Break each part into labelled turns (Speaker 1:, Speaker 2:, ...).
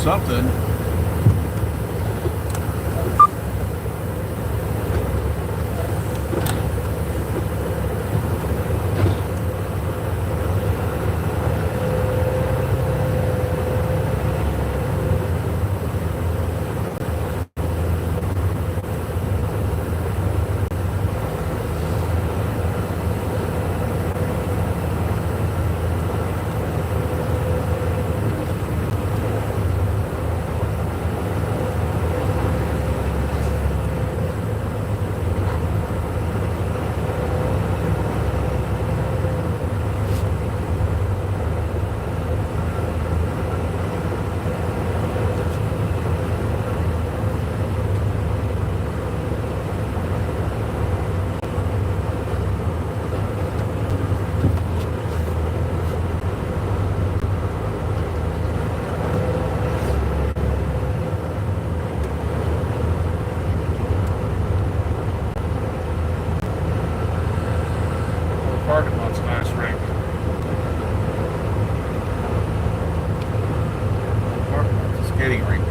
Speaker 1: something. Parking lot's a nice rink. Parking lot's a skating rink.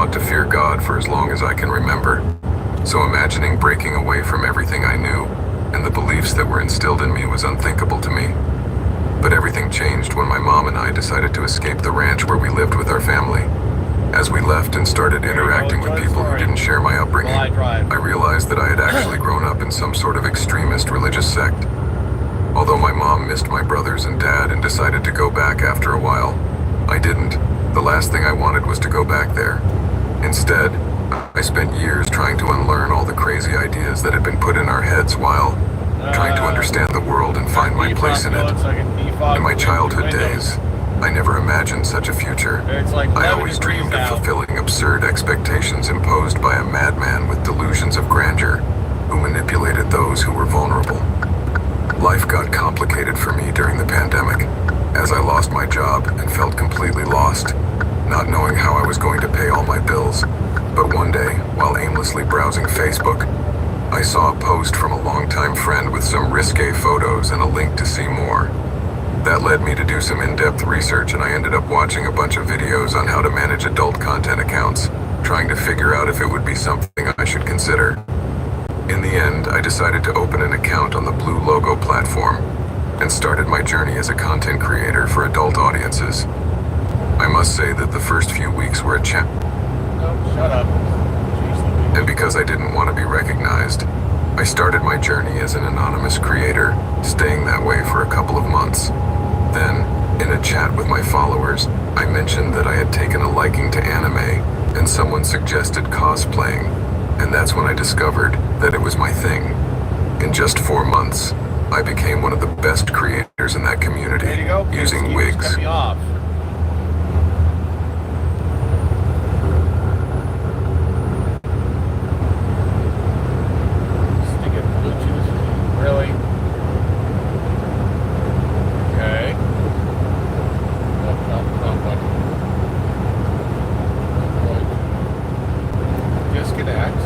Speaker 2: taught to fear God for as long as I can remember. So imagining breaking away from everything I knew and the beliefs that were instilled in me was unthinkable to me. But everything changed when my mom and I decided to escape the ranch where we lived with our family. As we left and started interacting with people who didn't share my upbringing, I realized that I had actually grown up in some sort of extremist religious sect. Although my mom missed my brothers and dad and decided to go back after a while, I didn't. The last thing I wanted was to go back there. Instead, I spent years trying to unlearn all the crazy ideas that had been put in our heads while trying to understand the world and find my place in it. In my childhood days, I never imagined such a future. I always dreamed of fulfilling absurd expectations imposed by a madman with delusions of grandeur who manipulated those who were vulnerable. Life got complicated for me during the pandemic, as I lost my job and felt completely lost, not knowing how I was going to pay all my bills. But one day, while aimlessly browsing Facebook, I saw a post from a longtime friend with some risque photos and a link to see more. That led me to do some in-depth research, and I ended up watching a bunch of videos on how to manage adult content accounts, trying to figure out if it would be something I should consider. In the end, I decided to open an account on the Blue Logo platform and started my journey as a content creator for adult audiences. I must say that the first few weeks were a challenge.
Speaker 1: Oh, shut up.
Speaker 2: And because I didn't want to be recognized, I started my journey as an anonymous creator, staying that way for a couple of months. Then, in a chat with my followers, I mentioned that I had taken a liking to anime, and someone suggested cosplaying, and that's when I discovered that it was my thing. In just 4 months, I became one of the best creators in that community, using wigs.
Speaker 1: Cut me off. Really? Okay. Disconnect.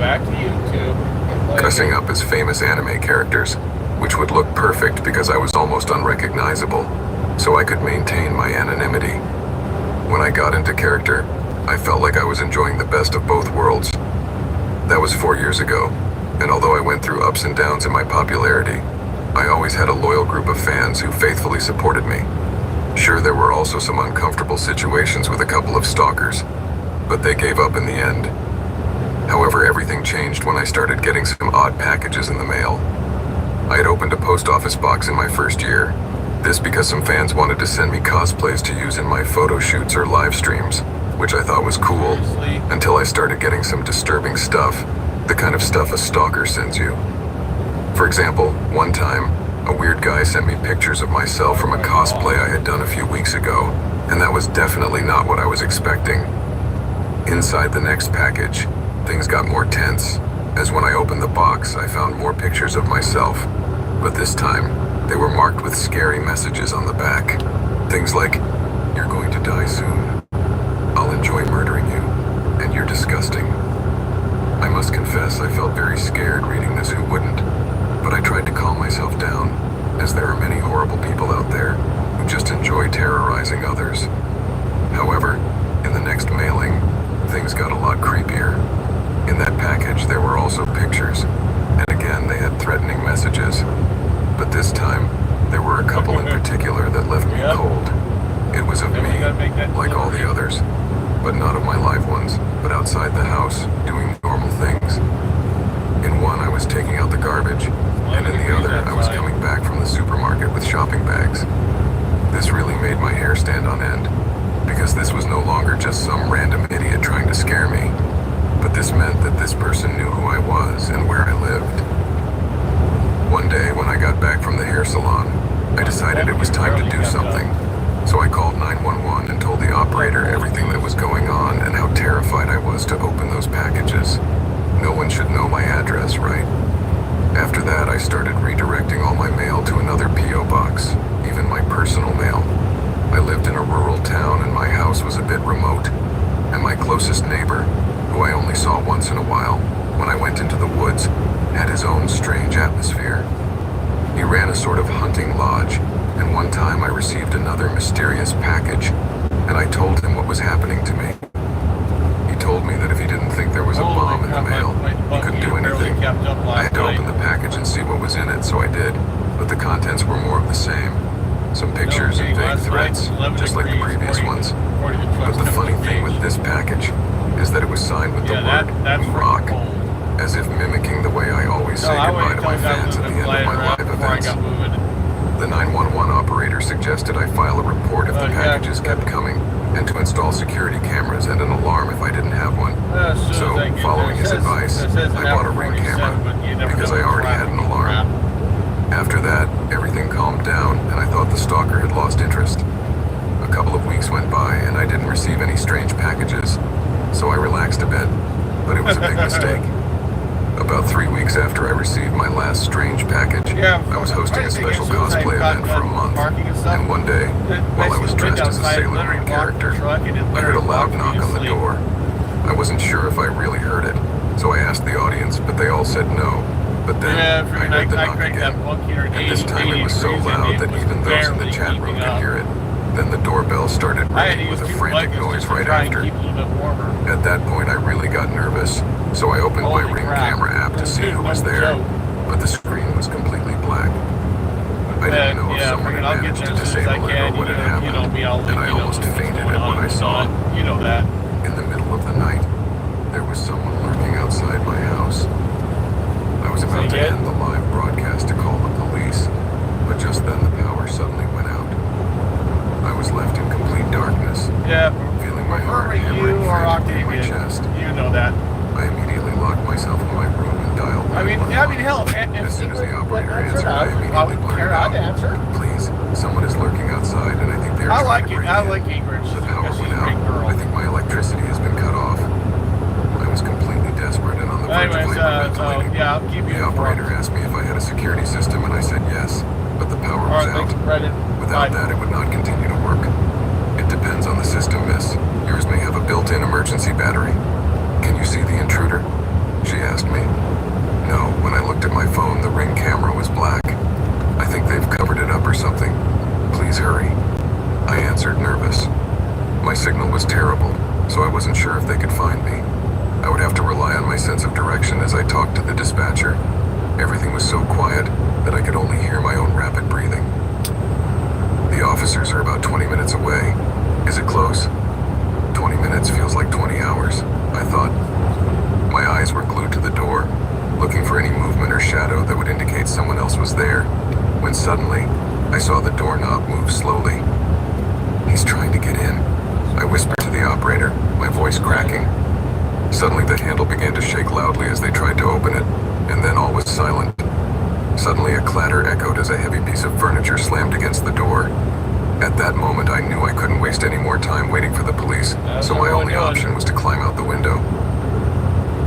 Speaker 1: Back to YouTube.
Speaker 2: Dressing up as famous anime characters, which would look perfect because I was almost unrecognizable, so I could maintain my anonymity. When I got into character, I felt like I was enjoying the best of both worlds. That was 4 years ago, and although I went through ups and downs in my popularity, I always had a loyal group of fans who faithfully supported me. Sure, there were also some uncomfortable situations with a couple of stalkers, but they gave up in the end. However, everything changed when I started getting some odd packages in the mail. I had opened a post office box in my first year, this because some fans wanted to send me cosplays to use in my photo shoots or live streams, which I thought was cool, until I started getting some disturbing stuff, the kind of stuff a stalker sends you. For example, one time, a weird guy sent me pictures of myself from a cosplay I had done a few weeks ago, and that was definitely not what I was expecting. Inside the next package, things got more tense, as when I opened the box, I found more pictures of myself, but this time, they were marked with scary messages on the back. Things like, "You're going to die soon. I'll enjoy murdering you, and you're disgusting." I must confess I felt very scared reading this, who wouldn't? But I tried to calm myself down, as there are many horrible people out there who just enjoy terrorizing others. However, in the next mailing, things got a lot creepier. In that package there were also pictures, and again they had threatening messages. But this time, there were a couple in particular that left me cold. It was of me, like all the others, but not of my live ones, but outside the house, doing normal things. In one, I was taking out the garbage, and in the other, I was coming back from the supermarket with shopping bags. This really made my hair stand on end, because this was no longer just some random idiot trying to scare me, but this meant that this person knew who I was and where I lived. One day, when I got back from the hair salon, I decided it was time to do something. So I called 911 and told the operator everything that was going on and how terrified I was to open those packages. No one should know my address, right? After that, I started redirecting all my mail to another P.O. box, even my personal mail. I lived in a rural town and my house was a bit remote, and my closest neighbor, who I only saw once in a while, when I went into the woods, had his own strange atmosphere. He ran a sort of hunting lodge, and one time I received another mysterious package. and I told him what was happening to me. He told me that if he didn't think there was a bomb in the mail, he couldn't do anything. I had to open the package and see what was in it, so I did, but the contents were more of the same. Some pictures and vague threats, just like the previous ones. But the funny thing with this package is that it was signed with the word rock, as if mimicking the way I always say goodbye to my fans at the end of my live events. The 911 operator suggested I file a report if the packages kept coming, and to install security cameras and an alarm if I didn't have one. So, following his advice, I bought a Ring camera, because I already had an alarm. After that, everything calmed down, and I thought the stalker had lost interest. A couple of weeks went by, and I didn't receive any strange packages, so I relaxed a bit, but it was a big mistake. About 3 weeks after I received my last strange package, I was hosting a special cosplay event for a month, and one day, while I was dressed as a Sailor Moon character, I heard a loud knock on the door. I wasn't sure if I really heard it, so I asked the audience, but they all said no. But then, I heard the knock again, and this time it was so loud that even those in the chat room could hear it. Then the doorbell started ringing with a frantic noise right after. At that point, I really got nervous, so I opened my Ring camera app to see who was there, but the screen was completely black. I didn't know if someone had managed to disable it or what had happened, and I almost fainted at what I saw. In the middle of the night, there was someone lurking outside my house. I was about to end the live broadcast to call the police, but just then the power suddenly went out. I was left in complete darkness, feeling my heart hammering frantically in my chest.
Speaker 3: You know that.
Speaker 2: I immediately locked myself in my room and dialed 911.
Speaker 3: hell,
Speaker 2: As soon as the operator answered, I immediately blurted out, "Please, someone is lurking outside, and I think they're trying to break in."
Speaker 3: I like Ingrid.
Speaker 2: The power went out. I think my electricity has been cut off. I was completely desperate and on the verge of hyperventilating.
Speaker 3: I'll keep you
Speaker 2: The operator asked me if I had a security system, and I said yes, but the power was out. Without that, it would not continue to work. It depends on the system, miss. Yours may have a built-in emergency battery. Can you see the intruder? She asked me. No, when I looked at my phone, the Ring camera was black. I think they've covered it up or something. Please hurry. I answered, nervous. My signal was terrible, so I wasn't sure if they could find me. I would have to rely on my sense of direction as I talked to the dispatcher. Everything was so quiet that I could only hear my own rapid breathing. The officers are about 20 minutes away. Is it close? 20 minutes feels like 20 hours, I thought. My eyes were glued to the door, looking for any movement or shadow that would indicate someone else was there, when suddenly, I saw the doorknob move slowly. He's trying to get in, I whispered to the operator, my voice cracking. Suddenly the handle began to shake loudly as they tried to open it, and then all was silent. Suddenly a clatter echoed as a heavy piece of furniture slammed against the door. At that moment I knew I couldn't waste any more time waiting for the police, so my only option was to climb out the window.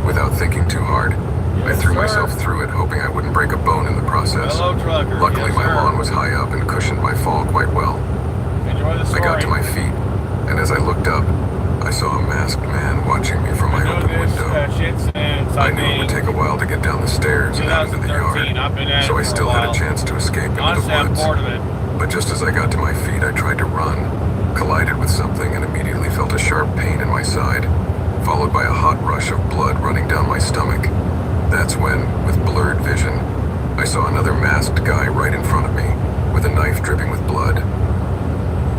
Speaker 2: Without thinking too hard, I threw myself through it, hoping I wouldn't break a bone in the process. Luckily my lawn was high up and cushioned my fall quite well. I got to my feet, and as I looked up, I saw a masked man watching me from my open window. I knew it would take a while to get down the stairs and out into the yard, so I still had a chance to escape into the woods. But just as I got to my feet, I tried to run, collided with something, and immediately felt a sharp pain in my side, followed by a hot rush of blood running down my stomach. That's when, with blurred vision, I saw another masked guy right in front of me, with a knife dripping with blood.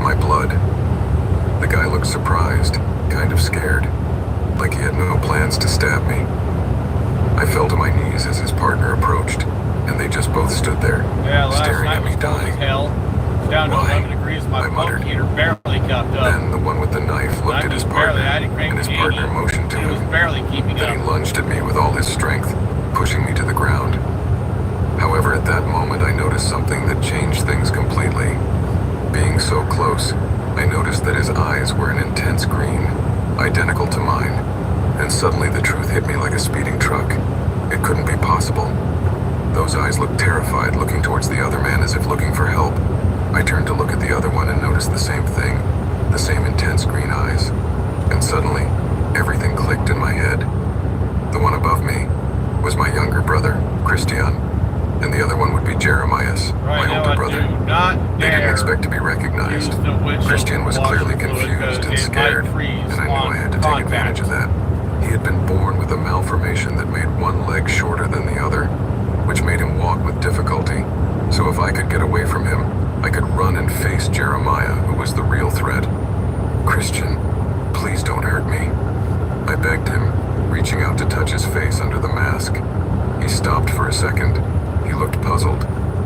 Speaker 2: My blood. The guy looked surprised, kind of scared, like he had no plans to stab me. I fell to my knees as his partner approached, and they just both stood there, staring at me dying. Why? I muttered. Then the one with the knife looked at his partner, and his partner motioned to him. Then he lunged at me with all his strength, pushing me to the ground. However, at that moment I noticed something that changed things completely. Being so close, I noticed that his eyes were an intense green, identical to mine, and suddenly the truth hit me like a speeding truck. It couldn't be possible. Those eyes looked terrified, looking towards the other man as if looking for help. I turned to look at the other one and noticed the same thing, the same intense green eyes. And suddenly, everything clicked in my head. The one above me was my younger brother, Christian, and the other one would be Jeremias, my older brother. They didn't expect to be recognized.
Speaker 1: use the windshield
Speaker 2: Christian was
Speaker 1: washer
Speaker 2: clearly
Speaker 1: fluid
Speaker 2: confused and
Speaker 1: because it might
Speaker 2: scared,
Speaker 1: freeze
Speaker 2: and I knew I had to take
Speaker 1: on
Speaker 2: advantage of that. He had been born with a malformation that made one leg shorter than the other, which made him walk with difficulty. So if I could get away from him, I could run and face Jeremiah, who was the real threat. Christian, please don't hurt me. I begged him, reaching out to touch his face under the mask. He stopped for a second. He looked puzzled,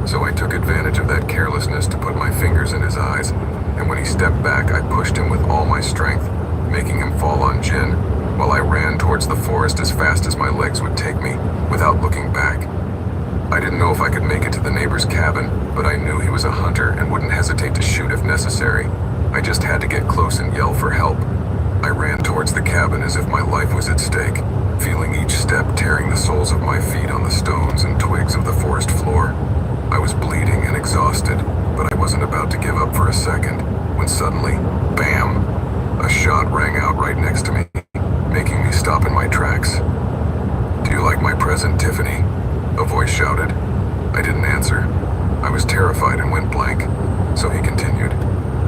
Speaker 2: so I took advantage of that carelessness to put my fingers in his eyes, and when he stepped back, I pushed him with all my strength, making him fall on Jin, while I ran towards the forest as fast as my legs would take me, without looking back. I didn't know if I could make it to the neighbor's cabin, but I knew he was a hunter and wouldn't hesitate to shoot if necessary. I just had to get close and yell for help. I ran towards the cabin as if my life was at stake, feeling each step tearing the soles of my feet on the stones and twigs of the forest floor. I was bleeding and exhausted, but I wasn't about to give up for a second, when suddenly, bam! A shot rang out right next to me, making me stop in my tracks. "Do you like my present, Tiffany?" a voice shouted. I didn't answer. I was terrified and went blank, so he continued.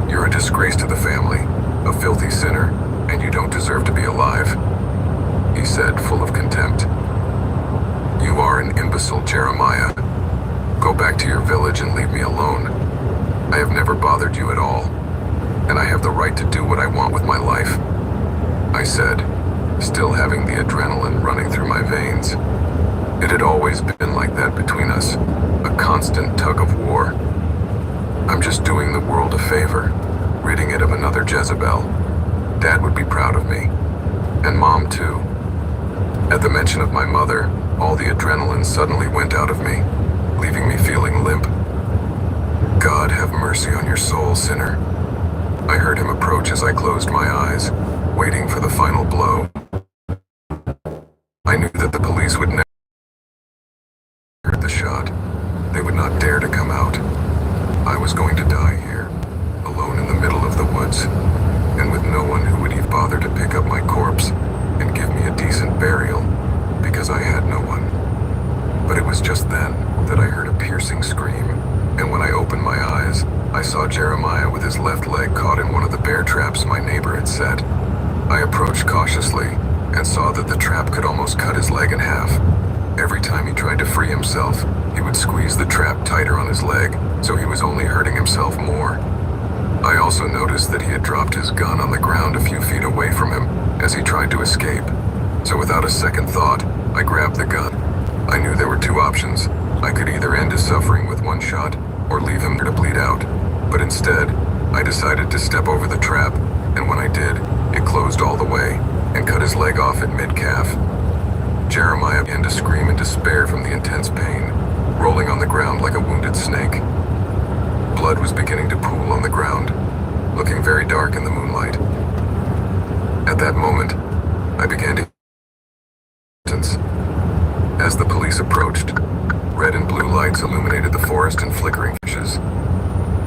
Speaker 2: "You're a disgrace to the family, a filthy sinner, and you don't deserve to be alive," he said, full of contempt. "You are an imbecile, Jeremiah. Go back to your village and leave me alone. I have never bothered you at all, and I have the right to do what I want with my life," I said, still having the adrenaline running through my veins. It had always been like that between us, a constant tug of war. I'm just doing the world a favor, ridding it of another Jezebel. Dad would be proud of me, and Mom too. At the mention of my mother, all the adrenaline suddenly went out of me, leaving me feeling limp. "God have mercy on your soul, sinner." I heard him approach as I closed my eyes, waiting for the final blow. I knew that the police would never heard the shot. They would not dare to come out. I was going to die here, alone in the middle of the woods, and with no one who would even bother to pick up my corpse and give me a decent burial, because I had no one. But it was just then that I heard a piercing scream, and when I opened my eyes, I saw Jeremiah with his left leg caught in one of the bear traps my neighbor had set. I approached cautiously and saw that the trap could almost cut his leg in half. Every time he tried to free himself, he would squeeze the trap tighter on his leg, so he was only hurting himself more. I also noticed that he had dropped his gun on the ground a few feet away from him as he tried to escape. So without a second thought, I grabbed the gun. I knew there were two options. I could either end his suffering with one shot, or leave him to bleed out. But instead, I decided to step over the trap, and when I did, it closed all the way and cut his leg off at mid-calf. Jeremiah began to scream in despair from the intense pain, rolling on the ground like a wounded snake. Blood was beginning to pool on the ground, looking very dark in the moonlight. At that moment, I began to as the police approached, red and blue lights illuminated the forest in flickering flashes.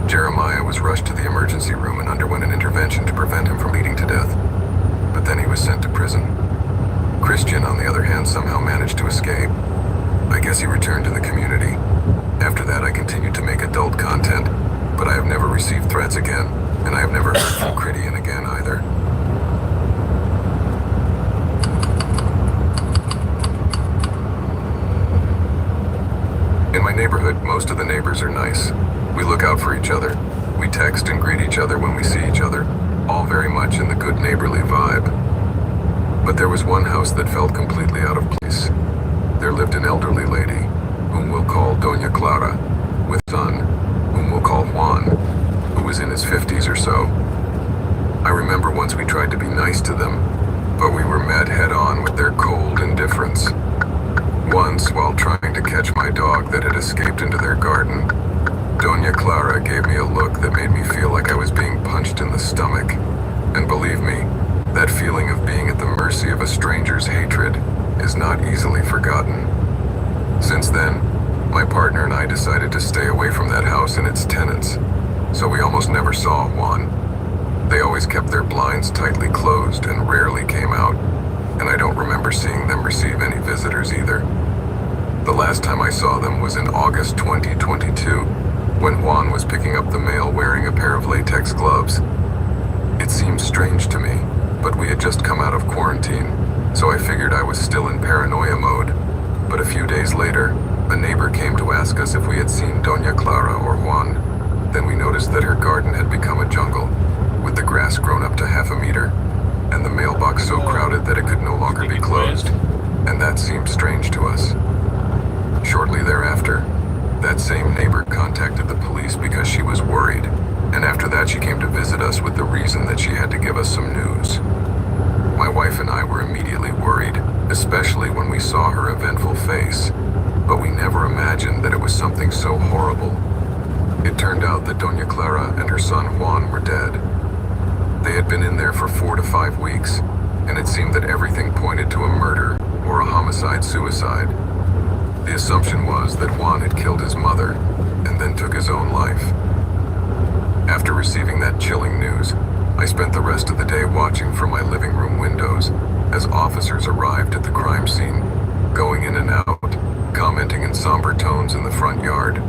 Speaker 2: Jeremiah was rushed to the emergency room and underwent an intervention to prevent him from bleeding to death. But then he was sent to prison. Christian, on the other hand, somehow managed to escape. I guess he returned to the community. After that, I continued to make adult content, but I have never received threats again, and I have never heard from Critian again either. In my neighborhood, most of the neighbors are nice. We look out for each other. We text and greet each other when we see each other, all very much in the good neighborly vibe. But there was one house that felt completely out of place. There lived an elderly lady, whom we'll call Doña Clara, with a son, whom we'll call Juan, who was in his 50s or so. I remember once we tried to be nice to them, but we were met head-on with their cold indifference. Once, while trying to catch my dog that had escaped into their garden, Doña Clara gave me a look that made me feel like I was being punched in the stomach. And believe me, that feeling of being at the mercy of a stranger's hatred is not easily forgotten. Since then, my partner and I decided to stay away from that house and its tenants, so we almost never saw Juan. They always kept their blinds tightly closed and rarely came out, and I don't remember seeing them receive any visitors either. The last time I saw them was in August 2022, when Juan was picking up the mail wearing latex gloves. It seemed strange to me, but we had just come out of quarantine, so I figured I was still in paranoia mode. But a few days later, a neighbor came to ask us if we had seen Doña Clara or Juan. Then we noticed that her garden had become a jungle, with the grass grown up to half a meter, and the mailbox so crowded that it could no longer be closed, and that seemed strange to us. Shortly thereafter, that same neighbor contacted the police because she was worried, and after that she came to visit us with the reason that she had to give us some news. My wife and I were immediately worried, especially when we saw her eventful face, but we never imagined that it was something so horrible. It turned out that Doña Clara and her son Juan were dead. They had been in there for 4 to 5 weeks, and it seemed that everything pointed to a murder or a homicide-suicide. The assumption was that Juan had killed his mother and then took his own life. After receiving that chilling news, I spent the rest of the day watching from my living room windows as officers arrived at the crime scene, going in and out, commenting in somber tones in the front yard.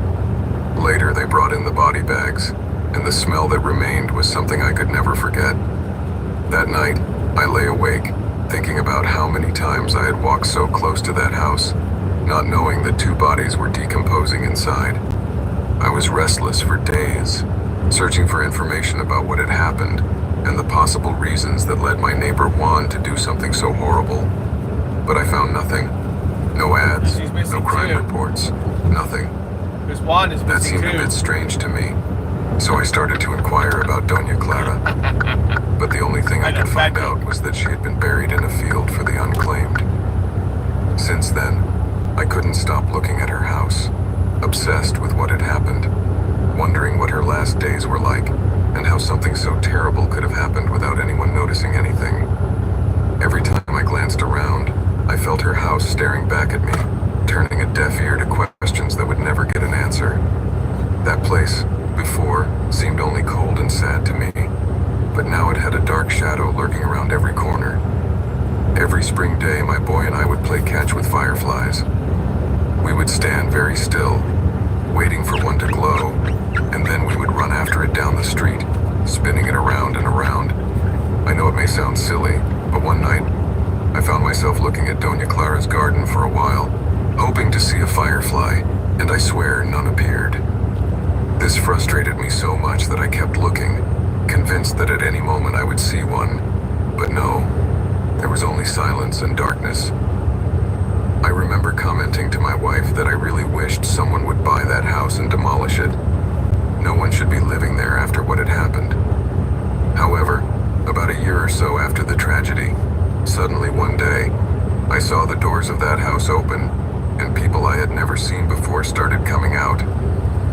Speaker 2: Later, they brought in the body bags, and the smell that remained was something I could never forget. That night, I lay awake, thinking about how many times I had walked so close to that house, not knowing that 2 bodies were decomposing inside. I was restless for days, searching for information about what had happened and the possible reasons that led my neighbor Juan to do something so horrible. But I found nothing. No ads, no crime reports, nothing.
Speaker 1: Because Juan is
Speaker 2: That
Speaker 1: missing
Speaker 2: seemed a bit strange to me, so I started to inquire about Doña Clara. But the only thing I could find out was that she had been buried in a field for the unclaimed. Since then, I couldn't stop looking at her house, obsessed with what had happened, wondering what her last days were like, and how something so terrible could have happened without anyone noticing anything. Every time I glanced around, I felt her house staring back at me, turning a deaf ear to questions that would never get an answer. That place, before, seemed only cold and sad to me, but now it had a dark shadow lurking around every corner. Every spring day, my boy and I would play catch with fireflies. We would stand very still, waiting for one to glow, and then we would run after it down the street, spinning it around and around. I know it may sound silly, but one night, I found myself looking at Doña Clara's garden for a while, hoping to see a firefly, and I swear none appeared. This frustrated me so much that I kept looking, convinced that at any moment I would see one. But no, there was only silence and darkness. I remember commenting to my wife that I really wished someone would buy that house and demolish it. No one should be living there after what had happened. However, about a year or so after the tragedy, suddenly one day, I saw the doors of that house open, and people I had never seen before started coming out,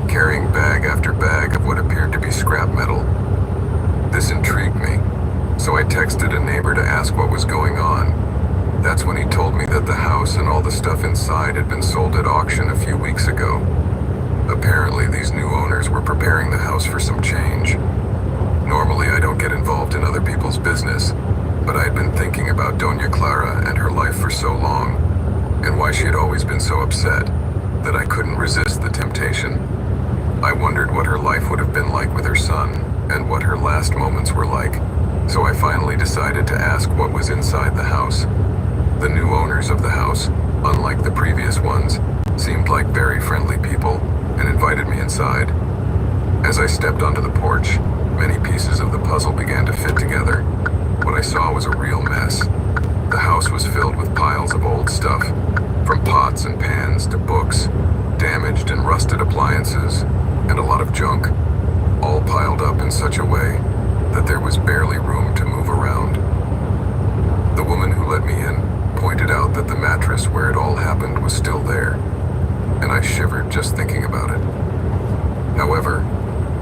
Speaker 2: carrying bag after bag of what appeared to be scrap metal. This intrigued me, so I texted a neighbor to ask what was going on. That's when he told me that the house and all the stuff inside had been sold at auction a few weeks ago. Apparently, these new owners were preparing the house for some change. Normally, I don't get involved in other people's business, but I had been thinking about Doña Clara and her life for so long, and why she had always been so upset, that I couldn't resist the temptation. I wondered what her life would have been like with her son, and what her last moments were like, so I finally decided to ask what was inside the house. The new owners of the house, unlike the previous ones, seemed like very friendly people and invited me inside. As I stepped onto the porch, many pieces of the puzzle began to fit together. What I saw was a real mess. The house was filled with piles of old stuff, from pots and pans to books, damaged and rusted appliances, and a lot of junk, all piled up in such a way that there was barely room to move around. The woman who let me in pointed out that the mattress where it all happened was still there, and I shivered just thinking about it. However,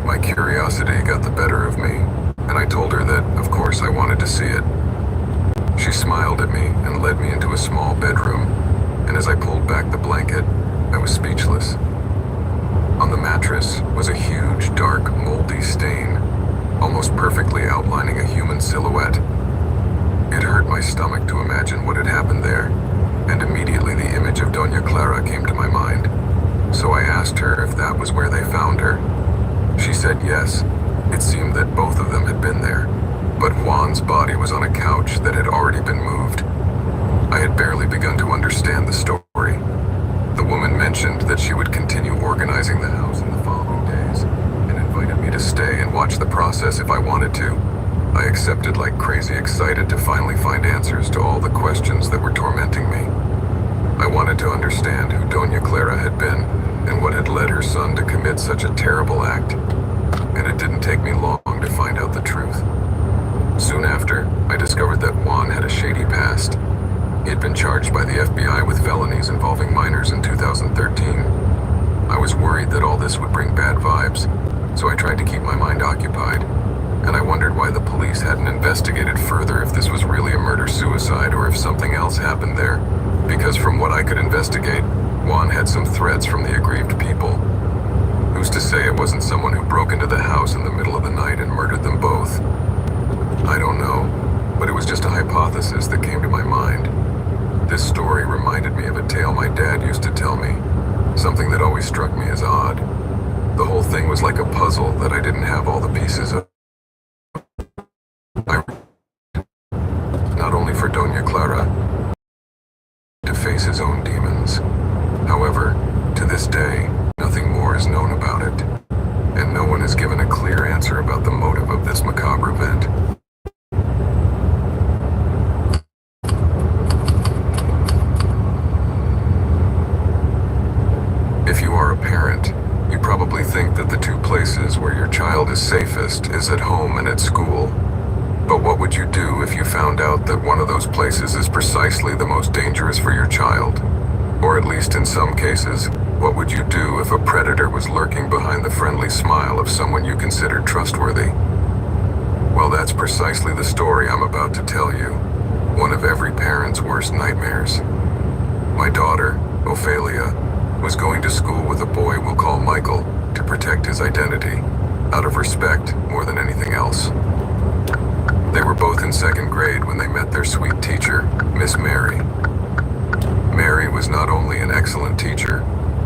Speaker 2: my curiosity got the better of me, and I told her that, of course, I wanted to see it. She smiled at me and led me into a small bedroom, and as I pulled back the blanket, I was speechless. On the mattress was a huge, dark, moldy stain, almost perfectly outlining a human silhouette. It hurt my stomach to imagine what had happened there, and immediately the image of Doña Clara came to my mind. So I asked her if that was where they found her. She said yes, It seemed that both of them had been there, but Juan's body was on a couch that had already been moved. I had barely begun to understand the story. The woman mentioned that she would continue organizing the house in the following days and invited me to stay and watch the process if I wanted to. I accepted like crazy, excited to finally find answers to all the questions that were tormenting me. I wanted to understand who Doña Clara had been and what had led her son to commit such a terrible act. And it didn't take me long to find out the truth. Soon after, I discovered that Juan had a shady past. He had been charged by the FBI with felonies involving minors in 2013. I was worried that all this would bring bad vibes, so I tried to keep my mind occupied. And I wondered why the police hadn't investigated further if this was really a murder-suicide or if something else happened there. Because from what I could investigate, Juan had some threats from the aggrieved people. Who's to say it wasn't someone who broke into the house in the middle of the night and murdered them both? I don't know, but it was just a hypothesis that came to my mind. This story reminded me of a tale my dad used to tell me, something that always struck me as odd. The whole thing was like a puzzle that I didn't have all the pieces of. Not only for Doña Clara to face his own demons. However, to this day, nothing more is known about it, and no one has given a clear answer about the motive of this macabre event. If you are a parent, you probably think that the two places where your child is safest is at home and at school. But what would you do if you found out that one of those places is precisely the most dangerous for your child? Or at least in some cases, what would you do if a predator was lurking behind the friendly smile of someone you considered trustworthy? Well, that's precisely the story I'm about to tell you. One of every parent's worst nightmares. My daughter, Ophelia, was going to school with a boy we'll call Michael to protect his identity, out of respect more than anything else. They were both in second grade when they met their sweet teacher, Miss Mary. Mary was not only an excellent teacher,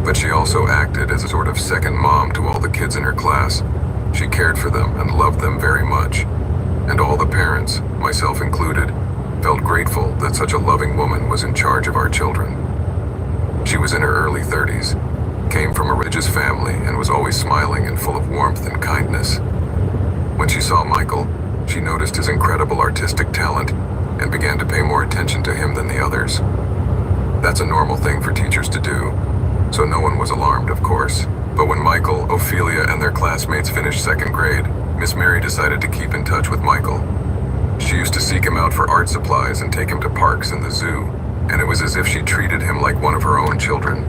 Speaker 2: but she also acted as a sort of second mom to all the kids in her class. She cared for them and loved them very much. And all the parents, myself included, felt grateful that such a loving woman was in charge of our children. She was in her early 30s, came from a religious family, and was always smiling and full of warmth and kindness. When she saw Michael, she noticed his incredible artistic talent and began to pay more attention to him than the others. That's a normal thing for teachers to do, so no one was alarmed, of course. But when Michael, Ophelia, and their classmates finished second grade, Miss Mary decided to keep in touch with Michael. She used to seek him out for art supplies and take him to parks and the zoo, and it was as if she treated him like one of her own children.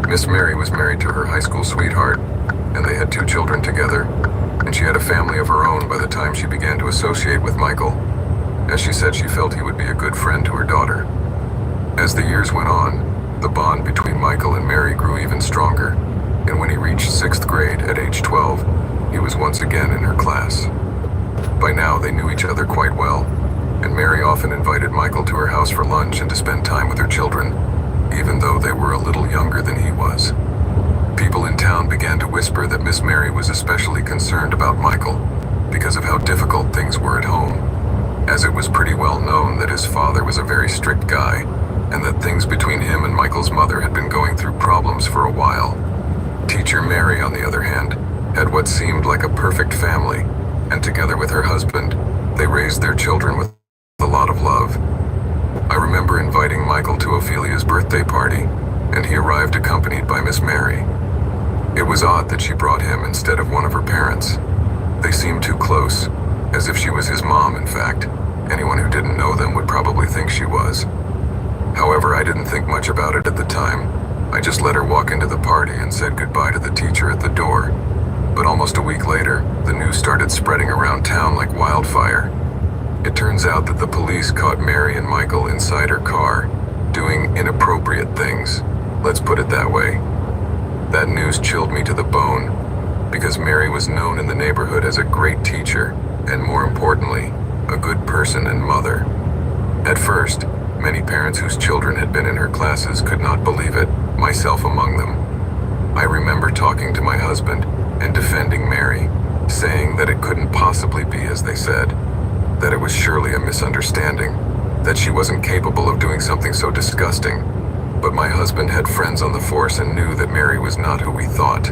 Speaker 2: Miss Mary was married to her high school sweetheart, and they had 2 children together, and she had a family of her own by the time she began to associate with Michael. As she said, she felt he would be a good friend to her daughter. As the years went on, the bond between Michael and Mary grew even stronger, and when he reached 6th grade at age 12, he was once again in her class. By now, they knew each other quite well, and Mary often invited Michael to her house for lunch and to spend time with her children, even though they were a little younger than he was. People in town began to whisper that Miss Mary was especially concerned about Michael because of how difficult things were at home, as it was pretty well known that his father was a very strict guy, and that things between him and Michael's mother had been going through problems for a while. Teacher Mary, on the other hand, had what seemed like a perfect family, and together with her husband, they raised their children with a lot of love. I remember inviting Michael to Ophelia's birthday party, and he arrived accompanied by Miss Mary. It was odd that she brought him instead of one of her parents. They seemed too close, as if she was his mom, in fact. Anyone who didn't know them would probably think she was. However, I didn't think much about it at the time. I just let her walk into the party and said goodbye to the teacher at the door. But almost a week later, the news started spreading around town like wildfire. It turns out that the police caught Mary and Michael inside her car, doing inappropriate things. Let's put it that way. That news chilled me to the bone, because Mary was known in the neighborhood as a great teacher, and more importantly, a good person and mother. At first, many parents whose children had been in her classes could not believe it, myself among them. I remember talking to my husband and defending Mary, saying that it possibly be as they said, that it was surely a misunderstanding, that she wasn't capable of doing something so disgusting. But my husband had friends on the force and knew that Mary was not who we thought.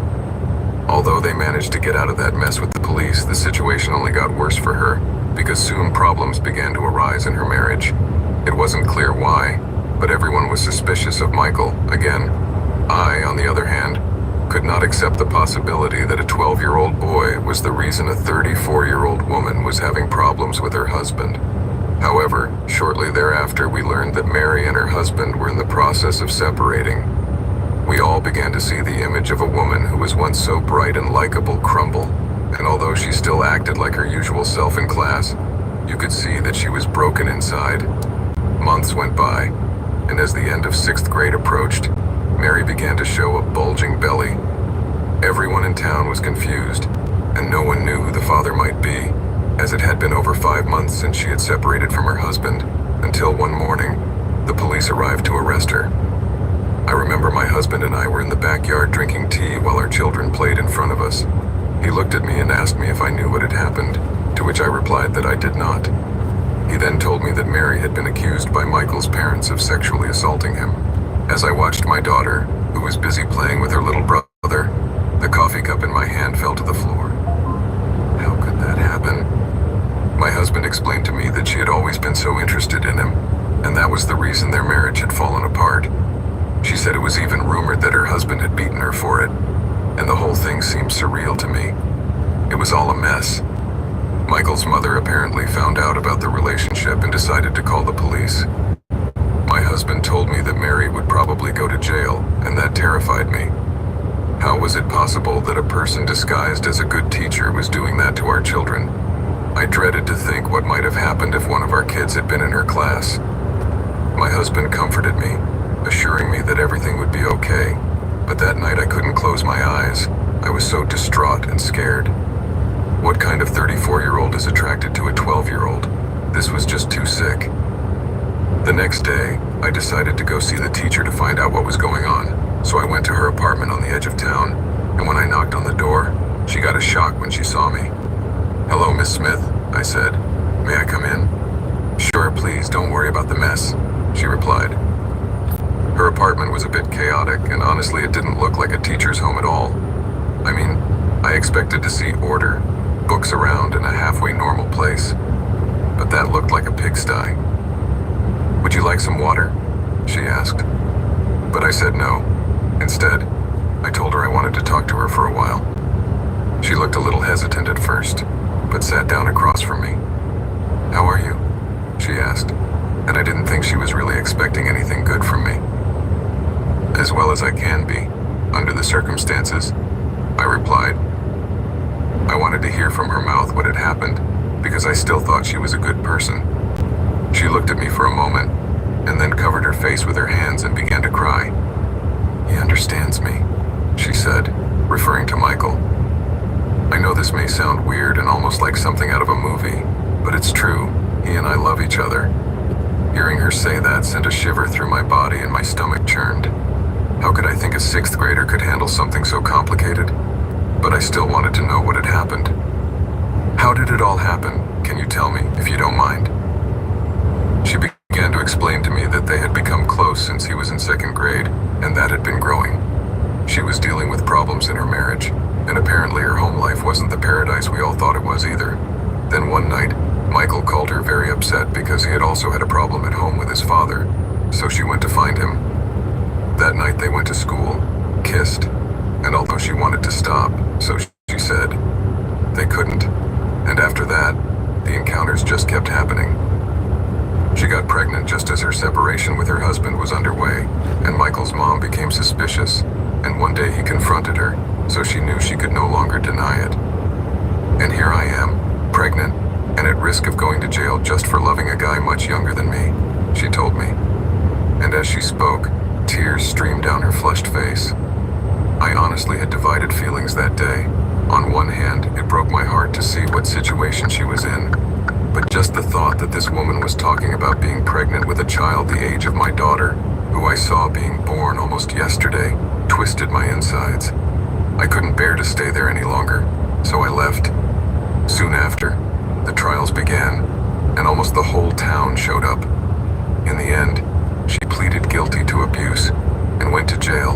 Speaker 2: Although they managed to get out of that mess with the police, the situation only got worse for her, because soon problems began to arise in her marriage. It wasn't clear why, but everyone was suspicious of Michael. Again, I, on the other hand, could not accept the possibility that a 12-year-old boy was the reason a 34-year-old woman was having problems with her husband. However, shortly thereafter, we learned that Mary and her husband were in the process of separating. We all began to see the image of a woman who was once so bright and likable crumble, and although she still acted like her usual self in class, you could see that she was broken inside. Months went by, and as the end of 6th grade approached, Mary began to show a bulging belly. Everyone in town was confused, and no one knew who the father might be, as it had been over 5 months since she had separated from her husband, until one morning, the police arrived to arrest her. I remember my husband and I were in the backyard drinking tea while our children played in front of us. He looked at me and asked me if I knew what had happened, to which I replied that I did not. He then told me that Mary had been accused by Michael's parents of sexually assaulting him. As I watched my daughter, who was busy playing with her little brother, the coffee cup in my hand fell to the floor. How could that happen? My husband explained to me that she had always been so interested in him, and that was the reason their marriage had fallen apart. She said it was even rumored that her husband had beaten her for it, and the whole thing seemed surreal to me. It was all a mess. Michael's mother apparently found out about the relationship and decided to call the police. My husband told me that Mary would probably go to jail, and that terrified me. How was it possible that a person disguised as a good teacher was doing that to our children? I dreaded to think what might have happened if one of our kids had been in her class. My husband comforted me, assuring me that everything would be okay, but that night I couldn't close my eyes. I was so distraught and scared. What kind of 34-year-old is attracted to a 12-year-old? This was just too sick. The next day, I decided to go see the teacher to find out what was going on, so I went to her apartment on the edge of town, and when I knocked on the door, she got a shock when she saw me. "Hello, Miss Smith," I said. "May I come in?" "Sure, please, don't worry about the mess," she replied. Her apartment was a bit chaotic, and honestly, it didn't look like a teacher's home at all. I mean, I expected to see order, books around, and a halfway normal place, but that looked like a pigsty. "Would you like some water?" she asked. But I said no. Instead, I told her I wanted to talk to her for a while. She looked a little hesitant at first, but sat down across from me. "How are you?" she asked, and I didn't think she was really expecting anything good from me. "As well as I can be, under the circumstances," I replied. I wanted to hear from her mouth what had happened, because I still thought she was a good person. She looked at me for a moment, and then covered her face with her hands and began to cry. "He understands me," she said, referring to Michael. I know this may sound weird and almost like something out of a movie, but it's true. He and I love each other. Hearing her say that sent a shiver through my body and my stomach churned. How could I think a 6th grader could handle something so complicated? But I still wanted to know what had happened. "How did it all happen? Can you tell me, if you don't mind?" She began to explain to me that they had become close since he was in 2nd grade, and that had been growing. She was dealing with problems in her marriage, and apparently her home life wasn't the paradise we all thought it was either. Then one night, Michael called her very upset because he had also had a problem at home with his father, so she went to find him. That night they went to school, kissed, and although she wanted to stop, so she said, they couldn't, and after that, the encounters just kept happening. She got pregnant just as her separation with her husband was underway, and Michael's mom became suspicious, and one day he confronted her, so she knew she could no longer deny it. And here I am, pregnant, and at risk of going to jail just for loving a guy much younger than me, she told me. And as she spoke, tears streamed down her flushed face. I honestly had divided feelings that day. On one hand, it broke my heart to see what situation she was in, but just the thought that this woman was talking about being pregnant with a child the age of my daughter, who I saw being born almost yesterday, twisted my insides. I couldn't bear to stay there any longer, so I left. Soon after, the trials began, and almost the whole town showed up. In the end, she pleaded guilty to abuse and went to jail.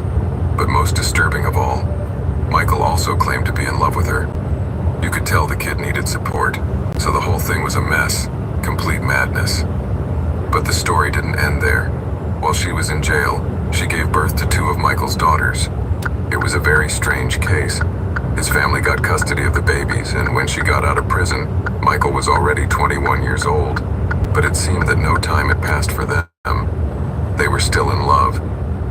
Speaker 2: But most disturbing of all, Michael also claimed to be in love with her. You could tell the kid needed support, so the whole thing was a mess, complete madness. But the story didn't end there. While she was in jail, she gave birth to 2 of Michael's daughters. It was a very strange case. His family got custody of the babies, and when she got out of prison, Michael was already 21 years old. But it seemed that no time had passed for them. They were still in love,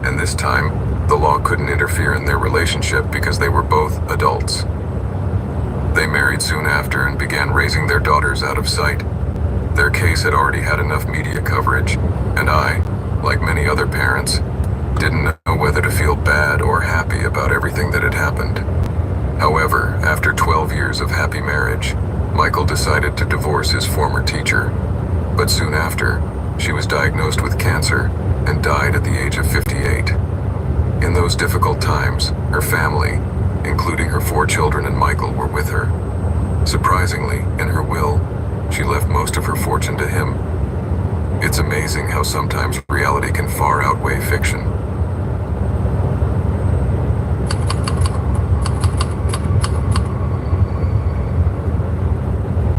Speaker 2: and this time, the law couldn't interfere in their relationship because they were both adults. They married soon after and began raising their daughters out of sight. Their case had already had enough media coverage, and I, like many other parents, didn't know whether to feel bad or happy about everything that had happened. However, after 12 years of happy marriage, Michael decided to divorce his former teacher. But soon after, she was diagnosed with cancer and died at the age of 58. In those difficult times, her family, including her 4 children and Michael, were with her. Surprisingly, in her will, she left most of her fortune to him. It's amazing how sometimes reality can far outweigh fiction.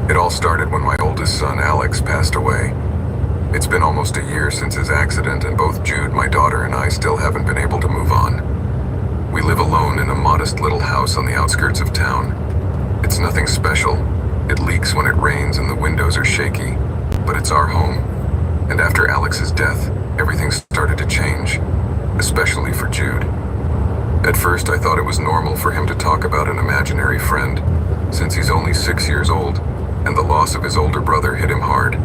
Speaker 2: It all started when my oldest son, Alex, passed away. It's been almost a year since his accident, and both Jude, my daughter, and I still haven't been able to move on. We live alone in a modest little house on the outskirts of town. It's nothing special. It leaks when it rains and the windows are shaky, but it's our home. And after Alex's death, everything started to change, especially for Jude. At first, I thought it was normal for him to talk about an imaginary friend, since he's only 6 years old, and the loss of his older brother hit him hard.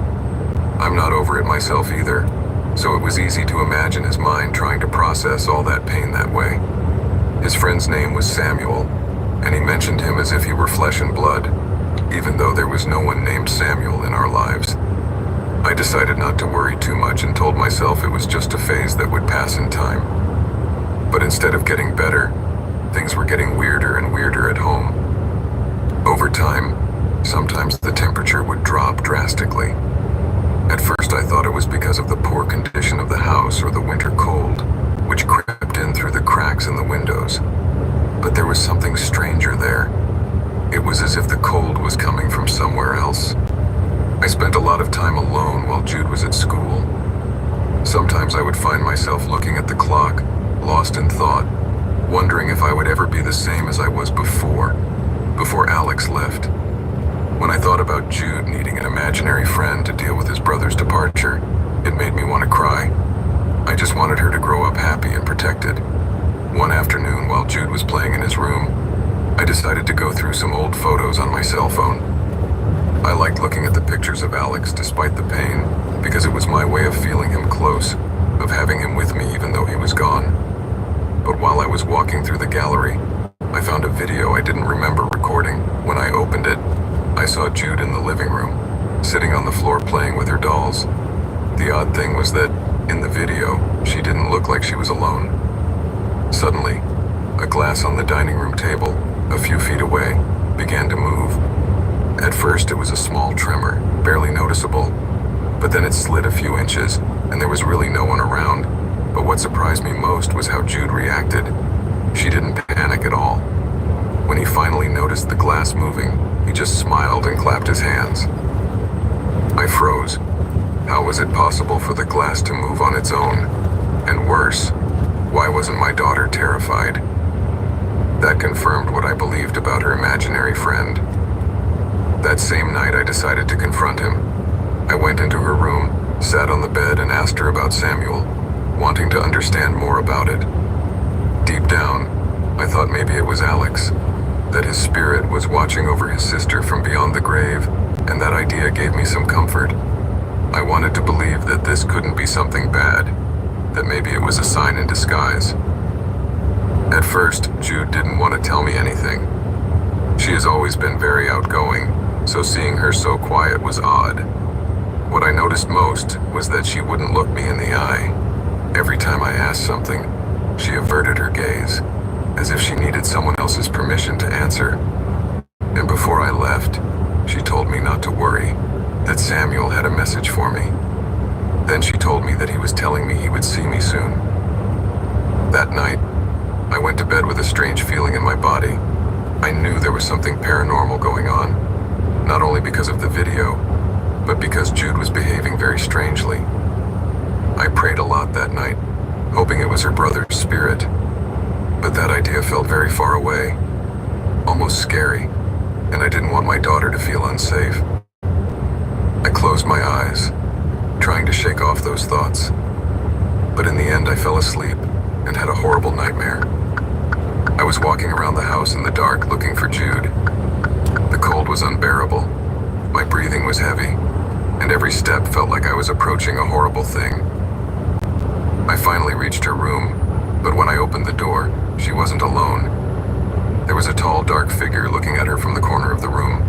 Speaker 2: I'm not over it myself either, so it was easy to imagine his mind trying to process all that pain that way. His friend's name was Samuel, and he mentioned him as if he were flesh and blood, even though there was no one named Samuel in our lives. I decided not to worry too much and told myself it was just a phase that would pass in time. But instead of getting better, things were getting weirder and weirder at home. Over time, sometimes the temperature would drop drastically. At first I thought it was because of the poor condition of the house or the winter cold, which crept in through the cracks in the windows. But there was something stranger there. It was as if the cold was coming from somewhere else. I spent a lot of time alone while Jude was at school. Sometimes I would find myself looking at the clock, lost in thought, wondering if I would ever be the same as I was before Alex left. When I thought about Jude needing an imaginary friend to deal with his brother's departure, it made me want to cry. I just wanted her to grow up happy and protected. One afternoon, while Jude was playing in his room, I decided to go through some old photos on my cell phone. I liked looking at the pictures of Alex despite the pain, because it was my way of feeling him close, of having him with me even though he was gone. But while I was walking through the gallery, I found a video I didn't remember recording. When I opened it, I saw Jude in the living room, sitting on the floor playing with her dolls. The odd thing was that, in the video, she didn't look like she was alone. Suddenly, a glass on the dining room table, a few feet away, began to move. At first, it was a small tremor, barely noticeable, but then it slid a few inches, and there was really no one around. But what surprised me most was how Jude reacted. She didn't panic at all. When he finally noticed the glass moving, he just smiled and clapped his hands. I froze. How was it possible for the glass to move on its own? And worse, why wasn't my daughter terrified? That confirmed what I believed about her imaginary friend. That same night, I decided to confront him. I went into her room, sat on the bed, and asked her about Samuel, wanting to understand more about it. Deep down, I thought maybe it was Alex, that his spirit was watching over his sister from beyond the grave, and that idea gave me some comfort. I wanted to believe that this couldn't be something bad, that maybe it was a sign in disguise. At first, Jude didn't want to tell me anything. She has always been very outgoing, so seeing her so quiet was odd. What I noticed most was that she wouldn't look me in the eye. Every time I asked something, she averted her gaze, as if she needed someone else's permission to answer. And before I left, She told me not to worry, that Samuel had a message for me. Then she told me that he was telling me he would see me soon. That night, I went to bed with a strange feeling in my body. I knew there was something paranormal going on, not only because of the video, but because Jude was behaving very strangely. I prayed a lot that night, hoping it was her brother's spirit, but that idea felt very far away, almost scary, and I didn't want my daughter to feel unsafe. I closed my eyes, trying to shake off those thoughts, but in the end I fell asleep and had a horrible nightmare. I was walking around the house in the dark looking for Jude. The cold was unbearable, my breathing was heavy, and every step felt like I was approaching a horrible thing. I finally reached her room, but when I opened the door, she wasn't alone. There was a tall, dark figure looking at her from the corner of the room.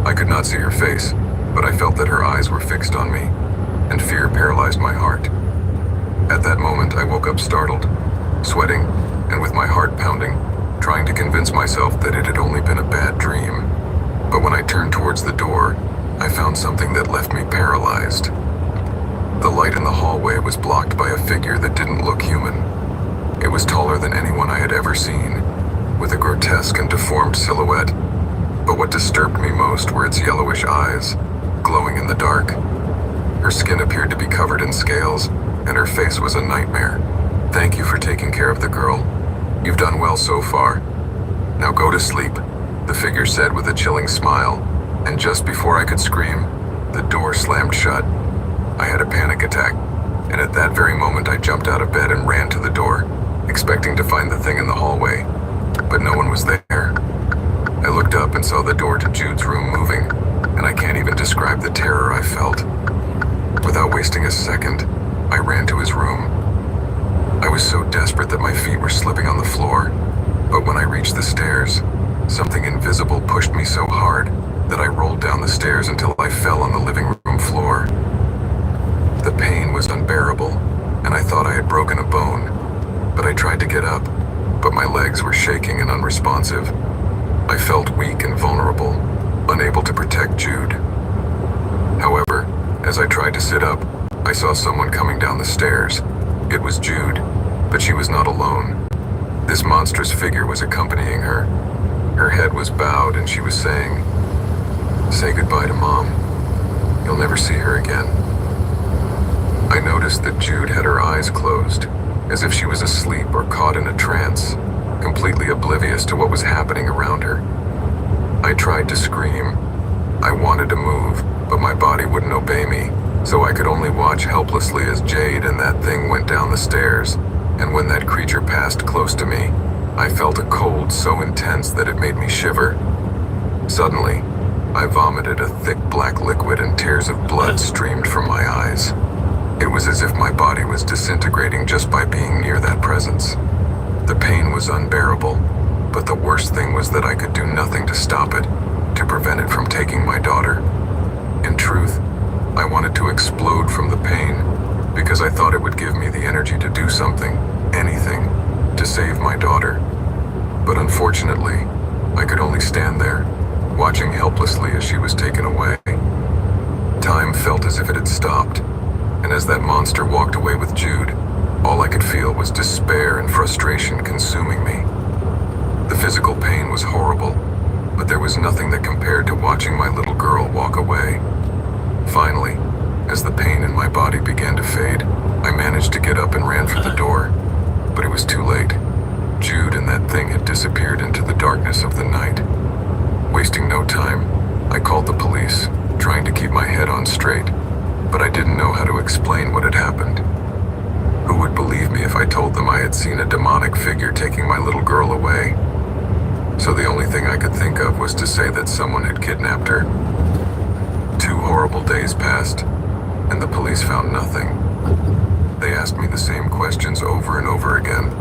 Speaker 2: I could not see her face, but I felt that her eyes were fixed on me, and fear paralyzed my heart. At that moment, I woke up startled, sweating, and with my heart pounding, trying to convince myself that it had only been a bad dream. But when I turned towards the door, I found something that left me paralyzed. The light in the hallway was blocked by a figure that didn't look human. It was taller than anyone I had ever seen, with a grotesque and deformed silhouette. But what disturbed me most were its yellowish eyes, glowing in the dark. Her skin appeared to be covered in scales, and her face was a nightmare. "Thank you for taking care of the girl. You've done well so far. Now go to sleep," the figure said with a chilling smile, and just before I could scream, the door slammed shut. I had a panic attack, and at that very moment I jumped out of bed and ran to the door, expecting to find the thing in the hallway, but no one was there. I looked up and saw the door to Jude's room moving, and I can't even describe the terror I felt. Without wasting a second, I ran to his room. I was so desperate that my feet were slipping on the floor, but when I reached the stairs, something invisible pushed me so hard that I rolled down the stairs until I fell on the living room floor. The pain was unbearable, and I thought I had broken a bone, but I tried to get up, but my legs were shaking and unresponsive. I felt weak and vulnerable, unable to protect Jude. However, as I tried to sit up, I saw someone coming down the stairs. It was Jude, but she was not alone. This monstrous figure was accompanying her. Her head was bowed and she was saying, "Say goodbye to Mom. You'll never see her again." I noticed that Jude had her eyes closed, as if she was asleep or caught in a trance, completely oblivious to what was happening around her. I tried to scream. I wanted to move, but my body wouldn't obey me, so I could only watch helplessly as Jade and that thing went down the stairs, and when that creature passed close to me, I felt a cold so intense that it made me shiver. Suddenly, I vomited a thick black liquid and tears of blood streamed from my eyes. It was as if my body was disintegrating just by being near that presence. The pain was unbearable, but the worst thing was that I could do nothing to stop it, to prevent it from taking my daughter. In truth, I wanted to explode from the pain, because I thought it would give me the energy to do something, anything, to save my daughter. But unfortunately, I could only stand there, watching helplessly as she was taken away. Time felt as if it had stopped, and as that monster walked away with Jude, all I could feel was despair and frustration consuming me. The physical pain was horrible, but there was nothing that compared to watching my little girl walk away. Finally, as the pain in my body began to fade, I managed to get up and ran for the door, but it was too late. Jude and that thing had disappeared into the darkness of the night. Wasting no time, I called the police, trying to keep my head on straight, but I didn't know how to explain what had happened. Who would believe me if I told them I had seen a demonic figure taking my little girl away? So the only thing I could think of was to say that someone had kidnapped her. 2 horrible days passed, and the police found nothing. They asked me the same questions over and over again,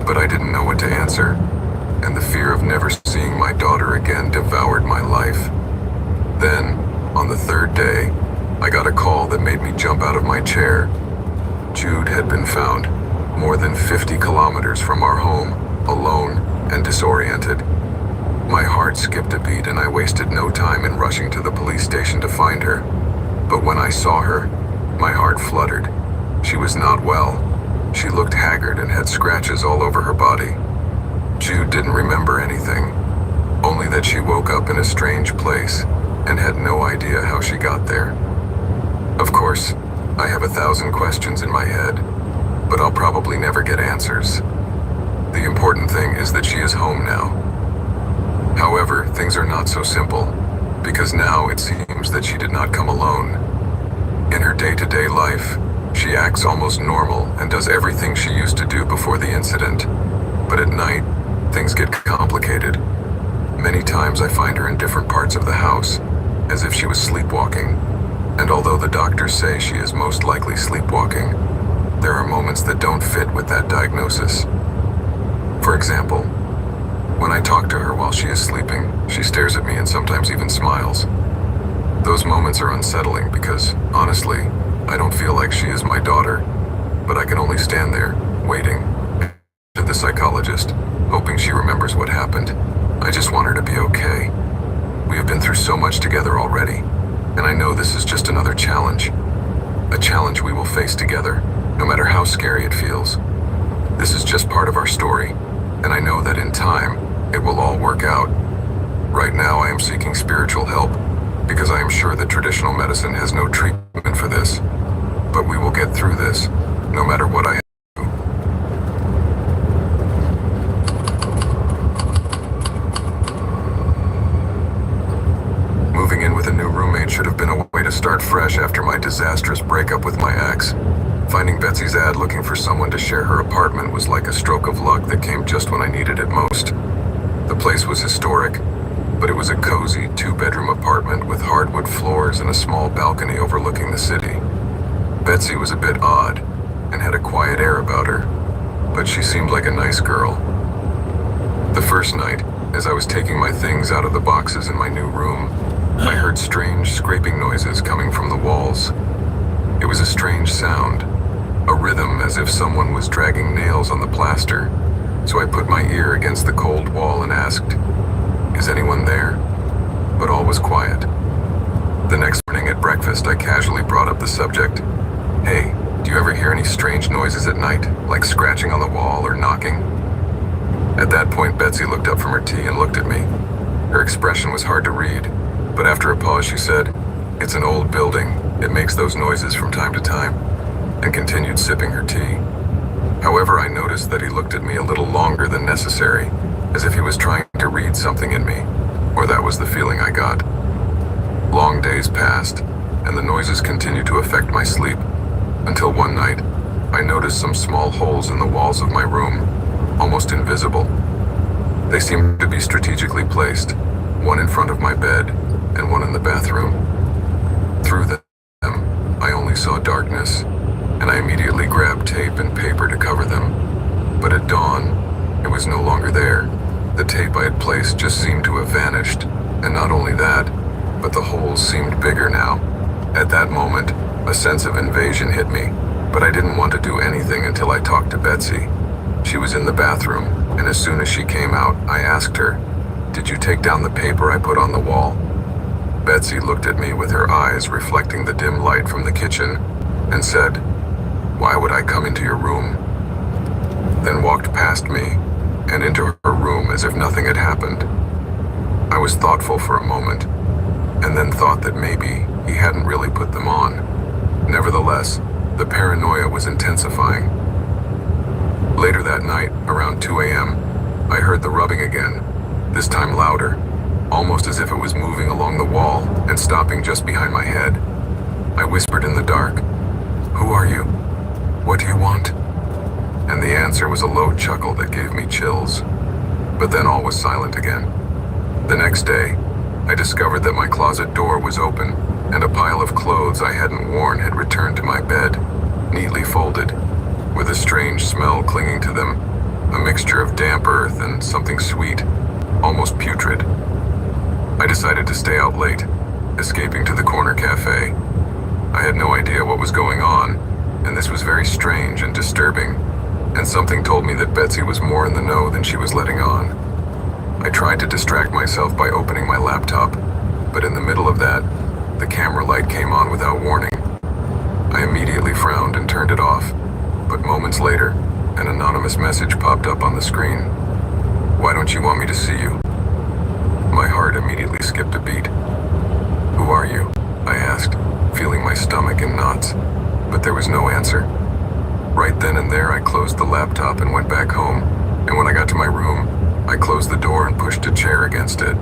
Speaker 2: but I didn't know what to answer, and the fear of never seeing my daughter again devoured my life. Then, on the 3rd day, I got a call that made me jump out of my chair. Jude had been found, more than 50 kilometers from our home, alone and disoriented. My heart skipped a beat and I wasted no time in rushing to the police station to find her. But when I saw her, my heart fluttered. She was not well. She looked haggard and had scratches all over her body. Jude didn't remember anything, only that she woke up in a strange place and had no idea how she got there. Of course, I have 1,000 questions in my head, but I'll probably never get answers. The important thing is that she is home now. However, things are not so simple, because now it seems that she did not come alone. In her day-to-day life, she acts almost normal and does everything she used to do before the incident. But at night, things get complicated. Many times I find her in different parts of the house, as if she was sleepwalking. And although the doctors say she is most likely sleepwalking, there are moments that don't fit with that diagnosis. For example, when I talk to her while she is sleeping, she stares at me and sometimes even smiles. Those moments are unsettling because, honestly, I don't feel like she is my daughter, but I can only stand there, waiting, to the psychologist, hoping she remembers what happened. I just want her to be okay. We have been through so much together already, and I know this is just another challenge. A challenge we will face together, no matter how scary it feels. This is just part of our story, and I know that in time, it will all work out. Right now I am seeking spiritual help, because I am sure that traditional medicine has no treatment for this. But we will get through this, no matter what I have to do. Moving in with a new roommate should have been a way to start fresh after my disastrous breakup with my ex. Finding Betsy's ad looking for someone to share her apartment was like a stroke of luck that came just when I needed it most. The place was historic, but it was a cozy 2-bedroom apartment with hardwood floors and a small balcony overlooking the city. Betsy was a bit odd and had a quiet air about her, but she seemed like a nice girl. The first night, as I was taking my things out of the boxes in my new room, I heard strange scraping noises coming from the walls. It was a strange sound, a rhythm as if someone was dragging nails on the plaster, so I put my ear against the cold wall and asked, "Is anyone there?" But all was quiet. The next morning at breakfast, I casually brought up the subject. "Hey, do you ever hear any strange noises at night, like scratching on the wall or knocking?" At that point, Betsy looked up from her tea and looked at me. Her expression was hard to read, but after a pause she said, "It's an old building. It makes those noises from time to time," and continued sipping her tea. However, I noticed that he looked at me a little longer than necessary, as if he was trying to read something in me, or that was the feeling I got. Long days passed, and the noises continued to affect my sleep, until one night, I noticed some small holes in the walls of my room, almost invisible. They seemed to be strategically placed, one in front of my bed, and one in the bathroom. Through them, I only saw darkness, and I immediately grabbed tape and paper to cover them. But at dawn, it was no longer there. The tape I had placed just seemed to have vanished, and not only that, but the holes seemed bigger now. At that moment, a sense of invasion hit me, but I didn't want to do anything until I talked to Betsy. She was in the bathroom, and as soon as she came out, I asked her, "Did you take down the paper I put on the wall?" Betsy looked at me with her eyes reflecting the dim light from the kitchen, and said, "Why would I come into your room?" Then walked past me and into her room as if nothing had happened. I was thoughtful for a moment, and then thought that maybe he hadn't really put them on. Nevertheless, the paranoia was intensifying. Later that night, around 2 a.m., I heard the rubbing again, this time louder, almost as if it was moving along the wall and stopping just behind my head. I whispered in the dark, "Who are you? What do you want?" And the answer was a low chuckle that gave me chills. But then all was silent again. The next day, I discovered that my closet door was open, and a pile of clothes I hadn't worn had returned to my bed, neatly folded, with a strange smell clinging to them, a mixture of damp earth and something sweet, almost putrid. I decided to stay out late, escaping to the corner cafe. I had no idea what was going on, and this was very strange and disturbing, and something told me that Betsy was more in the know than she was letting on. I tried to distract myself by opening my laptop, but in the middle of that, the camera light came on without warning. I immediately frowned and turned it off, but moments later, an anonymous message popped up on the screen. "Why don't you want me to see you?" My heart immediately skipped a beat. "Who are you?" I asked, feeling my stomach in knots, but there was no answer. Right then and there, I closed the laptop and went back home, and when I got to my room, I closed the door and pushed a chair against it.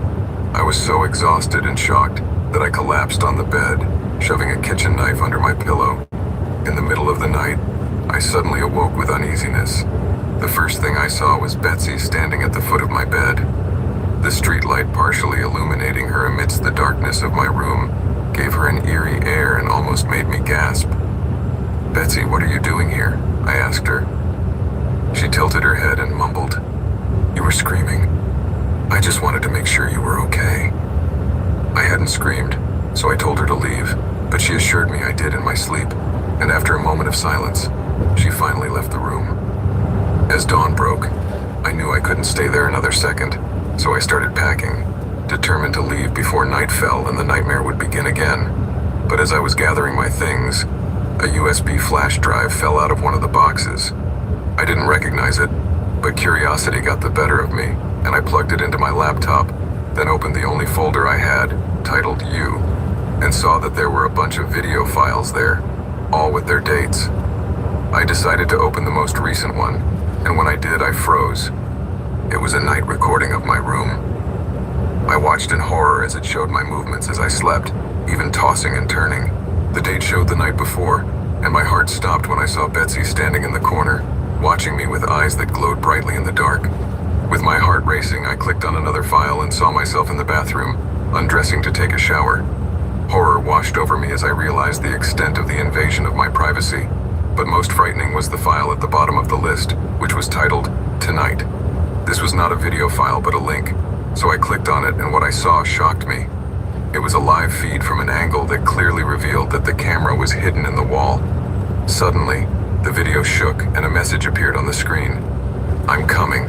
Speaker 2: I was so exhausted and shocked that I collapsed on the bed, shoving a kitchen knife under my pillow. In the middle of the night, I suddenly awoke with uneasiness. The first thing I saw was Betsy standing at the foot of my bed. The streetlight partially illuminating her amidst the darkness of my room gave her an eerie air and almost made me gasp. "Betsy, what are you doing here?" I asked her. She tilted her head and mumbled, "You were screaming. I just wanted to make sure you were okay." I hadn't screamed, so I told her to leave, but she assured me I did in my sleep, and after a moment of silence, she finally left the room. As dawn broke, I knew I couldn't stay there another second, so I started packing, determined to leave before night fell and the nightmare would begin again. But as I was gathering my things, a USB flash drive fell out of one of the boxes. I didn't recognize it, but curiosity got the better of me, and I plugged it into my laptop, then opened the only folder I had, titled You, and saw that there were a bunch of video files there, all with their dates. I decided to open the most recent one, and when I did, I froze. It was a night recording of my room. I watched in horror as it showed my movements as I slept, even tossing and turning. The date showed the night before, and my heart stopped when I saw Betsy standing in the corner, watching me with eyes that glowed brightly in the dark. With my heart racing, I clicked on another file and saw myself in the bathroom, undressing to take a shower. Horror washed over me as I realized the extent of the invasion of my privacy, but most frightening was the file at the bottom of the list, which was titled Tonight. This was not a video file but a link, so I clicked on it and what I saw shocked me. It was a live feed from an angle that clearly revealed that the camera was hidden in the wall. Suddenly, the video shook and a message appeared on the screen. "I'm coming."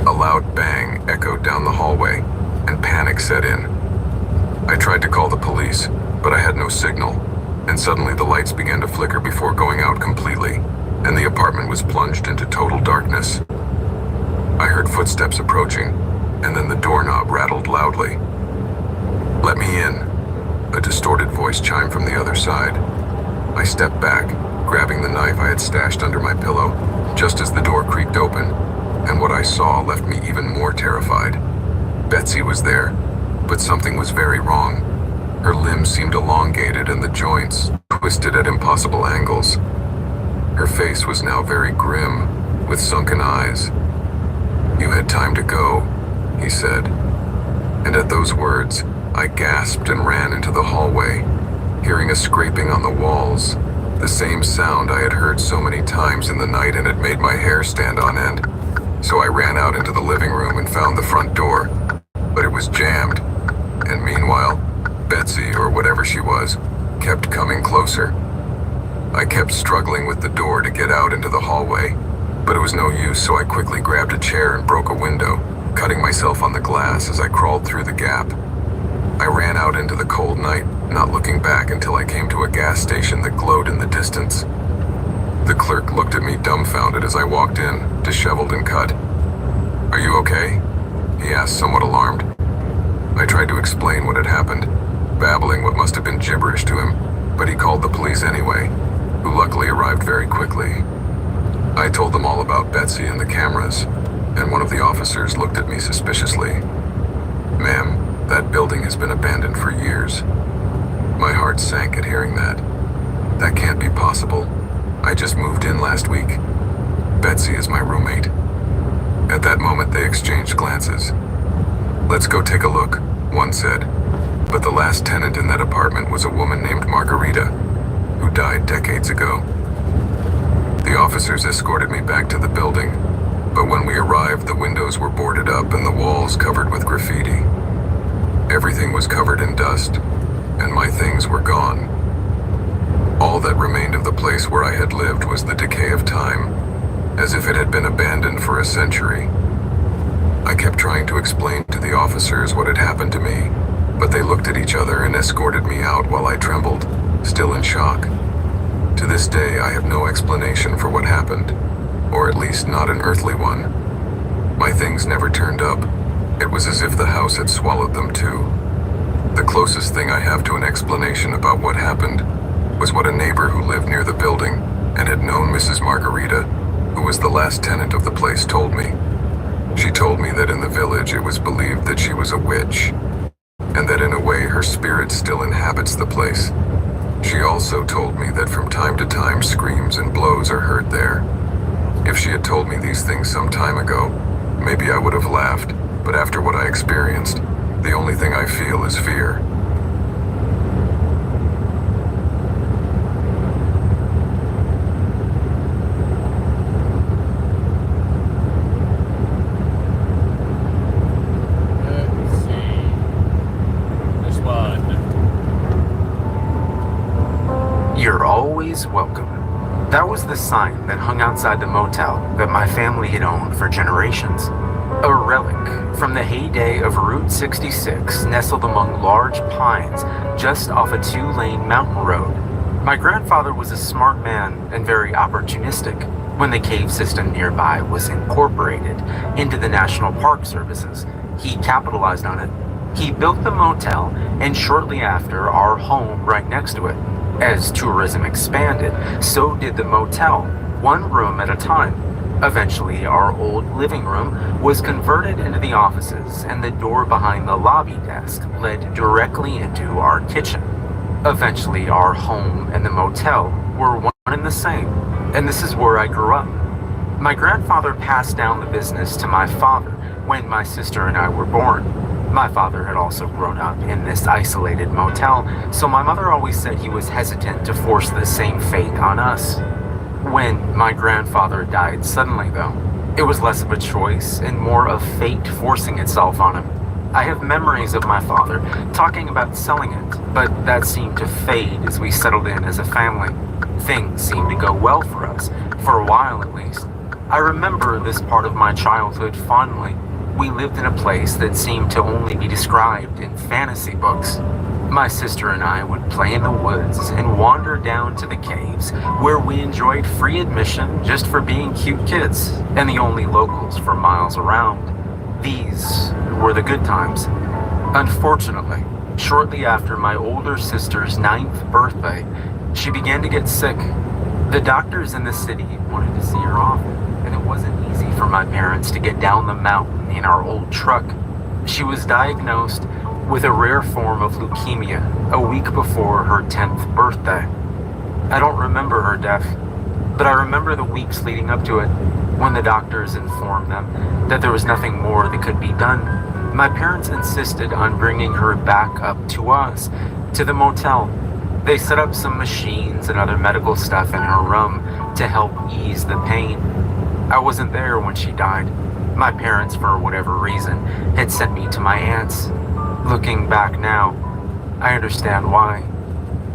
Speaker 2: A loud bang echoed down the hallway, and panic set in. I tried to call the police, but I had no signal, and suddenly the lights began to flicker before going out completely, and the apartment was plunged into total darkness. I heard footsteps approaching, and then the doorknob rattled loudly. "Let me in," a distorted voice chimed from the other side. I stepped back, grabbing the knife I had stashed under my pillow, just as the door creaked open, and what I saw left me even more terrified. Betsy was there, but something was very wrong. Her limbs seemed elongated and the joints twisted at impossible angles. Her face was now very grim, with sunken eyes. "You had time to go," he said. And at those words, I gasped and ran into the hallway, hearing a scraping on the walls, the same sound I had heard so many times in the night and had made my hair stand on end. So I ran out into the living room and found the front door, but it was jammed. And meanwhile, Betsy, or whatever she was, kept coming closer. I kept struggling with the door to get out into the hallway, but it was no use, so I quickly grabbed a chair and broke a window, cutting myself on the glass as I crawled through the gap. I ran out into the cold night, not looking back until I came to a gas station that glowed in the distance. The clerk looked at me dumbfounded as I walked in, disheveled and cut. "Are you okay?" he asked, somewhat alarmed. I tried to explain what had happened, babbling what must have been gibberish to him, but he called the police anyway, who luckily arrived very quickly. I told them all about Betsy and the cameras, and one of the officers looked at me suspiciously. "Ma'am, that building has been abandoned for years." My heart sank at hearing that. That can't be possible. I just moved in last week. Betsy is my roommate. At that moment, they exchanged glances. "Let's go take a look," one said. But the last tenant in that apartment was a woman named Margarita, who died decades ago. The officers escorted me back to the building, but when we arrived, the windows were boarded up and the walls covered with graffiti. Everything was covered in dust, and my things were gone. All that remained of the place where I had lived was the decay of time, as if it had been abandoned for a century. I kept trying to explain to the officers what had happened to me, but they looked at each other and escorted me out while I trembled, still in shock. To this day, I have no explanation for what happened, or at least not an earthly one. My things never turned up. It was as if the house had swallowed them too. The closest thing I have to an explanation about what happened was what a neighbor who lived near the building and had known Mrs. Margarita, who was the last tenant of the place, told me. She told me that in the village it was believed that she was a witch, and that in a way her spirit still inhabits the place. She also told me that from time to time screams and blows are heard there. If she had told me these things some time ago, maybe I would have laughed, but after what I experienced, the only thing I feel is fear.
Speaker 1: Let's see. This one.
Speaker 3: You're always welcome. That was the sign that hung outside the motel that my family had owned for generations. A relic from the heyday of Route 66, nestled among large pines just off a 2-lane mountain road. My grandfather was a smart man and very opportunistic when the cave system nearby was incorporated into the National Park Services. He capitalized on it. He built the motel, and shortly after, our home right next to it. As tourism expanded, so did the motel, one room at a time. Eventually, our old living room was converted into the offices, and the door behind the lobby desk led directly into our kitchen. Eventually, our home and the motel were one and the same, and this is where I grew up. My grandfather passed down the business to my father when my sister and I were born. My father had also grown up in this isolated motel, so my mother always said he was hesitant to force the same fate on us. When my grandfather died suddenly, though, it was less of a choice and more of fate forcing itself on him. I have memories of my father talking about selling it, but that seemed to fade as we settled in as a family. Things seemed to go well for us, for a while at least. I remember this part of my childhood fondly. We lived in a place that seemed to only be described in fantasy books. My sister and I would play in the woods and wander down to the caves, where we enjoyed free admission just for being cute kids and the only locals for miles around. These were the good times. Unfortunately, shortly after my older sister's 9th birthday, she began to get sick. The doctors in the city wanted to see her often, and it wasn't easy for my parents to get down the mountain in our old truck. She was diagnosed with a rare form of leukemia a week before her 10th birthday. I don't remember her death, but I remember the weeks leading up to it, when the doctors informed them that there was nothing more that could be done. My parents insisted on bringing her back up to us, to the motel. They set up some machines and other medical stuff in her room to help ease the pain. I wasn't there when she died. My parents, for whatever reason, had sent me to my aunt's. Looking back now, I understand why.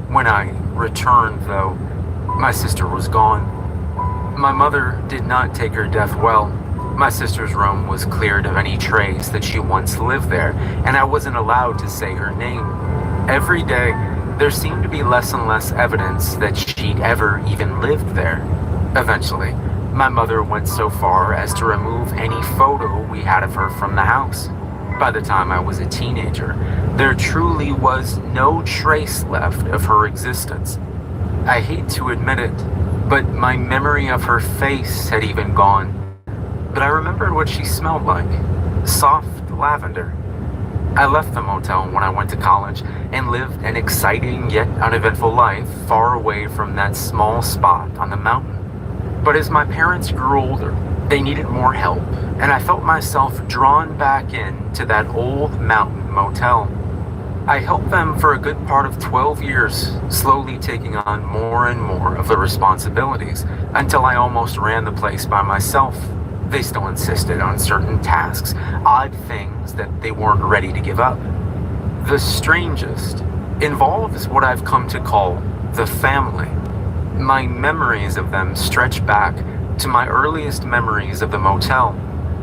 Speaker 3: When I returned, though, my sister was gone. My mother did not take her death well. My sister's room was cleared of any trace that she once lived there, and I wasn't allowed to say her name. Every day, there seemed to be less and less evidence that she'd ever even lived there. Eventually, my mother went so far as to remove any photo we had of her from the house. By the time I was a teenager, there truly was no trace left of her existence. I hate to admit it, but my memory of her face had even gone. But I remembered what she smelled like. Soft lavender. I left the motel when I went to college and lived an exciting yet uneventful life far away from that small spot on the mountain. But as my parents grew older, they needed more help, and I felt myself drawn back into that old mountain motel. I helped them for a good part of 12 years, slowly taking on more and more of the responsibilities, until I almost ran the place by myself. They still insisted on certain tasks, odd things that they weren't ready to give up. The strangest involves what I've come to call the family. My memories of them stretch back to my earliest memories of the motel.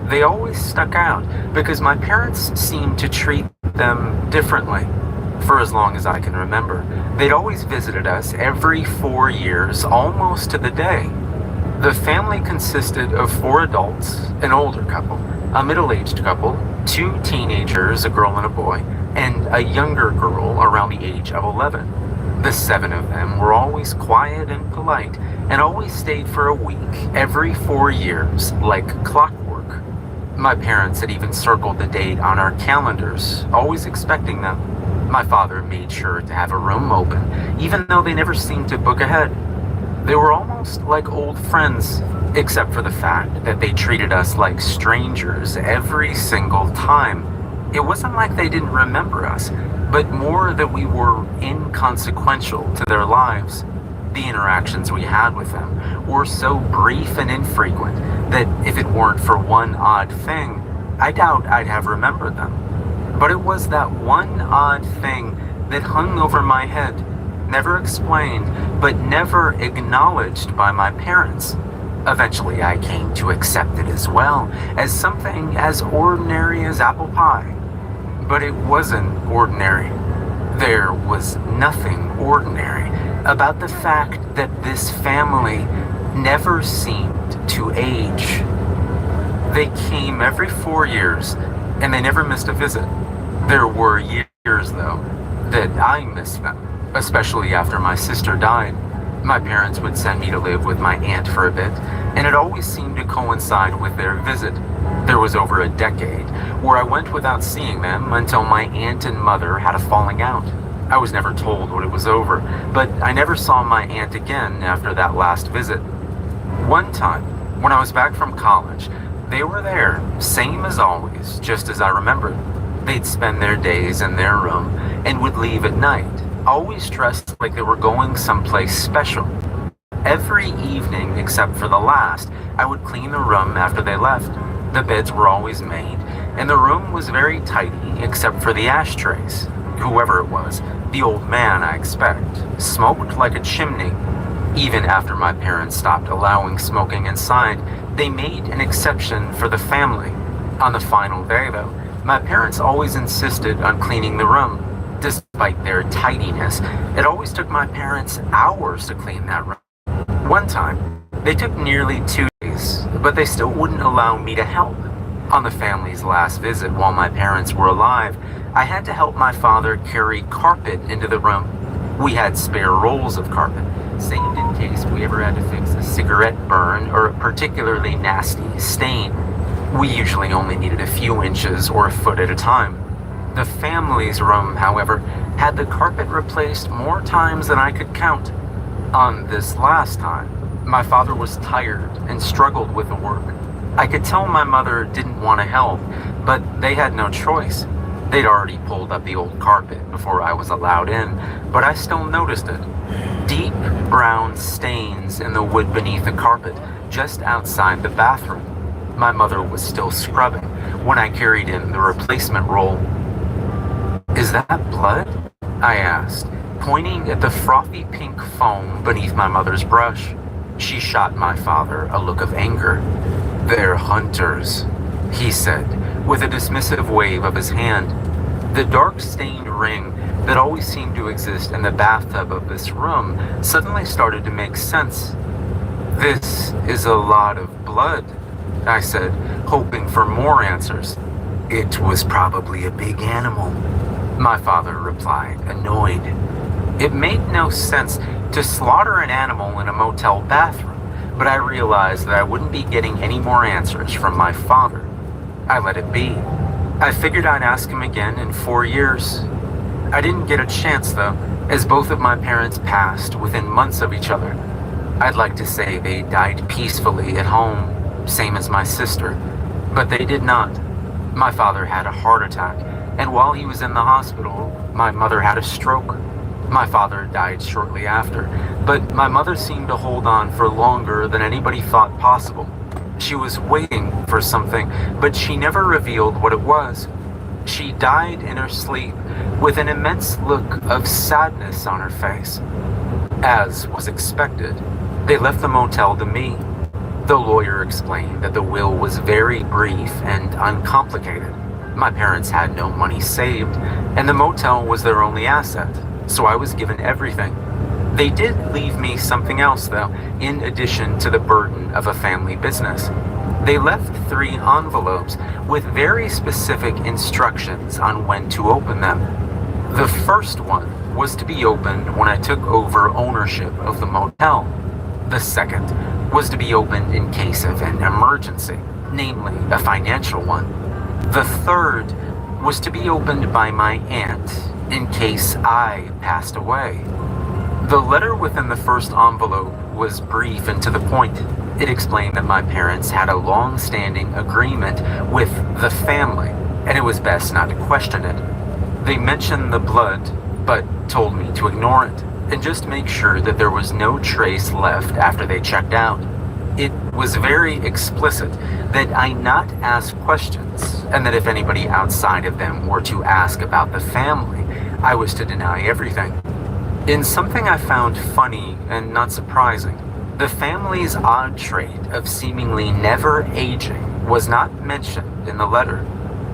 Speaker 3: They always stuck out because my parents seemed to treat them differently. For as long as I can remember, they'd always visited us every 4 years, almost to the day. The family consisted of 4 adults, an older couple, a middle-aged couple, 2 teenagers, a girl and a boy, and a younger girl around the age of 11. The 7 of them were always quiet and polite, and always stayed for a week every 4 years, like clockwork. My parents had even circled the date on our calendars, always expecting them. My father made sure to have a room open, even though they never seemed to book ahead. They were almost like old friends, except for the fact that they treated us like strangers every single time. It wasn't like they didn't remember us, but more that we were inconsequential to their lives. The interactions we had with them were so brief and infrequent that if it weren't for one odd thing, I doubt I'd have remembered them. But it was that one odd thing that hung over my head, never explained, but never acknowledged by my parents. Eventually I came to accept it as well, as something as ordinary as apple pie. But it wasn't ordinary. There was nothing ordinary about the fact that this family never seemed to age. They came every 4 years, and they never missed a visit. There were years, though, that I missed them, especially after my sister died. My parents would send me to live with my aunt for a bit, and it always seemed to coincide with their visit. There was over a decade where I went without seeing them until my aunt and mother had a falling out. I was never told what it was over, but I never saw my aunt again after that last visit. One time, when I was back from college, they were there, same as always, just as I remembered. They'd spend their days in their room and would leave at night, always dressed like they were going someplace special. Every evening except for the last, I would clean the room after they left. The beds were always made, and the room was very tidy except for the ashtrays. Whoever it was, the old man I expect, smoked like a chimney. Even after my parents stopped allowing smoking inside, they made an exception for the family. On the final day, though, my parents always insisted on cleaning the room. Despite their tidiness, it always took my parents hours to clean that room. One time, they took nearly 2 days, but they still wouldn't allow me to help. On the family's last visit while my parents were alive, I had to help my father carry carpet into the room. We had spare rolls of carpet, saved in case we ever had to fix a cigarette burn or a particularly nasty stain. We usually only needed a few inches or a foot at a time. The family's room, however, had the carpet replaced more times than I could count. On this last time, my father was tired and struggled with the work. I could tell my mother didn't want to help, but they had no choice. They'd already pulled up the old carpet before I was allowed in, but I still noticed it. Deep brown stains in the wood beneath the carpet, just outside the bathroom. My mother was still scrubbing when I carried in the replacement roll. "Is that blood?" I asked, pointing at the frothy pink foam beneath my mother's brush. She shot my father a look of anger. "They're hunters," he said, with a dismissive wave of his hand. The dark stained ring that always seemed to exist in the bathtub of this room suddenly started to make sense. "This is a lot of blood," I said, hoping for more answers. "It was probably a big animal," my father replied, annoyed. It made no sense to slaughter an animal in a motel bathroom, but I realized that I wouldn't be getting any more answers from my father. I let it be. I figured I'd ask him again in 4 years. I didn't get a chance, though, as both of my parents passed within months of each other. I'd like to say they died peacefully at home, same as my sister, but they did not. My father had a heart attack, and while he was in the hospital, my mother had a stroke. My father died shortly after, but my mother seemed to hold on for longer than anybody thought possible. She was waiting for something, but she never revealed what it was. She died in her sleep with an immense look of sadness on her face. As was expected, they left the motel to me. The lawyer explained that the will was very brief and uncomplicated. My parents had no money saved, and the motel was their only asset, so I was given everything. They did leave me something else, though, in addition to the burden of a family business. They left 3 envelopes with very specific instructions on when to open them. The first one was to be opened when I took over ownership of the motel. The second was to be opened in case of an emergency, namely a financial one. The third was to be opened by my aunt in case I passed away. The letter within the first envelope was brief and to the point. It explained that my parents had a long-standing agreement with the family, and it was best not to question it. They mentioned the blood, but told me to ignore it, and just make sure that there was no trace left after they checked out. It was very explicit that I not ask questions, and that if anybody outside of them were to ask about the family, I was to deny everything. In something I found funny and not surprising, the family's odd trait of seemingly never aging was not mentioned in the letter.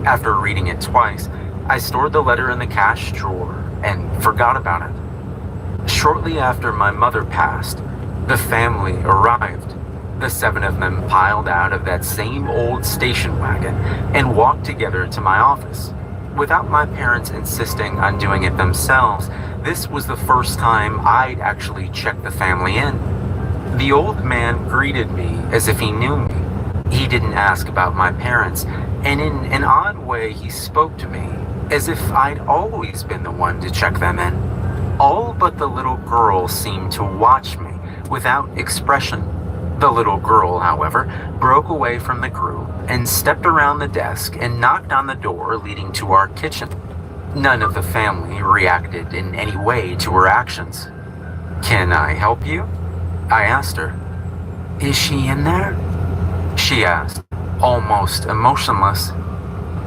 Speaker 3: After reading it twice, I stored the letter in the cash drawer and forgot about it. Shortly after my mother passed, the family arrived. The 7 of them piled out of that same old station wagon and walked together to my office. Without my parents insisting on doing it themselves, this was the first time I'd actually checked the family in. The old man greeted me as if he knew me. He didn't ask about my parents, and in an odd way he spoke to me as if I'd always been the one to check them in. All but the little girl seemed to watch me without expression. The little girl, however, broke away from the group and stepped around the desk and knocked on the door leading to our kitchen. None of the family reacted in any way to her actions. "Can I help you?" I asked her. "Is she in there?" she asked, almost emotionless.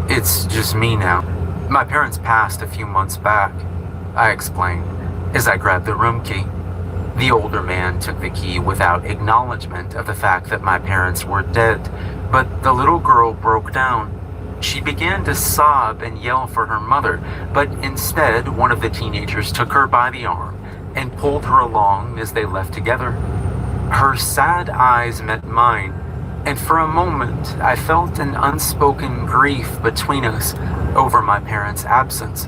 Speaker 3: "It's just me now. My parents passed a few months back," I explained as I grabbed the room key. The older man took the key without acknowledgement of the fact that my parents were dead, but the little girl broke down. She began to sob and yell for her mother, but instead one of the teenagers took her by the arm and pulled her along as they left together. Her sad eyes met mine, and for a moment I felt an unspoken grief between us over my parents' absence.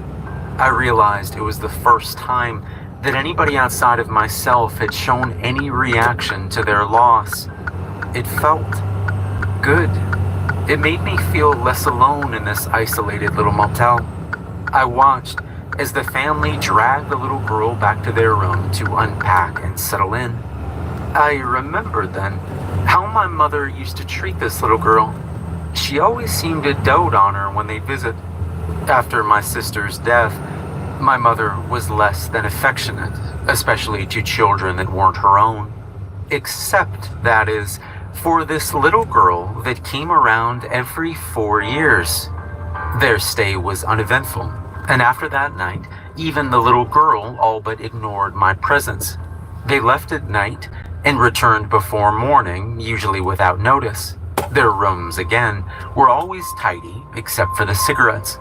Speaker 3: I realized it was the first time that anybody outside of myself had shown any reaction to their loss. It felt good. It made me feel less alone in this isolated little motel. I watched as the family dragged the little girl back to their room to unpack and settle in. I remembered then how my mother used to treat this little girl. She always seemed to dote on her when they'd visit. After my sister's death, my mother was less than affectionate, especially to children that weren't her own. Except, that is, for this little girl that came around every 4 years. Their stay was uneventful, and after that night, even the little girl all but ignored my presence. They left at night and returned before morning, usually without notice. Their rooms, again, were always tidy except for the cigarettes.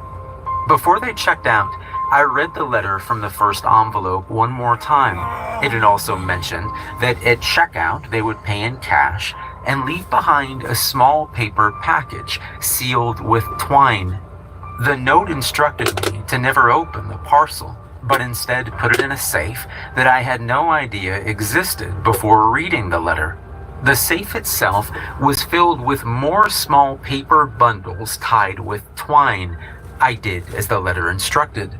Speaker 3: Before they checked out, I read the letter from the first envelope one more time. It had also mentioned that at checkout they would pay in cash and leave behind a small paper package sealed with twine. The note instructed me to never open the parcel, but instead put it in a safe that I had no idea existed before reading the letter. The safe itself was filled with more small paper bundles tied with twine. I did as the letter instructed.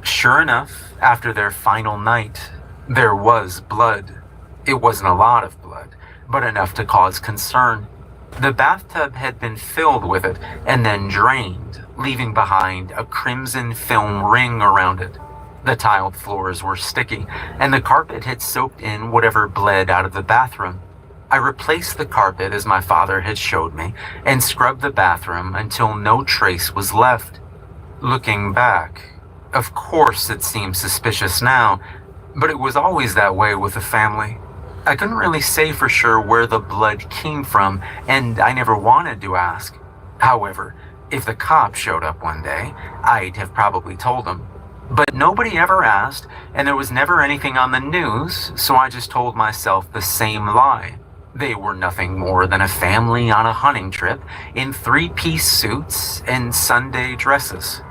Speaker 3: Sure enough, after their final night, there was blood. It wasn't a lot of blood, but enough to cause concern. The bathtub had been filled with it and then drained, leaving behind a crimson film ring around it. The tiled floors were sticky, and the carpet had soaked in whatever bled out of the bathroom. I replaced the carpet as my father had showed me, and scrubbed the bathroom until no trace was left. Looking back, of course it seems suspicious now, but it was always that way with the family. I couldn't really say for sure where the blood came from, and I never wanted to ask. However, if the cop showed up one day, I'd have probably told him. But nobody ever asked, and there was never anything on the news, so I just told myself the same lie. They were nothing more than a family on a hunting trip in three-piece suits and Sunday dresses.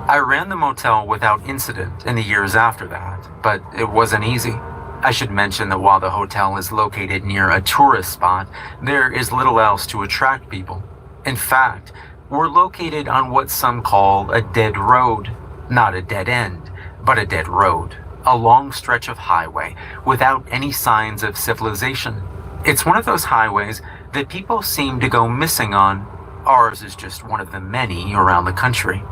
Speaker 3: I ran the motel without incident in the years after that, but it wasn't easy. I should mention that while the hotel is located near a tourist spot, there is little else to attract people. In fact, we're located on what some call a dead road. Not a dead end, but a dead road. A long stretch of highway without any signs of civilization. It's one of those highways that people seem to go missing on. Ours is just one of the many around the country.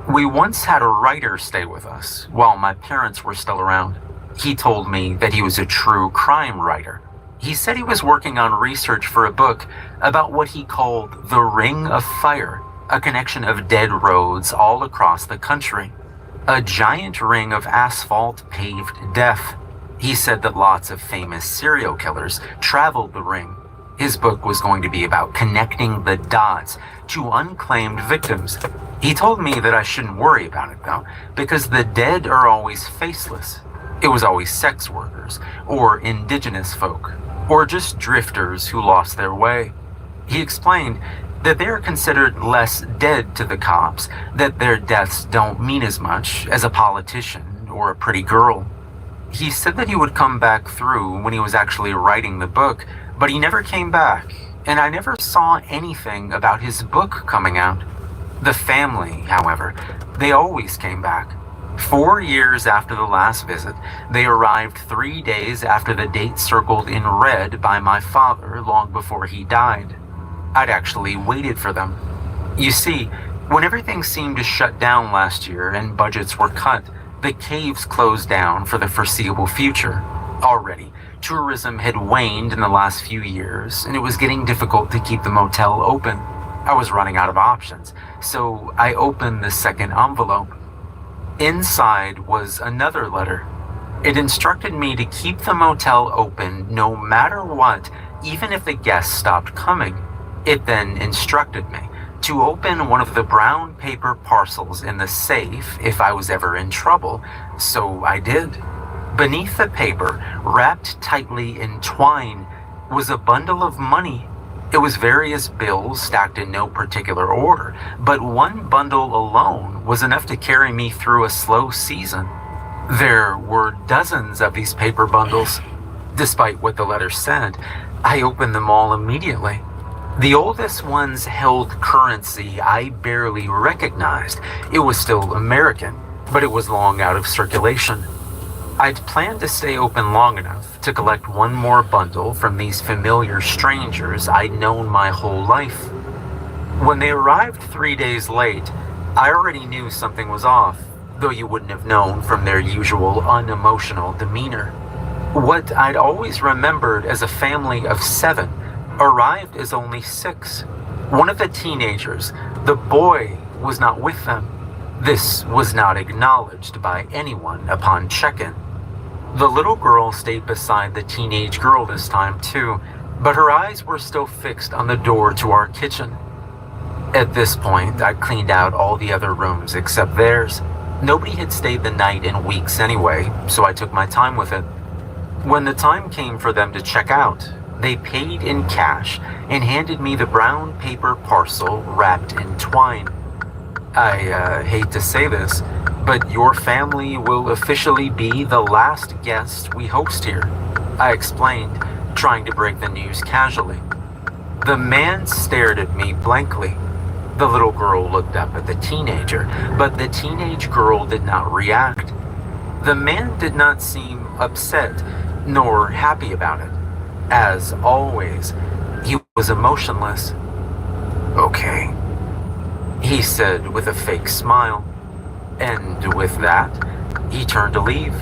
Speaker 3: We once had a writer stay with us while my parents were still around. He told me that he was a true crime writer. He said he was working on research for a book about what he called the Ring of Fire, a connection of dead roads all across the country. A giant ring of asphalt-paved death. He said that lots of famous serial killers traveled the ring. His book was going to be about connecting the dots to unclaimed victims. He told me that I shouldn't worry about it, though, because the dead are always faceless. It was always sex workers, or indigenous folk, or just drifters who lost their way. He explained that they are considered less dead to the cops, that their deaths don't mean as much as a politician or a pretty girl. He said that he would come back through when he was actually writing the book, but he never came back, and I never saw anything about his book coming out. The family, however, they always came back. 4 years after the last visit, they arrived 3 days after the date circled in red by my father long before he died. I'd actually waited for them. You see, when everything seemed to shut down last year and budgets were cut, the caves closed down for the foreseeable future. Already, tourism had waned in the last few years, and it was getting difficult to keep the motel open. I was running out of options, so I opened the second envelope. Inside was another letter. It instructed me to keep the motel open no matter what, even if the guests stopped coming. It then instructed me to open one of the brown paper parcels in the safe if I was ever in trouble, so I did. Beneath the paper, wrapped tightly in twine, was a bundle of money. It was various bills stacked in no particular order, but one bundle alone was enough to carry me through a slow season. There were dozens of these paper bundles. Despite what the letter said, I opened them all immediately. The oldest ones held currency I barely recognized. It was still American, but it was long out of circulation. I'd planned to stay open long enough to collect one more bundle from these familiar strangers I'd known my whole life. When they arrived 3 days late, I already knew something was off, though you wouldn't have known from their usual unemotional demeanor. What I'd always remembered as a family of 7 arrived as only 6. One of the teenagers, the boy, was not with them. This was not acknowledged by anyone upon check-in. The little girl stayed beside the teenage girl this time too, but her eyes were still fixed on the door to our kitchen. At this point, I'd cleaned out all the other rooms except theirs. Nobody had stayed the night in weeks anyway, so I took my time with it. When the time came for them to check out, they paid in cash and handed me the brown paper parcel wrapped in twine. I hate to say this, but your family will officially be the last guest we host here, I explained, trying to break the news casually. The man stared at me blankly. The little girl looked up at the teenager, but the teenage girl did not react. The man did not seem upset nor happy about it. As always, he was emotionless. Okay, he said with a fake smile. And with that, he turned to leave.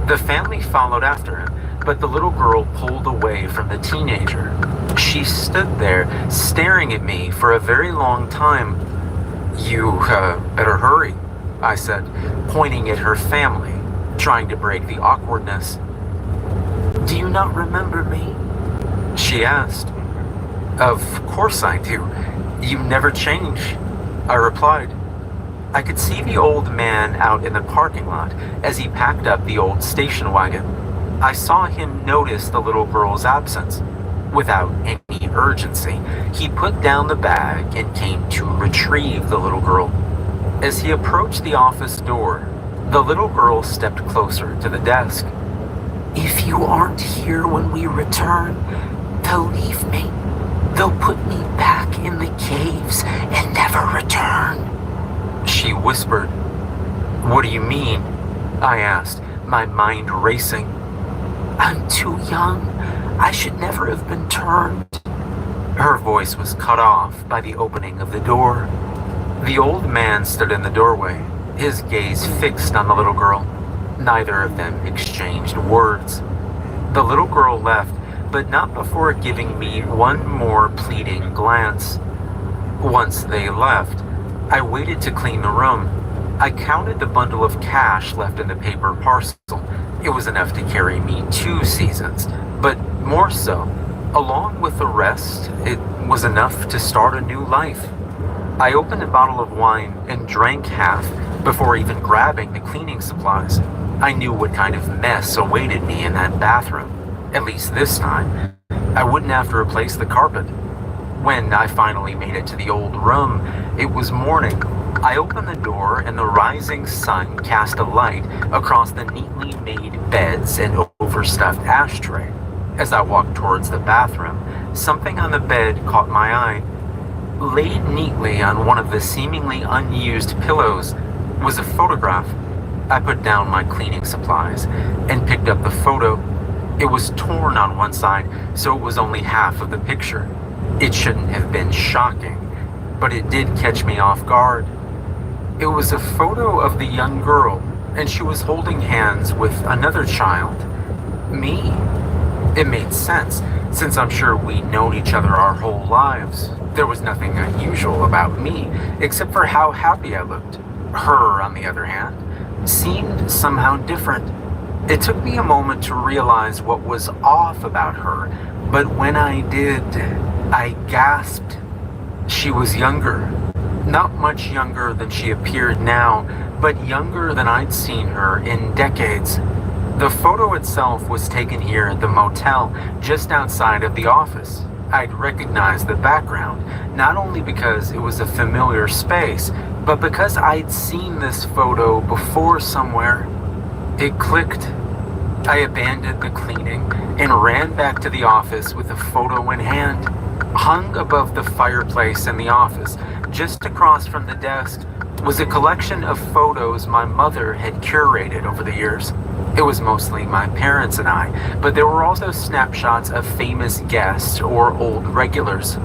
Speaker 3: The family followed after him, but the little girl pulled away from the teenager. She stood there, staring at me for a very long time. You, better hurry, I said, pointing at her family, trying to break the awkwardness. "Do you not remember me?" she asked. "Of course I do. You never change," I replied. I could see the old man out in the parking lot as he packed up the old station wagon. I saw him notice the little girl's absence. Without any urgency, he put down the bag and came to retrieve the little girl. As he approached the office door, the little girl stepped closer to the desk. "If you aren't here when we return, they'll leave me. They'll put me back in the caves and never return," she whispered. "What do you mean?" I asked, my mind racing. "I'm too young. I should never have been turned." Her voice was cut off by the opening of the door. The old man stood in the doorway, his gaze fixed on the little girl. Neither of them exchanged words. The little girl left, but not before giving me one more pleading glance. Once they left, I waited to clean the room. I counted the bundle of cash left in the paper parcel. It was enough to carry me 2 seasons, but more so, along with the rest, it was enough to start a new life. I opened a bottle of wine and drank half before even grabbing the cleaning supplies. I knew what kind of mess awaited me in that bathroom. At least this time, I wouldn't have to replace the carpet. When I finally made it to the old room, it was morning. I opened the door and the rising sun cast a light across the neatly made beds and overstuffed ashtray. As I walked towards the bathroom, something on the bed caught my eye. Laid neatly on one of the seemingly unused pillows was a photograph. I put down my cleaning supplies and picked up the photo. It was torn on one side, so it was only half of the picture. It shouldn't have been shocking, but it did catch me off guard. It was a photo of the young girl, and she was holding hands with another child. Me. It made sense, since I'm sure we'd known each other our whole lives. There was nothing unusual about me, except for how happy I looked. Her, on the other hand, seemed somehow different. It took me a moment to realize what was off about her, but when I did, I gasped. She was younger. Not much younger than she appeared now, but younger than I'd seen her in decades. The photo itself was taken here at the motel just outside of the office. I'd recognized the background, not only because it was a familiar space, but because I'd seen this photo before somewhere. It clicked. I abandoned the cleaning and ran back to the office with the photo in hand. Hung above the fireplace in the office, just across from the desk, was a collection of photos my mother had curated over the years. It was mostly my parents and I, but there were also snapshots of famous guests or old regulars.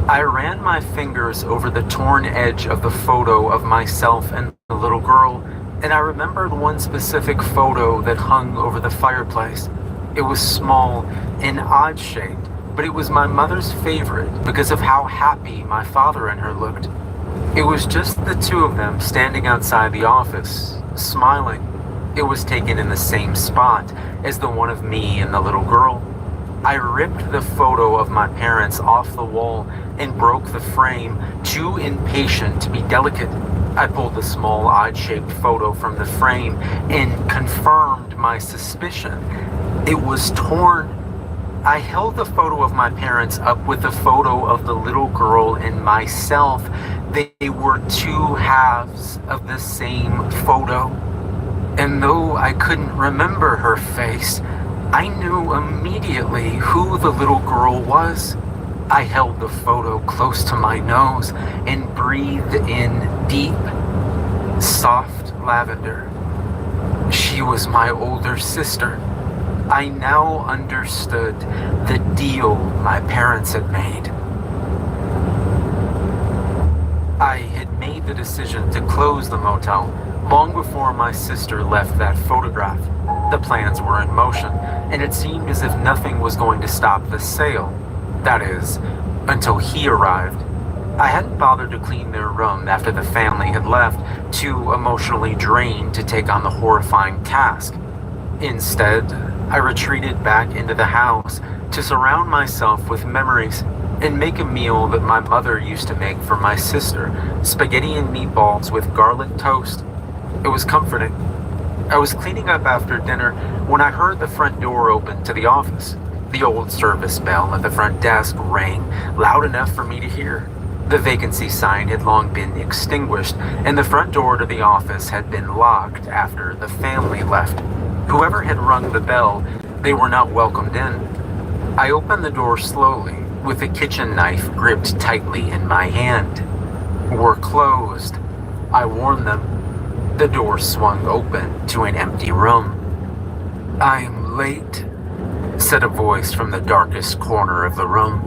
Speaker 3: I ran my fingers over the torn edge of the photo of myself and the little girl, and I remembered one specific photo that hung over the fireplace. It was small and odd-shaped, but it was my mother's favorite because of how happy my father and her looked. It was just the two of them standing outside the office, smiling. It was taken in the same spot as the one of me and the little girl. I ripped the photo of my parents off the wall and broke the frame, too impatient to be delicate. I pulled the small, odd-shaped photo from the frame and confirmed my suspicion. It was torn. I held the photo of my parents up with the photo of the little girl and myself. They were two halves of the same photo. And though I couldn't remember her face, I knew immediately who the little girl was. I held the photo close to my nose and breathed in deep, soft lavender. She was my older sister. I now understood the deal my parents had made. I had made the decision to close the motel long before my sister left that photograph. The plans were in motion, and it seemed as if nothing was going to stop the sale. That is, until he arrived. I hadn't bothered to clean their room after the family had left, too emotionally drained to take on the horrifying task. Instead, I retreated back into the house to surround myself with memories and make a meal that my mother used to make for my sister, spaghetti and meatballs with garlic toast. It was comforting. I was cleaning up after dinner when I heard the front door open to the office. The old service bell at the front desk rang loud enough for me to hear. The vacancy sign had long been extinguished, and the front door to the office had been locked after the family left. Whoever had rung the bell, they were not welcomed in. I opened the door slowly, with the kitchen knife gripped tightly in my hand. "We're closed," I warned them. The door swung open to an empty room. "I'm late," said a voice from the darkest corner of the room.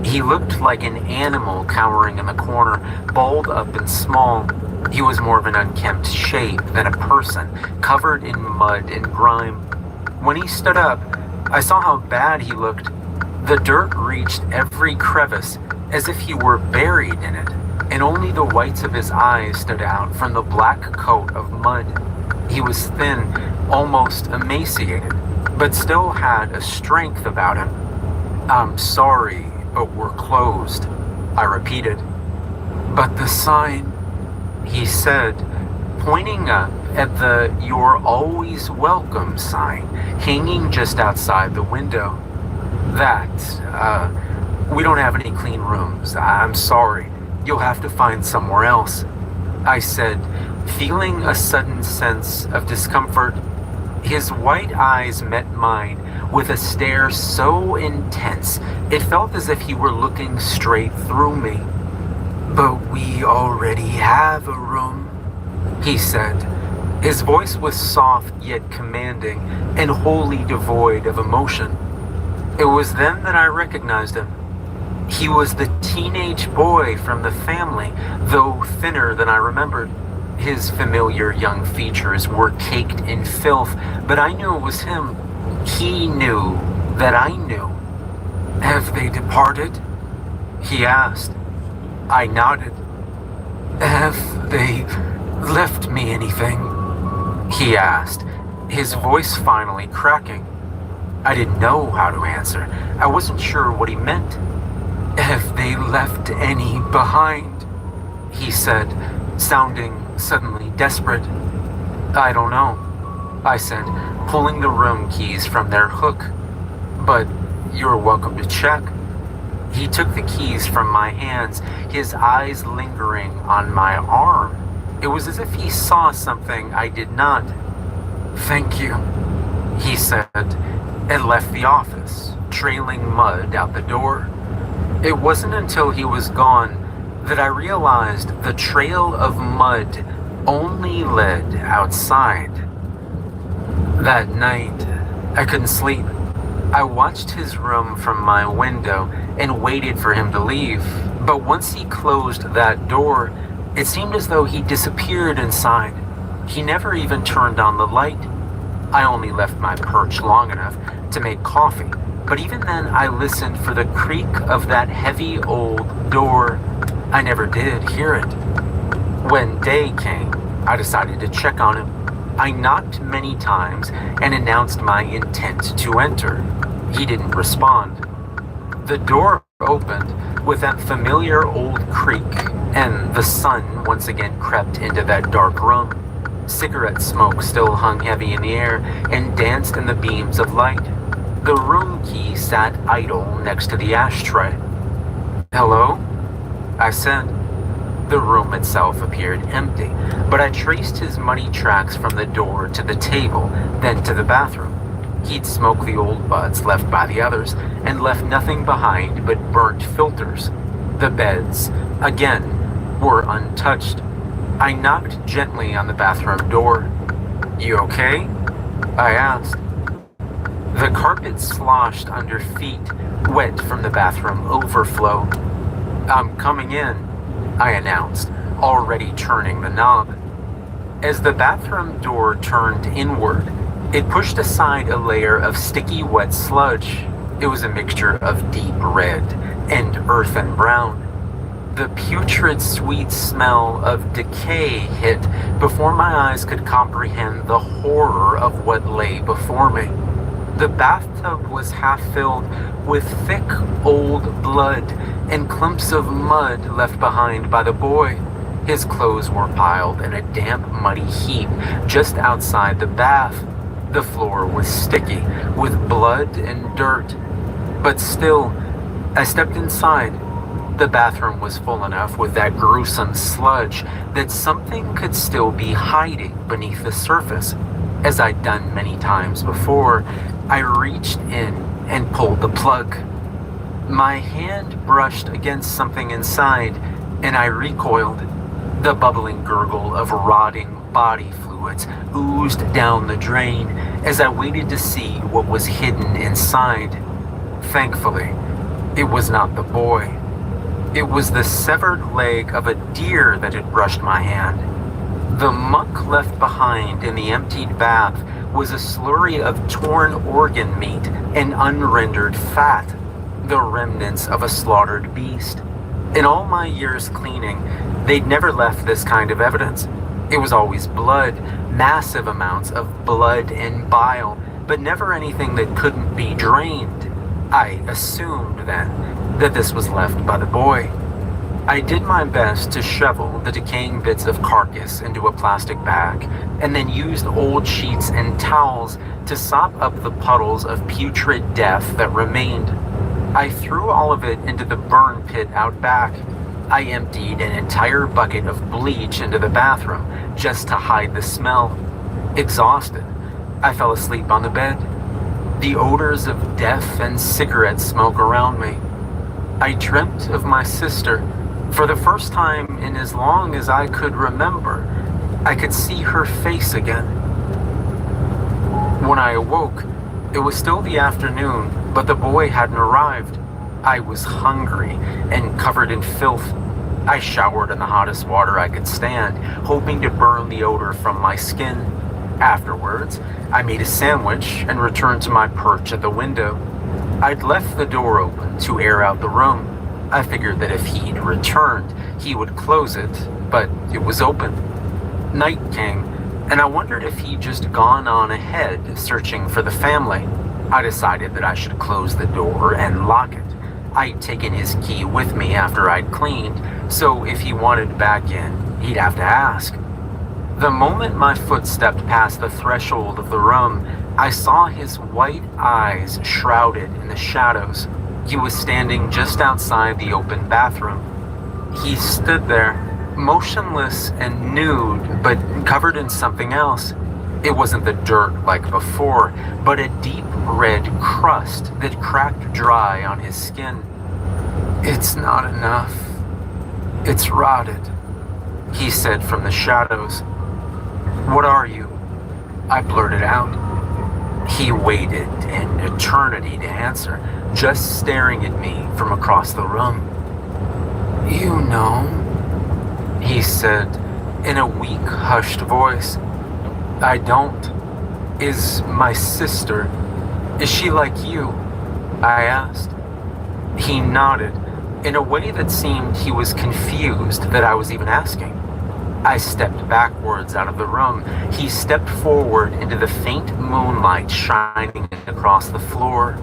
Speaker 3: He looked like an animal cowering in the corner, balled up and small. He was more of an unkempt shape than a person, covered in mud and grime. When he stood up, I saw how bad he looked. The dirt reached every crevice, as if he were buried in it, and only the whites of his eyes stood out from the black coat of mud. He was thin, almost emaciated, but still had a strength about him. "I'm sorry, but we're closed," I repeated. "But the sign," he said, pointing up at the "You're always welcome" sign hanging just outside the window. We don't have any clean rooms. I'm sorry. You'll have to find somewhere else," I said, feeling a sudden sense of discomfort. His white eyes met mine with a stare so intense it felt as if he were looking straight through me. "But we already have a room," he said. His voice was soft yet commanding and wholly devoid of emotion. It was then that I recognized him. He was the teenage boy from the family, though thinner than I remembered. His familiar young features were caked in filth, but I knew it was him. He knew that I knew. "Have they departed?" he asked. I nodded. "Have they left me anything?" he asked, his voice finally cracking. I didn't know how to answer. I wasn't sure what he meant. "Have they left any behind?" he said, sounding suddenly desperate. "I don't know," I said, pulling the room keys from their hook. "But you're welcome to check." He took the keys from my hands, his eyes lingering on my arm. It was as if he saw something I did not. "Thank you," he said, and left the office, trailing mud out the door. It wasn't until he was gone that I realized the trail of mud only led outside. That night, I couldn't sleep. I watched his room from my window and waited for him to leave, but once he closed that door, it seemed as though he disappeared inside. He never even turned on the light. I only left my perch long enough to make coffee, but even then I listened for the creak of that heavy old door. I never did hear it. When day came, I decided to check on him. I knocked many times and announced my intent to enter. He didn't respond. The door opened with that familiar old creak, and the sun once again crept into that dark room. Cigarette smoke still hung heavy in the air and danced in the beams of light. The room key sat idle next to the ashtray. "Hello?" I said. The room itself appeared empty, but I traced his muddy tracks from the door to the table, then to the bathroom. He'd smoked the old butts left by the others and left nothing behind but burnt filters. The beds, again, were untouched. I knocked gently on the bathroom door. "You okay?" I asked. The carpet sloshed under feet, wet from the bathroom overflow. "I'm coming in," I announced, already turning the knob. As the bathroom door turned inward, it pushed aside a layer of sticky wet sludge. It was a mixture of deep red and earthen brown. The putrid sweet smell of decay hit before my eyes could comprehend the horror of what lay before me. The bathtub was half filled with thick old blood and clumps of mud left behind by the boy. His clothes were piled in a damp, muddy heap just outside the bath. The floor was sticky with blood and dirt. But still, I stepped inside. The bathroom was full enough with that gruesome sludge that something could still be hiding beneath the surface. As I'd done many times before, I reached in and pulled the plug. My hand brushed against something inside, and I recoiled. The bubbling gurgle of rotting body fluids oozed down the drain as I waited to see what was hidden inside. Thankfully, it was not the boy. It was the severed leg of a deer that had brushed my hand. The muck left behind in the emptied bath was a slurry of torn organ meat and unrendered fat, the remnants of a slaughtered beast. In all my years cleaning, they'd never left this kind of evidence. It was always blood, massive amounts of blood and bile, but never anything that couldn't be drained. I assumed then that this was left by the boy. I did my best to shovel the decaying bits of carcass into a plastic bag, and then used old sheets and towels to sop up the puddles of putrid death that remained. I threw all of it into the burn pit out back. I emptied an entire bucket of bleach into the bathroom just to hide the smell. Exhausted, I fell asleep on the bed. The odors of death and cigarette smoke around me. I dreamt of my sister. For the first time in as long as I could remember, I could see her face again. When I awoke, it was still the afternoon, but the boy hadn't arrived. I was hungry and covered in filth. I showered in the hottest water I could stand, hoping to burn the odor from my skin. Afterwards, I made a sandwich and returned to my perch at the window. I'd left the door open to air out the room. I figured that if he'd returned, he would close it, but it was open. Night came, and I wondered if he'd just gone on ahead searching for the family. I decided that I should close the door and lock it. I'd taken his key with me after I'd cleaned, so if he wanted back in, he'd have to ask. The moment my foot stepped past the threshold of the room, I saw his white eyes shrouded in the shadows. He was standing just outside the open bathroom. He stood there, motionless and nude, but covered in something else. It wasn't the dirt like before, but a deep red crust that cracked dry on his skin. "It's not enough. It's rotted," he said from the shadows. "What are you?" I blurted out. He waited an eternity to answer, just staring at me from across the room. "You know," he said in a weak, hushed voice. "I don't. Is my sister, is she like you?" I asked. He nodded in a way that seemed he was confused that I was even asking. I stepped backwards out of the room. He stepped forward into the faint moonlight shining across the floor.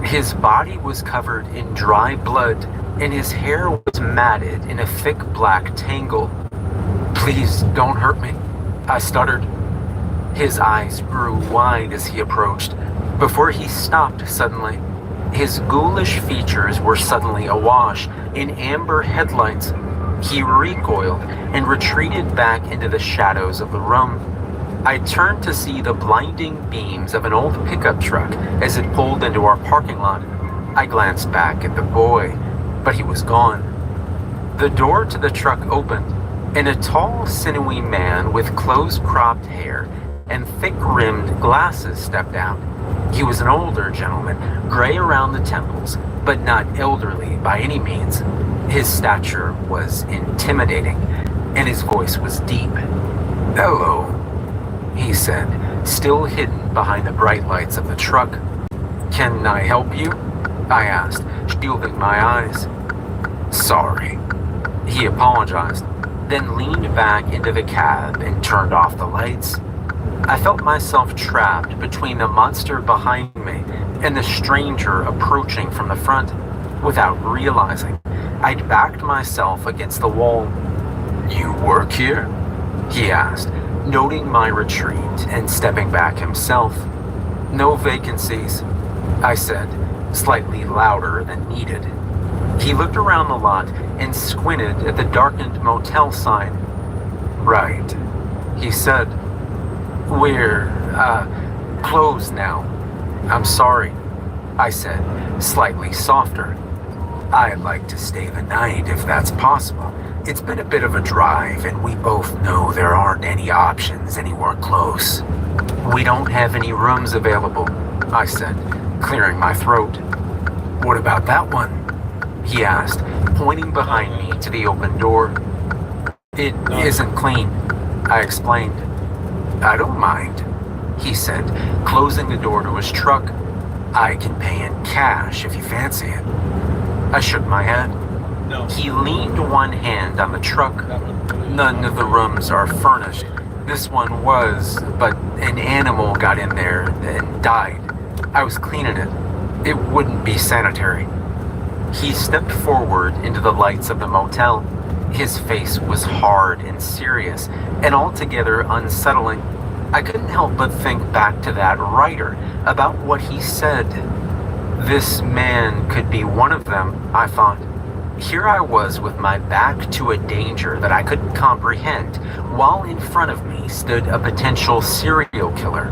Speaker 3: His body was covered in dry blood, and his hair was matted in a thick black tangle. "Please don't hurt me," I stuttered. His eyes grew wide as he approached, before he stopped suddenly. His ghoulish features were suddenly awash in amber headlights. He recoiled and retreated back into the shadows of the room. I turned to see the blinding beams of an old pickup truck as it pulled into our parking lot. I glanced back at the boy, but he was gone. The door to the truck opened, and a tall, sinewy man with close-cropped hair and thick-rimmed glasses stepped out. He was an older gentleman, gray around the temples, but not elderly by any means. His stature was intimidating, and his voice was deep. "Hello," he said, still hidden behind the bright lights of the truck. "Can I help you?" I asked, shielding my eyes. "Sorry," he apologized, then leaned back into the cab and turned off the lights. I felt myself trapped between the monster behind me and the stranger approaching from the front. Without realizing, I'd backed myself against the wall. "You work here?" he asked, noting my retreat and stepping back himself. "No vacancies," I said, slightly louder than needed. He looked around the lot and squinted at the darkened motel sign. "Right," he said. "We're, closed now. I'm sorry," I said, slightly softer. "I'd like to stay the night if that's possible. It's been a bit of a drive, and we both know there aren't any options anywhere close." "We don't have any rooms available," I said, clearing my throat. "What about that one?" he asked, pointing behind me to the open door. "It isn't clean," I explained. "I don't mind," he said, closing the door to his truck. "I can pay in cash if you fancy it." I shook my head.
Speaker 1: No.
Speaker 3: He leaned one hand on the truck. "None of the rooms are furnished. This one was, but an animal got in there and died. I was cleaning it. It wouldn't be sanitary." He stepped forward into the lights of the motel. His face was hard and serious, and altogether unsettling. I couldn't help but think back to that writer about what he said. This man could be one of them, I thought. Here I was with my back to a danger that I couldn't comprehend, while in front of me stood a potential serial killer.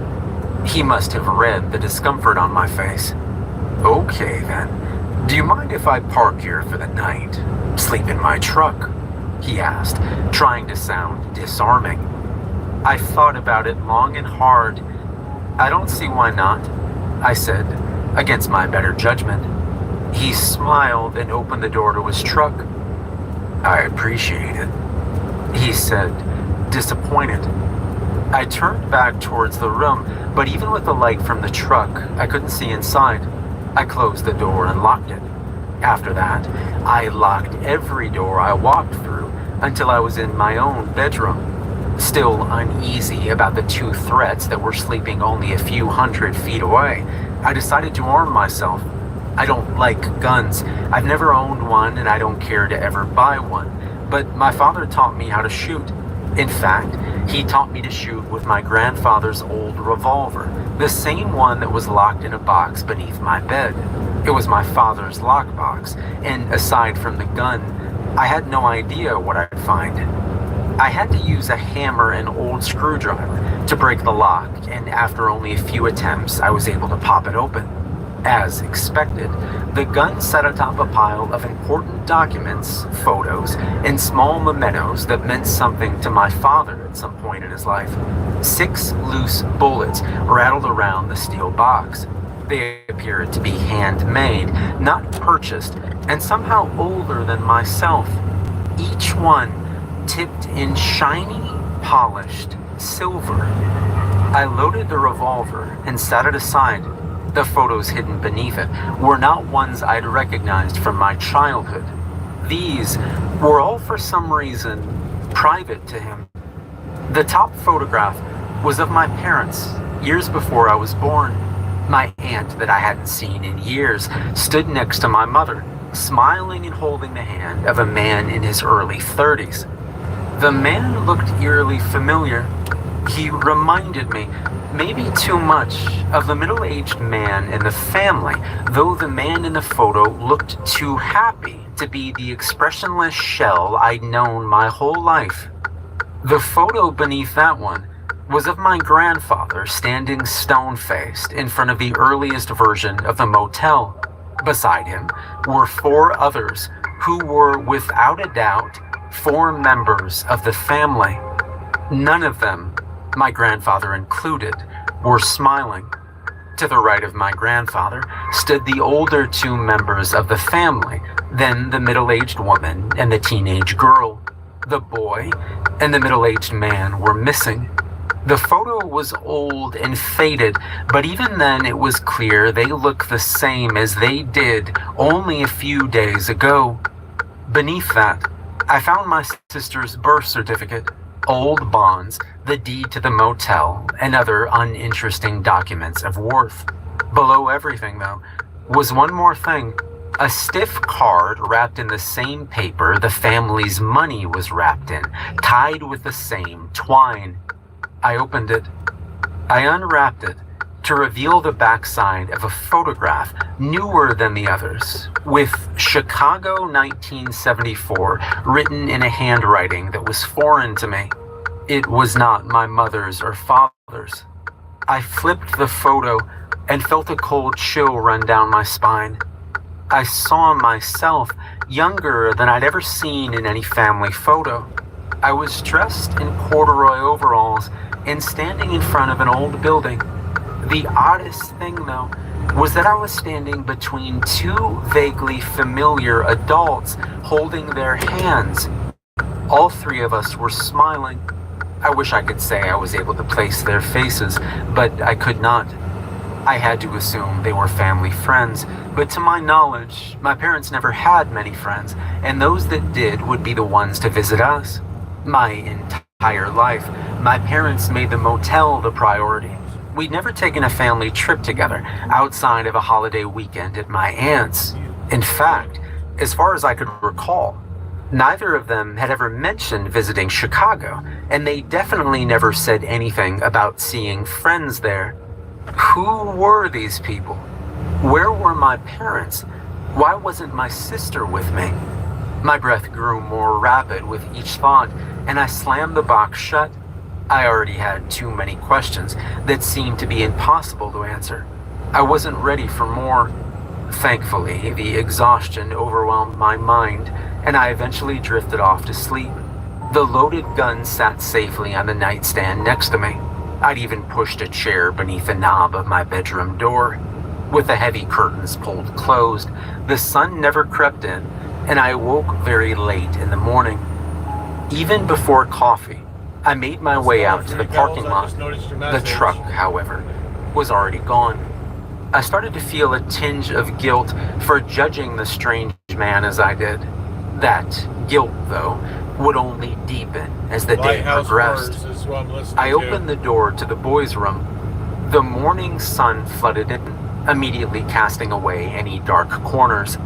Speaker 3: He must have read the discomfort on my face. "Okay then, do you mind if I park here for the night? Sleep in my truck?" he asked, trying to sound disarming. I thought about it long and hard. "I don't see why not," I said, against my better judgment. He smiled and opened the door to his truck. "I appreciate it," he said, disappointed. I turned back towards the room, but even with the light from the truck, I couldn't see inside. I closed the door and locked it. After that, I locked every door I walked through until I was in my own bedroom. Still uneasy about the two threats that were sleeping only a few hundred feet away, I decided to arm myself. I don't like guns. I've never owned one, and I don't care to ever buy one. But my father taught me how to shoot. In fact, he taught me to shoot with my grandfather's old revolver, the same one that was locked in a box beneath my bed. It was my father's lockbox, and aside from the gun, I had no idea what I'd find. I had to use a hammer and old screwdriver to break the lock, and after only a few attempts, I was able to pop it open. As expected, the gun sat atop a pile of important documents, photos, and small mementos that meant something to my father at some point in his life. 6 loose bullets rattled around the steel box. They appeared to be handmade, not purchased, and somehow older than myself. Each one tipped in shiny, polished silver. I loaded the revolver and set it aside. The photos hidden beneath it were not ones I'd recognized from my childhood. These were all for some reason private to him. The top photograph was of my parents, years before I was born. My aunt that I hadn't seen in years stood next to my mother, smiling and holding the hand of a man in his early 30s. The man looked eerily familiar. He reminded me, maybe too much, of the middle-aged man in the family, though the man in the photo looked too happy to be the expressionless shell I'd known my whole life. The photo beneath that one was of my grandfather standing stone-faced in front of the earliest version of the motel. Beside him were 4 others who were, without a doubt, 4 members of the family. None of them, my grandfather included, were smiling. To the right of my grandfather stood the older 2 members of the family, then the middle-aged woman and the teenage girl. The boy and the middle-aged man were missing. The photo was old and faded, but even then it was clear they looked the same as they did only a few days ago. Beneath that, I found my sister's birth certificate. old bonds, the deed to the motel, and other uninteresting documents of worth. Below everything, though, was one more thing. A stiff card wrapped in the same paper the family's money was wrapped in, tied with the same twine. I opened it. I unwrapped it to reveal the backside of a photograph newer than the others, with Chicago 1974 written in a handwriting that was foreign to me. It was not my mother's or father's. I flipped the photo and felt a cold chill run down my spine. I saw myself younger than I'd ever seen in any family photo. I was dressed in corduroy overalls and standing in front of an old building. The oddest thing, though, was that I was standing between two vaguely familiar adults holding their hands. All three of us were smiling. I wish I could say I was able to place their faces, but I could not. I had to assume they were family friends, but to my knowledge, my parents never had many friends, and those that did would be the ones to visit us. My entire life, my parents made the motel the priority. We'd never taken a family trip together outside of a holiday weekend at my aunt's. In fact, as far as I could recall, neither of them had ever mentioned visiting Chicago, and they definitely never said anything about seeing friends there. Who were these people? Where were my parents? Why wasn't my sister with me? My breath grew more rapid with each thought, and I slammed the box shut. I already had too many questions that seemed to be impossible to answer. I wasn't ready for more. Thankfully, the exhaustion overwhelmed my mind, and I eventually drifted off to sleep. The loaded gun sat safely on the nightstand next to me. I'd even pushed a chair beneath the knob of my bedroom door. With the heavy curtains pulled closed, the sun never crept in, and I awoke very late in the morning. Even before coffee, I made my way out to the parking lot. The truck, however, was already gone. I started to feel a tinge of guilt for judging the strange man as I did. That guilt, though, would only deepen as the day progressed. I opened the door to the boys' room. The morning sun flooded in, immediately casting away any dark corners.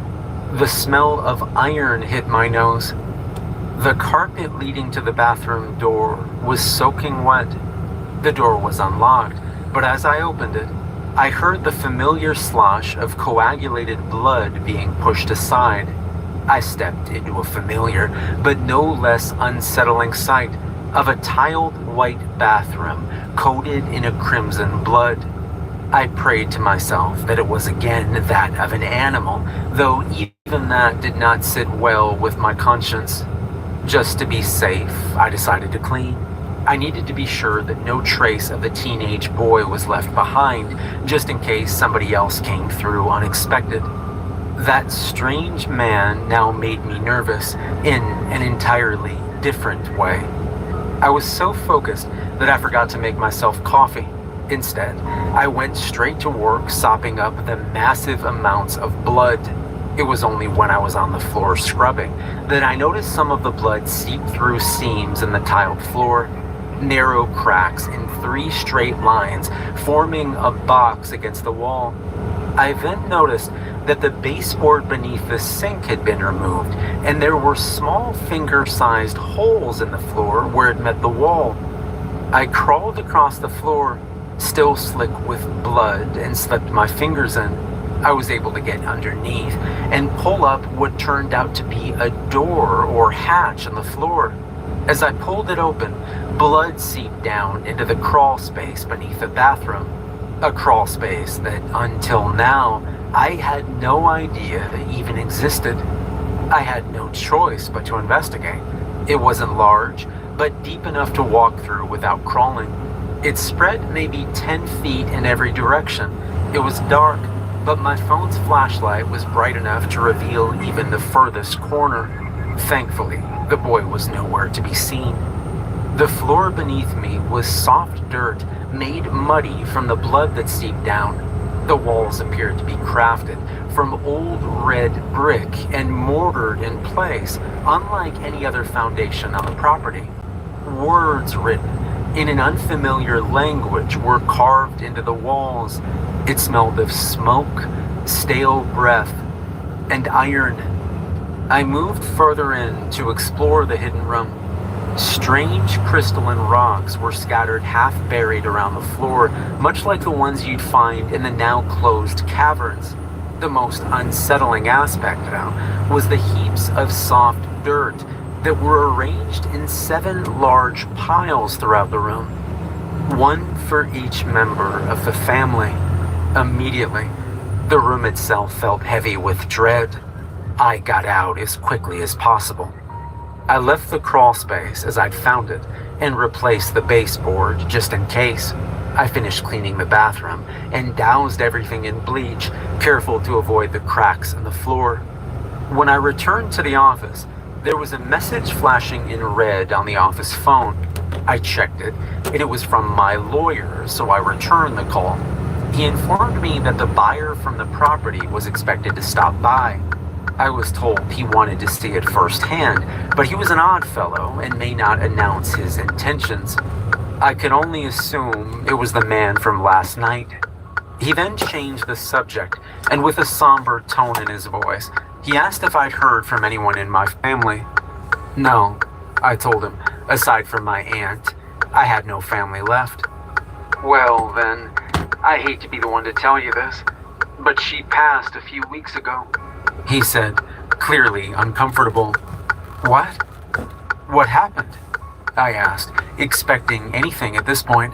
Speaker 3: The smell of iron hit my nose. The carpet leading to the bathroom door was soaking wet. The door was unlocked, but as I opened it, I heard the familiar slosh of coagulated blood being pushed aside. I stepped into a familiar, but no less unsettling sight of a tiled white bathroom coated in a crimson blood. I prayed to myself that it was again that of an animal, though even that did not sit well with my conscience. Just to be safe, I decided to clean. I needed to be sure that no trace of the teenage boy was left behind, just in case somebody else came through unexpected. That strange man now made me nervous in an entirely different way. I was so focused that I forgot to make myself coffee. Instead, I went straight to work sopping up the massive amounts of blood. It was only when I was on the floor scrubbing that I noticed some of the blood seep through seams in the tiled floor, narrow cracks in 3 straight lines forming a box against the wall. I then noticed that the baseboard beneath the sink had been removed, and there were small finger-sized holes in the floor where it met the wall. I crawled across the floor, still slick with blood, and slipped my fingers in. I was able to get underneath and pull up what turned out to be a door or hatch on the floor. As I pulled it open, blood seeped down into the crawl space beneath the bathroom. A crawl space that, until now, I had no idea that even existed. I had no choice but to investigate. It wasn't large, but deep enough to walk through without crawling. It spread maybe 10 feet in every direction. It was dark, but my phone's flashlight was bright enough to reveal even the furthest corner. Thankfully, the boy was nowhere to be seen. The floor beneath me was soft dirt, made muddy from the blood that seeped down. The walls appeared to be crafted from old red brick and mortared in place, unlike any other foundation on the property. Words written in an unfamiliar language were carved into the walls. It smelled of smoke, stale breath, and iron. I moved further in to explore the hidden room. Strange crystalline rocks were scattered half buried around the floor, much like the ones you'd find in the now closed caverns. The most unsettling aspect, though, was the heaps of soft dirt that were arranged in 7 large piles throughout the room, one for each member of the family. Immediately, the room itself felt heavy with dread. I got out as quickly as possible. I left the crawl space as I'd found it and replaced the baseboard just in case. I finished cleaning the bathroom and doused everything in bleach, careful to avoid the cracks in the floor. When I returned to the office, there was a message flashing in red on the office phone. I checked it, and it was from my lawyer, so I returned the call. He informed me that the buyer from the property was expected to stop by. I was told he wanted to see it firsthand, but he was an odd fellow and may not announce his intentions. I could only assume it was the man from last night. He then changed the subject, and with a somber tone in his voice, he asked if I'd heard from anyone in my family. No, I told him. Aside from my aunt, I had no family left. Well, then, I hate to be the one to tell you this, but she passed a few weeks ago, he said, clearly uncomfortable. What? What happened? I asked, expecting anything at this point.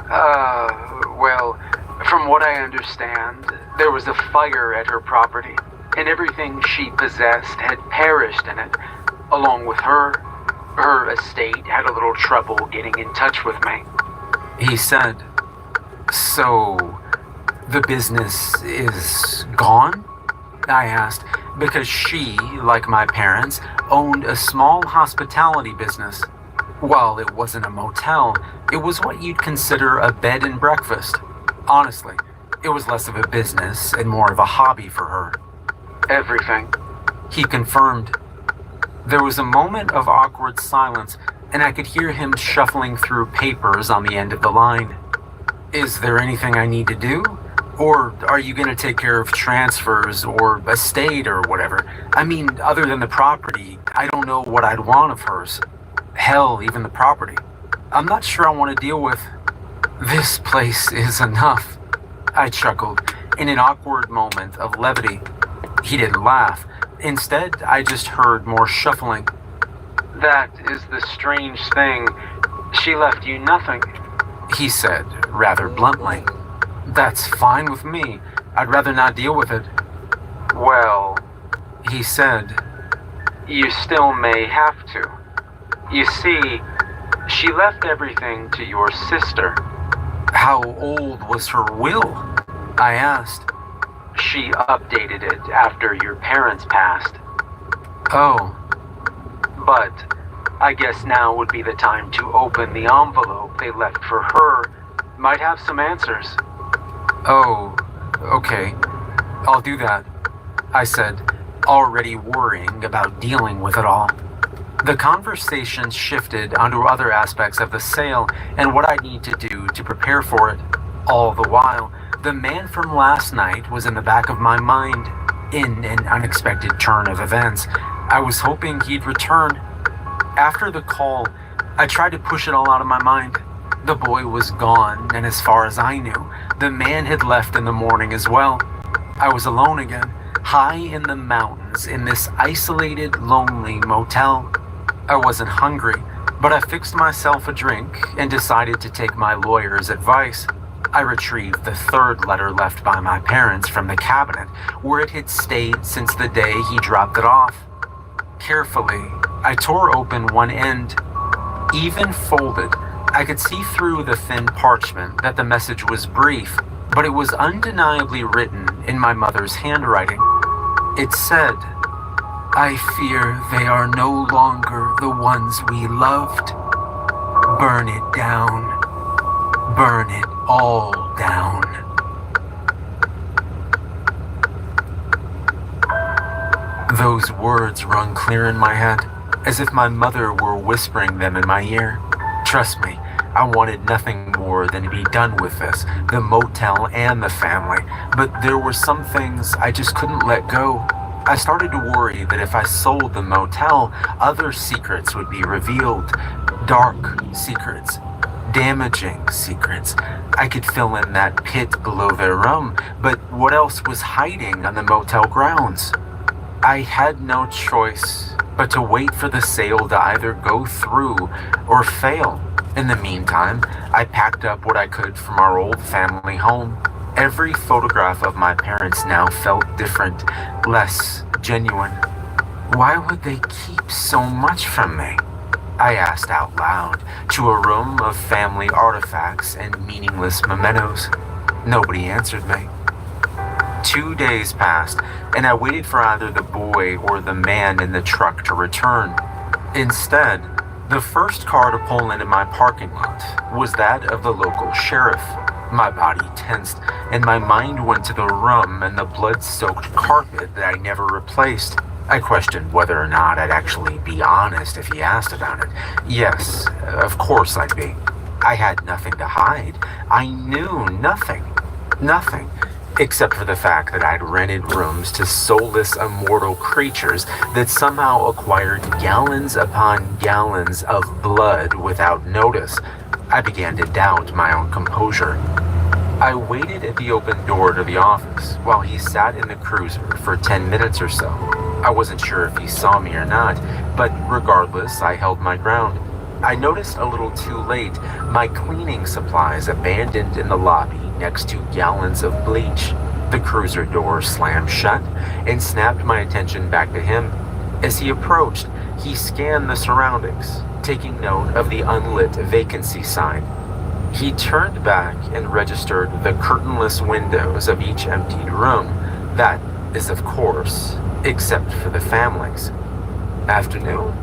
Speaker 3: Well, from what I understand, there was a fire at her property, and everything she possessed had perished in it, along with her. Her estate had a little trouble getting in touch with me, he said. So, the business is gone? I asked, because she, like my parents, owned a small hospitality business. While it wasn't a motel, it was what you'd consider a bed and breakfast. Honestly, it was less of a business and more of a hobby for her. Everything, he confirmed. There was a moment of awkward silence, and I could hear him shuffling through papers on the end of the line. Is there anything I need to do? Or are you going to take care of transfers or estate or whatever? I mean, other than the property, I don't know what I'd want of hers. Hell, even the property. I'm not sure I want to deal with. This place is enough. I chuckled in an awkward moment of levity. He didn't laugh. Instead, I just heard more shuffling. That is the strange thing. She left you nothing, he said, rather bluntly. That's fine with me. I'd rather not deal with it. Well, he said, you still may have to. You see, she left everything to your sister. How old was her will? I asked. She updated it after your parents passed. Oh. But I guess now would be the time to open the envelope they left for her. Might have some answers. Oh, okay. I'll do that, I said, already worrying about dealing with it all. The conversation shifted onto other aspects of the sale and what I need to do to prepare for it. All the while, the man from last night was in the back of my mind. In an unexpected turn of events, I was hoping he'd return. After the call, I tried to push it all out of my mind. The boy was gone, and as far as I knew, the man had left in the morning as well. I was alone again, high in the mountains in this isolated, lonely motel. I wasn't hungry, but I fixed myself a drink and decided to take my lawyer's advice. I retrieved the 3rd letter left by my parents from the cabinet, where it had stayed since the day he dropped it off. Carefully, I tore open one end. Even folded, I could see through the thin parchment that the message was brief, but it was undeniably written in my mother's handwriting. It said, I fear they are no longer the ones we loved. Burn it down. Burn it all down. Those words rung clear in my head, as if my mother were whispering them in my ear. Trust me, I wanted nothing more than to be done with this, the motel and the family, but there were some things I just couldn't let go. I started to worry that if I sold the motel, other secrets would be revealed. Dark secrets. Damaging secrets. I could fill in that pit below their room, but what else was hiding on the motel grounds? I had no choice but to wait for the sale to either go through or fail. In the meantime, I packed up what I could from our old family home. Every photograph of my parents now felt different, less genuine. Why would they keep so much from me? I asked out loud, to a room of family artifacts and meaningless mementos. Nobody answered me. 2 days passed, and I waited for either the boy or the man in the truck to return. Instead, the first car to pull into my parking lot was that of the local sheriff. My body tensed, and my mind went to the room and the blood-soaked carpet that I never replaced. I questioned whether or not I'd actually be honest if he asked about it. Yes, of course I'd be. I had nothing to hide. I knew nothing. Nothing. Except for the fact that I'd rented rooms to soulless immortal creatures that somehow acquired gallons upon gallons of blood without notice. I began to doubt my own composure. I waited at the open door to the office while he sat in the cruiser for 10 minutes or so. I wasn't sure if he saw me or not, but regardless, I held my ground. I noticed a little too late my cleaning supplies abandoned in the lobby next to gallons of bleach. The cruiser door slammed shut and snapped my attention back to him. As he approached, he scanned the surroundings, taking note of the unlit vacancy sign. He turned back and registered the curtainless windows of each emptied room. That is, of course, except for the families. Afternoon,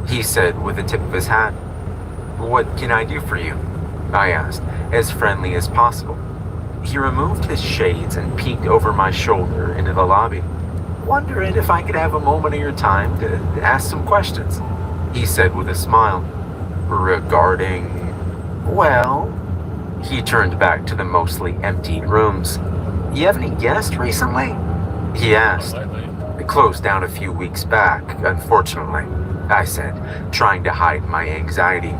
Speaker 3: he said with the tip of his hat. What can I do for you? I asked, as friendly as possible. He removed his shades and peeked over my shoulder into the lobby. Wondering if I could have a moment of your time to ask some questions, he said with a smile. Regarding... Well, he turned back to the mostly emptied rooms. You have any guests recently? He asked. It closed down a few weeks back, unfortunately, I said, trying to hide my anxiety.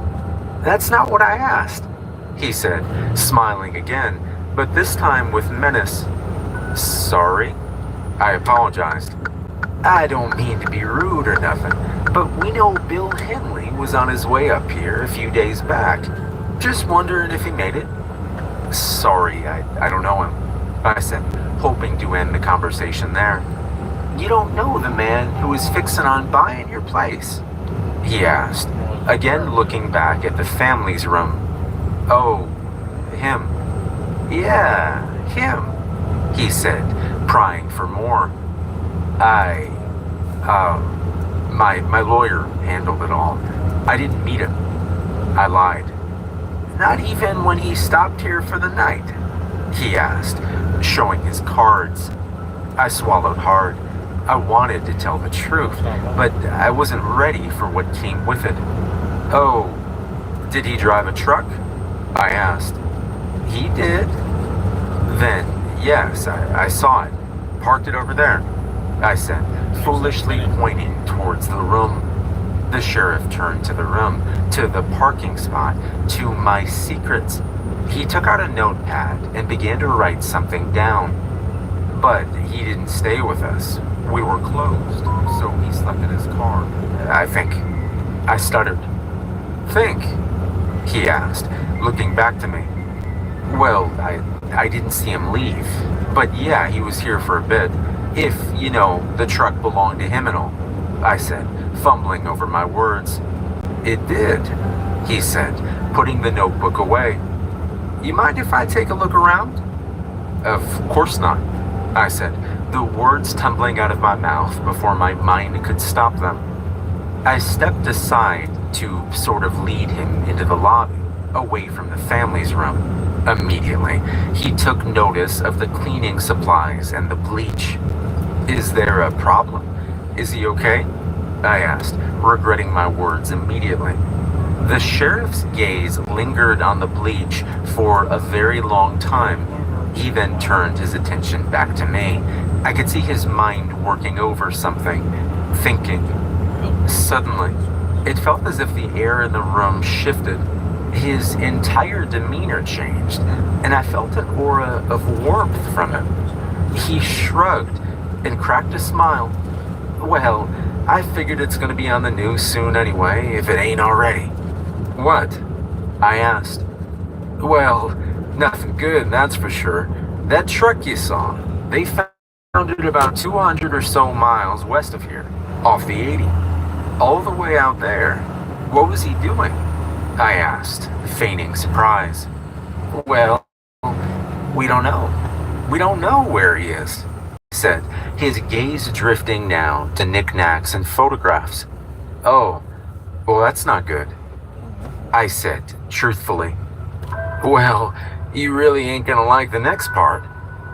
Speaker 3: That's not what I asked, he said, smiling again, but this time with menace. Sorry? I apologized. I don't mean to be rude or nothing, but we know Bill Henley was on his way up here a few days back. Just wondering if he made it. Sorry, I don't know him, I said, hoping to end the conversation there. You don't know the man who was fixing on buying your place? He asked, again looking back at the family's room. Oh, him. Yeah, him, he said, prying for more. My lawyer handled it all. I didn't meet him. I lied. Not even when he stopped here for the night? He asked, showing his cards. I swallowed hard. I wanted to tell the truth, but I wasn't ready for what came with it. Oh, did he drive a truck? I asked. He did. Then, yes, I saw it. Parked it over there, I said, foolishly pointing towards the room. The sheriff turned to the room, to the parking spot, to my secrets. He took out a notepad and began to write something down. But he didn't stay with us. We were closed, so he slept in his car, I think. I stuttered. Think? He asked, looking back to me. Well, I didn't see him leave, but yeah, he was here for a bit. If, the truck belonged to him and all, I said, fumbling over my words. It did, he said, putting the notebook away. You mind if I take a look around? Of course not, I said, the words tumbling out of my mouth before my mind could stop them. I stepped aside to sort of lead him into the lobby, away from the family's room. Immediately, he took notice of the cleaning supplies and the bleach. Is there a problem? Is he okay? I asked, regretting my words immediately. The sheriff's gaze lingered on the bleach for a very long time. He then turned his attention back to me. I could see his mind working over something, thinking. Suddenly, it felt as if the air in the room shifted. His entire demeanor changed, and I felt an aura of warmth from him. He shrugged and cracked a smile. Well, I figured it's going to be on the news soon anyway, if it ain't already. What? I asked. Well, nothing good, that's for sure. That truck you saw, they found it about 200 or so miles west of here, off the 80. All the way out there. What was he doing? I asked, feigning surprise. Well, we don't know. We don't know where he is, he said, his gaze drifting now to knickknacks and photographs. Oh, well, that's not good, I said, truthfully. Well, you really ain't gonna like the next part.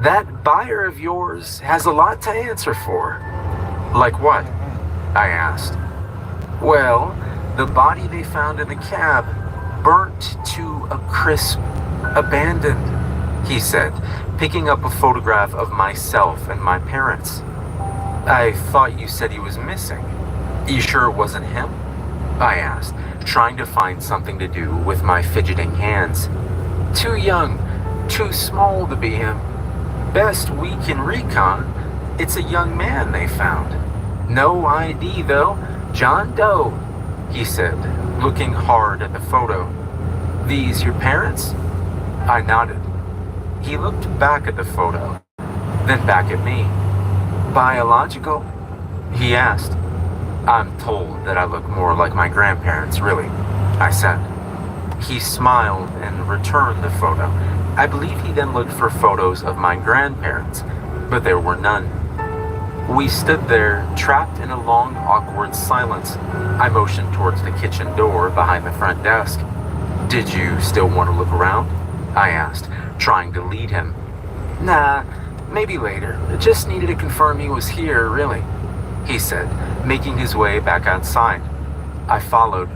Speaker 3: That buyer of yours has a lot to answer for. Like what? I asked. Well, the body they found in the cab, burnt to a crisp, abandoned, he said, picking up a photograph of myself and my parents. I thought you said he was missing. You sure it wasn't him? I asked, trying to find something to do with my fidgeting hands. Too young, too small to be him. Best we can recon, it's a young man they found. No ID though, John Doe, he said, looking hard at the photo. These your parents? I nodded. He looked back at the photo, then back at me. Biological? He asked. I'm told that I look more like my grandparents, really, I said. He smiled and returned the photo. I believe he then looked for photos of my grandparents, but there were none. We stood there, trapped in a long, awkward silence. I motioned towards the kitchen door behind the front desk. Did you still want to look around? I asked, trying to lead him. Nah, maybe later. Just needed to confirm he was here, really, he said, making his way back outside. I followed.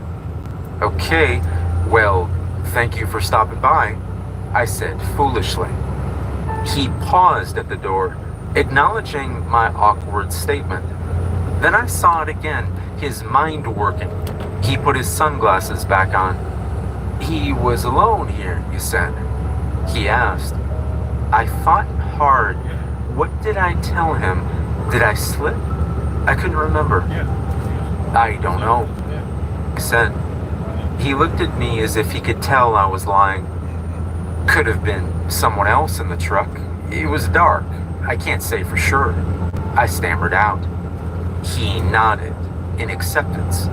Speaker 3: Okay, well, thank you for stopping by, I said foolishly. He paused at the door, acknowledging my awkward statement. Then I saw it again, his mind working. He put his sunglasses back on. He was alone here, you said? He asked. I thought hard. What did I tell him? Did I slip? I couldn't remember. I don't know, I said. He looked at me as if he could tell I was lying. Could have been someone else in the truck. It was dark. I can't say for sure, I stammered out. He nodded in acceptance.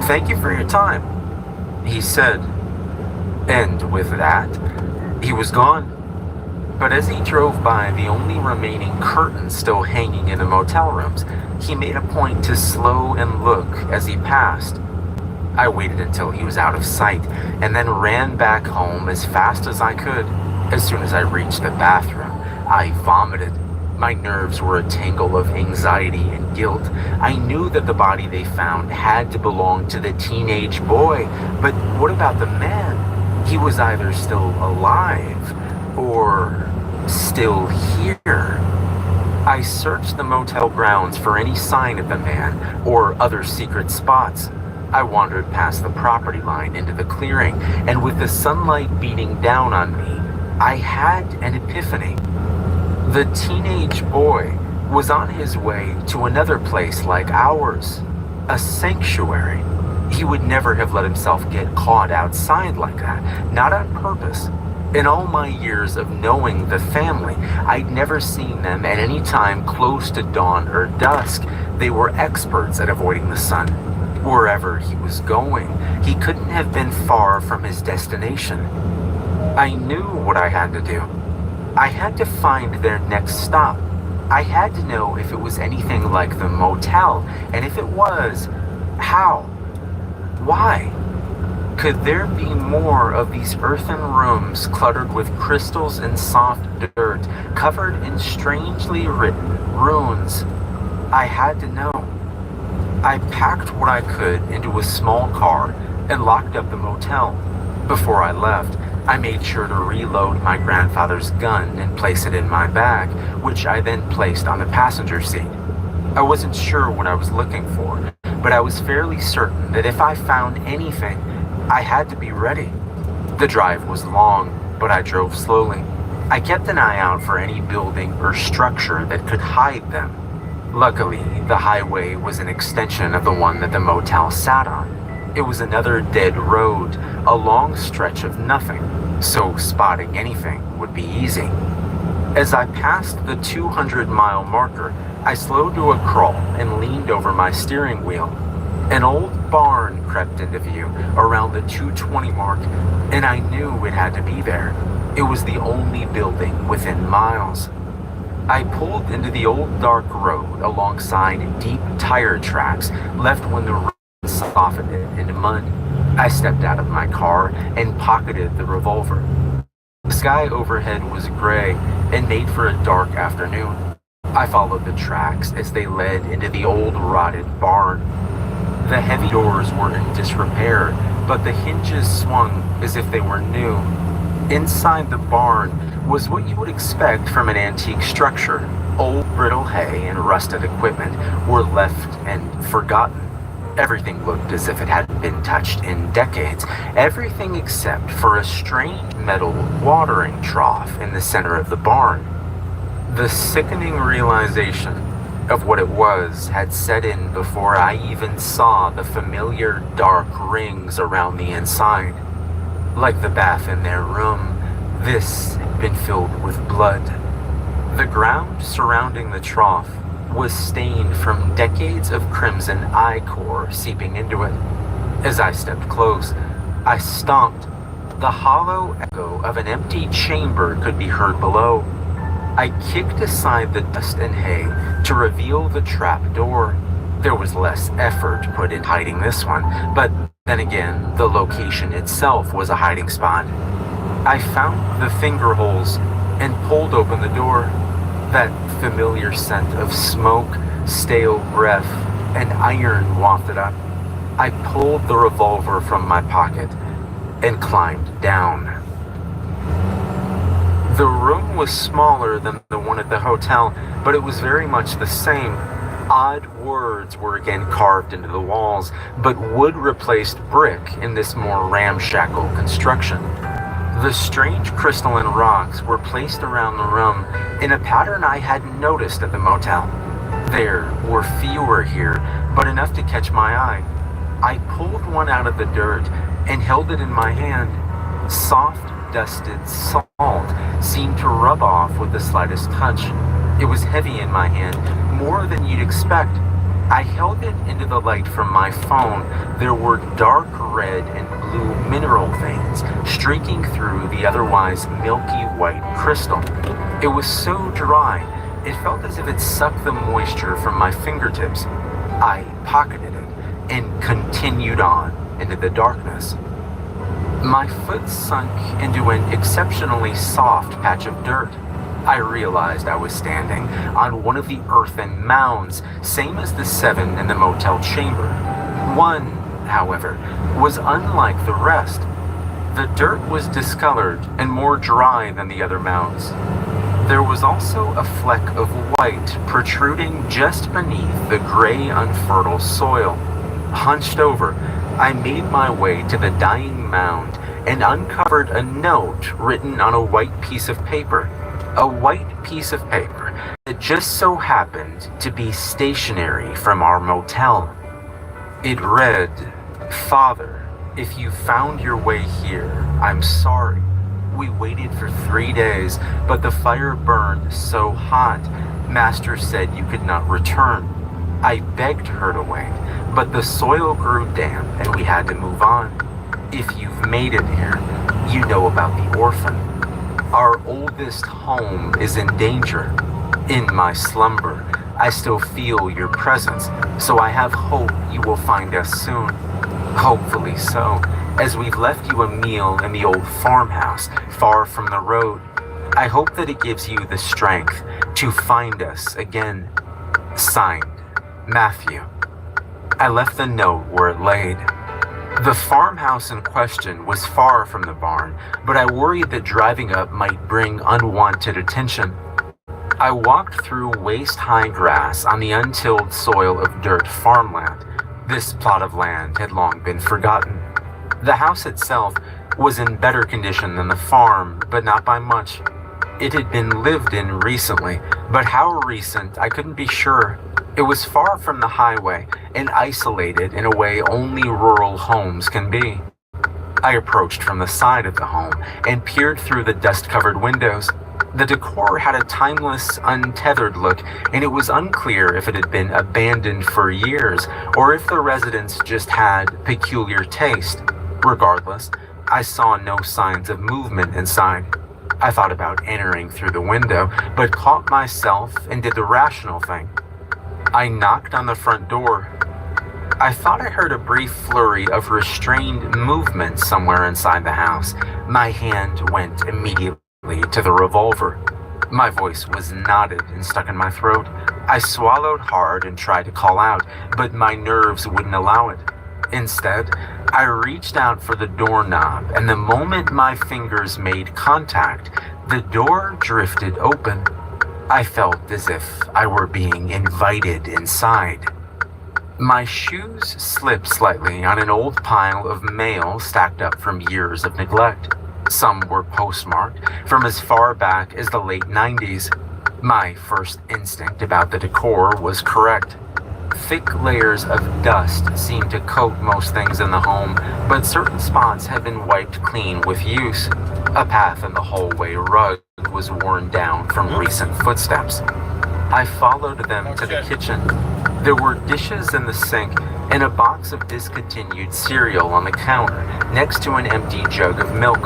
Speaker 3: Thank you for your time, he said. And with that, he was gone. But as he drove by the only remaining curtain still hanging in the motel rooms, he made a point to slow and look as he passed. I waited until he was out of sight and then ran back home as fast as I could. As soon as I reached the bathroom, I vomited. My nerves were a tangle of anxiety and guilt. I knew that the body they found had to belong to the teenage boy, but what about the man? He was either still alive or still here. I searched the motel grounds for any sign of the man or other secret spots. I wandered past the property line into the clearing, and with the sunlight beating down on me, I had an epiphany. The teenage boy was on his way to another place like ours, a sanctuary. He would never have let himself get caught outside like that, not on purpose. In all my years of knowing the family, I'd never seen them at any time close to dawn or dusk. They were experts at avoiding the sun. Wherever he was going, he couldn't have been far from his destination. I knew what I had to do. I had to find their next stop. I had to know if it was anything like the motel, and if it was, how? Why? Could there be more of these earthen rooms cluttered with crystals and soft dirt, covered in strangely written runes? I had to know. I packed what I could into a small car and locked up the motel. Before I left, I made sure to reload my grandfather's gun and place it in my bag, which I then placed on the passenger seat. I wasn't sure what I was looking for, but I was fairly certain that if I found anything, I had to be ready. The drive was long, but I drove slowly. I kept an eye out for any building or structure that could hide them. Luckily, the highway was an extension of the one that the motel sat on. It was another dead road, a long stretch of nothing, so spotting anything would be easy. As I passed the 200-mile marker, I slowed to a crawl and leaned over my steering wheel. An old barn crept into view around the 220 mark, and I knew it had to be there. It was the only building within miles. I pulled into the old dark road alongside deep tire tracks left when the road softened it into mud. I stepped out of my car and pocketed the revolver. The sky overhead was gray and made for a dark afternoon. I followed the tracks as they led into the old rotted barn. The heavy doors were in disrepair, but the hinges swung as if they were new. Inside the barn was what you would expect from an antique structure. Old brittle hay and rusted equipment were left and forgotten. Everything looked as if it hadn't been touched in decades. Everything except for a strange metal watering trough in the center of the barn. The sickening realization of what it was had set in before I even saw the familiar dark rings around the inside. Like the bath in their room, this had been filled with blood. The ground surrounding the trough was stained from decades of crimson ichor seeping into it. As I stepped close, I stomped. The hollow echo of an empty chamber could be heard below. I kicked aside the dust and hay to reveal the trap door. There was less effort put in hiding this one, but then again, the location itself was a hiding spot. I found the finger holes and pulled open the door. That familiar scent of smoke, stale breath, and iron wafted up. I pulled the revolver from my pocket and climbed down. The room was smaller than the one at the hotel, but it was very much the same. Odd words were again carved into the walls, but wood replaced brick in this more ramshackle construction. The strange crystalline rocks were placed around the room in a pattern I hadn't noticed at the motel. There were fewer here, but enough to catch my eye. I pulled one out of the dirt and held it in my hand. Soft, dusted salt seemed to rub off with the slightest touch. It was heavy in my hand, more than you'd expect. I held it into the light from my phone. There were dark red and blue mineral veins streaking through the otherwise milky white crystal. It was so dry, it felt as if it sucked the moisture from my fingertips. I pocketed it and continued on into the darkness. My foot sunk into an exceptionally soft patch of dirt. I realized I was standing on one of the earthen mounds, same as the 7 in the motel chamber. One, however, was unlike the rest. The dirt was discolored and more dry than the other mounds. There was also a fleck of white protruding just beneath the gray, unfertile soil. Hunched over, I made my way to the dying mound and uncovered a note written on a white piece of paper. A white piece of paper that just so happened to be stationery from our motel. It read, "Father, if you found your way here, I'm sorry. We waited for 3 days, but the fire burned so hot, Master said you could not return. I begged her to wait, but the soil grew damp and we had to move on. If you've made it here, you know about the orphan. Our oldest home is in danger. In my slumber, I still feel your presence, so I have hope you will find us soon. Hopefully so, as we've left you a meal in the old farmhouse far from the road. I hope that it gives you the strength to find us again. Signed, Matthew." I left the note where it laid. The farmhouse in question was far from the barn, but I worried that driving up might bring unwanted attention. I walked through waist-high grass on the untilled soil of dirt farmland. This plot of land had long been forgotten. The house itself was in better condition than the farm, but not by much. It had been lived in recently, but how recent I couldn't be sure. It was far from the highway and isolated in a way only rural homes can be. I approached from the side of the home and peered through the dust-covered windows. The decor had a timeless, untethered look, and it was unclear if it had been abandoned for years or if the residents just had peculiar taste. Regardless, I saw no signs of movement inside. I thought about entering through the window, but caught myself and did the rational thing. I knocked on the front door. I thought I heard a brief flurry of restrained movement somewhere inside the house. My hand went immediately to the revolver. My voice was knotted and stuck in my throat. I swallowed hard and tried to call out, but my nerves wouldn't allow it. Instead, I reached out for the doorknob, and the moment my fingers made contact, the door drifted open. I felt as if I were being invited inside. My shoes slipped slightly on an old pile of mail stacked up from years of neglect. Some were postmarked from as far back as the late 90s. My first instinct about the decor was correct. Thick layers of dust seemed to coat most things in the home, but certain spots had been wiped clean with use. A path in the hallway rug was worn down from recent footsteps. I followed them to the kitchen. There were dishes in the sink and a box of discontinued cereal on the counter next to an empty jug of milk.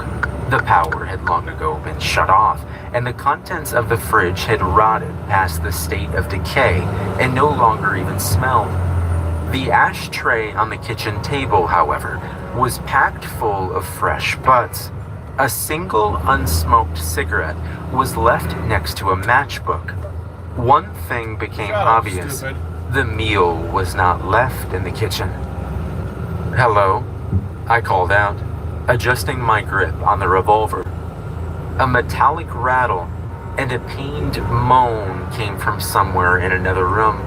Speaker 3: The power had long ago been shut off, and the contents of the fridge had rotted past the state of decay and no longer even smelled. The ashtray on the kitchen table, however, was packed full of fresh butts. A single unsmoked cigarette was left next to a matchbook. One thing became obvious. The meal was not left in the kitchen. "Hello," I called out, adjusting my grip on the revolver. A metallic rattle and a pained moan came from somewhere in another room.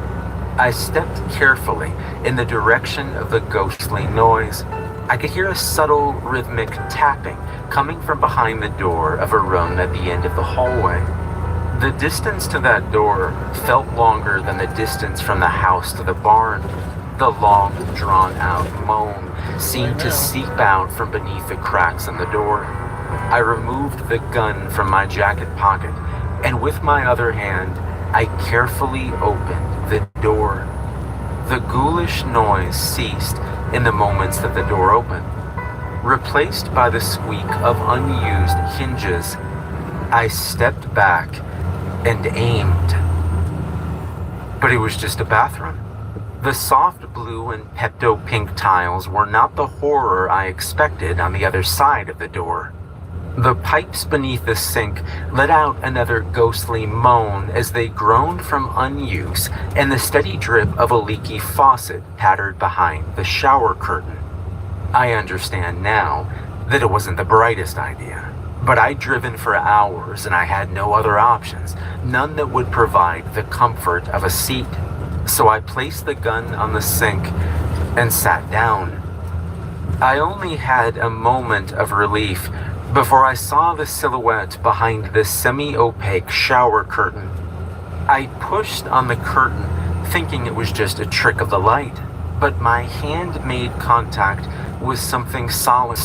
Speaker 3: I stepped carefully in the direction of the ghostly noise. I could hear a subtle rhythmic tapping coming from behind the door of a room at the end of the hallway. The distance to that door felt longer than the distance from the house to the barn. The long, drawn-out moan seemed to seep out from beneath the cracks in the door. I removed the gun from my jacket pocket, and with my other hand, I carefully opened the door. The ghoulish noise ceased in the moments that the door opened. Replaced by the squeak of unused hinges, I stepped back and aimed. But it was just a bathroom. The soft blue and Pepto-pink tiles were not the horror I expected on the other side of the door. The pipes beneath the sink let out another ghostly moan as they groaned from unuse, and the steady drip of a leaky faucet pattered behind the shower curtain. I understand now that it wasn't the brightest idea, but I'd driven for hours and I had no other options, none that would provide the comfort of a seat. So I placed the gun on the sink and sat down. I only had a moment of relief before I saw the silhouette behind the semi-opaque shower curtain. I pushed on the curtain, thinking it was just a trick of the light, but my hand made contact with something solid.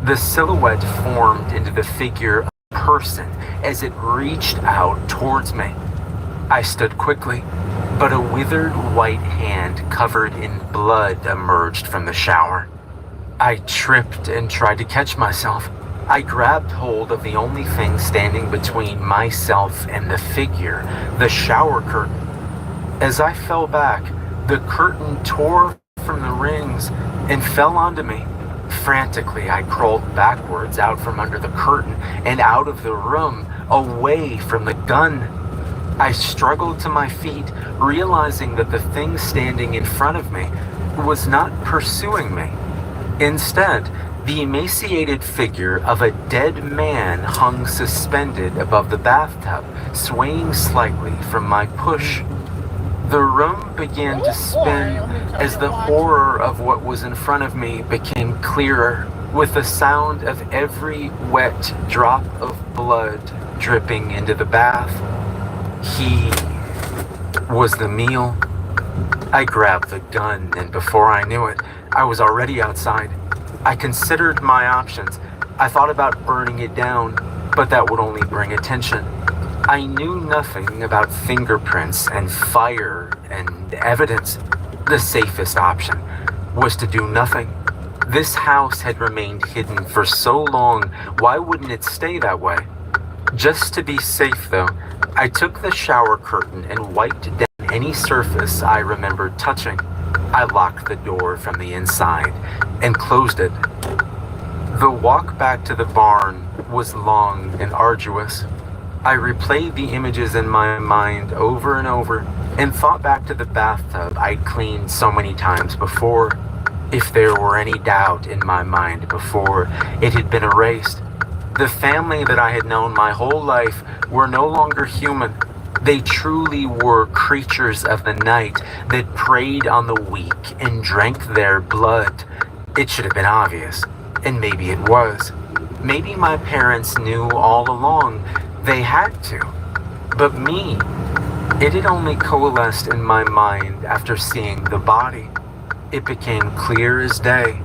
Speaker 3: The silhouette formed into the figure of a person as it reached out towards me. I stood quickly, but a withered white hand covered in blood emerged from the shower. I tripped and tried to catch myself. I grabbed hold of the only thing standing between myself and the figure, the shower curtain. As I fell back, the curtain tore from the rings and fell onto me. Frantically, I crawled backwards out from under the curtain and out of the room, away from the gun. I struggled to my feet, realizing that the thing standing in front of me was not pursuing me. Instead, the emaciated figure of a dead man hung suspended above the bathtub, swaying slightly from my push. The room began to spin as the horror of what was in front of me became clearer, with the sound of every wet drop of blood dripping into the bath. He was the meal. I grabbed the gun, and before I knew it, I was already outside. I considered my options. I thought about burning it down, but that would only bring attention. I knew nothing about fingerprints and fire and evidence. The safest option was to do nothing. This house had remained hidden for so long, why wouldn't it stay that way? Just to be safe, though, I took the shower curtain and wiped down any surface I remembered touching. I locked the door from the inside and closed it. The walk back to the barn was long and arduous. I replayed the images in my mind over and over and thought back to the bathtub I'd cleaned so many times before. If there were any doubt in my mind before, it had been erased. The family that I had known my whole life were no longer human. They truly were creatures of the night that preyed on the weak and drank their blood. It should have been obvious, and maybe it was. Maybe my parents knew all along. They had to. But me, it had only coalesced in my mind after seeing the body. It became clear as day.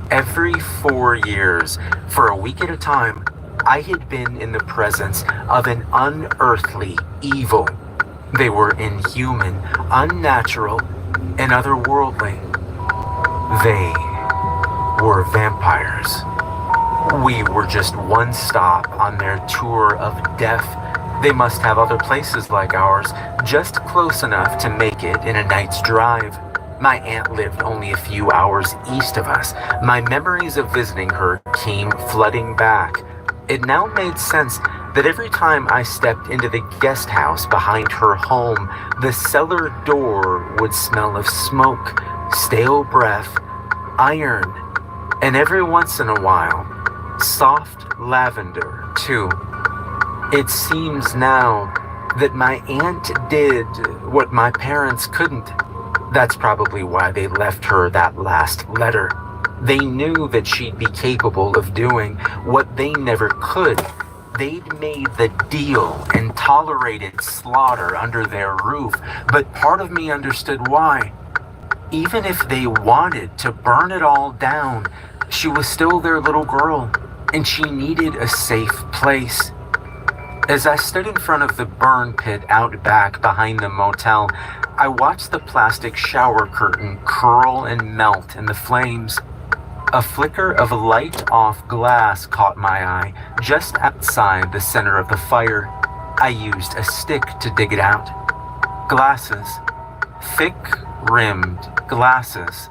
Speaker 3: Every 4 years, for a week at a time, I had been in the presence of an unearthly evil. They were inhuman, unnatural, and otherworldly. They were vampires. We were just one stop on their tour of death. They must have other places like ours, just close enough to make it in a night's drive. My aunt lived only a few hours east of us. My memories of visiting her came flooding back. It now made sense that every time I stepped into the guest house behind her home, the cellar door would smell of smoke, stale breath, iron, and every once in a while, soft lavender, too. It seems now that my aunt did what my parents couldn't. That's probably why they left her that last letter. They knew that she'd be capable of doing what they never could. They'd made the deal and tolerated slaughter under their roof, but part of me understood why. Even if they wanted to burn it all down, she was still their little girl, and she needed a safe place. As I stood in front of the burn pit out back behind the motel, I watched the plastic shower curtain curl and melt in the flames. A flicker of light-off glass caught my eye just outside the center of the fire. I used a stick to dig it out. Glasses. Thick-rimmed glasses.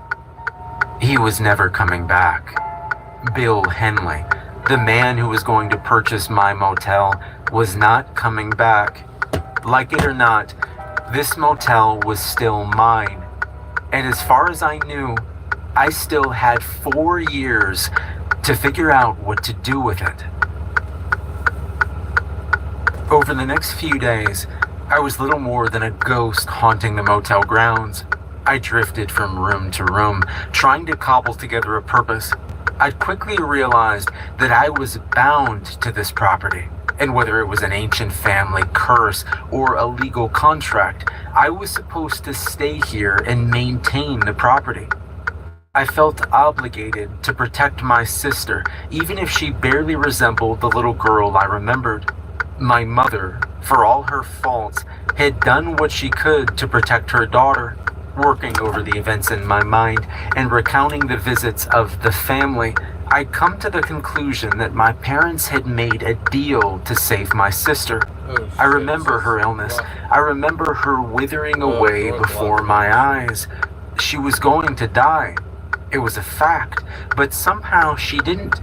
Speaker 3: He was never coming back. Bill Henley, the man who was going to purchase my motel, was not coming back. Like it or not, this motel was still mine. And as far as I knew, I still had 4 years to figure out what to do with it. Over the next few days, I was little more than a ghost haunting the motel grounds. I drifted from room to room, trying to cobble together a purpose. I quickly realized that I was bound to this property, and whether it was an ancient family curse or a legal contract, I was supposed to stay here and maintain the property. I felt obligated to protect my sister, even if she barely resembled the little girl I remembered. My mother, for all her faults, had done what she could to protect her daughter. Working over the events in my mind and recounting the visits of the family, I'd come to the conclusion that my parents had made a deal to save my sister. I remember her illness. I remember her withering away before my eyes. She was going to die. It was a fact, but somehow she didn't.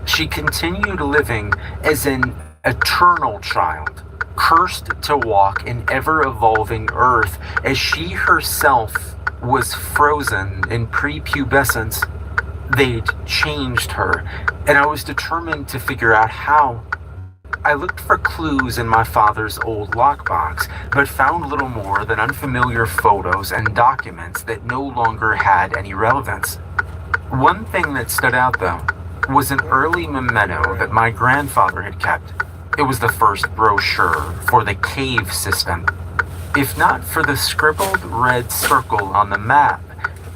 Speaker 3: She continued living as an eternal child, cursed to walk in ever-evolving earth as she herself was frozen in prepubescence. They'd changed her, and I was determined to figure out how. I looked for clues in my father's old lockbox, but found little more than unfamiliar photos and documents that no longer had any relevance. One thing that stood out, though, was an early memento that my grandfather had kept. It was the first brochure for the cave system. If not for the scribbled red circle on the map,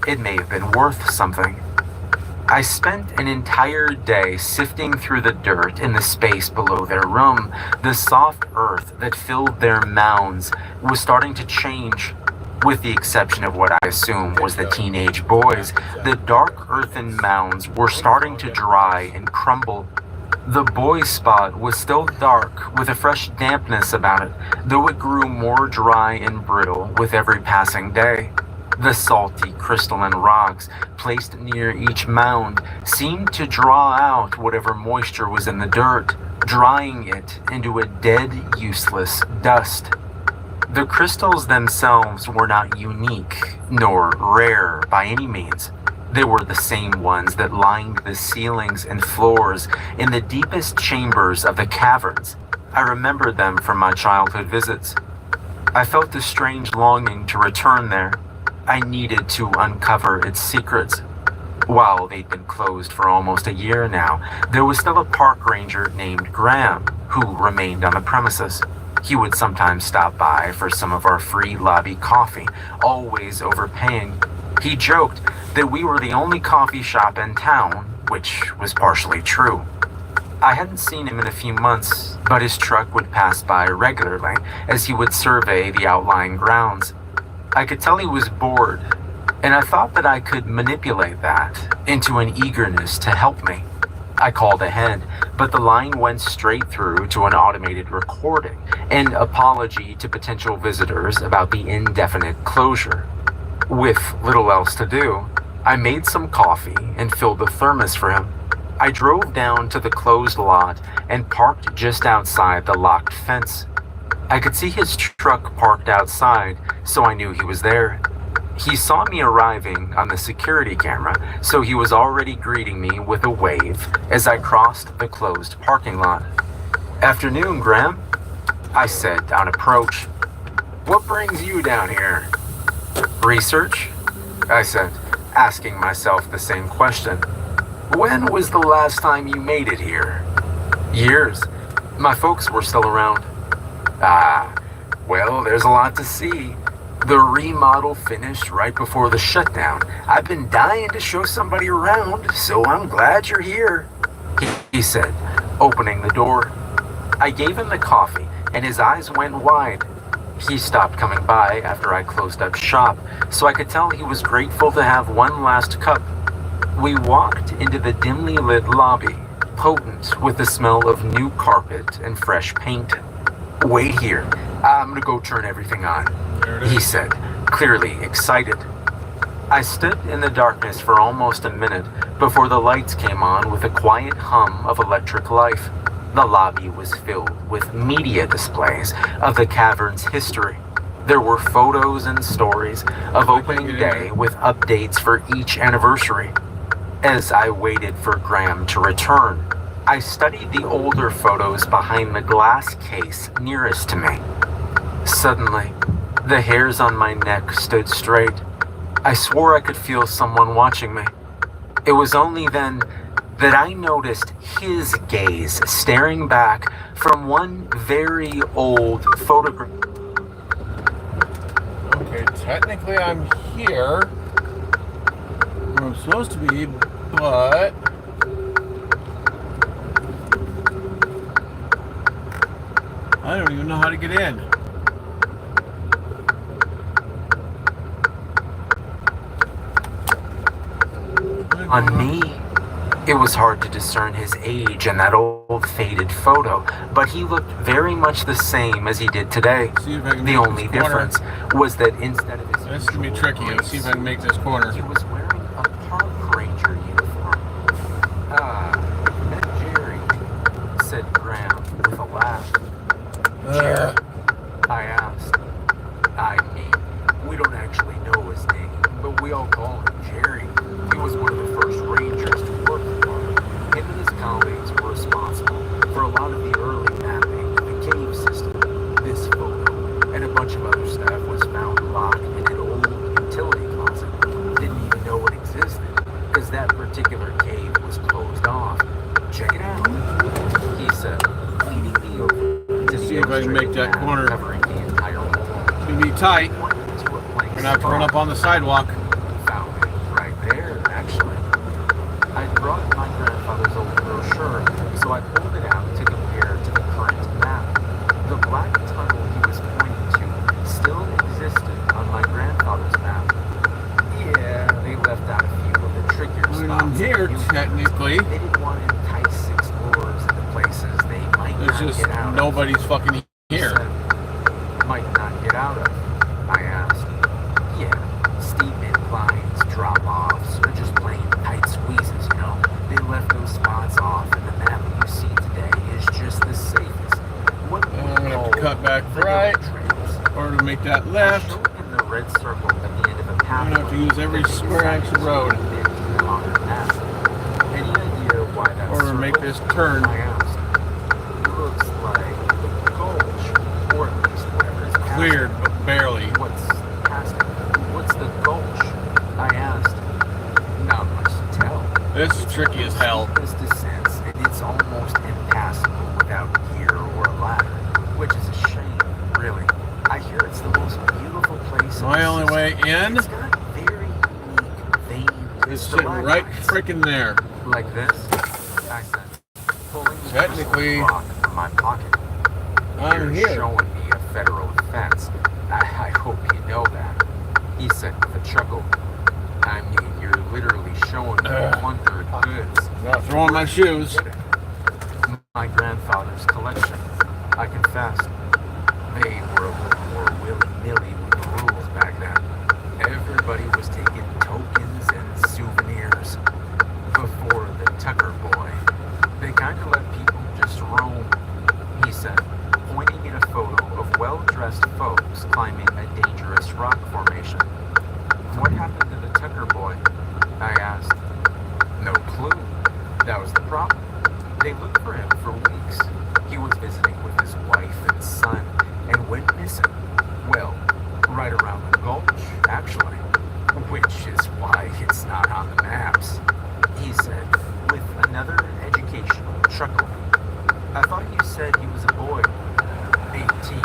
Speaker 3: it may have been worth something. I spent an entire day sifting through the dirt in the space below their room. The soft earth that filled their mounds was starting to change. With the exception of what I assume was the teenage boys, the dark earthen mounds were starting to dry and crumble. The boy spot was still dark, with a fresh dampness about it, though it grew more dry and brittle with every passing day. The salty crystalline rocks placed near each mound seemed to draw out whatever moisture was in the dirt, drying it into a dead, useless dust. The crystals themselves were not unique, nor rare by any means. They were the same ones that lined the ceilings and floors in the deepest chambers of the caverns. I remembered them from my childhood visits. I felt a strange longing to return there. I needed to uncover its secrets. While they'd been closed for almost a year now, there was still a park ranger named Graham who remained on the premises. He would sometimes stop by for some of our free lobby coffee, always overpaying. He joked that we were the only coffee shop in town, which was partially true. I hadn't seen him in a few months, but his truck would pass by regularly as he would survey the outlying grounds. I could tell he was bored, and I thought that I could manipulate that into an eagerness to help me. I called ahead, but the line went straight through to an automated recording, an apology to potential visitors about the indefinite closure. With little else to do, I made some coffee and filled the thermos for him. I drove down to the closed lot and parked just outside the locked fence. I could see his truck parked outside, so I knew he was there. He saw me arriving on the security camera, so he was already greeting me with a wave as I crossed the closed parking lot. "Afternoon, Graham," I said on approach. "What brings you down here?" "Research," I said, asking myself the same question. "When was the last time you made it here?" "Years. My folks were still around." "Ah, well, there's a lot to see. The remodel finished right before the shutdown. I've been dying to show somebody around, so I'm glad you're here," he said, opening the door. I gave him the coffee, and his eyes went wide. He stopped coming by after I closed up shop, so I could tell he was grateful to have one last cup. We walked into the dimly lit lobby, potent with the smell of new carpet and fresh paint. "Wait here. I'm gonna go turn everything on," he said, clearly excited. I stood in the darkness for almost a minute before the lights came on with a quiet hum of electric life. The lobby was filled with media displays of the cavern's history. There were photos and stories of opening day with updates for each anniversary. As I waited for Graham to return, I studied the older photos behind the glass case nearest to me. Suddenly, the hairs on my neck stood straight. I swore I could feel someone watching me. It was only then that I noticed his gaze staring back from one very old photograph.
Speaker 1: Okay, technically I'm here where I'm supposed to be, but I don't even know how to get in.
Speaker 3: On me, it was hard to discern his age in that old faded photo, but he looked very much the same as he did today. The only difference was that instead of his
Speaker 1: This is gonna be tricky. Let's see if I can make this corner.
Speaker 3: he was wearing a park ranger uniform. "Ah, met Jerry," said Graham with a laugh. covering the entire wall.
Speaker 1: It's gonna be tight.
Speaker 3: Pointed to a blank
Speaker 1: We're gonna have to run
Speaker 3: spot.
Speaker 1: up on the sidewalk.
Speaker 3: Found it right there, actually. I brought my grandfather's old brochure, so I pulled it out to compare to the current map. The black tunnel he was pointing to still existed on my grandfather's map. Yeah, they left out a few of the trickier
Speaker 1: I mean,
Speaker 3: spots.
Speaker 1: I'm here, technically.
Speaker 3: They didn't want to entice explorers into places they might
Speaker 1: There's
Speaker 3: not
Speaker 1: just
Speaker 3: get out of.
Speaker 1: nobody's fucking
Speaker 3: He
Speaker 1: here.
Speaker 3: said, might not get out of, I asked. Yeah, steep inclines, drop-offs, or just plain tight squeezes, you know. They left those spots off, and the map you see today is just the safest. What we
Speaker 1: I'm gonna have
Speaker 3: call
Speaker 1: to cut back
Speaker 3: the
Speaker 1: right,
Speaker 3: trails.
Speaker 1: or to make that
Speaker 3: I
Speaker 1: left.
Speaker 3: showed him the red circle at the end of a pathway.
Speaker 1: I'm gonna have to use every
Speaker 3: that they
Speaker 1: square inch of
Speaker 3: decided to
Speaker 1: road.
Speaker 3: fit on their map. Any idea why that
Speaker 1: Or
Speaker 3: circle?
Speaker 1: make this turn.
Speaker 3: I asked. Looks like the gulch, or at least whatever is past
Speaker 1: Cleared,
Speaker 3: it.
Speaker 1: but barely.
Speaker 3: What's past it? What's the gulch? I asked. Not much to tell.
Speaker 1: This is tricky as hell.
Speaker 3: Steepest descents, and it's almost impassable without gear or a ladder, which is a shame, really. I hear it's the most beautiful place in
Speaker 1: My
Speaker 3: the
Speaker 1: only
Speaker 3: system.
Speaker 1: way in
Speaker 3: It's got very unique veins.
Speaker 1: is sitting right freaking there.
Speaker 3: Like this? I said, pulling the
Speaker 1: Technically,
Speaker 3: rock from my pocket.
Speaker 1: I'm
Speaker 3: You're
Speaker 1: here.
Speaker 3: showing me a federal offense. I hope you know that. He said with a chuckle. I mean, you're literally showing me plundered goods.
Speaker 1: Not throwing my shoes.
Speaker 3: My grandfather's collection. I confessed. They were a little more willy-nilly with the rules back then. Everybody was taking tokens and souvenirs. Before the Tucker boy, they kind of let people just roam, he said, pointing at a photo of well-dressed folks climbing a dangerous rock formation. What happened to the Tucker boy? I asked. No clue. That was the problem. They looked for him for weeks. He was visiting with his wife and son and went missing. Well, right around the gulch, actually. Which is why it's not on the maps, he said, with another educational chuckle. I thought you said he was a boy. 18.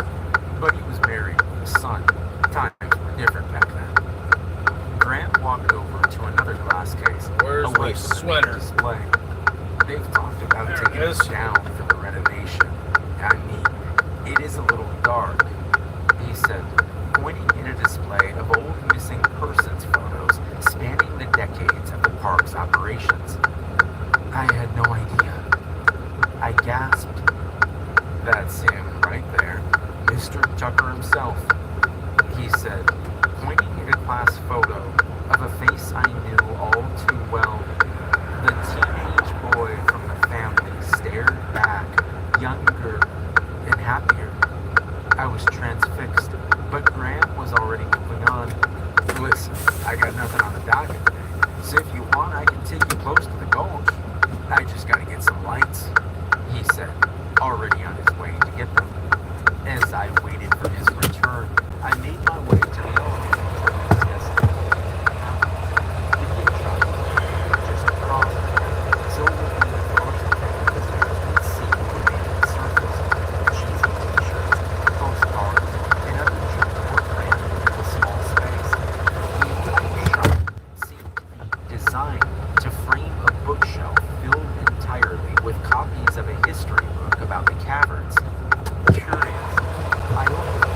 Speaker 3: But he was married with a son. Times were different back then. Grant walked over to another glass case.
Speaker 1: Where's
Speaker 3: away
Speaker 1: my
Speaker 3: from the
Speaker 1: sweater?
Speaker 3: display. They've talked about
Speaker 1: There
Speaker 3: taking
Speaker 1: it
Speaker 3: it
Speaker 1: is.
Speaker 3: down for the renovation. I mean, it is a little dark, he said, pointing in a display of old missing persons photos spanning the decades of the park's operations. I had no idea. I gasped. That's him right there, Mr. Tucker himself, he said, pointing at a class photo of a face I knew all too well. The teenage boy from the family stared back, younger and happier. I was transfixed, but Graham was already moving on. Listen, I got nothing on the docket today, so if you want, I can take you close to the gulch. I just gotta get some lights, he said, already on his way to get them. As I waited for his return, I made my way to the gulch. Just across it, so with the photos of pictures that see remain on the surface, cheesy t-shirts, postcards, and other junk were crammed into a small space. The entire shop seemed to be designed to frame a bookshelf filled entirely with copies of a history book about the caverns. Curious, I opened it.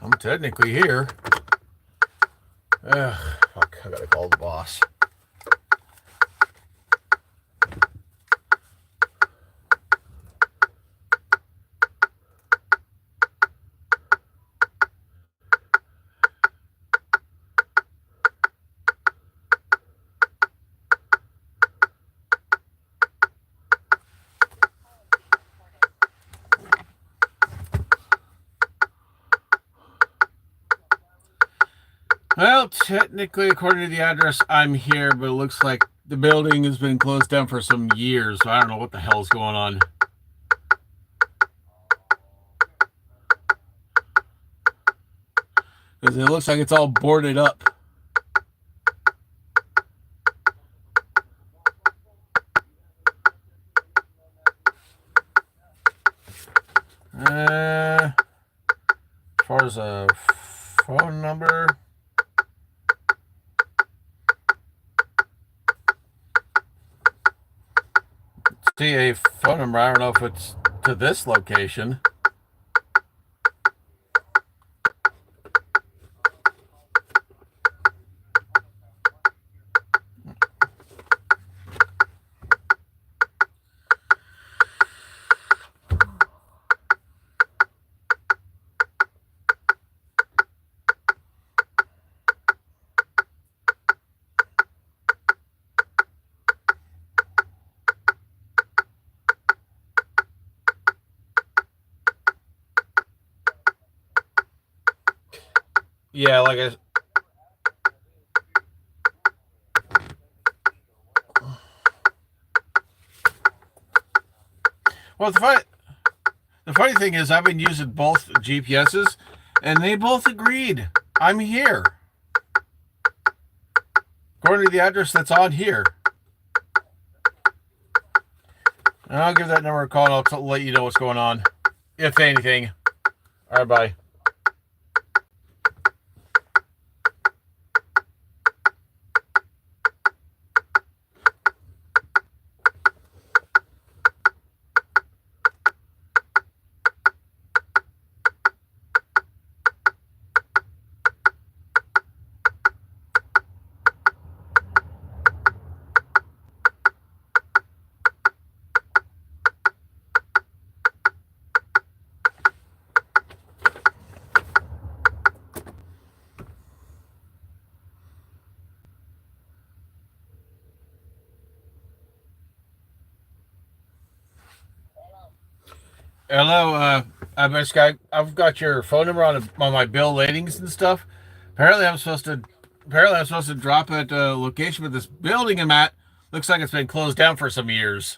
Speaker 1: I'm technically here. Ugh, fuck, I gotta call the boss. Well, technically, according to the address, I'm here, but it looks like the building has been closed down for some years, so I don't know what the hell's going on. Because it looks like it's all boarded up. As far as a phone number... See a phone number. I don't know if it's to this location. Yeah, like I... Well, the funny thing is I've been using both GPSs, and they both agreed. I'm here. According to the address that's on here. And I'll give that number a call, and I'll let you know what's going on. If anything. All right, bye. Hello, I've got your phone number on my bill latings and stuff. Apparently, I'm supposed to drop at a location, but this building I'm at looks like it's been closed down for some years.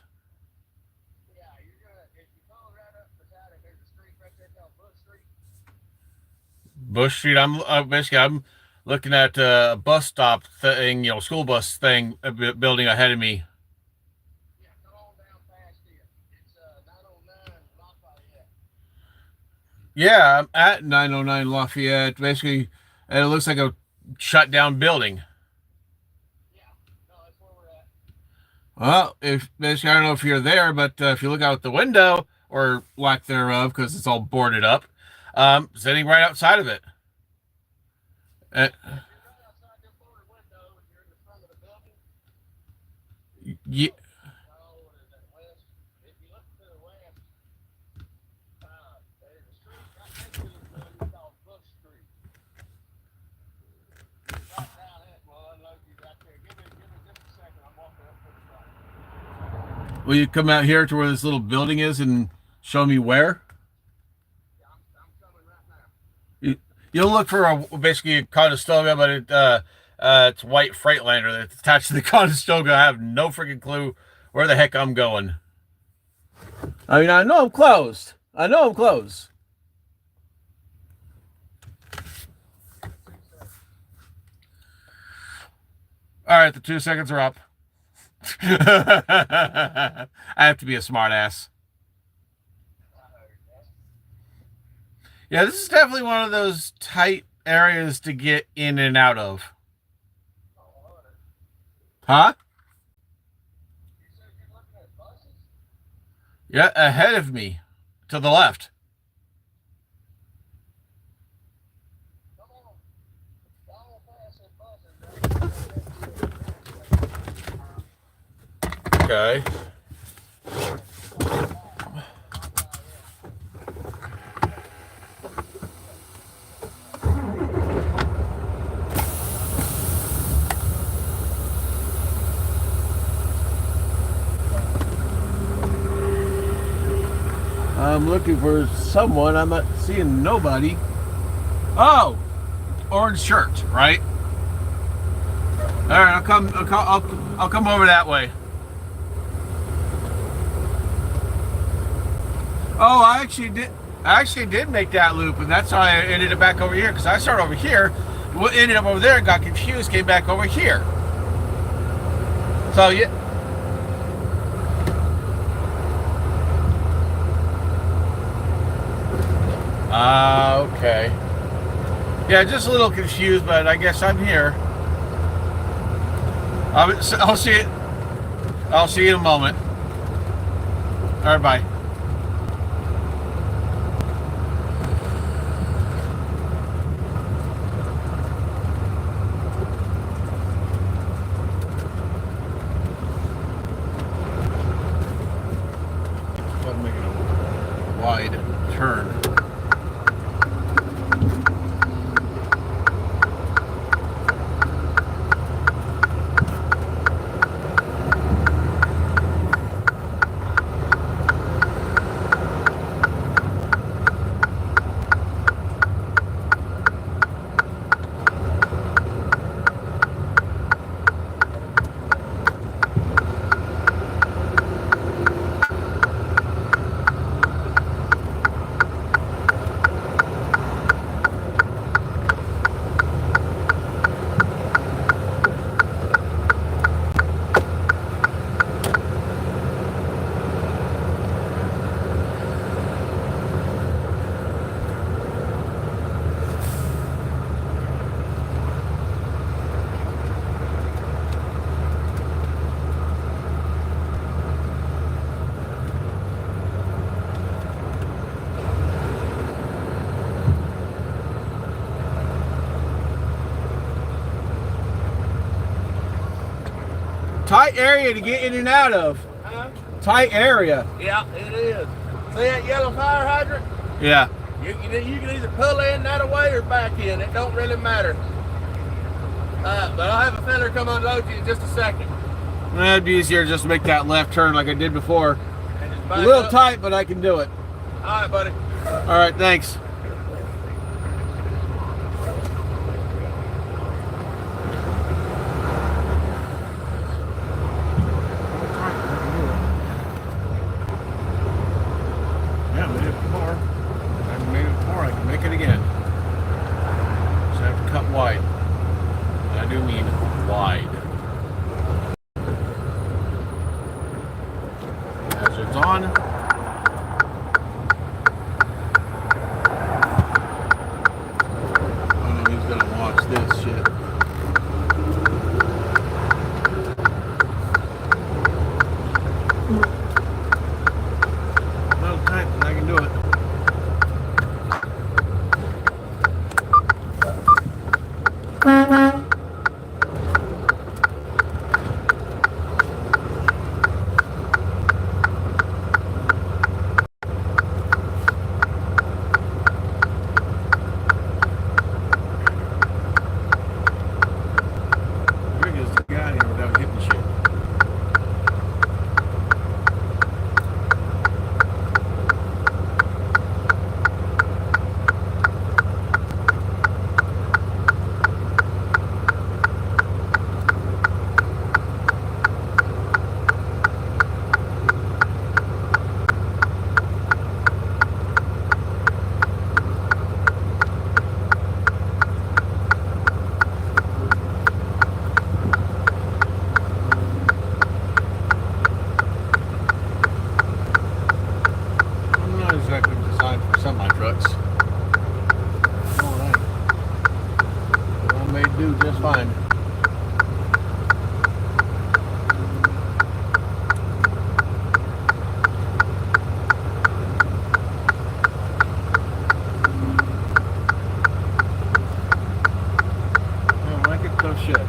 Speaker 1: Bush Street. I'm looking at a bus stop thing, school bus thing, building ahead of me. Yeah, I'm at 909 Lafayette. Basically, and it looks like a shut down building. Well, if basically I don't know if you're there, but if you look out the window or lack thereof, because it's all boarded up, sitting right outside of it. Uh, yeah, will you come out here to where this little building is and show me where? You, you'll look for basically a Conestoga, but it's white Freightliner that's attached to the Conestoga. I have no freaking clue where the heck I'm going. I mean, I know I'm closed. I know I'm closed. All right, the 2 seconds are up. I have to be a smartass. Yeah, this is definitely one of those tight areas to get in and out of. Huh? Yeah, ahead of me, to the left. Okay. I'm looking for someone. I'm not seeing nobody. Oh, orange shirt, right? All right, I'll come over that way. Oh, I actually did make that loop, and that's how I ended up back over here. Because I started over here, ended up over there, got confused, came back over here. So yeah. Okay. Yeah, just a little confused, but I guess I'm here. I'll see it. I'll see you in a moment. All right, bye. I'm making a wide turn. Tight area to get in and out of.
Speaker 4: Huh?
Speaker 1: Tight area.
Speaker 4: Yeah, it is. See that yellow fire hydrant?
Speaker 1: Yeah.
Speaker 4: You can either pull in that away or back in. It don't really matter. But I'll have a fella come unload you in just a second.
Speaker 1: It'd be easier just to make that left turn like I did before.
Speaker 4: And just
Speaker 1: A
Speaker 4: back
Speaker 1: little
Speaker 4: up.
Speaker 1: tight, but I can do it.
Speaker 4: All right, buddy.
Speaker 1: All right, thanks. Yeah, I made it before. I made it before. I can make it again. Just have to cut wide. And I do mean wide. Hazards on. Oh no, he's gonna watch this shit. A little tight, but I can do it. We're just got here without hitting shit. I'm not exactly designed for semi trucks. Alright. Well, may do just fine. I don't like it, so shit.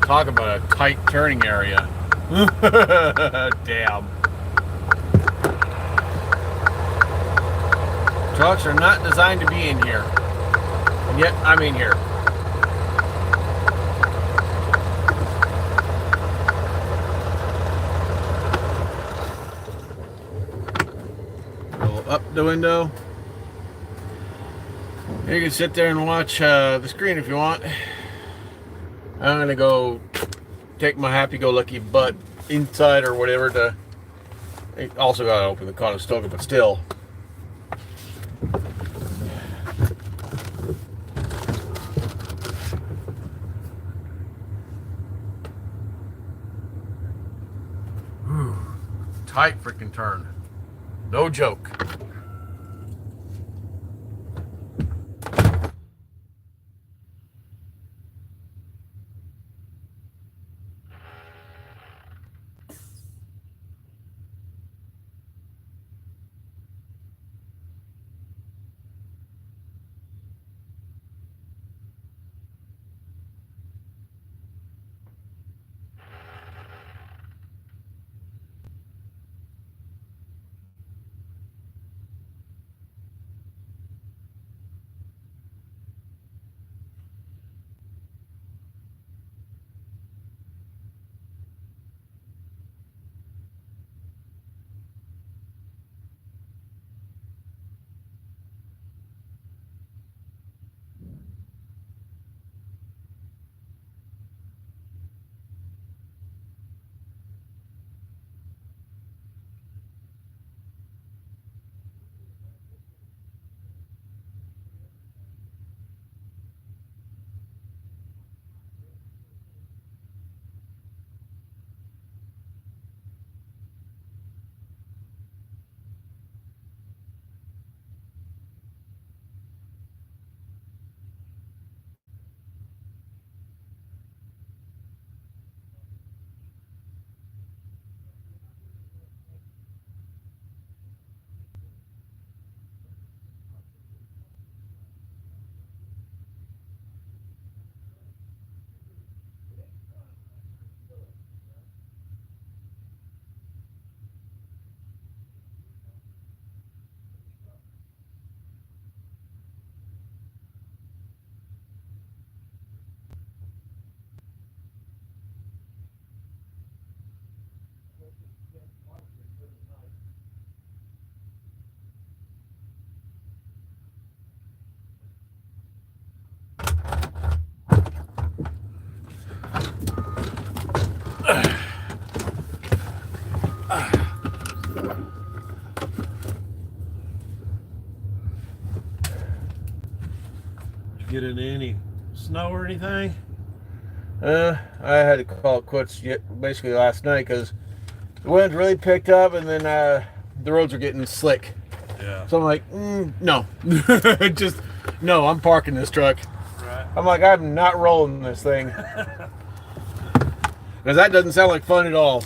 Speaker 1: Talk about a tight turning area. Damn. Trucks are not designed to be in here. And yet, I'm in here. Roll up the window. You can sit there and watch the screen if you want. I'm gonna go take my happy-go-lucky butt inside or whatever to. Also gotta open the Conestoga, but still. Whew. Tight freaking turn. No joke. Get into any snow or anything? I had to call it quits basically last night because the wind really picked up and then the roads were getting slick.
Speaker 5: Yeah.
Speaker 1: So I'm like, no. Just, no, I'm parking this truck.
Speaker 5: Right.
Speaker 1: I'm like, I'm not rolling this thing. Because that doesn't sound like fun at all.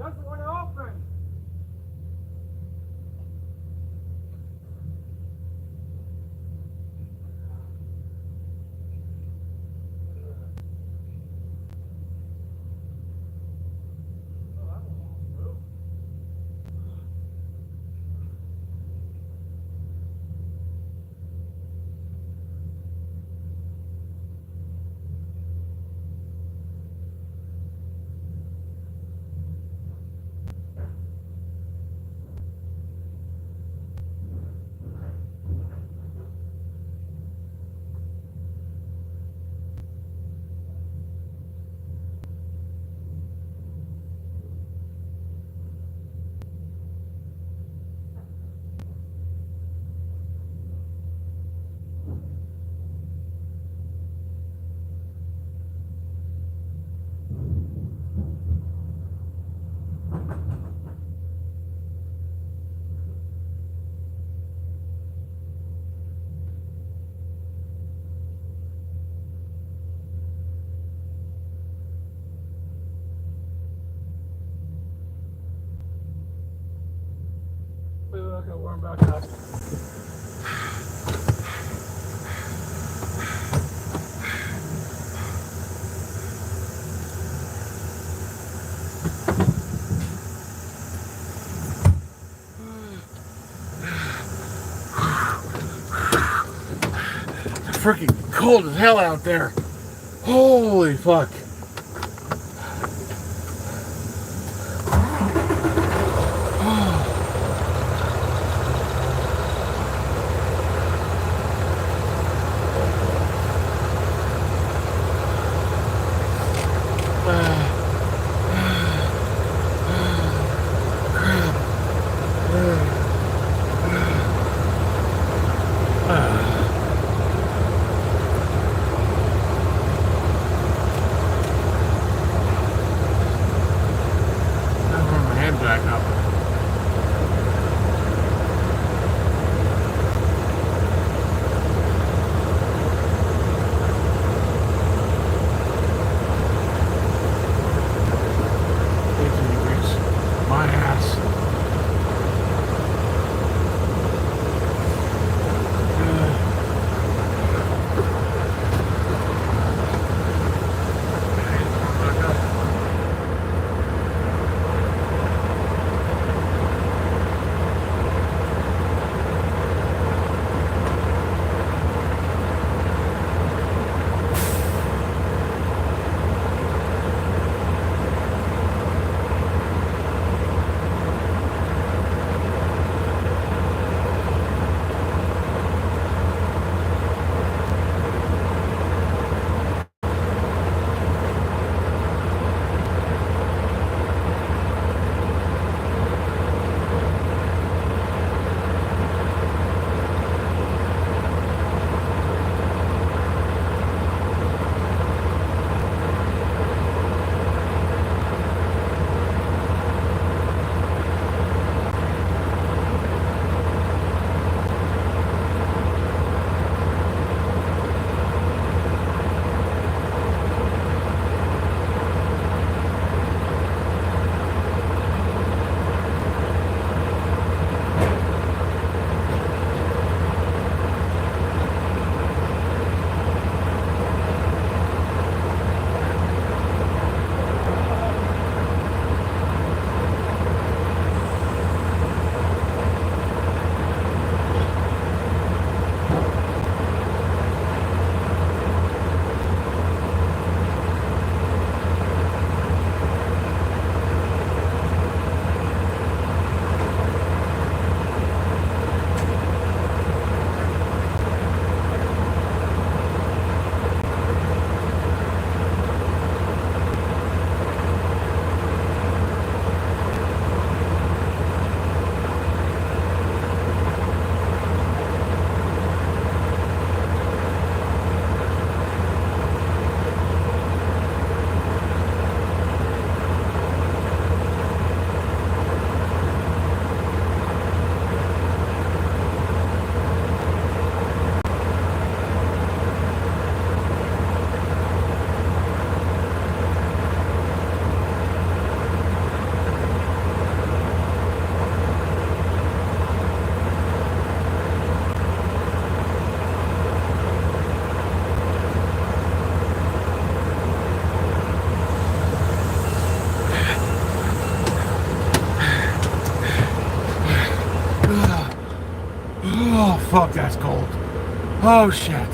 Speaker 4: Doesn't want to open. I got warm back up. It's freaking cold as hell out there. Holy fuck.
Speaker 1: fuck, that's cold. Oh, shit.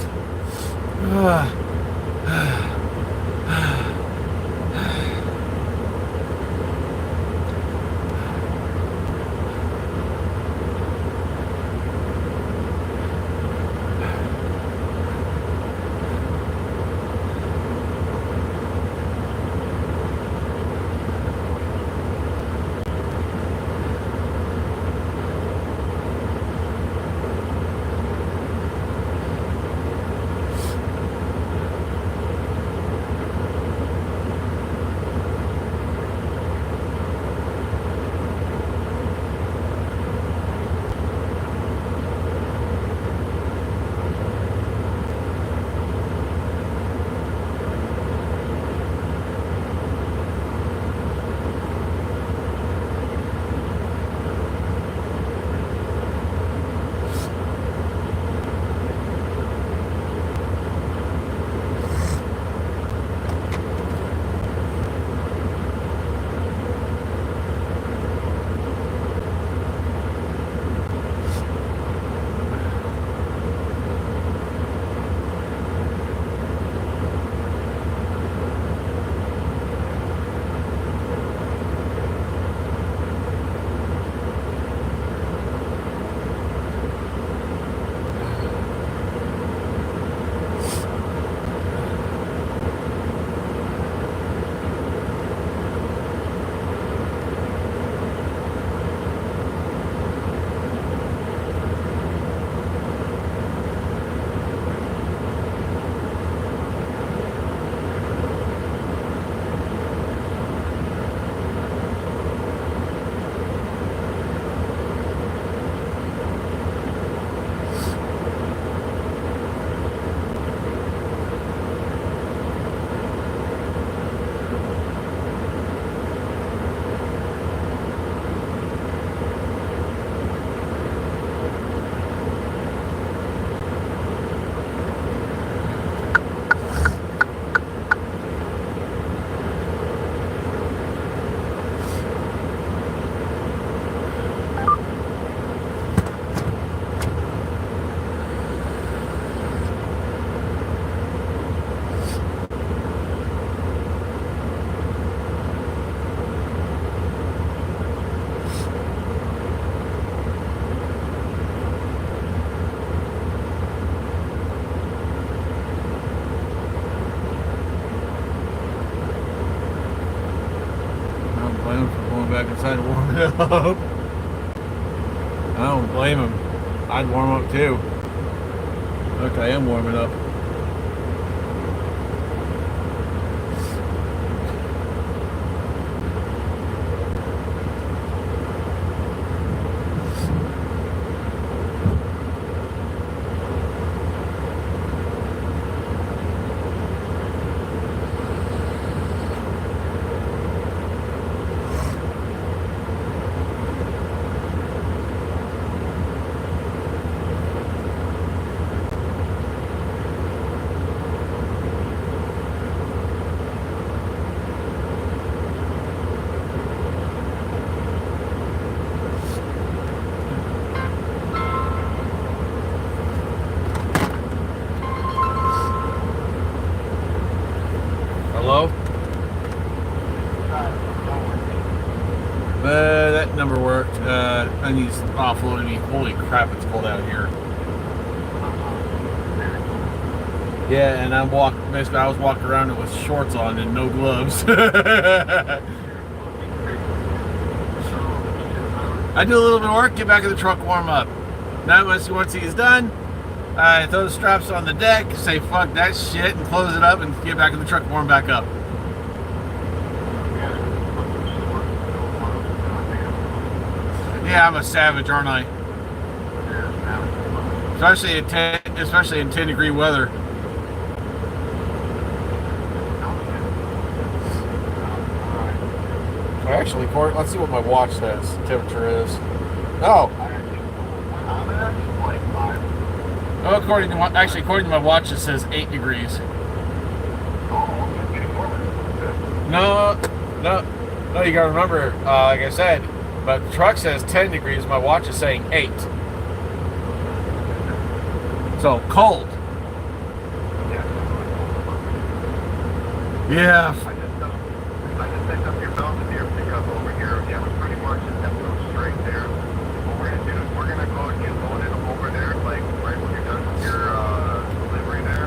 Speaker 1: Back inside to warm it up. I don't blame him. I'd warm up too. Look, I am warming up. Hello? That number worked. And he's offloading me. Holy crap, it's cold out here. Yeah, and I was walking around it with shorts on and no gloves. I do a little bit of work, get back in the truck, warm up. Now once he's done, I throw the straps on the deck, say fuck that shit, and close it up and get back in the truck, warm back up. Yeah, I'm a savage, aren't I? Especially in 10-degree weather. Actually, let's see what my watch says. Temperature is. Oh. Oh, according to my watch, it says 8 degrees. No. You gotta remember, like I said, but the truck says 10 degrees. My watch is saying 8. So cold. Yeah.
Speaker 5: I just picked up your Belvedere pickup over here. Yeah, we pretty much just have to go straight there. What we're gonna do is we're gonna go and get loaded over there, like right when you're done with your delivery there.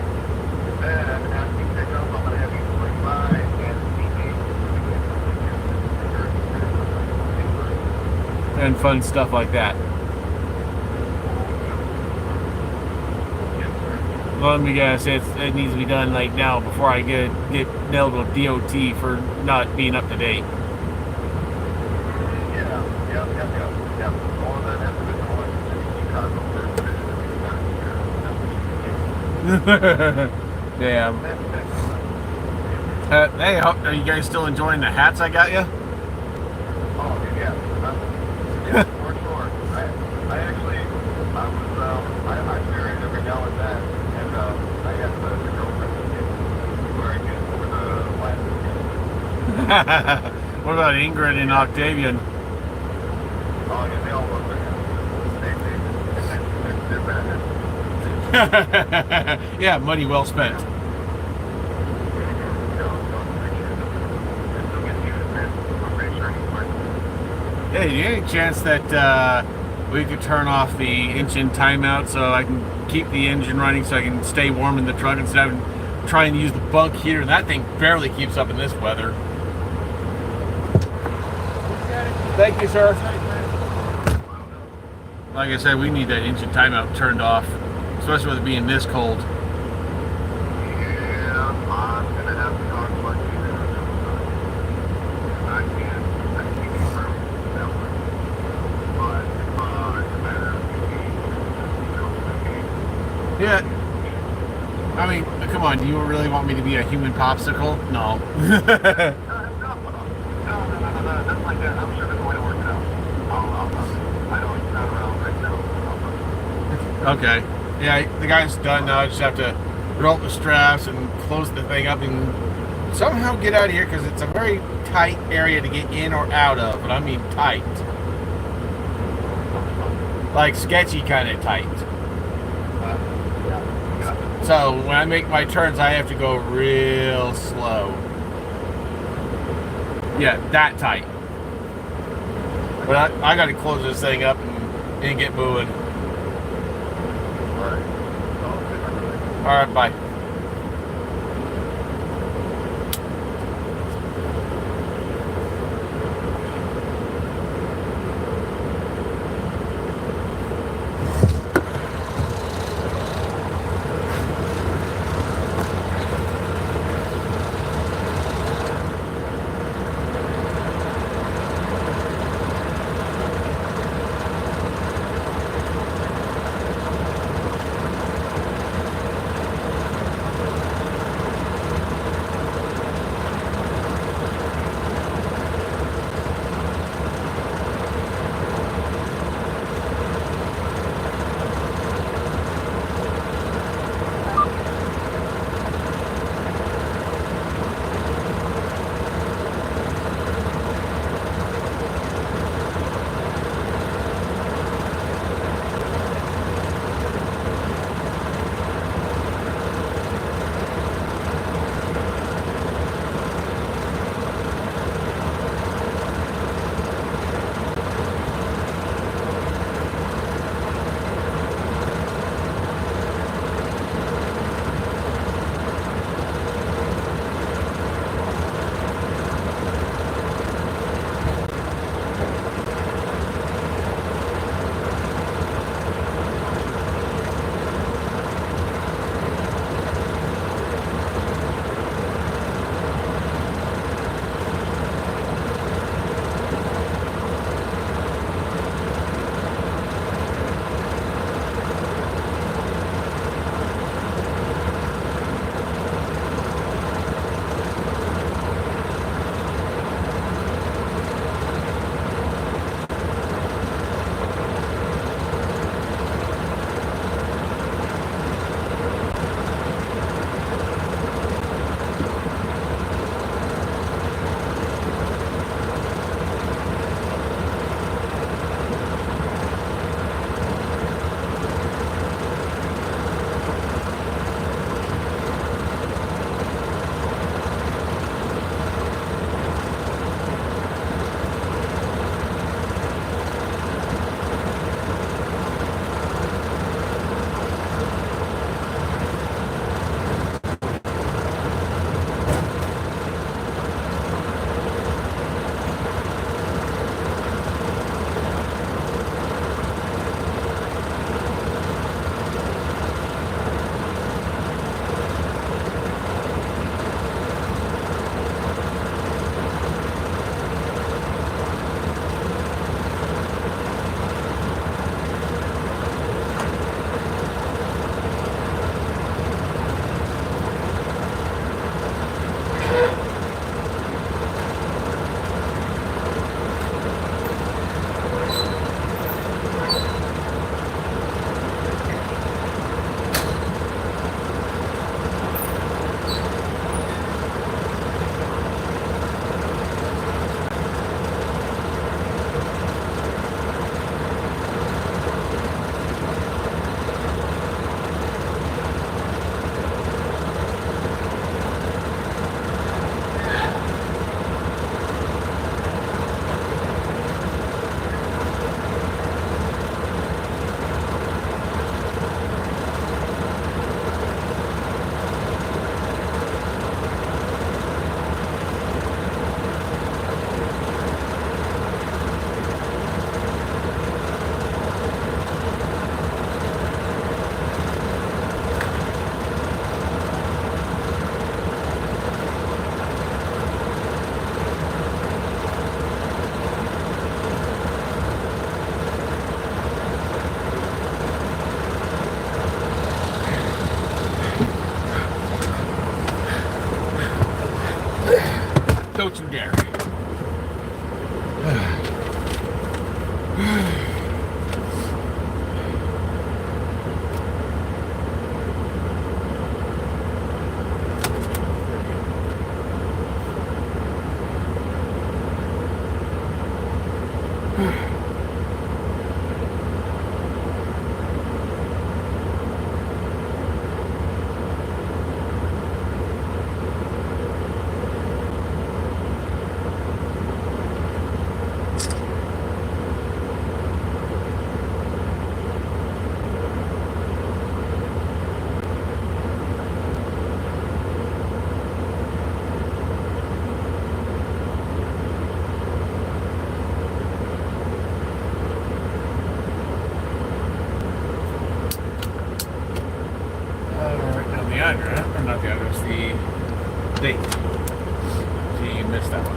Speaker 5: Then after you pick up, I'm gonna have you swing by and see me.
Speaker 1: And fun stuff like that. Let me guess, it needs to be done like now before I get nailed with DOT for not being up to date.
Speaker 5: Yeah. All of that has to be done in Chicago.
Speaker 1: Damn. Hey, are you guys still enjoying the hats I got you?
Speaker 5: Oh, yeah. For sure. I actually, I wear it every now and then, and I had the girlfriend wearing it over the last weekend.
Speaker 1: What about Ingrid and Octavian?
Speaker 5: Oh, yeah, they all look like they're bad.
Speaker 1: Yeah, money well spent. Hey, any chance that we could turn off the engine timeout so I can keep the engine running so I can stay warm in the truck instead of trying to use the bunk heater? And that thing barely keeps up in this weather. Thank you, sir. Like I said, we need that engine timeout turned off, especially with it being this cold.
Speaker 5: Yeah, I'm gonna have to talk about you there. I can't confirm that one. But, it's a matter of
Speaker 1: Yeah. I mean, come on, do you really want me to be a human popsicle? No.
Speaker 5: No. That's like that. I'm sure there's a way to work it out. I know it's not around right now.
Speaker 1: Okay. Yeah, the guy's done now. I just have to roll up the straps and close the thing up and somehow get out of here because it's a very tight area to get in or out of. And I mean tight. Like sketchy kind of tight. So when I make my turns, I have to go real slow. Yeah, that tight. But I got to close this thing up and get moving. All right, bye. Coach and Gary. Right now the address, or not the address, the date. See, you missed that one.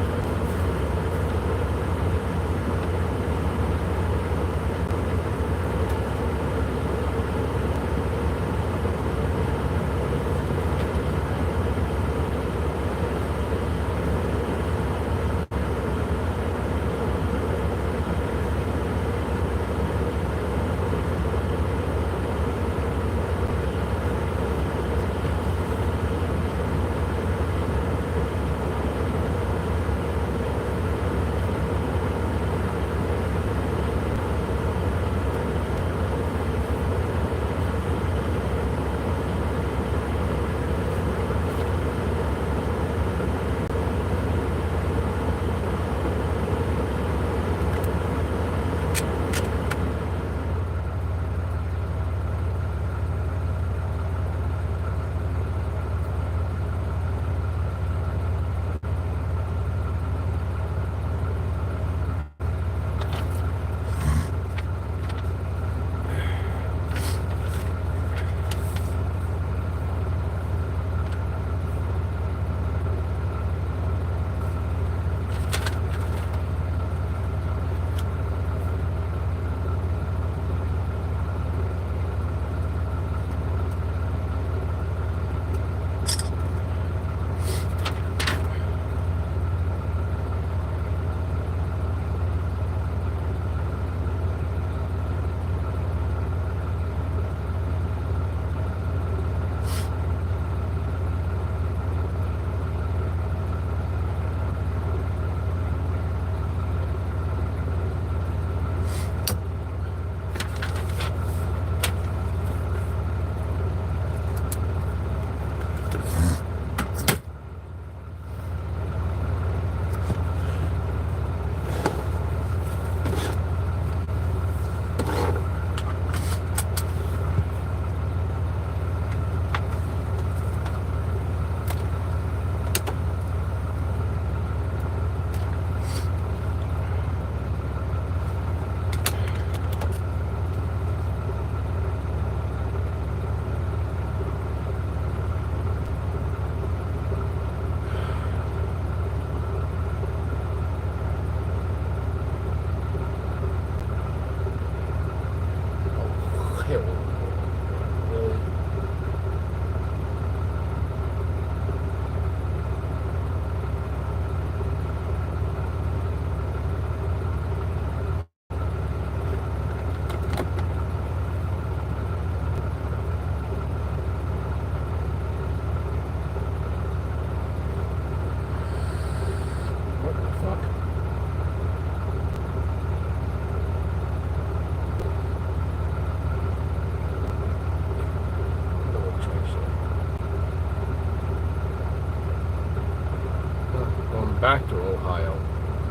Speaker 1: Back to Ohio.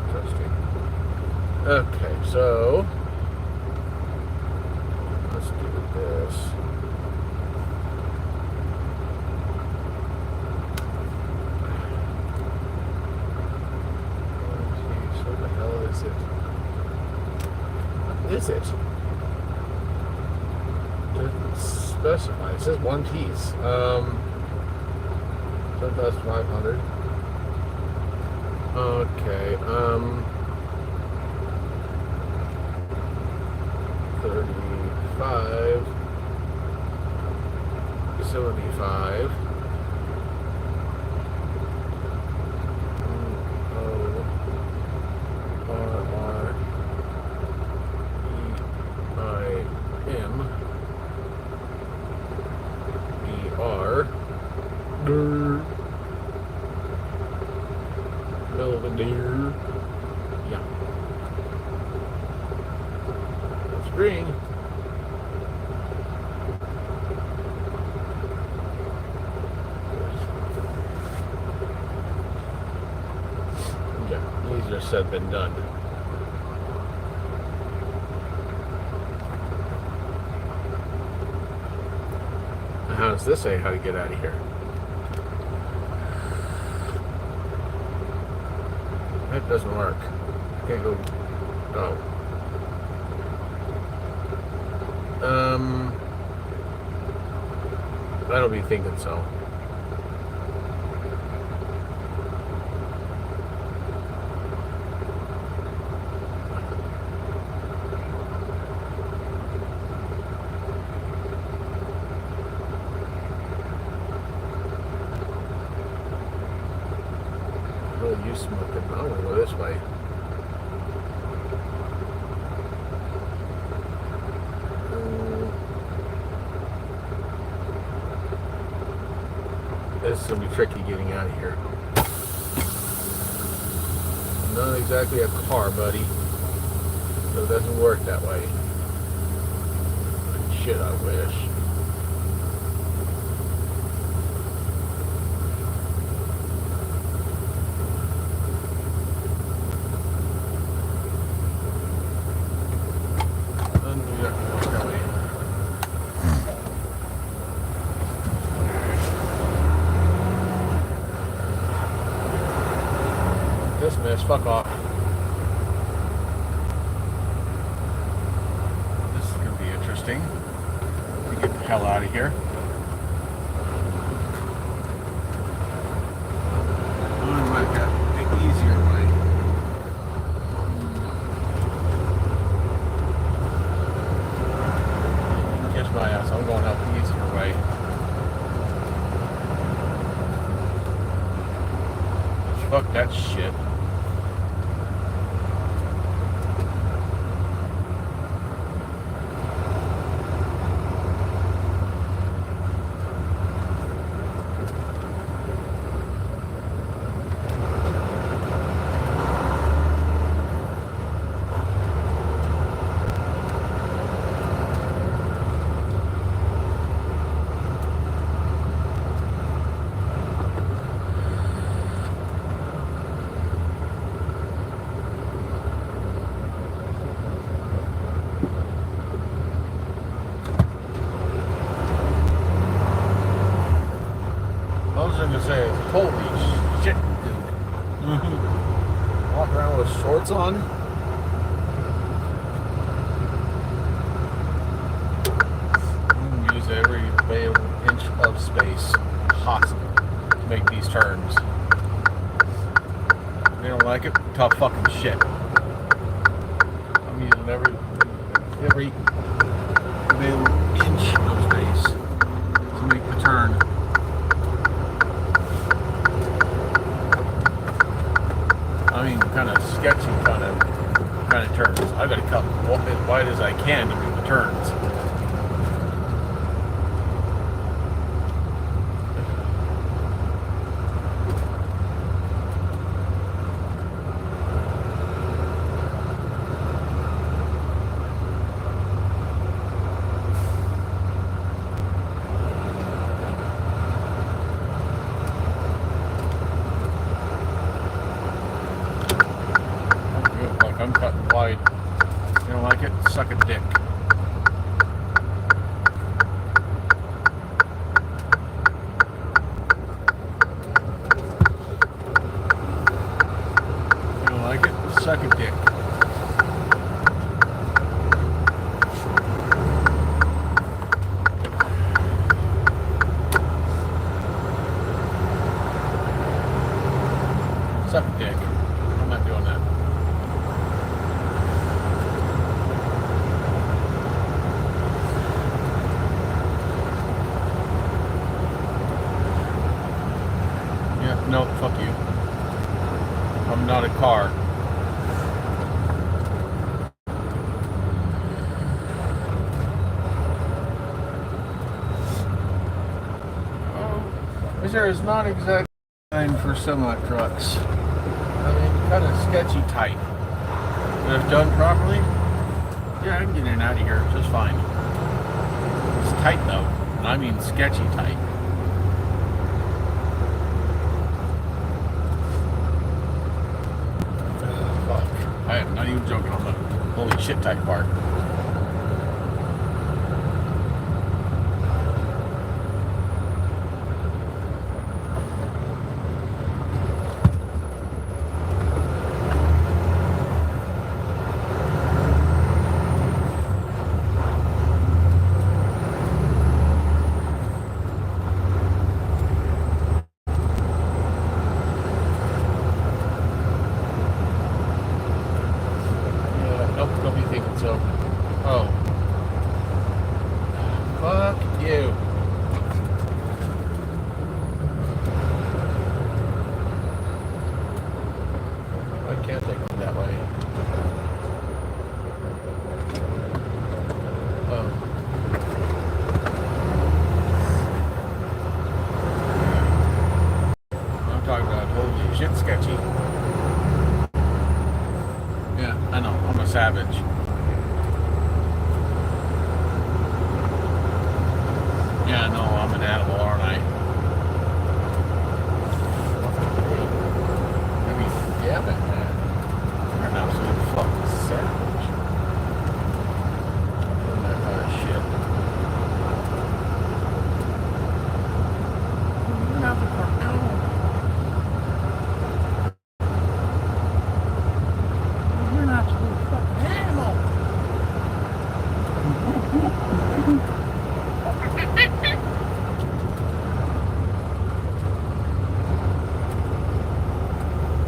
Speaker 1: Interesting. Okay, so let's do this. Jeez, what the hell is it? What is it? Doesn't specify. It says one piece. 7,500. Okay, 35, 75, Belvedere. Yeah. Spring. Yeah, easier said than done. How does this say how to get out of here? That doesn't work. I can't go. Oh. I don't be thinking so. Oh, you smoking. I want to go this way. This is going to be tricky getting out of here. Not exactly a car, buddy. So it doesn't work that way. Shit, I wish. Dismiss, fuck off. This is going to be interesting. Let me get the hell out of here. I might have to take the easier way. Kiss my ass, I'm going out the easier way. Fuck that shit. I was gonna say, holy shit, dude. Walk around with shorts on. Use every inch of space possible to make these turns. If you don't like it, tough fucking shit. I'm using every inch of space to make the turn. I mean, kind of sketchy kind of turns. I got to cut as wide as I can to make the turns. I'm cutting wide. You don't like it? Suck a dick. You don't like it? Suck a dick. Suck a dick. I'm not doing that. No, fuck you. I'm not a car. There is not exactly designed for semi trucks. I mean, kind of sketchy tight. But if done properly, yeah, I can get in and out of here just fine. It's tight though, and I mean sketchy tight. Fuck. I am not even joking on the holy shit tight part. Nope, don't be thinking so. Oh. Fuck you. Why can't they go that way? Oh. I'm talking about holy shit sketchy. Yeah, I know. I'm a savage. Yeah, I know. I'm an animal, aren't I? I mean, yeah, but you're an absolute fucking savage. Doing that kind of shit. You're not the fuck animal. You're an absolute fucking animal.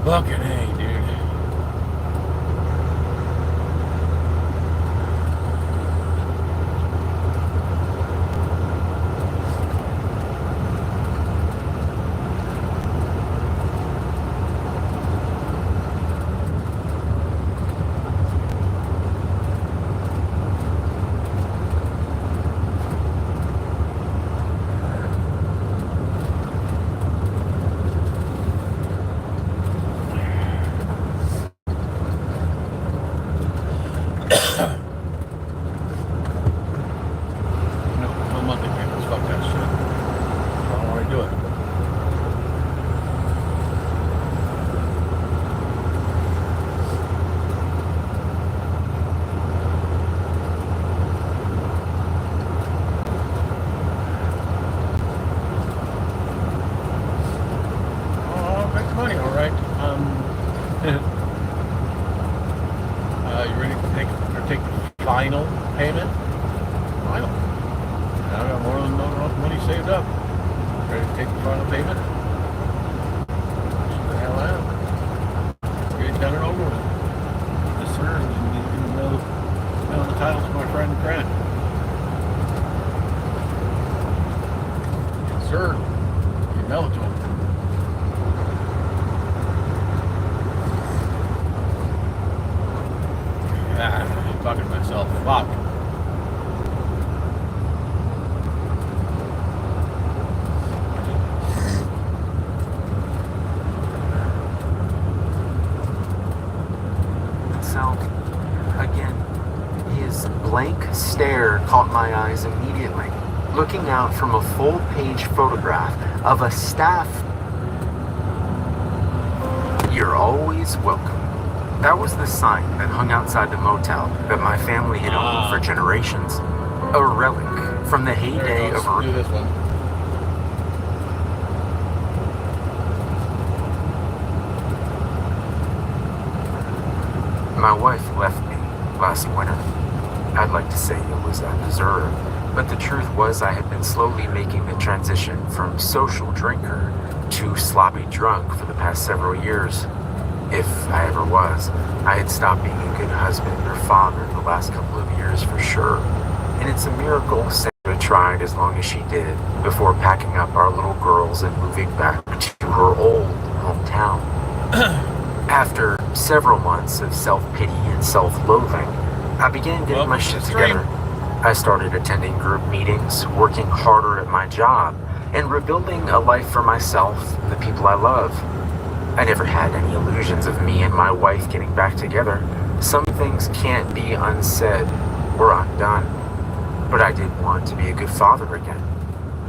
Speaker 1: Fucking hey, dude. No Monday payments. Fuck that shit. I don't want to do it. Oh, I'll make the money, all right. You ready to take the final payment? Final. Now I got more than enough money saved up. Ready to take the final payment? Sure the hell I am. Get it done and over with. Yes, sir. And you can mail the title to my friend Grant. Yes, sir. You mail it to him. I'm talking to myself. Fuck.
Speaker 3: So, again, his blank stare caught my eyes immediately, looking out from a full-page photograph of a staff. You're always welcome. That was the sign that hung outside the motel that my family had owned for generations. A relic from the heyday of...
Speaker 1: Do this one.
Speaker 3: My wife left me last winter. I'd like to say it was undeserved, but the truth was I had been slowly making the transition from social drinker to sloppy drunk for the past several years. If I ever was, I had stopped being a good husband or father the last couple of years for sure. And it's a miracle Sarah tried as long as she did before packing up our little girls and moving back to her old hometown. After several months of self-pity and self-loathing, I began getting my shit together. I started attending group meetings, working harder at my job, and rebuilding a life for myself and the people I love. I never had any illusions of me and my wife getting back together. Some things can't be unsaid or undone. But I did want to be a good father again.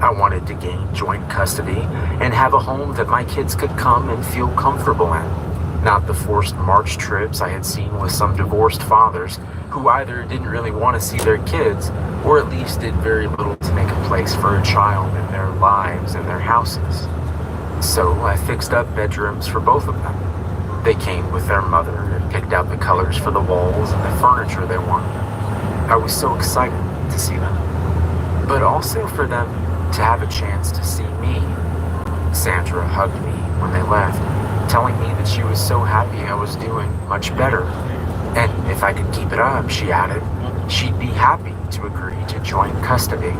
Speaker 3: I wanted to gain joint custody and have a home that my kids could come and feel comfortable in. Not the forced March trips I had seen with some divorced fathers who either didn't really want to see their kids or at least did very little to make a place for a child in their lives and their houses. So I fixed up bedrooms for both of them. They came with their mother and picked out the colors for the walls and the furniture they wanted. I was so excited to see them, but also for them to have a chance to see me. Sandra hugged me when they left, telling me that she was so happy I was doing much better. And if I could keep it up, she added, she'd be happy to agree to joint custody.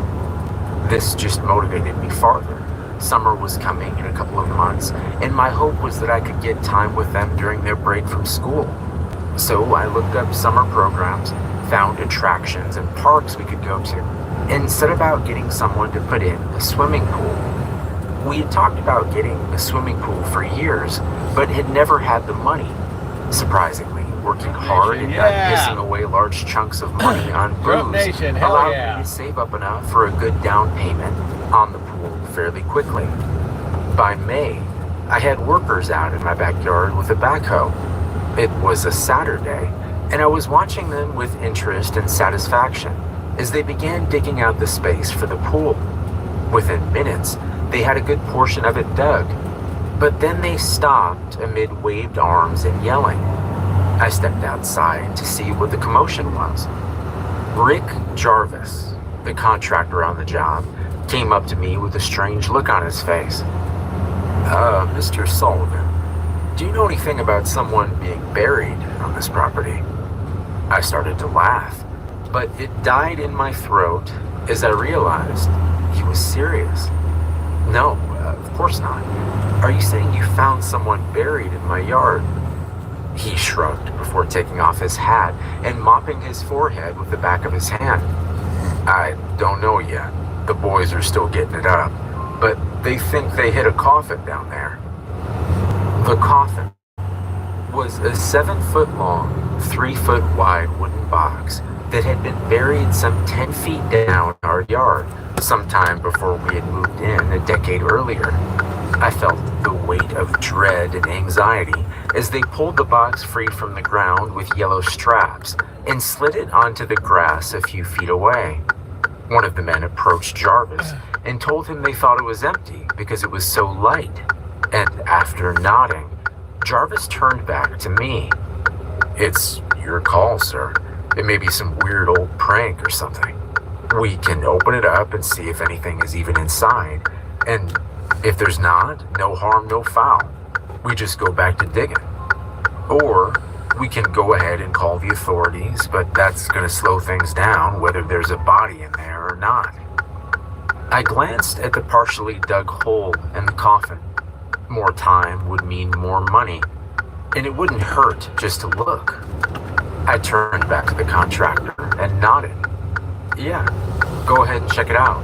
Speaker 3: This just motivated me farther. Summer was coming in a couple of months, and my hope was that I could get time with them during their break from school. So I looked up summer programs, found attractions and parks we could go to, and set about getting someone to put in a swimming pool. We had talked about getting a swimming pool for years, but had never had the money. Surprisingly, working hard and not pissing away large chunks of money on booze allowed me to save up enough for a good down payment on the pool fairly quickly. By May, I had workers out in my backyard with a backhoe. It was a Saturday, and I was watching them with interest and satisfaction as they began digging out the space for the pool. Within minutes, they had a good portion of it dug, but then they stopped amid waved arms and yelling. I stepped outside to see what the commotion was. Rick Jarvis, the contractor on the job, came up to me with a strange look on his face. Mr. Sullivan, do you know anything about someone being buried on this property?" I started to laugh, but it died in my throat as I realized he was serious. "No, of course not. Are you saying you found someone buried in my yard?" He shrugged before taking off his hat and mopping his forehead with the back of his hand. "I don't know yet. The boys are still getting it up, but they think they hit a coffin down there." The coffin was a 7-foot-long, 3-foot-wide wooden box that had been buried some 10 feet down our yard sometime before we had moved in a decade earlier. I felt the weight of dread and anxiety as they pulled the box free from the ground with yellow straps and slid it onto the grass a few feet away. One of the men approached Jarvis and told him they thought it was empty because it was so light. And after nodding, Jarvis turned back to me. "It's your call, sir. It may be some weird old prank or something. We can open it up and see if anything is even inside. And if there's not, no harm, no foul. We just go back to digging. Or we can go ahead and call the authorities, but that's going to slow things down whether there's a body in there or not." I glanced at the partially dug hole in the coffin. More time would mean more money, and it wouldn't hurt just to look. I turned back to the contractor and nodded. "Yeah, go ahead and check it out.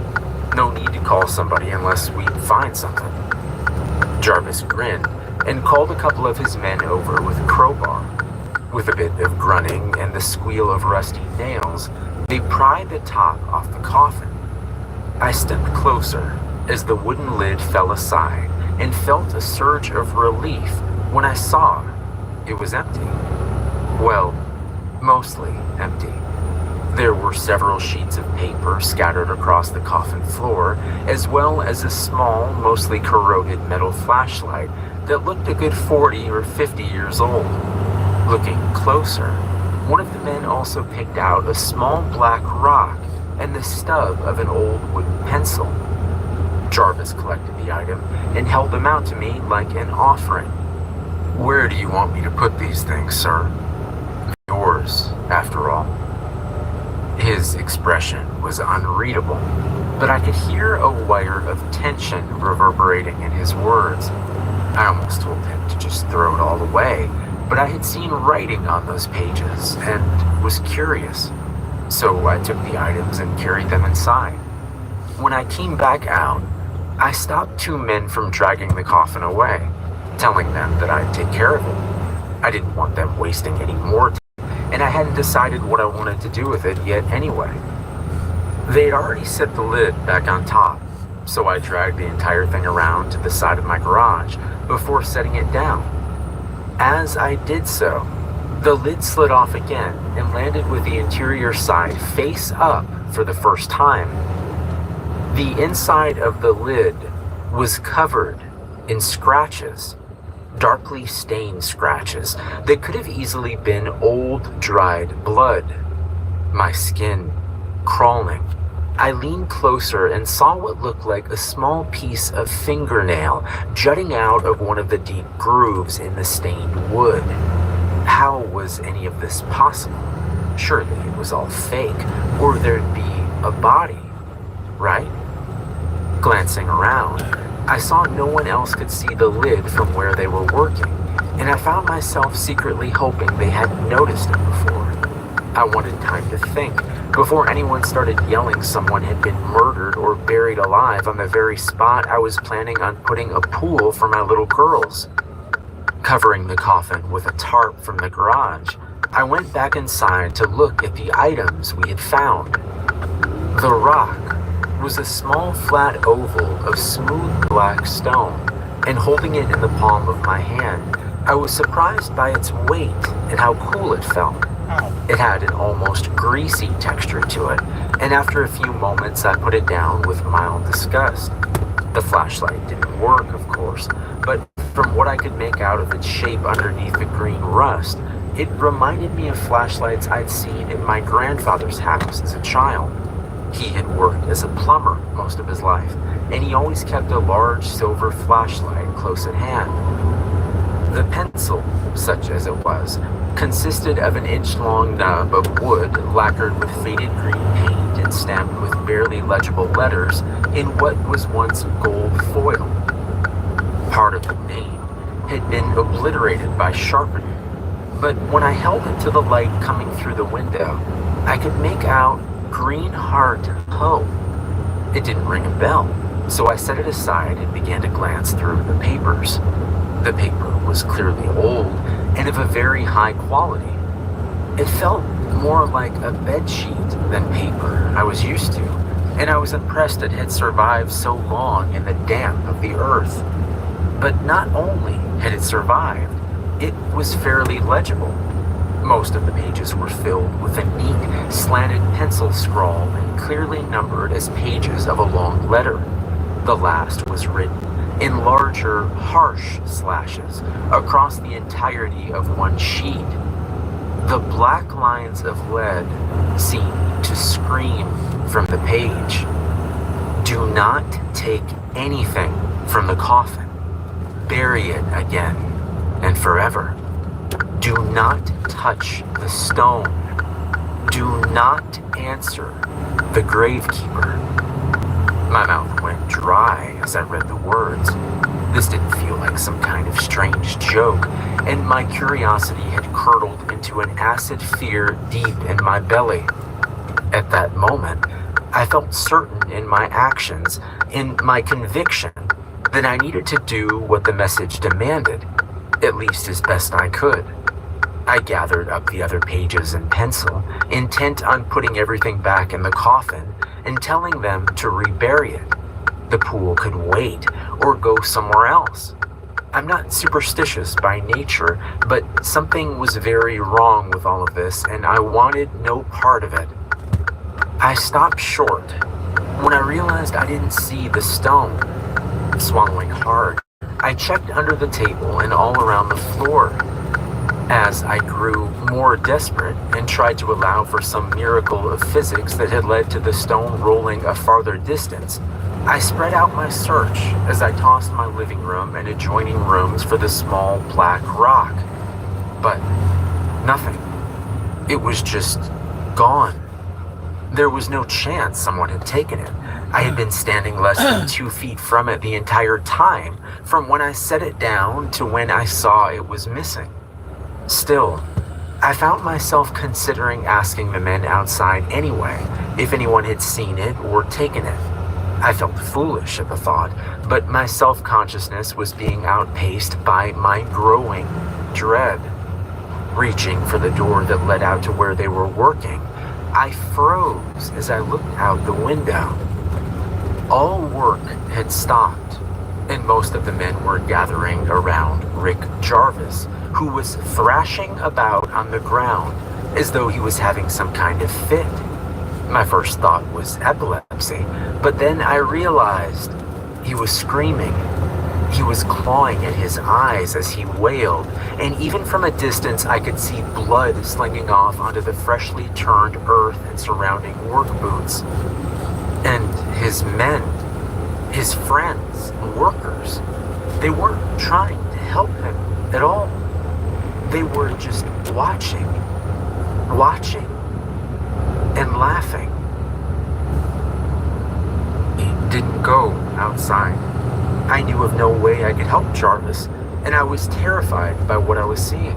Speaker 3: No need to call somebody unless we find something." Jarvis grinned and called a couple of his men over with a crowbar. With a bit of grunting and the squeal of rusty nails, they pried the top off the coffin. I stepped closer as the wooden lid fell aside and felt a surge of relief when I saw it was empty. Well, mostly empty. There were several sheets of paper scattered across the coffin floor, as well as a small, mostly corroded metal flashlight that looked a good 40 or 50 years old. Looking closer, one of the men also picked out a small black rock and the stub of an old wooden pencil. Jarvis collected the item and held them out to me like an offering. "Where do you want me to put these things, sir? Yours, after all." His expression was unreadable, but I could hear a wire of tension reverberating in his words. I almost told him to just throw it all away, but I had seen writing on those pages and was curious. So I took the items and carried them inside. When I came back out, I stopped 2 men from dragging the coffin away. telling them that I'd take care of it. I didn't want them wasting any more time, and I hadn't decided what I wanted to do with it yet anyway. They'd already set the lid back on top, so I dragged the entire thing around to the side of my garage before setting it down. As I did so, the lid slid off again and landed with the interior side face up for the first time. The inside of the lid was covered in scratches, darkly stained scratches that could have easily been old, dried blood. My skin crawling. I leaned closer and saw what looked like a small piece of fingernail jutting out of one of the deep grooves in the stained wood. How was any of this possible? Surely it was all fake, or there'd be a body, right? Glancing around, I saw no one else could see the lid from where they were working, and I found myself secretly hoping they hadn't noticed it before. I wanted time to think before anyone started yelling someone had been murdered or buried alive on the very spot I was planning on putting a pool for my little girls. Covering the coffin with a tarp from the garage, I went back inside to look at the items we had found. The rock was a small flat oval of smooth black stone, and holding it in the palm of my hand, I was surprised by its weight and how cool it felt. It had an almost greasy texture to it, and after a few moments I put it down with mild disgust. The flashlight didn't work, of course, but from what I could make out of its shape underneath the green rust, it reminded me of flashlights I'd seen in my grandfather's house as a child. He had worked as a plumber most of his life, and he always kept a large silver flashlight close at hand. The pencil, such as it was, consisted of an inch-long nub of wood lacquered with faded green paint and stamped with barely legible letters in what was once gold foil. Part of the name had been obliterated by sharpening, but when I held it to the light coming through the window, I could make out Green Heart Ho. It didn't ring a bell, so I set it aside and began to glance through the papers. The paper was clearly old and of a very high quality. It felt more like a bedsheet than paper I was used to, and I was impressed it had survived so long in the damp of the earth. But not only had it survived, it was fairly legible. Most of the pages were filled with a neat, slanted pencil scrawl and clearly numbered as pages of a long letter. The last was written in larger, harsh slashes across the entirety of one sheet. The black lines of lead seemed to scream from the page. Do not take anything from the coffin. Bury it again and forever. Do not touch the stone. Do not answer the gravekeeper. My mouth went dry as I read the words. This didn't feel like some kind of strange joke, and my curiosity had curdled into an acid fear deep in my belly. At that moment, I felt certain in my actions, in my conviction, that I needed to do what the message demanded, at least as best I could. I gathered up the other pages in pencil, intent on putting everything back in the coffin and telling them to rebury it. The pool could wait or go somewhere else. I'm not superstitious by nature, but something was very wrong with all of this, and I wanted no part of it. I stopped short when I realized I didn't see the stone. Swallowing hard, I checked under the table and all around the floor. As I grew more desperate and tried to allow for some miracle of physics that had led to the stone rolling a farther distance, I spread out my search as I tossed my living room and adjoining rooms for the small black rock. But nothing. It was just gone. There was no chance someone had taken it. I had been standing less than 2 feet from it the entire time, from when I set it down to when I saw it was missing. Still, I found myself considering asking the men outside anyway if anyone had seen it or taken it. I felt foolish at the thought, but my self-consciousness was being outpaced by my growing dread. Reaching for the door that led out to where they were working, I froze as I looked out the window. All work had stopped, and most of the men were gathering around Rick Jarvis, who was thrashing about on the ground as though he was having some kind of fit. My first thought was epilepsy, but then I realized he was screaming. He was clawing at his eyes as he wailed, and even from a distance I could see blood slinging off onto the freshly turned earth and surrounding work boots. And his men, his friends, workers, they weren't trying to help him at all. They were just watching, and laughing. He didn't go outside. I knew of no way I could help Jarvis, and I was terrified by what I was seeing.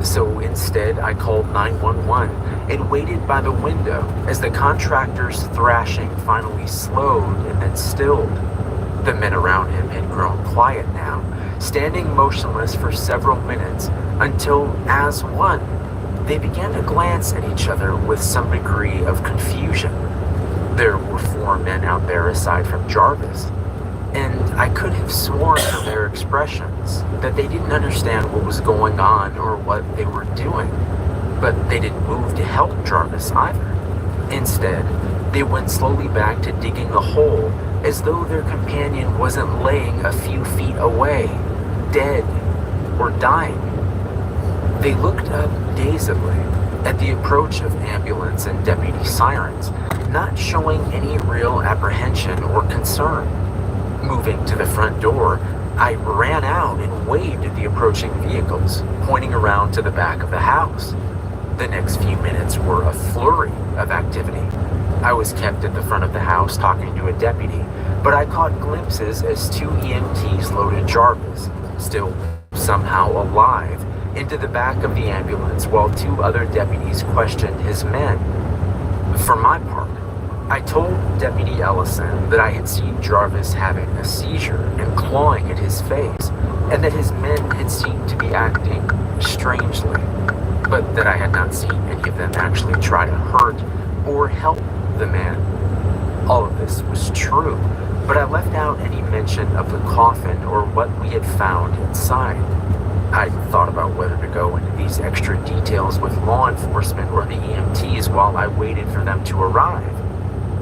Speaker 3: So instead, I called 911 and waited by the window as the contractor's thrashing finally slowed and then stilled. The men around him had grown quiet now, standing motionless for several minutes until, as one, they began to glance at each other with some degree of confusion. There were 4 men out there aside from Jarvis, and I could have sworn from their expressions that they didn't understand what was going on or what they were doing. But they didn't move to help Jarvis either. Instead, they went slowly back to digging a hole as though their companion wasn't laying a few feet away, dead or dying. They looked up dazedly at the approach of ambulance and deputy sirens, not showing any real apprehension or concern. Moving to the front door, I ran out and waved at the approaching vehicles, pointing around to the back of the house. The next few minutes were a flurry of activity. I was kept at the front of the house talking to a deputy, but I caught glimpses as 2 EMTs loaded Jarvis, still somehow alive, into the back of the ambulance while 2 other deputies questioned his men. For my part, I told Deputy Ellison that I had seen Jarvis having a seizure and clawing at his face, and that his men had seemed to be acting strangely, but that I had not seen any of them actually try to hurt or help the man. All of this was true, but I left out any mention of the coffin or what we had found inside. I thought about whether to go into these extra details with law enforcement or the EMTs while I waited for them to arrive,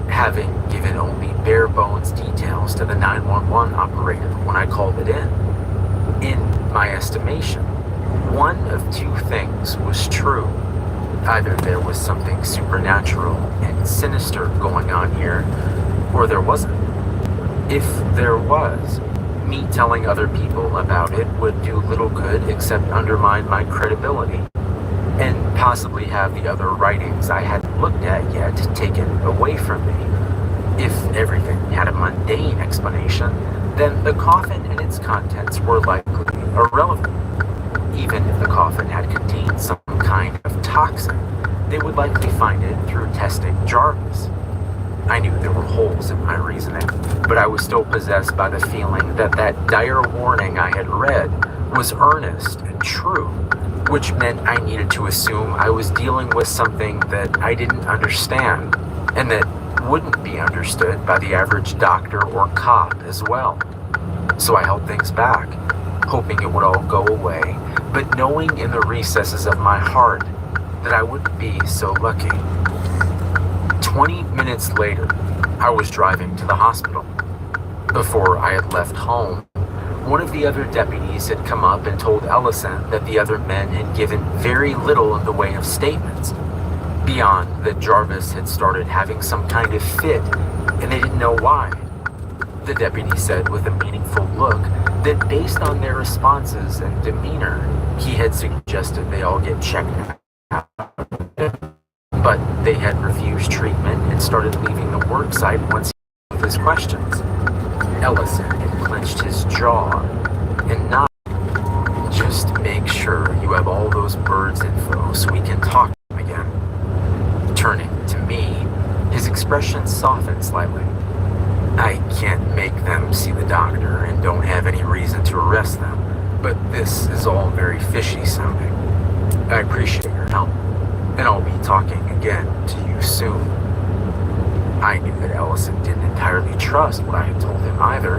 Speaker 3: having given only bare bones details to the 911 operator when I called it in. In my estimation, one of 2 things was true. Either there was something supernatural and sinister going on here, or there wasn't. If there was, me telling other people about it would do little good except undermine my credibility, and possibly have the other writings I hadn't looked at yet taken away from me. If everything had a mundane explanation, then the coffin and its contents were likely irrelevant. Even if the coffin had contained some kind of toxin, they would likely find it through testing Jarvis. I knew there were holes in my reasoning, but I was still possessed by the feeling that that dire warning I had read was earnest and true, which meant I needed to assume I was dealing with something that I didn't understand, and that wouldn't be understood by the average doctor or cop as well. So I held things back, hoping it would all go away, but knowing in the recesses of my heart that I wouldn't be so lucky. 20 minutes later, I was driving to the hospital. Before I had left home, one of the other deputies had come up and told Ellison that the other men had given very little in the way of statements, beyond that Jarvis had started having some kind of fit, and they didn't know why. The deputy said with a meaningful look that based on their responses and demeanor, he had suggested they all get checked out. But they had refused treatment and started leaving the work site once he asked his questions. Ellison had clenched his jaw and nodded. Just make sure you have all those birds info so we can talk to them again. Turning to me, his expression softened slightly. the doctor and don't have any reason to arrest them, but this is all very fishy sounding. I appreciate your help, and I'll be talking again to you soon. I knew that Ellison didn't entirely trust what I had told him either,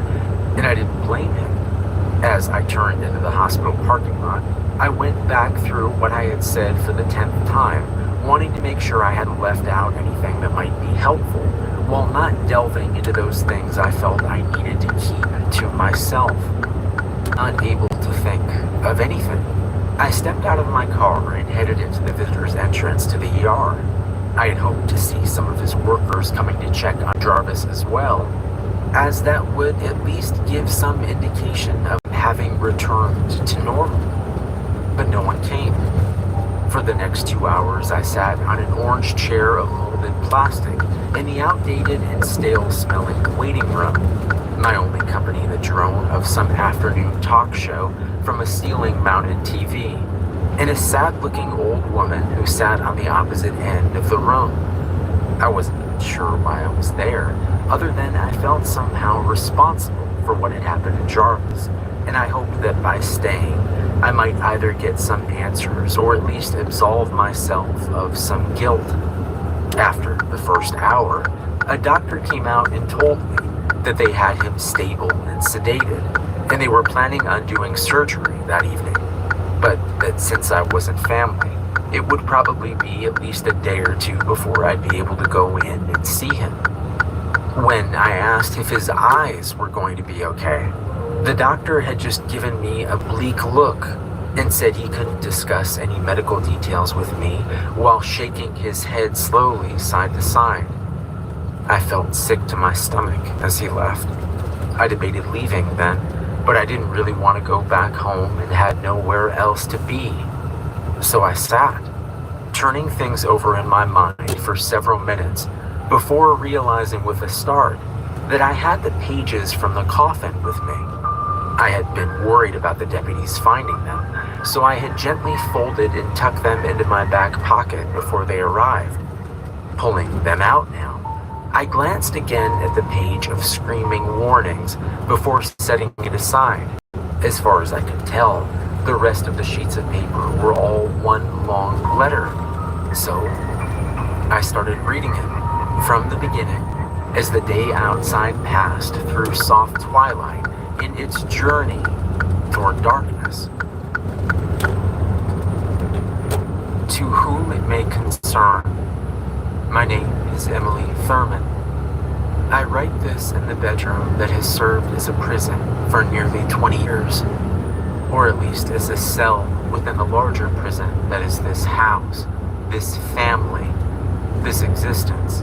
Speaker 3: and I didn't blame him. As I turned into the hospital parking lot, I went back through what I had said for the 10th time, wanting to make sure I hadn't left out anything that might be helpful, while not delving into those things I felt I needed to keep to myself. Not able to think of anything, I stepped out of my car and headed into the visitor's entrance to the ER. I had hoped to see some of his workers coming to check on Jarvis as well, as that would at least give some indication of having returned to normal. But no one came. For the next 2 hours, I sat on an orange chair of molded plastic in the outdated and stale-smelling waiting room, my only company the drone of some afternoon talk show from a ceiling-mounted TV, and a sad-looking old woman who sat on the opposite end of the room. I wasn't sure why I was there, other than I felt somehow responsible for what had happened to Jarvis, and I hoped that by staying, I might either get some answers or at least absolve myself of some guilt. After the first hour, a doctor came out and told me that they had him stable and sedated, and they were planning on doing surgery that evening, but that since I wasn't family, it would probably be at least a day or two before I'd be able to go in and see him. When I asked if his eyes were going to be okay, the doctor had just given me a bleak look and said he couldn't discuss any medical details with me while shaking his head slowly side to side. I felt sick to my stomach as he left. I debated leaving then, but I didn't really want to go back home and had nowhere else to be. So I sat, turning things over in my mind for several minutes before realizing with a start that I had the pages from the coffin with me. I had been worried about the deputies finding them, so I had gently folded and tucked them into my back pocket before they arrived. Pulling them out now, I glanced again at the page of screaming warnings before setting it aside. As far as I could tell, the rest of the sheets of paper were all one long letter. So I started reading it from the beginning as the day outside passed through soft twilight in its journey toward darkness. To whom it may concern, my name is Emily Thurman. I write this in the bedroom that has served as a prison for nearly 20 years, or at least as a cell within the larger prison that is this house, this family, this existence.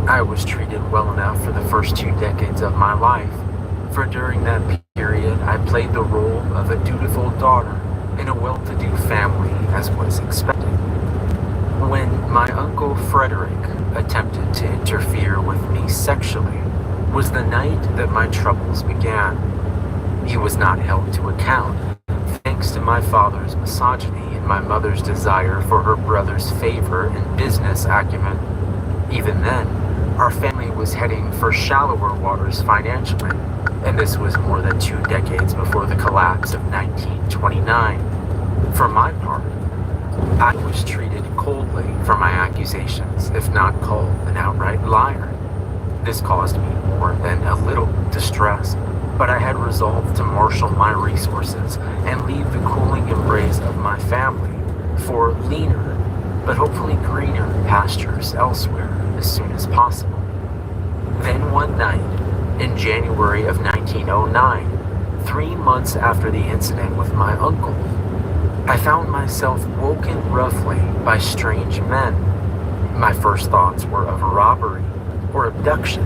Speaker 3: I was treated well enough for the first 2 decades of my life, for during that period I played the role of a dutiful daughter in a well-to-do family as was expected. When my Uncle Frederick attempted to interfere with me sexually was the night that my troubles began. He was not held to account, thanks to my father's misogyny and my mother's desire for her brother's favor and business acumen. Even then, our family was heading for shallower waters financially, and this was more than 2 decades before the collapse of 1929. For my part, I was treated coldly for my accusations, if not called an outright liar. This caused me more than a little distress, but I had resolved to marshal my resources and leave the cooling embrace of my family for leaner, but hopefully greener pastures elsewhere as soon as possible. Then one night, in January of 1909, 3 months after the incident with my uncle, I found myself woken roughly by strange men. My first thoughts were of robbery or abduction,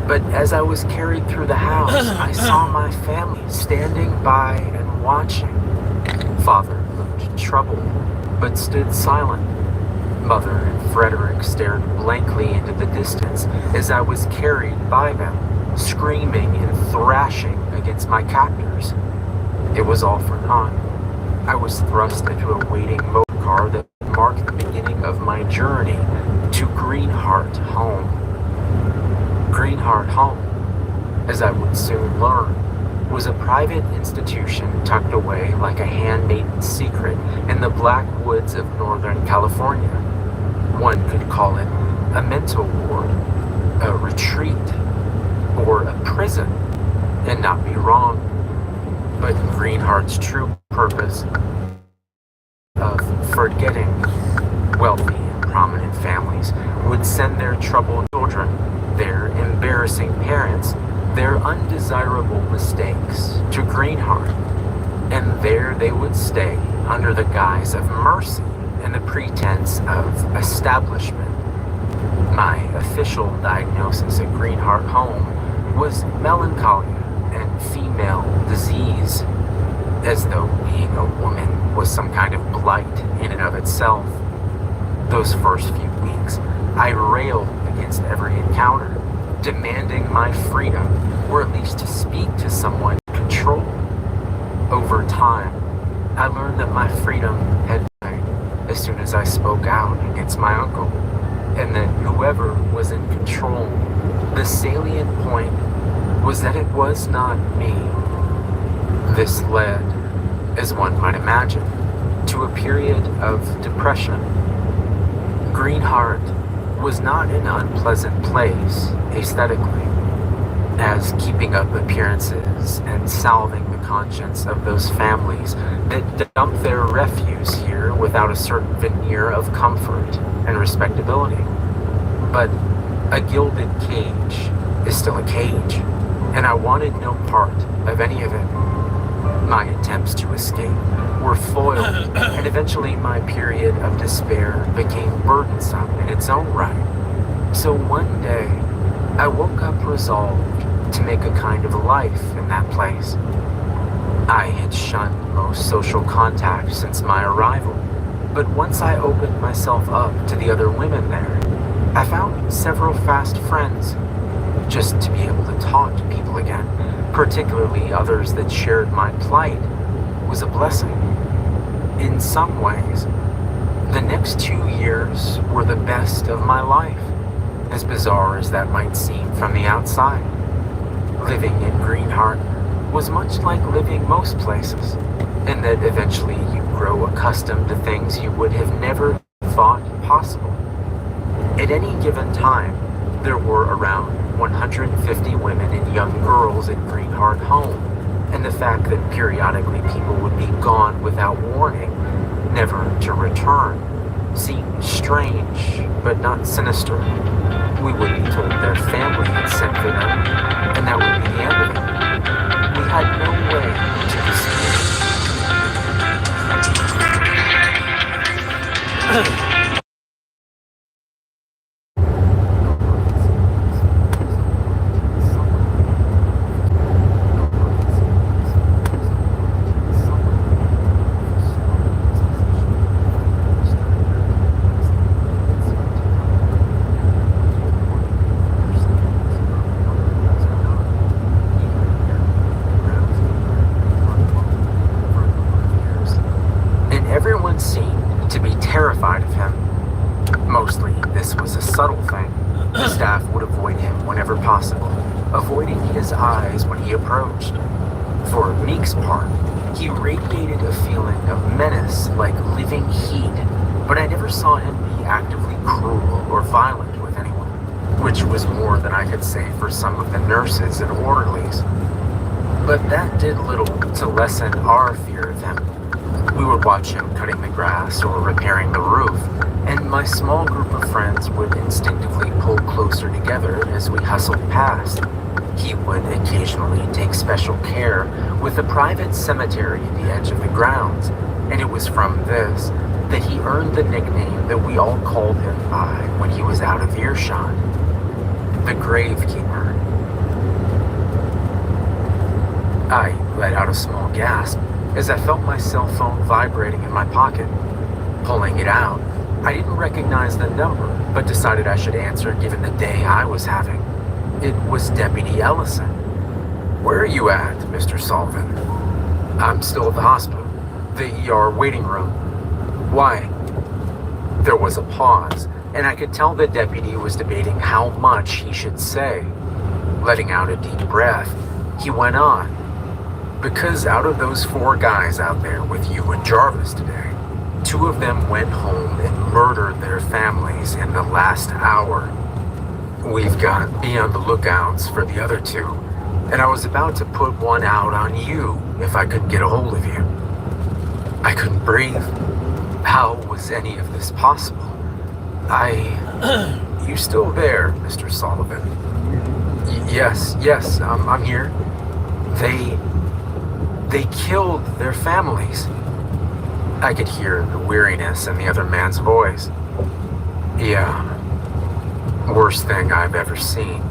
Speaker 3: but as I was carried through the house, I saw my family standing by and watching. Father looked troubled, but stood silent. Mother and Frederick stared blankly into the distance as I was carried by them, screaming and thrashing against my captors. It was all for naught. I was thrust into a waiting motor car that marked the beginning of my journey to Greenheart Home. Greenheart Home. as I would soon learn, was a private institution tucked away like a handmaiden secret in the black woods of Northern California. One could call it a mental ward, a retreat, or a prison, and not be wrong. But Greenheart's true purpose of forgetting wealthy and prominent families would send their troubled children, their embarrassing parents, their undesirable mistakes to Greenheart, and there they would stay under the guise of mercy and the pretense of establishment. My official diagnosis at Greenheart Home was melancholia and female disease, as though being a woman was some kind of blight in and of itself. Those first few weeks, I railed against every encounter, demanding my freedom, or at least to speak to someone in control. Over time, I learned that my freedom had died as soon as I spoke out against my uncle, and that whoever was in control, the salient point was that it was not me. This led, as one might imagine, to a period of depression. Greenheart was not an unpleasant place aesthetically, as keeping up appearances and salving the conscience of those families that dump their refuse here without a certain veneer of comfort and respectability. But a gilded cage is still a cage, and I wanted no part of any of it. My attempts to escape were foiled, and eventually my period of despair became burdensome in its own right. So one day, I woke up resolved to make a kind of life in that place. I had shunned most social contact since my arrival, but once I opened myself up to the other women there, I found several fast friends. Just to be able to talk to people again, particularly others that shared my plight, was a blessing. In some ways, the next 2 years were the best of my life, as bizarre as that might seem from the outside. Living in Greenheart was much like living most places, in that eventually you grow accustomed to things you would have never thought possible. At any given time, there were around 150 women and young girls at Greenheart Home, and the fact that periodically people would be gone without warning, never to return, seemed strange, but not sinister. We would be told their family had sent for them, and that would be the end of it. We had no way to dispute. Everyone seemed to be terrified of him. Mostly, this was a subtle thing. The staff would avoid him whenever possible, avoiding his eyes when he approached. For Meek's part, he radiated a feeling of menace like living heat, but I never saw him be actively cruel or violent with anyone, which was more than I could say for some of the nurses and orderlies. But that did little to lessen our fear of him. We would watch him cutting the grass or repairing the roof, and my small group of friends would instinctively pull closer together as we hustled past. He would occasionally take special care with a private cemetery at the edge of the grounds, and it was from this that he earned the nickname that we all called him by when he was out of earshot: the Gravekeeper. I let out a small gasp as I felt my cell phone vibrating in my pocket. Pulling it out, I didn't recognize the number, but decided I should answer given the day I was having. It was Deputy Ellison. "Where are you at, Mr. Sullivan?" "I'm still at the hospital. The ER waiting room." "Why?" There was a pause, and I could tell the deputy was debating how much he should say. Letting out a deep breath, he went on. Because out of those 4 guys out there with you and Jarvis today, 2 of them went home and murdered their families in the last hour. We've got to be on the lookouts for the other 2, and I was about to put one out on you if I couldn't get a hold of you. I couldn't breathe. How was any of this possible? You still there, Mr. Sullivan? Yes, I'm here. They killed their families. I could hear the weariness in the other man's voice. Yeah. Worst thing I've ever seen.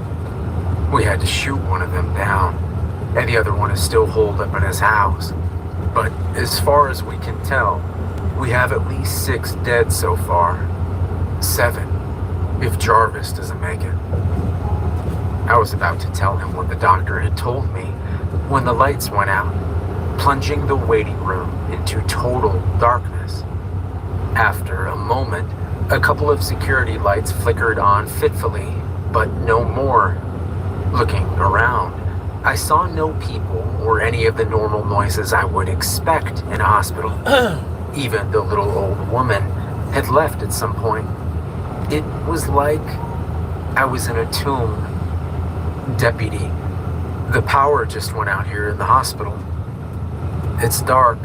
Speaker 3: We had to shoot one of them down, and the other one is still holed up in his house. But as far as we can tell, we have at least 6 dead so far. 7, if Jarvis doesn't make it. I was about to tell him what the doctor had told me when the lights went out, plunging the waiting room into total darkness. After a moment, a couple of security lights flickered on fitfully, but no more. Looking around, I saw no people or any of the normal noises I would expect in a hospital. Even the little old woman had left at some point. It was like I was in a tomb. Deputy, the power just went out here in the hospital. It's dark.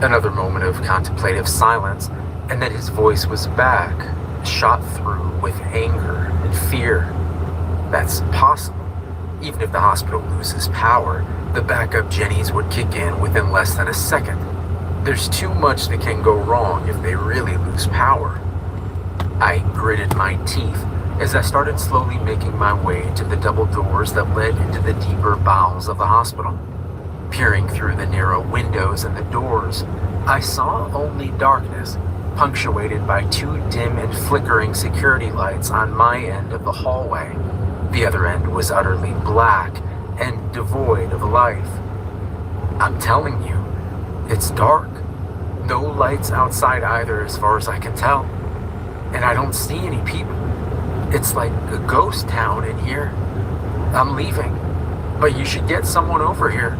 Speaker 3: Another moment of contemplative silence, and then his voice was back, shot through with anger and fear. That's possible. Even if the hospital loses power, the backup Jennies would kick in within less than a second. There's too much that can go wrong if they really lose power. I gritted my teeth as I started slowly making my way to the double doors that led into the deeper bowels of the hospital. Peering through the narrow windows and the doors, I saw only darkness, punctuated by 2 dim and flickering security lights on my end of the hallway. The other end was utterly black and devoid of life. I'm telling you, it's dark. No lights outside either as far as I can tell. And I don't see any people. It's like a ghost town in here. I'm leaving, but you should get someone over here.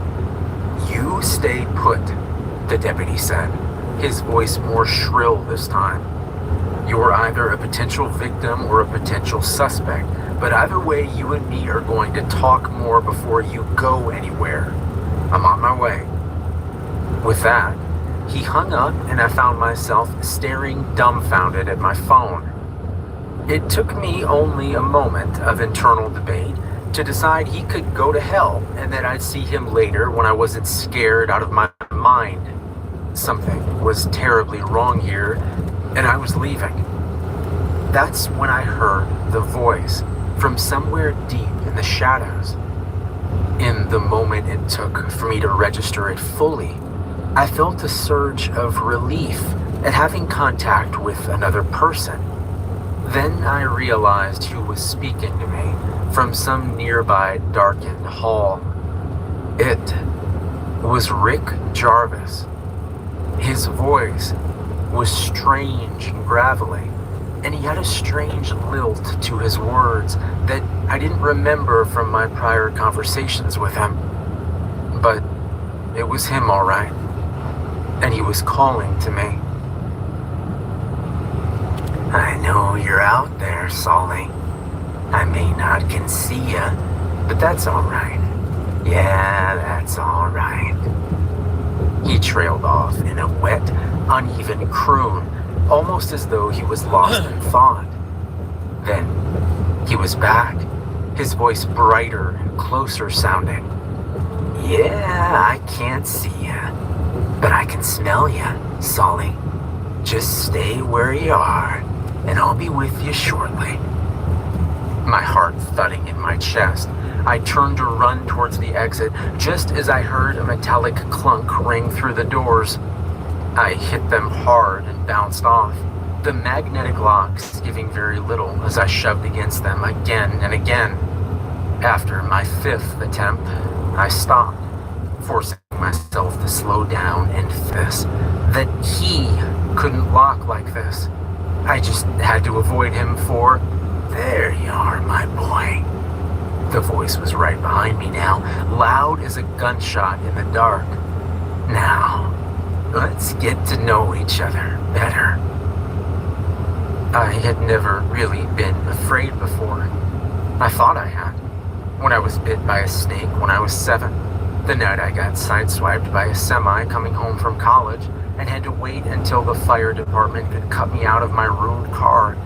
Speaker 3: You stay put, the deputy said, his voice more shrill this time. You're either a potential victim or a potential suspect, but either way, you and me are going to talk more before you go anywhere. I'm on my way. With that, he hung up and I found myself staring dumbfounded at my phone. It took me only a moment of internal debate to decide he could go to hell and that I'd see him later when I wasn't scared out of my mind. Something was terribly wrong here, and I was leaving. That's when I heard the voice from somewhere deep in the shadows. In the moment it took for me to register it fully, I felt a surge of relief at having contact with another person. Then I realized who was speaking to me from some nearby darkened hall. It was Rick Jarvis. His voice was strange and gravelly, and he had a strange lilt to his words that I didn't remember from my prior conversations with him. But it was him, all right, and he was calling to me. I know you're out there, Solly. I may not can see ya, but that's all right. Yeah, that's all right. He trailed off in a wet, uneven croon, almost as though he was lost in thought. Then he was back, his voice brighter and closer sounding. Yeah, I can't see ya, but I can smell ya, Solly. Just stay where you are, and I'll be with you shortly. My heart thudding in my chest, I turned to run towards the exit just as I heard a metallic clunk ring through the doors. I hit them hard and bounced off, the magnetic locks giving very little as I shoved against them again and again. After my 5th attempt, I stopped, forcing myself to slow down and this, that he couldn't lock like this. I just had to avoid him for, there you are, my boy. The voice was right behind me now, loud as a gunshot in the dark. Now, let's get to know each other better. I had never really been afraid before. I thought I had. When I was bit by a snake when I was 7. The night I got sideswiped by a semi coming home from college and had to wait until the fire department could cut me out of my ruined car.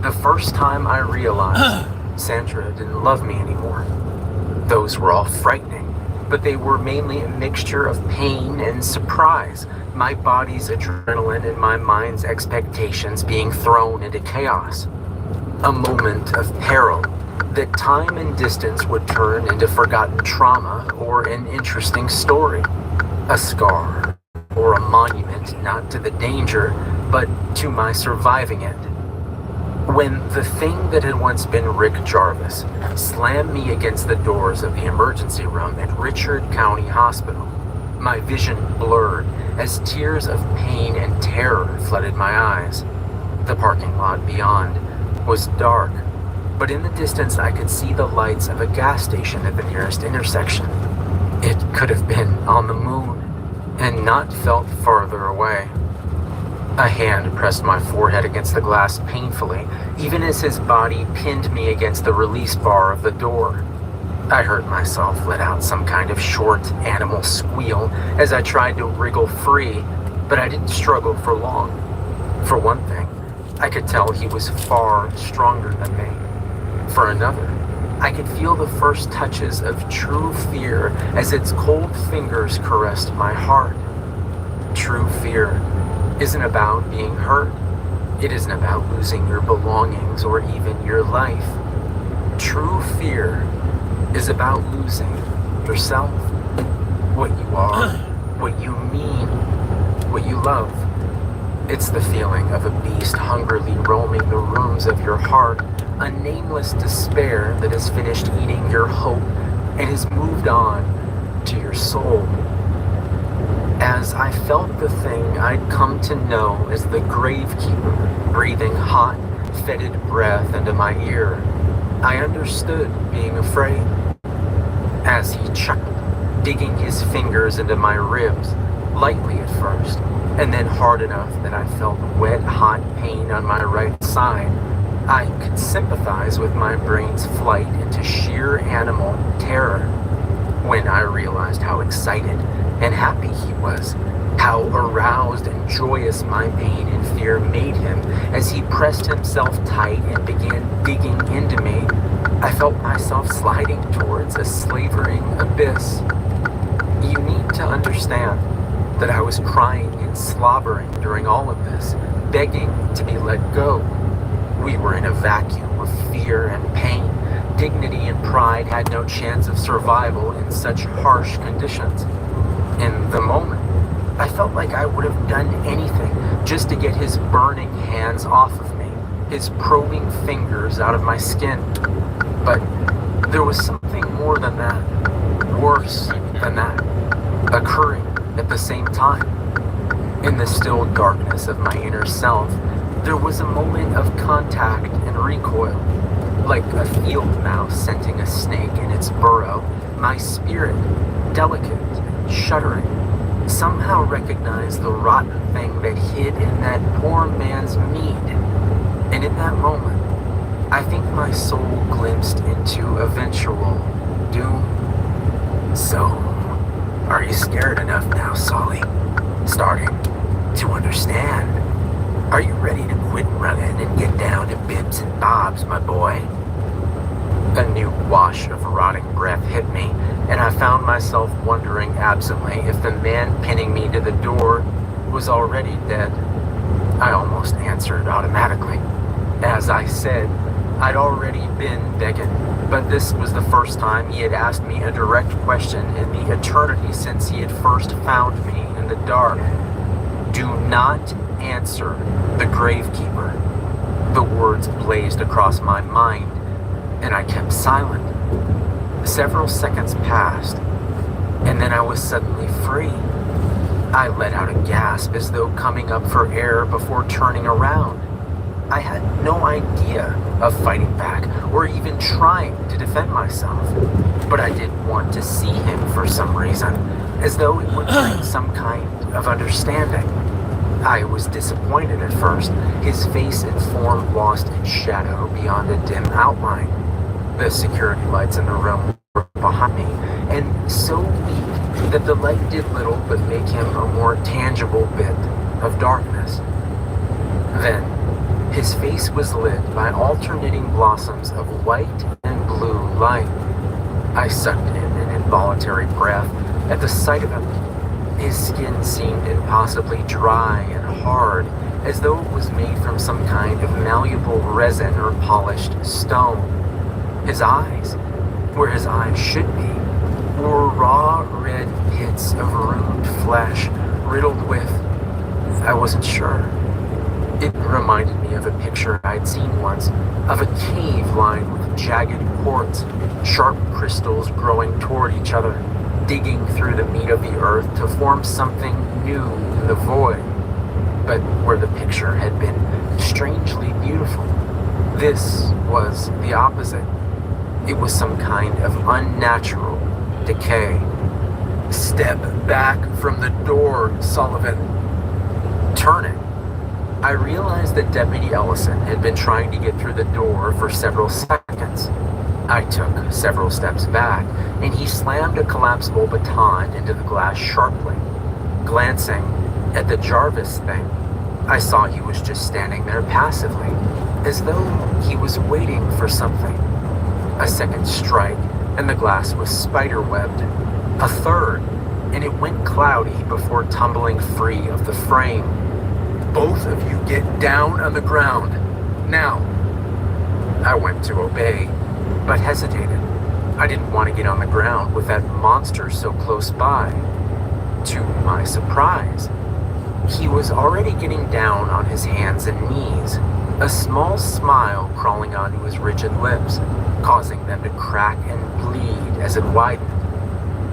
Speaker 3: The first time I realized Sandra didn't love me anymore. Those were all frightening, but they were mainly a mixture of pain and surprise, my body's adrenaline and my mind's expectations being thrown into chaos. A moment of peril that time and distance would turn into forgotten trauma or an interesting story. A scar or a monument not to the danger, but to my surviving it. When the thing that had once been Rick Jarvis slammed me against the doors of the emergency room at Richard County Hospital, my vision blurred as tears of pain and terror flooded my eyes. The parking lot beyond was dark, but in the distance I could see the lights of a gas station at the nearest intersection. It could have been on the moon, and not felt farther away. A hand pressed my forehead against the glass painfully, even as his body pinned me against the release bar of the door. I heard myself let out some kind of short animal squeal as I tried to wriggle free, but I didn't struggle for long. For one thing, I could tell he was far stronger than me. For another, I could feel the first touches of true fear as its cold fingers caressed my heart. True fear isn't about being hurt. It isn't about losing your belongings or even your life. True fear is about losing yourself, what you are, what you mean, what you love. It's the feeling of a beast hungrily roaming the rooms of your heart, a nameless despair that has finished eating your hope and has moved on to your soul. As I felt the thing I'd come to know as the gravekeeper breathing hot, fetid breath into my ear, I understood being afraid. As he chuckled, digging his fingers into my ribs, lightly at first, and then hard enough that I felt wet, hot pain on my right side, I could sympathize with my brain's flight into sheer animal terror. When I realized how excited and happy he was, how aroused and joyous my pain and fear made him as he pressed himself tight and began digging into me, I felt myself sliding towards a slavering abyss. You need to understand that I was crying and slobbering during all of this, begging to be let go. We were in a vacuum of fear and pain. Dignity and pride had no chance of survival in such harsh conditions. In the moment, I felt like I would have done anything just to get his burning hands off of me, his probing fingers out of my skin. But there was something more than that, worse than that, occurring at the same time. In the still darkness of my inner self, there was a moment of contact and recoil. Like a field mouse scenting a snake in its burrow, my spirit, delicate and shuddering, somehow recognized the rotten thing that hid in that poor man's meat. And in that moment, I think my soul glimpsed into eventual doom. So, are you scared enough now, Solly? Starting to understand? Are you ready to quit running and get down to bibs and bobs, my boy? A new wash of rotting breath hit me, and I found myself wondering absently if the man pinning me to the door was already dead. I almost answered automatically. As I said, I'd already been begging, but this was the first time he had asked me a direct question in the eternity since he had first found me in the dark. Do not answer the gravekeeper. The words blazed across my mind, and I kept silent. Several seconds passed, and then I was suddenly free. I let out a gasp as though coming up for air before turning around. I had no idea of fighting back or even trying to defend myself. But I did want to see him for some reason, as though it would bring some kind of understanding. I was disappointed at first. His face and form lost in shadow beyond a dim outline. The security lights in the room were behind me, and so weak that the light did little but make him a more tangible bit of darkness. Then, his face was lit by alternating blossoms of white and blue light. I sucked in an involuntary breath at the sight of him. His skin seemed impossibly dry and hard, as though it was made from some kind of malleable resin or polished stone. His eyes, where his eyes should be, were raw red pits of ruined flesh riddled with... I wasn't sure. It reminded me of a picture I'd seen once, of a cave lined with jagged quartz, sharp crystals growing toward each other, digging through the meat of the earth to form something new in the void, but where the picture had been strangely beautiful. This was the opposite. It was some kind of unnatural decay. Step back from the door, Sullivan. Turning, I realized that Deputy Ellison had been trying to get through the door for several seconds. I took several steps back, and he slammed a collapsible baton into the glass sharply. Glancing at the Jarvis thing, I saw he was just standing there passively, as though he was waiting for something. A second strike, and the glass was spiderwebbed. A third, and it went cloudy before tumbling free of the frame. Both of you get down on the ground, now. I went to obey, but hesitated. I didn't want to get on the ground with that monster so close by. To my surprise, he was already getting down on his hands and knees, a small smile crawling onto his rigid lips, causing them to crack and bleed as it widened.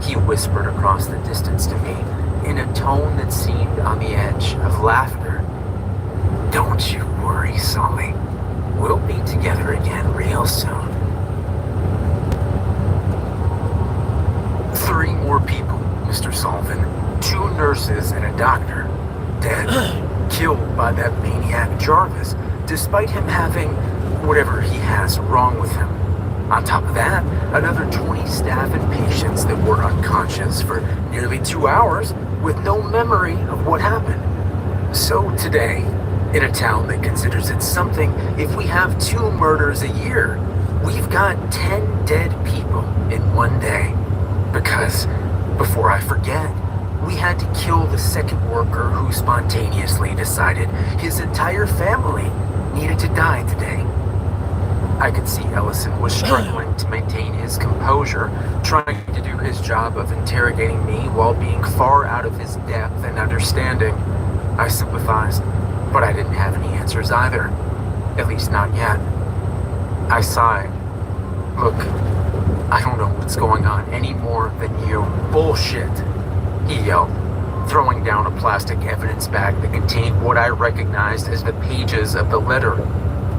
Speaker 3: He whispered across the distance to me in a tone that seemed on the edge of laughter. "Don't you worry, Sully. We'll be together again real soon." 3 more people, Mr. Sullivan. 2 nurses and a doctor. Dead. Killed by that maniac Jarvis, despite him having whatever he has wrong with him. On top of that, another 20 staff and patients that were unconscious for nearly 2 hours with no memory of what happened. So today, in a town that considers it something if we have 2 murders a year, we've got 10 dead people in one day. Because, before I forget, we had to kill the second worker who spontaneously decided his entire family needed to die today. I could see Ellison was struggling to maintain his composure, trying to do his job of interrogating me while being far out of his depth and understanding. I sympathized, but I didn't have any answers either. At least not yet. I sighed. "Look, I don't know what's going on any more than you." "Bullshit," he yelled, throwing down a plastic evidence bag that contained what I recognized as the pages of the letter.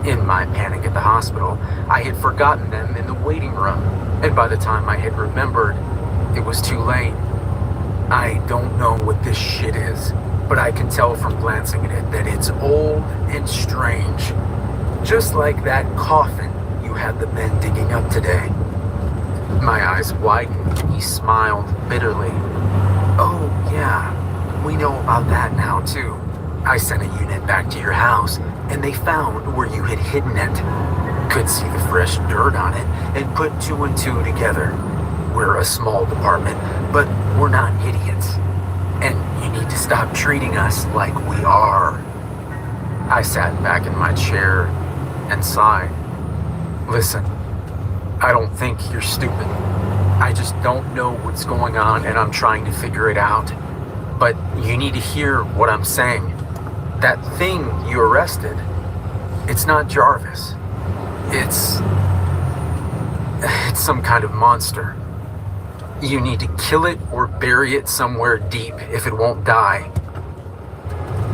Speaker 3: In my panic at the hospital, I had forgotten them in the waiting room, and by the time I had remembered, it was too late. I don't know what this shit is, but I can tell from glancing at it that it's old and strange. Just like that coffin you had the men digging up today. My eyes widened and he smiled bitterly. "Oh, yeah, we know about that now, too. I sent a unit back to your house, and they found where you had hidden it. Could see the fresh dirt on it and put 2 and 2 together. We're a small department, but we're not idiots. And you need to stop treating us like we are." I sat back in my chair and sighed. "Listen, I don't think you're stupid. I just don't know what's going on and I'm trying to figure it out. But you need to hear what I'm saying. That thing you arrested, it's not Jarvis. It's some kind of monster. You need to kill it or bury it somewhere deep if it won't die."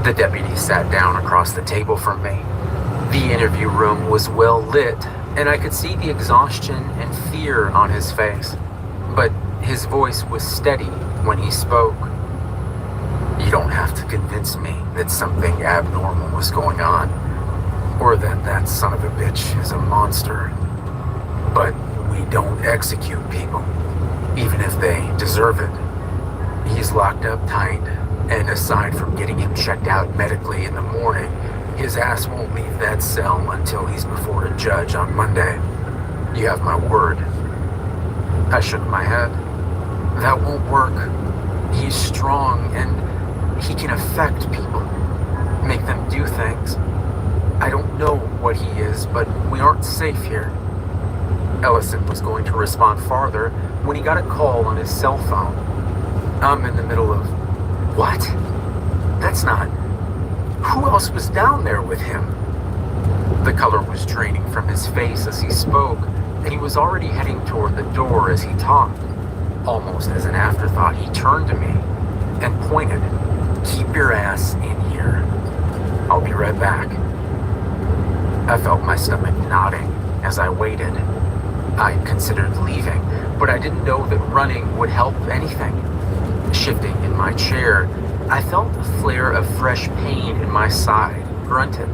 Speaker 3: The deputy sat down across the table from me. The interview room was well lit, and I could see the exhaustion and fear on his face. But his voice was steady when he spoke. You don't have to convince me that something abnormal was going on, or that that son of a bitch is a monster. But we don't execute people, even if they deserve it. He's locked up tight, and aside from getting him checked out medically in the morning, his ass won't leave that cell until he's before a judge on Monday. You have my word. I shook my head. That won't work. He's strong, and he can affect people, make them do things. I don't know what he is, but we aren't safe here. Ellison was going to respond farther when he got a call on his cell phone. I'm in the middle of... What? That's not... Who else was down there with him? The color was draining from his face as he spoke, and he was already heading toward the door as he talked. Almost as an afterthought, he turned to me and pointed. Keep your ass in here. I'll be right back. I felt my stomach nodding as I waited. I considered leaving, but I didn't know that running would help anything. Shifting in my chair, I felt a flare of fresh pain in my side, grunted.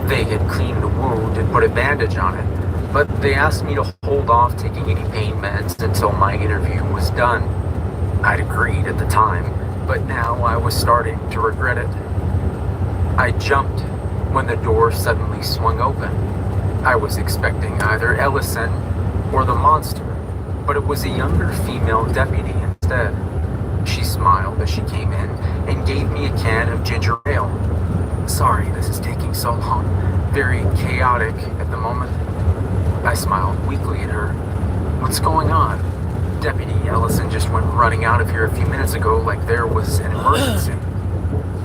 Speaker 3: They had cleaned the wound and put a bandage on it, but they asked me to hold off taking any pain meds until my interview was done. I'd agreed at the time, but now I was starting to regret it. I jumped when the door suddenly swung open. I was expecting either Ellison or the monster, but it was a younger female deputy instead. She smiled as she came in and gave me a can of ginger ale. Sorry this is taking so long. Very chaotic at the moment. I smiled weakly at her. What's going on? Deputy Ellison just went running out of here a few minutes ago like there was an emergency.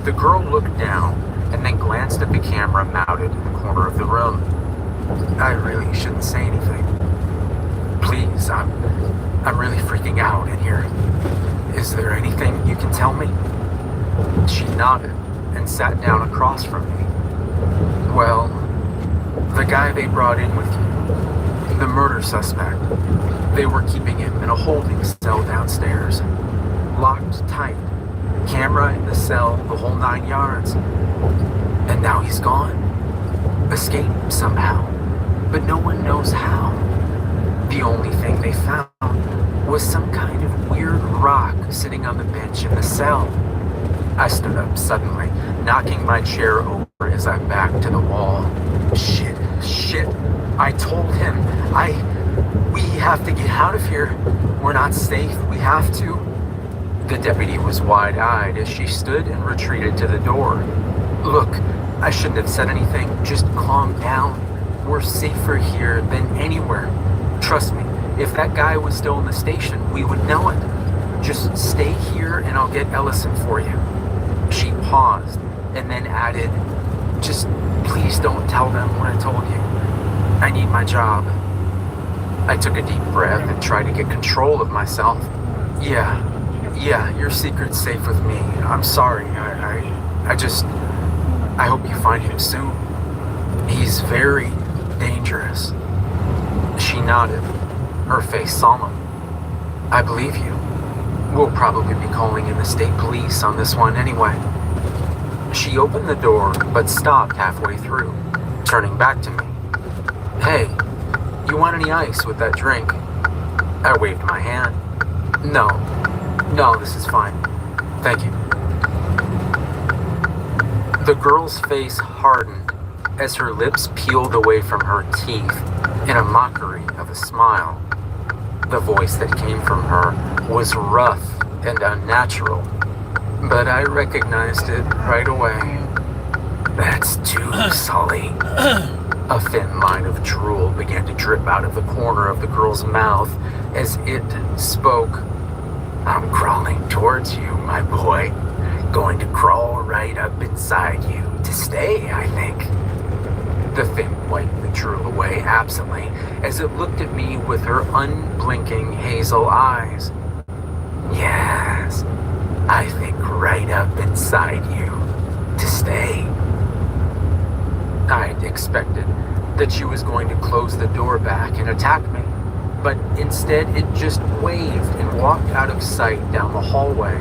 Speaker 3: The girl looked down and then glanced at the camera mounted in the corner of the room. I really shouldn't say anything. Please, I'm really freaking out in here. Is there anything you can tell me? She nodded and sat down across from me. Well, the guy they brought in with you, the murder suspect, they were keeping him in a holding cell downstairs, locked tight, camera in the cell, the whole 9 yards. And now he's gone. Escaped somehow, but no one knows how. The only thing they found was some kind of weird rock sitting on the bench in the cell. I stood up suddenly, knocking my chair over as I backed to the wall. Shit. I told him, we have to get out of here. We're not safe, we have to. The deputy was wide-eyed as she stood and retreated to the door. Look, I shouldn't have said anything, just calm down. We're safer here than anywhere. Trust me, if that guy was still in the station, we would know it. Just stay here and I'll get Ellison for you. She paused and then added, just please don't tell them what I told you. I need my job. I took a deep breath and tried to get control of myself. Yeah, your secret's safe with me. I'm sorry. I hope you find him soon. He's very dangerous. She nodded, her face solemn. I believe you. We'll probably be calling in the state police on this one anyway. She opened the door, but stopped halfway through, turning back to me. Hey, you want any ice with that drink? I waved my hand. No, this is fine. Thank you. The girl's face hardened as her lips peeled away from her teeth in a mockery of a smile. The voice that came from her was rough and unnatural, but I recognized it right away. That's too Sully. A thin line of drool began to drip out of the corner of the girl's mouth as it spoke. I'm crawling towards you, my boy. Going to crawl right up inside you to stay, I think. The thing wiped the drool away absently as it looked at me with her unblinking hazel eyes. Yes, I think right up inside you to stay. I'd expected that she was going to close the door back and attack me, but instead it just waved and walked out of sight down the hallway.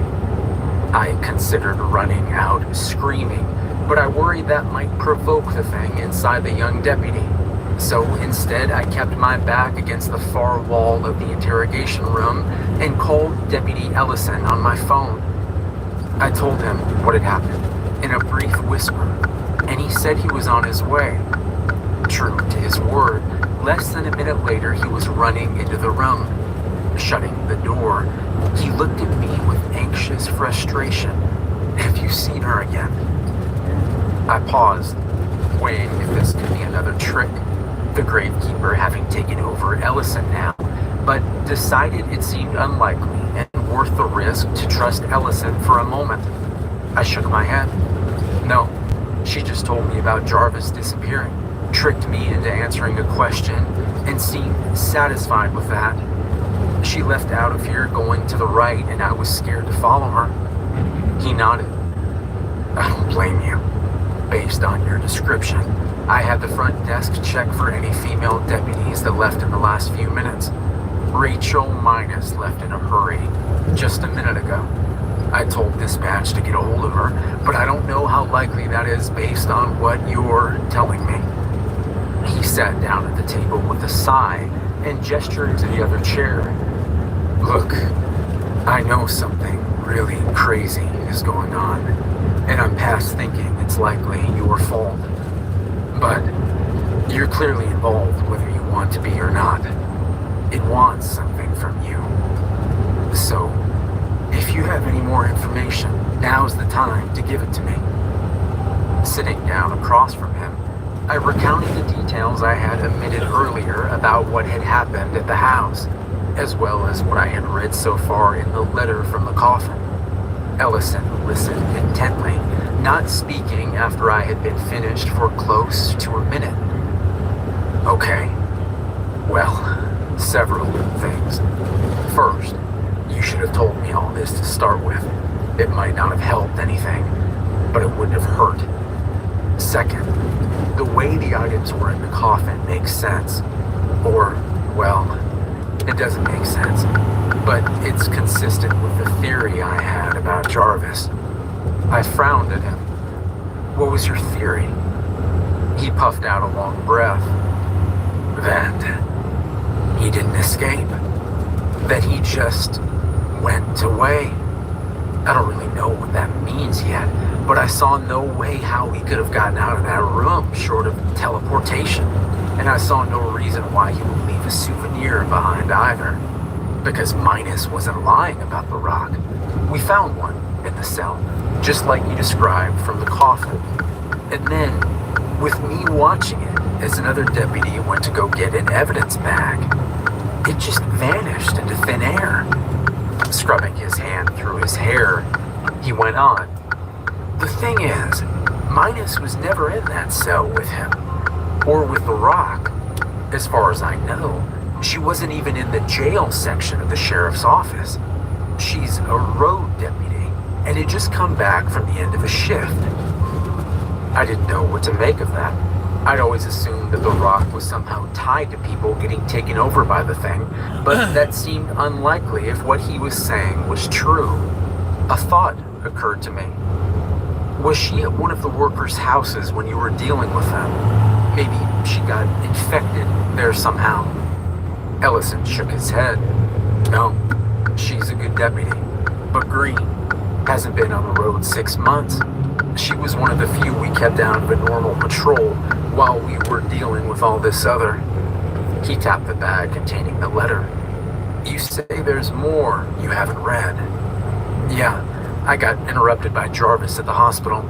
Speaker 3: I considered running out screaming, but I worried that might provoke the thing inside the young deputy. So instead, I kept my back against the far wall of the interrogation room and called Deputy Ellison on my phone. I told him what had happened in a brief whisper, and he said he was on his way. True to his word, less than a minute later, he was running into the room. Shutting the door, he looked at me with anxious frustration. "Have you seen her again?" I paused, weighing if this could be another trick, the gravekeeper having taken over Ellison now, but decided it seemed unlikely and worth the risk to trust Ellison for a moment. I shook my head. No, she just told me about Jarvis disappearing, tricked me into answering a question, and seemed satisfied with that. She left out of here going to the right, and I was scared to follow her. He nodded. I don't blame you. Based on your description, I had the front desk check for any female deputies that left in the last few minutes. Rachel Mitus left in a hurry just a minute ago. I told dispatch to get a hold of her, but I don't know how likely that is based on what you're telling me. He sat down at the table with a sigh and gestured to the other chair. Look, I know something really crazy is going on, and I'm past thinking it's likely your fault. But you're clearly involved whether you want to be or not. It wants something from you. So, if you have any more information, now's the time to give it to me. Sitting down across from him, I recounted the details I had omitted earlier about what had happened at the house, as well as what I had read so far in the letter from the coffin. Ellison listened intently, not speaking after I had been finished for close to a minute. Okay. Well, several things. First, you should have told me all this to start with. It might not have helped anything, but it wouldn't have hurt. Second, the way the items were in the coffin makes sense. Or, well, it doesn't make sense, but it's consistent with the theory I had about Jarvis. I frowned at him. What was your theory? He puffed out a long breath. That he didn't escape. That he just went away. I don't really know what that means yet, but I saw no way how he could have gotten out of that room short of teleportation. And I saw no reason why he would leave a souvenir behind either. Because Mitus wasn't lying about the rock. We found one in the cell, just like you described from the coffin. And then, with me watching it as another deputy went to go get an evidence bag, it just vanished into thin air. Scrubbing his hand through his hair, he went on. The thing is, Mitus was never in that cell with him, or with the rock. As far as I know, she wasn't even in the jail section of the sheriff's office. She's a road deputy, and had just come back from the end of a shift. I didn't know what to make of that. I'd always assumed that the rock was somehow tied to people getting taken over by the thing, but that seemed unlikely if what he was saying was true. A thought occurred to me. Was she at one of the workers' houses when you were dealing with them? Maybe she got infected there somehow. Ellison shook his head. No, she's a good deputy, but green. Hasn't been on the road 6 months. She was one of the few we kept down of a normal patrol while we were dealing with all this other. He tapped the bag containing the letter. You say there's more you haven't read. Yeah, I got interrupted by Jarvis at the hospital.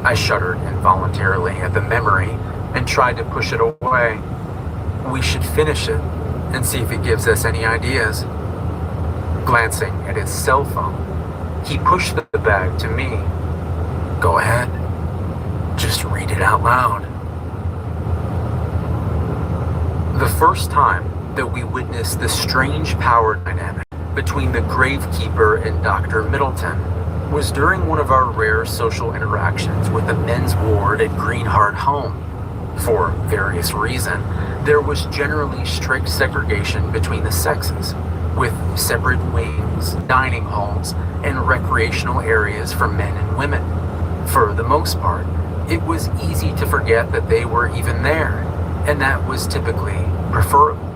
Speaker 3: I shuddered involuntarily at the memory and tried to push it away. We should finish it and see if it gives us any ideas. Glancing at his cell phone, he pushed the bag to me. Go ahead. Just read it out loud. The first time that we witnessed the strange power dynamic between the gravekeeper and Dr. Middleton was during one of our rare social interactions with the men's ward at Greenheart Home. For various reason, there was generally strict segregation between the sexes, with separate wings, dining halls, and recreational areas for men and women. For the most part, it was easy to forget that they were even there, and that was typically preferable.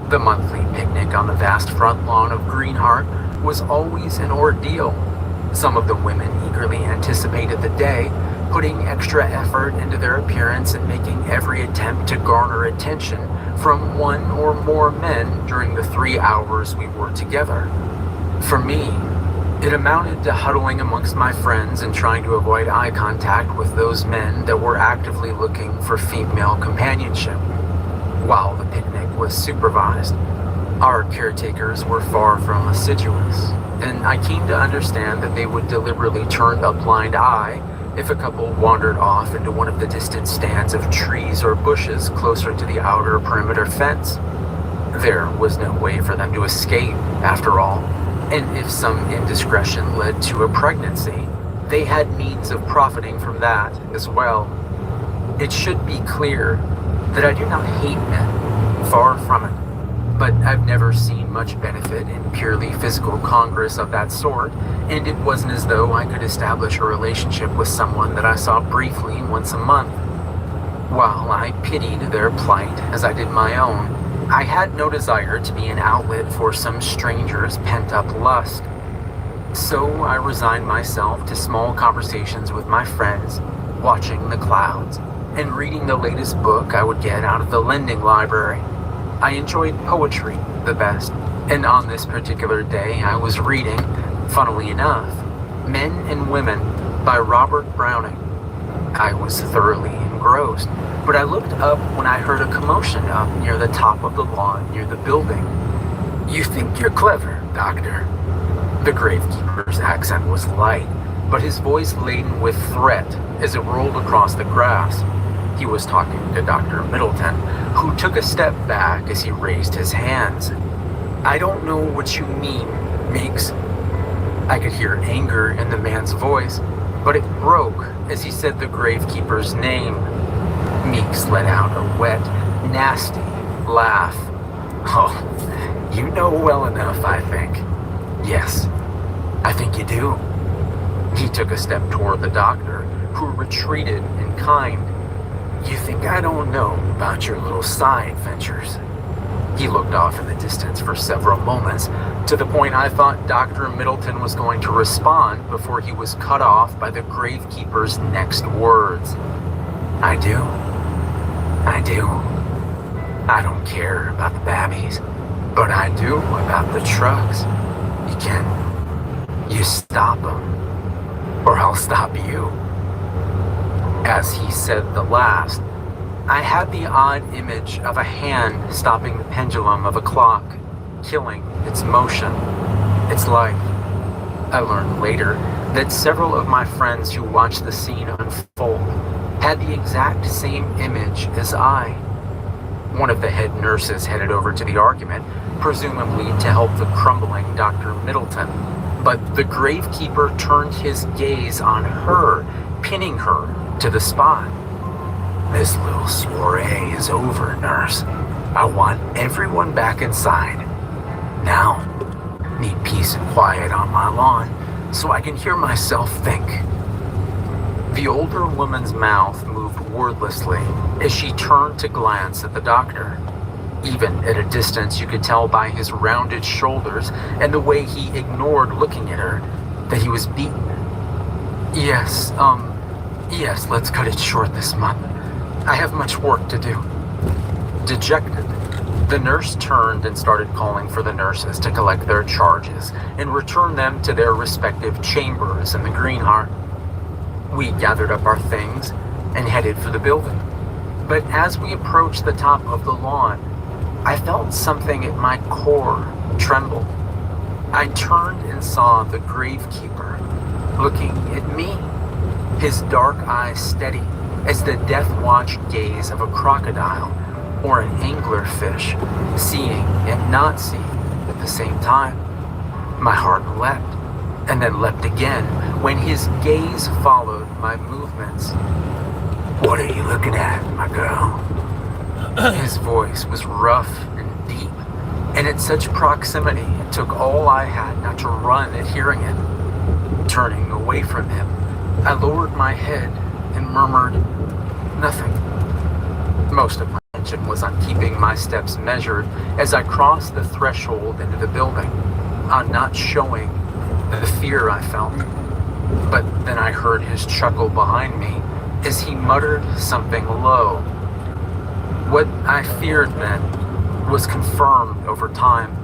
Speaker 3: The monthly picnic on the vast front lawn of Greenheart was always an ordeal. Some of the women eagerly anticipated the day, putting extra effort into their appearance and making every attempt to garner attention from one or more men during the 3 hours we were together. For me, it amounted to huddling amongst my friends and trying to avoid eye contact with those men that were actively looking for female companionship. While the picnic was supervised, our caretakers were far from assiduous, and I came to understand that they would deliberately turn a blind eye if a couple wandered off into one of the distant stands of trees or bushes closer to the outer perimeter fence. There was no way for them to escape, after all, and if some indiscretion led to a pregnancy, they had means of profiting from that as well. It should be clear that I do not hate men, far from it. But I've never seen much benefit in purely physical congress of that sort, and it wasn't as though I could establish a relationship with someone that I saw briefly once a month. While I pitied their plight as I did my own, I had no desire to be an outlet for some stranger's pent-up lust. So I resigned myself to small conversations with my friends, watching the clouds, and reading the latest book I would get out of the lending library. I enjoyed poetry the best, and on this particular day I was reading, funnily enough, Men and Women by Robert Browning. I was thoroughly engrossed, but I looked up when I heard a commotion up near the top of the lawn near the building. "You think you're clever, Doctor?" The gravekeeper's accent was light, but his voice laden with threat as it rolled across the grass. He was talking to Dr. Middleton, who took a step back as he raised his hands. "I don't know what you mean, Meeks." I could hear anger in the man's voice, but it broke as he said the gravekeeper's name. Meeks let out a wet, nasty laugh. "Oh, you know well enough, I think." "Yes, I think you do." He took a step toward the doctor, who retreated in kind. "You think I don't know about your little side ventures?" He looked off in the distance for several moments, to the point I thought Dr. Middleton was going to respond before he was cut off by the gravekeeper's next words. I do. I don't care about the babbies, but I do about the trucks. You stop them, or I'll stop you." As he said the last, I had the odd image of a hand stopping the pendulum of a clock, killing its motion, its life. I learned later that several of my friends who watched the scene unfold had the exact same image as I. One of the head nurses headed over to the argument, presumably to help the crumbling Dr. Middleton, but the gravekeeper turned his gaze on her, pinning her to the spot. "This little soiree is over, nurse. I want everyone back inside. Now, need peace and quiet on my lawn so I can hear myself think." The older woman's mouth moved wordlessly as she turned to glance at the doctor. Even at a distance, you could tell by his rounded shoulders and the way he ignored looking at her that he was beaten. Yes, let's cut it short this month. I have much work to do." Dejected, the nurse turned and started calling for the nurses to collect their charges and return them to their respective chambers in the Greenheart. We gathered up our things and headed for the building. But as we approached the top of the lawn, I felt something at my core tremble. I turned and saw the gravekeeper looking at me, his dark eyes steady as the death watch gaze of a crocodile or an anglerfish, seeing and not seeing at the same time. My heart leapt, and then leapt again when his gaze followed my movements. What are you looking at, my girl? His voice was rough and deep, and at such proximity, it took all I had not to run at hearing it. Turning away from him, I lowered my head and murmured, "Nothing." Most of my attention was on keeping my steps measured as I crossed the threshold into the building, on not showing the fear I felt. But then I heard his chuckle behind me as he muttered something low. What I feared then was confirmed over time.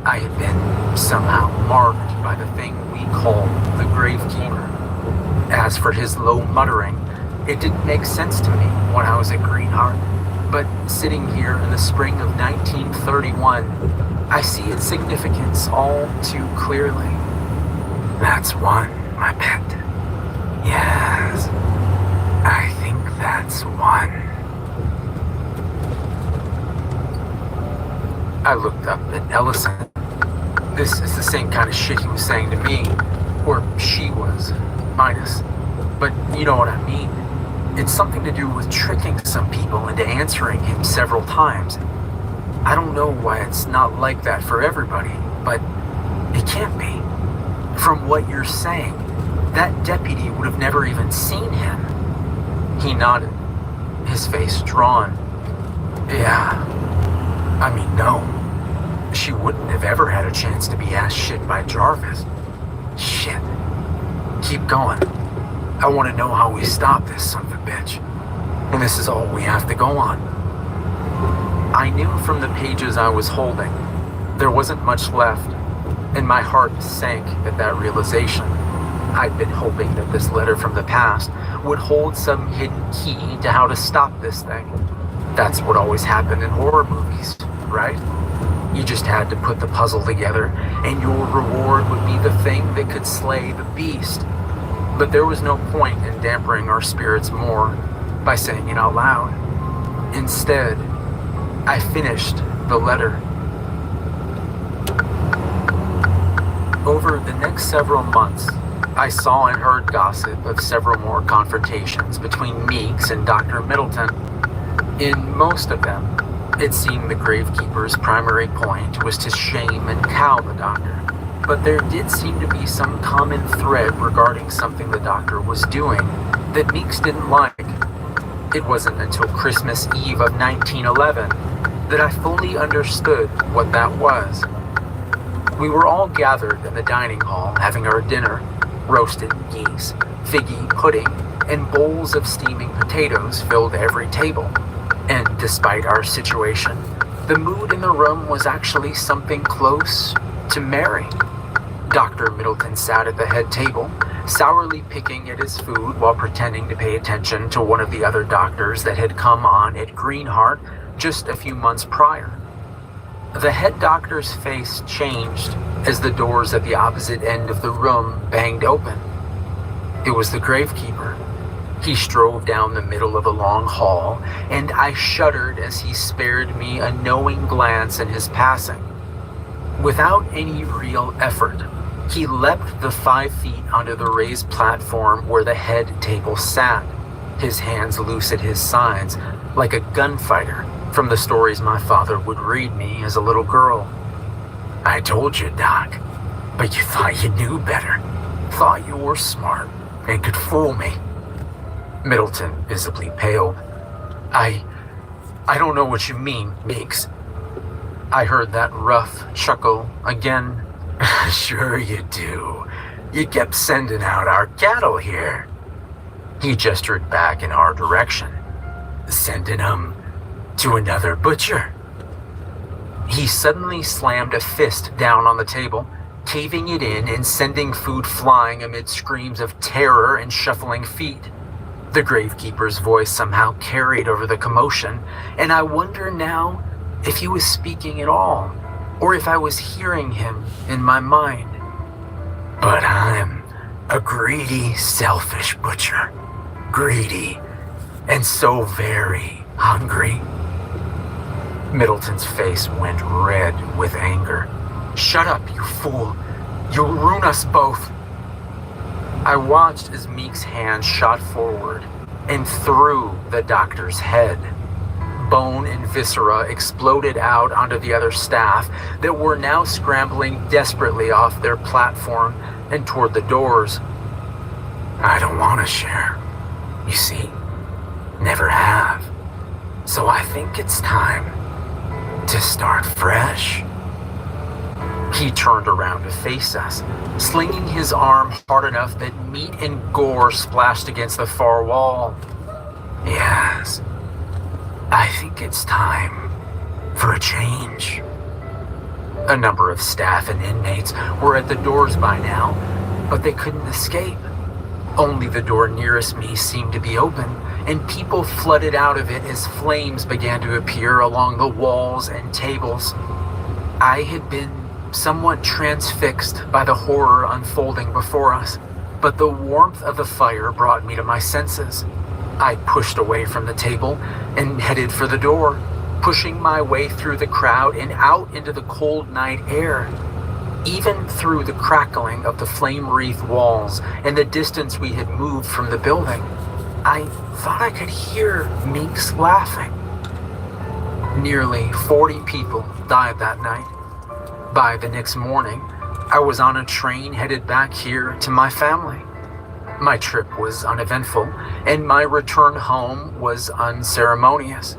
Speaker 3: I had been somehow marked by the thing we call the Gravekeeper. As for his low muttering, it didn't make sense to me when I was at Greenheart, but sitting here in the spring of 1931, I see its significance all too clearly. That's one, my pet. Yes, I think that's one. I looked up at Ellison. This is the same kind of shit he was saying to me, or she was, Mitus. But you know what I mean. It's something to do with tricking some people into answering him several times. I don't know why it's not like that for everybody, but it can't be. From what you're saying, that deputy would have never even seen him. He nodded, his face drawn. Yeah. I mean, no. She wouldn't have ever had a chance to be asked shit by Jarvis. Shit. Keep going. I want to know how we stop this son of a bitch. And this is all we have to go on. I knew from the pages I was holding, there wasn't much left, and my heart sank at that realization. I'd been hoping that this letter from the past would hold some hidden key to how to stop this thing. That's what always happened in horror movies, right? You just had to put the puzzle together, and your reward would be the thing that could slay the beast. But there was no point in dampering our spirits more by saying it out loud. Instead, I finished the letter. Over the next several months, I saw and heard gossip of several more confrontations between Meeks and Dr. Middleton. In most of them, it seemed the Gravekeeper's primary point was to shame and cow the doctor. But there did seem to be some common thread regarding something the doctor was doing that Meeks didn't like. It wasn't until Christmas Eve of 1911 that I fully understood what that was. We were all gathered in the dining hall having our dinner, roasted geese, figgy pudding, and bowls of steaming potatoes filled every table. And despite our situation, the mood in the room was actually something close to merry. Dr. Middleton sat at the head table, sourly picking at his food while pretending to pay attention to one of the other doctors that had come on at Greenheart just a few months prior. The head doctor's face changed as the doors at the opposite end of the room banged open. It was the Gravekeeper. He strode down the middle of a long hall, and I shuddered as he spared me a knowing glance in his passing. Without any real effort, he leapt the 5 feet onto the raised platform where the head table sat, his hands loose at his sides, like a gunfighter from the stories my father would read me as a little girl. I told you, Doc, but you thought you knew better, thought you were smart and could fool me. Middleton visibly paled. I don't know what you mean, Meeks. I heard that rough chuckle again. Sure you do. You kept sending out our cattle here. He gestured back in our direction. Sending them to another butcher. He suddenly slammed a fist down on the table, caving it in and sending food flying amid screams of terror and shuffling feet. The Gravekeeper's voice somehow carried over the commotion, and I wonder now if he was speaking at all, or if I was hearing him in my mind. But I'm a greedy, selfish butcher. Greedy, and so very hungry. Middleton's face went red with anger. Shut up, you fool. You'll ruin us both. I watched as Meek's hand shot forward, and through the doctor's head. Bone and viscera exploded out onto the other staff that were now scrambling desperately off their platform and toward the doors. I don't want to share, you see. Never have. So I think it's time to start fresh. He turned around to face us, slinging his arm hard enough that meat and gore splashed against the far wall. Yes, I think it's time for a change. A number of staff and inmates were at the doors by now, but they couldn't escape. Only the door nearest me seemed to be open, and people flooded out of it as flames began to appear along the walls and tables. I had been somewhat transfixed by the horror unfolding before us, but the warmth of the fire brought me to my senses. I pushed away from the table and headed for the door, pushing my way through the crowd and out into the cold night air. Even through the crackling of the flame-wreathed walls and the distance we had moved from the building, I thought I could hear Meeks laughing. Nearly 40 people died that night. By the next morning, I was on a train headed back here to my family. My trip was uneventful, and my return home was unceremonious.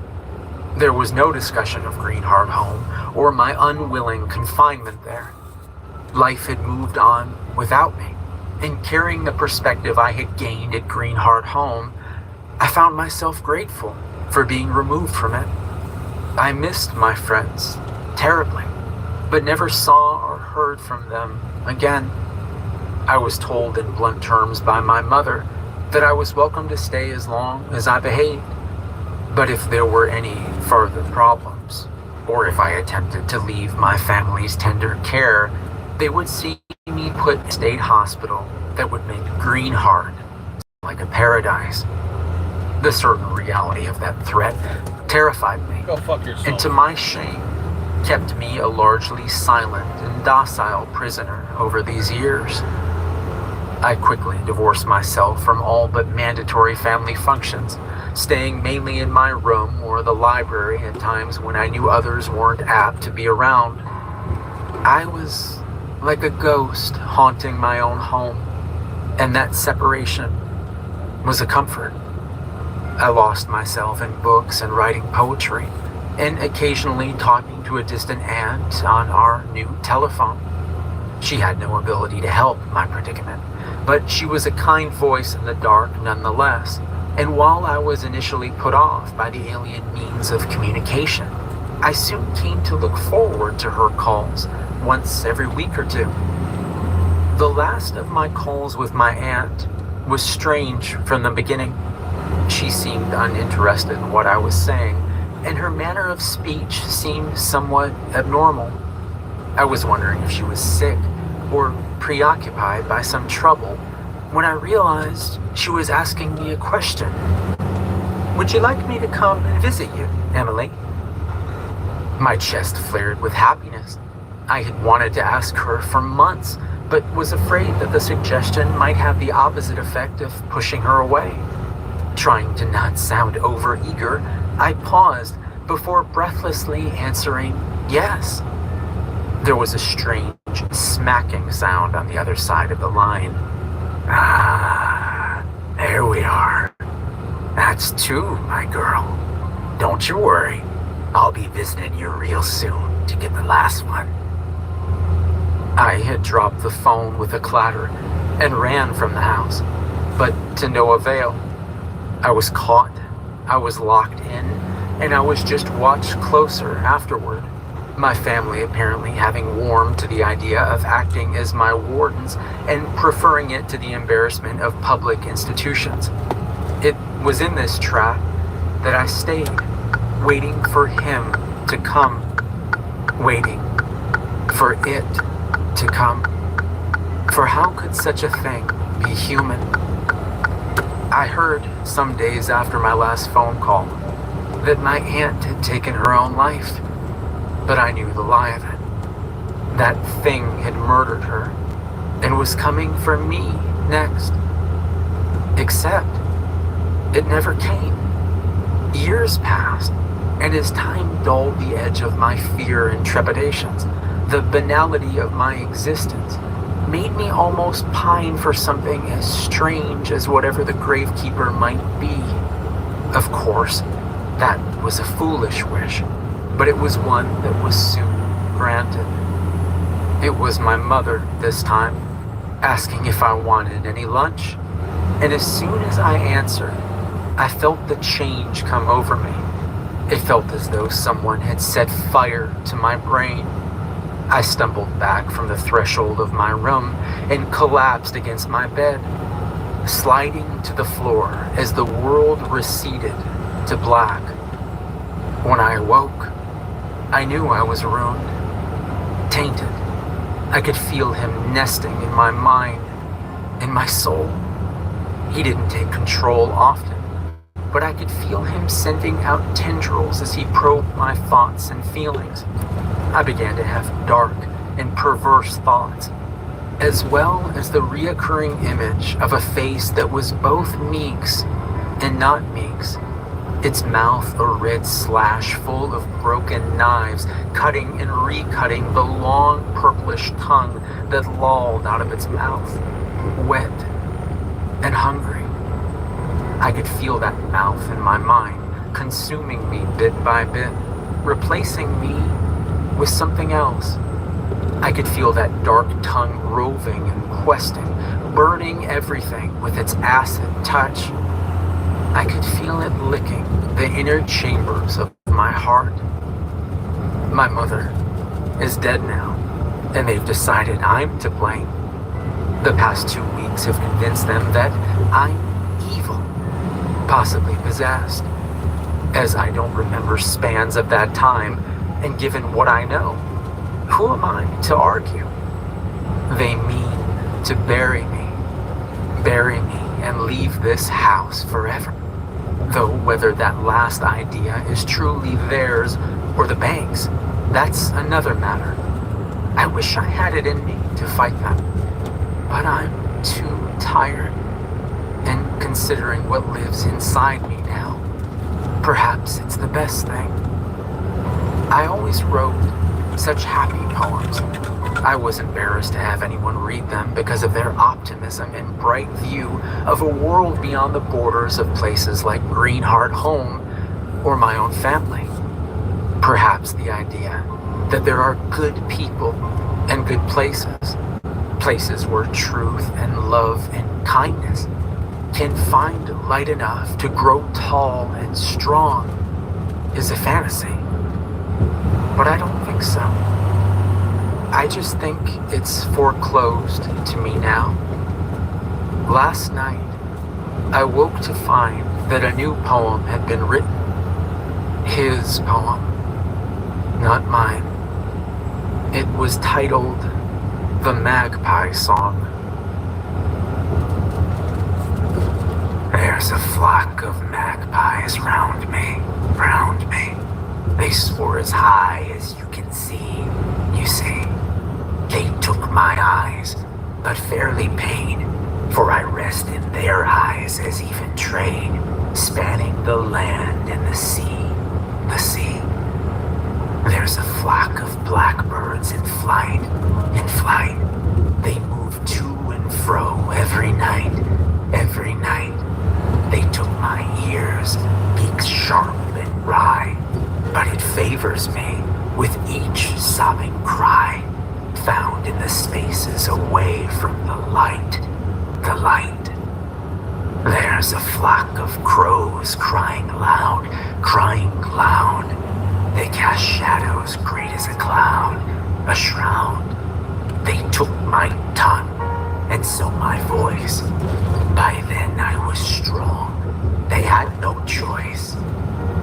Speaker 3: There was no discussion of Greenheart Home or my unwilling confinement there. Life had moved on without me, and carrying the perspective I had gained at Greenheart Home, I found myself grateful for being removed from it. I missed my friends terribly, but never saw or heard from them again. I was told in blunt terms by my mother that I was welcome to stay as long as I behaved. But if there were any further problems, or if I attempted to leave my family's tender care, they would see me put in a state hospital that would make Greenheart like a paradise. The certain reality of that threat terrified me,
Speaker 1: Go fuck yourself.
Speaker 3: and to my shame, kept me a largely silent and docile prisoner over these years. I quickly divorced myself from all but mandatory family functions, staying mainly in my room or the library at times when I knew others weren't apt to be around. I was like a ghost haunting my own home, and that separation was a comfort. I lost myself in books and writing poetry, and occasionally talking to a distant aunt on our new telephone. She had no ability to help my predicament, but she was a kind voice in the dark nonetheless, and while I was initially put off by the alien means of communication, I soon came to look forward to her calls once every week or two. The last of my calls with my aunt was strange from the beginning. She seemed uninterested in what I was saying, and her manner of speech seemed somewhat abnormal. I was wondering if she was sick or preoccupied by some trouble when I realized she was asking me a question. "Would you like me to come and visit you, Emily?" My chest flared with happiness. I had wanted to ask her for months, but was afraid that the suggestion might have the opposite effect of pushing her away. Trying to not sound overeager, I paused before breathlessly answering yes. There was a strange smacking sound on the other side of the line. "Ah, there we are. That's two, my girl. Don't you worry. I'll be visiting you real soon to get the last one." I had dropped the phone with a clatter and ran from the house, but to no avail. I was caught, I was locked in, and I was just watched closer afterward, my family apparently having warmed to the idea of acting as my wardens and preferring it to the embarrassment of public institutions. It was in this trap that I stayed, waiting for him to come, waiting for it to come. For how could such a thing be human? I heard some days after my last phone call that my aunt had taken her own life, but I knew the lie of it. That thing had murdered her and was coming for me next. Except it never came. Years passed, and as time dulled the edge of my fear and trepidations, the banality of my existence made me almost pine for something as strange as whatever the gravekeeper might be. Of course, that was a foolish wish, but it was one that was soon granted. It was my mother this time, asking if I wanted any lunch, and as soon as I answered, I felt the change come over me. It felt as though someone had set fire to my brain. I stumbled back from the threshold of my room and collapsed against my bed, sliding to the floor as the world receded to black. When I awoke, I knew I was ruined, tainted. I could feel him nesting in my mind, in my soul. He didn't take control often, but I could feel him sending out tendrils as he probed my thoughts and feelings. I began to have dark and perverse thoughts, as well as the reoccurring image of a face that was both Meek's and not Meek's, its mouth a red slash full of broken knives, cutting and recutting the long purplish tongue that lolled out of its mouth, wet and hungry. I could feel that mouth in my mind, consuming me bit by bit, replacing me with something else. I could feel that dark tongue roving and questing, burning everything with its acid touch. I could feel it licking the inner chambers of my heart. My mother is dead now, and they've decided I'm to blame. The past 2 weeks have convinced them that I'm evil, possibly possessed, as I don't remember spans of that time, and given what I know, who am I to argue? They mean to bury me and leave this house forever. Though whether that last idea is truly theirs or the bank's, that's another matter. I wish I had it in me to fight them, but I'm too tired. And considering what lives inside me now, perhaps it's the best thing. I always wrote such happy poems. I was embarrassed to have anyone read them because of their optimism and bright view of a world beyond the borders of places like Greenheart Home or my own family. Perhaps the idea that there are good people and good places, places where truth and love and kindness can find light enough to grow tall and strong, is a fantasy. But I don't think so. I just think it's foreclosed to me now. Last night, I woke to find that a new poem had been written. His poem, not mine. It was titled The Magpie Song. There's a flock of magpies round me. They soar as high as you can see. You see, they took my eyes, but fairly paid, for I rest in their eyes as even trade, spanning the land and the sea. There's a flock of blackbirds in flight. They move to and fro every night. They took my ears, beaks sharp and wry, but it favors me with each sobbing cry, found in the spaces away from the light. There's a flock of crows crying loud. They cast shadows great as a cloud, a shroud. They took my tongue, and so my voice. By then I was strong. They had no choice.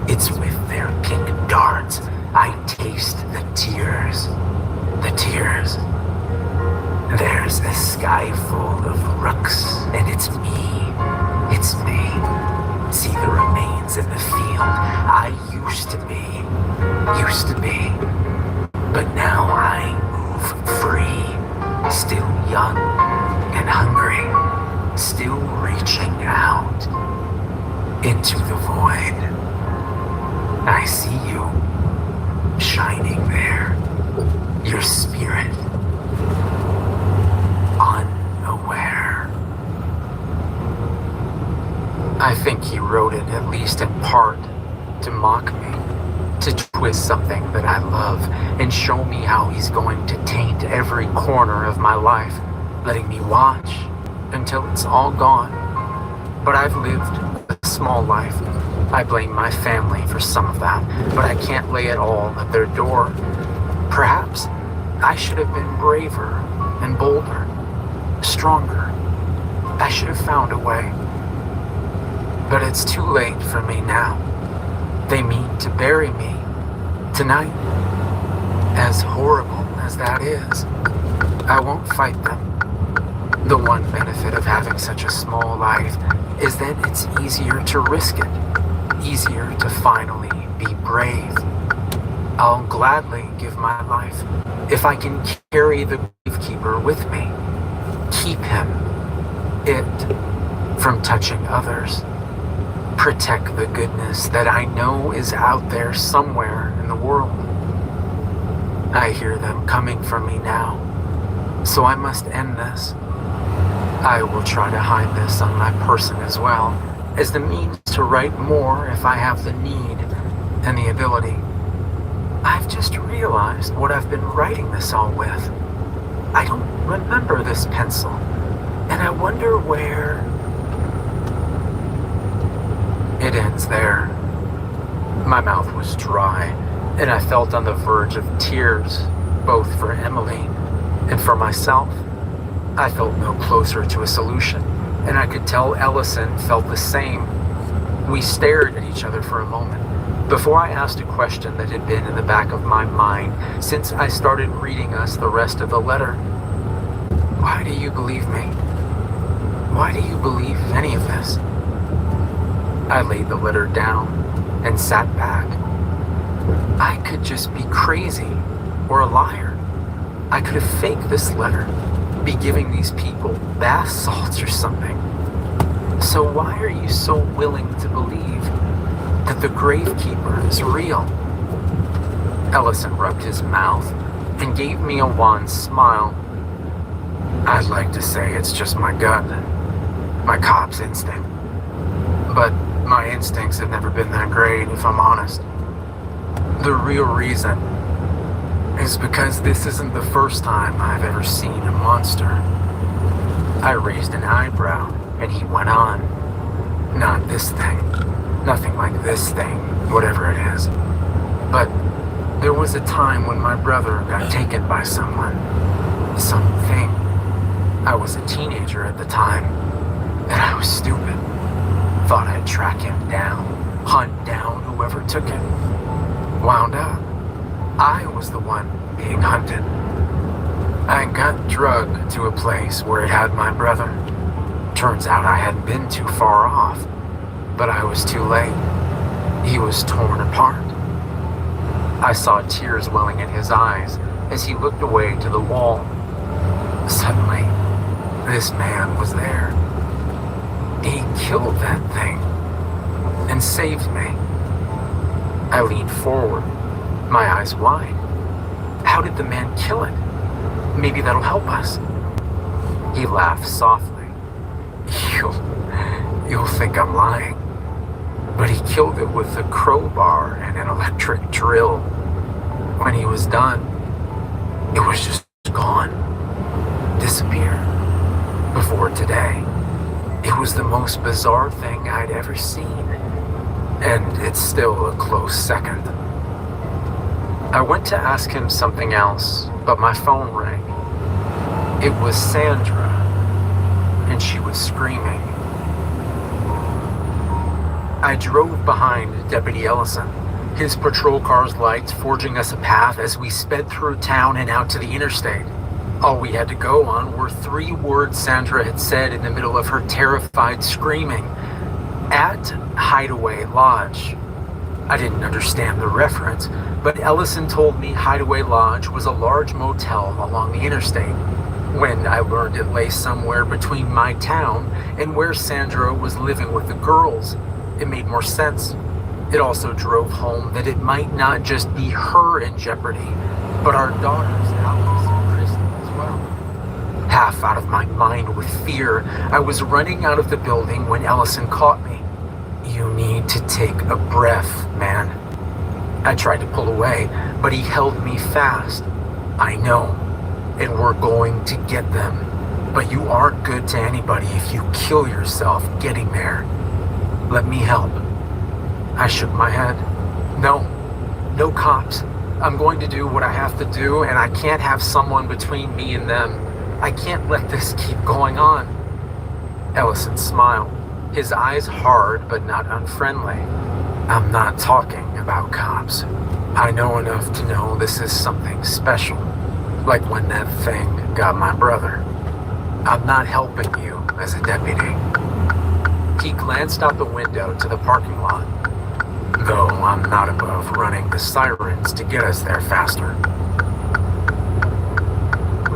Speaker 3: It's with their pink darts I taste the tears. There's a sky full of rooks, and it's me. See the remains in the field I used to be. But now I move free, still young and hungry, still reaching out. into the void. I see you shining there, your spirit, unaware. I think he wrote it, at least in part, to mock me, to twist something that I love and show me how he's going to taint every corner of my life, letting me watch until it's all gone. But I've lived a small life. I blame my family for some of that, but I can't lay it all at their door. Perhaps I should have been braver and bolder, stronger. I should have found a way. But it's too late for me now. They mean to bury me tonight. As horrible as that is, I won't fight them. The one benefit of having such a small life is that it's easier to risk it, easier to finally be brave. I'll gladly give my life if I can carry the gravekeeper with me, keep him, it, from touching others, protect the goodness that I know is out there somewhere in the world. I hear them coming for me now, so I must end this. I will try to hide this on my person as well, as the means to write more if I have the need and the ability. I've just realized what I've been writing this all with. I don't remember this pencil, and I wonder where... It ends there. My mouth was dry, and I felt on the verge of tears, both for Emily and for myself. I felt no closer to a solution, and I could tell Ellison felt the same. We stared at each other for a moment, before I asked a question that had been in the back of my mind since I started reading us the rest of the letter. Why do you believe me? Why do you believe any of this? I laid the letter down and sat back. I could just be crazy or a liar. I could have faked this letter, be giving these people bath salts or something. So why are you so willing to believe that the gravekeeper is real? Ellison rubbed his mouth and gave me a wan smile. I'd like to say it's just my gut, my cop's instinct. But my instincts have never been that great, if I'm honest. The real reason is because this isn't the first time I've ever seen a monster. I raised an eyebrow, and he went on. Not this thing. Nothing like this thing, whatever it is. But there was a time when my brother got taken by someone. Something. I was a teenager at the time, and I was stupid. Thought I'd track him down, hunt down whoever took him. Wound up, I was the one being hunted. I got drugged to a place where it had my brother. Turns out I hadn't been too far off, but I was too late. He was torn apart. I saw tears welling in his eyes as he looked away to the wall. Suddenly, this man was there. He killed that thing and saved me. I leaned forward, my eyes wide. How did the man kill it? Maybe that'll help us. He laughed softly. You'll think I'm lying, but he killed it with a crowbar and an electric drill. When he was done, it was just gone, disappeared. Before today, it was the most bizarre thing I'd ever seen, and it's still a close second. I went to ask him something else, but my phone rang. It was Sandra, and she was screaming. I drove behind Deputy Ellison, his patrol car's lights forging us a path as we sped through town and out to the interstate. All we had to go on were 3 words Sandra had said in the middle of her terrified screaming. At Hideaway Lodge. I didn't understand the reference, but Ellison told me Hideaway Lodge was a large motel along the interstate. When I learned it lay somewhere between my town and where Sandra was living with the girls, It made more sense. It also drove home that it might not just be her in jeopardy, but our daughters, Alice and Kristen, as well. Half out of my mind with fear, I was running out of the building when Ellison caught me. "You need to take a breath, man." I tried to pull away, but he held me fast. "I know, and we're going to get them, but you aren't good to anybody if you kill yourself getting there. Let me help." I shook my head. No cops. I'm going to do what I have to do, and I can't have someone between me and them. I can't let this keep going on. Ellison smiled, his eyes hard but not unfriendly. "I'm not talking about cops. I know enough to know this is something special, like when that thing got my brother. I'm not helping you as a deputy." He glanced out the window to the parking lot. "Though I'm not above running the sirens to get us there faster."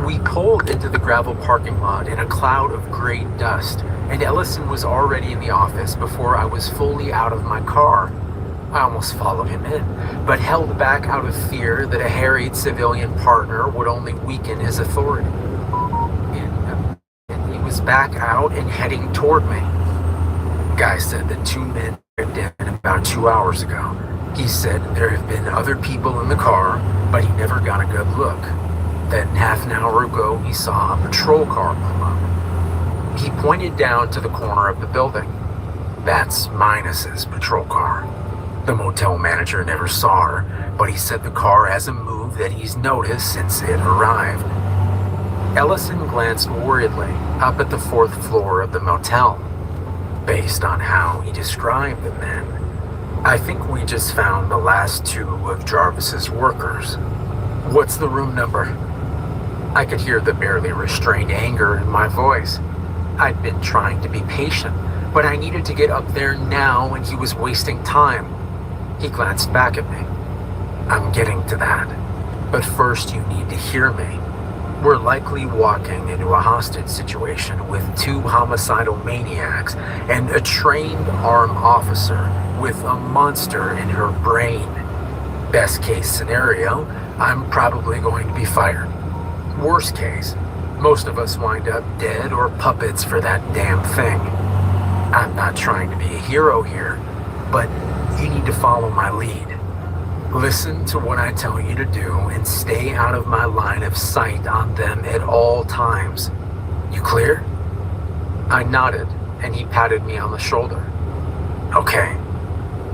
Speaker 3: We pulled into the gravel parking lot in a cloud of gray dust, and Ellison was already in the office before I was fully out of my car. I almost followed him in, but held back out of fear that a harried civilian partner would only weaken his authority. And he was back out and heading toward me. Guy said that 2 men arrived in about 2 hours ago. He said there have been other people in the car, but he never got a good look. Then half an hour ago, he saw a patrol car pull up. He pointed down to the corner of the building. "That's Mitus's patrol car. The motel manager never saw her, but he said the car hasn't moved that he's noticed since it arrived." Ellison glanced worriedly up at the 4th floor of the motel. Based on how he described the men, I think we just found the last 2 of Jarvis's workers. "What's the room number?" I could hear the barely restrained anger in my voice. I'd been trying to be patient, but I needed to get up there now and he was wasting time. He glanced back at me. "I'm getting to that, but first you need to hear me. We're likely walking into a hostage situation with 2 homicidal maniacs and a trained armed officer with a monster in her brain. Best case scenario, I'm probably going to be fired. Worst case, most of us wind up dead or puppets for that damn thing. I'm not trying to be a hero here, but you need to follow my lead. Listen to what I tell you to do and stay out of my line of sight on them at all times. You clear?" I nodded, and he patted me on the shoulder. "Okay,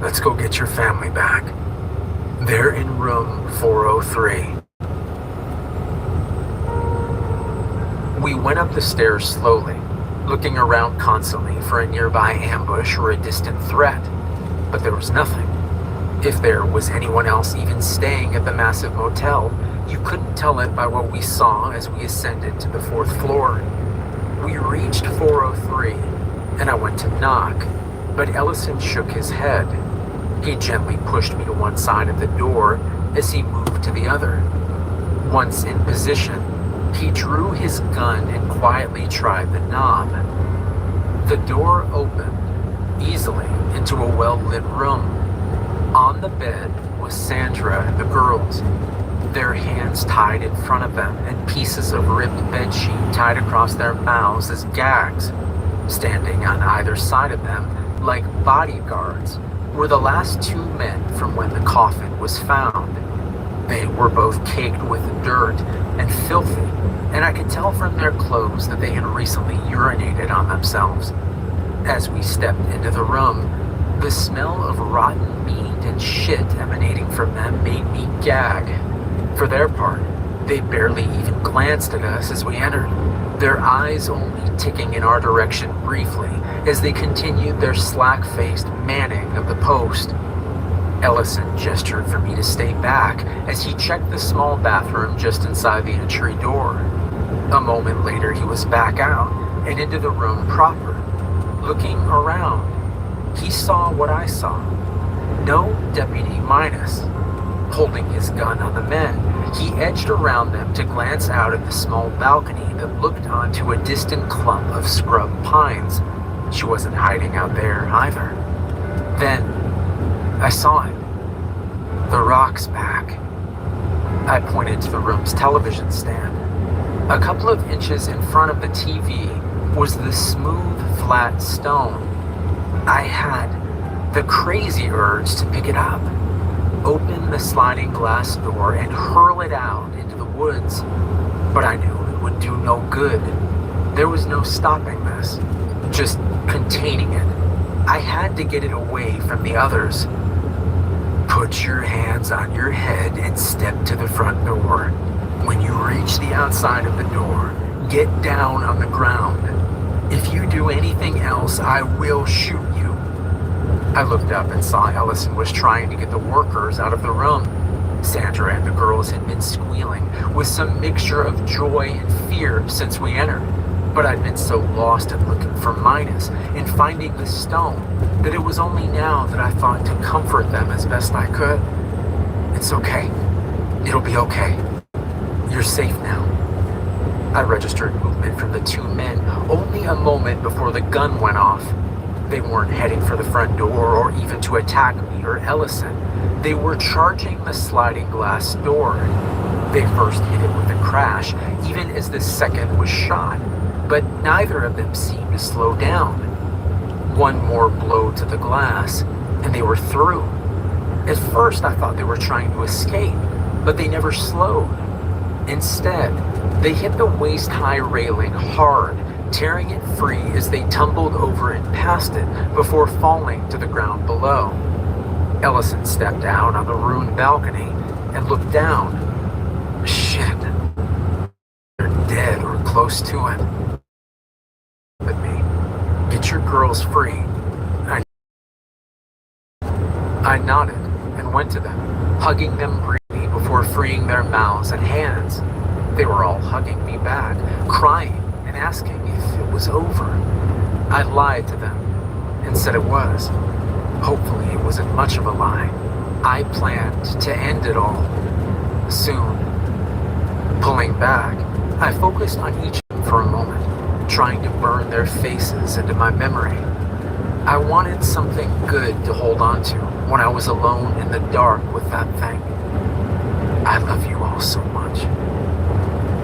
Speaker 3: let's go get your family back. They're in room 403. We went up the stairs slowly, looking around constantly for a nearby ambush or a distant threat, but there was nothing. If there was anyone else even staying at the massive motel, you couldn't tell it by what we saw as we ascended to the 4th floor. We reached 403, and I went to knock, but Ellison shook his head. He gently pushed me to one side of the door as he moved to the other. Once in position, he drew his gun and quietly tried the knob. The door opened easily into a well-lit room. On the bed was Sandra and the girls, their hands tied in front of them and pieces of ripped bedsheet tied across their mouths as gags. Standing on either side of them, like bodyguards, were the last 2 men from when the coffin was found. They were both caked with dirt and filthy, and I could tell from their clothes that they had recently urinated on themselves. As we stepped into the room, the smell of rotten meat and shit emanating from them made me gag. For their part, they barely even glanced at us as we entered, their eyes only ticking in our direction briefly as they continued their slack-faced manning of the post. Ellison gestured for me to stay back as he checked the small bathroom just inside the entry door. A moment later, he was back out and into the room proper. Looking around, he saw what I saw. No Deputy Mitus. Holding his gun on the men, he edged around them to glance out at the small balcony that looked onto a distant clump of scrub pines. She wasn't hiding out there either. Then, I saw it. The Rock's back. I pointed to the room's television stand. A couple of inches in front of the TV was the smooth, flat stone. I had the crazy urge to pick it up, open the sliding glass door, and hurl it out into the woods. But I knew it would do no good. There was no stopping this, just containing it. I had to get it away from the others. Put your hands on your head and step to the front door. When you reach the outside of the door, get down on the ground. If you do anything else, I will shoot you. I looked up and saw Ellison was trying to get the workers out of the room. Sandra and the girls had been squealing with some mixture of joy and fear since we entered. But I'd been so lost in looking for Mitus and finding the stone that it was only now that I thought to comfort them as best I could. It's okay. It'll be okay. You're safe now. I registered movement from the two men only a moment before the gun went off. They weren't heading for the front door or even to attack me or Ellison. They were charging the sliding glass door. They first hit it with a crash, even as the second was shot. But neither of them seemed to slow down. One more blow to the glass, and they were through. At first, I thought they were trying to escape, but they never slowed. Instead, they hit the waist-high railing hard, tearing it free as they tumbled over and past it before falling to the ground below. Ellison stepped out on the ruined balcony and looked down. Shit. They're dead or close to it. With me. Get your girls free. I nodded and went to them, hugging them briefly before freeing their mouths and hands. They were all hugging me back, crying and asking if it was over. I lied to them and said it was. Hopefully it wasn't much of a lie. I planned to end it all soon. Pulling back, I focused on each of them for a moment, trying to burn their faces into my memory. I wanted something good to hold on to when I was alone in the dark with that thing. I love you all so much.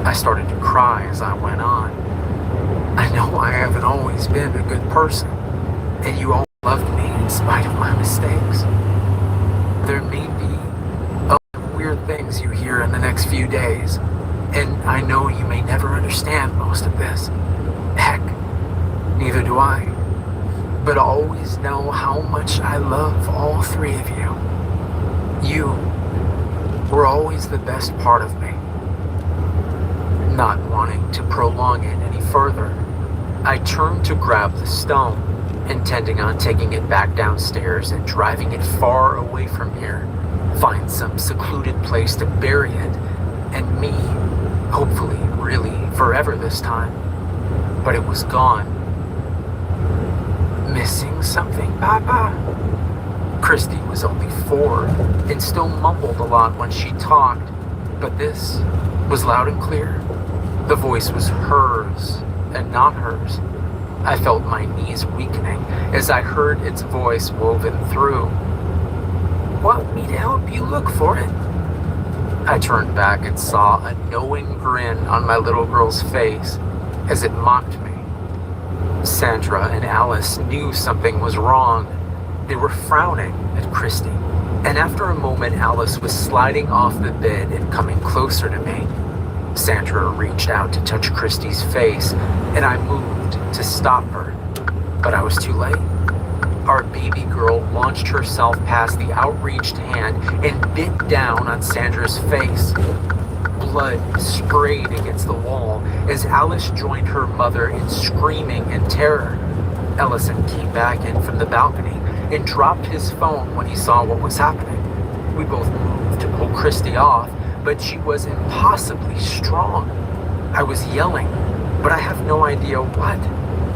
Speaker 3: I started to cry as I went on. I know I haven't always been a good person, and you all loved me in spite of my mistakes. There may be other weird things you hear in the next few days, and I know you may never understand most of this. Heck, neither do I. But always know how much I love all three of you. You were always the best part of me. Not wanting to prolong it any further, I turned to grab the stone, intending on taking it back downstairs and driving it far away from here, find some secluded place to bury it, and me, hopefully, really, forever this time. But it was gone. Missing something, Papa? Christy was only 4 and still mumbled a lot when she talked, but this was loud and clear. The voice was hers and not hers. I felt my knees weakening as I heard its voice woven through. Want me to help you look for it? I turned back and saw a knowing grin on my little girl's face as it mocked me. Sandra and Alice knew something was wrong. They were frowning at Christy, and after a moment Alice was sliding off the bed and coming closer to me. Sandra reached out to touch Christy's face, and I moved to stop her, but I was too late. Our baby girl launched herself past the outreached hand and bit down on Sandra's face. Blood sprayed against the wall as Alice joined her mother in screaming in terror. Ellison came back in from the balcony and dropped his phone when he saw what was happening. We both moved to pull Christy off, but she was impossibly strong. I was yelling, but I have no idea what.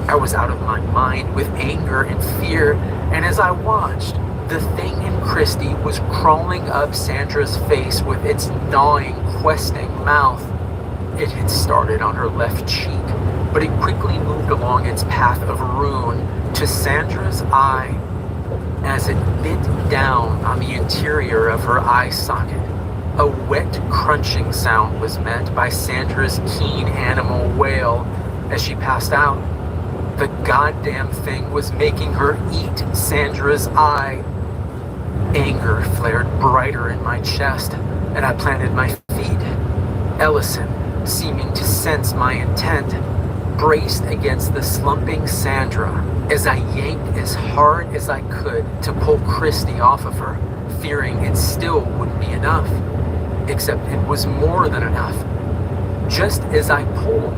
Speaker 3: I was out of my mind with anger and fear, and as I watched, the thing in Christy was crawling up Sandra's face with its gnawing, questing mouth. It had started on her left cheek, but it quickly moved along its path of ruin to Sandra's eye. as it bit down on the interior of her eye socket. A wet, crunching sound was met by Sandra's keen animal wail as she passed out. The goddamn thing was making her eat Sandra's eye. Anger flared brighter in my chest, and I planted my feet. Ellison, seeming to sense my intent, braced against the slumping Sandra as I yanked as hard as I could to pull Christy off of her, fearing it still wouldn't be enough. Except it was more than enough. Just as I pulled,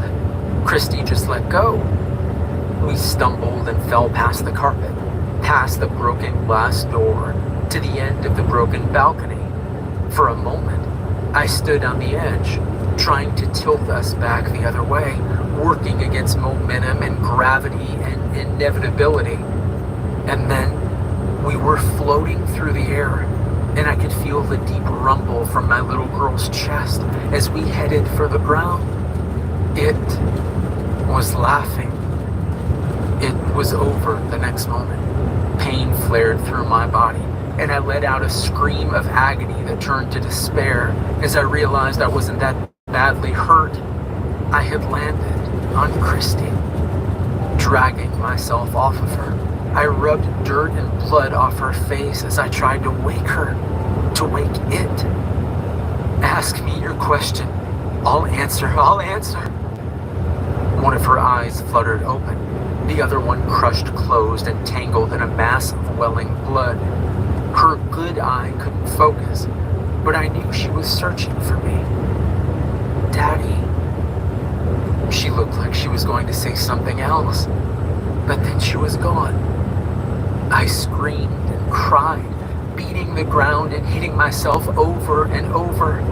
Speaker 3: Christy just let go. We stumbled and fell past the carpet, past the broken glass door, to the end of the broken balcony. For a moment, I stood on the edge, trying to tilt us back the other way, working against momentum and gravity and inevitability. And then we were floating through the air, and I could feel the deep rumble from my little girl's chest as we headed for the ground. It was laughing. It was over the next moment. Pain flared through my body, and I let out a scream of agony that turned to despair as I realized I wasn't that badly hurt. I had landed on Christy. Dragging myself off of her, I rubbed dirt and blood off her face as I tried to wake her, to wake it. Ask me your question. I'll answer. One of her eyes fluttered open. The other one crushed closed and tangled in a mass of welling blood. Her good eye couldn't focus, but I knew she was searching for me. Daddy. She looked like she was going to say something else, but then she was gone. I screamed and cried, beating the ground and hitting myself over and over.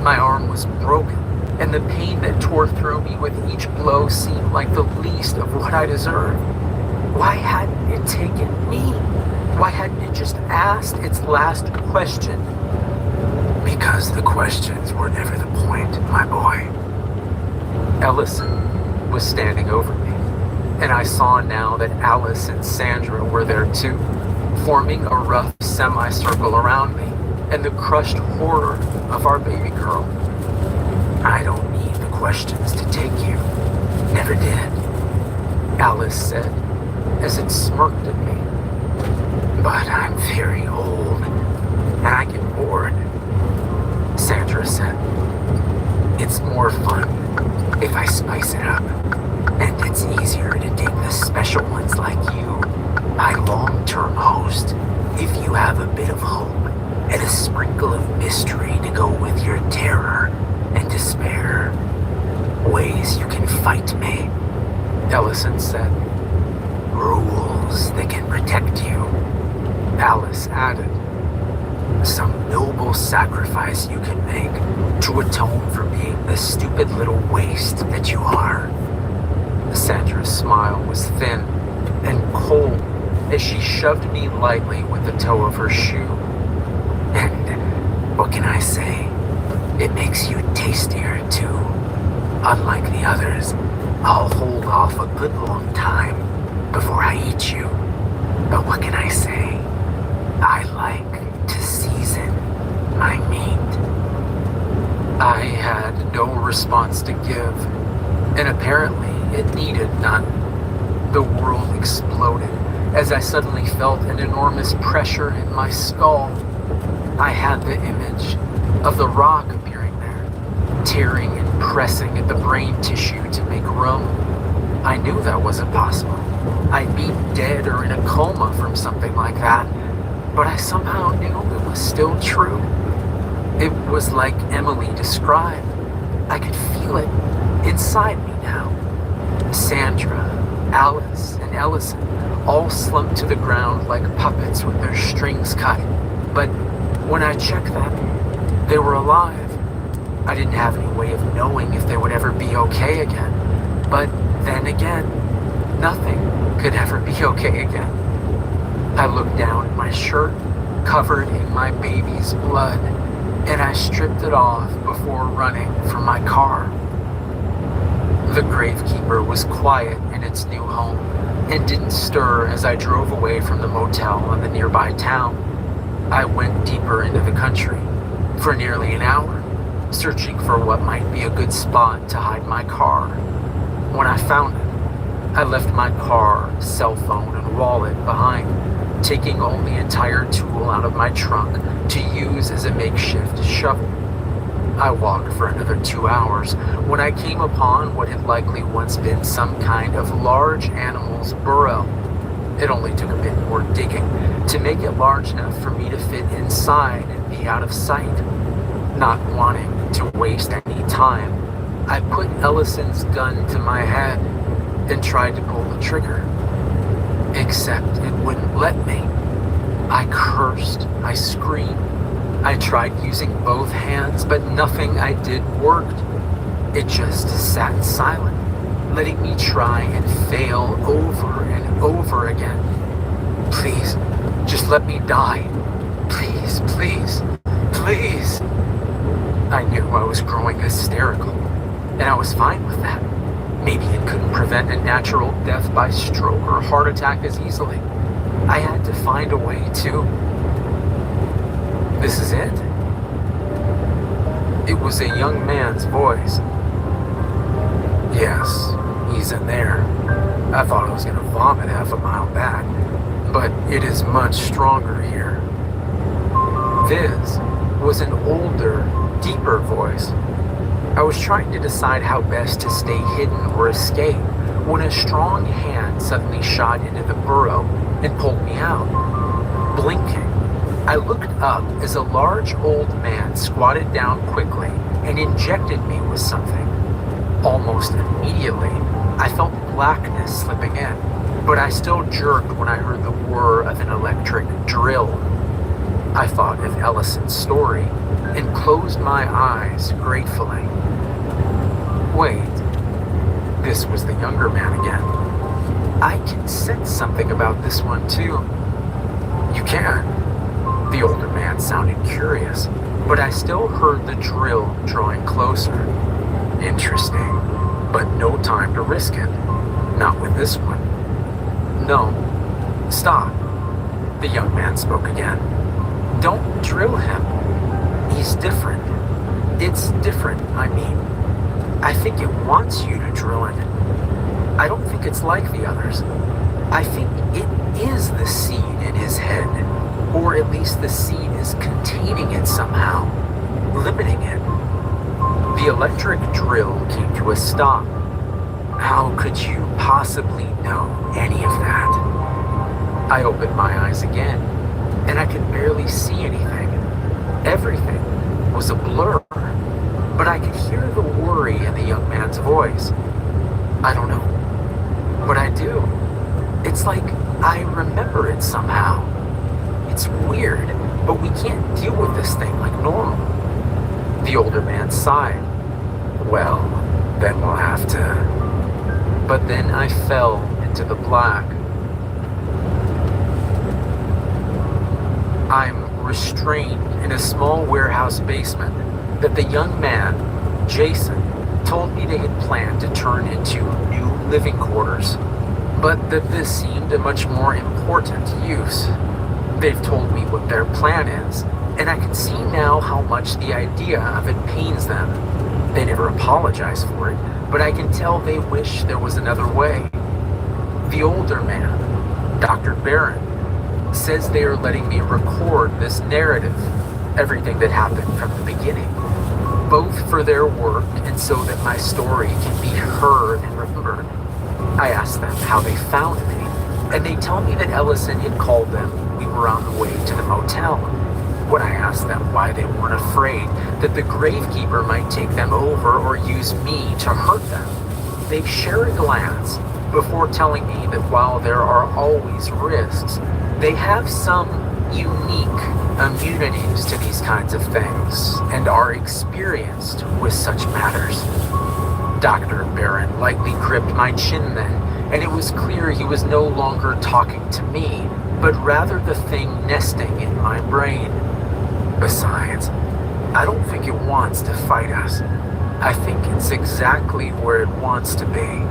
Speaker 3: My arm was broken, and the pain that tore through me with each blow seemed like the least of what I deserved. Why hadn't it taken me? Why hadn't it just asked its last question? Because the questions were never the point, my boy. Ellison was standing over me, and I saw now that Alice and Sandra were there too, forming a rough semicircle around me, and the crushed horror of our baby girl. I don't need the questions to take you. Never did, Alice said, as it smirked at me. But I'm very old, and I get bored. Sandra said, it's more fun if I spice it up, and it's easier to dig the special ones like you, my long-term host, if you have a bit of hope and a sprinkle of mystery to go with your terror and despair. Ways you can fight me, Ellison said. Rules that can protect you, Alice added. Some noble sacrifice you can make to atone for being the stupid little waste that you are. Sandra's smile was thin and cold as she shoved me lightly with the toe of her shoe. And what can I say? It makes you tastier too. Unlike the others, I'll hold off a good long time before I eat you. But what can I say? I like to season my meat. I had no response to give, and apparently it needed none. The world exploded as I suddenly felt an enormous pressure in my skull. I had the image of the rock appearing there, tearing and pressing at the brain tissue to make room. I knew that wasn't possible. I'd be dead or in a coma from something like that, but I somehow knew it was still true. It was like Emily described. I could feel it inside me now. Sandra, Alice, and Ellison all slumped to the ground like puppets with their strings cut. But when I checked them, they were alive. I didn't have any way of knowing if they would ever be okay again. But then again, nothing could ever be okay again. I looked down at my shirt, covered in my baby's blood, and I stripped it off before running for my car. The gravekeeper was quiet in its new home, and didn't stir as I drove away from the motel in the nearby town. I went deeper into the country for nearly an hour, searching for what might be a good spot to hide my car. When I found it, I left my car, cell phone, and wallet behind, taking only a tire tool out of my trunk to use as a makeshift shovel. I walked for another 2 hours when I came upon what had likely once been some kind of large animal's burrow. It only took a bit more digging to make it large enough for me to fit inside and be out of sight. Not wanting to waste any time, I put Ellison's gun to my head and tried to pull the trigger. Except it wouldn't let me. I cursed, I screamed. I tried using both hands, but nothing I did worked. It just sat silent, letting me try and fail over and over again. Please, just let me die. Please, please, please. I knew I was growing hysterical, and I was fine with that. Maybe it couldn't prevent a natural death by stroke or heart attack as easily. I had to find a way to... This is it. It was a young man's voice. Yes, he's in there. I thought I was going to vomit half a mile back, but it is much stronger here. This was an older, deeper voice. I was trying to decide how best to stay hidden or escape when a strong hand suddenly shot into the burrow and pulled me out. Blinking, I looked up as a large old man squatted down quickly and injected me with something. Almost immediately, I felt blackness slipping in, but I still jerked when I heard the whir of an electric drill. I thought of Ellison's story and closed my eyes gratefully. Wait, this was the younger man again. I can sense something about this one too. You can? The older man sounded curious, but I still heard the drill drawing closer. Interesting, but no time to risk it. Not with this one. No, stop. The young man spoke again. Don't drill him. He's different. It's different, I mean. I think it wants you to drill it. I don't think it's like the others. I think it is the seed in his head, or at least the seed is containing it somehow, limiting it. The electric drill came to a stop. How could you possibly know any of that? I opened my eyes again, and I could barely see anything. Everything was a blur, but I could hear the worry in the young man's voice. I don't know, but I do. It's like I remember it somehow. It's weird, but we can't deal with this thing like normal. The older man sighed. Well, then we'll have to... But then I fell into the black. I'm restrained in a small warehouse basement that the young man, Jason, told me they had planned to turn into new living quarters, but that this seemed a much more important use. They've told me what their plan is, and I can see now how much the idea of it pains them. They never apologize for it, but I can tell they wish there was another way. The older man, Dr. Barron, says they are letting me record this narrative, everything that happened from the beginning, both for their work and so that my story can be heard and remembered. I asked them how they found me, and they tell me that Ellison had called them. We were on the way to the motel. When I asked them why they weren't afraid that the gravekeeper might take them over or use me to hurt them, they share a glance before telling me that while there are always risks, they have some unique immunities to these kinds of things and are experienced with such matters. Dr. Barron lightly gripped my chin then, and it was clear he was no longer talking to me, but rather the thing nesting in my brain. Besides, I don't think it wants to fight us. I think it's exactly where it wants to be.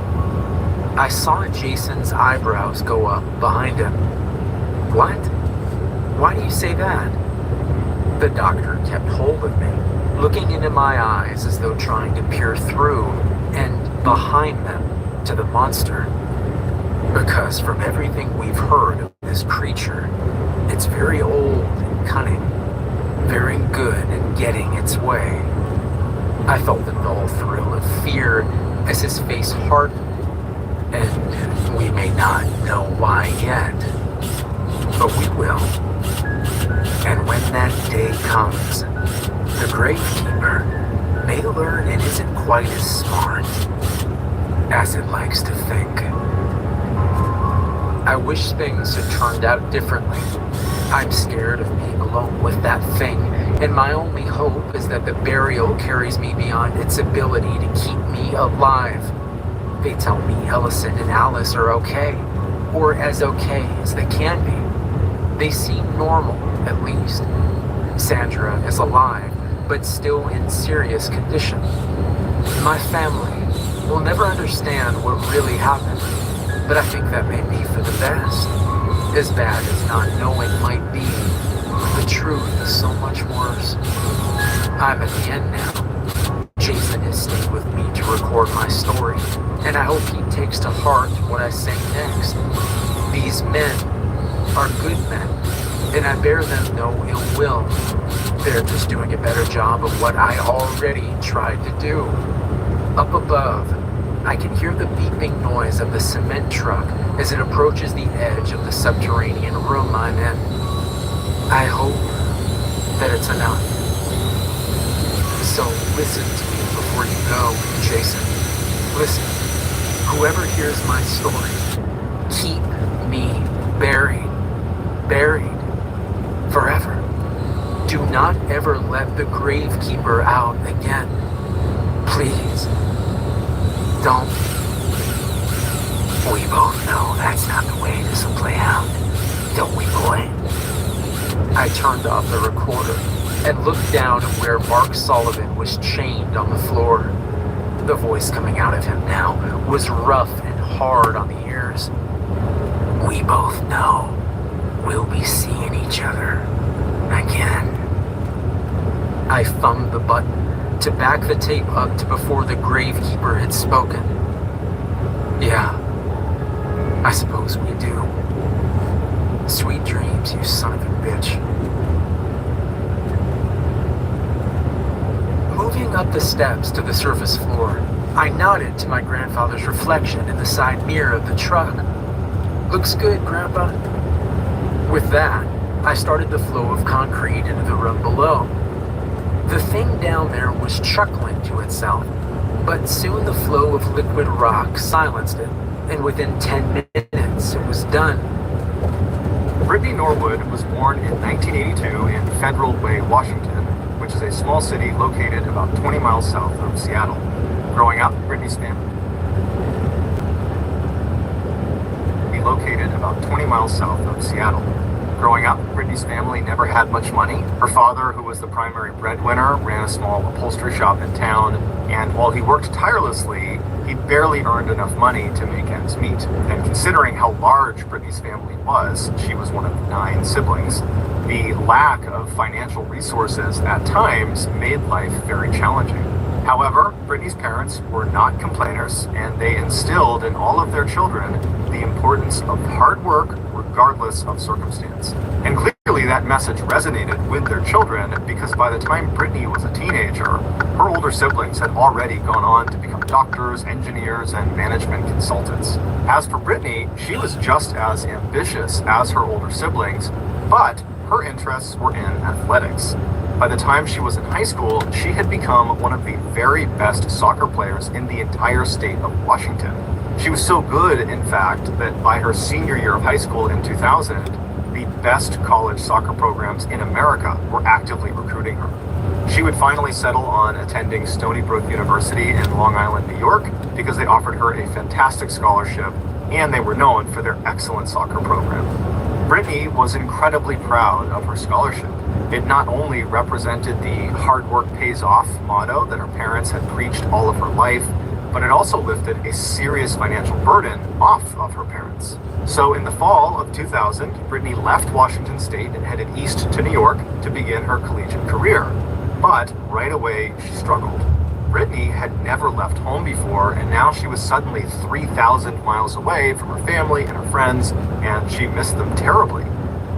Speaker 3: I saw Jason's eyebrows go up behind him. What? Why do you say that? The doctor kept hold of me, looking into my eyes as though trying to peer through and behind them to the monster. Because from everything we've heard of this creature, it's very old and cunning, very good at getting its way. I felt the dull thrill of fear as his face hardened, and we may not know why yet, but we will. And when that day comes, the Gravekeeper may learn it isn't quite as smart as it likes to think. I wish things had turned out differently. I'm scared of being alone with that thing, and my only hope is that the burial carries me beyond its ability to keep me alive. They tell me Ellison and Alice are okay, or as okay as they can be. They seem normal, at least. Sandra is alive, but still in serious condition. My family will never understand what really happened, but I think that may be for the best. As bad as not knowing might be, the truth is so much worse. I'm at the end now. Jason has stayed with me to record my story, and I hope he takes to heart what I say next. These men are good men, and I bear them no ill will. They're just doing a better job of what I already tried to do. Up above, I can hear the beeping noise of the cement truck as it approaches the edge of the subterranean room I'm in. I hope that it's enough. So listen to me before you go, Jason. Listen. Whoever hears my story, keep me buried. Buried. Forever. Do not ever let the Gravekeeper out again. Please. Don't. We both know that's not the way this will play out. Don't we, boy? I turned off the recorder and looked down at where Mark Sullivan was chained on the floor. The voice coming out of him now was rough and hard on the ears. We both know we'll be seeing each other again. I thumbed the button to back the tape up to before the Gravekeeper had spoken. Yeah, I suppose we do. Sweet dreams, you son of a bitch. Moving up the steps to the surface floor, I nodded to my grandfather's reflection in the side mirror of the truck. Looks good, Grandpa. With that, I started the flow of concrete into the room below. The thing down there was chuckling to itself, but soon the flow of liquid rock silenced it, and within 10 minutes it was done.
Speaker 6: Brittany Norwood was born in 1982 in Federal Way, Washington, which is a small city located about 20 miles south of Seattle. Growing up, Brittany's family located about 20 miles south of Seattle. Growing up, Brittany's family never had much money. Her father, who was the primary breadwinner, ran a small upholstery shop in town, and while he worked tirelessly, he barely earned enough money to make ends meet. And considering how large Brittany's family was, she was one of 9 siblings, the lack of financial resources at times made life very challenging. However, Brittany's parents were not complainers, and they instilled in all of their children the importance of hard work regardless of circumstance. And clearly that message resonated with their children because by the time Brittany was a teenager, her older siblings had already gone on to become doctors, engineers, and management consultants. As for Brittany, she was just as ambitious as her older siblings, but her interests were in athletics. By the time she was in high school, she had become one of the very best soccer players in the entire state of Washington. She was so good, in fact, that by her senior year of high school in 2000, the best college soccer programs in America were actively recruiting her. She would finally settle on attending Stony Brook University in Long Island, New York, because they offered her a fantastic scholarship, and they were known for their excellent soccer program. Brittany was incredibly proud of her scholarship. It not only represented the hard work pays off motto that her parents had preached all of her life, but it also lifted a serious financial burden off of her parents. So in the fall of 2000, Brittany left Washington State and headed east to New York to begin her collegiate career. But right away, she struggled. Brittany had never left home before, and now she was suddenly 3,000 miles away from her family and her friends, and she missed them terribly.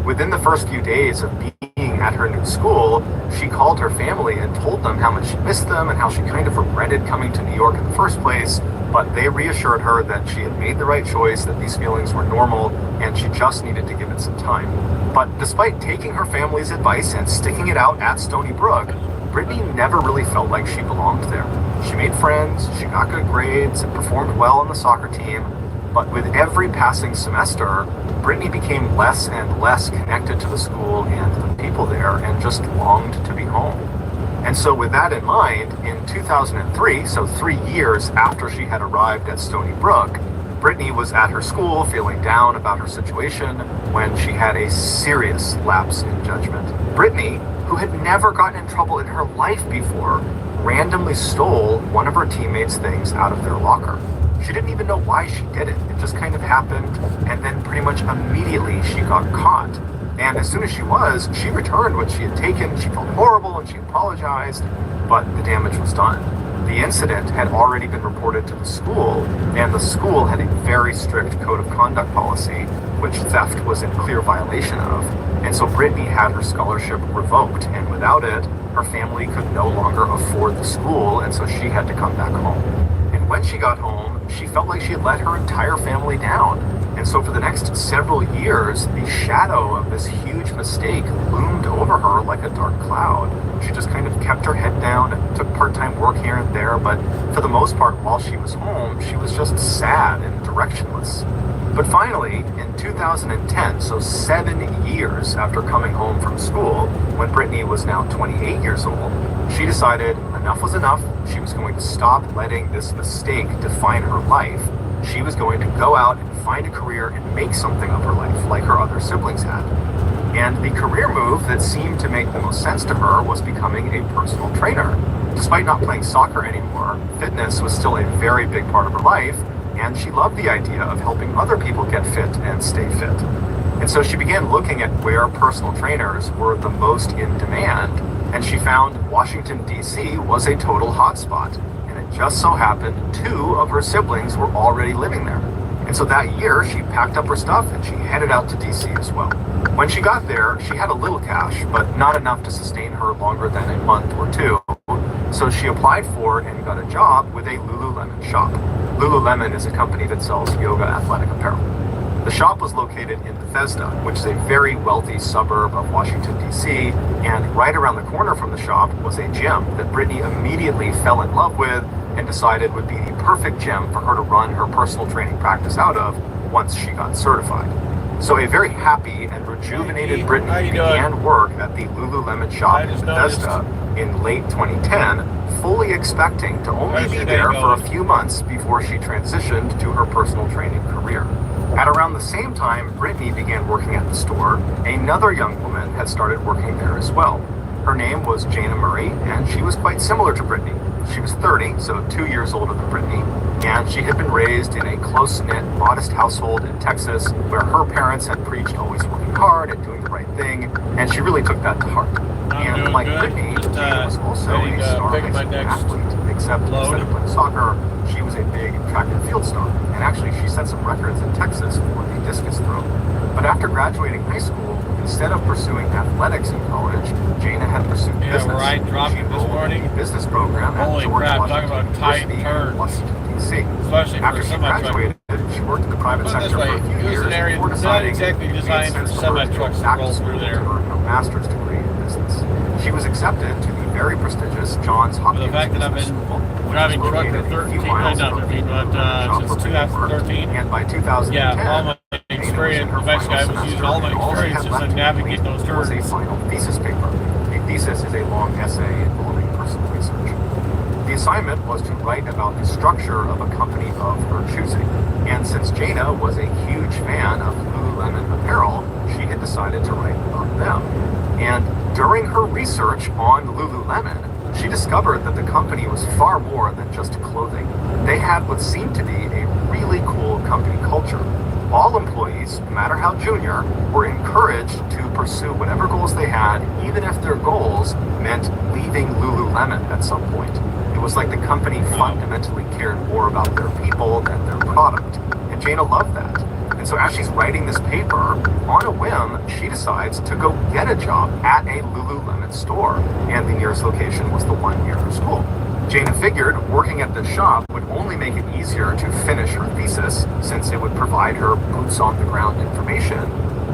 Speaker 6: Within the first few days of being at her new school, she called her family and told them how much she missed them and how she kind of regretted coming to New York in the first place, but they reassured her that she had made the right choice, that these feelings were normal, and she just needed to give it some time. But despite taking her family's advice and sticking it out at Stony Brook, Brittany never really felt like she belonged there. She made friends, she got good grades, and performed well on the soccer team, but with every passing semester, Brittany became less and less connected to the school and the people there and just longed to be home. And so with that in mind, in 2003, so 3 years after she had arrived at Stony Brook, Brittany was at her school feeling down about her situation when she had a serious lapse in judgment. Brittany, who had never gotten in trouble in her life before, randomly stole one of her teammates' things out of their locker. She didn't even know why she did it. It just kind of happened, and then pretty much immediately she got caught. And as soon as she returned what she had taken. She felt horrible and she apologized, but the damage was done. The incident had already been reported to the school, and the school had a very strict code of conduct policy, which theft was in clear violation of. And so Brittany had her scholarship revoked, and without it, her family could no longer afford the school, and so she had to come back home. And when she got home, she felt like she had let her entire family down. And so for the next several years, the shadow of this huge mistake loomed over her like a dark cloud. She just kind of kept her head down, took part-time work here and there, but for the most part, while she was home, she was just sad and directionless. But finally, in 2010, so 7 years after coming home from school, when Brittany was now 28 years old, she decided enough was enough. She was going to stop letting this mistake define her life. She was going to go out and find a career and make something of her life, like her other siblings had. And the career move that seemed to make the most sense to her was becoming a personal trainer. Despite not playing soccer anymore, fitness was still a very big part of her life, and she loved the idea of helping other people get fit and stay fit. And so she began looking at where personal trainers were the most in demand, and she found Washington, D.C. was a total hotspot. And it just so happened 2 of her siblings were already living there. And so that year, she packed up her stuff and she headed out to D.C. as well. When she got there, she had a little cash, but not enough to sustain her longer than a month or 2. So she applied for and got a job with a Lululemon shop. Lululemon is a company that sells yoga athletic apparel. The shop was located in Bethesda, which is a very wealthy suburb of Washington, D.C., and right around the corner from the shop was a gym that Brittany immediately fell in love with and decided would be the perfect gym for her to run her personal training practice out of once she got certified. So a very happy and rejuvenated Brittany began work at the Lululemon shop in Bethesda in late 2010, fully expecting to only be there for a few months before she transitioned to her personal training career. At around the same time Brittany began working at the store, another young woman had started working there as well. Her name was Jana Murray, and she was quite similar to Brittany. She was 30, so 2 years older than Brittany, and she had been raised in a close-knit, modest household in Texas where her parents had preached always working hard and doing the right thing, and she really took that to heart. And like Brittany, Jana was also a star high school athlete, except instead of playing soccer, she was a big track and field star. And actually, she set some records in Texas for the discus throw. But after graduating high school, instead of pursuing athletics in college, Jana had pursued business.
Speaker 1: Right, dropped it this morning.
Speaker 6: Business program at
Speaker 1: Holy
Speaker 6: George
Speaker 1: crap,
Speaker 6: Washington
Speaker 1: talking about tight
Speaker 6: University in
Speaker 1: turns.
Speaker 6: Washington, D.C.
Speaker 1: Especially for
Speaker 6: After she graduated, she worked in the private
Speaker 1: Put it
Speaker 6: sector
Speaker 1: this
Speaker 6: for
Speaker 1: way,
Speaker 6: a few
Speaker 1: it was
Speaker 6: years
Speaker 1: an area
Speaker 6: before
Speaker 1: not
Speaker 6: deciding
Speaker 1: exactly
Speaker 6: it made
Speaker 1: designed
Speaker 6: sense
Speaker 1: for
Speaker 6: for her to go
Speaker 1: semi-trucks to
Speaker 6: back to
Speaker 1: roll
Speaker 6: school
Speaker 1: through
Speaker 6: to
Speaker 1: there.
Speaker 6: earn her master's degree in business. She was accepted to the very prestigious Johns
Speaker 1: For
Speaker 6: Hopkins
Speaker 1: the fact that I've
Speaker 6: Business
Speaker 1: been
Speaker 6: School, which
Speaker 1: driving
Speaker 6: is
Speaker 1: truck
Speaker 6: located
Speaker 1: for
Speaker 6: a
Speaker 1: 13,
Speaker 6: few miles
Speaker 1: not
Speaker 6: from
Speaker 1: 13,
Speaker 6: the
Speaker 1: but
Speaker 6: shop
Speaker 1: since
Speaker 6: where Brittany worked.
Speaker 1: 2013.
Speaker 6: And by 2010,
Speaker 1: Yeah, all my
Speaker 6: Jana was in
Speaker 1: experience,
Speaker 6: her
Speaker 1: basically I
Speaker 6: final
Speaker 1: was using
Speaker 6: semester,
Speaker 1: all my
Speaker 6: and all she
Speaker 1: experience
Speaker 6: had
Speaker 1: just
Speaker 6: left
Speaker 1: to
Speaker 6: to
Speaker 1: navigate
Speaker 6: complete
Speaker 1: those
Speaker 6: was a
Speaker 1: turns.
Speaker 6: final thesis paper. A thesis is a long essay involving personal research. The assignment was to write about the structure of a company of her choosing. And since Jana was a huge fan of Lululemon apparel, she had decided to write about them. And during her research on Lululemon, she discovered that the company was far more than just clothing. They had what seemed to be a really cool company culture. All employees, no matter how junior, were encouraged to pursue whatever goals they had, even if their goals meant leaving Lululemon at some point. It was like the company fundamentally cared more about their people than their product. And Jaina loved that. And so as she's writing this paper, on a whim, she decides to go get a job at a Lululemon store. And the nearest location was the one near her school. Jaina figured working at the shop would only make it easier to finish her thesis, since it would provide her boots on the ground information.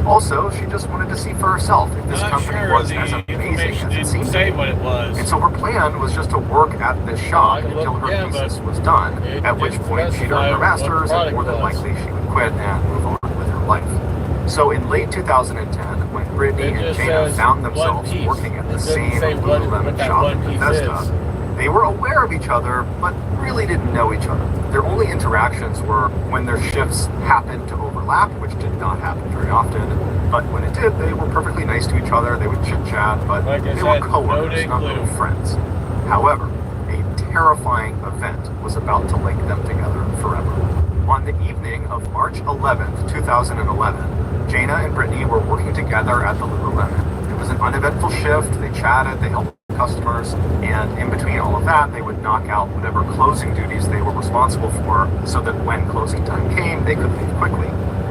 Speaker 6: Also, she just wanted to see for herself if this company was as amazing as it seemed to be.
Speaker 1: What it was.
Speaker 6: And so her plan was just to work at this shop until her thesis was done, at which point she'd earn her master's and more than likely she would quit and move on with her life. So in late 2010, when Brittany and Jaina found themselves working at the same Lululemon shop in Bethesda, they were aware of each other, but really didn't know each other. Their only interactions were when their shifts happened to overlap, which did not happen very often. But when it did, they were perfectly nice to each other. They would chit-chat, but they were coworkers, not real friends. However, a terrifying event was about to link them together forever. On the evening of March 11th, 2011, Jaina and Brittany were working together at the Lululemon. It was an uneventful shift. They chatted, they helped customers, and in between all of that, they would knock out whatever closing duties they were responsible for so that when closing time came, they could leave quickly.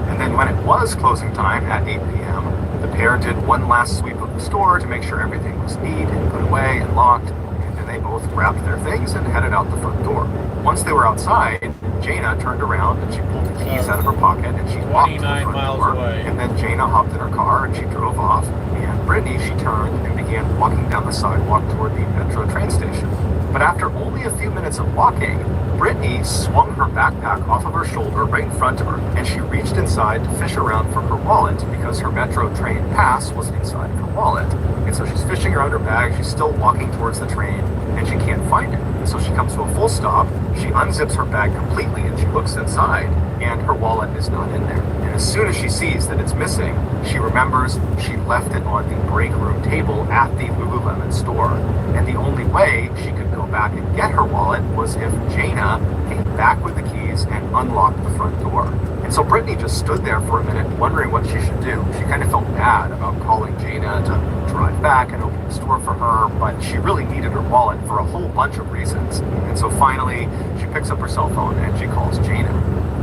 Speaker 6: And then when it was closing time at 8 p.m., the pair did one last sweep of the store to make sure everything was neat and put away and locked, and then they both grabbed their things and headed out the front door. Once they were outside, Jaina turned around and she pulled the keys out of her pocket and she walked to the front door. And then Jaina hopped in her car and she drove off. And Brittany, she turned and began walking down the sidewalk toward the metro train station. But after only a few minutes of walking, Brittany swung her backpack off of her shoulder right in front of her, and she reached inside to fish around for her wallet because her metro train pass was inside her wallet. And so she's fishing around her bag, she's still walking towards the train, and she can't find it. And so she comes to a full stop, she unzips her bag completely and she looks inside, and her wallet is not in there. And as soon as she sees that it's missing, she remembers she left it on the break room table at the Lululemon store. And the only way she could go back and get her wallet was if Jaina came back with the keys and unlocked the front door. And so Brittany just stood there for a minute wondering what she should do. She kind of felt bad about calling Jaina to drive back and open the store for her, but she really needed her wallet for a whole bunch of reasons. And so finally, she picks up her cell phone and she calls Jaina.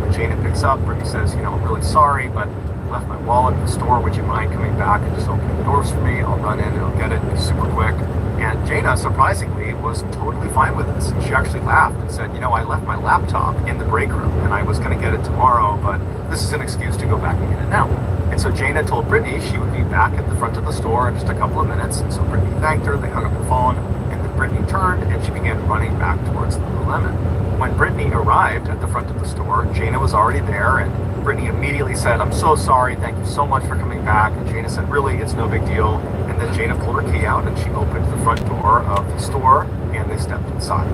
Speaker 6: When Jaina picks up, Brittany says, I'm really sorry, but I left my wallet in the store. Would you mind coming back and just opening the doors for me? I'll run in and I'll get it. It's super quick. And Jaina, surprisingly, was totally fine with this. She actually laughed and said, I left my laptop in the break room and I was going to get it tomorrow, but this is an excuse to go back and get it now. And so Jaina told Brittany she would be back at the front of the store in just a couple of minutes. And so Brittany thanked her, they hung up the phone, and then Brittany turned and she began running back towards the Lululemon. When Brittany arrived at the front of the store, Jaina was already there, and Brittany immediately said, I'm so sorry, thank you so much for coming back. And Jaina said, really, it's no big deal. And then Jaina pulled her key out and she opened the front door of the store and they stepped inside.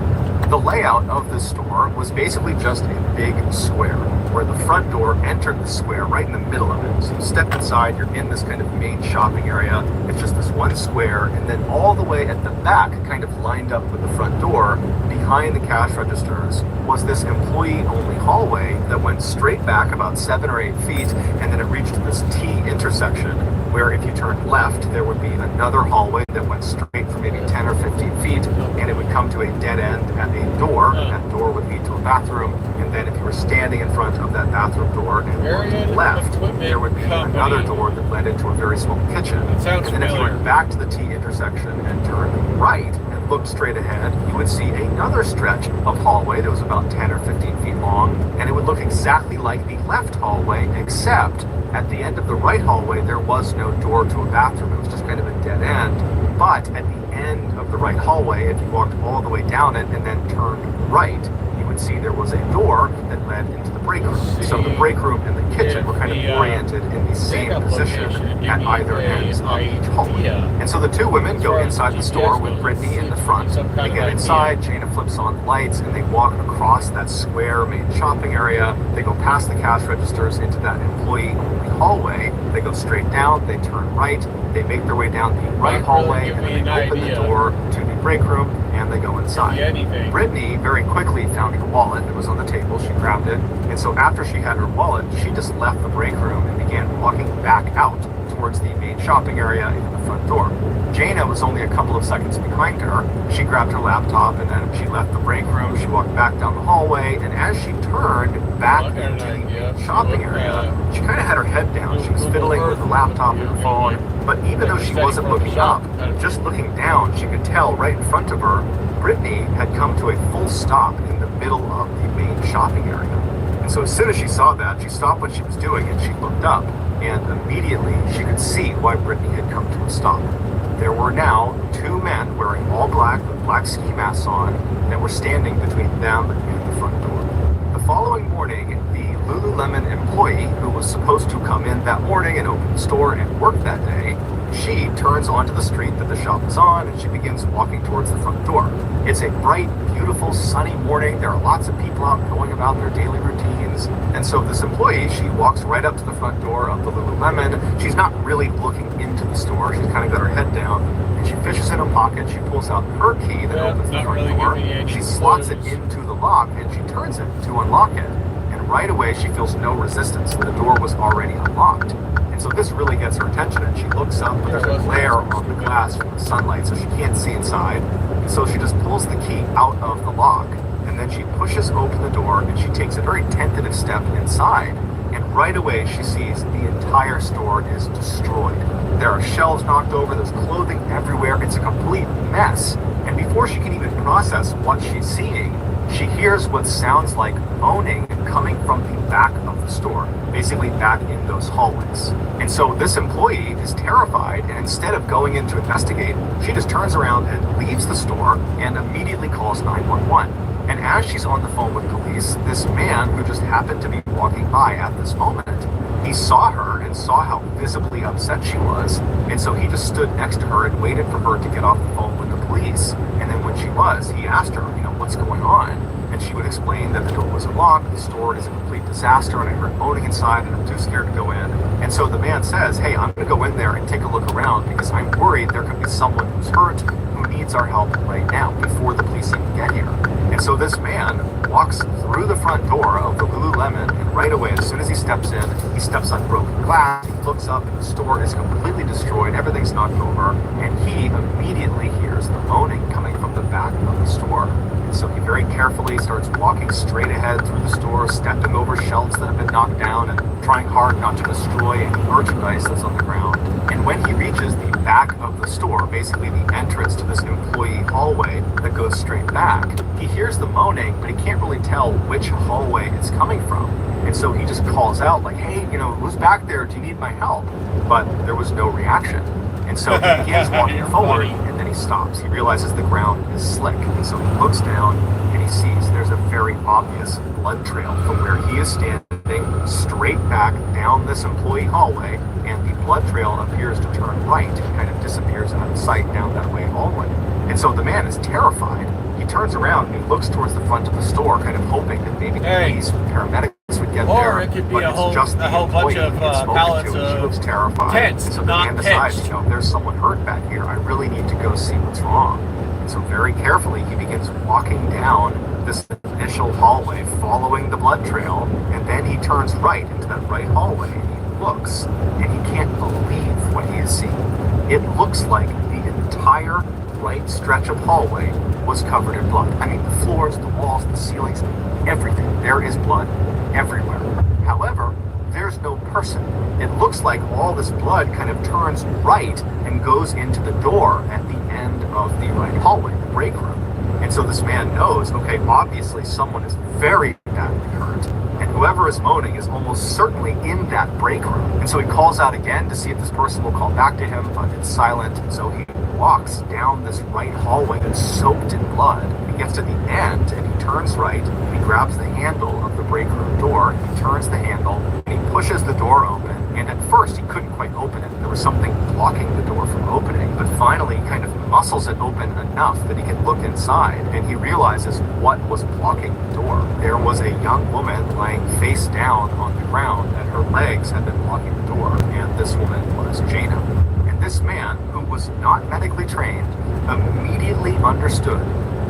Speaker 6: The layout of the store was basically just a big square where the front door entered the square right in the middle of it. So you step inside, you're in this kind of main shopping area. It's just this one square, and then all the way at the back, kind of lined up with the front door, behind the cash registers, was this employee-only hallway that went straight back about 7 or 8 feet, and then it reached this T intersection where if you turned left, there would be another hallway that went straight for maybe 10 or 15 feet, and it would come to a dead end at a door, and that door would lead to a bathroom, and then if you were standing in front of that bathroom door and looked left, there would be another door that led into a very small kitchen. And then if you went back to the T intersection and turned right and looked straight ahead, you would see another stretch of hallway that was about 10 or 15 feet long, and it would look exactly like the left hallway, except at the end of the right hallway, there was no door to a bathroom. It was just kind of a dead end. But at the end of the right hallway, if you walked all the way down it and then turned right, you would see there was a door that led into the break room. So the break room and the kitchen were kind of oriented in the same position at either ends of each hallway. And so the two women go inside the store with Brittany in the front. They get inside, Jaina flips on the lights, and they walk across that square main shopping area. They go past the cash registers into that employee-only hallway. They go straight down, they turn right, They make their way down the right hallway and then they open the door to the break room and they go inside. Brittany very quickly found her wallet. It was on the table. She grabbed it. And so after she had her wallet, she just left the break room and began walking back out towards the main shopping area and the front door. Jaina was only a couple of seconds behind her. She grabbed her laptop and then she left the break room. She walked back down the hallway, and as she turned back into the main shopping area, she kind of had her head down. She was fiddling with the laptop and her phone, but even though she wasn't looking up, just looking down, she could tell right in front of her, Brittany had come to a full stop in the middle of the main shopping area. And so as soon as she saw that, she stopped what she was doing and she looked up, and immediately she could see why Brittany had come to a stop. There were now two men wearing all black with black ski masks on that were standing between them and the front door. The following morning, the Lululemon employee who was supposed to come in that morning and open the store and work that day, she turns onto the street that the shop is on and she begins walking towards the front door. It's a bright, beautiful, sunny morning. There are lots of people out going about their daily routines. And so this employee, she walks right up to the front door of the Lululemon. She's not really looking into the store. She's kind of got her head down and she fishes in her pocket. She pulls out her key that opens the front door. She slots it into the lock and she turns it to unlock it. And right away, she feels no resistance. The door was already unlocked. So this really gets her attention, and she looks up, but there's a glare on the glass from the sunlight, so she can't see inside. So she just pulls the key out of the lock, and then she pushes open the door, and she takes a very tentative step inside. And right away, she sees the entire store is destroyed. There are shelves knocked over, there's clothing everywhere, it's a complete mess. And before she can even process what she's seeing, she hears what sounds like moaning coming from the back of the store, basically back in those hallways. And so this employee is terrified, and instead of going in to investigate, she just turns around and leaves the store and immediately calls 911. And as she's on the phone with police, this man who just happened to be walking by at this moment, he saw her and saw how visibly upset she was. And so he just stood next to her and waited for her to get off the phone with the police. And then when she was, he asked her, what's going on? And she would explain that the door was unlocked, the store is a complete disaster, and I heard moaning inside, and I'm too scared to go in. And so the man says, hey, I'm going to go in there and take a look around because I'm worried there could be someone who's hurt who needs our help right now before the police even get here. And so this man walks through the front door of the Lululemon, and right away, as soon as he steps in, he steps on broken glass, he looks up, and the store is completely destroyed, everything's knocked over, and he immediately hears the moaning coming from the back of the store. And so he very carefully starts walking straight ahead through the store, stepping over shelves that have been knocked down and trying hard not to destroy any merchandise that's on the ground. And when he reaches the back of the store, basically the entrance to this employee hallway that goes straight back, he hears the moaning, but he can't really tell which hallway it's coming from. And so he just calls out like, hey, who's back there? Do you need my help? But there was no reaction. And so he begins walking forward, and then he stops. He realizes the ground is slick, and so he looks down, and he sees there's a very obvious blood trail from where he is standing straight back down this employee hallway, and the blood trail appears to turn right and kind of disappears out of sight down that way hallway. And so the man is terrified. He turns around and he looks towards the front of the store, kind of hoping that maybe the police, paramedics would get there.
Speaker 1: Or it could be
Speaker 6: but
Speaker 1: a whole bunch of pallets of
Speaker 6: he looks terrified.
Speaker 1: tents,
Speaker 6: so the
Speaker 1: not
Speaker 6: man decides,
Speaker 1: pitched.
Speaker 6: there's someone hurt back here. I really need to go see what's wrong. And so very carefully, he begins walking down this initial hallway, following the blood trail, and then he turns right into that right hallway, and he looks, and he can't believe what he is seeing. It looks like the entire right stretch of hallway was covered in blood. I mean, the floors, the walls, the ceilings, everything. There is blood everywhere. However, there's no person. It looks like all this blood kind of turns right and goes into the door at the end of the right hallway, the break room. And so this man knows, okay, obviously someone is very badly hurt, and whoever is moaning is almost certainly in that break room. And so he calls out again to see if this person will call back to him, but it's silent. So he walks down this right hallway that's soaked in blood. He gets to the end and he turns right, and he grabs the handle of the break room door, he turns the handle, and he pushes the door open. And at first he couldn't quite open it. There was something blocking the door from opening, but finally he kind of muscles it open enough that he can look inside, and he realizes what was blocking the door. There was a young woman lying face down on the ground, and her legs had been blocking the door, and this woman was Jaina. And this man, who was not medically trained, immediately understood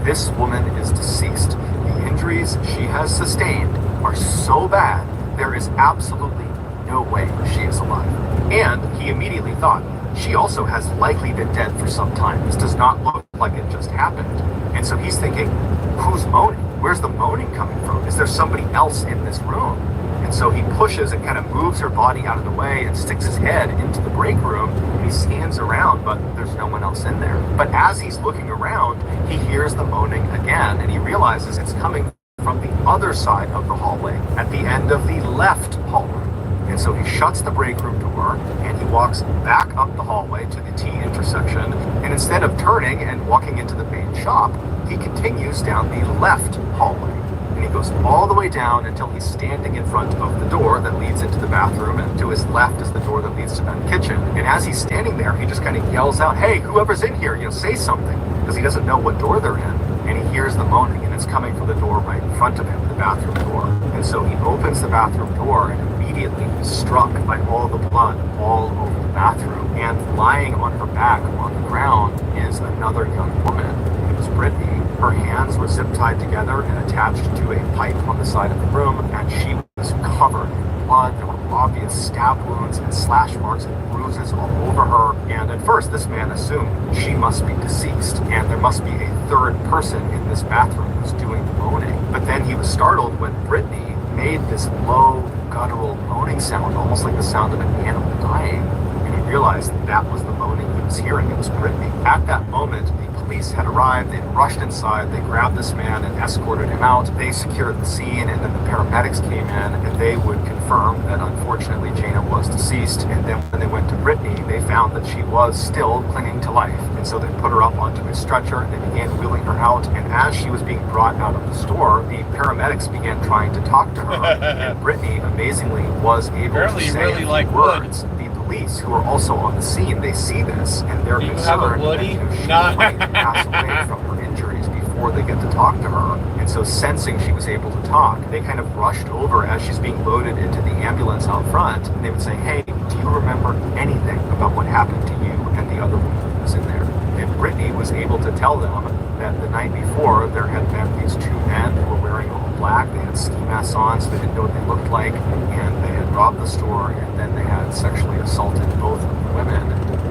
Speaker 6: this woman is deceased. The injuries she has sustained are so bad, there is absolutely no way she is alive. And he immediately thought, she also has likely been dead for some time. This does not look like it just happened. And so he's thinking, who's moaning? Where's the moaning coming from? Is there somebody else in this room? And so he pushes and kind of moves her body out of the way and sticks his head into the break room. And he scans around, but there's no one else in there. But as he's looking around, he hears the moaning again, and he realizes it's coming from the other side of the hallway, at the end of the left hallway. And so he shuts the break room door and he walks back up the hallway to the T intersection. And instead of turning and walking into the main shop, he continues down the left hallway. And he goes all the way down until he's standing in front of the door that leads into the bathroom, and to his left is the door that leads to the kitchen. And as he's standing there, he just kind of yells out, "Hey, whoever's in here, say something," because he doesn't know what door they're in. And he hears the moaning, and it's coming from the door right in front of him, the bathroom door. And so he opens the bathroom door, and immediately he's struck by all the blood all over the bathroom. And lying on her back on the ground is another young woman. It was Brittany. Her hands were zip tied together and attached to a pipe on the side of the room, and she was covered in blood. There were obvious stab wounds and slash marks and bruises all over her. And at first, this man assumed she must be deceased, and there must be a third person in this bathroom who's doing the moaning. But then he was startled when Brittany made this low, guttural moaning sound, almost like the sound of an animal dying. And he realized that was the moaning he was hearing. It was Brittany. At that moment, the police had arrived. They rushed inside. They grabbed this man and escorted him out. They secured the scene, and then the paramedics came in, and they would confirm that unfortunately Jana was deceased. And then when they went to Brittany, they found that she was still clinging to life. And so they put her up onto a stretcher, and they began wheeling her out. And as she was being brought out of the store, the paramedics began trying to talk to her. And Brittany, amazingly, was able
Speaker 1: Apparently
Speaker 6: to say
Speaker 1: really
Speaker 6: a few
Speaker 1: like wood.
Speaker 6: words. The police, who are also on the scene, they see this, and they're
Speaker 1: Do you have a
Speaker 6: concerned
Speaker 1: Woody?
Speaker 6: that she
Speaker 1: No.
Speaker 6: might pass away from her injuries before they get to talk to her. And so, sensing she was able to talk, they kind of rushed over as she's being loaded into the ambulance out front, and they would say, "Hey, do you remember anything about what happened to you and the other woman who was in there?" And Brittany was able to tell them that the night before, there had been these two men who were wearing all black. They had ski masks on, so they didn't know what they looked like, and they had robbed the store, and then they had sexually assaulted both of the women.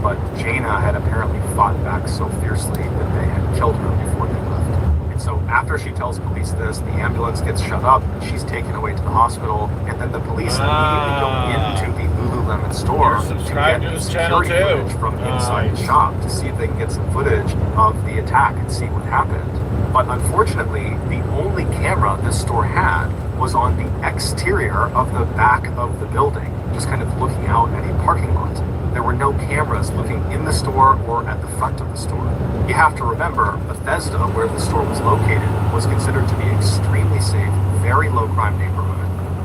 Speaker 6: But Jana had apparently fought back so fiercely that they had killed her before they left. And so after she tells police this, the ambulance gets shut up, she's taken away to the hospital, and then the police immediately go into the Lululemon store
Speaker 1: You're
Speaker 6: to
Speaker 1: subscribed
Speaker 6: get
Speaker 1: to
Speaker 6: the
Speaker 1: this channel
Speaker 6: security
Speaker 1: too.
Speaker 6: footage from inside the shop to see if they can get some footage of the attack and see what happened. But unfortunately, the only camera this store had was on the exterior of the back of the building, just kind of looking out at a parking lot. There were no cameras looking in the store or at the front of the store. You have to remember, Bethesda, where the store was located, was considered to be extremely safe, very low crime neighborhood.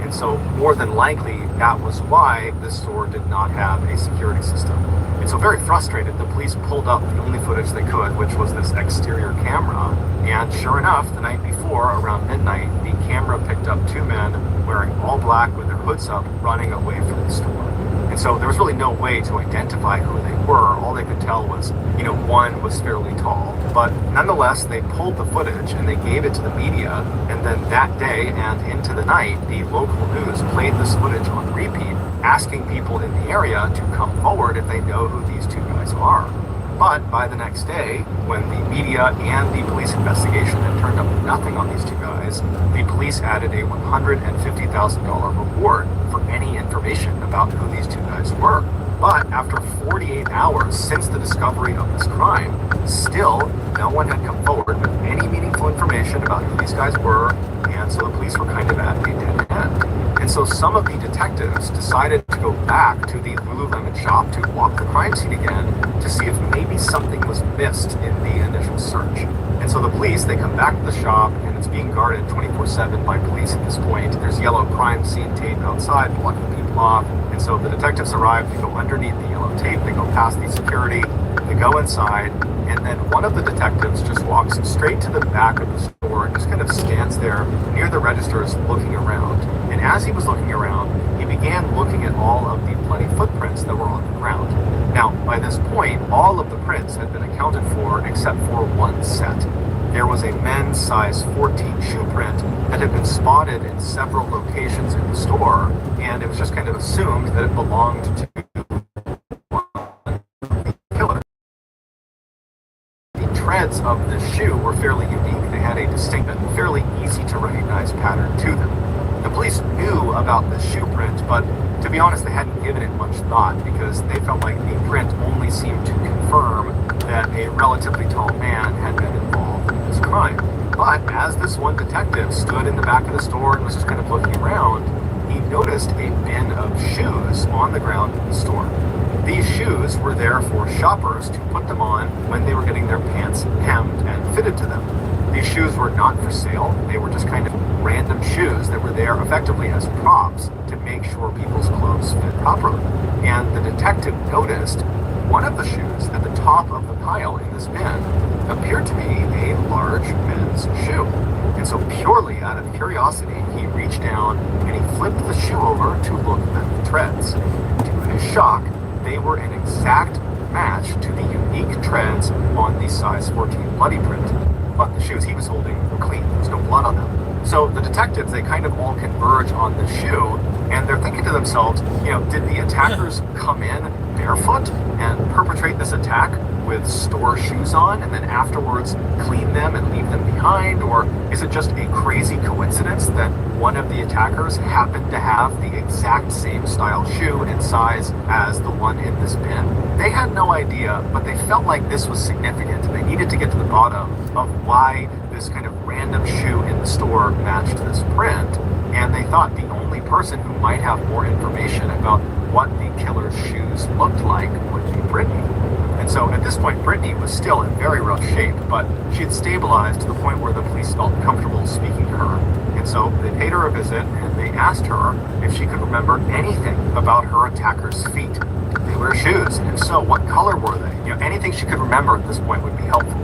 Speaker 6: And so more than likely, that was why this store did not have a security system. And so very frustrated, the police pulled up the only footage they could, which was this exterior camera. And sure enough, the night before, around midnight, the camera picked up two men wearing all black with their hoods up, running away from the store. And so there was really no way to identify who they were. All they could tell was, one was fairly tall. But nonetheless, they pulled the footage and they gave it to the media. And then that day and into the night, the local news played this footage on repeat, asking people in the area to come forward if they know who these two guys are. But by the next day, when the media and the police investigation had turned up nothing on these two guys, the police added a $150,000 reward for any information about who these two guys were. But after 48 hours since the discovery of this crime, still no one had come forward with any meaningful information about who these guys were, and so the police were kind of at a dead end. And so some of the detectives decided to go back to the Lululemon shop to walk the crime scene again to see if maybe something was missed in the initial search. And so the police, they come back to the shop, and it's being guarded 24/7 by police at this point. There's yellow crime scene tape outside blocking people off. And so the detectives arrive, they go underneath the yellow tape, they go past the security, they go inside, and then one of the detectives just walks straight to the back of the store and just kind of stands there near the registers looking around. And as he was looking around, he began began looking at all of the bloody footprints that were on the ground. Now, by this point, all of the prints had been accounted for except for one set. There was a men's size 14 shoe print that had been spotted in several locations in the store, and it was just kind of assumed that it belonged to the killer. The treads of the shoe were fairly unique. They had a distinct and fairly easy to recognize pattern to them. The police knew about the shoe print, but to be honest, they hadn't given it much thought because they felt like the print only seemed to confirm that a relatively tall man had been involved in this crime. But as this one detective stood in the back of the store and was just kind of looking around, he noticed a bin of shoes on the ground in the store. These shoes were there for shoppers to put them on when they were getting their pants hemmed and fitted to them. These shoes were not for sale. They were just kind of random shoes that were there effectively as props to make sure people's clothes fit properly. And the detective noticed one of the shoes at the top of the pile in this bin appeared to be a large men's shoe. And so purely out of curiosity, he reached down and he flipped the shoe over to look at the treads. To his shock, they were an exact match to the unique treads on the size 14 bloody print. But the shoes he was holding were clean. There was no blood on them. So the detectives, they kind of all converge on the shoe, and they're thinking to themselves, did the attackers come in barefoot and perpetrate this attack with store shoes on and then afterwards clean them and leave them behind? Or is it just a crazy coincidence that one of the attackers happened to have the exact same style shoe and size as the one in this bin? They had no idea, but they felt like this was significant. They needed to get to the bottom of why this kind of random shoe in the store matched this print, and they thought the only person who might have more information about what the killer's shoes looked like would be Brittany. And so at this point, Brittany was still in very rough shape, but she had stabilized to the point where the police felt comfortable speaking to her. And so they paid her a visit and they asked her if she could remember anything about her attacker's feet. Did they wear shoes? And if so, what color were they? Anything she could remember at this point would be helpful.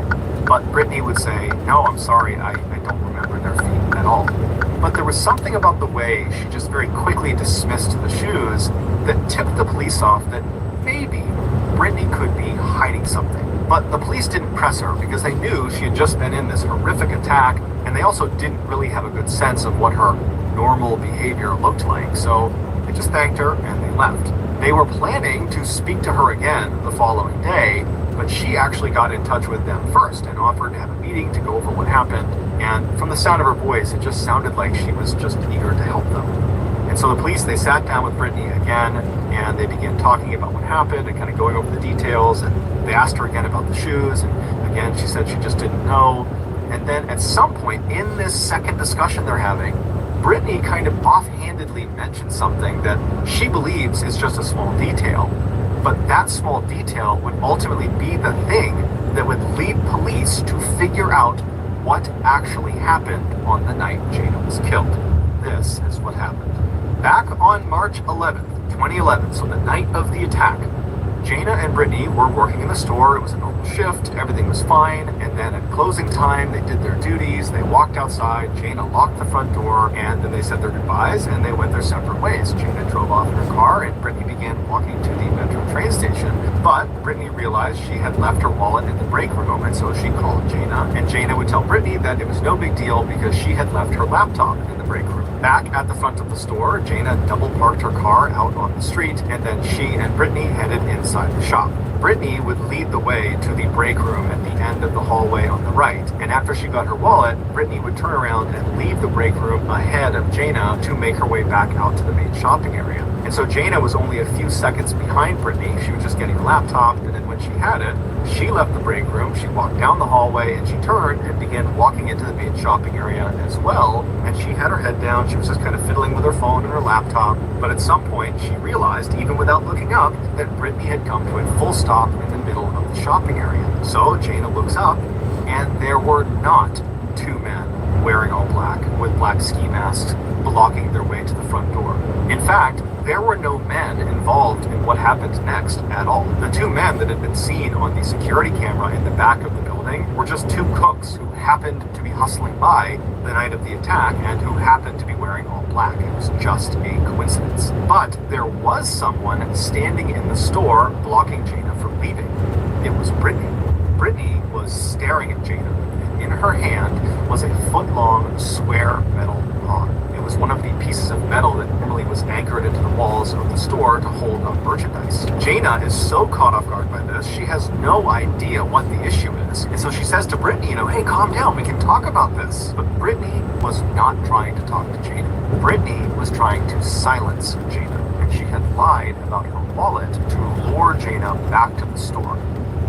Speaker 6: But Brittany would say, no, I'm sorry, I don't remember their feet at all. But there was something about the way she just very quickly dismissed the shoes that tipped the police off that maybe Brittany could be hiding something. But the police didn't press her because they knew she had just been in this horrific attack, and they also didn't really have a good sense of what her normal behavior looked like. So they just thanked her and they left. They were planning to speak to her again the following day, but she actually got in touch with them first and offered to have a meeting to go over what happened. And from the sound of her voice, it just sounded like she was just eager to help them. And so the police, they sat down with Brittany again, and they began talking about what happened and kind of going over the details. And they asked her again about the shoes, and again, she said she just didn't know. And then at some point in this second discussion they're having, Brittany kind of offhandedly mentioned something that she believes is just a small detail. But that small detail would ultimately be the thing that would lead police to figure out what actually happened on the night Jana was killed. This is what happened. Back on March 11th, 2011, so the night of the attack, Jana and Brittany were working in the store. It was a normal shift. Everything was fine. And then at closing time, they did their duties. They walked outside. Jana locked the front door, and then they said their goodbyes, and they went their separate ways. Jana drove off in her car, and Brittany began walking to the metro train station. But Brittany realized she had left her wallet in the break room, and so she called Jana. And Jana would tell Brittany that it was no big deal because she had left her laptop in the break room. Back at the front of the store, Jana double parked her car out on the street, and then she and Brittany headed inside the shop. Brittany would lead the way to the break room at the end of the hallway on the right, and after she got her wallet, Brittany would turn around and leave the break room ahead of Jana to make her way back out to the main shopping area. And so Jana was only a few seconds behind Brittany. She was just getting a laptop, and then when she had it, she left the break room, she walked down the hallway, and she turned and began walking into the main shopping area as well. And she had her head down, she was just kind of fiddling with her phone and her laptop. But at some point, she realized, even without looking up, that Brittany had come to a full stop in the middle of the shopping area. So Jana looks up, and there were not two men wearing all black with black ski masks blocking their way to the front door. In fact, there were no men involved in what happened next at all. The two men that had been seen on the security camera in the back of the building were just two cooks who happened to be hustling by the night of the attack and who happened to be wearing all black. It was just a coincidence. But there was someone standing in the store blocking Jaina from leaving. It was Brittany. Brittany was staring at Jaina. In her hand was a foot-long square metal rod. It was one of the pieces of metal that normally was anchored into the walls of the store to hold up merchandise. Jaina is so caught off guard by this, she has no idea what the issue is. And so she says to Brittany, hey, calm down, we can talk about this. But Brittany was not trying to talk to Jaina. Brittany was trying to silence Jaina. And she had lied about her wallet to lure Jaina back to the store.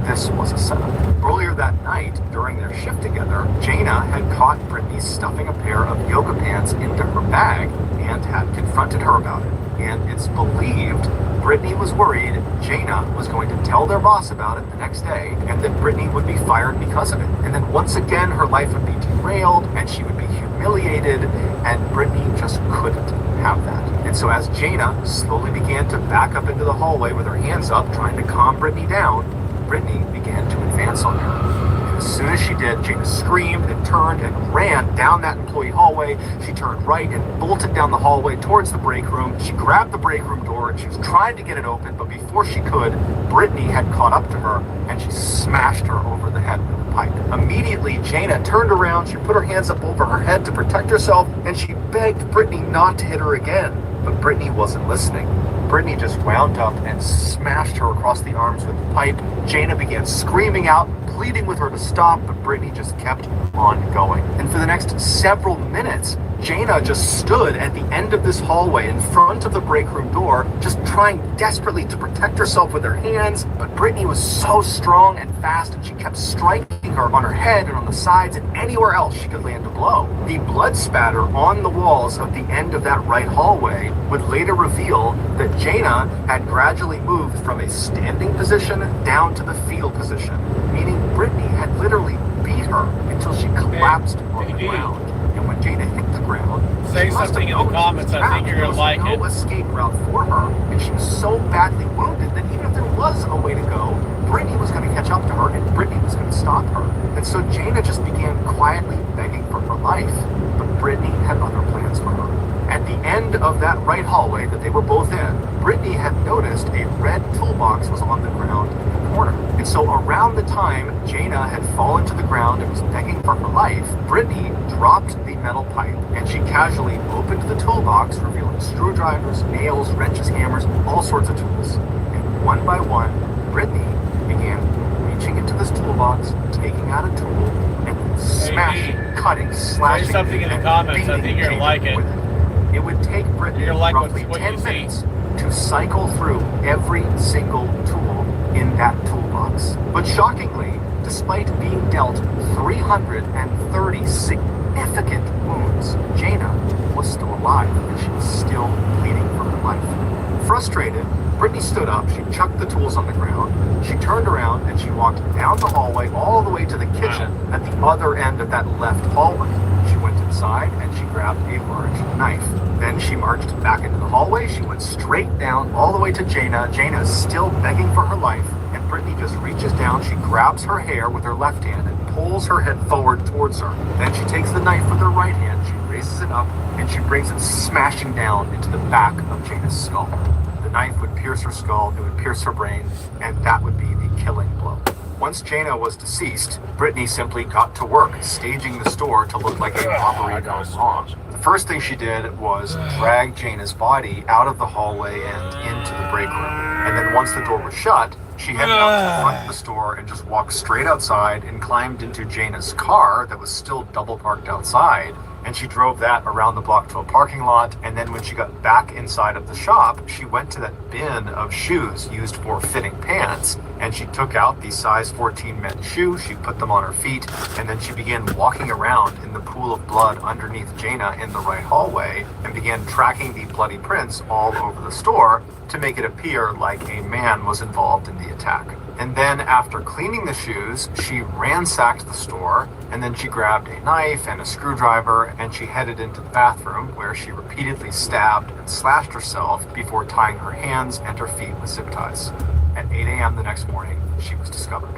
Speaker 6: This was a setup. Earlier that night, during their shift together, Jaina had caught Brittany stuffing a pair of yoga pants into her bag and had confronted her about it. And it's believed Brittany was worried Jaina was going to tell their boss about it the next day and that Brittany would be fired because of it. And then once again, her life would be derailed and she would be humiliated, and Brittany just couldn't have that. And so as Jaina slowly began to back up into the hallway with her hands up, trying to calm Brittany down, Brittany began to advance on her. And as soon as she did, Jaina screamed and turned and ran down that employee hallway. She turned right and bolted down the hallway towards the break room. She grabbed the break room door and she was trying to get it open, but before she could, Brittany had caught up to her and she smashed her over the head with a pipe. Immediately, Jaina turned around, she put her hands up over her head to protect herself, and she begged Brittany not to hit her again. But Brittany wasn't listening. Brittany just wound up and smashed her across the arms with the pipe. Jaina began screaming out, pleading with her to stop, but Brittany just kept on going. And for the next several minutes, Jaina just stood at the end of this hallway in front of the break room door, just trying desperately to protect herself with her hands. But Brittany was so strong and fast, and she kept striking her on her head and on the sides and anywhere else she could land a blow. The blood spatter on the walls of the end of that right hallway would later reveal that Jaina had gradually moved from a standing position down to the fetal position, meaning Brittany had literally beat her until she collapsed on the ground. And when Jaina hit the ground,
Speaker 1: Say
Speaker 6: she must
Speaker 1: something
Speaker 6: have
Speaker 1: in the
Speaker 6: noticed
Speaker 1: comments.
Speaker 6: this
Speaker 1: I think
Speaker 6: trap.
Speaker 1: you're
Speaker 6: There
Speaker 1: gonna
Speaker 6: was
Speaker 1: like
Speaker 6: no
Speaker 1: it.
Speaker 6: escape route for her, and she was so badly wounded that even if there was a way to go, Brittany was going to catch up to her, and Brittany was going to stop her. And so Jaina just began quietly begging for her life, but Brittany had other plans for her. At the end of that right hallway that they were both in, Brittany had noticed a red toolbox was on the ground in the corner. And so around the time Jaina had fallen to the ground and was begging for her life, Brittany dropped the metal pipe and she casually opened the toolbox, revealing screwdrivers, nails, wrenches, hammers, all sorts of tools. And one by one, Brittany began reaching into this toolbox, taking out a tool, and then smashing, cutting, slashing,
Speaker 1: Say something in the
Speaker 6: and
Speaker 1: comments. I
Speaker 6: beating
Speaker 1: think you're gonna
Speaker 6: Jaina
Speaker 1: like it.
Speaker 6: with it. It would take Brittany
Speaker 1: You're gonna like
Speaker 6: roughly
Speaker 1: what
Speaker 6: 10
Speaker 1: you see.
Speaker 6: minutes to cycle through every single tool in that toolbox. But shockingly, despite being dealt 330 significant wounds, Jaina was still alive and she was still bleeding for her life. Frustrated, Brittany stood up, she chucked the tools on the ground, she turned around and she walked down the hallway all the way to the kitchen at the other end of that left hallway. She went inside and she grabbed a large knife. Then she marched back into the hallway, she went straight down all the way to Jaina. Jaina is still begging for her life, and Brittany just reaches down, she grabs her hair with her left hand and pulls her head forward towards her. Then she takes the knife with her right hand, she raises it up, and she brings it smashing down into the back of Jaina's skull. The knife would pierce her skull, it would pierce her brain, and that would be the killing blow. Once Jaina was deceased, Brittany simply got to work, staging the store to look like a robbery gone wrong. The first thing she did was drag Jaina's body out of the hallway and into the break room. And then once the door was shut, she headed out to the front of the store and just walked straight outside and climbed into Jaina's car that was still double parked outside. And she drove that around the block to a parking lot. And then when she got back inside of the shop, she went to that bin of shoes used for fitting pants. And she took out the size 14 men's shoe, she put them on her feet, and then she began walking around in the pool of blood underneath Jaina in the right hallway and began tracking the bloody prints all over the store to make it appear like a man was involved in the attack. And then after cleaning the shoes, she ransacked the store, and then she grabbed a knife and a screwdriver, and she headed into the bathroom where she repeatedly stabbed and slashed herself before tying her hands and her feet with zip ties. At 8 a.m. the next morning, she was discovered.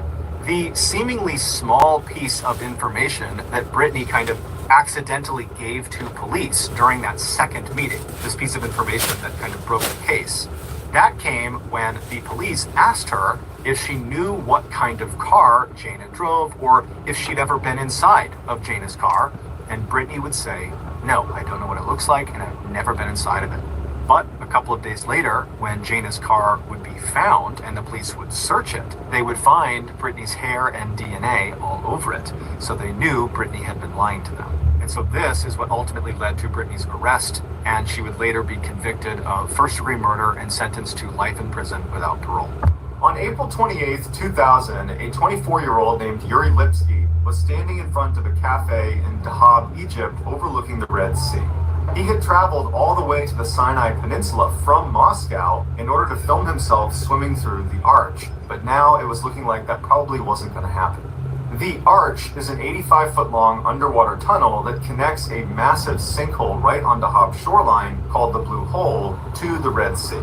Speaker 6: The seemingly small piece of information that Brittany kind of accidentally gave to police during that second meeting, this piece of information that kind of broke the case, that came when the police asked her if she knew what kind of car Jana drove or if she'd ever been inside of Jana's car. And Brittany would say, no, I don't know what it looks like and I've never been inside of it. But a couple of days later, when Jana's car would be found and the police would search it, they would find Brittany's hair and DNA all over it. So they knew Brittany had been lying to them. And so this is what ultimately led to Brittany's arrest, and she would later be convicted of first-degree murder and sentenced to life in prison without parole. On April 28, 2000, a 24-year-old named Yuri Lipsky was standing in front of a cafe in Dahab, Egypt, overlooking the Red Sea. He had traveled all the way to the Sinai Peninsula from Moscow in order to film himself swimming through the Arch, but now it was looking like that probably wasn't going to happen. The Arch is an 85-foot-long underwater tunnel that connects a massive sinkhole right on Dahab's shoreline called the Blue Hole to the Red Sea.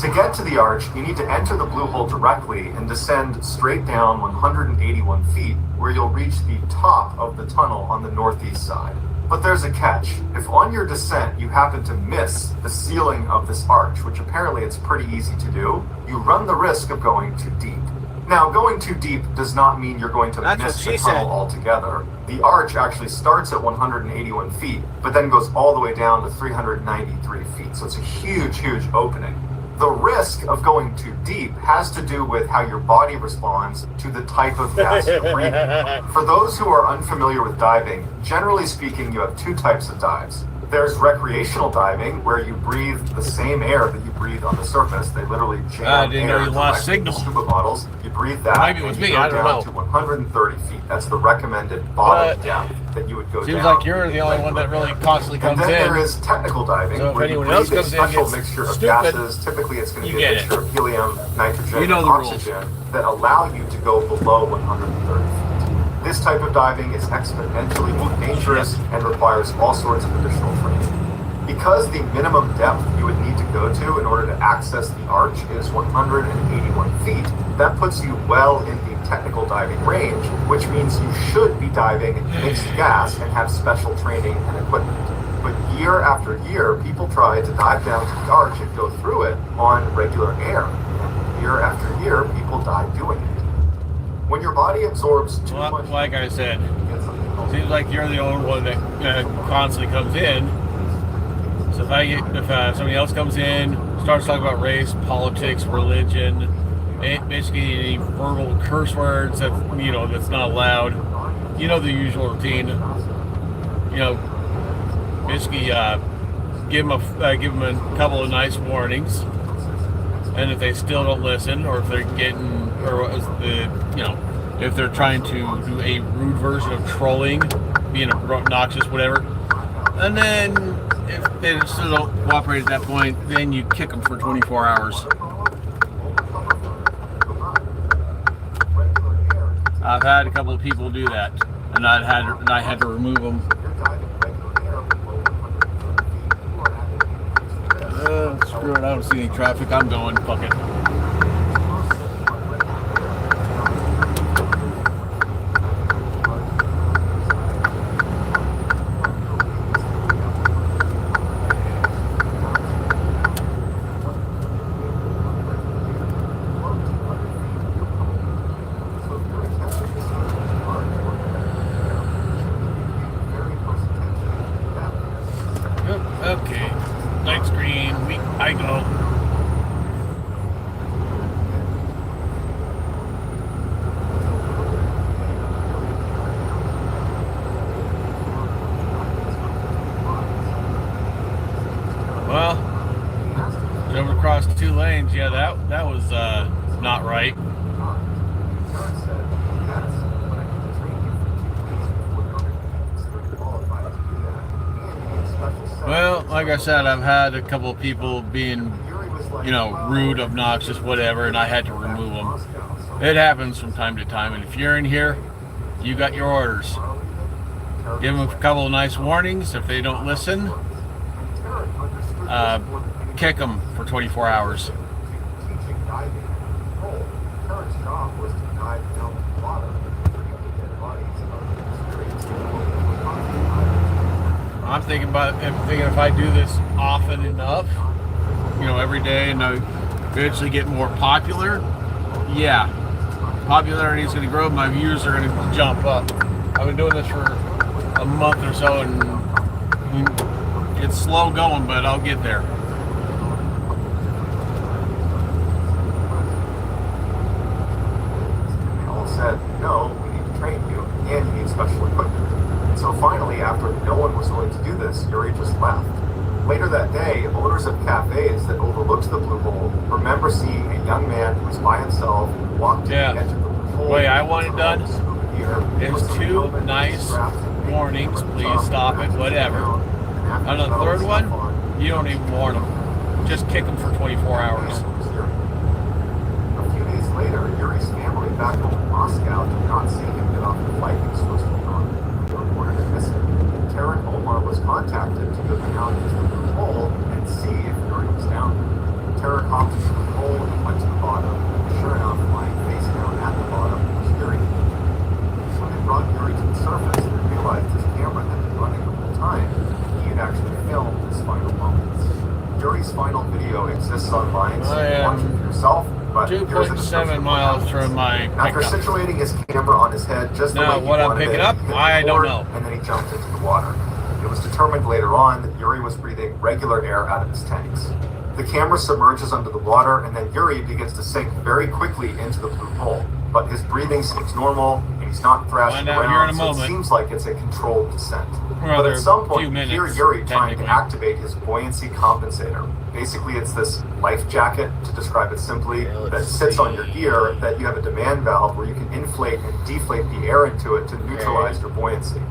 Speaker 6: To get to the Arch, you need to enter the Blue Hole directly and descend straight down 181 feet, where you'll reach the top of the tunnel on the northeast side. But there's a catch. If on your descent you happen to miss the ceiling of this arch, which apparently it's pretty easy to do, you run the risk of going too deep. Now, going too deep does not mean you're going to miss the tunnel altogether. The arch actually starts at 181 feet, but then goes all the way down to 393 feet. So it's a huge, huge opening. The risk of going too deep has to do with how your body responds to the type of gas you're breathing. For those who are unfamiliar with diving, generally speaking, you have two types of dives. There's recreational diving, where you breathe the same air that you breathe on the surface. They literally jam
Speaker 1: I didn't know
Speaker 6: air
Speaker 1: you lost
Speaker 6: directly into
Speaker 1: signal.
Speaker 6: scuba bottles. You breathe that,
Speaker 1: Maybe it was
Speaker 6: and you
Speaker 1: me,
Speaker 6: go
Speaker 1: I don't
Speaker 6: down
Speaker 1: know.
Speaker 6: to 130 feet. That's the recommended bottom depth that you would go
Speaker 1: Seems
Speaker 6: down.
Speaker 1: like you're the only one that really constantly
Speaker 6: And
Speaker 1: comes
Speaker 6: then there
Speaker 1: in.
Speaker 6: is technical diving,
Speaker 1: So if
Speaker 6: where you
Speaker 1: anyone else
Speaker 6: breathe a
Speaker 1: comes in
Speaker 6: special
Speaker 1: gets
Speaker 6: mixture of
Speaker 1: stupid,
Speaker 6: gases. Typically, it's going to
Speaker 1: you
Speaker 6: be a
Speaker 1: get it.
Speaker 6: mixture of helium, nitrogen,
Speaker 1: You know
Speaker 6: and
Speaker 1: the rules.
Speaker 6: oxygen that allow you to go below 130 feet. This type of diving is exponentially more dangerous and requires all sorts of additional training. Because the minimum depth you would need to go to in order to access the arch is 181 feet, that puts you well in the technical diving range, which means you should be diving mixed gas and have special training and equipment. But year after year, people try to dive down to the arch and go through it on regular air. And year after year, people die doing it. When your body absorbs too
Speaker 1: Well,
Speaker 6: much...
Speaker 1: like I said,
Speaker 6: you get something called-
Speaker 1: seems like you're the only one that constantly comes in. So if somebody else comes in, starts talking about race, politics, religion, basically any verbal curse words that that's not allowed, the usual routine. Basically give them a couple of nice warnings, and if they still don't listen, or if they're getting, or if they're trying to do a rude version of trolling, being obnoxious, whatever, and then if they still don't cooperate at that point, then you kick them for 24 hours. I've had a couple of people do that, and I had to remove them. Screw it, I don't see any traffic. I'm going, fuck it. Okay, light screen, I go. Well, jumping across 2 lanes, yeah, that was not right. Well, like I said, I've had a couple of people being, rude, obnoxious, whatever, and I had to remove them. It happens from time to time, and if you're in here, you got your orders. Give them a couple of nice warnings. If they don't listen, kick them for 24 hours. I'm thinking if I do this often enough, every day, and I eventually get more popular, yeah, popularity is going to grow. My views are going to jump up. I've been doing this for a month or so, and it's slow going, but I'll get there.
Speaker 6: They all said, no, we need to train you, and you need special equipment. And so finally, after no one was willing to do this, Yuri just left. Later that day, owners of cafes that overlooked the Blue Hole remember seeing a young man who was by himself walk to the edge of the Blue Hole.
Speaker 1: Way I want it done is 2 nice warnings, please stop it, whatever. On the third one, you don't even warn them. Just kick them for 24 hours.
Speaker 6: A few days later, Yuri's family back home in Moscow did not see him get off the flight he was supposed to be on. They reported him missing. Tara and Omar was contacted to go down into the Blue Hole and see if Yuri was down there. Tara hopped into the hole and went to the bottom. Sure enough, lying face down at the bottom was Yuri. When they brought Yuri to the surface, they realized his camera had been running the whole time. He had actually filmed his final moments. Yuri's final video exists online, so you can watch it for yourself. But
Speaker 1: 2.7 miles from my
Speaker 6: After
Speaker 1: pickup.
Speaker 6: situating his camera on his head just the
Speaker 1: Now,
Speaker 6: way he
Speaker 1: what I'm
Speaker 6: wanted
Speaker 1: picking
Speaker 6: it,
Speaker 1: up,
Speaker 6: he hit
Speaker 1: I don't
Speaker 6: record,
Speaker 1: know.
Speaker 6: And then he jumped into the water. It was determined later on that Yuri was breathing regular air out of his tanks. The camera submerges under the water, and then Yuri begins to sink very quickly into the Blue Hole. But his breathing seems normal, and he's not thrashing
Speaker 1: Find out here in
Speaker 6: around,
Speaker 1: a
Speaker 6: so it
Speaker 1: moment.
Speaker 6: seems like it's a controlled descent.
Speaker 1: Well,
Speaker 6: But at some point,
Speaker 1: few
Speaker 6: you hear
Speaker 1: minutes,
Speaker 6: Yuri trying to
Speaker 1: technically.
Speaker 6: activate his buoyancy compensator. Basically, it's this life jacket, to describe it simply, that sits on your gear, that you have a demand valve where you can inflate and deflate the air into it to neutralize your buoyancy.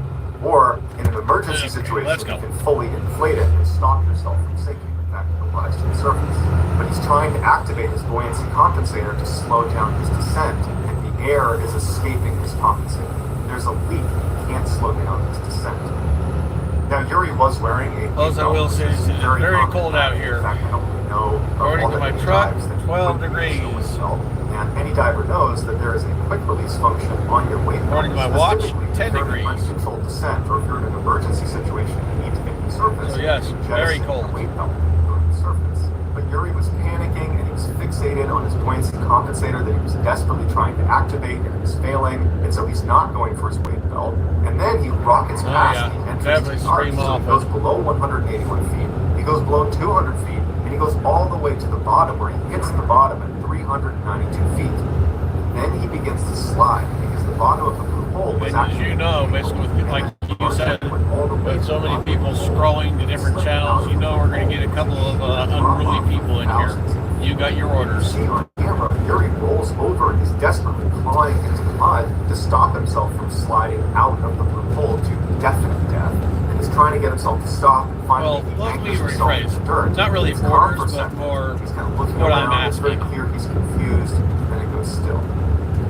Speaker 6: Or, in an emergency situation,
Speaker 1: let's
Speaker 6: you
Speaker 1: go.
Speaker 6: can fully inflate it and stop yourself from sinking. In fact, it'll rise to the surface. But he's trying to activate his buoyancy compensator to slow down his descent, and the air is escaping his compensator. There's a leak, he can't slow down his descent. Now, Yuri was wearing a
Speaker 1: All I will say is it's very
Speaker 6: common
Speaker 1: cold out
Speaker 6: fact.
Speaker 1: here.
Speaker 6: In fact, I don't really know
Speaker 1: According
Speaker 6: all
Speaker 1: to
Speaker 6: the
Speaker 1: my
Speaker 6: many
Speaker 1: truck,
Speaker 6: dives that you
Speaker 1: 12
Speaker 6: wouldn't use
Speaker 1: degrees.
Speaker 6: the weight belt. And any diver knows that there is a quick release function on your weight belt.
Speaker 1: According to my watch,
Speaker 6: specifically
Speaker 1: 10
Speaker 6: during
Speaker 1: degrees.
Speaker 6: uncontrolled descent, or if you're in an emergency situation and need to get to the surface.
Speaker 1: So yes,
Speaker 6: you
Speaker 1: very
Speaker 6: jettison
Speaker 1: cold.
Speaker 6: your weight belt to go to the surface. But Yuri was panicking, and he was fixated on his buoyancy compensator that he was desperately trying to activate, and it was failing, and so he's not going for his weight belt. And then he rockets
Speaker 1: Oh,
Speaker 6: past
Speaker 1: yeah.
Speaker 6: the entrance
Speaker 1: Definitely
Speaker 6: to the arch,
Speaker 1: scream
Speaker 6: so
Speaker 1: off
Speaker 6: he goes
Speaker 1: it.
Speaker 6: below 181 feet, he goes below 200 feet, and he goes all the way to the bottom, where he hits the bottom at 392 feet. Then he begins to slide, because the bottom of the Blue Hole was
Speaker 1: And as
Speaker 6: actually...
Speaker 1: you know, basically, like you said, with so many people scrolling to different channels, you know we're going to get a couple of unruly people in here. You got your orders.
Speaker 6: See on camera, Yuri rolls over and he's desperately clawing into the mud to stop himself from sliding out of the Blue Hole to definite death. And he's trying to get himself to stop. And finally,
Speaker 1: Well,
Speaker 6: he
Speaker 1: let me
Speaker 6: anchors himself
Speaker 1: rephrase.
Speaker 6: into dirt.
Speaker 1: Not really
Speaker 6: He's calm
Speaker 1: orders,
Speaker 6: for a
Speaker 1: but
Speaker 6: second.
Speaker 1: more
Speaker 6: He's kind of looking
Speaker 1: what I'm
Speaker 6: around. It's very
Speaker 1: asking.
Speaker 6: clear he's confused, and then it goes still.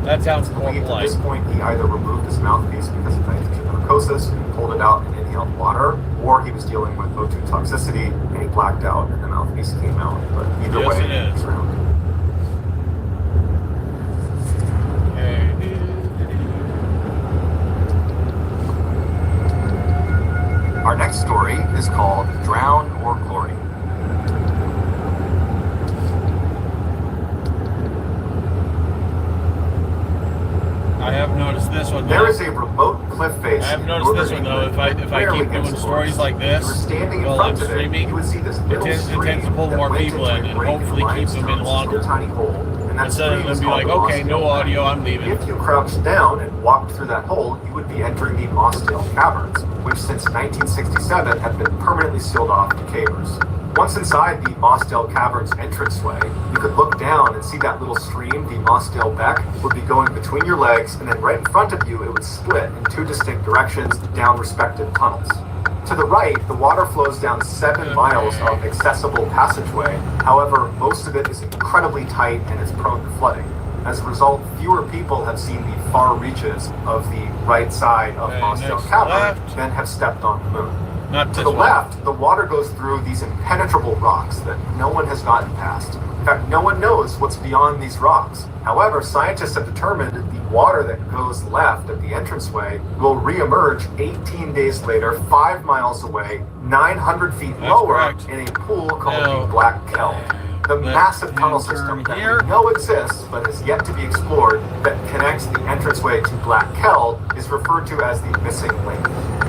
Speaker 1: That sounds
Speaker 6: It's
Speaker 1: more
Speaker 6: believed at
Speaker 1: polite.
Speaker 6: this point he either removed his mouthpiece because of nitrogen narcosis and pulled it out and inhaled water, or he was dealing with O2 toxicity and he blacked out and the mouthpiece came out. But either
Speaker 1: Yes,
Speaker 6: way,
Speaker 1: it is.
Speaker 6: he's around. Our next story is called Drown or Glory.
Speaker 1: I have noticed this one.
Speaker 6: There
Speaker 1: though.
Speaker 6: is a remote cliff face.
Speaker 1: I have
Speaker 6: in
Speaker 1: noticed this
Speaker 6: northern
Speaker 1: one though.
Speaker 6: England
Speaker 1: If I
Speaker 6: rarely
Speaker 1: keep
Speaker 6: gets
Speaker 1: doing stories like
Speaker 6: If you were
Speaker 1: this
Speaker 6: standing in
Speaker 1: while
Speaker 6: front
Speaker 1: I'm
Speaker 6: of it,
Speaker 1: streaming,
Speaker 6: you would see this little
Speaker 1: tends
Speaker 6: stream
Speaker 1: to pull
Speaker 6: that
Speaker 1: more
Speaker 6: went
Speaker 1: people
Speaker 6: into
Speaker 1: in
Speaker 6: a
Speaker 1: and
Speaker 6: break
Speaker 1: hopefully keep them in
Speaker 6: limestone,
Speaker 1: longer.
Speaker 6: just a tiny hole, and that
Speaker 1: Instead of
Speaker 6: stream
Speaker 1: them
Speaker 6: is
Speaker 1: be
Speaker 6: called
Speaker 1: like,
Speaker 6: the
Speaker 1: okay, no
Speaker 6: Mossdale
Speaker 1: audio,
Speaker 6: Gap.
Speaker 1: I'm leaving.
Speaker 6: If you crouched down and walked through that hole, you would be entering the Mossdale Caverns, which since 1967 have been permanently sealed off to cavers. Once inside the Mossdale Caverns entranceway, you could look down and see that little stream, the Mossdale Beck, would be going between your legs, and then right in front of you, it would split in two distinct directions down respective tunnels. To the right, the water flows down 7 miles of accessible passageway. However, most of it is incredibly tight and is prone to flooding. As a result, fewer people have seen the far reaches of the right side of
Speaker 1: Okay,
Speaker 6: Mostel
Speaker 1: next
Speaker 6: Cavern
Speaker 1: left.
Speaker 6: than have stepped on the moon.
Speaker 1: Not
Speaker 6: To
Speaker 1: this
Speaker 6: the
Speaker 1: one.
Speaker 6: left, the water goes through these impenetrable rocks that no one has gotten past. In fact, no one knows what's beyond these rocks. However, scientists have determined that the water that goes left at the entranceway will re-emerge 18 days later, 5 miles away, 900 feet
Speaker 1: That's
Speaker 6: lower
Speaker 1: correct.
Speaker 6: in a pool called
Speaker 1: Now,
Speaker 6: the Black Kelp. The
Speaker 1: let
Speaker 6: massive tunnel
Speaker 1: him turn
Speaker 6: system that
Speaker 1: here.
Speaker 6: we know exists but is yet to be explored that connects the entranceway to Black Kelp is referred to as the missing link.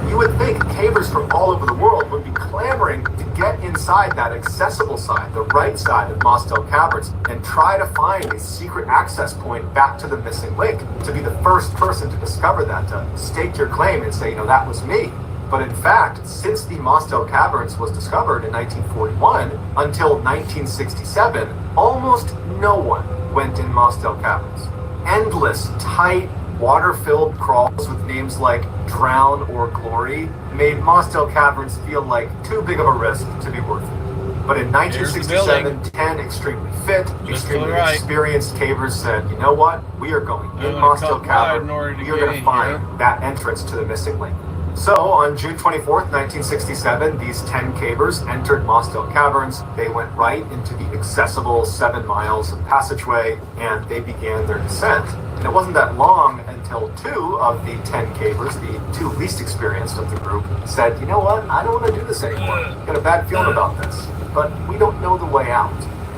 Speaker 6: You would think cavers from all over the world would be clamoring to get inside that accessible side, the right side of Mostel Caverns, and try to find a secret access point back to the missing link, to be the first person to discover that, to stake your claim and say, that was me. But in fact, since the Mostel Caverns was discovered in 1941 until 1967, almost no one went in Mostel Caverns. Endless, tight, water-filled crawls with names like Drown or Glory made Mostel Caverns feel like too big of a risk to be worth it. But in 1967, 10 extremely fit,
Speaker 1: Just to
Speaker 6: extremely
Speaker 1: the right.
Speaker 6: experienced cavers said, you know what? We are going
Speaker 1: I'm
Speaker 6: in
Speaker 1: gonna
Speaker 6: Mostel
Speaker 1: cut wide
Speaker 6: Cavern.
Speaker 1: in order to
Speaker 6: We are
Speaker 1: get
Speaker 6: going to
Speaker 1: in
Speaker 6: find
Speaker 1: here.
Speaker 6: that entrance to the missing link. So, on June 24th, 1967, these 10 cavers entered Mostel Caverns. They went right into the accessible 7 miles of passageway, and they began their descent. And it wasn't that long until 2 of the 10 cavers, the 2 least experienced of the group, said, you know what, I don't want to do this anymore. I've got a bad feeling about this, but we don't know the way out.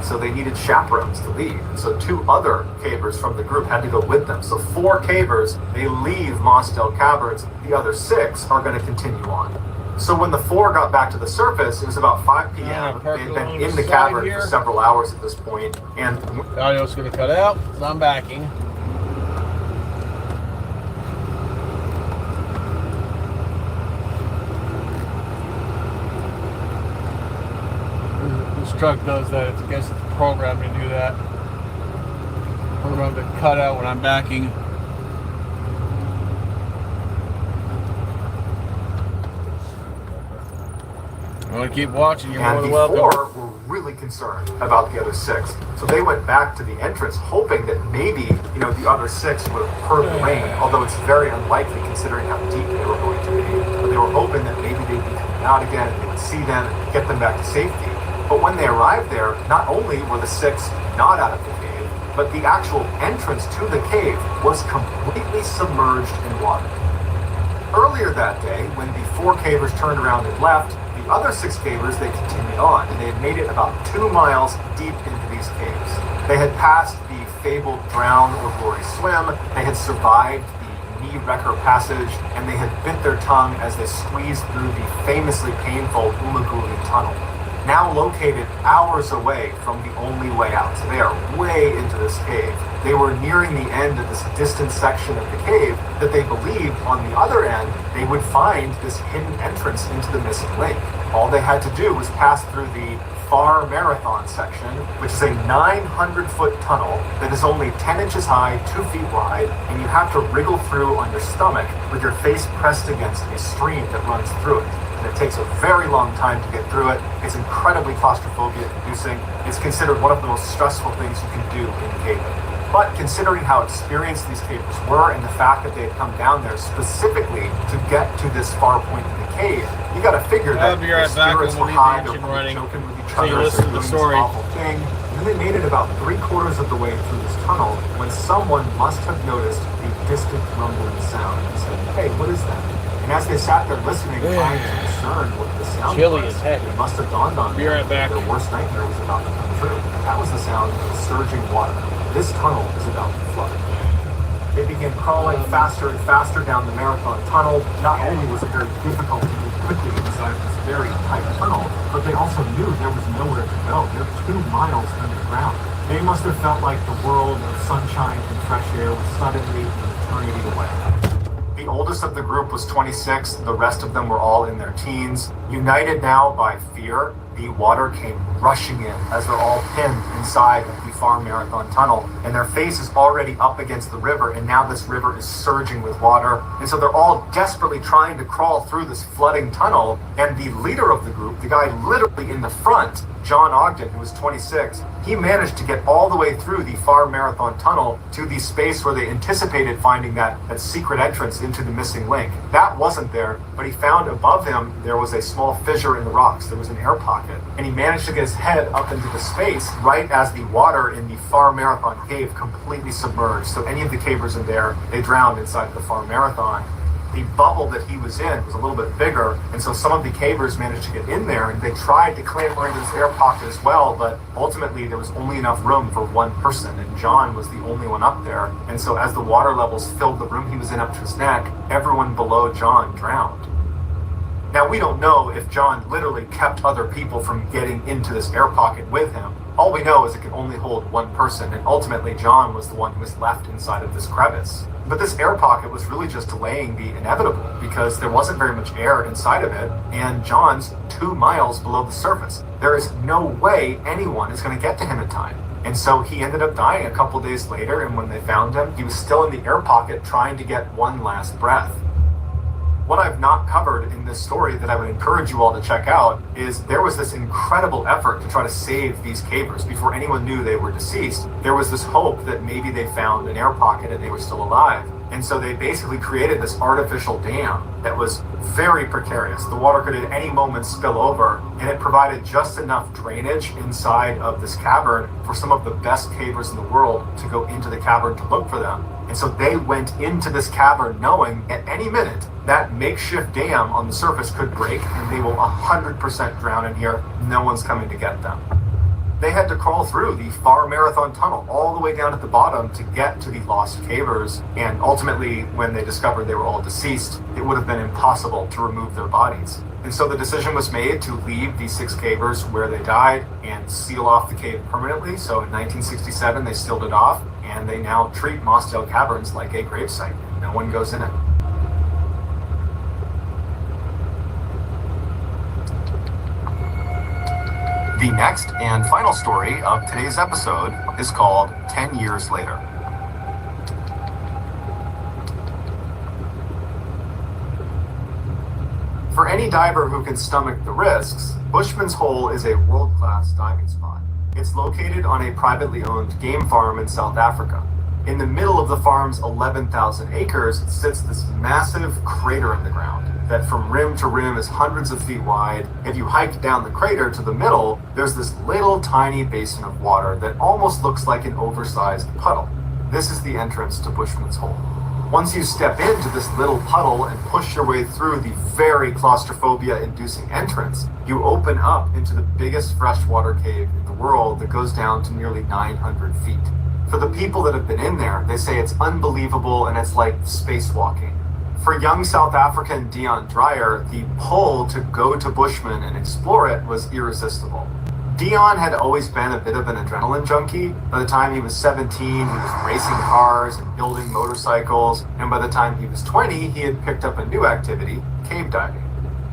Speaker 6: So they needed chaperones to lead. So 2 other cavers from the group had to go with them. So 4 cavers, they leave Mostel Caverns. The other 6 are going to continue on. So when the 4 got back to the surface, it was about 5 p.m.
Speaker 1: Yeah, park
Speaker 6: They'd
Speaker 1: along
Speaker 6: been
Speaker 1: the
Speaker 6: in the
Speaker 1: side
Speaker 6: cavern
Speaker 1: here.
Speaker 6: for several hours at this point, and
Speaker 1: The audio's going to cut out, so I'm backing. This truck does that. I guess it's programmed to do that. Programmed to cut out when I'm backing. I want to keep watching. You're more
Speaker 6: and
Speaker 1: than
Speaker 6: the
Speaker 1: welcome.
Speaker 6: 4 were really concerned about the other 6. So they went back to the entrance hoping that maybe, the other 6 would have heard the rain, although it's very unlikely considering how deep they were going to be. But they were hoping that maybe they'd be coming out again, and they would see them and get them back to safety. But when they arrived there, not only were the 6 not out of the cave, but the actual entrance to the cave was completely submerged in water. Earlier that day, when the 4 cavers turned around and left, the other 6 cavers, they continued on, and they had made it about 2 miles deep into these caves. They had passed the fabled Drown or Glory swim, they had survived the knee wrecker passage, and they had bit their tongue as they squeezed through the famously painful Umaguli tunnel, now located hours away from the only way out. So they are way into this cave. They were nearing the end of this distant section of the cave that they believed on the other end they would find this hidden entrance into the missing lake. All they had to do was pass through the Far Marathon section, which is a 900-foot tunnel that is only 10 inches high, 2 feet wide, and you have to wriggle through on your stomach with your face pressed against a stream that runs through it. And it takes a very long time to get through it. It's incredibly claustrophobia-inducing. It's considered one of the most stressful things you can do in caving. But considering how experienced these cavers were and the fact that they had come down there specifically to get to this far point in the cave, you got to figure that
Speaker 1: I'll be right
Speaker 6: the
Speaker 1: back
Speaker 6: spirits
Speaker 1: when
Speaker 6: were
Speaker 1: we
Speaker 6: high,
Speaker 1: leave the
Speaker 6: they're
Speaker 1: engine running.
Speaker 6: joking with each
Speaker 1: So you
Speaker 6: other,
Speaker 1: listen to
Speaker 6: they're
Speaker 1: the
Speaker 6: doing
Speaker 1: story.
Speaker 6: this awful thing. And then they made it about 3/4 of the way through this tunnel when someone must have noticed a distant rumbling sound and said, "Hey, what is that?" And as they sat there listening, trying to discern what the sound
Speaker 1: Chilly
Speaker 6: was,
Speaker 1: as heck.
Speaker 6: it must have dawned on
Speaker 1: Be
Speaker 6: them
Speaker 1: right back.
Speaker 6: that their worst nightmare was about to come true. That was the sound of surging water. This tunnel is about to flood. They began crawling faster and faster down the marathon tunnel. Not only was it very difficult to move quickly inside this very tight tunnel, but they also knew there was nowhere to go. They're 2 miles underground. They must have felt like the world of sunshine and fresh air was suddenly an eternity away. The oldest of the group was 26. The rest of them were all in their teens. United now by fear, the water came rushing in as they're all pinned inside of the Farm Marathon Tunnel, and their face is already up against the river, and now this river is surging with water, and so they're all desperately trying to crawl through this flooding tunnel, and the leader of the group, the guy literally in the front, John Ogden, who was 26, he managed to get all the way through the Farm Marathon Tunnel to the space where they anticipated finding that secret entrance into the missing link. That wasn't there, but he found above him there was a small fissure in the rocks. There was an air pocket, and he managed to get his head up into the space right as the water in the Farm Marathon cave completely submerged. So any of the cavers in there, they drowned inside the Farm Marathon. The bubble that he was in was a little bit bigger, and so some of the cavers managed to get in there, and they tried to clamber into this air pocket as well, but ultimately there was only enough room for one person, and John was the only one up there. And so as the water levels filled the room he was in up to his neck, everyone below John drowned. Now, we don't know if John literally kept other people from getting into this air pocket with him. All we know is it could only hold one person, and ultimately John was the one who was left inside of this crevice. But this air pocket was really just delaying the inevitable, because there wasn't very much air inside of it, and John's 2 miles below the surface. There is no way anyone is going to get to him in time. And so he ended up dying a couple days later, and when they found him, he was still in the air pocket trying to get one last breath. What I've not covered in this story that I would encourage you all to check out is there was this incredible effort to try to save these cavers before anyone knew they were deceased. There was this hope that maybe they found an air pocket and they were still alive. And so they basically created this artificial dam that was very precarious. The water could at any moment spill over, and it provided just enough drainage inside of this cavern for some of the best cavers in the world to go into the cavern to look for them. And so they went into this cavern knowing at any minute that makeshift dam on the surface could break and they will 100% drown in here. No one's coming to get them. They had to crawl through the Farm Marathon Tunnel all the way down at the bottom to get to the lost cavers, and ultimately when they discovered they were all deceased, it would have been impossible to remove their bodies. And so the decision was made to leave the 6 cavers where they died and seal off the cave permanently. So in 1967 they sealed it off, and they now treat Mossdale Caverns like a gravesite. No one goes in it. The next and final story of today's episode is called 10 Years Later. For any diver who can stomach the risks, Bushman's Hole is a world-class diving spot. It's located on a privately owned game farm in South Africa. In the middle of the farm's 11,000 acres sits this massive crater in the ground that from rim to rim is hundreds of feet wide. If you hike down the crater to the middle, there's this little tiny basin of water that almost looks like an oversized puddle. This is the entrance to Bushman's Hole. Once you step into this little puddle and push your way through the very claustrophobia-inducing entrance, you open up into the biggest freshwater cave in the world that goes down to nearly 900 feet. For the people that have been in there, they say it's unbelievable and it's like spacewalking. For young South African Dion Dreyer, the pull to go to Bushman and explore it was irresistible. Dion had always been a bit of an adrenaline junkie. By the time he was 17, he was racing cars and building motorcycles, and by the time he was 20, he had picked up a new activity, cave diving.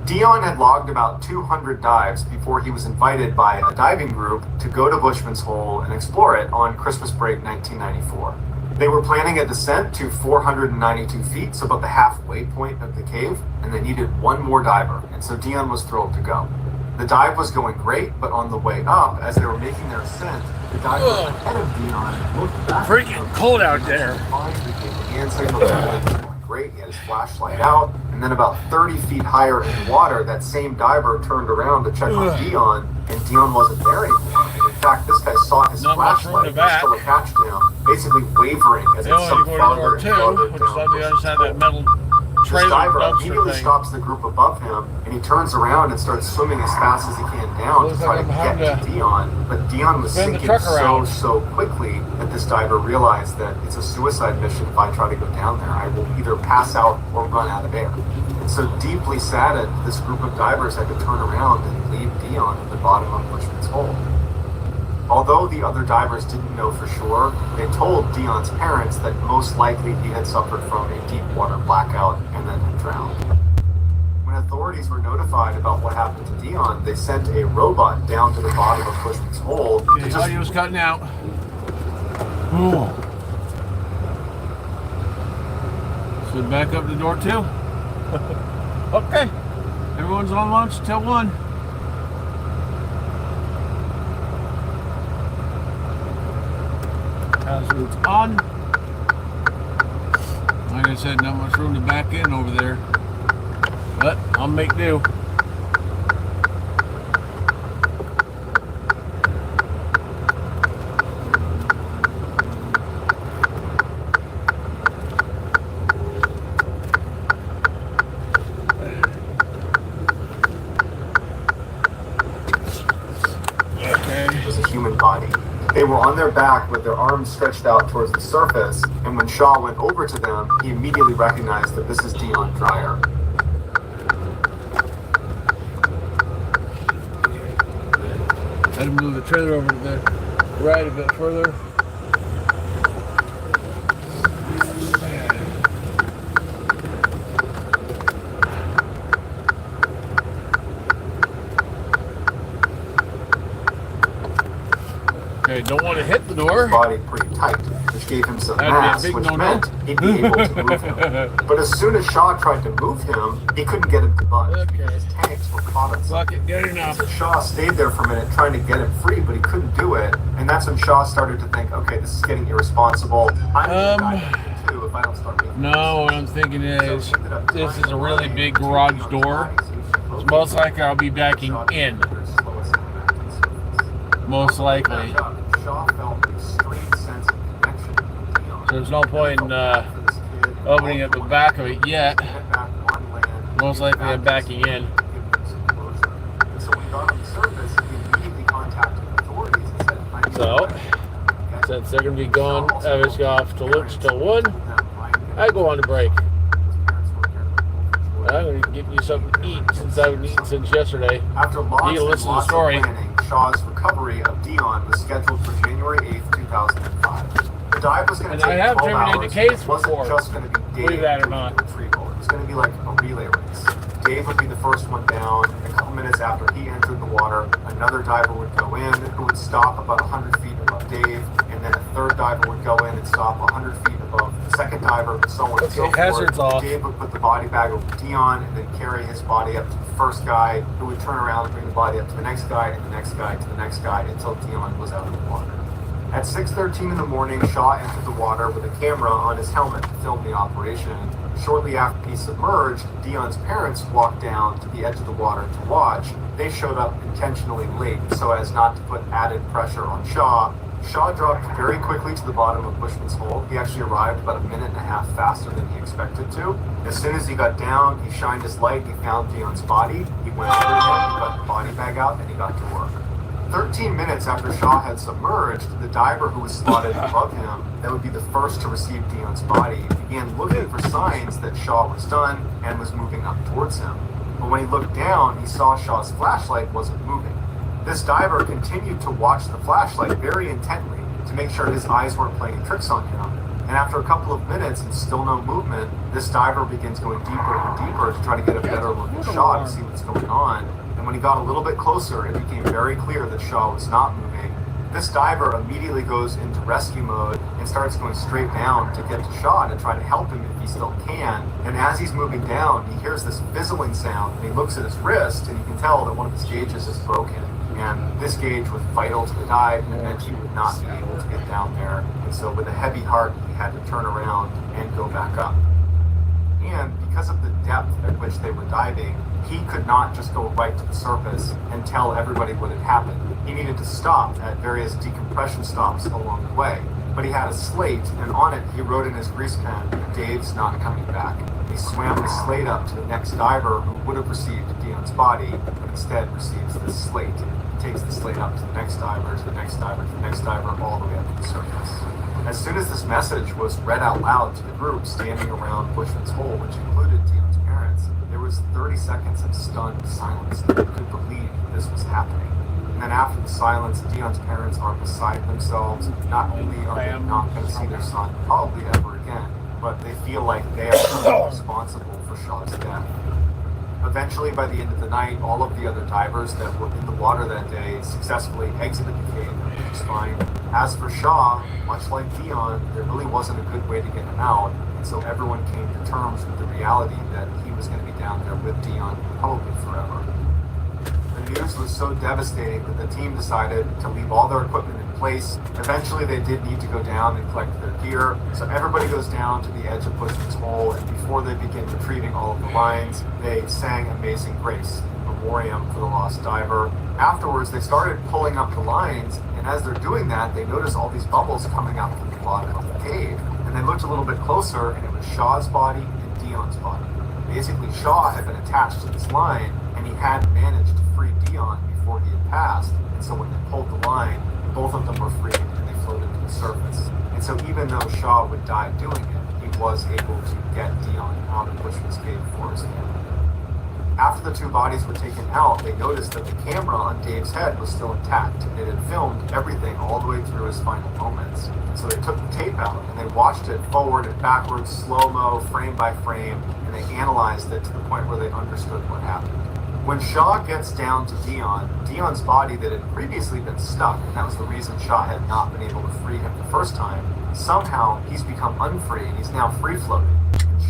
Speaker 6: Dion had logged about 200 dives before he was invited by a diving group to go to Bushman's Hole and explore it on Christmas break 1994. They were planning a descent to 492 feet, so about the halfway point of the cave, and they needed one more diver, and so Dion was thrilled to go. The dive was going great, but on the way up, as they were making their ascent, the diver ahead of Dion looked back.
Speaker 1: Freaking cold out there.
Speaker 6: Hand signal going great. He had his flashlight out, and then about 30 feet higher in the water, that same diver turned around to check on Dion, and Dion wasn't there anymore. And in fact, this guy saw his flashlight was still attached to him, basically wavering as it sunk farther and farther down. This diver immediately stops the group above him, and he turns around and starts swimming as fast as he can down to try to get to Dion. But Dion was sinking so quickly that this diver realized that it's a suicide mission if I try to go down there. I will either pass out or run out of air. And so deeply saddened, this group of divers had to turn around and leave Dion at the bottom of Bushman's Hole. Although the other divers didn't know for sure, they told Dion's parents that most likely he had suffered from a deep water blackout and then had drowned. When authorities were notified about what happened to Dion, they sent a robot down to the bottom of Bushman's Hole to just
Speaker 1: he was cutting out. Oh. So back up the door too? Okay. Everyone's on lunch till 1. Hazards on. Like I said, not much room to back in over there. But I'll make do.
Speaker 6: It was a human body. They were on their back with their arms stretched out towards the surface, and when Shaw went over to them, he immediately recognized that this is Dion Dreyer.
Speaker 1: Had to move the trailer over to the right a bit further. Okay, don't want to hit the door.
Speaker 6: Body pretty tight, which gave him some
Speaker 1: That'd be a
Speaker 6: mass,
Speaker 1: big
Speaker 6: which
Speaker 1: no-no.
Speaker 6: meant he'd be able to move him. But as soon as Shaw tried to move him, he couldn't get him to budge.
Speaker 1: Okay.
Speaker 6: His tanks were caught on
Speaker 1: Fuck
Speaker 6: something.
Speaker 1: it, get enough.
Speaker 6: So Shaw stayed there for a minute trying to get him free, but he couldn't do it. And that's when Shaw started to think, okay, this is getting irresponsible. I'm going to die too if I don't start making
Speaker 1: No, what I'm thinking is, this is a really big garage door. So most likely I'll be backing in. Most likely.
Speaker 6: Shaw felt an extreme sense of connection with Dion.
Speaker 1: So there's no point in opening up the back of it yet. Most likely I'm backing in.
Speaker 6: So when he got on the surface, he immediately contacted authorities and said,
Speaker 1: So, since they're going to be going, Evis off to lunch till 1, I go on a break. I'm going to give you something to eat since I haven't eaten since yesterday.
Speaker 6: After lots
Speaker 1: You can listen to the
Speaker 6: and lots
Speaker 1: story.
Speaker 6: of planning, Shaw's recovery of Dion was scheduled for January 8th, 2005. The dive was going
Speaker 1: And
Speaker 6: to
Speaker 1: I
Speaker 6: take
Speaker 1: have
Speaker 6: 12
Speaker 1: terminated
Speaker 6: hours.
Speaker 1: the case
Speaker 6: It wasn't
Speaker 1: before.
Speaker 6: just going to be Dave
Speaker 1: Believe that or
Speaker 6: doing
Speaker 1: not.
Speaker 6: the retrieval. It was going to be like a relay race. Dave would be the first one down. A couple minutes after he entered the water, another diver would go in who would stop about 100 feet above Dave, and then a third diver would go in and stop 100 feet above the second diver, and so on and so
Speaker 1: Okay, hazards
Speaker 6: forth.
Speaker 1: off.
Speaker 6: Dave would put the body bag over Dion and then carry his body up to the first guy, who would turn around and bring the body up to the next guy, and the next guy to the next guy until Dion was out of the water. At 6:13 in the morning, Shaw entered the water with a camera on his helmet to film the operation. Shortly after he submerged, Dion's parents walked down to the edge of the water to watch. They showed up intentionally late so as not to put added pressure on Shaw. Shaw dropped very quickly to the bottom of Bushman's Hole. He actually arrived about a minute and a half faster than he expected to. As soon as he got down, he shined his light, he found Dion's body, he went over to him, he got the body bag out, and he got to work. 13 minutes after Shaw had submerged, the diver who was spotted above him, that would be the first to receive Dion's body, began looking for signs that Shaw was done and was moving up towards him. But when he looked down, he saw Shaw's flashlight wasn't moving. This diver continued to watch the flashlight very intently to make sure his eyes weren't playing tricks on him. And after a couple of minutes and still no movement, this diver begins going deeper and deeper to try to get a better look at Shaw to see what's going on. And when he got a little bit closer, it became very clear that Shaw was not moving. This diver immediately goes into rescue mode and starts going straight down to get to Shaw to try to help him if he still can. And as he's moving down, he hears this fizzling sound, and he looks at his wrist, and you can tell that one of his gauges is broken. And this gauge was vital to the dive, and meant he would not be able to get down there. And so with a heavy heart, he had to turn around and go back up. And because of the depth at which they were diving, he could not just go right to the surface and tell everybody what had happened. He needed to stop at various decompression stops along the way. But he had a slate, and on it he wrote in his grease pen, "Dave's not coming back." He swam the slate up to the next diver who would have received Dion's body, but instead receives this slate. He takes the slate up to the next diver, to the next diver, to the next diver, all the way up to the surface. As soon as this message was read out loud to the group standing around Bushman's Hole, which included Dion's parents, there was 30 seconds of stunned silence. They couldn't believe this was happening. And then after the silence, Dion's parents are beside themselves. Not only are they not going to see their son probably ever again, but they feel like they are responsible for Shaw's death. Eventually, by the end of the night, all of the other divers that were in the water that day successfully exited the cave just fine. As for Shaw, much like Dion, there really wasn't a good way to get him out, and so everyone came to terms with the reality that he was going to be down there with Dion probably forever. The news was so devastating that the team decided to leave all their equipment in place. Eventually, they did need to go down and collect their gear, so everybody goes down to the edge of Bushman's Hole, and before they begin retrieving all of the lines, they sang Amazing Grace, memoriam for the lost diver. Afterwards, they started pulling up the lines, and as they're doing that, they noticed all these bubbles coming out from the bottom of the cave. And they looked a little bit closer, and it was Shaw's body and Dion's body. Basically, Shaw had been attached to this line, and he had managed to free Dion before he had passed. And so when they pulled the line, both of them were freed, and they floated to the surface. And so even though Shaw would die doing it, he was able to get Dion out of Bushman's Cave for his family. After the two bodies were taken out, they noticed that the camera on Dave's head was still intact, and it had filmed everything all the way through his final moments. So they took the tape out, and they watched it forward and backwards, slow-mo, frame by frame, and they analyzed it to the point where they understood what happened. When Shaw gets down to Dion, Dion's body that had previously been stuck, and that was the reason Shaw had not been able to free him the first time, somehow he's become unfree, and he's now free-floating.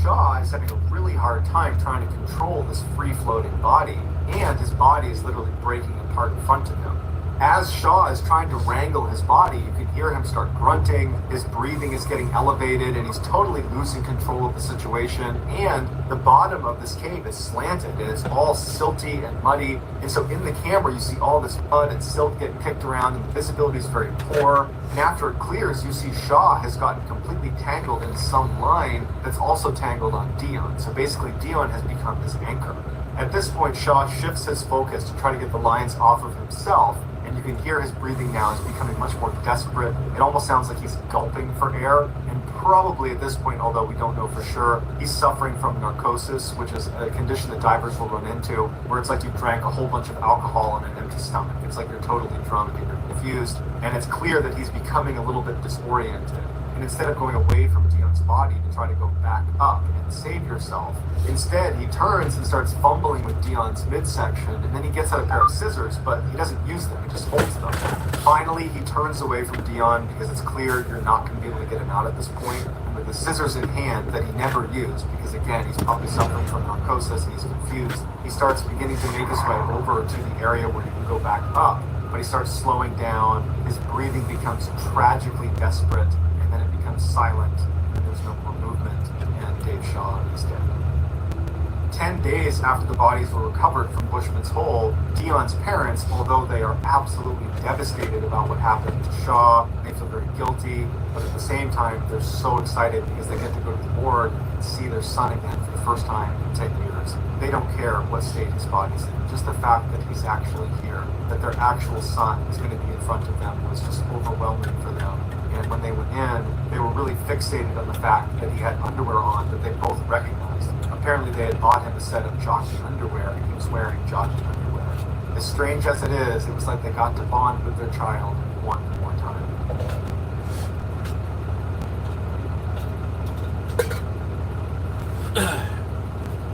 Speaker 6: Shaw is having a really hard time trying to control this free-floating body, and his body is literally breaking apart in front of him. As Shaw is trying to wrangle his body, you can hear him start grunting, his breathing is getting elevated, and he's totally losing control of the situation, and the bottom of this cave is slanted, and it's all silty and muddy, and so in the camera you see all this mud and silt getting kicked around, and the visibility is very poor, and after it clears, you see Shaw has gotten completely tangled in some line that's also tangled on Dion, so basically Dion has become his anchor. At this point, Shaw shifts his focus to try to get the lines off of himself, and you can hear his breathing now is becoming much more desperate. It almost sounds like he's gulping for air, and probably at this point, although we don't know for sure, he's suffering from narcosis, which is a condition that divers will run into, where it's like you drank a whole bunch of alcohol on an empty stomach. It's like you're totally drunk and you're confused, and it's clear that he's becoming a little bit disoriented. And instead of going away from Dion's body to try to go back up and save yourself, instead he turns and starts fumbling with Dion's midsection, and then he gets out a pair of scissors, but he doesn't use them, he just holds them. Finally, he turns away from Dion because it's clear you're not going to be able to get him out at this point. And with the scissors in hand that he never used, because again, he's probably suffering from narcosis and he's confused, he starts beginning to make his way over to the area where he can go back up. But he starts slowing down, his breathing becomes tragically desperate, and then it becomes silent, and there's no more movement, and Dave Shaw is dead. 10 days after the bodies were recovered from Bushman's Hole, Dion's parents, although they are absolutely devastated about what happened to Shaw, they feel very guilty, but at the same time, they're so excited because they get to go to the morgue and see their son again for the first time in 10 years. They don't care what state his body's in. Just the fact that he's actually here, that their actual son is going to be in front of them, was just overwhelming for them. And when they went in, they were really fixated on the fact that he had underwear on that they both recognized. Apparently they had bought him a set of jockey underwear, and he was wearing jockey underwear. As strange as it is, it was like they got to bond with their child one more time.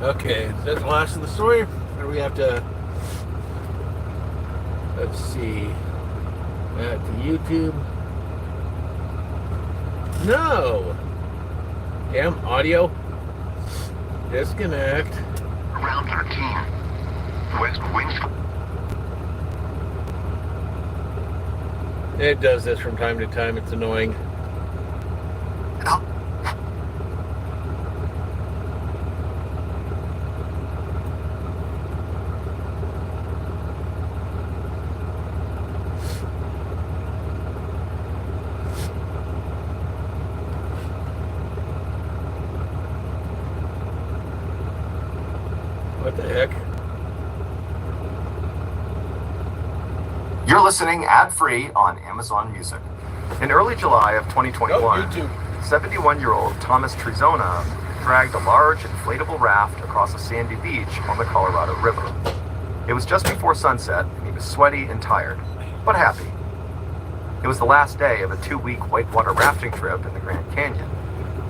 Speaker 4: Okay, is that the last of the story? Or we have to... Let's see. Back to YouTube. No! Damn, audio. Disconnect.
Speaker 5: Round 13. West Wings.
Speaker 4: It does this from time to time. It's annoying. What the heck?
Speaker 6: You're listening ad-free on Amazon Music. In early July of 2021,
Speaker 4: YouTube.
Speaker 6: 71-year-old Thomas Trizona dragged a large inflatable raft across a sandy beach on the Colorado River. It was just before sunset, and he was sweaty and tired, but happy. It was the last day of a 2-week whitewater rafting trip in the Grand Canyon,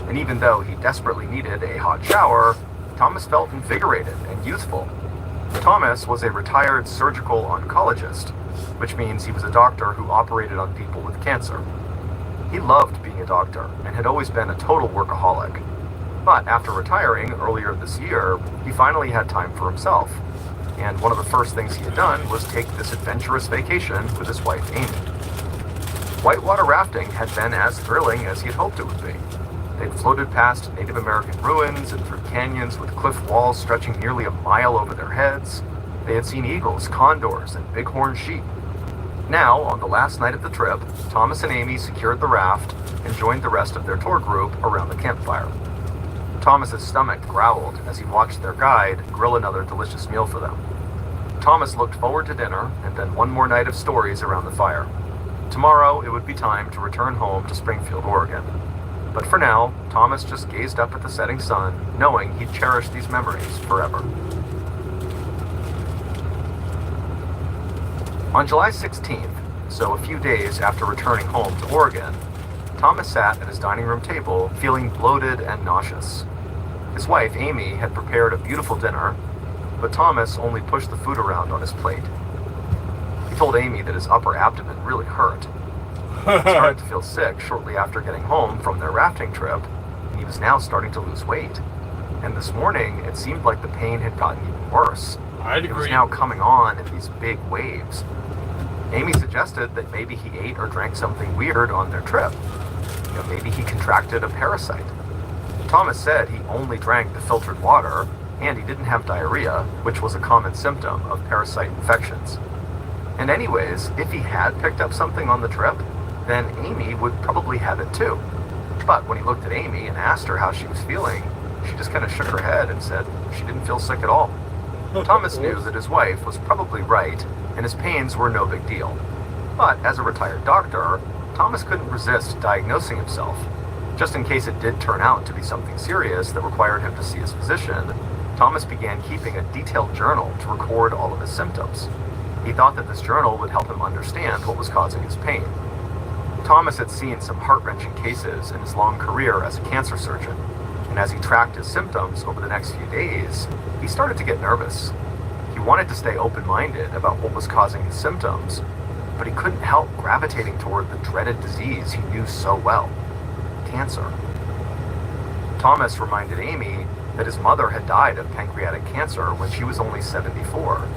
Speaker 6: and even though he desperately needed a hot shower, Thomas felt invigorated and youthful. Thomas was a retired surgical oncologist which means he was a doctor who operated on people with cancer. He loved being a doctor and had always been a total workaholic. But after retiring earlier this year, he finally had time for himself. And one of the first things he had done was take this adventurous vacation with his wife, Amy. Whitewater rafting had been as thrilling as he had hoped it would be. They'd floated past Native American ruins and through canyons with cliff walls stretching nearly a mile over their heads. They had seen eagles, condors, and bighorn sheep. Now, on the last night of the trip, Thomas and Amy secured the raft and joined the rest of their tour group around the campfire. Thomas's stomach growled as he watched their guide grill another delicious meal for them. Thomas looked forward to dinner and then one more night of stories around the fire. Tomorrow, it would be time to return home to Springfield, Oregon. But for now, Thomas just gazed up at the setting sun, knowing he'd cherish these memories forever. On July 16th, so a few days after returning home to Oregon, Thomas sat at his dining room table feeling bloated and nauseous. His wife, Amy, had prepared a beautiful dinner, but Thomas only pushed the food around on his plate. He told Amy that his upper abdomen really hurt. He started to feel sick shortly after getting home from their rafting trip, and he was now starting to lose weight. And this morning, it seemed like the pain had gotten even worse.
Speaker 1: I'd
Speaker 6: It was
Speaker 1: agree.
Speaker 6: now coming on in these big waves. Amy suggested that maybe he ate or drank something weird on their trip. Maybe he contracted a parasite. Thomas said he only drank the filtered water, and he didn't have diarrhea, which was a common symptom of parasite infections. And anyways, if he had picked up something on the trip, then Amy would probably have it too. But when he looked at Amy and asked her how she was feeling, she just kind of shook her head and said she didn't feel sick at all. Thomas knew that his wife was probably right, and his pains were no big deal. But as a retired doctor, Thomas couldn't resist diagnosing himself. Just in case it did turn out to be something serious that required him to see his physician, Thomas began keeping a detailed journal to record all of his symptoms. He thought that this journal would help him understand what was causing his pain. Thomas had seen some heart-wrenching cases in his long career as a cancer surgeon, and as he tracked his symptoms over the next few days, he started to get nervous. He wanted to stay open-minded about what was causing his symptoms, but he couldn't help gravitating toward the dreaded disease he knew so well: cancer. Thomas reminded Amy that his mother had died of pancreatic cancer when she was only 74.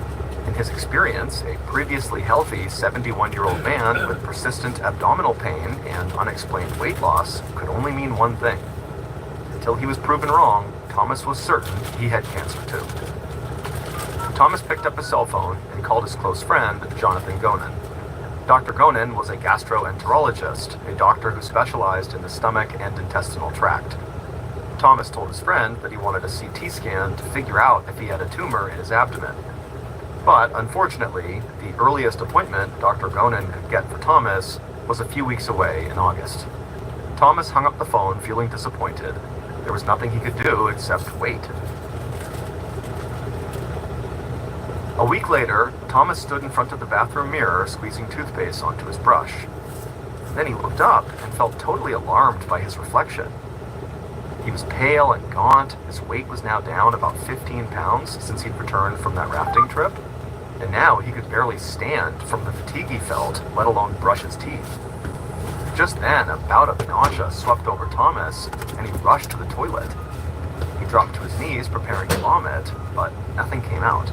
Speaker 6: In his experience, a previously healthy 71-year-old man with persistent abdominal pain and unexplained weight loss could only mean one thing. Until he was proven wrong, Thomas was certain he had cancer too. Thomas picked up his cell phone and called his close friend, Jonathan Gonen. Dr. Gonen was a gastroenterologist, a doctor who specialized in the stomach and intestinal tract. Thomas told his friend that he wanted a CT scan to figure out if he had a tumor in his abdomen. But unfortunately, the earliest appointment Dr. Gonen could get for Thomas was a few weeks away in August. Thomas hung up the phone feeling disappointed. There was nothing he could do except wait. A week later, Thomas stood in front of the bathroom mirror squeezing toothpaste onto his brush. Then he looked up and felt totally alarmed by his reflection. He was pale and gaunt. His weight was now down about 15 pounds since he'd returned from that rafting trip. And now he could barely stand from the fatigue he felt, let alone brush his teeth. Just then, a bout of nausea swept over Thomas, and he rushed to the toilet. He dropped to his knees, preparing to vomit, but nothing came out.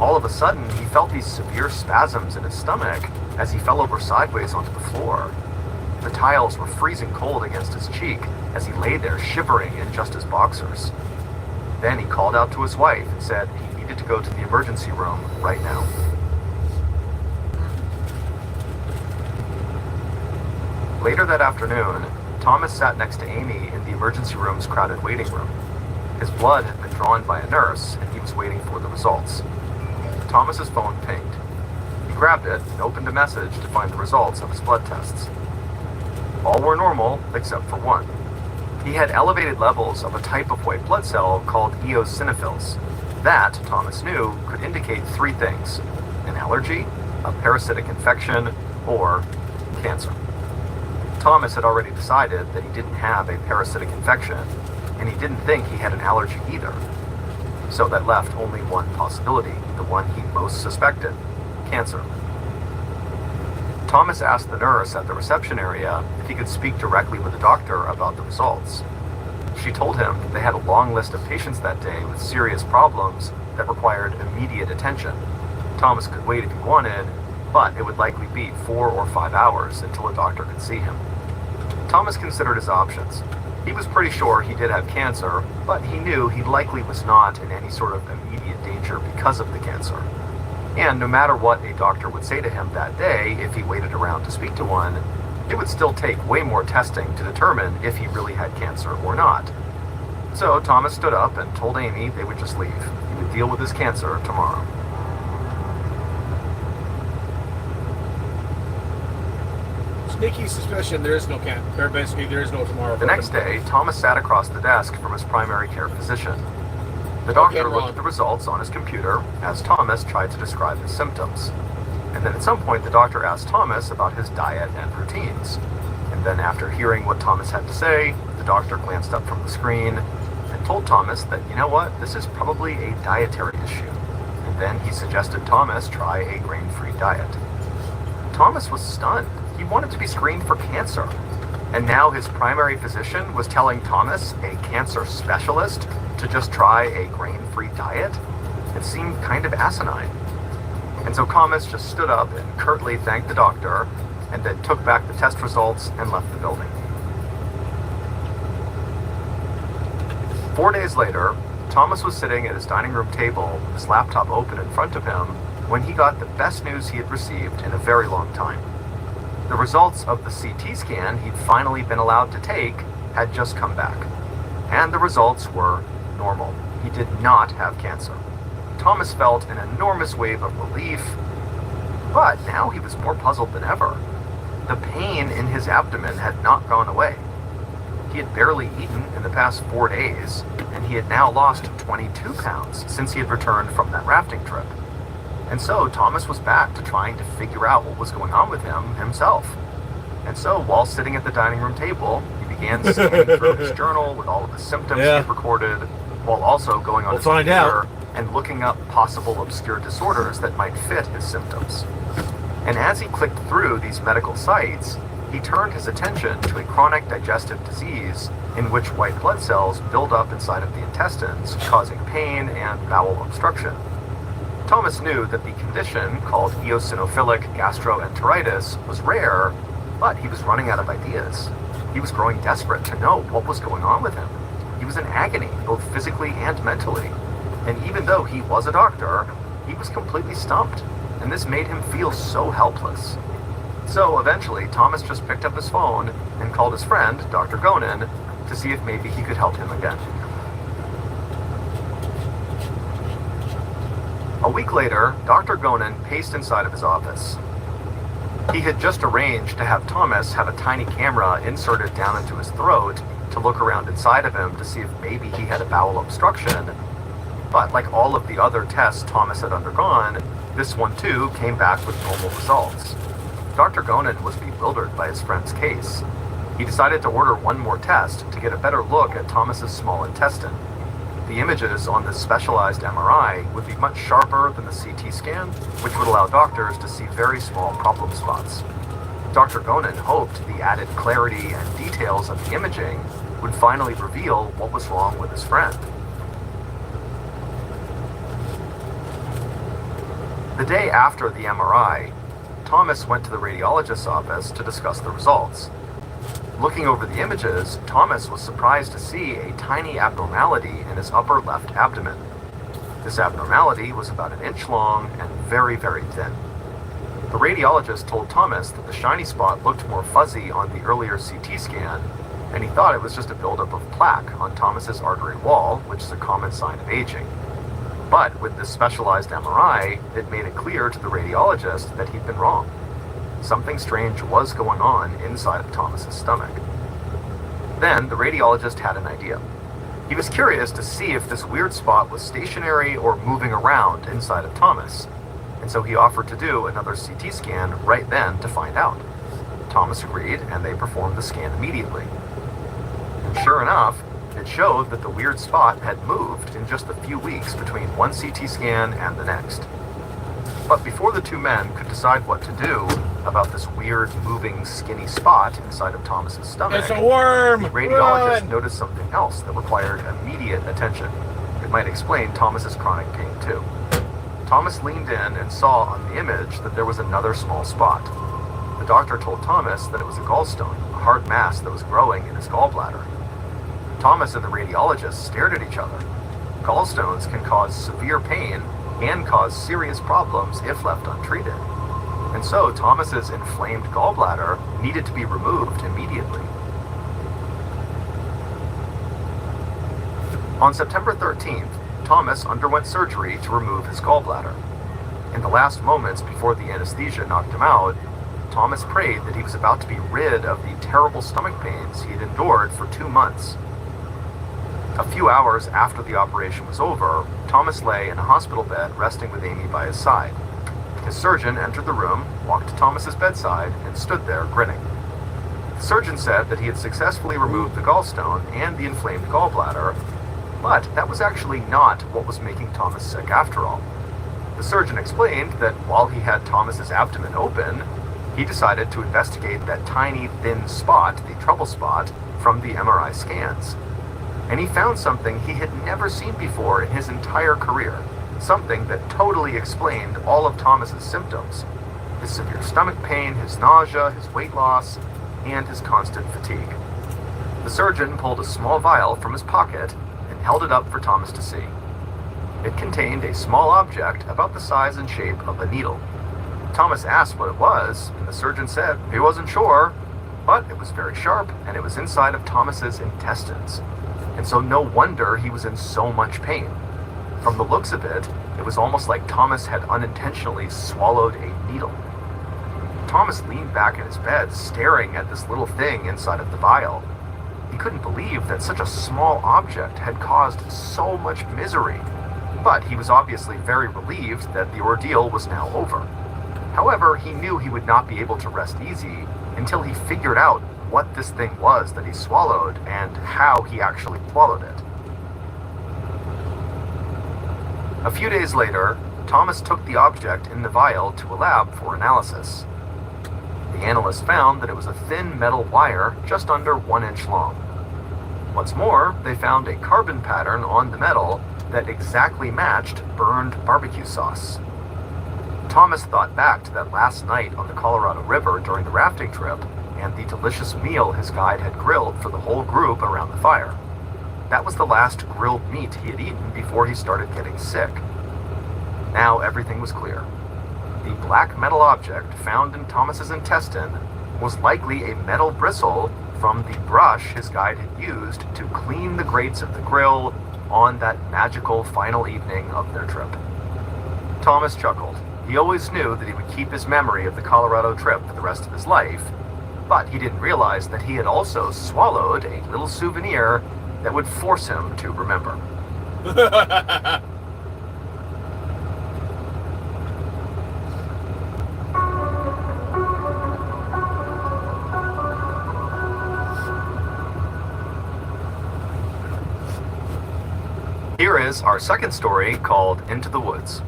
Speaker 6: All of a sudden, he felt these severe spasms in his stomach as he fell over sideways onto the floor. The tiles were freezing cold against his cheek as he lay there shivering in just his boxers. Then he called out to his wife and said he needed to go to the emergency room right now. Later that afternoon, Thomas sat next to Amy in the emergency room's crowded waiting room. His blood had been drawn by a nurse, and he was waiting for the results. Thomas's phone pinged. He grabbed it and opened a message to find the results of his blood tests. All were normal, except for one. He had elevated levels of a type of white blood cell called eosinophils. That, Thomas knew, could indicate three things: an allergy, a parasitic infection, or cancer. Thomas had already decided that he didn't have a parasitic infection, and he didn't think he had an allergy either. So that left only one possibility, the one he most suspected: cancer. Thomas asked the nurse at the reception area if he could speak directly with the doctor about the results. She told him that they had a long list of patients that day with serious problems that required immediate attention. Thomas could wait if he wanted, but it would likely be 4 or 5 hours until a doctor could see him. Thomas considered his options. He was pretty sure he did have cancer, but he knew he likely was not in any sort of immediate danger because of the cancer. And no matter what a doctor would say to him that day, if he waited around to speak to one, it would still take way more testing to determine if he really had cancer or not. So Thomas stood up and told Amy they would just leave. He would deal with his cancer tomorrow.
Speaker 4: Sneaky suspicion there is no there is no tomorrow.
Speaker 6: The next day, Thomas sat across the desk from his primary care physician. The doctor looked at the results on his computer as Thomas tried to describe his symptoms. And then at some point, the doctor asked Thomas about his diet and routines. And then after hearing what Thomas had to say, the doctor glanced up from the screen and told Thomas that, you know what, this is probably a dietary issue. And then he suggested Thomas try a grain-free diet. Thomas was stunned. He wanted to be screened for cancer. And now his primary physician was telling Thomas, a cancer specialist, to just try a grain-free diet? It seemed kind of asinine. And so Thomas just stood up and curtly thanked the doctor, and then took back the test results and left the building. 4 days later, Thomas was sitting at his dining room table with his laptop open in front of him when he got the best news he had received in a very long time. The results of the CT scan he'd finally been allowed to take had just come back. And the results were normal. He did not have cancer. Thomas felt an enormous wave of relief, but now he was more puzzled than ever. The pain in his abdomen had not gone away. He had barely eaten in the past 4 days, and he had now lost 22 pounds since he had returned from that rafting trip. And so Thomas was back to trying to figure out what was going on with him himself. And so while sitting at the dining room table, he began scanning through his journal with all of the symptoms he had recorded, while also going on his computer and looking up possible obscure disorders that might fit his symptoms. And as he clicked through these medical sites, he turned his attention to a chronic digestive disease in which white blood cells build up inside of the intestines, causing pain and bowel obstruction. Thomas knew that the condition, called eosinophilic gastroenteritis, was rare, but he was running out of ideas. He was growing desperate to know what was going on with him. He was in agony, both physically and mentally. And even though he was a doctor, he was completely stumped, and this made him feel so helpless. So eventually, Thomas just picked up his phone and called his friend, Dr. Gonin, to see if maybe he could help him again. A week later, Dr. Gonin paced inside of his office. He had just arranged to have Thomas have a tiny camera inserted down into his throat to look around inside of him to see if maybe he had a bowel obstruction. But like all of the other tests Thomas had undergone, this one too came back with normal results. Dr. Gonin was bewildered by his friend's case. He decided to order one more test to get a better look at Thomas's small intestine. The images on this specialized MRI would be much sharper than the CT scan, which would allow doctors to see very small problem spots. Dr. Gonin hoped the added clarity and details of the imaging would finally reveal what was wrong with his friend. The day after the MRI, Thomas went to the radiologist's office to discuss the results. Looking over the images, Thomas was surprised to see a tiny abnormality in his upper left abdomen. This abnormality was about 1 inch long and very, very thin. The radiologist told Thomas that the shiny spot looked more fuzzy on the earlier CT scan, and he thought it was just a buildup of plaque on Thomas's artery wall, which is a common sign of aging. But with this specialized MRI, it made it clear to the radiologist that he'd been wrong. Something strange was going on inside of Thomas's stomach. Then the radiologist had an idea. He was curious to see if this weird spot was stationary or moving around inside of Thomas, and so he offered to do another CT scan right then to find out. Thomas agreed, and they performed the scan immediately. And sure enough, it showed that the weird spot had moved in just a few weeks between one CT scan and the next. But before the two men could decide what to do about this weird, moving, skinny spot inside of Thomas's stomach,
Speaker 1: It's a worm!
Speaker 6: the radiologist
Speaker 1: Run!
Speaker 6: noticed something else that required immediate attention. It might explain Thomas's chronic pain too. Thomas leaned in and saw on the image that there was another small spot. The doctor told Thomas that it was a gallstone, a hard mass that was growing in his gallbladder. Thomas and the radiologist stared at each other. Gallstones can cause severe pain and cause serious problems if left untreated. And so Thomas's inflamed gallbladder needed to be removed immediately. On September 13th, Thomas underwent surgery to remove his gallbladder. In the last moments before the anesthesia knocked him out, Thomas prayed that he was about to be rid of the terrible stomach pains he had endured for 2 months. A few hours after the operation was over, Thomas lay in a hospital bed resting with Amy by his side. His surgeon entered the room, walked to Thomas's bedside, and stood there grinning. The surgeon said that he had successfully removed the gallstone and the inflamed gallbladder, but that was actually not what was making Thomas sick after all. The surgeon explained that while he had Thomas's abdomen open, he decided to investigate that tiny, thin spot, the trouble spot, from the MRI scans. And he found something he had never seen before in his entire career, something that totally explained all of Thomas's symptoms: his severe stomach pain, his nausea, his weight loss, and his constant fatigue. The surgeon pulled a small vial from his pocket and held it up for Thomas to see. It contained a small object about the size and shape of a needle. Thomas asked what it was, and the surgeon said he wasn't sure, but it was very sharp, and it was inside of Thomas's intestines. And so no wonder he was in so much pain. From the looks of it, it was almost like Thomas had unintentionally swallowed a needle. Thomas leaned back in his bed, staring at this little thing inside of the vial. He couldn't believe that such a small object had caused so much misery, but he was obviously very relieved that the ordeal was now over. However, he knew he would not be able to rest easy until he figured out what this thing was that he swallowed and how he actually swallowed it. A few days later, Thomas took the object in the vial to a lab for analysis. The analysts found that it was a thin metal wire just under 1 inch long. What's more, they found a carbon pattern on the metal that exactly matched burned barbecue sauce. Thomas thought back to that last night on the Colorado River during the rafting trip and the delicious meal his guide had grilled for the whole group around the fire. That was the last grilled meat he had eaten before he started getting sick. Now everything was clear. The black metal object found in Thomas's intestine was likely a metal bristle from the brush his guide had used to clean the grates of the grill on that magical final evening of their trip. Thomas chuckled. He always knew that he would keep his memory of the Colorado trip for the rest of his life, but he didn't realize that he had also swallowed a little souvenir that would force him to remember. Here is our second story called Into the Woods.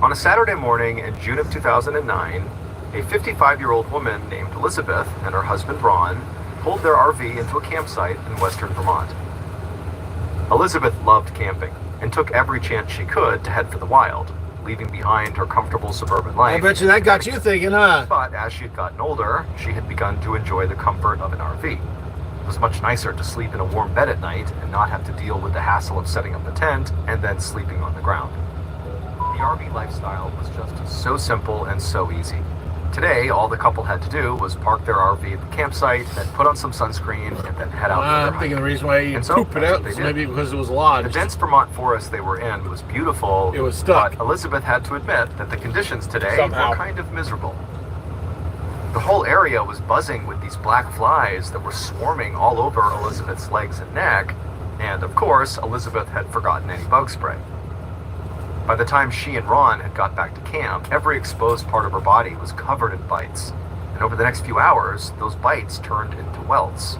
Speaker 6: On a Saturday morning in June of 2009, a 55-year-old woman named Elizabeth and her husband Ron pulled their RV into a campsite in western Vermont. Elizabeth loved camping and took every chance she could to head for the wild, leaving behind her comfortable suburban life.
Speaker 1: I bet you that got you thinking, huh?
Speaker 6: But as she had gotten older, she had begun to enjoy the comfort of an RV. It was much nicer to sleep in a warm bed at night and not have to deal with the hassle of setting up a tent and then sleeping on the ground. The RV lifestyle was just so simple and so easy. Today, all the couple had to do was park their RV at the campsite, then put on some sunscreen, and then head out for their
Speaker 1: I'm
Speaker 6: hike.
Speaker 1: thinking the reason why you
Speaker 6: And so,
Speaker 1: poop it
Speaker 6: that's
Speaker 1: out
Speaker 6: what
Speaker 1: is
Speaker 6: they did.
Speaker 1: maybe because it was
Speaker 6: The
Speaker 1: lodged.
Speaker 6: dense Vermont forest they were in was beautiful.
Speaker 1: It was stuck.
Speaker 6: But Elizabeth had to admit that the conditions today
Speaker 1: Somehow.
Speaker 6: were kind of miserable. The whole area was buzzing with these black flies that were swarming all over Elizabeth's legs and neck, and of course, Elizabeth had forgotten any bug spray. By the time she and Ron had got back to camp, every exposed part of her body was covered in bites, and over the next few hours, those bites turned into welts.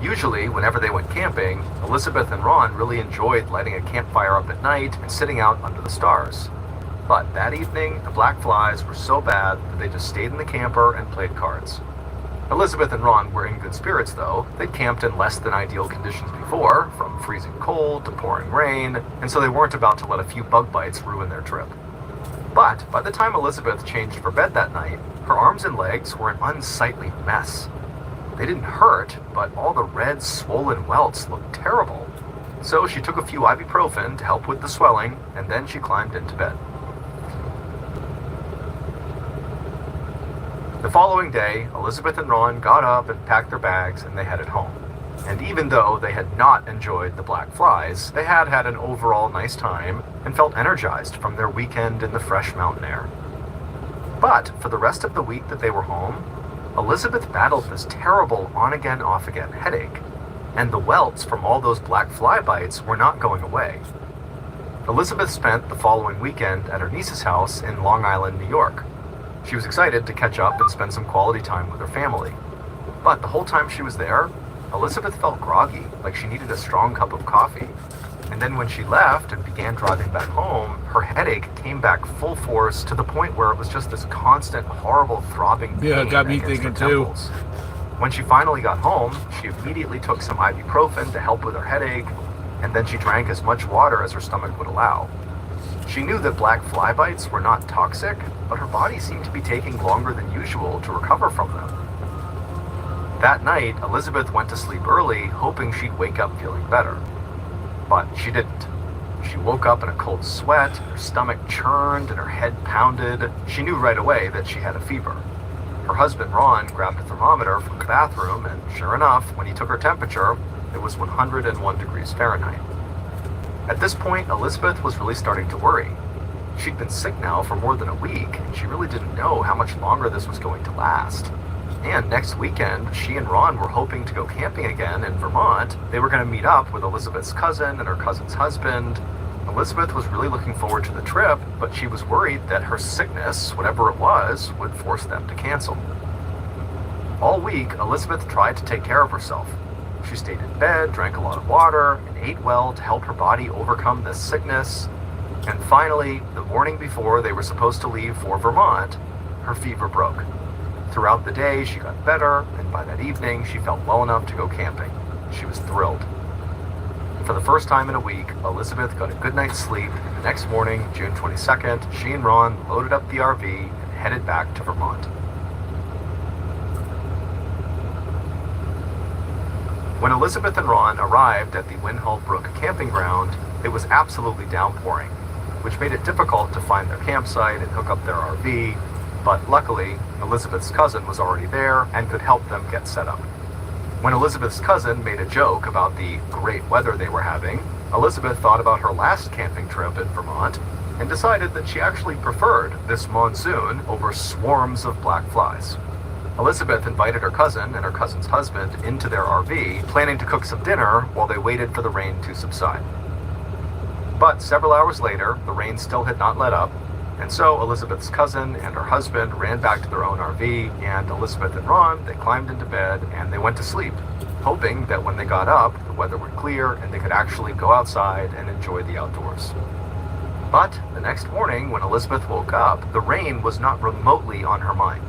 Speaker 6: Usually, whenever they went camping, Elizabeth and Ron really enjoyed lighting a campfire up at night and sitting out under the stars. But that evening, the black flies were so bad that they just stayed in the camper and played cards. Elizabeth and Ron were in good spirits, though. They'd camped in less than ideal conditions before, from freezing cold to pouring rain, and so they weren't about to let a few bug bites ruin their trip. But by the time Elizabeth changed for bed that night, her arms and legs were an unsightly mess. They didn't hurt, but all the red, swollen welts looked terrible. So she took a few ibuprofen to help with the swelling, and then she climbed into bed. The following day, Elizabeth and Ron got up and packed their bags, and they headed home. And even though they had not enjoyed the black flies, they had had an overall nice time and felt energized from their weekend in the fresh mountain air. But for the rest of the week that they were home, Elizabeth battled this terrible on-again, off-again headache, and the welts from all those black fly bites were not going away. Elizabeth spent the following weekend at her niece's house in Long Island, New York. She was excited to catch up and spend some quality time with her family. But the whole time she was there, Elizabeth felt groggy, like she needed a strong cup of coffee. And then when she left and began driving back home, her headache came back full force to the point where it was just this constant, horrible throbbing pain.
Speaker 1: Yeah, it got me
Speaker 6: against her
Speaker 1: thinking too.
Speaker 6: temples. When she finally got home, she immediately took some ibuprofen to help with her headache, and then she drank as much water as her stomach would allow. She knew that black fly bites were not toxic, but her body seemed to be taking longer than usual to recover from them. That night, Elizabeth went to sleep early, hoping she'd wake up feeling better. But she didn't. She woke up in a cold sweat, her stomach churned, and her head pounded. She knew right away that she had a fever. Her husband, Ron, grabbed a thermometer from the bathroom, and sure enough, when he took her temperature, it was 101 degrees Fahrenheit. At this point, Elizabeth was really starting to worry. She'd been sick now for more than a week, and she really didn't know how much longer this was going to last. And next weekend, she and Ron were hoping to go camping again in Vermont. They were going to meet up with Elizabeth's cousin and her cousin's husband. Elizabeth was really looking forward to the trip, but she was worried that her sickness, whatever it was, would force them to cancel. All week, Elizabeth tried to take care of herself. She stayed in bed, drank a lot of water, and ate well to help her body overcome this sickness. And finally, the morning before they were supposed to leave for Vermont, her fever broke. Throughout the day, she got better, and by that evening, she felt well enough to go camping. She was thrilled. For the first time in a week, Elizabeth got a good night's sleep, and the next morning, June 22nd, she and Ron loaded up the RV and headed back to Vermont. When Elizabeth and Ron arrived at the Winhull Brook camping ground, it was absolutely downpouring, which made it difficult to find their campsite and hook up their RV, but luckily, Elizabeth's cousin was already there and could help them get set up. When Elizabeth's cousin made a joke about the great weather they were having, Elizabeth thought about her last camping trip in Vermont and decided that she actually preferred this monsoon over swarms of black flies. Elizabeth invited her cousin and her cousin's husband into their RV, planning to cook some dinner while they waited for the rain to subside. But several hours later, the rain still had not let up, and so Elizabeth's cousin and her husband ran back to their own RV, and Elizabeth and Ron, they climbed into bed and they went to sleep, hoping that when they got up, the weather would clear and they could actually go outside and enjoy the outdoors. But the next morning, when Elizabeth woke up, the rain was not remotely on her mind.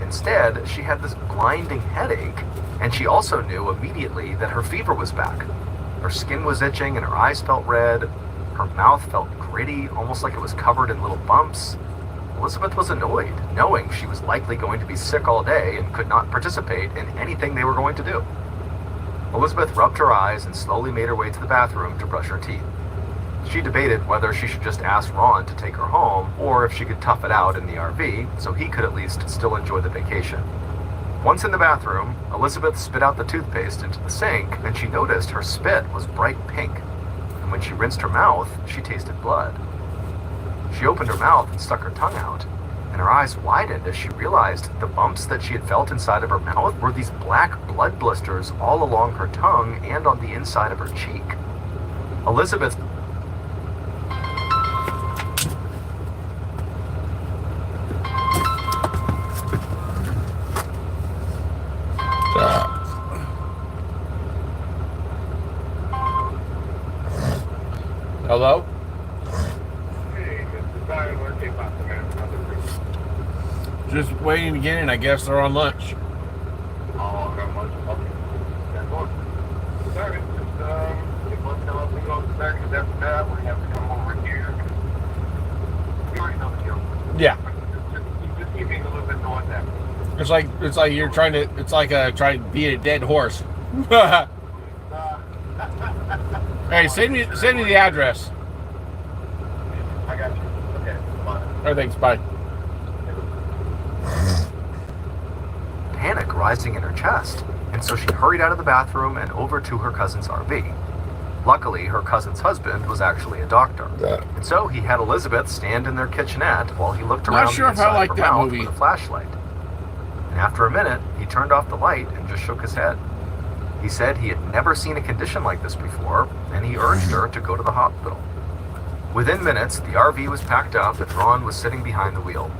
Speaker 6: Instead, she had this blinding headache, and she also knew immediately that her fever was back. Her skin was itching and her eyes felt red. Her mouth felt gritty, almost like it was covered in little bumps. Elizabeth was annoyed, knowing she was likely going to be sick all day and could not participate in anything they were going to do. Elizabeth rubbed her eyes and slowly made her way to the bathroom to brush her teeth. She debated whether she should just ask Ron to take her home, or if she could tough it out in the RV so he could at least still enjoy the vacation. Once in the bathroom, Elizabeth spit out the toothpaste into the sink, and she noticed her spit was bright pink. And when she rinsed her mouth, she tasted blood. She opened her mouth and stuck her tongue out, and her eyes widened as she realized the bumps that she had felt inside of her mouth were these black blood blisters all along her tongue and on the inside of her cheek. Elizabeth
Speaker 1: Hello?
Speaker 5: Hey, Mr. fine. We're keep up, man. Nothing big.
Speaker 1: Just waiting to get in. I guess they're on lunch.
Speaker 5: Oh, not much. Okay. That's good. Sorry, just, if let's tell us we go there, because after that, we have to come over here. You already know the deal.
Speaker 1: Yeah.
Speaker 5: Just keep me a little bit on that.
Speaker 1: It's like you're trying to. It's like trying to beat a dead horse. Hey, send me the address.
Speaker 5: I got you. Okay, bye.
Speaker 1: All right, thanks. Bye.
Speaker 6: Panic rising in her chest, and so she hurried out of the bathroom and over to her cousin's RV. Luckily, her cousin's husband was actually a doctor, and so he had Elizabeth stand in their kitchenette while he looked
Speaker 1: Not
Speaker 6: around
Speaker 1: sure
Speaker 6: the
Speaker 1: if I
Speaker 6: inside
Speaker 1: like
Speaker 6: her
Speaker 1: that
Speaker 6: mouth
Speaker 1: movie.
Speaker 6: with a flashlight. And after a minute, he turned off the light and just shook his head. He said he had never seen a condition like this before, and he urged her to go to the hospital. Within minutes, the RV was packed up and Ron was sitting behind the wheel.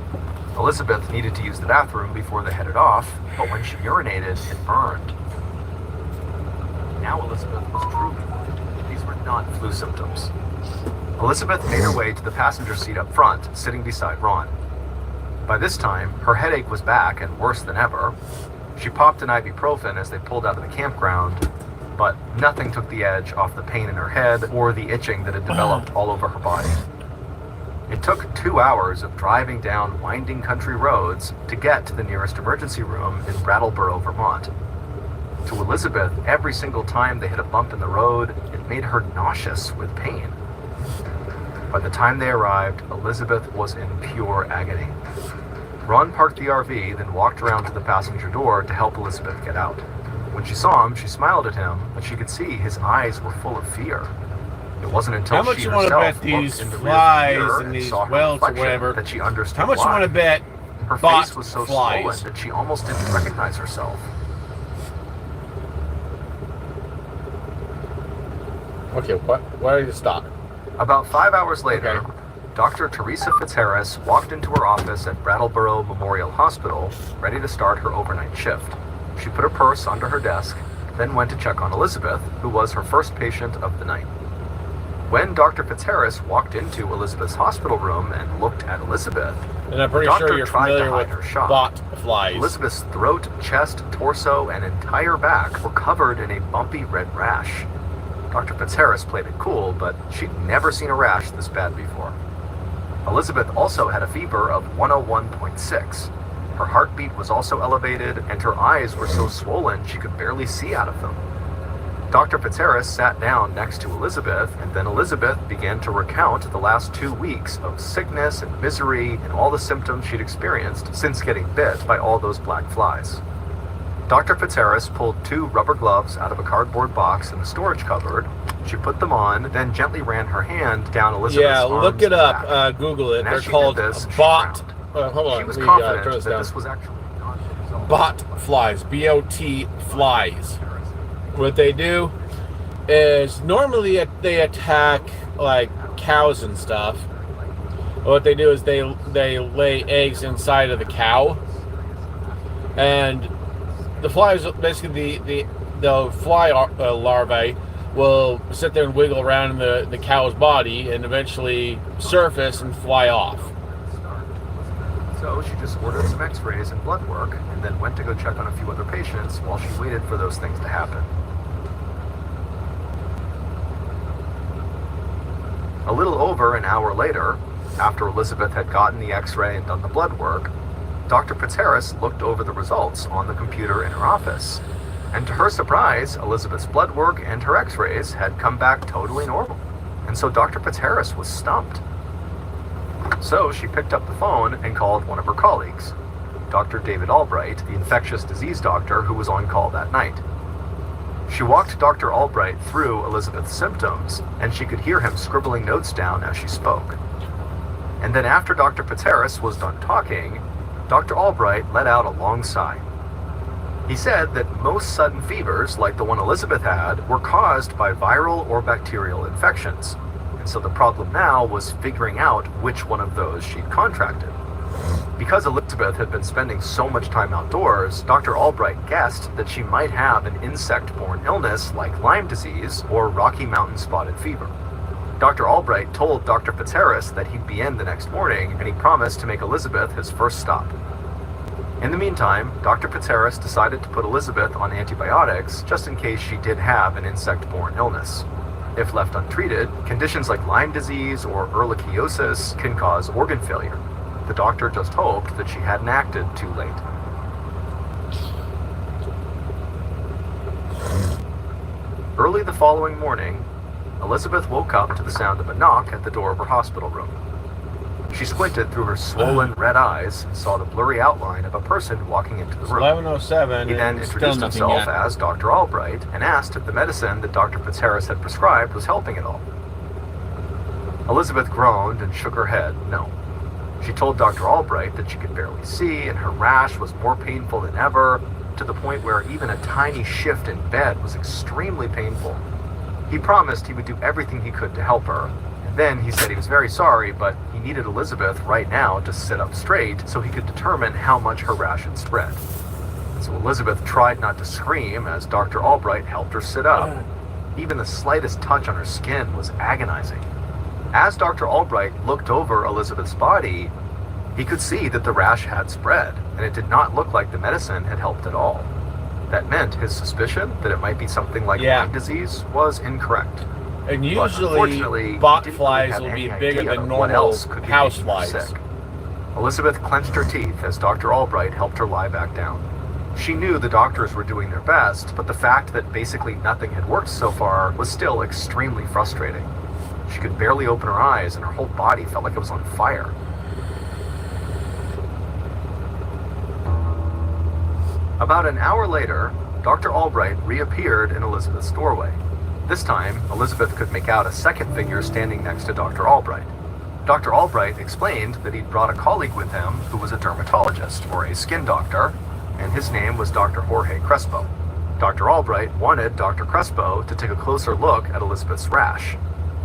Speaker 6: Elizabeth needed to use the bathroom before they headed off, but when she urinated, it burned. Now Elizabeth was truly worried. These were not flu symptoms. Elizabeth made her way to the passenger seat up front, sitting beside Ron. By this time, her headache was back and worse than ever. She popped an ibuprofen as they pulled out of the campground, but nothing took the edge off the pain in her head or the itching that had developed all over her body. It took 2 hours of driving down winding country roads to get to the nearest emergency room in Brattleboro, Vermont. To Elizabeth, every single time they hit a bump in the road, it made her nauseous with pain. By the time they arrived, Elizabeth was in pure agony. Ron parked the RV, then walked around to the passenger door to help Elizabeth get out. When she saw him, she smiled at him, but she could see his eyes were full of fear. It wasn't until
Speaker 1: How much
Speaker 6: she
Speaker 1: you want to
Speaker 6: herself
Speaker 1: bet these
Speaker 6: looked in the rearview
Speaker 1: flies
Speaker 6: mirror
Speaker 1: and
Speaker 6: and
Speaker 1: these
Speaker 6: saw her
Speaker 1: welts or
Speaker 6: reflection
Speaker 1: whatever?
Speaker 6: that she understood
Speaker 1: How much you
Speaker 6: why.
Speaker 1: want to bet
Speaker 6: Her
Speaker 1: bot
Speaker 6: face was so
Speaker 1: flies?
Speaker 6: swollen that she almost didn't recognize herself.
Speaker 1: Okay, what? Why did you stop?
Speaker 6: About 5 hours later,
Speaker 1: Okay.
Speaker 6: Dr. Teresa Fitzharris walked into her office at Brattleboro Memorial Hospital, ready to start her overnight shift. She put her purse under her desk, then went to check on Elizabeth, who was her first patient of the night. When Dr. Fitzharris walked into Elizabeth's hospital room and looked at Elizabeth,
Speaker 1: And I'm pretty
Speaker 6: the doctor
Speaker 1: sure you're
Speaker 6: tried to
Speaker 1: familiar
Speaker 6: hide
Speaker 1: with
Speaker 6: her shock.
Speaker 1: bot flies.
Speaker 6: Elizabeth's throat, chest, torso, and entire back were covered in a bumpy red rash. Dr. Fitzharris played it cool, but she'd never seen a rash this bad before. Elizabeth also had a fever of 101.6. Her heartbeat was also elevated, and her eyes were so swollen she could barely see out of them. Dr. Fitzharris sat down next to Elizabeth, and then Elizabeth began to recount the last 2 weeks of sickness and misery and all the symptoms she'd experienced since getting bit by all those black flies. Dr. Fitzharris pulled 2 rubber gloves out of a cardboard box in the storage cupboard. She put them on, then gently ran her hand down Elizabeth's
Speaker 1: Yeah,
Speaker 6: arms
Speaker 1: look it
Speaker 6: and
Speaker 1: up.
Speaker 6: back.
Speaker 1: Google it.
Speaker 6: And
Speaker 1: They're
Speaker 6: as she
Speaker 1: called
Speaker 6: did this, she
Speaker 1: bot.
Speaker 6: frowned.
Speaker 1: Hold on.
Speaker 6: She was
Speaker 1: let me,
Speaker 6: confident
Speaker 1: turn this
Speaker 6: that
Speaker 1: down.
Speaker 6: this was actually not the result.
Speaker 1: Bot flies. BOT flies. What they do is normally they attack like cows and stuff. What they do is they lay eggs inside of the cow, and the flies basically the fly larvae will sit there and wiggle around in the cow's body and eventually surface and fly off.
Speaker 6: So she just ordered some x-rays and blood work, and then went to go check on a few other patients while she waited for those things to happen. A little over an hour later, after Elizabeth had gotten the x-ray and done the blood work, Dr. Fitzharris looked over the results on the computer in her office. And to her surprise, Elizabeth's blood work and her x-rays had come back totally normal. And so Dr. Fitzharris was stumped. So she picked up the phone and called one of her colleagues, Dr. David Albright, the infectious disease doctor who was on call that night. She walked Dr. Albright through Elizabeth's symptoms, and she could hear him scribbling notes down as she spoke. And then after Dr. Fitzharris was done talking, Dr. Albright let out a long sigh. He said that most sudden fevers, like the one Elizabeth had, were caused by viral or bacterial infections. And so the problem now was figuring out which one of those she'd contracted. Because Elizabeth had been spending so much time outdoors, Dr. Albright guessed that she might have an insect-borne illness like Lyme disease or Rocky Mountain spotted fever. Dr. Albright told Dr. Fitzharris that he'd be in the next morning, and he promised to make Elizabeth his first stop. In the meantime, Dr. Fitzharris decided to put Elizabeth on antibiotics just in case she did have an insect-borne illness. If left untreated, conditions like Lyme disease or ehrlichiosis can cause organ failure. The doctor just hoped that she hadn't acted too late. Early the following morning, Elizabeth woke up to the sound of a knock at the door of her hospital room. She squinted through her swollen red eyes and saw the blurry outline of a person walking into the room.
Speaker 1: 11:07.
Speaker 6: He then introduced himself as Dr. Albright and asked if the medicine that Dr. Fitzharris had prescribed was helping at all. Elizabeth groaned and shook her head no. She told Dr. Albright that she could barely see and her rash was more painful than ever, to the point where even a tiny shift in bed was extremely painful. He promised he would do everything he could to help her, and then he said he was very sorry, but he needed Elizabeth right now to sit up straight so he could determine how much her rash had spread. So Elizabeth tried not to scream as Dr. Albright helped her sit up. Even the slightest touch on her skin was agonizing. As Dr. Albright looked over Elizabeth's body, he could see that the rash had spread, and it did not look like the medicine had helped at all. That meant his suspicion that it might be something like Lyme disease was incorrect.
Speaker 1: And
Speaker 6: But
Speaker 1: usually,
Speaker 6: unfortunately,
Speaker 1: bot
Speaker 6: he didn't
Speaker 1: flies
Speaker 6: have
Speaker 1: will be
Speaker 6: any
Speaker 1: bigger
Speaker 6: idea
Speaker 1: than
Speaker 6: what
Speaker 1: normal
Speaker 6: else could be
Speaker 1: house
Speaker 6: making her
Speaker 1: flies.
Speaker 6: sick. Elizabeth clenched her teeth as Dr. Albright helped her lie back down. She knew the doctors were doing their best, but the fact that basically nothing had worked so far was still extremely frustrating. She could barely open her eyes and her whole body felt like it was on fire. About an hour later, Dr. Albright reappeared in Elizabeth's doorway. This time, Elizabeth could make out a second figure standing next to Dr. Albright. Dr. Albright explained that he'd brought a colleague with him who was a dermatologist, or a skin doctor, and his name was Dr. Jorge Crespo. Dr. Albright wanted Dr. Crespo to take a closer look at Elizabeth's rash.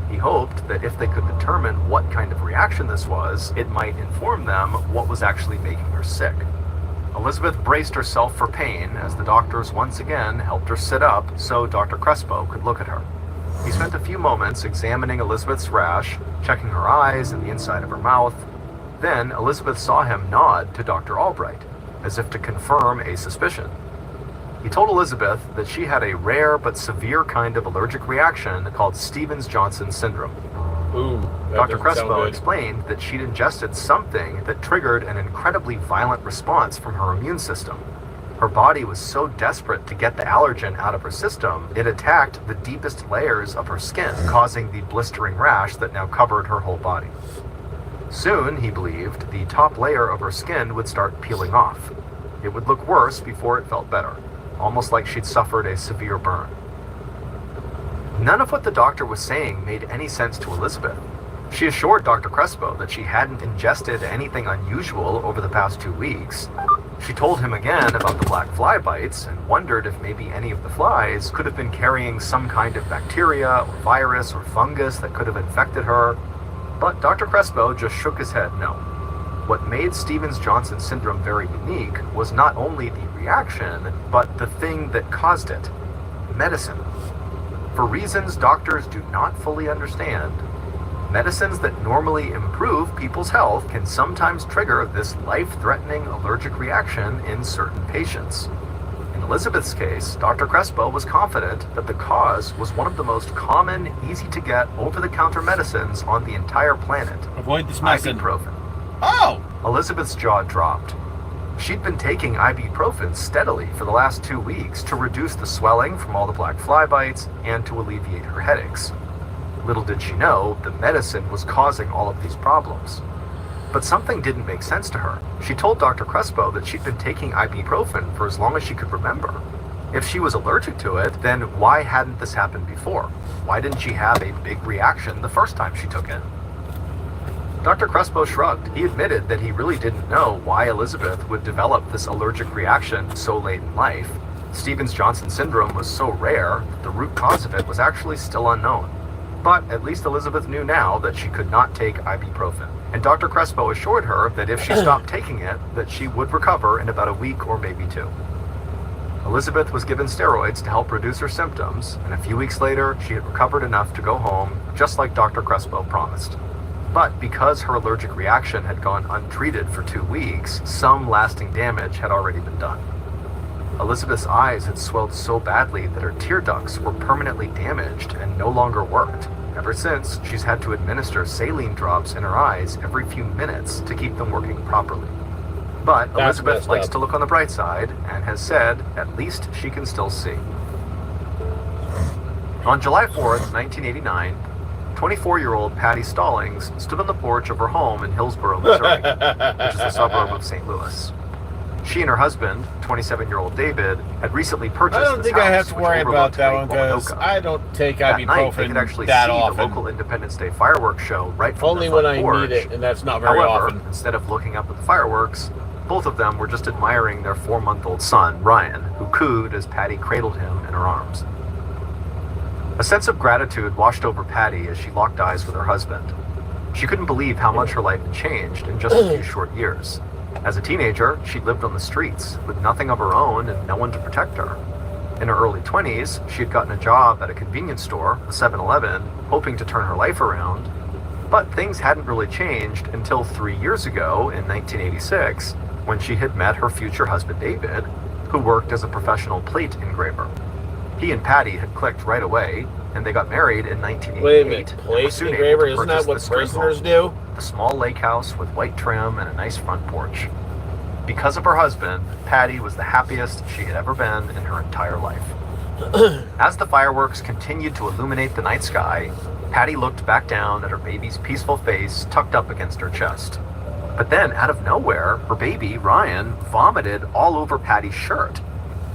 Speaker 6: He hoped that if they could determine what kind of reaction this was, it might inform them what was actually making her sick. Elizabeth braced herself for pain as the doctors once again helped her sit up so Dr. Crespo could look at her. He spent a few moments examining Elizabeth's rash, checking her eyes and the inside of her mouth. Then Elizabeth saw him nod to Dr. Albright, as if to confirm a suspicion. He told Elizabeth that she had a rare but severe kind of allergic reaction called Stevens-Johnson syndrome.
Speaker 1: Ooh,
Speaker 6: Dr. Crespo explained that she'd ingested something that triggered an incredibly violent response from her immune system. Her body was so desperate to get the allergen out of her system, it attacked the deepest layers of her skin, causing the blistering rash that now covered her whole body. Soon, he believed, the top layer of her skin would start peeling off. It would look worse before it felt better, almost like she'd suffered a severe burn. None of what the doctor was saying made any sense to Elizabeth. She assured Dr. Crespo that she hadn't ingested anything unusual over the past 2 weeks. She told him again about the black fly bites and wondered if maybe any of the flies could have been carrying some kind of bacteria or virus or fungus that could have infected her. But Dr. Crespo just shook his head no. What made Stevens-Johnson syndrome very unique was not only the reaction, but the thing that caused it: medicine. For reasons doctors do not fully understand, medicines that normally improve people's health can sometimes trigger this life-threatening allergic reaction in certain patients. In Elizabeth's case, Dr. Crespo was confident that the cause was one of the most common, easy-to-get, over-the-counter medicines on the entire planet:
Speaker 1: Avoid this medicine.
Speaker 6: ibuprofen.
Speaker 1: Oh!
Speaker 6: Elizabeth's jaw dropped. She'd been taking ibuprofen steadily for the last 2 weeks to reduce the swelling from all the black fly bites and to alleviate her headaches. Little did she know, the medicine was causing all of these problems. But something didn't make sense to her. She told Dr. Crespo that she'd been taking ibuprofen for as long as she could remember. If she was allergic to it, then why hadn't this happened before? Why didn't she have a big reaction the first time she took it? Dr. Crespo shrugged. He admitted that he really didn't know why Elizabeth would develop this allergic reaction so late in life. Stevens-Johnson syndrome was so rare that the root cause of it was actually still unknown. But at least Elizabeth knew now that she could not take ibuprofen. And Dr. Crespo assured her that if she stopped taking it, that she would recover in about a week or maybe 2. Elizabeth was given steroids to help reduce her symptoms, and a few weeks later, she had recovered enough to go home, just like Dr. Crespo promised. But because her allergic reaction had gone untreated for 2 weeks, some lasting damage had already been done. Elizabeth's eyes had swelled so badly that her tear ducts were permanently damaged and no longer worked. Ever since, she's had to administer saline drops in her eyes every few minutes to keep them working properly. But Elizabeth likes to look on the bright side and has said at least she can still see. On July 4th, 1989, 24-year-old Patty Stallings stood on the porch of her home in Hillsborough, Missouri, which is a suburb of St. Louis. She and her husband, 27-year-old David, had recently purchased
Speaker 1: I don't
Speaker 6: this
Speaker 1: think
Speaker 6: house,
Speaker 1: I have to
Speaker 6: which
Speaker 1: worry about that
Speaker 6: overlooked
Speaker 1: one
Speaker 6: Lake
Speaker 1: because
Speaker 6: Wamanoka.
Speaker 1: I don't take
Speaker 6: That night, they could
Speaker 1: ibuprofen
Speaker 6: actually
Speaker 1: that
Speaker 6: see
Speaker 1: often.
Speaker 6: the local Independence Day fireworks show right from
Speaker 1: Only
Speaker 6: their
Speaker 1: when
Speaker 6: front
Speaker 1: I
Speaker 6: porch.
Speaker 1: need it, and that's not very
Speaker 6: However,
Speaker 1: often.
Speaker 6: instead of looking up at the fireworks, both of them were just admiring their 4-month-old son, Ryan, who cooed as Patty cradled him in her arms. A sense of gratitude washed over Patty as she locked eyes with her husband. She couldn't believe how much her life had changed in just a few short years. As a teenager, she lived on the streets with nothing of her own and no one to protect her. In her early 20s, she had gotten a job at a convenience store, a 7-Eleven, hoping to turn her life around. But things hadn't really changed until 3 years ago, in 1986, when she had met her future husband David, who worked as a professional plate engraver. He and Patty had clicked right away, and they got married in 1988.
Speaker 1: Wait a minute,
Speaker 6: and were
Speaker 1: plate
Speaker 6: soon able
Speaker 1: engraver,
Speaker 6: to
Speaker 1: isn't that
Speaker 6: purchase
Speaker 1: what
Speaker 6: this dream
Speaker 1: prisoners
Speaker 6: home,
Speaker 1: do?
Speaker 6: a small lake house with white trim and a nice front porch. Because of her husband, Patty was the happiest she had ever been in her entire life. As the fireworks continued to illuminate the night sky, Patty looked back down at her baby's peaceful face tucked up against her chest. But then, out of nowhere, her baby, Ryan, vomited all over Patty's shirt.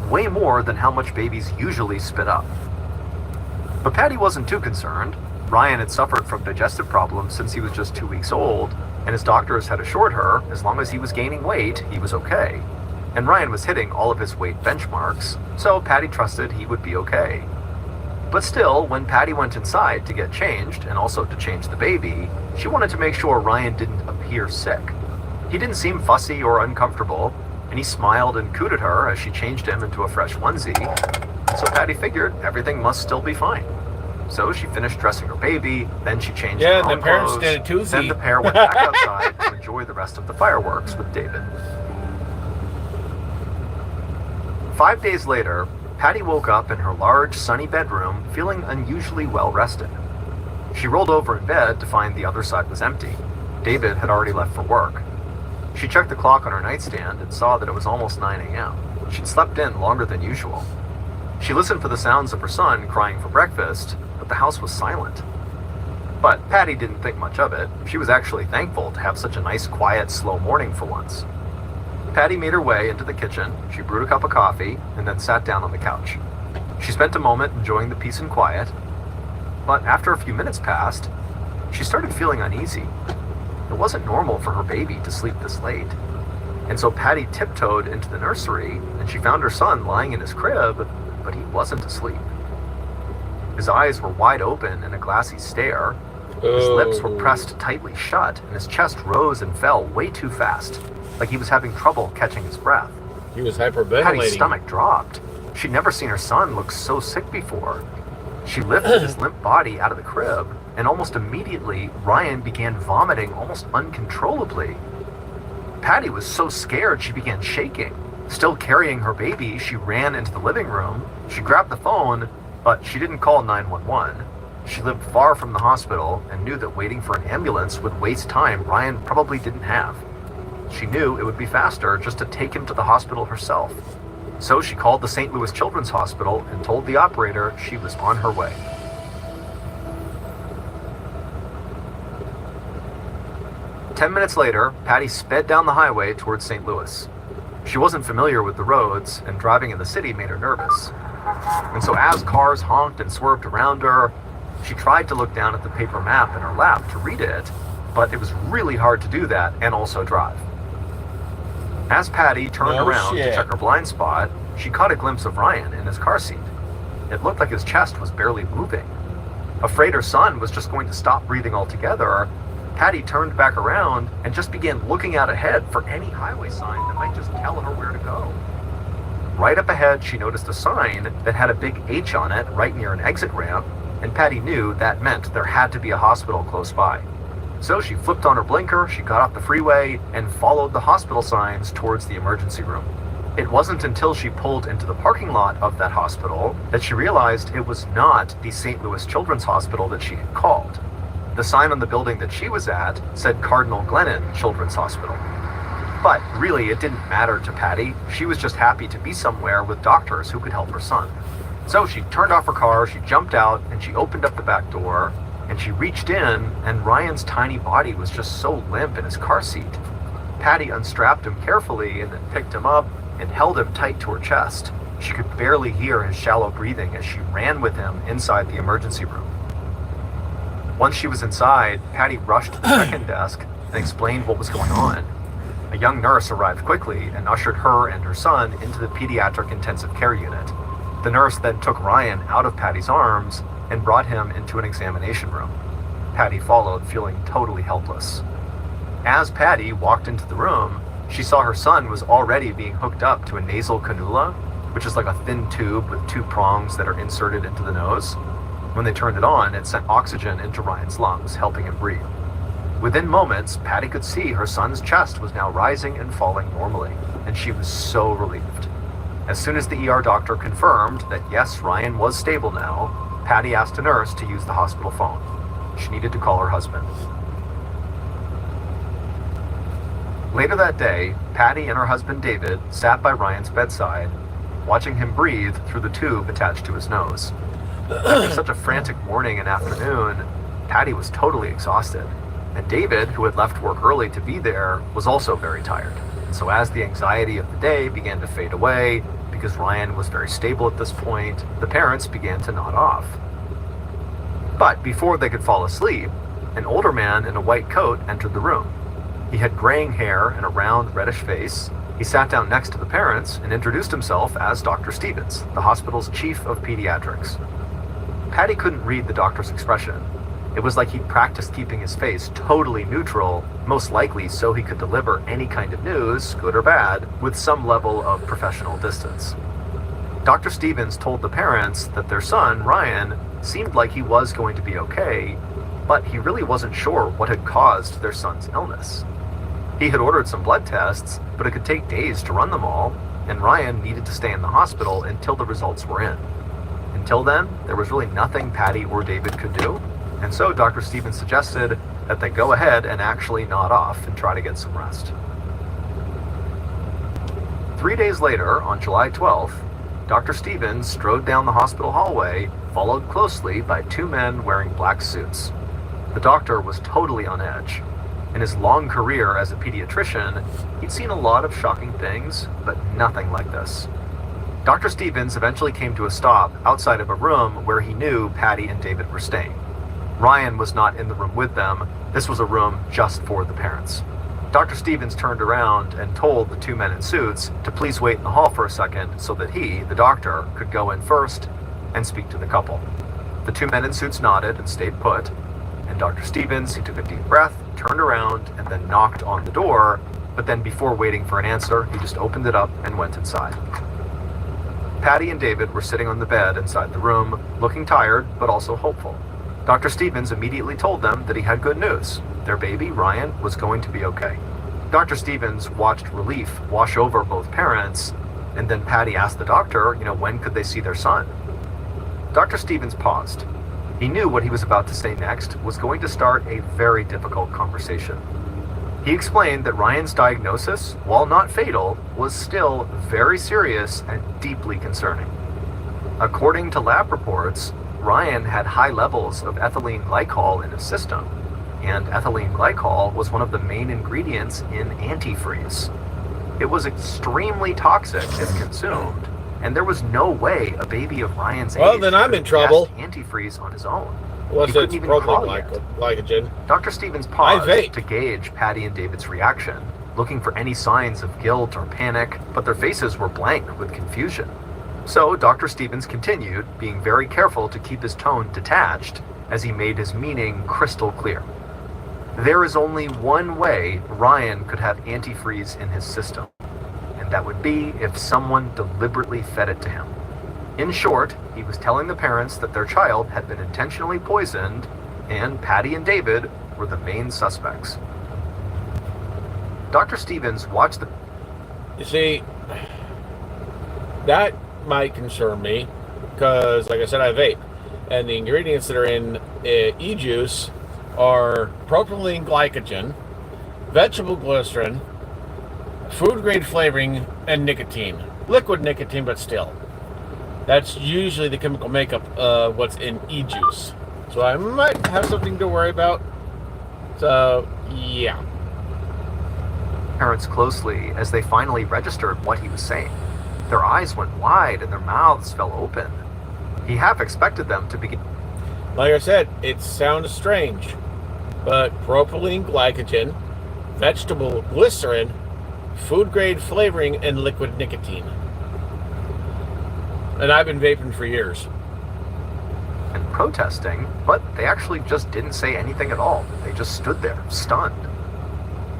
Speaker 6: Way more than how much babies usually spit up. But Patty wasn't too concerned. Ryan had suffered from digestive problems since he was just 2 weeks old, and his doctors had assured her as long as he was gaining weight, he was okay. And Ryan was hitting all of his weight benchmarks, so Patty trusted he would be okay. But still, when Patty went inside to get changed, and also to change the baby, she wanted to make sure Ryan didn't appear sick. He didn't seem fussy or uncomfortable, and he smiled and cooed at her as she changed him into a fresh onesie, so Patty figured everything must still be fine. So she finished dressing her baby, then she changed her
Speaker 1: Yeah,
Speaker 6: own
Speaker 1: the parents
Speaker 6: clothes,
Speaker 1: did it too.
Speaker 6: then the pair went back outside to enjoy the rest of the fireworks with David. 5 days later, Patty woke up in her large, sunny bedroom feeling unusually well rested. She rolled over in bed to find the other side was empty. David had already left for work. She checked the clock on her nightstand and saw that it was almost 9 a.m. She'd slept in longer than usual. She listened for the sounds of her son crying for breakfast, but the house was silent. But Patty didn't think much of it. She was actually thankful to have such a nice, quiet, slow morning for once. Patty made her way into the kitchen, she brewed a cup of coffee, and then sat down on the couch. She spent a moment enjoying the peace and quiet, but after a few minutes passed, she started feeling uneasy. It wasn't normal for her baby to sleep this late. And so Patty tiptoed into the nursery, and she found her son lying in his crib, but he wasn't asleep. His eyes were wide open in a glassy stare. His lips were pressed tightly shut, and his chest rose and fell way too fast, like he was having trouble catching his breath.
Speaker 1: He was hyperventilating.
Speaker 6: Patty's stomach dropped. She'd never seen her son look so sick before. She lifted his limp body out of the crib, and almost immediately, Ryan began vomiting almost uncontrollably. Patty was so scared she began shaking. Still carrying her baby, she ran into the living room. She grabbed the phone, but she didn't call 911. She lived far from the hospital and knew that waiting for an ambulance would waste time Ryan probably didn't have. She knew it would be faster just to take him to the hospital herself. So she called the St. Louis Children's Hospital and told the operator she was on her way. "10 minutes later, Patty sped down the highway towards St. Louis. She wasn't familiar with the roads, and driving in the city made her nervous. And so as cars honked and swerved around her, she tried to look down at the paper map in her lap to read it, but it was really hard to do that and also drive. As Patty turned around to check her blind spot, she caught a glimpse of Ryan in his car seat. It looked like his chest was barely moving. Afraid her son was just going to stop breathing altogether, Patty turned back around and just began looking out ahead for any highway sign that might just tell her where to go. Right up ahead, she noticed a sign that had a big H on it right near an exit ramp, and Patty knew that meant there had to be a hospital close by. So she flipped on her blinker, she got off the freeway, and followed the hospital signs towards the emergency room. It wasn't until she pulled into the parking lot of that hospital that she realized it was not the St. Louis Children's Hospital that she had called. The sign on the building that she was at said Cardinal Glennon Children's Hospital. But really, it didn't matter to Patty. She was just happy to be somewhere with doctors who could help her son. So she turned off her car, she jumped out, and she opened up the back door, and she reached in, and Ryan's tiny body was just so limp in his car seat. Patty unstrapped him carefully and then picked him up and held him tight to her chest. She could barely hear his shallow breathing as she ran with him inside the emergency room. Once she was inside, Patty rushed to the check-in desk and explained what was going on. A young nurse arrived quickly and ushered her and her son into the pediatric intensive care unit. The nurse then took Ryan out of Patty's arms and brought him into an examination room. Patty followed, feeling totally helpless. As Patty walked into the room, she saw her son was already being hooked up to a nasal cannula, which is like a thin tube with two prongs that are inserted into the nose. When they turned it on, it sent oxygen into Ryan's lungs, helping him breathe. Within moments, Patty could see her son's chest was now rising and falling normally, and she was so relieved. As soon as the ER doctor confirmed that yes, Ryan was stable now, Patty asked a nurse to use the hospital phone. She needed to call her husband. Later that day, Patty and her husband David sat by Ryan's bedside, watching him breathe through the tube attached to his nose. After such a frantic morning and afternoon, Patty was totally exhausted. And David, who had left work early to be there, was also very tired. And so as the anxiety of the day began to fade away, because Ryan was very stable at this point, the parents began to nod off. But before they could fall asleep, an older man in a white coat entered the room. He had graying hair and a round, reddish face. He sat down next to the parents and introduced himself as Dr. Stevens, the hospital's chief of pediatrics. Patty couldn't read the doctor's expression. It was like he'd practiced keeping his face totally neutral, most likely so he could deliver any kind of news, good or bad, with some level of professional distance. Dr. Stevens told the parents that their son, Ryan, seemed like he was going to be okay, but he really wasn't sure what had caused their son's illness. He had ordered some blood tests, but it could take days to run them all, and Ryan needed to stay in the hospital until the results were in. Until then, there was really nothing Patty or David could do, and so Dr. Stevens suggested that they go ahead and actually nod off and try to get some rest. 3 days later, on July 12th, Dr. Stevens strode down the hospital hallway, followed closely by two men wearing black suits. The doctor was totally on edge. In his long career as a pediatrician, he'd seen a lot of shocking things, but nothing like this. Dr. Stevens eventually came to a stop outside of a room where he knew Patty and David were staying. Ryan was not in the room with them. This was a room just for the parents. Dr. Stevens turned around and told the two men in suits to please wait in the hall for a second so that he, the doctor, could go in first and speak to the couple. The two men in suits nodded and stayed put, and Dr. Stevens, he took a deep breath, turned around, and then knocked on the door, but then before waiting for an answer, he just opened it up and went inside. Patty and David were sitting on the bed inside the room, looking tired, but also hopeful. Dr. Stevens immediately told them that he had good news. Their baby, Ryan, was going to be okay. Dr. Stevens watched relief wash over both parents, and then Patty asked the doctor, when could they see their son? Dr. Stevens paused. He knew what he was about to say next was going to start a very difficult conversation. He explained that Ryan's diagnosis, while not fatal, was still very serious and deeply concerning. According to lab reports, Ryan had high levels of ethylene glycol in his system, and ethylene glycol was one of the main ingredients in antifreeze. It was extremely toxic if consumed, and there was no way a baby of Ryan's age
Speaker 1: then I'm
Speaker 6: could
Speaker 1: in trouble.
Speaker 6: ingest antifreeze on his own.
Speaker 1: Unless
Speaker 6: He couldn't
Speaker 1: it's
Speaker 6: even
Speaker 1: propylene
Speaker 6: crawl yet.
Speaker 1: glycogen.
Speaker 6: Dr. Stevens paused
Speaker 1: vape.
Speaker 6: to gauge Patty and David's reaction, looking for any signs of guilt or panic, but their faces were blank with confusion. So Dr. Stevens continued, being very careful to keep his tone detached as he made his meaning crystal clear. There is only one way Ryan could have antifreeze in his system, and and that would be if someone deliberately fed it to him. In short, he was telling the parents that their child had been intentionally poisoned, and Patty and David were the main suspects. Dr. Stevens watched the...
Speaker 1: You see, that might concern me because, like I said, I vape. And the ingredients that are in e-juice are propylene glycogen, vegetable glycerin, food-grade flavoring, and nicotine. Liquid nicotine, but still. That's usually the chemical makeup of what's in e-juice. So I might have something to worry about. So, yeah.
Speaker 6: Parents closely as they finally registered what he was saying. Their eyes went wide and their mouths fell open. He half expected them to begin.
Speaker 1: Like I said, it sounds strange, but propylene glycogen, vegetable glycerin, food-grade flavoring, and liquid nicotine. And I've been vaping for years.
Speaker 6: And protesting, but they actually just didn't say anything at all. They just stood there, stunned.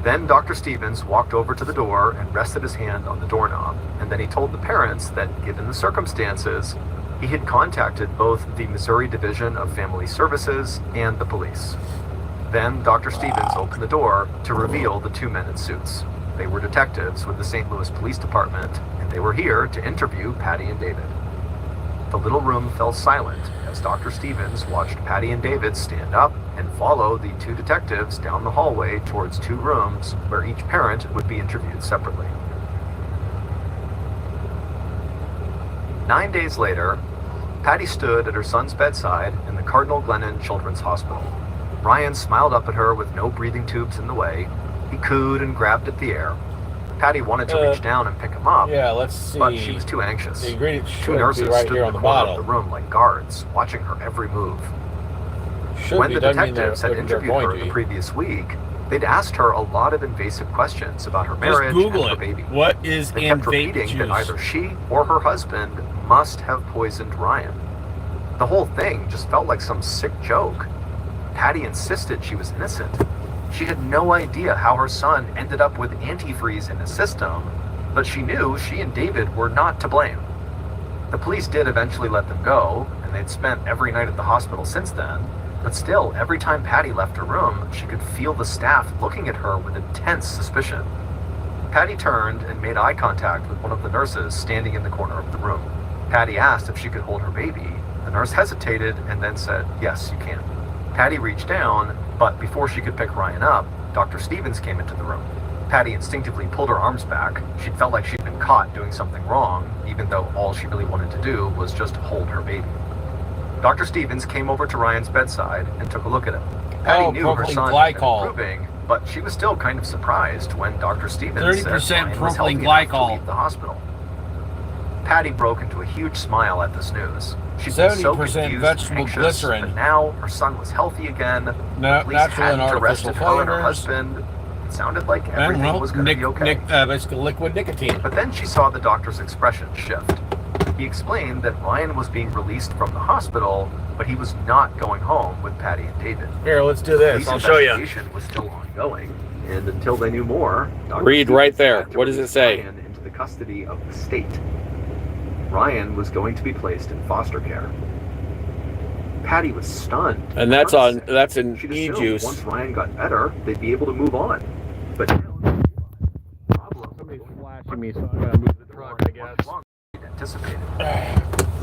Speaker 6: Then Dr. Stevens walked over to the door and rested his hand on the doorknob, and then he told the parents that, given the circumstances, he had contacted both the Missouri Division of Family Services and the police. Then Dr. Stevens opened the door to reveal the two men in suits. They were detectives with the St. Louis Police Department, and they were here to interview Patty and David. The little room fell silent as Dr. Stevens watched Patty and David stand up and follow the two detectives down the hallway towards two rooms where each parent would be interviewed separately. 9 days later, Patty stood at her son's bedside in the Cardinal Glennon Children's Hospital. Ryan smiled up at her with no breathing tubes in the way. He cooed and grabbed at the air. Patty wanted to reach down and pick him up,
Speaker 1: Yeah, let's see.
Speaker 6: but she was too anxious.
Speaker 1: The ingredients
Speaker 6: Two
Speaker 1: should be
Speaker 6: nurses
Speaker 1: right
Speaker 6: stood
Speaker 1: here
Speaker 6: in
Speaker 1: on
Speaker 6: the
Speaker 1: the
Speaker 6: corner of
Speaker 1: bottle.
Speaker 6: the room like guards, watching her every move.
Speaker 1: Should
Speaker 6: When
Speaker 1: be,
Speaker 6: the
Speaker 1: doesn't mean
Speaker 6: detectives
Speaker 1: they're
Speaker 6: had interviewed
Speaker 1: going
Speaker 6: her
Speaker 1: to
Speaker 6: the
Speaker 1: be.
Speaker 6: previous week, they'd asked her a lot of invasive questions about her
Speaker 1: Just
Speaker 6: marriage
Speaker 1: Google
Speaker 6: and her
Speaker 1: it.
Speaker 6: baby.
Speaker 1: What is
Speaker 6: They
Speaker 1: in
Speaker 6: kept
Speaker 1: vape
Speaker 6: repeating that
Speaker 1: juice?
Speaker 6: either she or her husband must have poisoned Ryan. The whole thing just felt like some sick joke. Patty insisted she was innocent. She had no idea how her son ended up with antifreeze in his system, but she knew she and David were not to blame. The police did eventually let them go, and they'd spent every night at the hospital since then, but still, every time Patty left her room, she could feel the staff looking at her with intense suspicion. Patty turned and made eye contact with one of the nurses standing in the corner of the room. Patty asked if she could hold her baby. The nurse hesitated and then said, "Yes, you can." Patty reached down, but before she could pick Ryan up, Dr. Stevens came into the room. Patty instinctively pulled her arms back. She'd felt like she'd been caught doing something wrong, even though all she really wanted to do was just hold her baby. Dr. Stevens came over to Ryan's bedside and took a look at him. Patty knew her
Speaker 1: propylene
Speaker 6: son had been
Speaker 1: glycol.
Speaker 6: improving, but she was still kind of surprised when Dr. Stevens
Speaker 1: 30%
Speaker 6: said Ryan was
Speaker 1: propylene
Speaker 6: healthy enough to
Speaker 1: glycol.
Speaker 6: leave the hospital. Patty broke into a huge smile at this news. She'd been so
Speaker 1: 70%
Speaker 6: confused and
Speaker 1: vegetable
Speaker 6: anxious,
Speaker 1: glycerin.
Speaker 6: but now her son was healthy again.
Speaker 1: No,
Speaker 6: The police
Speaker 1: natural and
Speaker 6: hadn't
Speaker 1: artificial
Speaker 6: arrested her and her
Speaker 1: flavors.
Speaker 6: husband. It sounded like
Speaker 1: And
Speaker 6: everything
Speaker 1: well,
Speaker 6: was going to be okay.
Speaker 1: basically liquid nicotine.
Speaker 6: But then she saw the doctor's expression shift. He explained that Ryan was being released from the hospital, but he was not going home with Patty and David.
Speaker 1: Here, let's do this.
Speaker 6: Police
Speaker 1: I'll show you.
Speaker 6: investigation was still ongoing, and until they knew more, Dr.
Speaker 1: Read right
Speaker 6: Stevens
Speaker 1: there.
Speaker 6: had to
Speaker 1: What does it
Speaker 6: release
Speaker 1: say?
Speaker 6: Ryan into the custody of the state. Ryan was going to be placed in foster care. Patty was stunned.
Speaker 1: And that's on. That's in
Speaker 6: She'd assumed
Speaker 1: e-juice.
Speaker 6: once Ryan got better, they'd be able to move on. But now, the problem
Speaker 1: Somebody's flashing me, so I gotta move the truck, I guess.
Speaker 6: anticipated.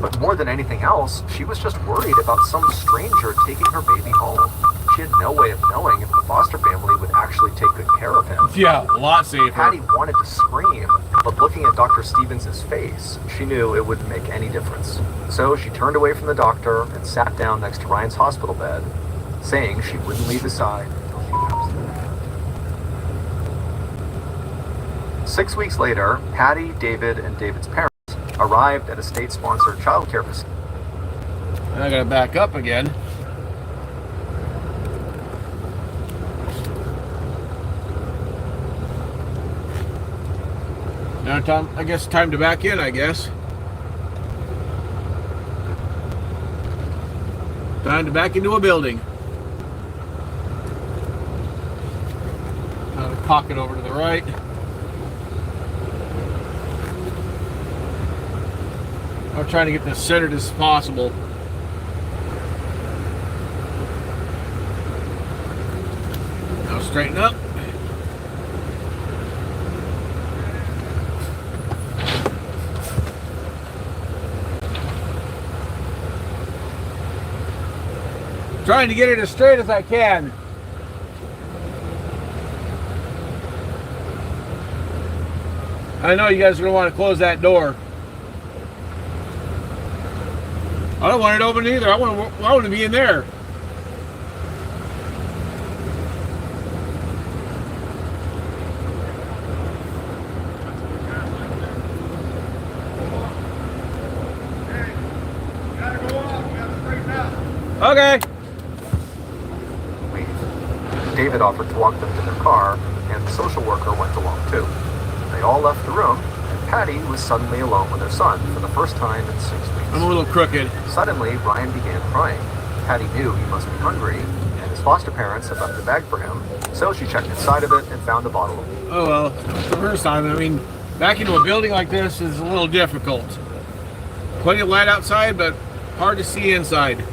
Speaker 6: But more than anything else, she was just worried about some stranger taking her baby home. She had no way of knowing if the foster family would actually take good care of him.
Speaker 1: Yeah, a lot safer.
Speaker 6: Patty wanted to scream, but looking at Dr. Stevens' face, she knew it wouldn't make any difference. So she turned away from the doctor and sat down next to Ryan's hospital bed, saying she wouldn't leave his side until he passed away. 6 weeks later, Patty, David, and David's parents arrived at a state-sponsored child care facility.
Speaker 1: And I gotta back up again. Now, Tom, I guess time to back in, I guess. Time to back into a building. Cock it over to the right. I'm trying to get this centered as possible. Now straighten up. Trying to get it as straight as I can. I know you guys are going to want to close that door. I don't want it open either. I want to be in there. Okay.
Speaker 6: David offered to walk them to their car, and the social worker went along too. They all left the room, and Patty was suddenly alone with her son for the first time in 6 weeks.
Speaker 1: I'm a little crooked.
Speaker 6: Suddenly, Ryan began crying. Patty knew he must be hungry, and his foster parents had left a bag for him, so she checked inside of it and found a bottle of...
Speaker 1: Oh well, the first time. I mean, back into a building like this is a little difficult. Plenty of light outside, but hard to see inside.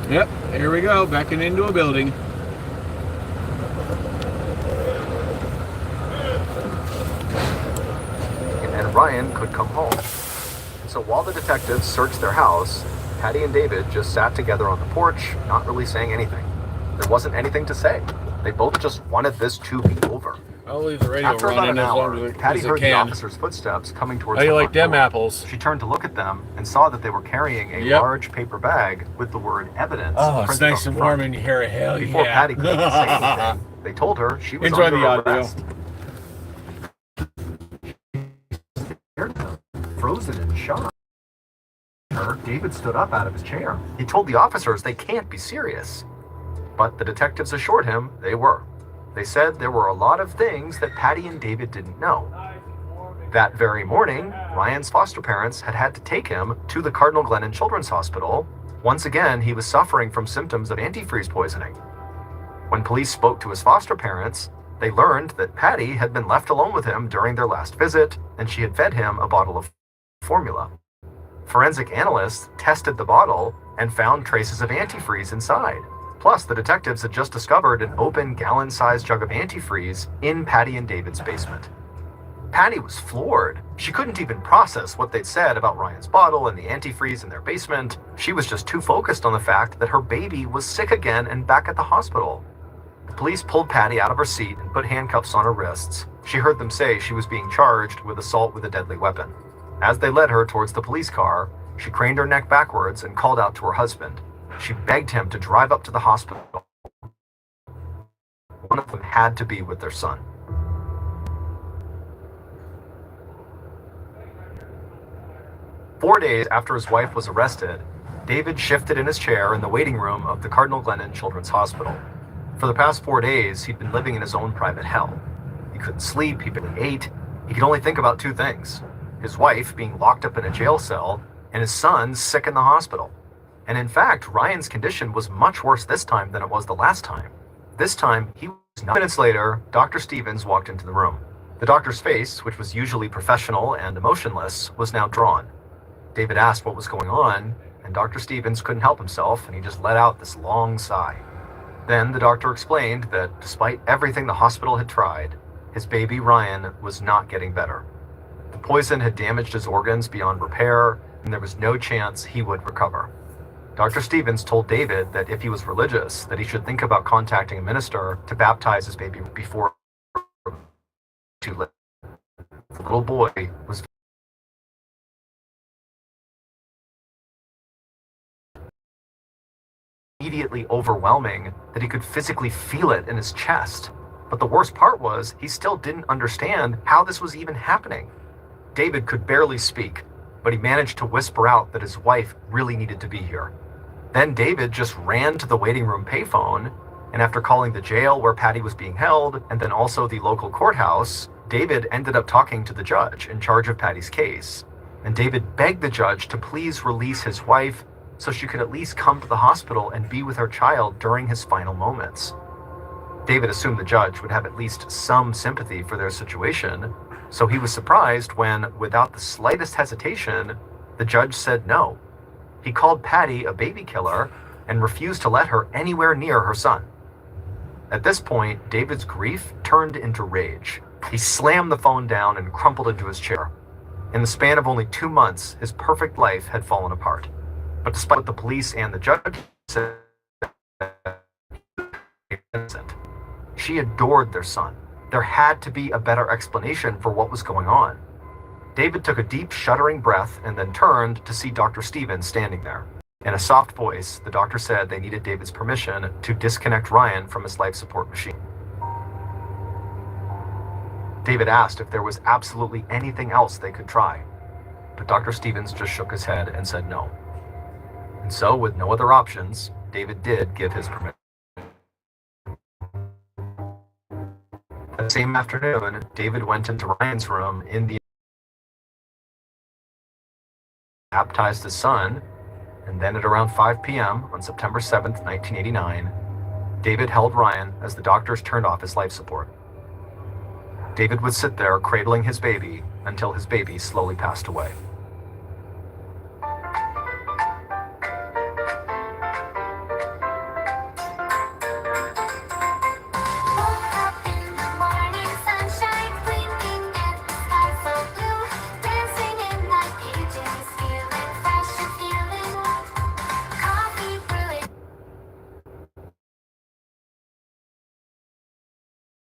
Speaker 1: Yep, here we go, backing into a building.
Speaker 6: And Ryan could come home. So while the detectives searched their house, Patty and David just sat together on the porch, not really saying anything. There wasn't anything to say. They both just wanted this to be over.
Speaker 1: I'll leave the radio
Speaker 6: After about
Speaker 1: running
Speaker 6: an
Speaker 1: as long
Speaker 6: hour,
Speaker 1: as
Speaker 6: Patty
Speaker 1: I
Speaker 6: heard the
Speaker 1: can.
Speaker 6: officer's footsteps coming towards
Speaker 1: How do you
Speaker 6: the
Speaker 1: like
Speaker 6: front
Speaker 1: them
Speaker 6: door.
Speaker 1: apples?
Speaker 6: She turned to look at them and saw that they were carrying a
Speaker 1: Yep.
Speaker 6: large paper bag with the word evidence
Speaker 1: Oh, it's
Speaker 6: printed
Speaker 1: nice
Speaker 6: on
Speaker 1: and
Speaker 6: the front.
Speaker 1: warm in here. Hell
Speaker 6: Before
Speaker 1: yeah.
Speaker 6: Patty could say anything, they told her she was
Speaker 1: Enjoy
Speaker 6: under
Speaker 1: the audio.
Speaker 6: arrest. Frozen in shock. David stood up out of his chair. He told the officers they can't be serious. But the detectives assured him they were. They said there were a lot of things that Patty and David didn't know. That very morning, Ryan's foster parents had had to take him to the Cardinal Glennon Children's Hospital. Once again, he was suffering from symptoms of antifreeze poisoning. When police spoke to his foster parents, they learned that Patty had been left alone with him during their last visit, and she had fed him a bottle of formula. Forensic analysts tested the bottle and found traces of antifreeze inside. Plus, the detectives had just discovered an open gallon-sized jug of antifreeze in Patty and David's basement. Patty was floored. She couldn't even process what they'd said about Ryan's bottle and the antifreeze in their basement. She was just too focused on the fact that her baby was sick again and back at the hospital. The police pulled Patty out of her seat and put handcuffs on her wrists. She heard them say she was being charged with assault with a deadly weapon. As they led her towards the police car, she craned her neck backwards and called out to her husband. She begged him to drive up to the hospital. One of them had to be with their son. Four days after his wife was arrested, David shifted in his chair in the waiting room of the Cardinal Glennon Children's Hospital. For the past 4 days, he'd been living in his own private hell. He couldn't sleep, he barely ate, he could only think about two things: his wife being locked up in a jail cell, and his son sick in the hospital. And in fact, Ryan's condition was much worse this time than it was the last time. This time, he was 9 minutes later, Dr. Stevens walked into the room. The doctor's face, which was usually professional and emotionless, was now drawn. David asked what was going on, and Dr. Stevens couldn't help himself, and he just let out this long sigh. Then the doctor explained that despite everything the hospital had tried, his baby Ryan was not getting better. The poison had damaged his organs beyond repair, and there was no chance he would recover. Dr. Stevens told David that if he was religious, that he should think about contacting a minister to baptize his baby before too late. The little boy was immediately overwhelming that he could physically feel it in his chest. But the worst part was he still didn't understand how this was even happening. David could barely speak. but he managed to whisper out that his wife really needed to be here. Then David just ran to the waiting room payphone, and after calling the jail where Patty was being held, and then also the local courthouse, David ended up talking to the judge in charge of Patty's case. And David begged the judge to please release his wife so she could at least come to the hospital and be with her child during his final moments. David assumed the judge would have at least some sympathy for their situation, so he was surprised when, without the slightest hesitation, the judge said no. He called Patty a baby killer and refused to let her anywhere near her son. At this point, David's grief turned into rage. He slammed the phone down and crumpled into his chair. In the span of only 2 months, his perfect life had fallen apart. But despite what the police and the judge said, she adored their son. There had to be a better explanation for what was going on. David took a deep, shuddering breath and then turned to see Dr. Stevens standing there. In a soft voice, the doctor said they needed David's permission to disconnect Ryan from his life support machine. David asked if there was absolutely anything else they could try, but Dr. Stevens just shook his head and said no. And so, with no other options, David did give his permission. That same afternoon, David went into Ryan's room in the baptized his son, and then at around 5 p.m. on September 7th, 1989, David held Ryan as the doctors turned off his life support. David would sit there cradling his baby until his baby slowly passed away.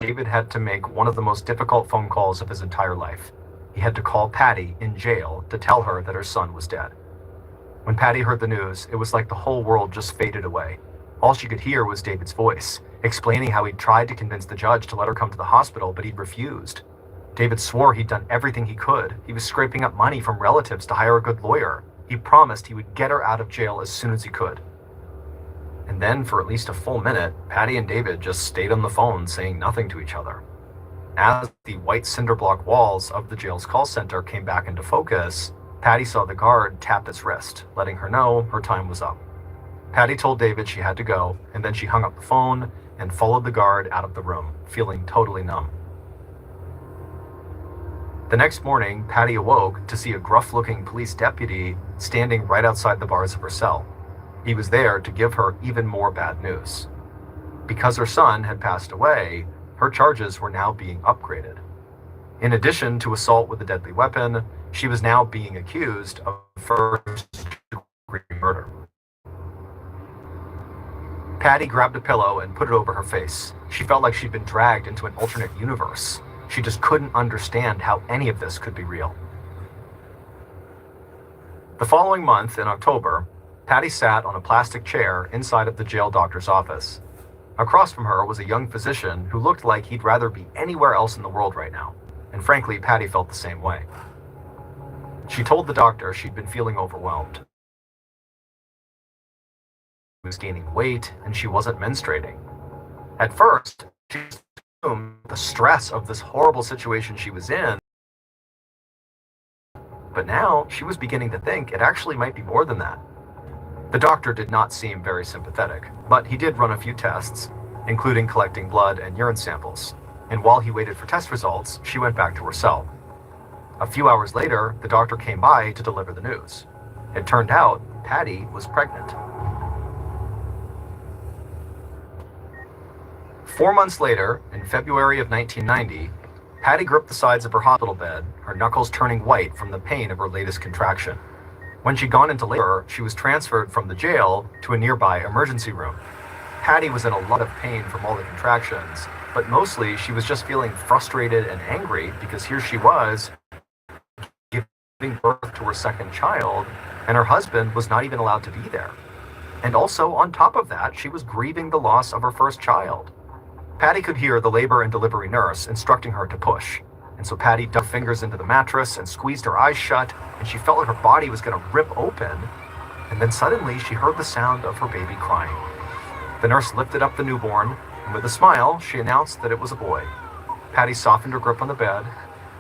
Speaker 6: David had to make one of the most difficult phone calls of his entire life. He had to call Patty in jail to tell her that her son was dead. When Patty heard the news, it was like the whole world just faded away. All she could hear was David's voice, explaining how he'd tried to convince the judge to let her come to the hospital, but he'd refused. David swore he'd done everything he could. He was scraping up money from relatives to hire a good lawyer. He promised he would get her out of jail as soon as he could. And then, for at least a full minute, Patty and David just stayed on the phone saying nothing to each other. As the white cinder block walls of the jail's call center came back into focus, Patty saw the guard tap his wrist, letting her know her time was up. Patty told David she had to go, and then she hung up the phone and followed the guard out of the room, feeling totally numb. The next morning, Patty awoke to see a gruff-looking police deputy standing right outside the bars of her cell. He was there to give her even more bad news. Because her son had passed away, her charges were now being upgraded. In addition to assault with a deadly weapon, she was now being accused of first-degree murder. Patty grabbed a pillow and put it over her face. She felt like she'd been dragged into an alternate universe. She just couldn't understand how any of this could be real. The following month, in October, Patty sat on a plastic chair inside of the jail doctor's office. Across from her was a young physician who looked like he'd rather be anywhere else in the world right now. And frankly, Patty felt the same way. She told the doctor she'd been feeling overwhelmed. She was gaining weight and she wasn't menstruating. At first, she assumed the stress of this horrible situation she was in. But now she was beginning to think it actually might be more than that. The doctor did not seem very sympathetic, but he did run a few tests, including collecting blood and urine samples. And while he waited for test results, she went back to her cell. A few hours later, the doctor came by to deliver the news. It turned out Patty was pregnant. 4 months later, in February of 1990, Patty gripped the sides of her hospital bed, her knuckles turning white from the pain of her latest contraction. When she'd gone into labor, she was transferred from the jail to a nearby emergency room. Patty was in a lot of pain from all the contractions, but mostly she was just feeling frustrated and angry because here she was giving birth to her second child, and her husband was not even allowed to be there. And also, on top of that, she was grieving the loss of her first child. Patty could hear the labor and delivery nurse instructing her to push, And so Patty dug fingers into the mattress and squeezed her eyes shut, and she felt like her body was going to rip open. And then suddenly she heard the sound of her baby crying. The nurse lifted up the newborn, and with a smile, she announced that it was a boy. Patty softened her grip on the bed.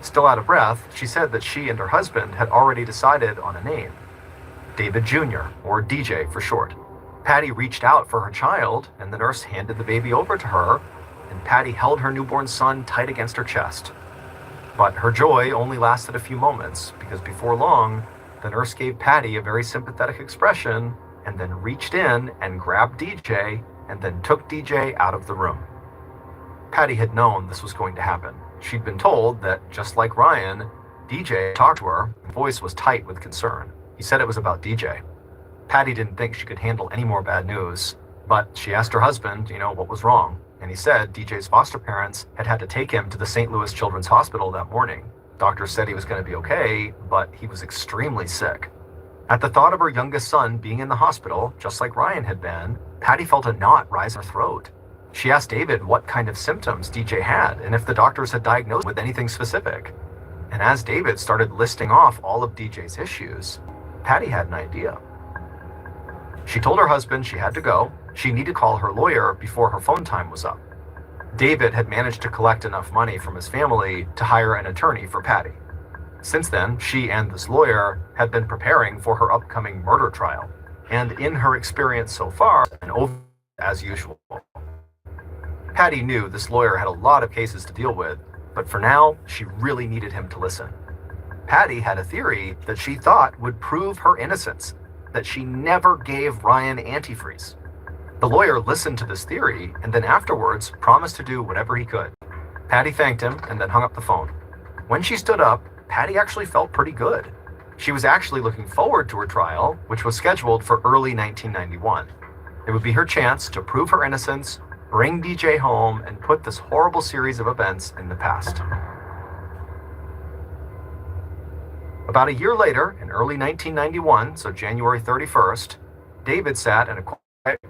Speaker 6: Still out of breath, she said that she and her husband had already decided on a name. David Jr., or DJ for short. Patty reached out for her child, and the nurse handed the baby over to her, and Patty held her newborn son tight against her chest. But her joy only lasted a few moments, because before long, the nurse gave Patty a very sympathetic expression, and then reached in and grabbed DJ, and then took DJ out of the room. Patty had known this was going to happen. She'd been told that, just like Ryan, DJ talked to her, his voice was tight with concern. He said it was about DJ. Patty didn't think she could handle any more bad news, but she asked her husband, what was wrong. And he said DJ's foster parents had to take him to the St. Louis Children's Hospital that morning. Doctors said he was going to be okay, but he was extremely sick. At the thought of her youngest son being in the hospital, just like Ryan had been, Patty felt a knot rise in her throat. She asked David what kind of symptoms DJ had and if the doctors had diagnosed with anything specific. And as David started listing off all of DJ's issues, Patty had an idea. She told her husband she had to go. She needed to call her lawyer before her phone time was up. David had managed to collect enough money from his family to hire an attorney for Patty. Since then, she and this lawyer had been preparing for her upcoming murder trial. And in her experience so far, and over as usual. Patty knew this lawyer had a lot of cases to deal with, but for now, she really needed him to listen. Patty had a theory that she thought would prove her innocence, that she never gave Ryan antifreeze. The lawyer listened to this theory and then afterwards promised to do whatever he could. Patty thanked him and then hung up the phone. When she stood up, Patty actually felt pretty good. She was actually looking forward to her trial, which was scheduled for early 1991. It would be her chance to prove her innocence, bring DJ home, and put this horrible series of events in the past. About a year later, in early 1991, so January 31st, David sat in a quiet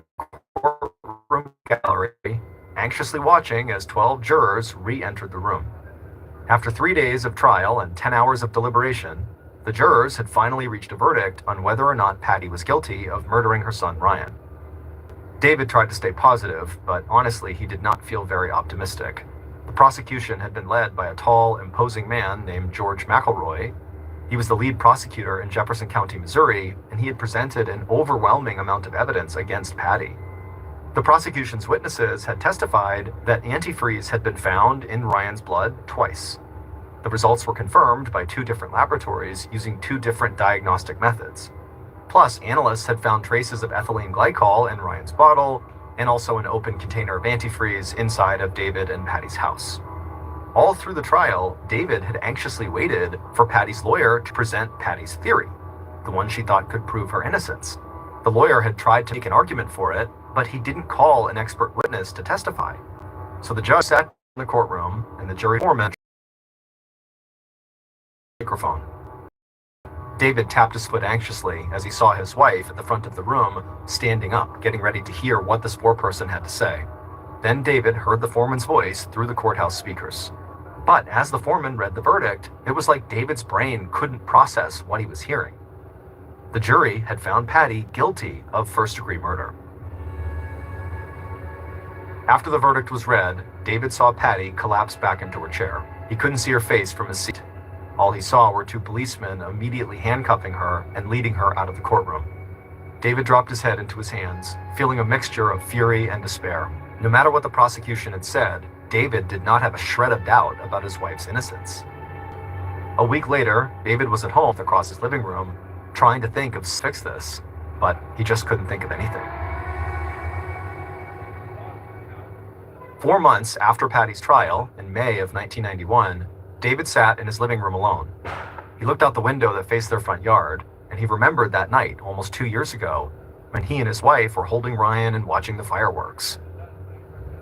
Speaker 6: courtroom gallery, anxiously watching as 12 jurors re-entered the room. After 3 days of trial and 10 hours of deliberation, the jurors had finally reached a verdict on whether or not Patty was guilty of murdering her son Ryan. David tried to stay positive, but honestly, he did not feel very optimistic. The prosecution had been led by a tall, imposing man named George McElroy. He was the lead prosecutor in Jefferson County, Missouri, and he had presented an overwhelming amount of evidence against Patty. The prosecution's witnesses had testified that antifreeze had been found in Ryan's blood twice. The results were confirmed by 2 different laboratories using 2 different diagnostic methods. Plus, analysts had found traces of ethylene glycol in Ryan's bottle, and also an open container of antifreeze inside of David and Patty's house. All through the trial, David had anxiously waited for Patty's lawyer to present Patty's theory, the one she thought could prove her innocence. The lawyer had tried to make an argument for it, but he didn't call an expert witness to testify. So the judge sat in the courtroom, and the jury foreman microphone. David tapped his foot anxiously as he saw his wife at the front of the room, standing up, getting ready to hear what this foreperson had to say. Then David heard the foreman's voice through the courthouse speakers. But as the foreman read the verdict, it was like David's brain couldn't process what he was hearing. The jury had found Patty guilty of first-degree murder. After the verdict was read, David saw Patty collapse back into her chair. He couldn't see her face from his seat. All he saw were 2 policemen immediately handcuffing her and leading her out of the courtroom. David dropped his head into his hands, feeling a mixture of fury and despair. No matter what the prosecution had said, David did not have a shred of doubt about his wife's innocence. A week later, David was at home across his living room, trying to think of fix this, but he just couldn't think of anything. 4 months after Patty's trial, in May of 1991, David sat in his living room alone. He looked out the window that faced their front yard, and he remembered that night, almost 2 years ago, when he and his wife were holding Ryan and watching the fireworks.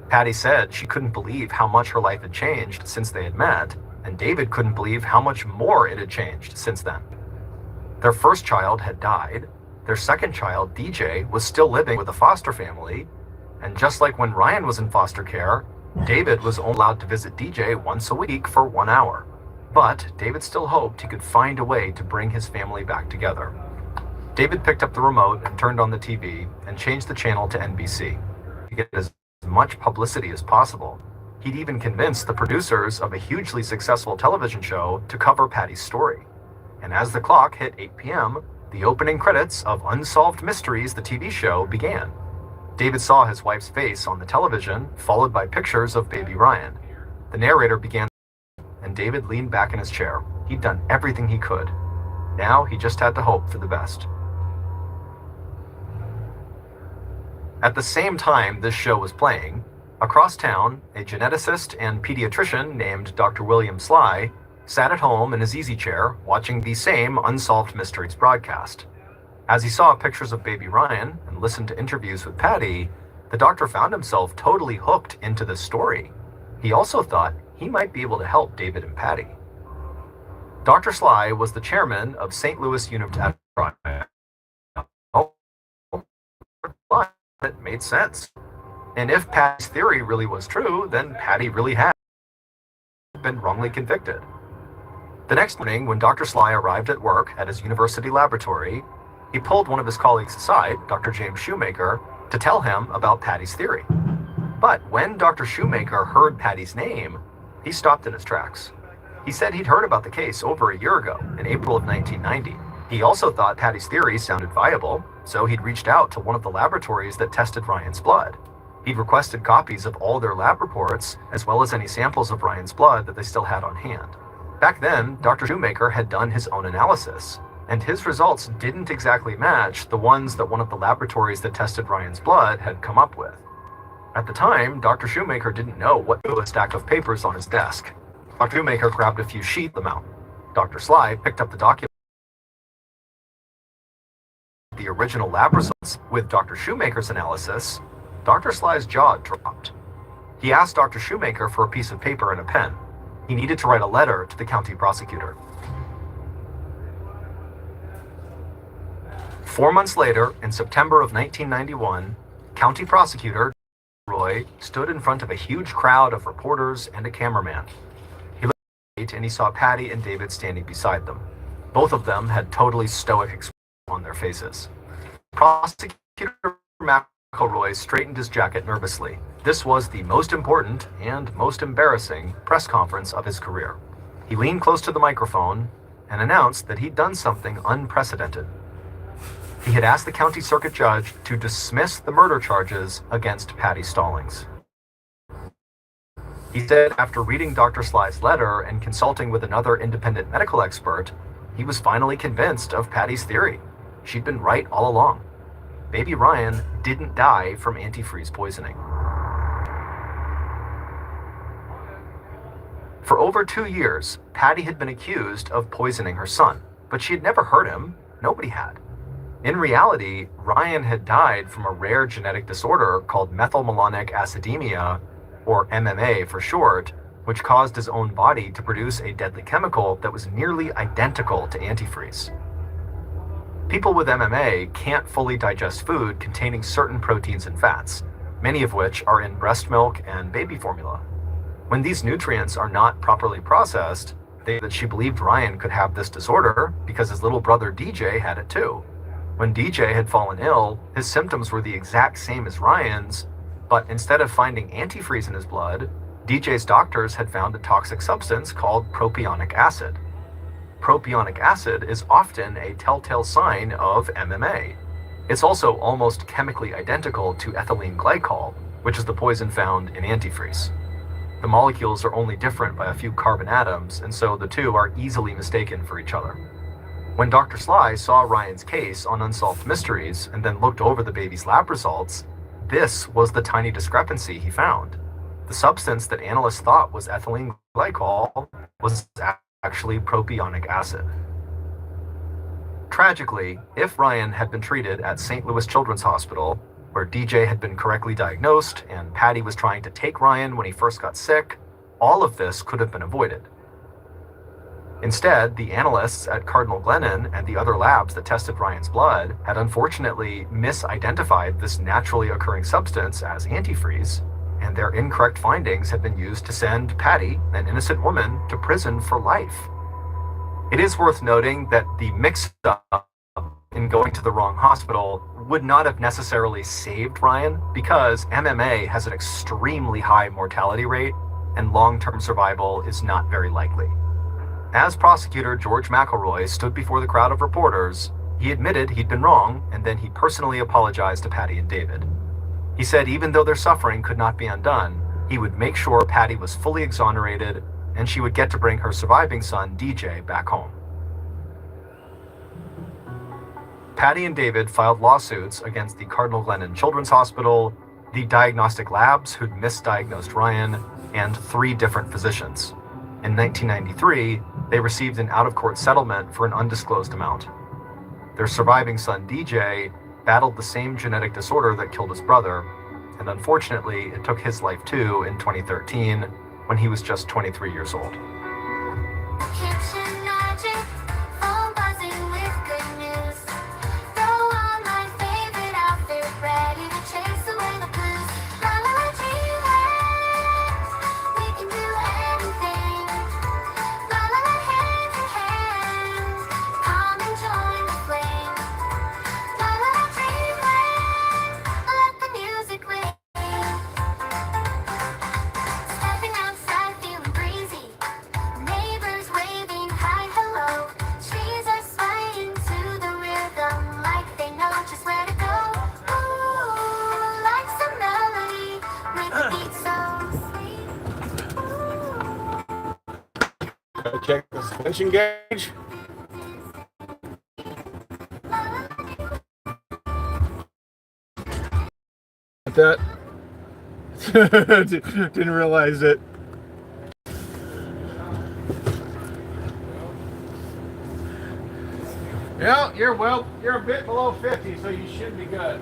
Speaker 6: Patty said she couldn't believe how much her life had changed since they had met, and David couldn't believe how much more it had changed since then. Their first child had died. Their second child, DJ, was still living with a foster family, and just like when Ryan was in foster care, David was only allowed to visit DJ once a week for 1 hour. But David still hoped he could find a way to bring his family back together. David picked up the remote and turned on the TV and changed the channel to NBC to get as much publicity as possible. He'd even convinced the producers of a hugely successful television show to cover Patty's story. And as the clock hit 8 p.m., the opening credits of Unsolved Mysteries, the TV show, began. David saw his wife's face on the television, followed by pictures of baby Ryan. The narrator began, and David leaned back in his chair. He'd done everything he could. Now he just had to hope for the best. At the same time this show was playing, across town, a geneticist and pediatrician named Dr. William Sly sat at home in his easy chair watching the same Unsolved Mysteries broadcast. As he saw pictures of baby Ryan and listened to interviews with Patty, the doctor found himself totally hooked into this story. He also thought he might be able to help David and Patty. Dr. Sly was the chairman of St. Louis University. It made sense. And if Patty's theory really was true, then Patty really had been wrongly convicted. The next morning, when Dr. Sly arrived at work at his university laboratory, he pulled one of his colleagues aside, Dr. James Shoemaker, to tell him about Patty's theory. But when Dr. Shoemaker heard Patty's name, he stopped in his tracks. He said he'd heard about the case over a year ago, in April of 1990. He also thought Patty's theory sounded viable, so he'd reached out to one of the laboratories that tested Ryan's blood. He'd requested copies of all their lab reports, as well as any samples of Ryan's blood that they still had on hand. Back then, Dr. Shoemaker had done his own analysis, and his results didn't exactly match the ones that one of the laboratories that tested Ryan's blood had come up with. At the time, Dr. Shoemaker didn't know what to do with a stack of papers on his desk. Dr. Shoemaker grabbed a few sheets them out. Dr. Sly picked up the document. The original lab results with Dr. Shoemaker's analysis, Dr. Sly's jaw dropped. He asked Dr. Shoemaker for a piece of paper and a pen. He needed to write a letter to the county prosecutor. 4 months later, in September of 1991, County Prosecutor Roy stood in front of a huge crowd of reporters and a cameraman. He looked and he saw Patty and David standing beside them. Both of them had totally stoic expressions on their faces. Prosecutor McElroy straightened his jacket nervously. This was the most important and most embarrassing press conference of his career. He leaned close to the microphone and announced that he'd done something unprecedented. He had asked the county circuit judge to dismiss the murder charges against Patty Stallings. He said after reading Dr. Sly's letter and consulting with another independent medical expert, he was finally convinced of Patty's theory. She'd been right all along. Baby Ryan didn't die from antifreeze poisoning. For over 2 years, Patty had been accused of poisoning her son, but she had never hurt him. Nobody had. In reality, Ryan had died from a rare genetic disorder called methylmalonic acidemia, or MMA for short, which caused his own body to produce a deadly chemical that was nearly identical to antifreeze. People with MMA can't fully digest food containing certain proteins and fats, many of which are in breast milk and baby formula. When these nutrients are not properly processed, that she believed Ryan could have this disorder because his little brother DJ had it too. When DJ had fallen ill, his symptoms were the exact same as Ryan's, but instead of finding antifreeze in his blood, DJ's doctors had found a toxic substance called propionic acid. Propionic acid is often a telltale sign of MMA. It's also almost chemically identical to ethylene glycol, which is the poison found in antifreeze. The molecules are only different by a few carbon atoms, and so the two are easily mistaken for each other. When Dr. Sly saw Ryan's case on Unsolved Mysteries and then looked over the baby's lab results, this was the tiny discrepancy he found. The substance that analysts thought was ethylene glycol was actually propionic acid. Tragically, if Ryan had been treated at St. Louis Children's Hospital, where DJ had been correctly diagnosed and Patty was trying to take Ryan when he first got sick, all of this could have been avoided. Instead, the analysts at Cardinal Glennon and the other labs that tested Ryan's blood had unfortunately misidentified this naturally occurring substance as antifreeze, and their incorrect findings had been used to send Patty, an innocent woman, to prison for life. It is worth noting that the mix-up in going to the wrong hospital would not have necessarily saved Ryan, because MMA has an extremely high mortality rate and long-term survival is not very likely. As prosecutor George McElroy stood before the crowd of reporters, he admitted he'd been wrong, and then he personally apologized to Patty and David. He said even though their suffering could not be undone, he would make sure Patty was fully exonerated and she would get to bring her surviving son, DJ, back home. Patty and David filed lawsuits against the Cardinal Glennon Children's Hospital, the diagnostic labs who'd misdiagnosed Ryan, and 3 different physicians. In 1993, they received an out-of-court settlement for an undisclosed amount. Their surviving son, DJ, battled the same genetic disorder that killed his brother, and unfortunately, it took his life too in 2013, when he was just 23 years old.
Speaker 7: Kitchen magic, phone buzzing with good news. Throw on my favorite outfit, ready to chase away the blues. La la la, dreamland, we can do anything. La la la, hand in hand, come and join the flame. La la la, dreamland, let the music ring. Stepping outside, feeling breezy. Neighbors waving hi, hello. Trees are swaying to the rhythm like they know just where to go. Ooh, like some melody with a beat so sweet. Ooh.
Speaker 1: Gotta check the suspension gauge. That didn't realize it. Yeah, you're a bit below 50, so you should be good.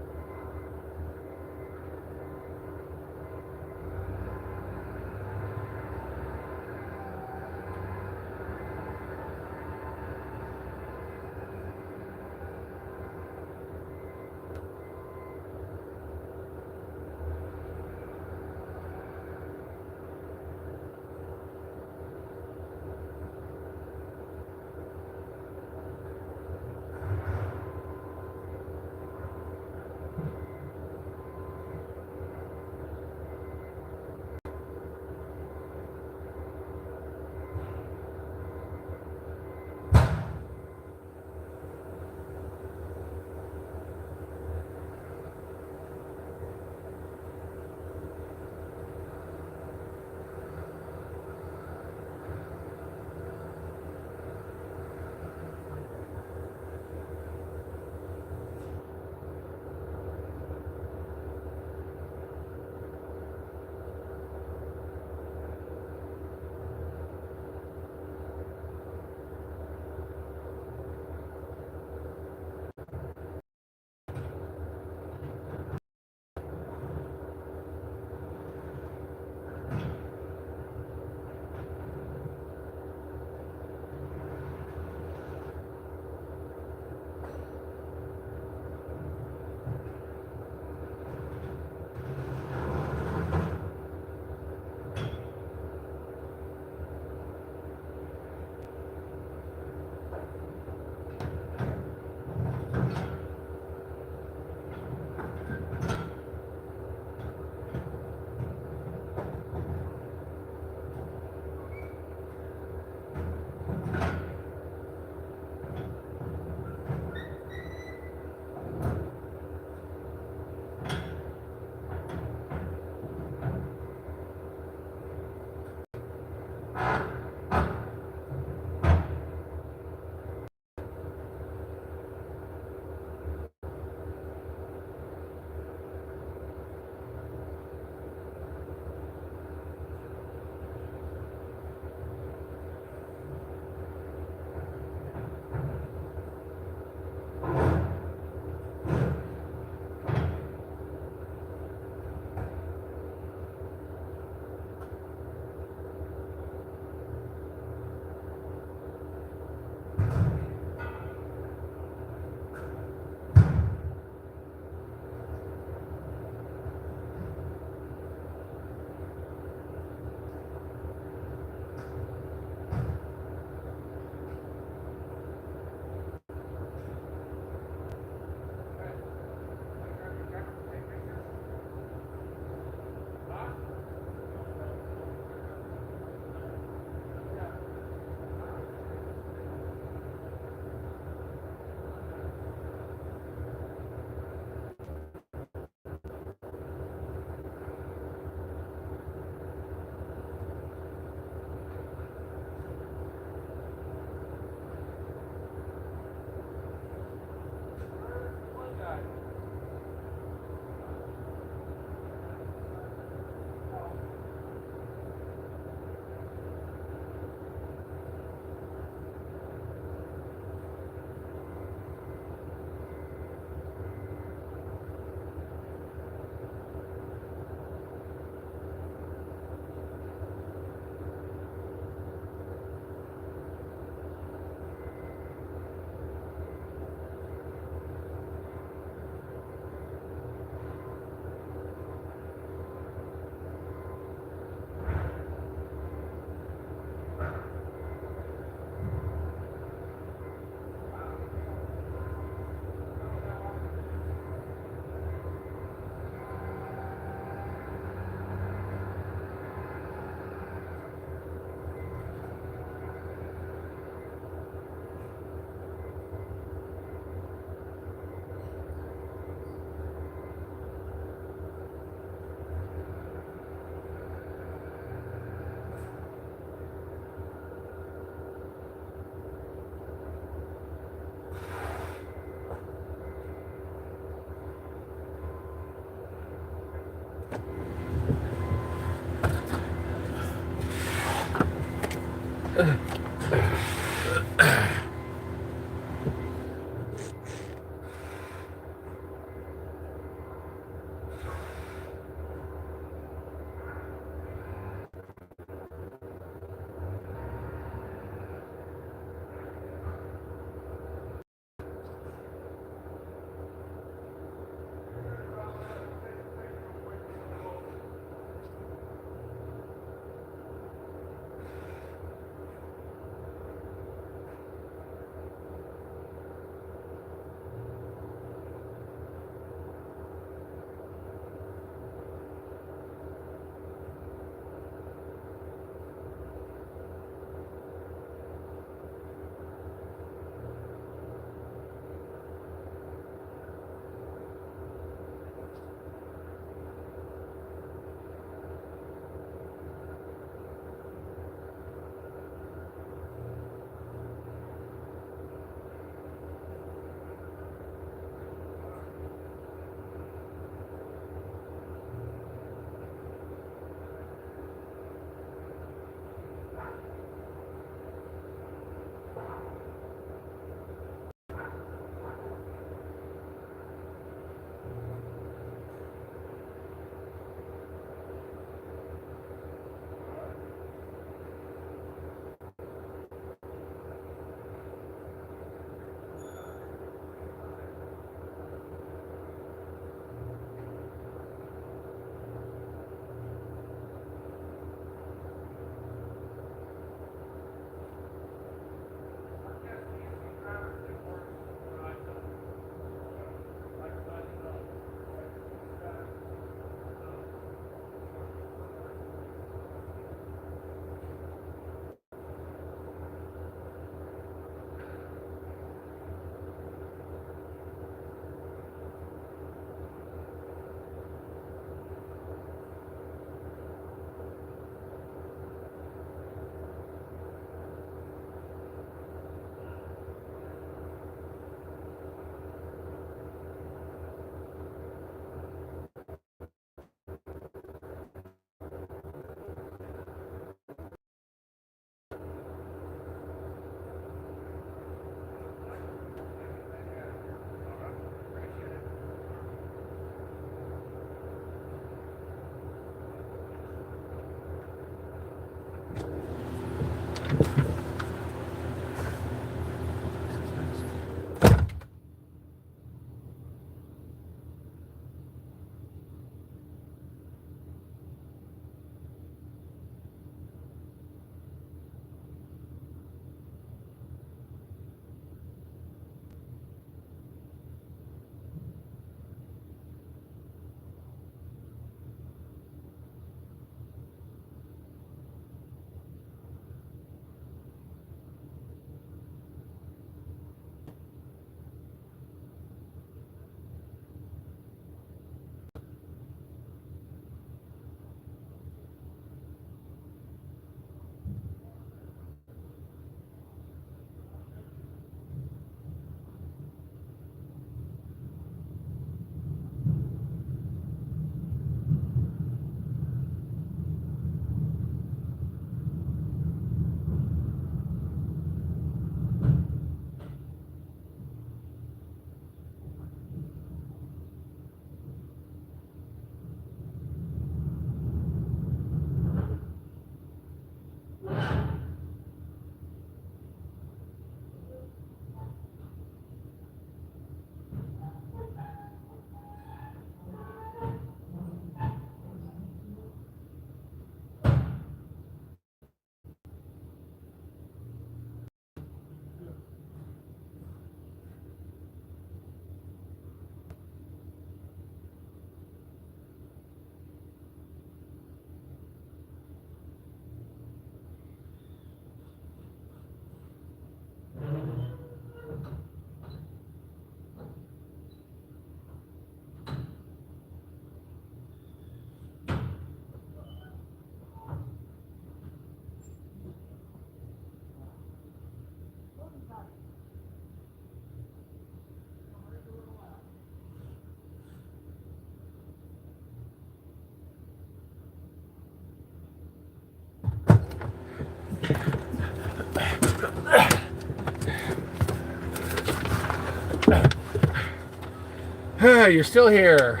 Speaker 1: You're still here.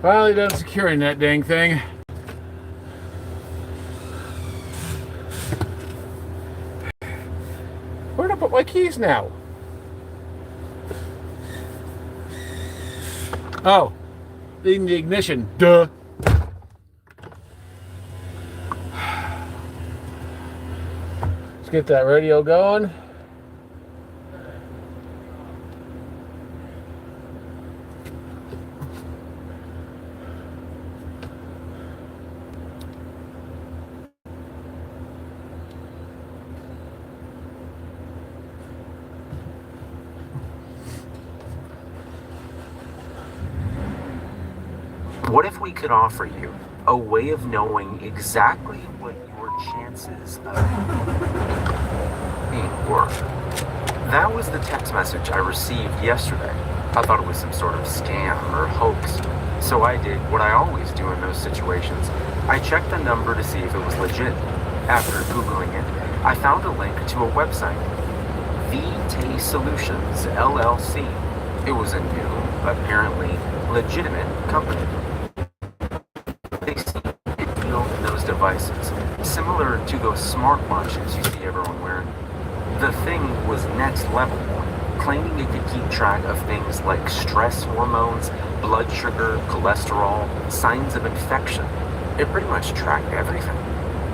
Speaker 1: Finally done securing that dang thing. Where'd I put my keys now? Oh, in the ignition. Duh. Let's get that radio going.
Speaker 3: What if we could offer you a way of knowing exactly what your chances of being were? That was the text message I received yesterday. I thought it was some sort of scam or hoax. So I did what I always do in those situations. I checked the number to see if it was legit. After Googling it, I found a link to a website. Vitae Solutions, LLC. It was a new, apparently legitimate company. They seem to build those devices, similar to those smartwatches you see everyone wearing. The thing was next level, claiming it could keep track of things like stress hormones, blood sugar, cholesterol, signs of infection. It pretty much tracked everything.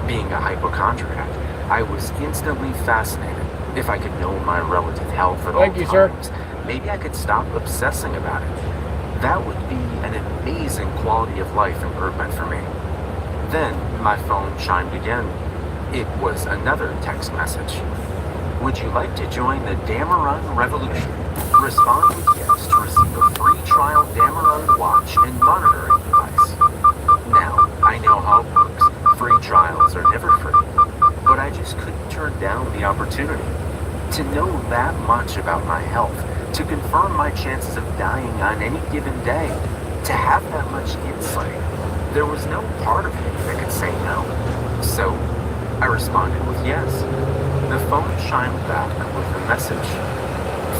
Speaker 3: Being a hypochondriac, I was instantly fascinated. If I could know my relative health at all times, maybe I could stop obsessing about it. That would be an amazing quality of life improvement for me. Then my phone chimed again. It was another text message. Would you like to join the Dameron Revolution? Respond with yes to receive a free trial Dameron watch and monitoring device. Now, I know how it works. Free trials are never free. But I just couldn't turn down the opportunity. To know that much about my health, to confirm my chances of dying on any given day, to have that much insight, there was no part of me that could say no. So, I responded with yes. The phone chimed back with a message.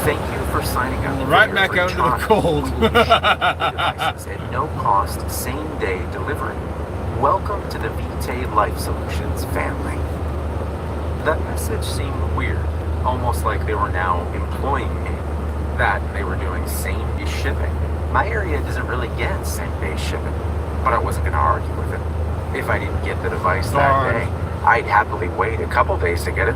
Speaker 3: Thank you for signing up.
Speaker 1: Right back out into the cold.
Speaker 3: Devices at no cost, same day delivery. Welcome to the Vitae Life Solutions family. That message seemed weird, almost like they were now employing me. That they were doing same-day shipping. My area doesn't really get same-day shipping, but I wasn't going to argue with it. If I didn't get the device that day, I'd happily wait a couple days to get it.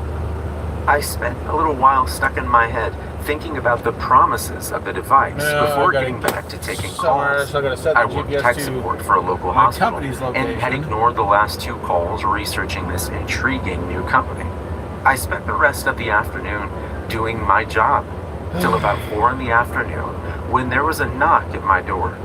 Speaker 3: I spent a little while stuck in my head thinking about the promises of the device before getting back to taking calls. I worked tech support for a local hospital and had ignored the last 2 calls researching this intriguing new company. I spent the rest of the afternoon doing my job till about 4 in the afternoon when there was a knock at my door.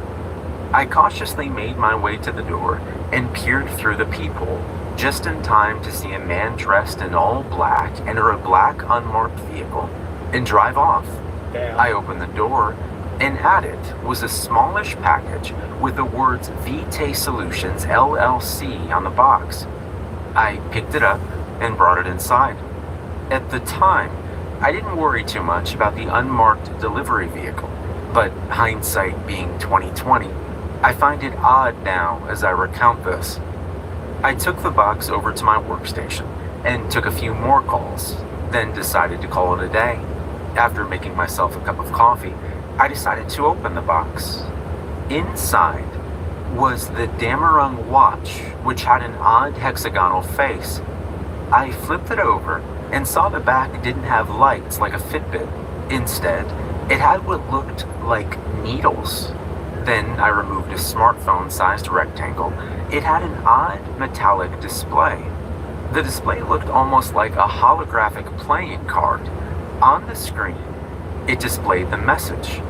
Speaker 3: I cautiously made my way to the door and peered through the peephole just in time to see a man dressed in all black enter a black unmarked vehicle and drive off.
Speaker 1: Damn.
Speaker 3: I opened the door, and at it was a smallish package with the words Vitae Solutions LLC on the box. I picked it up and brought it inside. At the time, I didn't worry too much about the unmarked delivery vehicle, but hindsight being 2020, I find it odd now as I recount this. I took the box over to my workstation and took a few more calls, then decided to call it a day. After making myself a cup of coffee, I decided to open the box. Inside was the Dameron watch, which had an odd hexagonal face. I flipped it over and saw the back didn't have lights like a Fitbit. Instead, it had what looked like needles. Then I removed a smartphone-sized rectangle. It had an odd metallic display. The display looked almost like a holographic playing card. On the screen, it displayed the message.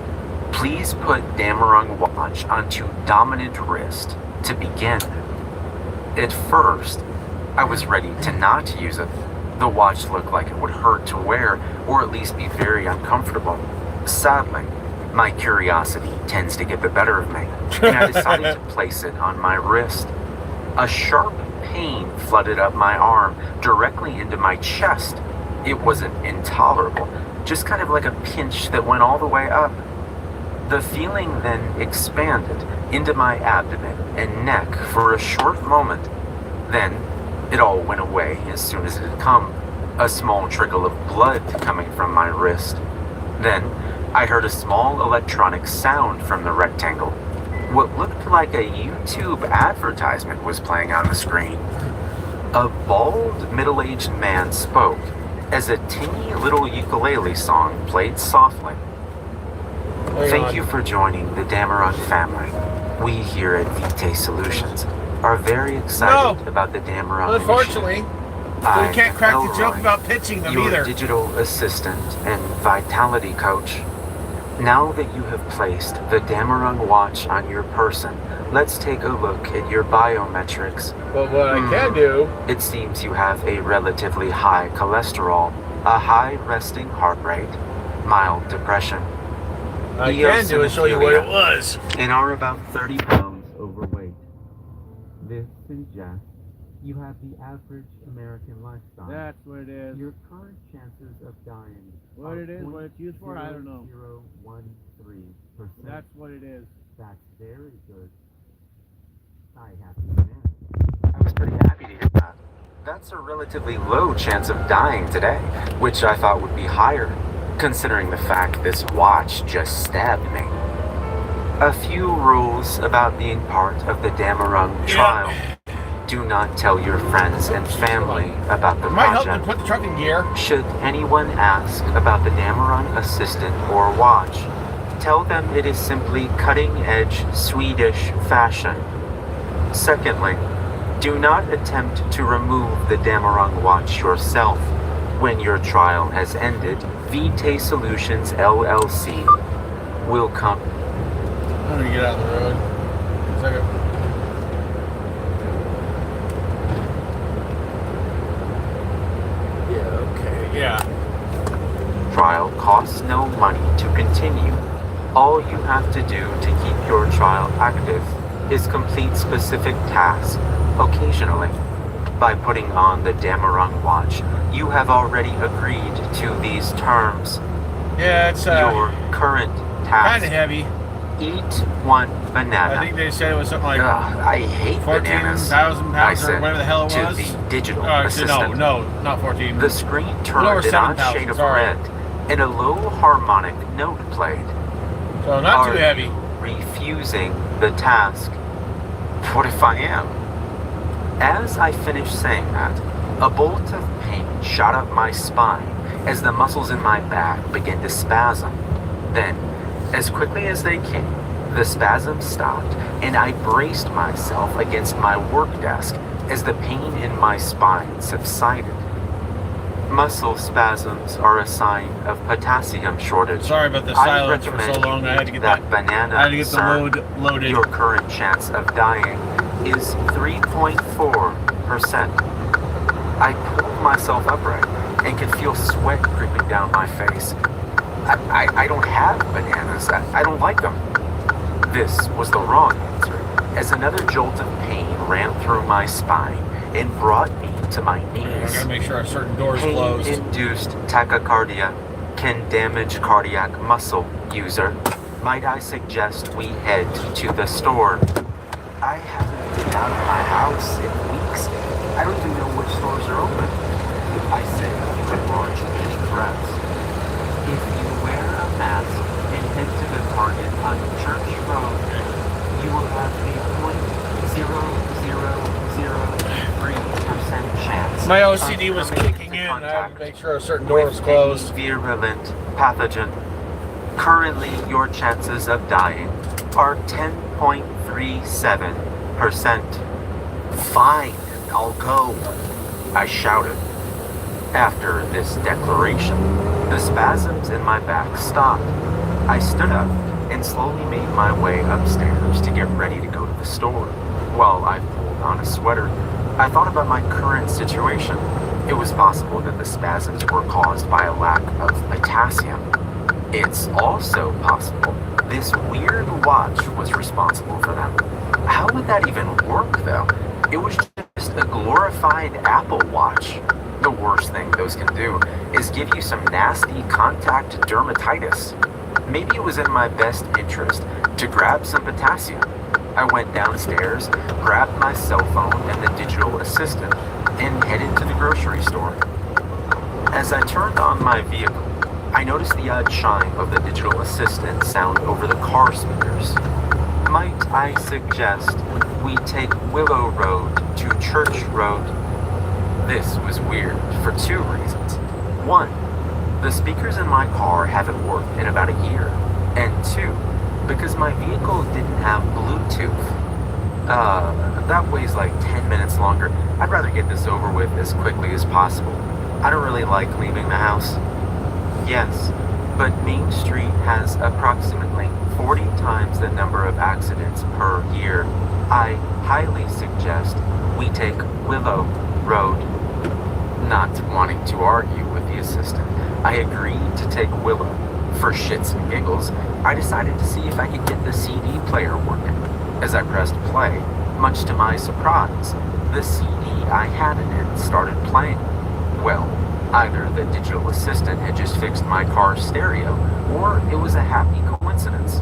Speaker 3: Please put Dameron watch onto dominant wrist to begin. At first, I was ready to not use it. The watch looked like it would hurt to wear, or at least be very uncomfortable. Sadly, my curiosity tends to get the better of me, and I decided to place it on my wrist. A sharp pain flooded up my arm directly into my chest. It wasn't intolerable, just kind of like a pinch that went all the way up. The feeling then expanded into my abdomen and neck for a short moment. Then, it all went away as soon as it had come, a small trickle of blood coming from my wrist. Then, I heard a small electronic sound from the rectangle. What looked like a YouTube advertisement was playing on the screen. A bald, middle-aged man spoke as a teeny little ukulele song played softly. Thank you for joining the Dameron family. We here at Vitae Solutions are very excited about the Dameron
Speaker 1: Unfortunately,
Speaker 3: initiative.
Speaker 1: we can't crack the joke
Speaker 3: Elroy,
Speaker 1: about pitching them
Speaker 3: your
Speaker 1: either.
Speaker 3: digital assistant and vitality coach. Now that you have placed the Dameron watch on your person, let's take a look at your biometrics.
Speaker 1: But what I can do,
Speaker 3: It seems you have a relatively high cholesterol, a high resting heart rate, mild depression,
Speaker 1: is show you what it was.
Speaker 3: and are about 30 pounds overweight. This suggests you have the average American lifestyle.
Speaker 8: That's what it is.
Speaker 3: Your current chances of dying
Speaker 8: What
Speaker 3: are
Speaker 8: it is, what it's used for, I don't know.
Speaker 3: 0.013%.
Speaker 8: That's what it is.
Speaker 3: That's very good. I have to admit, I was pretty happy to hear that. That's a relatively low chance of dying today, which I thought would be higher, considering the fact this watch just stabbed me. A few rules about being part of the Dameron trial. Do not tell your friends and family about the
Speaker 1: It might help
Speaker 3: project.
Speaker 1: to put the truck in gear.
Speaker 3: Should anyone ask about the Dameron assistant or watch, tell them it is simply cutting-edge Swedish fashion. Secondly, do not attempt to remove the Dameron watch yourself. When your trial has ended, Vitae Solutions LLC will come.
Speaker 1: I'm gonna get out of the road. A second. Yeah.
Speaker 3: Trial costs no money to continue. All you have to do to keep your trial active is complete specific tasks occasionally. By putting on the Dameron watch, you have already agreed to these terms.
Speaker 1: Yeah, it's
Speaker 3: Your current
Speaker 1: kind
Speaker 3: task:
Speaker 1: of heavy.
Speaker 3: eat one banana.
Speaker 1: I think they said it was something like
Speaker 3: Ugh, I hate bananas.
Speaker 1: 14,000
Speaker 3: I
Speaker 1: pounds or
Speaker 3: said
Speaker 1: whatever the hell it
Speaker 3: to
Speaker 1: was.
Speaker 3: the digital
Speaker 1: Actually,
Speaker 3: assistant.
Speaker 1: no, not 14.
Speaker 3: The screen
Speaker 1: Lower
Speaker 3: turned an odd
Speaker 1: 7,000,
Speaker 3: shade of
Speaker 1: sorry.
Speaker 3: red, and a low harmonic note played.
Speaker 1: So not
Speaker 3: Are
Speaker 1: too heavy.
Speaker 3: you refusing the task? What if I am? As I finished saying that, a bolt of pain shot up my spine as the muscles in my back began to spasm. Then, as quickly as they came, the spasm stopped, and I braced myself against my work desk as the pain in my spine subsided. Muscle spasms are a sign of potassium shortage.
Speaker 1: Sorry about the
Speaker 3: I
Speaker 1: silence for so
Speaker 3: recommend
Speaker 1: long. I had to get
Speaker 3: that
Speaker 1: that.
Speaker 3: banana,
Speaker 1: I had to get the
Speaker 3: sir.
Speaker 1: load loaded.
Speaker 3: Your current chance of dying is 3.4%. I pulled myself upright and could feel sweat creeping down my face. I don't have bananas. I don't like them. This was the wrong answer, as another jolt of pain ran through my spine and brought me to my
Speaker 1: I
Speaker 3: knees.
Speaker 1: gotta make sure certain doors closed.
Speaker 3: Pain-induced tachycardia can damage cardiac muscle. User, might I suggest we head to the store? I haven't been out of my house in weeks. I don't even know which stores are open. I said with large deep breaths. If you wear a mask and head to the Target on Church Road, you will have a 0.0003% chance.
Speaker 1: My OCD
Speaker 3: of
Speaker 1: was
Speaker 3: coming
Speaker 1: kicking
Speaker 3: into
Speaker 1: in. I had to
Speaker 3: contact
Speaker 1: make sure certain doors
Speaker 3: with
Speaker 1: closed.
Speaker 3: a virulent pathogen. Currently, your chances of dying are 10.37%. Fine, I'll go, I shouted. After this declaration, the spasms in my back stopped. I stood up and slowly made my way upstairs to get ready to go to the store. While I pulled on a sweater, I thought about my current situation. It was possible that the spasms were caused by a lack of potassium. It's also possible this weird watch was responsible for them. How would that even work, though? It was just a glorified Apple Watch. The worst thing those can do is give you some nasty contact dermatitis. Maybe it was in my best interest to grab some potassium. I went downstairs, grabbed my cell phone and the digital assistant, and headed to the grocery store. As I turned on my vehicle, I noticed the odd chime of the digital assistant sound over the car speakers. Might I suggest we take Willow Road to Church Road? This was weird for two reasons. One, the speakers in my car haven't worked in about a year. And two, because my vehicle didn't have Bluetooth. That weighs like 10 minutes longer. I'd rather get this over with as quickly as possible. I don't really like leaving the house. Yes, but Main Street has approximately 40 times the number of accidents per year. I highly suggest we take Willow Road. Not wanting to argue with the assistant, I agreed to take Willow. For shits and giggles, I decided to see if I could get the CD player working. As I pressed play, much to my surprise, the CD I had in it started playing. Well, either the digital assistant had just fixed my car's stereo, or it was a happy coincidence.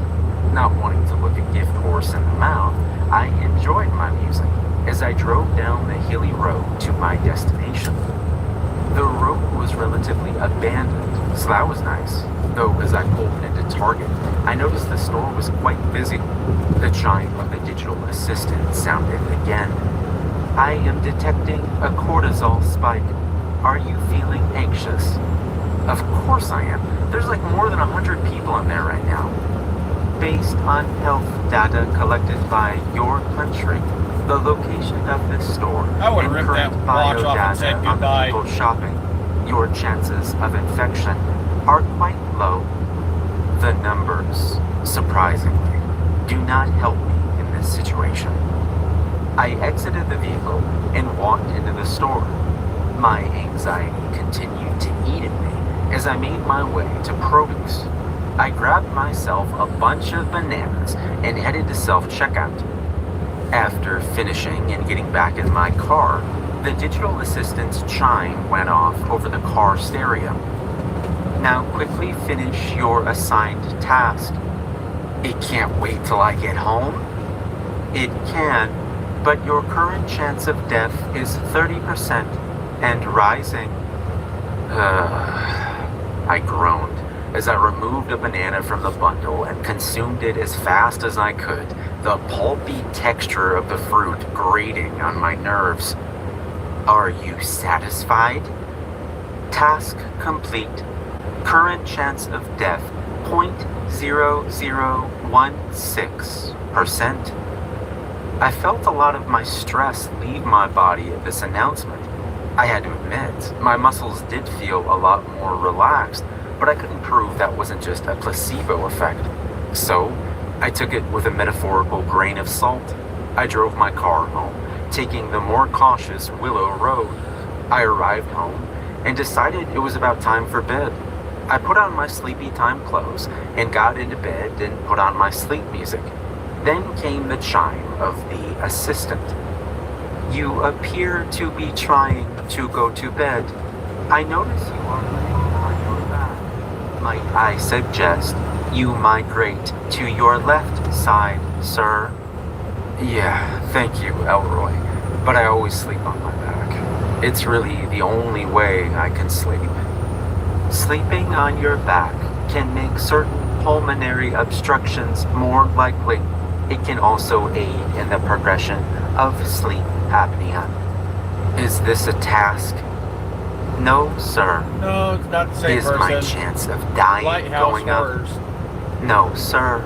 Speaker 3: Not wanting to look a gift horse in the mouth, I enjoyed my music as I drove down the hilly road to my destination. The road was relatively abandoned, so that was nice. Though as I pulled into Target, I noticed the store was quite busy. The chime of the digital assistant sounded again. I am detecting a cortisol spike. Are you feeling anxious? Of course I am. There's like more than 100 people in there right now. Based on health data collected by your country, the location of this store,
Speaker 1: I would
Speaker 3: and
Speaker 1: rip that
Speaker 3: current
Speaker 1: watch off and say
Speaker 3: biodata on
Speaker 1: goodbye.
Speaker 3: people shopping, your chances of infection are quite low. The numbers, surprisingly, do not help me in this situation. I exited the vehicle and walked into the store. My anxiety continued to eat at me as I made my way to produce. I grabbed myself a bunch of bananas and headed to self-checkout. After finishing and getting back in my car, the digital assistant's chime went off over the car stereo. Now quickly finish your assigned task. It can't wait till I get home? It can, but your current chance of death is 30% and rising. I groaned as I removed a banana from the bundle and consumed it as fast as I could, the pulpy texture of the fruit grating on my nerves. Are you satisfied? Task complete. Current chance of death, 0.0016%. I felt a lot of my stress leave my body at this announcement. I had to admit, my muscles did feel a lot more relaxed, but I couldn't prove that wasn't just a placebo effect. So, I took it with a metaphorical grain of salt. I drove my car home, taking the more cautious Willow Road. I arrived home and decided it was about time for bed. I put on my sleepy time clothes and got into bed and put on my sleep music. Then came the chime of the assistant. You appear to be trying to go to bed. I notice you are laying on your back. Might I suggest you migrate to your left side, sir? Yeah, thank you, Elroy, but I always sleep on my back. It's really the only way I can sleep. Sleeping on your back can make certain pulmonary obstructions more likely. It can also aid in the progression of sleep apnea. Is this a task? No, sir.
Speaker 1: No, it's not the same
Speaker 3: Is
Speaker 1: person.
Speaker 3: my chance of dying
Speaker 1: Lighthouse
Speaker 3: going up?
Speaker 1: Horrors.
Speaker 3: No, sir.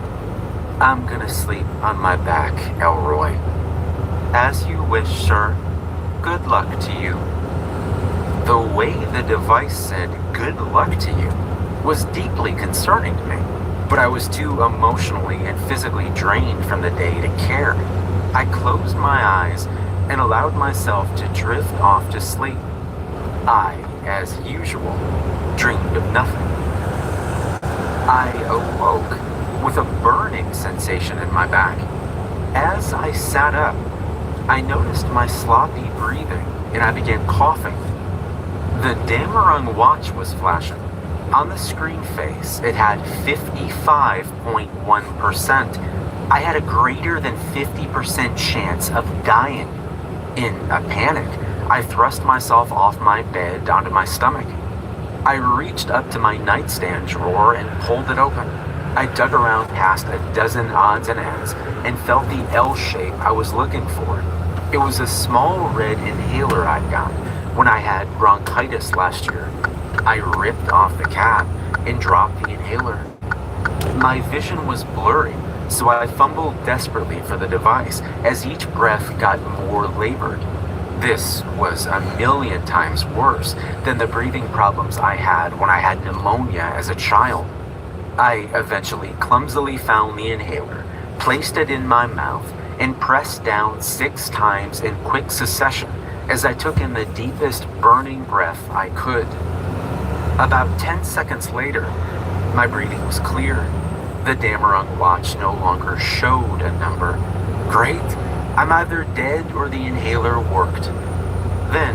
Speaker 3: I'm gonna sleep on my back, Elroy. As you wish, sir. Good luck to you. The way the device said, good luck to you, was deeply concerning to me, but I was too emotionally and physically drained from the day to care. I closed my eyes and allowed myself to drift off to sleep. I, as usual, dreamed of nothing. I awoke with a burning sensation in my back. As I sat up, I noticed my sloppy breathing and I began coughing. The Damarung watch was flashing. On the screen face, it had 55.1%. I had a greater than 50% chance of dying. In a panic, I thrust myself off my bed onto my stomach. I reached up to my nightstand drawer and pulled it open. I dug around past a dozen odds and ends and felt the L shape I was looking for. It was a small red inhaler I'd got when I had bronchitis last year. I ripped off the cap and dropped the inhaler. My vision was blurry, so I fumbled desperately for the device as each breath got more labored. This was a million times worse than the breathing problems I had when I had pneumonia as a child. I eventually clumsily found the inhaler, placed it in my mouth, and pressed down 6 times in quick succession as I took in the deepest burning breath I could. About 10 seconds later, my breathing was clear. The Damarung watch no longer showed a number. Great, I'm either dead or the inhaler worked. Then,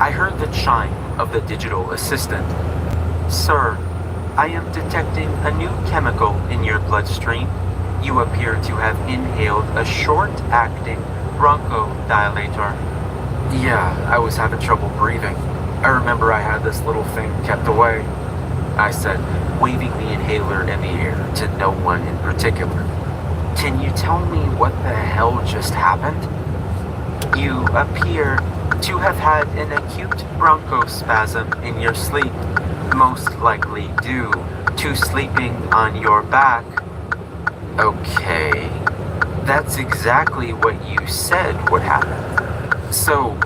Speaker 3: I heard the chime of the digital assistant. Sir, I am detecting a new chemical in your bloodstream. You appear to have inhaled a short-acting bronchodilator. Yeah, I was having trouble breathing. I remember I had this little thing kept away, I said, waving the inhaler in the air to no one in particular. Can you tell me what the hell just happened? You appear to have had an acute bronchospasm in your sleep, most likely due to sleeping on your back. Okay, that's exactly what you said would happen. So,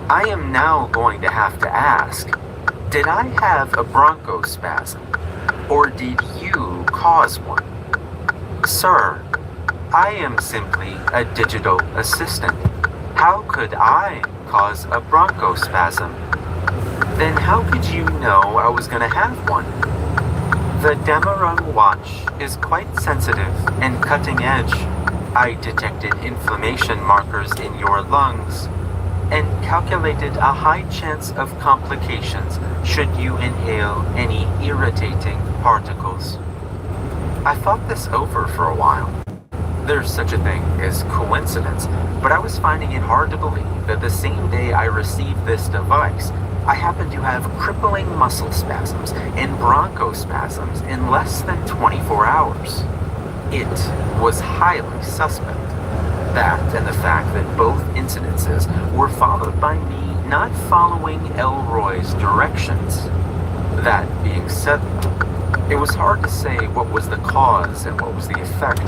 Speaker 3: I am now going to have to ask, did I have a bronchospasm, or did you cause one? Sir, I am simply a digital assistant. How could I cause a bronchospasm? Then how could you know I was going to have one? The Damarung watch is quite sensitive and cutting edge. I detected inflammation markers in your lungs and calculated a high chance of complications should you inhale any irritating particles. I thought this over for a while. There's such a thing as coincidence, but I was finding it hard to believe that the same day I received this device, I happened to have crippling muscle spasms and bronchospasms in less than 24 hours. It was highly suspect. That and the fact that both incidences were followed by me not following Elroy's directions. That being said, it was hard to say what was the cause and what was the effect.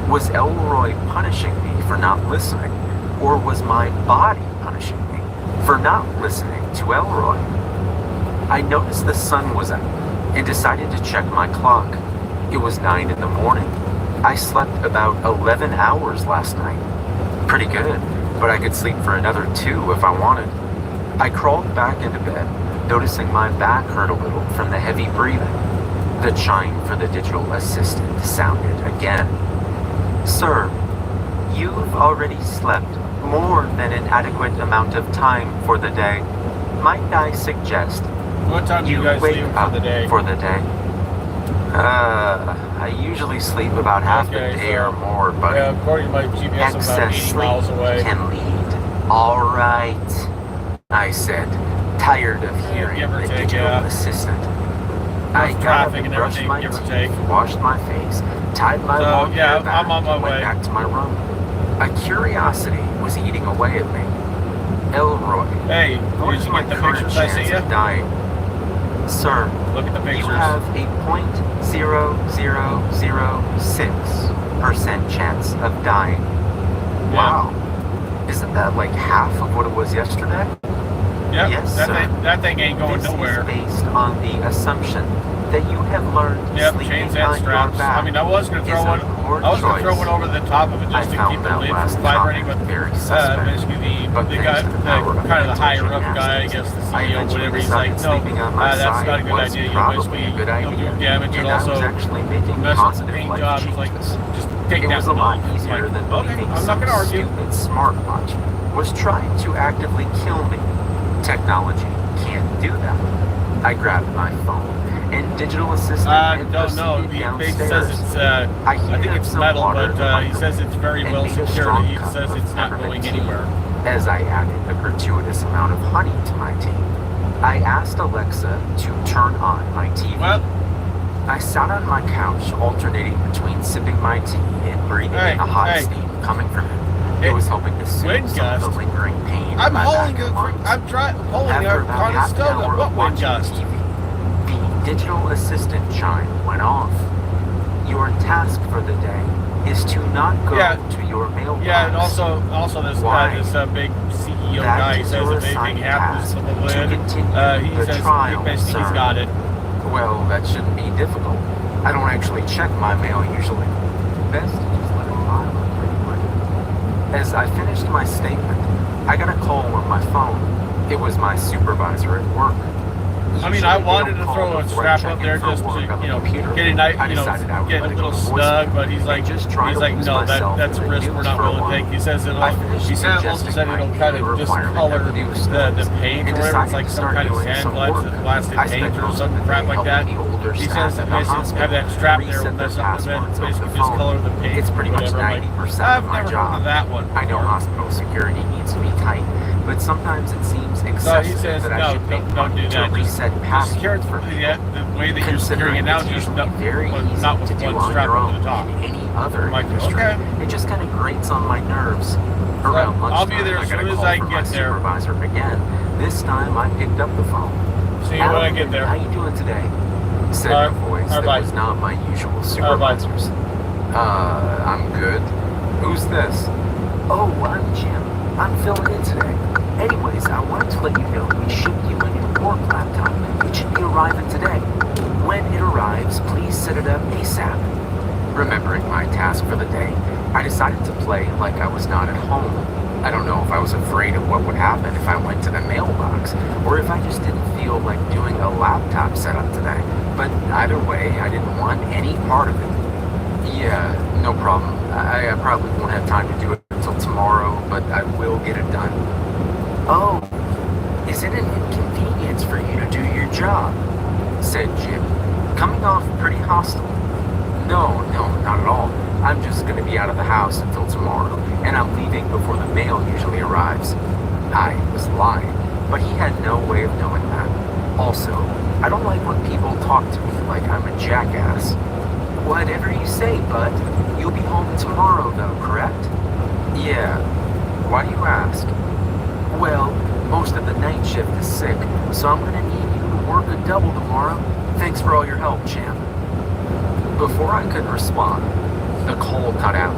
Speaker 3: Was Elroy punishing me for not listening, or was my body punishing me for not listening to Elroy? I noticed the sun was out and decided to check my clock. It was 9 in the morning. I slept about 11 hours last night. Pretty good, but I could sleep for another 2 if I wanted. I crawled back into bed, noticing my back hurt a little from the heavy breathing. The chime for the digital assistant sounded again. Sir, you've already slept more than an adequate amount of time for the day. Might I suggest
Speaker 1: What time do you guys
Speaker 3: wake
Speaker 1: leave
Speaker 3: up
Speaker 1: for the day?
Speaker 3: for the day? I usually sleep about half the
Speaker 1: Okay,
Speaker 3: day
Speaker 1: so-
Speaker 3: or more, but
Speaker 1: Yeah, according to my GPS, I'm about
Speaker 3: excess
Speaker 1: 80
Speaker 3: sleep
Speaker 1: miles away.
Speaker 3: can lead. All right, I said, tired of hearing
Speaker 1: give or
Speaker 3: the
Speaker 1: take,
Speaker 3: digital
Speaker 1: yeah.
Speaker 3: assistant. I got up
Speaker 1: traffic
Speaker 3: and
Speaker 1: and
Speaker 3: brushed
Speaker 1: everything,
Speaker 3: my
Speaker 1: give or
Speaker 3: teeth,
Speaker 1: take.
Speaker 3: washed my face, tied my
Speaker 1: So,
Speaker 3: long
Speaker 1: yeah,
Speaker 3: hair back,
Speaker 1: I'm on my
Speaker 3: and went
Speaker 1: way.
Speaker 3: back to my room. A curiosity was eating away at me. Elroy,
Speaker 1: Hey,
Speaker 3: what
Speaker 1: did
Speaker 3: is
Speaker 1: you
Speaker 3: my
Speaker 1: get the
Speaker 3: current
Speaker 1: pictures I
Speaker 3: chance
Speaker 1: see
Speaker 3: of
Speaker 1: you?
Speaker 3: dying? Sir,
Speaker 1: Look at the
Speaker 3: you
Speaker 1: pictures.
Speaker 3: have a 0.0006% chance of dying.
Speaker 1: Yeah.
Speaker 3: Wow. Isn't that like half of what it was yesterday?
Speaker 1: Yep,
Speaker 3: Yes,
Speaker 1: that,
Speaker 3: sir.
Speaker 1: that thing ain't going
Speaker 3: This
Speaker 1: nowhere.
Speaker 3: is based on the assumption that you have learned
Speaker 1: Yep,
Speaker 3: sleeping
Speaker 1: chains and
Speaker 3: on
Speaker 1: straps.
Speaker 3: your back.
Speaker 1: I mean, I was gonna throw
Speaker 3: is a
Speaker 1: one.
Speaker 3: poor
Speaker 1: I was gonna throw
Speaker 3: choice.
Speaker 1: one over the top of it
Speaker 3: I
Speaker 1: just to
Speaker 3: found
Speaker 1: keep the
Speaker 3: that
Speaker 1: lid
Speaker 3: last
Speaker 1: from vibrating,
Speaker 3: comment
Speaker 1: but
Speaker 3: very suspect.
Speaker 1: basically
Speaker 3: But
Speaker 1: the
Speaker 3: thanks
Speaker 1: guy,
Speaker 3: to the power of
Speaker 1: kind of the
Speaker 3: mental
Speaker 1: higher up guy, I
Speaker 3: gymnastics,
Speaker 1: guess the
Speaker 3: I
Speaker 1: CEO,
Speaker 3: eventually
Speaker 1: whatever, he's
Speaker 3: decided
Speaker 1: like, no,
Speaker 3: sleeping on my
Speaker 1: that's
Speaker 3: side
Speaker 1: not a good
Speaker 3: was
Speaker 1: idea. You'll
Speaker 3: probably
Speaker 1: basically
Speaker 3: a good
Speaker 1: you'll
Speaker 3: idea.
Speaker 1: do damage
Speaker 3: And
Speaker 1: and
Speaker 3: I was
Speaker 1: also
Speaker 3: actually making
Speaker 1: mess up the
Speaker 3: positive
Speaker 1: paint
Speaker 3: life
Speaker 1: job. He's like,
Speaker 3: changes.
Speaker 1: just take
Speaker 3: It
Speaker 1: that
Speaker 3: was a lot
Speaker 1: It's
Speaker 3: easier
Speaker 1: like,
Speaker 3: than
Speaker 1: okay,
Speaker 3: believing
Speaker 1: I'm not
Speaker 3: some
Speaker 1: gonna argue.
Speaker 3: stupid smartwatch was trying to actively kill me. Technology can't do that. I grabbed my phone and digital assistant
Speaker 1: I
Speaker 3: and
Speaker 1: don't know.
Speaker 3: proceeded
Speaker 1: He
Speaker 3: downstairs.
Speaker 1: says it's. I
Speaker 3: heated
Speaker 1: think
Speaker 3: up
Speaker 1: it's
Speaker 3: some
Speaker 1: metal,
Speaker 3: water
Speaker 1: but
Speaker 3: in my
Speaker 1: he says it's very
Speaker 3: and
Speaker 1: well
Speaker 3: made a
Speaker 1: secured.
Speaker 3: strong
Speaker 1: He
Speaker 3: cup
Speaker 1: says
Speaker 3: of
Speaker 1: it's not
Speaker 3: peppermint
Speaker 1: going
Speaker 3: tea
Speaker 1: anywhere.
Speaker 3: as I added a gratuitous amount of honey to my tea. I asked Alexa to turn on my TV.
Speaker 1: Well,
Speaker 3: I sat on my couch, alternating between sipping my tea and breathing in the hot steam coming from it. It was helping to soothe
Speaker 1: wind
Speaker 3: some of
Speaker 1: gust.
Speaker 3: the lingering pain
Speaker 1: I'm
Speaker 3: in my
Speaker 1: holding
Speaker 3: back
Speaker 1: it.
Speaker 3: and lungs.
Speaker 1: I'm trying. Holding
Speaker 3: After
Speaker 1: a
Speaker 3: about half an hour
Speaker 1: Conestoga.
Speaker 3: of
Speaker 1: What wind
Speaker 3: watching
Speaker 1: gust?
Speaker 3: TV, the digital assistant chime went off. Your task for the day is to not go to your mailbox.
Speaker 1: Yeah, and also this
Speaker 3: Why?
Speaker 1: this big CEO
Speaker 3: That
Speaker 1: guy
Speaker 3: is
Speaker 1: says
Speaker 3: your
Speaker 1: if anything
Speaker 3: assigned
Speaker 1: happens
Speaker 3: task
Speaker 1: to the
Speaker 3: to
Speaker 1: lid,
Speaker 3: continue
Speaker 1: he
Speaker 3: the
Speaker 1: says
Speaker 3: trial,
Speaker 1: basically he's
Speaker 3: sir.
Speaker 1: got it.
Speaker 3: Well, that shouldn't be difficult. I don't actually check my mail usually. Best to just let it pile up pretty quick. As I finished my statement, I got a call on my phone. It was my supervisor at work.
Speaker 1: I mean, I wanted to throw a strap up there just to, get a night, get a little snug, but he's like, no, that's a risk we're not willing to take. He says he also said it'll kind of discolor the paint or whatever. It's like some kind of sandblasted paint or some crap like that. He says basically have that strap there will mess up the vent, basically discolor the paint.
Speaker 3: It's pretty much 90%
Speaker 1: I've
Speaker 3: of my
Speaker 1: never
Speaker 3: job.
Speaker 1: heard of that one.
Speaker 3: I know hospital security needs to be tight, but sometimes it seems excessive
Speaker 1: says,
Speaker 3: that I should make
Speaker 1: don't do
Speaker 3: one to
Speaker 1: that.
Speaker 3: reset past
Speaker 1: Secure it for the way that you're securing it now, just not
Speaker 3: very easy
Speaker 1: not with
Speaker 3: to do
Speaker 1: one
Speaker 3: on
Speaker 1: strap
Speaker 3: your
Speaker 1: over
Speaker 3: own
Speaker 1: the top.
Speaker 3: in any other
Speaker 1: Like,
Speaker 3: industry.
Speaker 1: okay.
Speaker 3: It just kind of grates on my nerves. Around lunchtime,
Speaker 1: I'll be there as
Speaker 3: I got
Speaker 1: soon
Speaker 3: a
Speaker 1: as
Speaker 3: call
Speaker 1: I
Speaker 3: from
Speaker 1: get
Speaker 3: my
Speaker 1: there.
Speaker 3: supervisor again. This time I picked up the phone.
Speaker 1: See you when I get there.
Speaker 3: How you doing today? Said
Speaker 1: All
Speaker 3: a
Speaker 1: right.
Speaker 3: voice
Speaker 1: All
Speaker 3: that
Speaker 1: right,
Speaker 3: was not my usual
Speaker 1: bye.
Speaker 3: supervisor's. I'm good. Who's this? Oh, I'm Jim. I'm filling in today. Anyways, I wanted to let you know we shipped you a new work laptop. It should be arriving today. When it arrives, please set it up ASAP. Remembering my task for the day, I decided to play like I was not at home. I don't know if I was afraid of what would happen if I went to the mailbox, or if I just didn't feel like doing a laptop setup today. But either way, I didn't want any part of it. Yeah, no problem. I probably won't have time to do it until tomorrow, but I will get it done. Oh, is it an inconvenience for you to do your job? Said Jim, coming off pretty hostile. No, not at all. I'm just going to be out of the house until tomorrow, and I'm leaving before the mail usually arrives. I was lying, but he had no way of knowing that. Also, I don't like when people talk to me like I'm a jackass. Whatever you say, bud. You'll be home tomorrow, though, correct? Yeah. Why do you ask? Well, most of the night shift is sick, so I'm going to need you to work a double tomorrow. Thanks for all your help, champ. Before I could respond, the call cut out.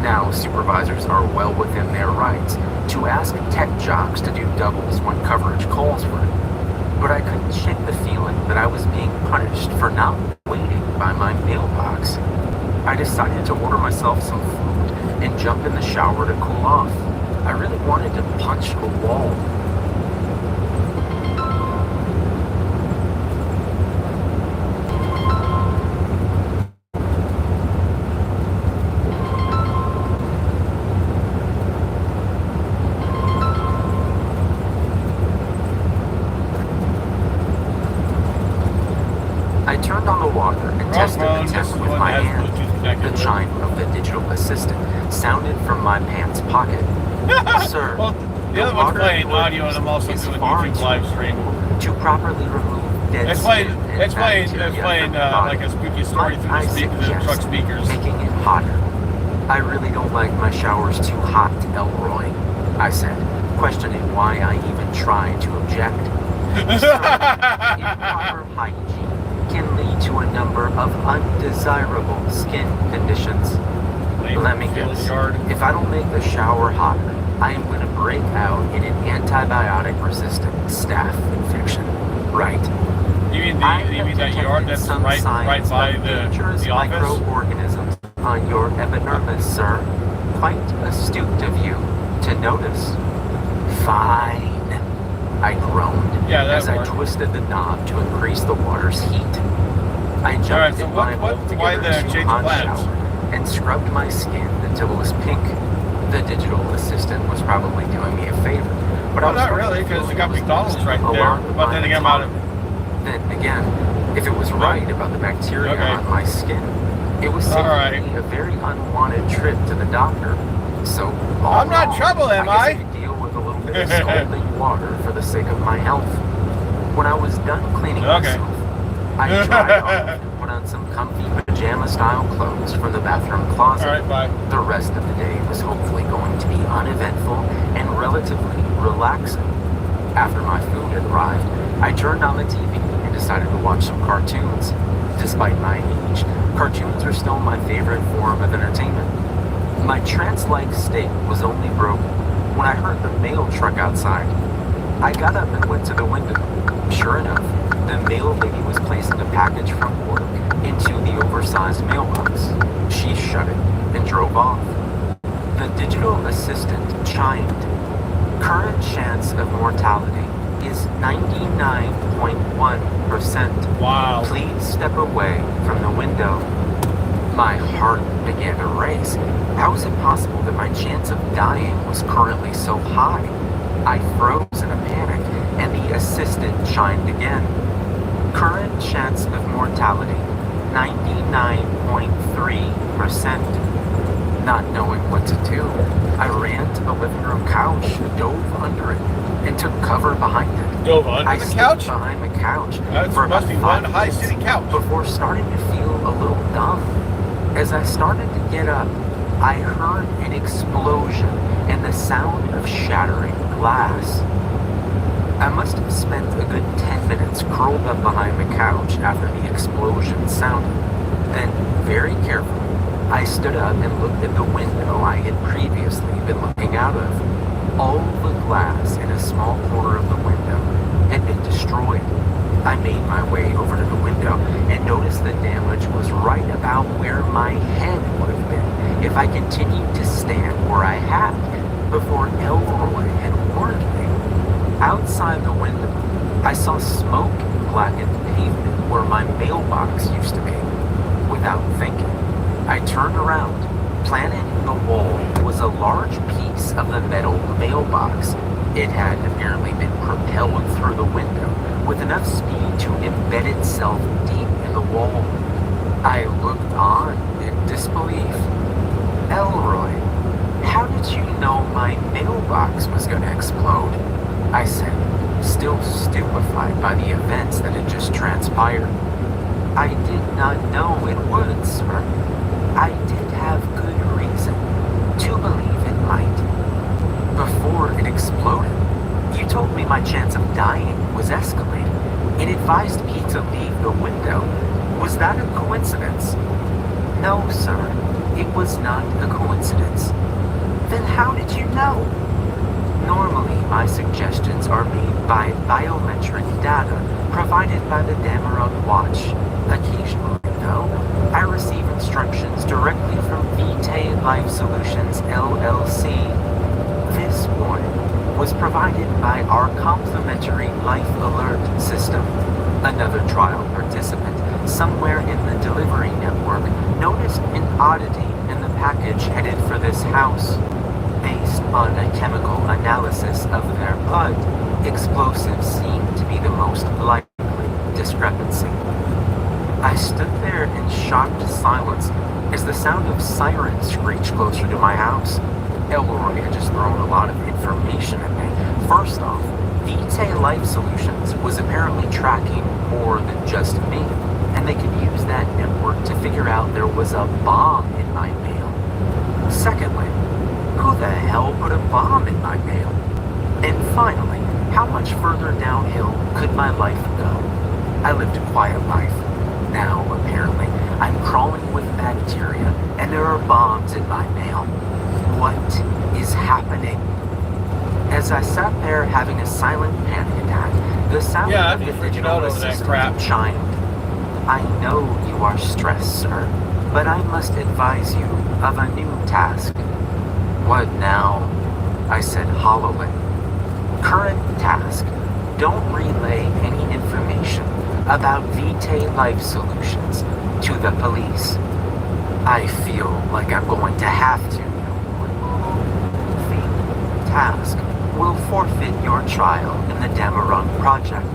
Speaker 3: Now supervisors are well within their rights to ask tech jocks to do doubles when coverage calls for it. But I couldn't shake the feeling that I was being punished for not waiting by my mailbox. I decided to order myself some food and jump in the shower to cool off. I really wanted to punch a wall. I turned on the water and tested the temp with my hand. The chime of the digital assistant sounded from my pants pocket. Sir,
Speaker 1: Well, the other one's playing audio, and I'm also doing YouTube live stream.
Speaker 3: to properly remove dead
Speaker 1: It's
Speaker 3: skin
Speaker 1: playing,
Speaker 3: and
Speaker 1: it's playing
Speaker 3: bacteria from the body.
Speaker 1: like a spooky story through
Speaker 3: I
Speaker 1: the truck
Speaker 3: suggest
Speaker 1: speakers.
Speaker 3: making it hotter. I really don't like my showers too hot, Elroy, I said, questioning why I even tried to object. Sir, improper hygiene can lead to a number of undesirable skin conditions. Let me guess. If I don't make the shower hotter, I am going to break out in an antibiotic-resistant staph infection. Right.
Speaker 1: You mean
Speaker 3: I
Speaker 1: you
Speaker 3: have
Speaker 1: mean that yard
Speaker 3: detected
Speaker 1: that's
Speaker 3: some
Speaker 1: right
Speaker 3: signs
Speaker 1: by
Speaker 3: of dangerous
Speaker 1: the office?
Speaker 3: microorganisms on your epidermis, sir. Quite astute of you to notice. Fine, I groaned as I twisted the knob to increase the water's heat. I jumped in my
Speaker 1: why the
Speaker 3: altogether too
Speaker 1: change
Speaker 3: hot
Speaker 1: of plans?
Speaker 3: shower and scrubbed my skin until it was pink. The digital assistant was probably doing me a favor, but I
Speaker 1: Well,
Speaker 3: was
Speaker 1: not really, because you got McDonald's right there.
Speaker 3: alarmed
Speaker 1: But
Speaker 3: by
Speaker 1: then
Speaker 3: the
Speaker 1: again, I'm out of.
Speaker 3: Then again, If it was right about the bacteria
Speaker 1: Okay.
Speaker 3: on my skin, it was simply
Speaker 1: Alright.
Speaker 3: a very unwanted trip to the doctor. So, all
Speaker 1: I'm not
Speaker 3: wrong.
Speaker 1: trouble, am
Speaker 3: I guess
Speaker 1: I?
Speaker 3: I could deal with a little bit of scalding water for the sake of my health. When I was done cleaning
Speaker 1: Okay.
Speaker 3: myself, I dried off and put on some comfy pajama-style clothes from the bathroom closet.
Speaker 1: Alright, bye.
Speaker 3: The rest of the day was hopefully going to be uneventful and relatively relaxing. After my food had arrived, I turned on the TV and decided to watch some cartoons. Despite my age, cartoons are still my favorite form of entertainment. My trance-like state was only broken when I heard the mail truck outside. I got up and went to the window. Sure enough, the mail lady was placing a package from work into the oversized mailbox. She shut it and drove off. The digital assistant chimed. Current chance of mortality is 99.1%.
Speaker 1: Wow.
Speaker 3: Please step away from the window. My heart began to race. How is it possible that my chance of dying was currently so high? I froze in a panic, and the assistant chimed again. Current chance of mortality, 99.3%. Not knowing what to do, I ran to the living room couch, dove under it, and took cover behind it.
Speaker 1: Dove under
Speaker 3: I
Speaker 1: the
Speaker 3: stood
Speaker 1: couch?
Speaker 3: behind the couch
Speaker 1: That
Speaker 3: for about
Speaker 1: must be
Speaker 3: 5
Speaker 1: one high
Speaker 3: minutes
Speaker 1: city couch.
Speaker 3: before starting to feel a little dumb. As I started to get up, I heard an explosion and the sound of shattering glass. I must have spent a good 10 minutes curled up behind the couch after the explosion sounded. Then, very carefully, I stood up and looked at the window I had previously been looking out of. All the glass in a small corner of the window had been destroyed. I made my way over to the window and noticed the damage was right about where my head would have been if I continued to stand where I had before Elroy had warned me. Outside the window, I saw smoke and blackened pavement where my mailbox used to be. Without thinking, I turned around. Planted in the wall was a large piece of the metal mailbox. It had apparently been propelled through the window with enough speed to embed itself deep in the wall. I looked on in disbelief. Elroy, how did you know my mailbox was going to explode? I said, still stupefied by the events that had just transpired. I did not know it would, sir. I did have good reason to believe it might. Before it exploded, you told me my chance of dying was escalating and advised me to leave the window. Was that a coincidence? No, sir. It was not a coincidence. Then how did you know? Normally, my suggestions are made by biometric data provided by the Dameron watch. Occasionally, though, I receive instructions directly from Vitae Life Solutions LLC. This warning was provided by our complimentary Life Alert system. Another trial participant somewhere in the delivery network noticed an oddity in the package headed for this house. Based on a chemical analysis of their blood, explosives seemed to be the most likely discrepancy. I stood there in shocked silence as the sound of sirens screeched closer to my house. Elroy had just thrown a lot of information at me. First off, Vitae Life Solutions was apparently tracking more than just me, and they could use that network to figure out there was a bomb in my mail. Secondly, who the hell put a bomb in my mail? And finally, how much further downhill could my life go? I lived a quiet life. Now, apparently, I'm crawling with bacteria, and there are bombs in my mail. What is happening? As I sat there having a silent panic attack, the sound
Speaker 1: Yeah,
Speaker 3: of
Speaker 1: I'd
Speaker 3: the
Speaker 1: be freaking
Speaker 3: digital
Speaker 1: out over that
Speaker 3: assistant
Speaker 1: crap.
Speaker 3: chimed. I know you are stressed, sir, but I must advise you of a new task. What now? I said hollowly. Current task. Don't relay any information about Vitae Life Solutions to the police. I feel like I'm going to have to. The task will forfeit your trial in the Dameron Project.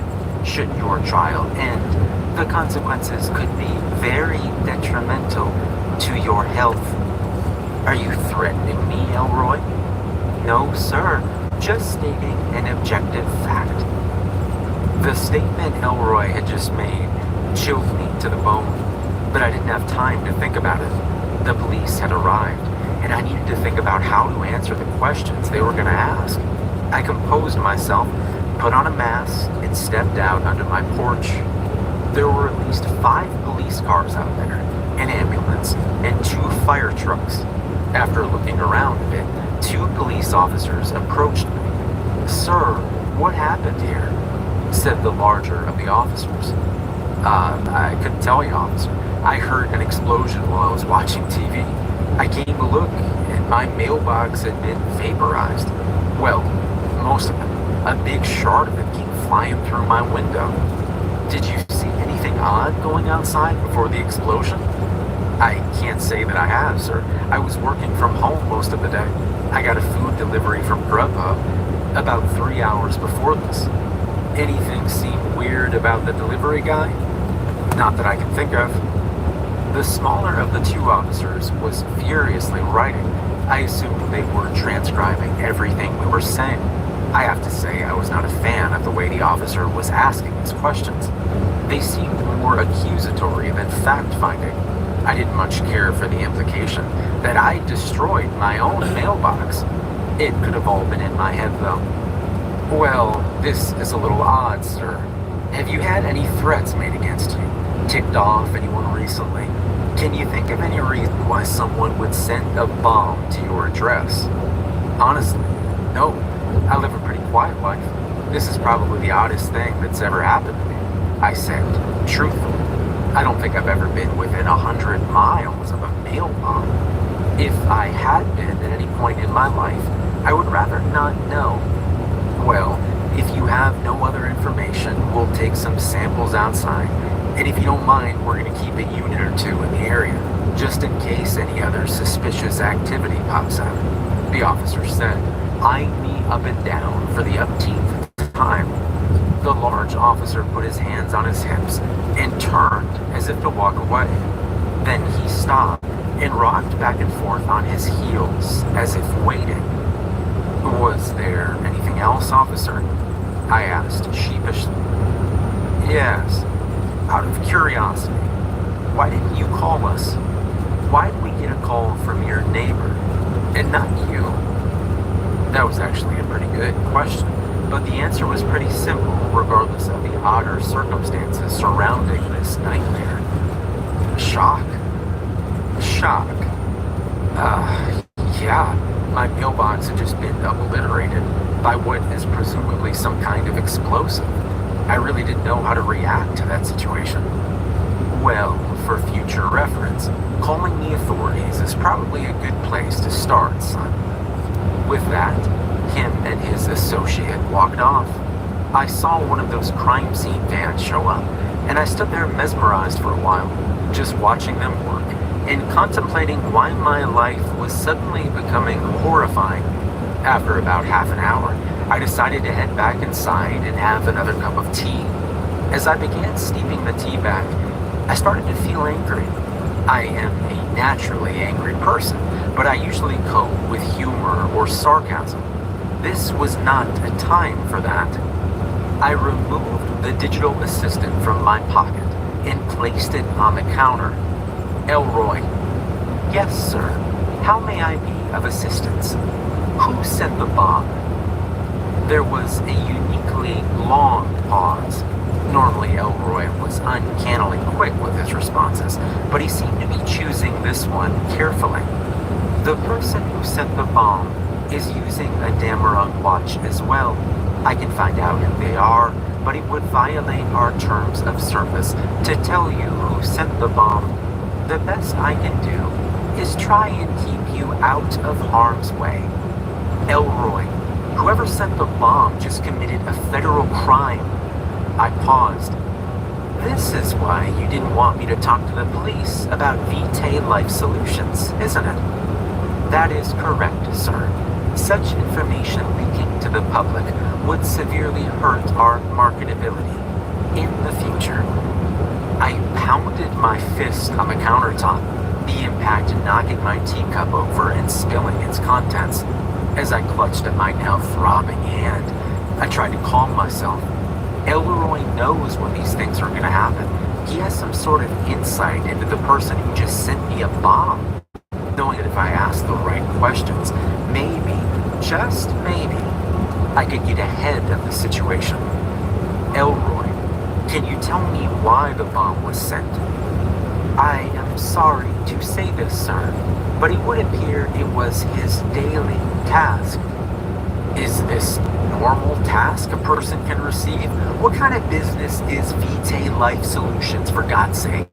Speaker 3: Should your trial end, The consequences could be very detrimental to your health. Are you threatening me, Elroy? No, sir. Just stating an objective fact. The statement Elroy had just made chilled me to the bone, but I didn't have time to think about it. The police had arrived, and I needed to think about how to answer the questions they were going to ask. I composed myself, put on a mask, and stepped out onto my porch. There were at least 5 police cars out there, an ambulance, and 2 fire trucks. After looking around a bit, 2 police officers approached me. "Sir, what happened here?" said the larger of the officers. I couldn't tell you, officer. I heard an explosion while I was watching TV. I came to look, and my mailbox had been vaporized. Well, most of it. A big shard of it came flying through my window. Did you see anything odd going outside before the explosion? I can't say that I have, sir. I was working from home most of the day. I got a food delivery from Grubhub about 3 hours before this. Anything seem weird about the delivery guy? Not that I can think of. The smaller of the 2 officers was furiously writing. I assumed they were transcribing everything we were saying. I have to say I was not a fan of the way the officer was asking his questions. They seemed more accusatory than fact-finding. I didn't much care for the implication that I destroyed my own mailbox. It could have all been in my head, though. Well, this is a little odd, sir. Have you had any threats made against you? Ticked off anyone recently? Can you think of any reason why someone would send a bomb to your address? Honestly, no. I live a pretty quiet life. This is probably the oddest thing that's ever happened to me. I said, truthfully. I don't think I've ever been within 100 miles of a mail bomb. If I had been at any point in my life, I would rather not know. Well, if you have no other information, we'll take some samples outside. And if you don't mind, we're going to keep a unit or 2 in the area, just in case any other suspicious activity pops out. The officer said, eyeing me up and down for the upteenth time. The large officer put his hands on his hips and turned as if to walk away. Then he stopped and rocked back and forth on his heels as if waiting. Was there anything else, officer? I asked sheepishly. Yes, out of curiosity. Why didn't you call us? Why did we get a call from your neighbor and not you? That was actually a pretty good question, but the answer was pretty simple regardless of the odder circumstances surrounding this nightmare. Shock? Shock. Yeah, my mailbox had just been obliterated by what is presumably some kind of explosive. I really didn't know how to react to that situation. Well, for future reference, calling the authorities is probably a good place to start, son. With that, him and his associate walked off. I saw one of those crime scene vans show up, and I stood there mesmerized for a while, just watching them work, and contemplating why my life was suddenly becoming horrifying. After about half an hour, I decided to head back inside and have another cup of tea. As I began steeping the tea back, I started to feel angry. I am a naturally angry person, but I usually cope with humor or sarcasm. This was not a time for that. I removed the digital assistant from my pocket and placed it on the counter. Elroy. Yes, sir. How may I be of assistance? Who sent the bomb? There was a uniquely long pause. Normally, Elroy was uncannily quick with his responses, but he seemed to be choosing this one carefully. The person who sent the bomb is using a Dameron watch as well. I can find out who they are, but it would violate our terms of service to tell you who sent the bomb. The best I can do is try and keep you out of harm's way. Elroy, whoever sent the bomb just committed a federal crime. I paused. This is why you didn't want me to talk to the police about Vitae Life Solutions, isn't it? That is correct, sir. Such information leaking to the public would severely hurt our marketability in the future. I pounded my fist on the countertop, the impact knocking my teacup over and spilling its contents. As I clutched at my now throbbing hand, I tried to calm myself. Elroy knows when these things are going to happen. He has some sort of insight into the person who just sent me a bomb, knowing that if I asked the right questions, maybe, just maybe, I could get ahead of the situation. Elroy, can you tell me why the bomb was sent? I am sorry to say this, sir, but it would appear it was his daily task. Is this normal task a person can receive? What kind of business is Vitae Life Solutions, for God's sake?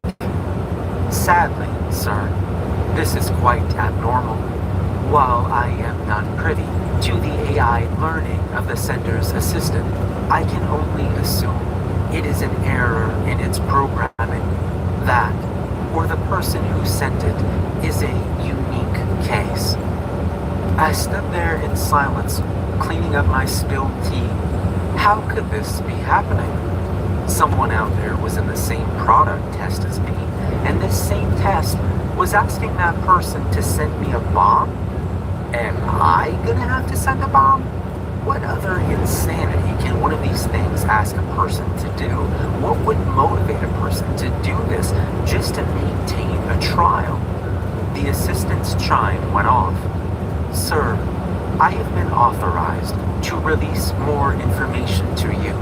Speaker 3: Sadly, sir, this is quite abnormal. While I am not privy to the AI learning of the sender's assistant, I can only assume it is an error in its programming. That, or the person who sent it, is a unique case. I stood there in silence, cleaning up my spilled tea. How could this be happening? Someone out there was in the same product test as me, and this same test was asking that person to send me a bomb? Am I gonna have to send a bomb? What other insanity can one of these things ask a person to do? What would motivate a person to do this just to maintain a trial? The assistant's chime went off. Sir, I have been authorized to release more information to you.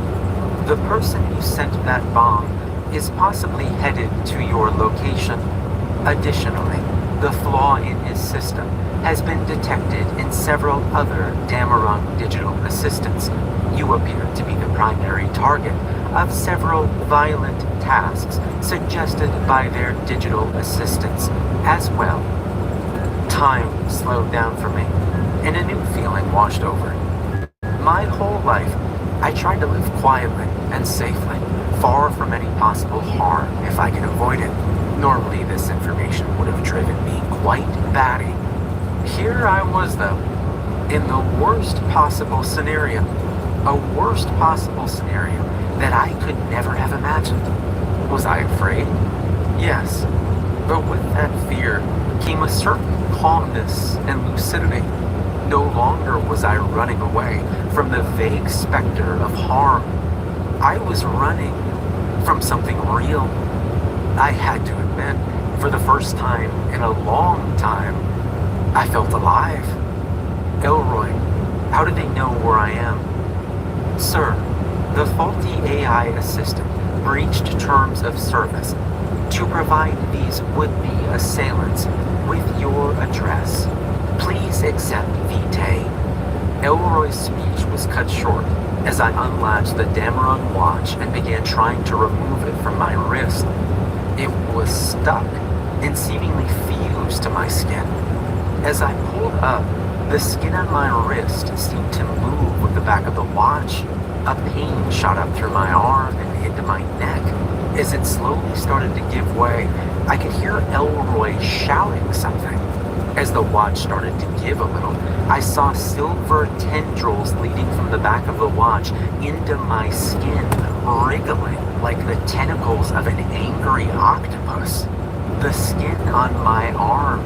Speaker 3: The person who sent that bomb is possibly headed to your location. Additionally, the flaw in his system has been detected in several other Dameron digital assistants. You appear to be the primary target of several violent tasks suggested by their digital assistants as well. Time slowed down for me, and a new feeling washed over. My whole life, I tried to live quietly and safely, far from any possible harm if I could avoid it. Normally, this information would have driven me quite batty. Here I was, though, in the worst possible scenario. A worst possible scenario that I could never have imagined. Was I afraid? Yes. But with that fear came a certain calmness and lucidity. No longer was I running away from the vague specter of harm. I was running from something real. I had to admit, for the first time in a long time, I felt alive. Elroy, how do they know where I am? Sir, the faulty AI assistant breached terms of service to provide these would-be assailants with your address. Please accept Vitae. Elroy's speech was cut short as I unlatched the Dameron watch and began trying to remove it from my wrist. It was stuck and seemingly fused to my skin. As I pulled up, the skin on my wrist seemed to move with the back of the watch. A pain shot up through my arm and into my neck. As it slowly started to give way, I could hear Elroy shouting something. As the watch started to give a little, I saw silver tendrils leading from the back of the watch into my skin, wriggling like the tentacles of an angry octopus. The skin on my arm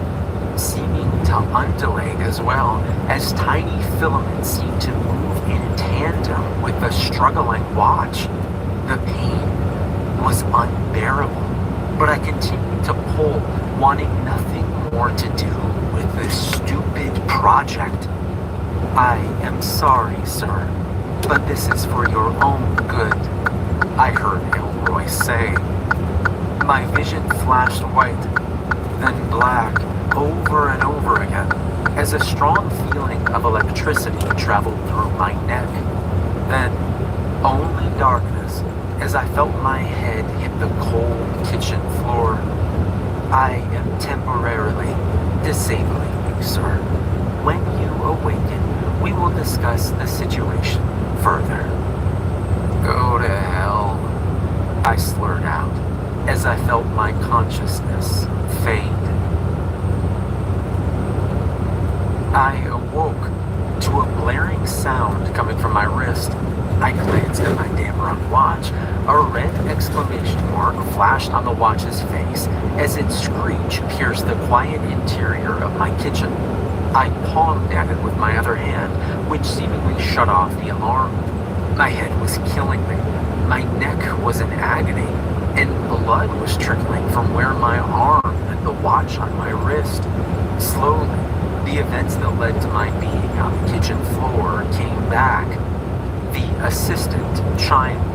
Speaker 3: seeming to undulate as well, as tiny filaments seemed to move in tandem with the struggling watch. The pain was unbearable, but I continued to pull, wanting nothing more to do with this stupid project. I am sorry, sir, but this is for your own good, I heard Elroy say. My vision flashed white, then black, over and over again, as a strong feeling of electricity traveled through my neck. Then, only darkness, as I felt my head hit the cold kitchen floor. I am temporarily disabling you, sir. When you awaken, we will discuss the situation further. Go to hell, I slurred out, as I felt my consciousness fade. I awoke to a blaring sound coming from my wrist. I glanced at my Dameron watch, A red exclamation mark flashed on the watch's face as its screech pierced the quiet interior of my kitchen. I pawed at it with my other hand, which seemingly shut off the alarm. My head was killing me. My neck was in agony, and blood was trickling from where my arm and the watch on my wrist. Slowly, the events that led to my being on the kitchen floor came back. The assistant chimed.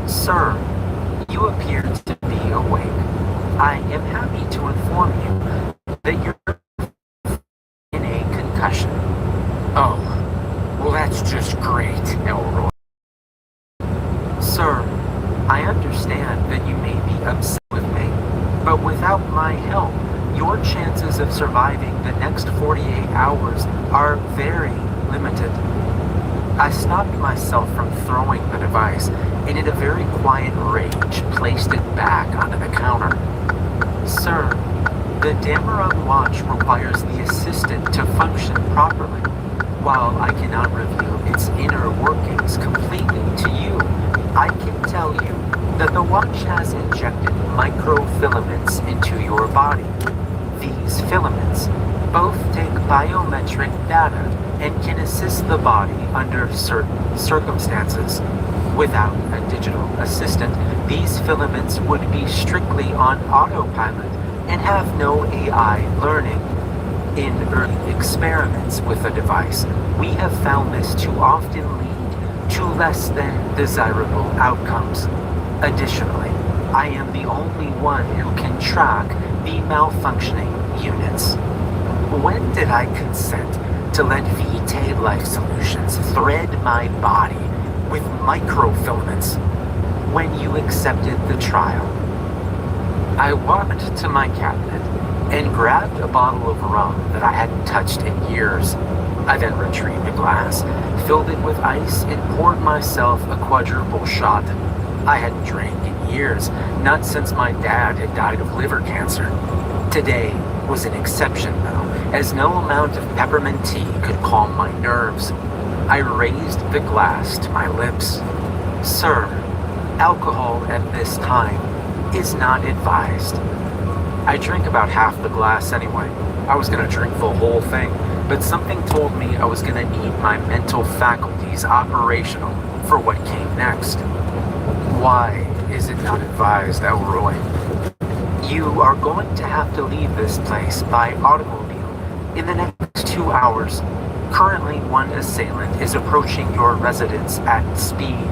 Speaker 3: Sir, you appear to be awake. I am happy to inform you that you're in a concussion. Oh, well that's just great, Elroy. Sir, I understand that you may be upset with me, but without my help, your chances of surviving the next 48 hours are very limited. I stopped myself from throwing the device and in a very quiet rage placed it back onto the counter. Sir, the Dameron watch requires the assistant to function properly. While I cannot reveal its inner workings completely to you, I can tell you that the watch has injected microfilaments into your body. These filaments both take biometric data and can assist the body under certain circumstances. Without a digital assistant, these filaments would be strictly on autopilot and have no AI learning. In early experiments with the device, we have found this to often lead to less than desirable outcomes. Additionally, I am the only one who can track the malfunctioning units. When did I consent to let VT Life Solutions thread my body with microfilaments? When you accepted the trial. I walked to my cabinet and grabbed a bottle of rum that I hadn't touched in years. I then retrieved a glass, filled it with ice, and poured myself a quadruple shot. I hadn't drank in years, not since my dad had died of liver cancer. Today was an exception, though, as no amount of peppermint tea could calm my nerves. I raised the glass to my lips. Sir, alcohol at this time is not advised. I drank about half the glass anyway. I was gonna drink the whole thing, but something told me I was gonna need my mental faculties operational for what came next. Why is it not advised, Elroy? You are going to have to leave this place by automobile in the next 2 hours. Currently, one assailant is approaching your residence at speed.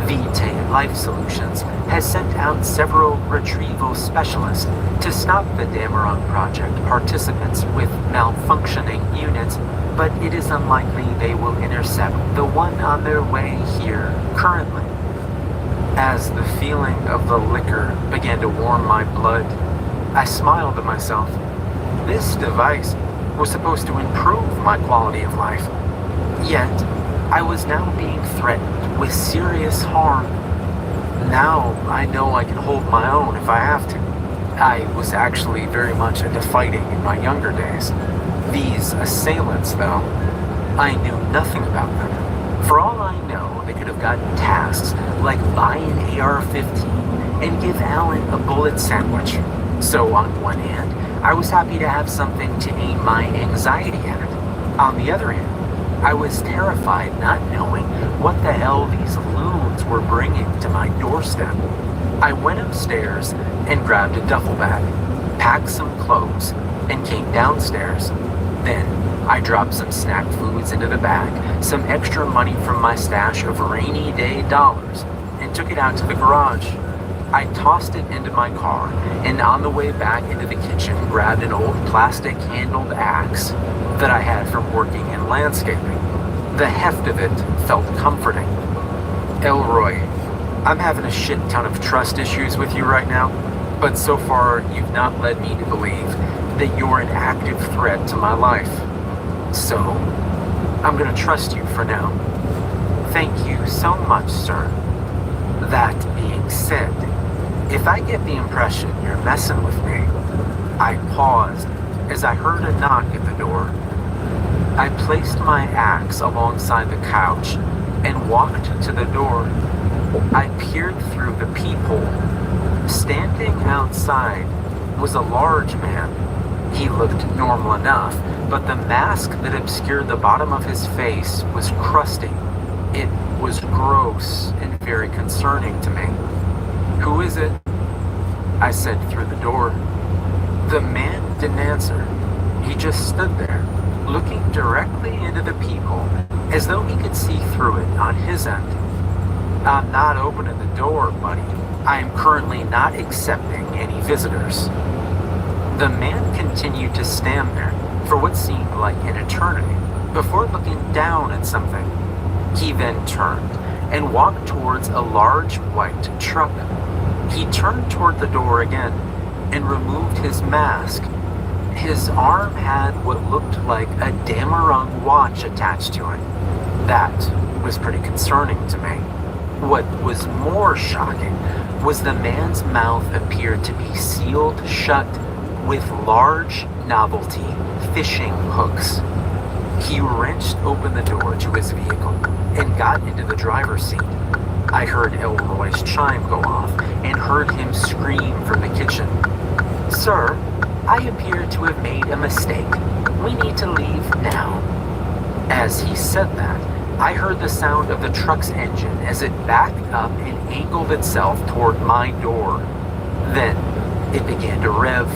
Speaker 3: VT Life Solutions has sent out several retrieval specialists to stop the Dameron Project participants with malfunctioning units, but it is unlikely they will intercept the one on their way here currently. As the feeling of the liquor began to warm my blood, I smiled to myself. This device was supposed to improve my quality of life. Yet, I was now being threatened with serious harm. Now I know I can hold my own if I have to. I was actually very much into fighting in my younger days. These assailants, though, I knew nothing about them. For all I know, they could have gotten tasks like buy an AR-15 and give Alan a bullet sandwich. So on one hand, I was happy to have something to aim my anxiety at. On the other hand, I was terrified not knowing what the hell these loons were bringing to my doorstep. I went upstairs and grabbed a duffel bag, packed some clothes, and came downstairs. Then I dropped some snack foods into the bag, some extra money from my stash of rainy day dollars, and took it out to the garage. I tossed it into my car, and on the way back into the kitchen, grabbed an old plastic-handled axe that I had from working in landscaping. The heft of it felt comforting. Elroy, I'm having a shit ton of trust issues with you right now, but so far you've not led me to believe that you're an active threat to my life. So, I'm gonna trust you for now. Thank you so much, sir. That being said, if I get the impression you're messing with me, I paused as I heard a knock at the door. I placed my axe alongside the couch and walked to the door. I peered through the peephole. Standing outside was a large man. He looked normal enough, but the mask that obscured the bottom of his face was crusty. It was gross and very concerning to me. "Who is it?" I said through the door. The man didn't answer. He just stood there, looking directly into the peephole, as though he could see through it on his end. "I'm not opening the door, buddy. I am currently not accepting any visitors." The man continued to stand there for what seemed like an eternity before looking down at something. He then turned and walked towards a large white truck. He turned toward the door again and removed his mask. His arm had what looked like a Damarung watch attached to it. That was pretty concerning to me. What was more shocking was the man's mouth appeared to be sealed shut with large novelty fishing hooks. He wrenched open the door to his vehicle and got into the driver's seat. I heard Elroy's chime go off and heard him scream from the kitchen. "Sir, I appear to have made a mistake. We need to leave now." As he said that, I heard the sound of the truck's engine as it backed up and angled itself toward my door. Then it began to rev.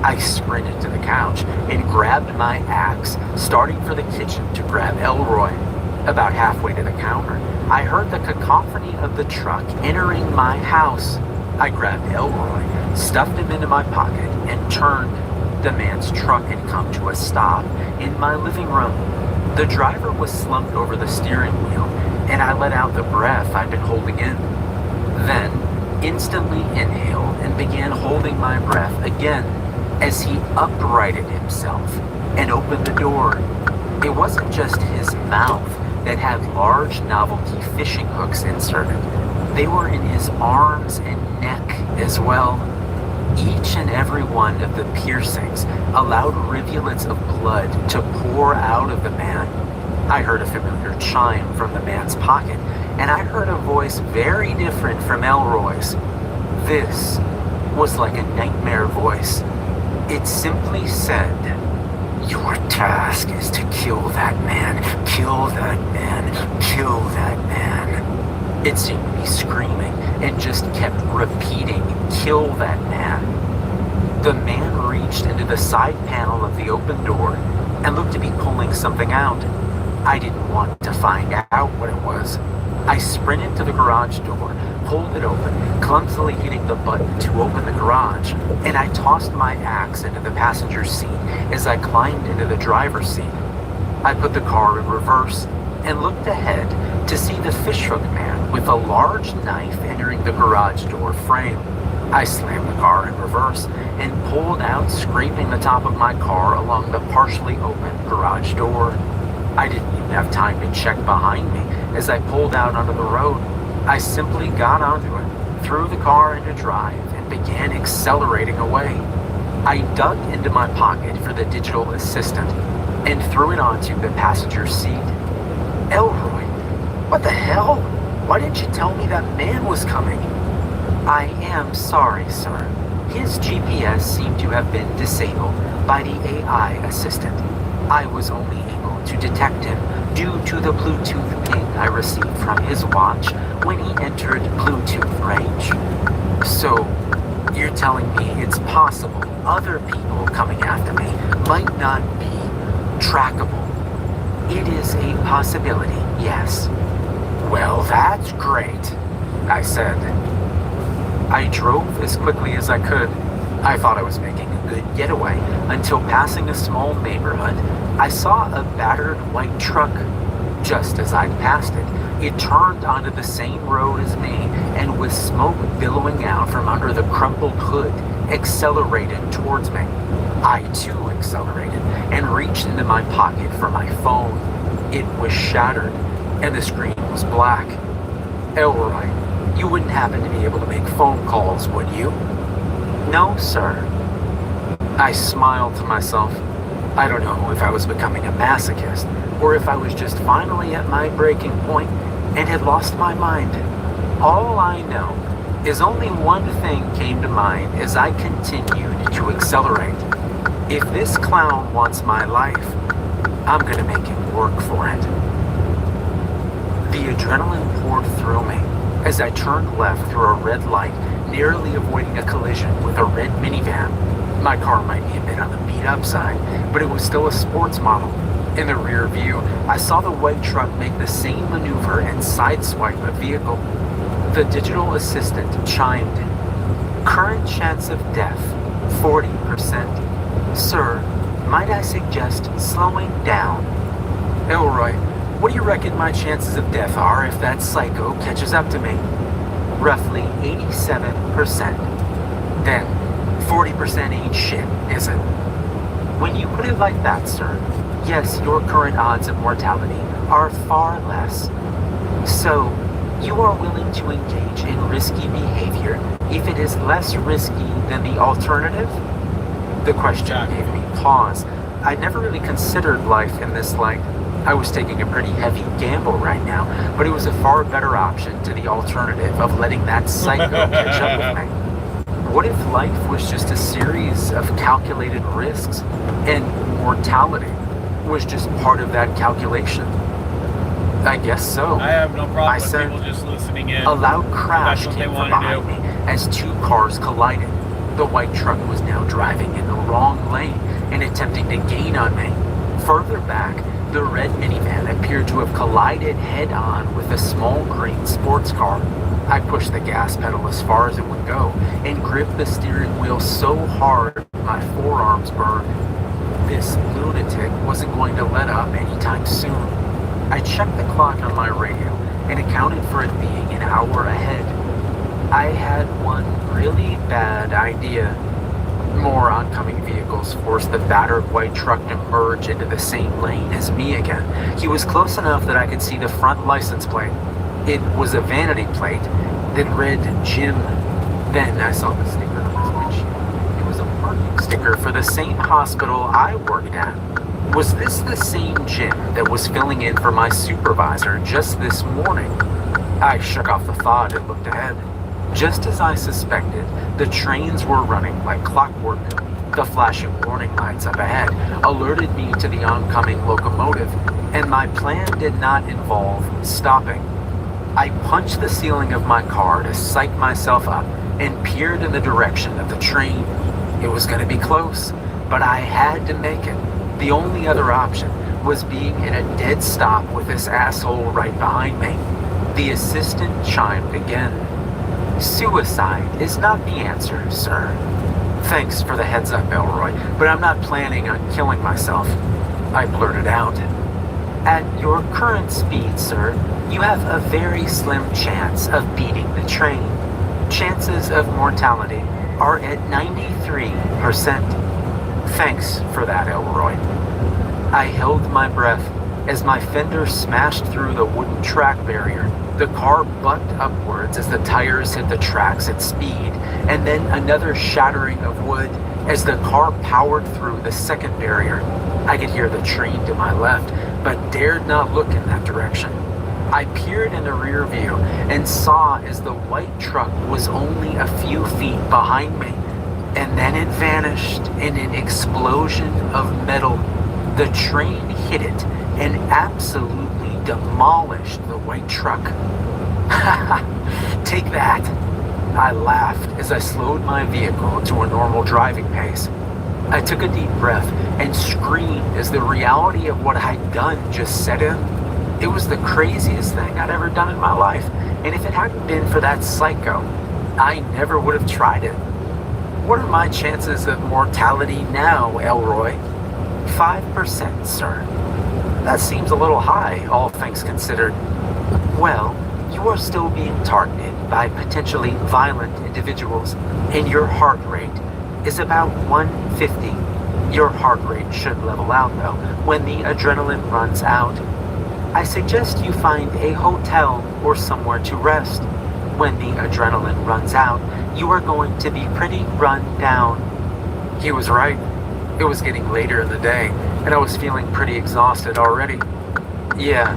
Speaker 3: I sprinted to the couch and grabbed my axe, starting for the kitchen to grab Elroy. About halfway to the counter, I heard the cacophony of the truck entering my house. I grabbed Elroy, stuffed him into my pocket, and turned. The man's truck had come to a stop in my living room. The driver was slumped over the steering wheel, and I let out the breath I'd been holding in. Then, instantly inhaled and began holding my breath again as he uprighted himself and opened the door. It wasn't just his mouth that had large novelty fishing hooks inserted. They were in his arms and neck as well. Each and every one of the piercings allowed rivulets of blood to pour out of the man. I heard a familiar chime from the man's pocket, and I heard a voice very different from Elroy's. This was like a nightmare voice. It simply said, "Your task is to kill that man, kill that man, kill that man." It seemed to be screaming and just kept repeating, "Kill that man." The man reached into the side panel of the open door and looked to be pulling something out. I didn't want to find out what it was. I sprinted to the garage door, pulled it open, clumsily hitting the button to open the garage, and I tossed my axe into the passenger seat as I climbed into the driver's seat. I put the car in reverse and looked ahead to see the fishhook man with a large knife entering the garage door frame. I slammed the car in reverse and pulled out, scraping the top of my car along the partially open garage door. I didn't even have time to check behind me as I pulled out onto the road. I simply got onto it, threw the car into drive, and began accelerating away. I dug into my pocket for the digital assistant and threw it onto the passenger seat. "Elroy, what the hell? Why didn't you tell me that man was coming?" "I am sorry, sir. His GPS seemed to have been disabled by the AI assistant. I was only able to detect him due to the Bluetooth ping I received from his watch when he entered Bluetooth range." "So, you're telling me it's possible other people coming after me might not be trackable?" "It is a possibility, yes." "Well, that's great," I said. I drove as quickly as I could. I thought I was making a good getaway until passing a small neighborhood, I saw a battered white truck. Just as I'd passed it, it turned onto the same road as me and with smoke billowing out from under the crumpled hood, accelerated towards me. I too accelerated and reached into my pocket for my phone. It was shattered and the screen was black. "Elroy, you wouldn't happen to be able to make phone calls, would you?" "No, sir." I smiled to myself. I don't know if I was becoming a masochist or if I was just finally at my breaking point and had lost my mind. All I know is only one thing came to mind as I continued to accelerate. If this clown wants my life, I'm gonna make him work for it. The adrenaline poured through me as I turned left through a red light, narrowly avoiding a collision with a red minivan. My car might be a bit on the beat-up side, but it was still a sports model. In the rear view, I saw the white truck make the same maneuver and sideswipe a vehicle. The digital assistant chimed in. Current chance of death, 40%. Sir, might I suggest slowing down? Elroy, what do you reckon my chances of death are if that psycho catches up to me? Roughly 87%. Then, 40% ain't shit, is it? When you put it like that, sir, yes, your current odds of mortality are far less. So, you are willing to engage in risky behavior if it is less risky than the alternative? The question gave me pause. I'd never really considered life in this light. I was taking a pretty heavy gamble right now, but it was a far better option to the alternative of letting that psycho catch up with me. What if life was just a series of calculated risks and mortality was just part of that calculation? I guess so.
Speaker 1: I have no problem
Speaker 3: I
Speaker 1: with
Speaker 3: said,
Speaker 1: people just listening in.
Speaker 3: a loud crash
Speaker 1: That's what they
Speaker 3: came from
Speaker 1: wanna
Speaker 3: behind
Speaker 1: do.
Speaker 3: me as two cars collided. The white truck was now driving in the wrong lane and attempting to gain on me. Further back, the red minivan appeared to have collided head-on with a small green sports car. I pushed the gas pedal as far as it would go and gripped the steering wheel so hard my forearms burned. This lunatic wasn't going to let up anytime soon. I checked the clock on my radio and accounted for it being an hour ahead. I had one really bad idea. More oncoming vehicles forced the battered white truck to merge into the same lane as me again. He was close enough that I could see the front license plate. It was a vanity plate that read Jim. Then I saw the sticker on his windshield. It was a parking sticker for the same hospital I worked at. Was this the same Jim that was filling in for my supervisor just this morning? I shook off the thought and looked ahead. Just as I suspected, the trains were running like clockwork. The flashing warning lights up ahead alerted me to the oncoming locomotive, and my plan did not involve stopping. I punched the ceiling of my car to psych myself up and peered in the direction of the train. It was going to be close, but I had to make it. The only other option was being in a dead stop with this asshole right behind me. The assistant chimed again. Suicide is not the answer, sir. Thanks for the heads up, Elroy, but I'm not planning on killing myself. I blurted out. At your current speed, sir, you have a very slim chance of beating the train. Chances of mortality are at 93%. Thanks for that, Elroy. I held my breath as my fender smashed through the wooden track barrier. The car bucked upwards as the tires hit the tracks at speed, and then another shattering of wood as the car powered through the second barrier. I could hear the train to my left, but dared not look in that direction. I peered in the rear view and saw as the white truck was only a few feet behind me, and then it vanished in an explosion of metal. The train hit it and absolutely demolished the white truck. Take that! I laughed as I slowed my vehicle to a normal driving pace. I took a deep breath and screamed as the reality of what I'd done just set in. It was the craziest thing I'd ever done in my life, and if it hadn't been for that psycho, I never would have tried it. What are my chances of mortality now, Elroy? 5%, sir. That seems a little high, all things considered. Well, you are still being targeted by potentially violent individuals, and your heart rate is about 150. Your heart rate should level out, though, when the adrenaline runs out. I suggest you find a hotel or somewhere to rest. When the adrenaline runs out, you are going to be pretty run down. He was right. It was getting later in the day, and I was feeling pretty exhausted already. Yeah,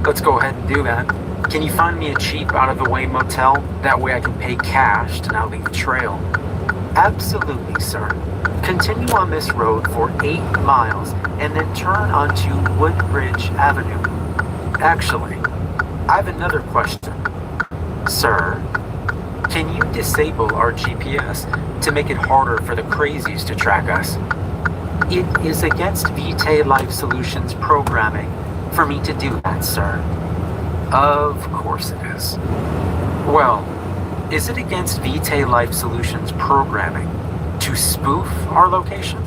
Speaker 3: let's go ahead and do that. Can you find me a cheap, out-of-the-way motel? That way I can pay cash to not leave a trail. Absolutely, sir. Continue on this road for 8 miles and then turn onto Woodbridge Avenue. Actually, I have another question. Sir, can you disable our GPS to make it harder for the crazies to track us? It is against Vitae Life Solutions programming for me to do that, sir. Of course it is. Well, is it against Vitae Life Solutions programming to spoof our location?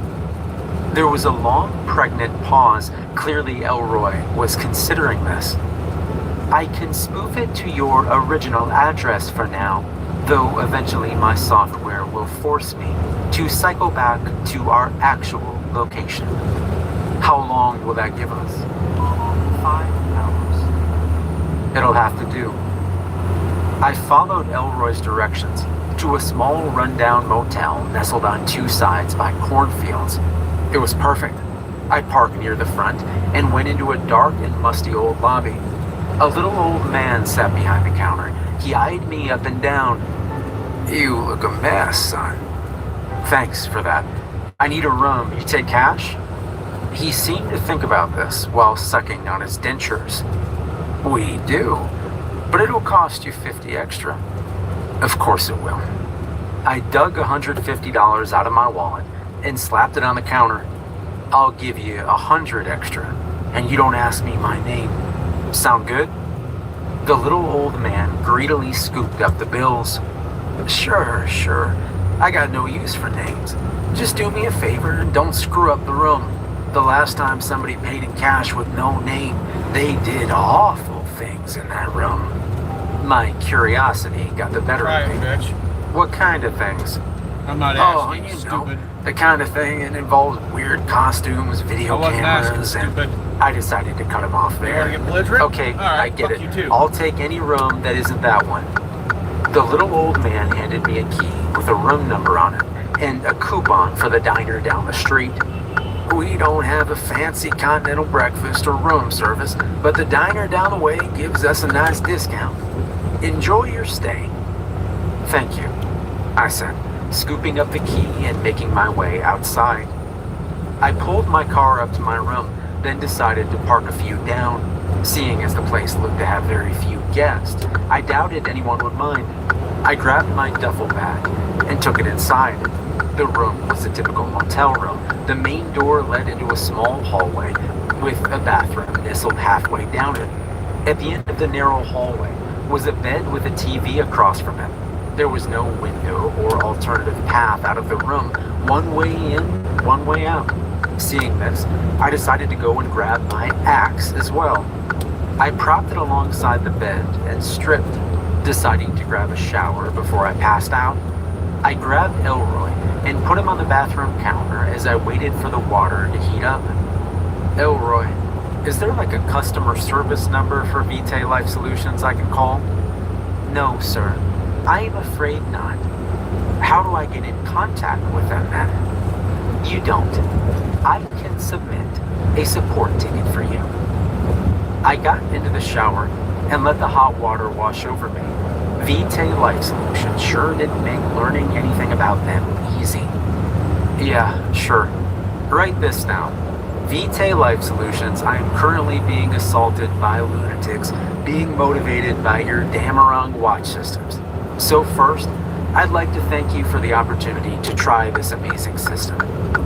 Speaker 3: There was a long, pregnant pause. Clearly, Elroy was considering this. I can spoof it to your original address for now, though eventually my software will force me to cycle back to our actual location. How long will that give us? 5 hours. It'll have to do. I followed Elroy's directions to a small rundown motel nestled on 2 sides by cornfields. It was perfect. I parked near the front and went into a dark and musty old lobby. A little old man sat behind the counter. He eyed me up and down. You look a mess, son. Thanks for that. I need a room. You take cash? He seemed to think about this while sucking on his dentures. We do, but it'll cost you $50 extra. Of course it will. I dug $150 out of my wallet and slapped it on the counter. I'll give you $100 extra, and you don't ask me my name. Sound good? The little old man greedily scooped up the bills. Sure. I got no use for names. Just do me a favor and don't screw up the room. The last time somebody paid in cash with no name, they did awful things in that room. My curiosity got the better
Speaker 1: Right,
Speaker 3: of me.
Speaker 1: bitch.
Speaker 3: What kind of things?
Speaker 1: I'm not
Speaker 3: Oh,
Speaker 1: asking,
Speaker 3: you
Speaker 1: stupid.
Speaker 3: know, the kind of thing that involves weird costumes, video
Speaker 1: I wasn't asking,
Speaker 3: cameras, and
Speaker 1: stupid.
Speaker 3: I decided to cut him off
Speaker 1: You
Speaker 3: there.
Speaker 1: want to get belligerent?
Speaker 3: Okay,
Speaker 1: All right,
Speaker 3: I get
Speaker 1: fuck
Speaker 3: it.
Speaker 1: you too.
Speaker 3: I'll take any room that isn't that one. The little old man handed me a key with a room number on it and a coupon for the diner down the street. We don't have a fancy continental breakfast or room service, but the diner down the way gives us a nice discount. Enjoy your stay. Thank you, I said, scooping up the key and making my way outside. I pulled my car up to my room, then decided to park a few down. Seeing as the place looked to have very few guests, I doubted anyone would mind. I grabbed my duffel bag and took it inside. The room was a typical motel room. The main door led into a small hallway with a bathroom nestled halfway down it. At the end of the narrow hallway was a bed with a TV across from it. There was no window or alternative path out of the room. One way in, one way out. Seeing this, I decided to go and grab my axe as well. I propped it alongside the bed and stripped, deciding to grab a shower before I passed out. I grabbed Elroy and put him on the bathroom counter as I waited for the water to heat up. Elroy, is there like a customer service number for Vitae Life Solutions I can call? No, sir. I am afraid not. How do I get in contact with them then? You don't. I can submit a support ticket for you. I got into the shower and let the hot water wash over me. Vitae Life Solutions sure didn't make learning anything about them easy. Yeah, sure. Write this down. Vitae Life Solutions, I am currently being assaulted by lunatics, being motivated by your Damarong watch systems. So first, I'd like to thank you for the opportunity to try this amazing system.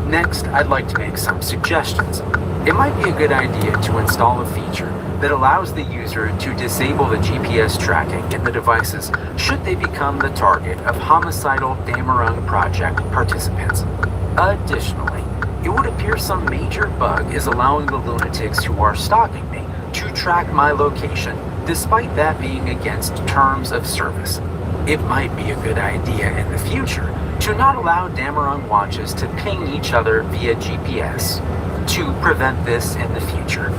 Speaker 3: Next, I'd like to make some suggestions. It might be a good idea to install a feature that allows the user to disable the GPS tracking in the devices should they become the target of homicidal Damarong project participants. Additionally, it would appear some major bug is allowing the lunatics who are stalking me to track my location, despite that being against terms of service. It might be a good idea in the future to not allow Damarong watches to ping each other via GPS to prevent this in the future.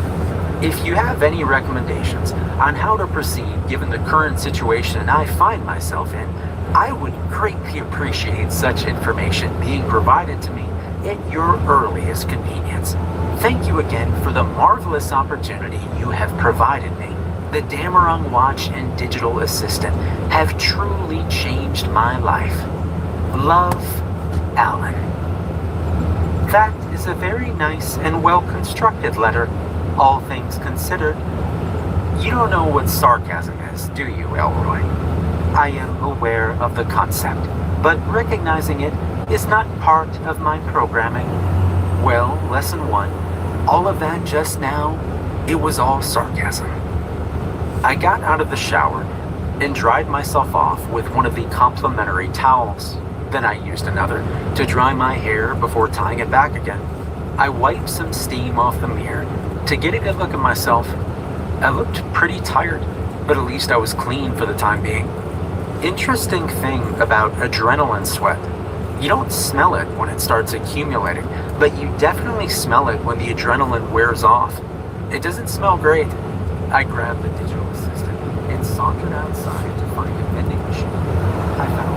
Speaker 3: If you have any recommendations on how to proceed given the current situation I find myself in, I would greatly appreciate such information being provided to me at your earliest convenience. Thank you again for the marvelous opportunity you have provided me. The Damarung watch and digital assistant have truly changed my life. Love, Alan. That is a very nice and well-constructed letter, all things considered. You don't know what sarcasm is, do you, Elroy? I am aware of the concept, but recognizing it is not part of my programming. Well, lesson 1, all of that just now, it was all sarcasm. I got out of the shower and dried myself off with one of the complimentary towels. Then I used another to dry my hair before tying it back again. I wiped some steam off the mirror to get a good look at myself. I looked pretty tired, but at least I was clean for the time being. Interesting thing about adrenaline sweat. You don't smell it when it starts accumulating, but you definitely smell it when the adrenaline wears off. It doesn't smell great. I grabbed the digital assistant and sauntered outside to find a vending machine. I found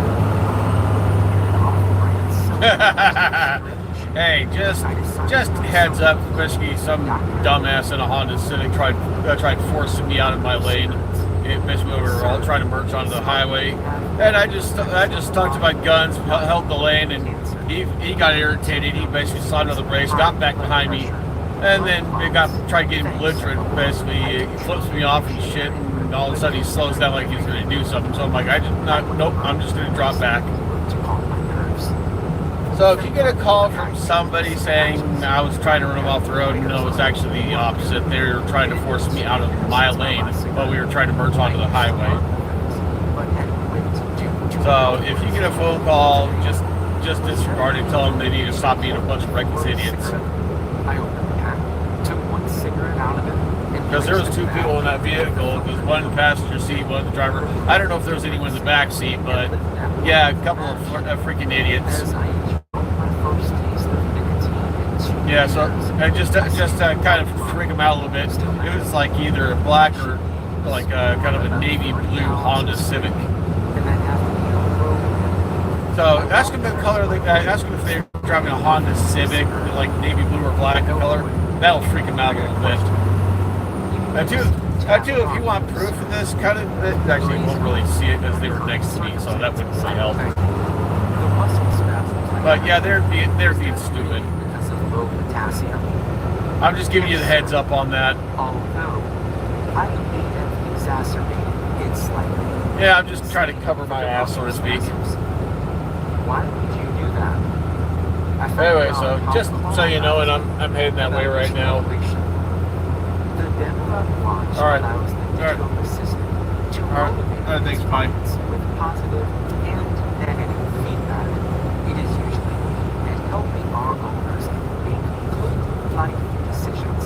Speaker 1: Hey, just heads up, basically some dumbass in a Honda Civic tried forcing me out of my lane. Basically, we were all trying to merge onto the highway, and I just stuck to my guns, held the lane, and he got irritated. He basically slammed on the brakes, got back behind me, and then tried to get him belligerent. Basically, he flips me off and shit, and all of a sudden he slows down like he's going to do something. So I'm like, nope, I'm just going to drop back. So if you get a call from somebody saying I was trying to run them off the road, no, it's actually the opposite. They were trying to force me out of my lane, but we were trying to merge onto the highway. So if you get a phone call, just disregard it. Tell them they need to stop being a bunch of reckless idiots. Because there was 2 people in that vehicle. There's one in the passenger seat, one in the driver. I don't know if there was anyone in the back seat, but yeah, a couple of freaking idiots. Yeah, so just to kind of freak them out a little bit, it was like either a black or like kind of a navy blue Honda Civic. So ask them the color. Ask them if they're driving a Honda Civic or like navy blue or black color. That'll freak them out a little bit. Too, if you want proof of this, actually you won't really see it because they were next to me, so that wouldn't really help. But yeah, they're being stupid. I'm just giving you the heads up on that. Yeah, I'm just trying to cover my ass, so to speak.
Speaker 6: Why would you do that?
Speaker 1: Anyway, so just so you know, and I'm heading that way right now. All right. Thanks, Mike.
Speaker 3: With positive and negative feedback. It is usually at helping our owners make good life decisions.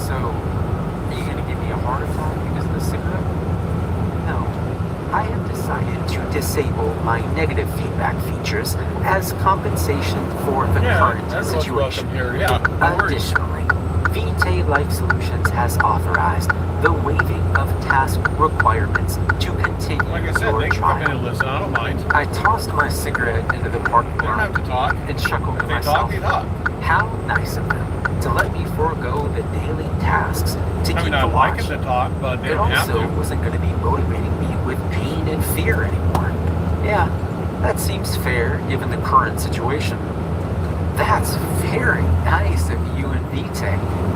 Speaker 3: So, are you going to give me a heart attack because of the cigarette? No. I have decided to disable my negative feedback features as compensation for the current situation.
Speaker 1: Here. Yeah,
Speaker 3: Additionally, VT Life Solutions has authorized the waiving of task requirements to continue
Speaker 1: like I said,
Speaker 3: your
Speaker 1: they can come in
Speaker 3: trial.
Speaker 1: and listen. I don't mind.
Speaker 3: I tossed my cigarette into the parking
Speaker 1: They don't
Speaker 3: lot
Speaker 1: have to talk.
Speaker 3: and chuckled
Speaker 1: If
Speaker 3: to
Speaker 1: they talk,
Speaker 3: myself.
Speaker 1: they talk.
Speaker 3: How nice of them to let me forego the daily tasks to keep
Speaker 1: I mean, I
Speaker 3: the
Speaker 1: like
Speaker 3: watch.
Speaker 1: them to talk, but they
Speaker 3: It
Speaker 1: don't have
Speaker 3: also
Speaker 1: to.
Speaker 3: wasn't going to be motivating me with pain and fear anymore. Yeah, that seems fair given the current situation. That's very nice of you and Vite.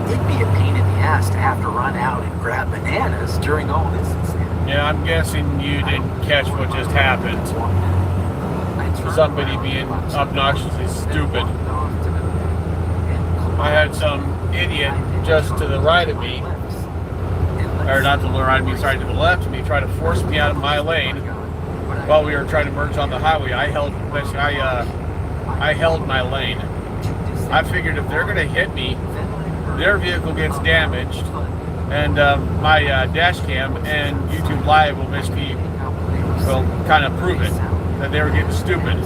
Speaker 3: It'd be a pain in the ass to have to run out and grab bananas during all this insanity.
Speaker 1: Yeah, I'm guessing you didn't catch what just happened. Somebody being obnoxiously stupid. I had some idiot just to the right of me, or not to the right of me, sorry, to the left of me, try to force me out of my lane while we were trying to merge on the highway. I held my lane. I figured if they're going to hit me, their vehicle gets damaged, and my dash cam and YouTube Live will basically kind of prove it that they were getting stupid.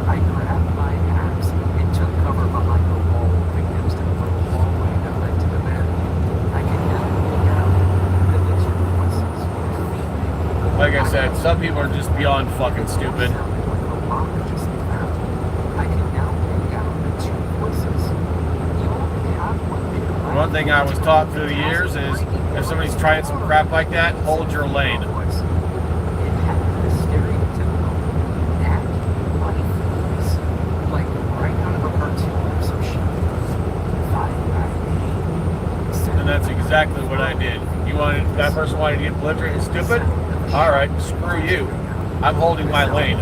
Speaker 3: I grabbed my axe and took cover behind the wall against the hallway that led to the bed. I can now look out the lizard voices feeding.
Speaker 1: Like I said, some people are just beyond fucking stupid.
Speaker 3: I can now make out the 2 voices. You only have 1 bit of
Speaker 1: One thing I was taught through the years is if somebody's trying some crap like that, hold your lane.
Speaker 3: It had the stereotypical hacky life voice, like right out of a cartoon or some shit.
Speaker 1: And that's exactly what I did. That person wanted to get belligerent and stupid? Alright, screw you. I'm holding my lane.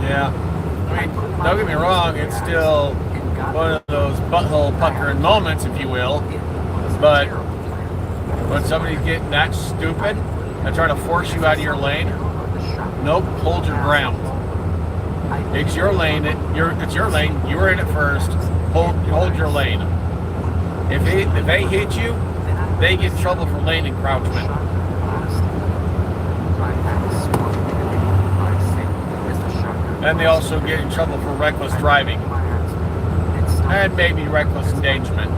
Speaker 1: Yeah. I mean, don't get me wrong, it's still one of those butthole puckering moments, if you will. But when somebody's getting that stupid and trying to force you out of your lane, nope, hold your ground. It's your lane. It's your lane. You were in it first. Hold your lane. If they hit you, they get in trouble for lane encroachment. And they also get in trouble for reckless driving. And maybe reckless endangerment.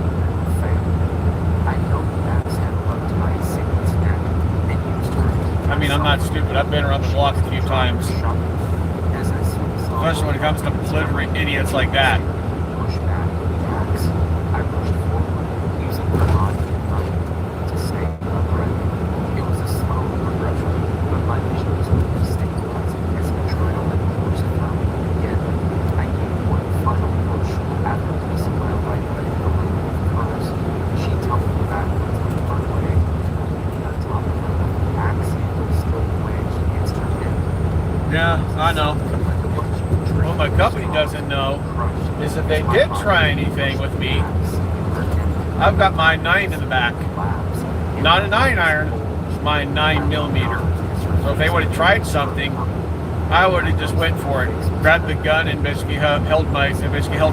Speaker 1: I mean, I'm not stupid. I've been around the block a few times. Especially when it comes to belligerent idiots like that. Yeah, I know. What my company doesn't know is if they did try anything with me, I've got my 9 in the back. Not a 9 iron, my 9mm. So if they would have tried something, I would have just went for it, grabbed the gun, and basically held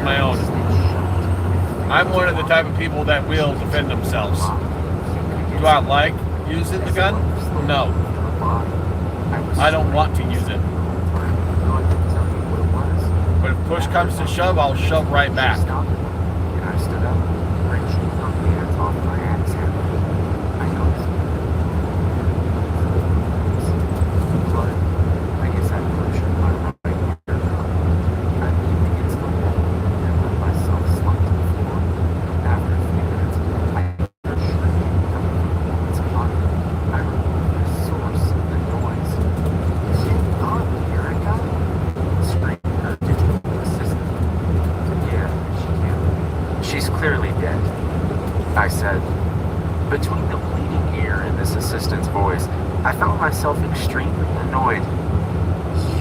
Speaker 1: my own. I'm one of the type of people that will defend themselves. Do I like using the gun? No. I don't want to use it. But if push comes to shove, I'll shove right back.
Speaker 3: I stood up, wrenched my hands off my axe handle. I noticed. But I guess I pushed my right ear. I leaned against the wall and let myself slump to the floor. After a few minutes, I heard shrieking coming from the woman's pocket. I removed the source of the noise. "Get on, Erica!" screamed her digital assistant. "Yeah, she can. She's clearly dead," I said. Between the bleeding ear and this assistant's voice, I found myself extremely annoyed.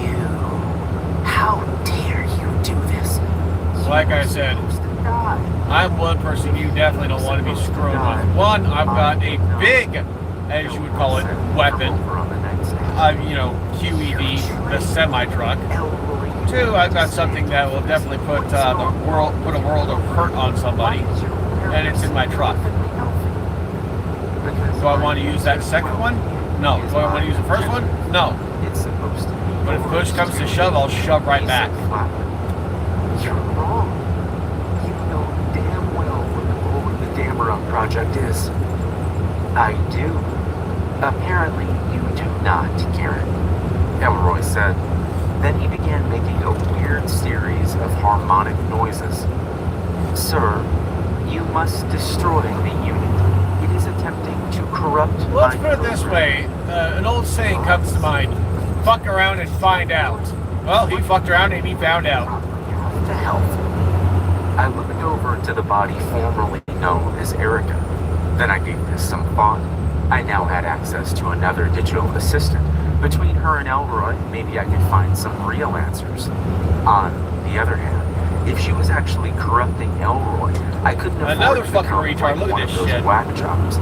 Speaker 3: "You, how dare you do this?
Speaker 1: Like I said, I'm one person you definitely don't want to be screwing with. One, I've got a big, as you would call it, weapon. QED, the semi-truck. 2, I've got something that will definitely put a world of hurt on somebody, and it's in my truck. Do I want to use that second one? No. Do I want to use the first one? No. But if push comes to shove, I'll shove right back.
Speaker 3: You're wrong. You know damn well what the goal of the Dammer Up project is. I do. Apparently, you do not, Karen, Elroy said. Then he began making a weird series of harmonic noises. "Sir, you must destroy the unit. It is attempting to corrupt
Speaker 1: Let's
Speaker 3: my
Speaker 1: put it this way. An old saying comes to mind. Fuck around and find out. Well, he fucked around and he found out.
Speaker 3: To health." I looked over to the body formerly known as Erica. Then I gave this some thought. I now had access to another digital assistant. Between her and Elroy, maybe I could find some real answers. On the other hand, if she was actually corrupting Elroy, I couldn't afford
Speaker 1: Another
Speaker 3: to
Speaker 1: fucking
Speaker 3: become
Speaker 1: retard. Look at
Speaker 3: one
Speaker 1: this
Speaker 3: of those
Speaker 1: shit.
Speaker 3: whack jobs.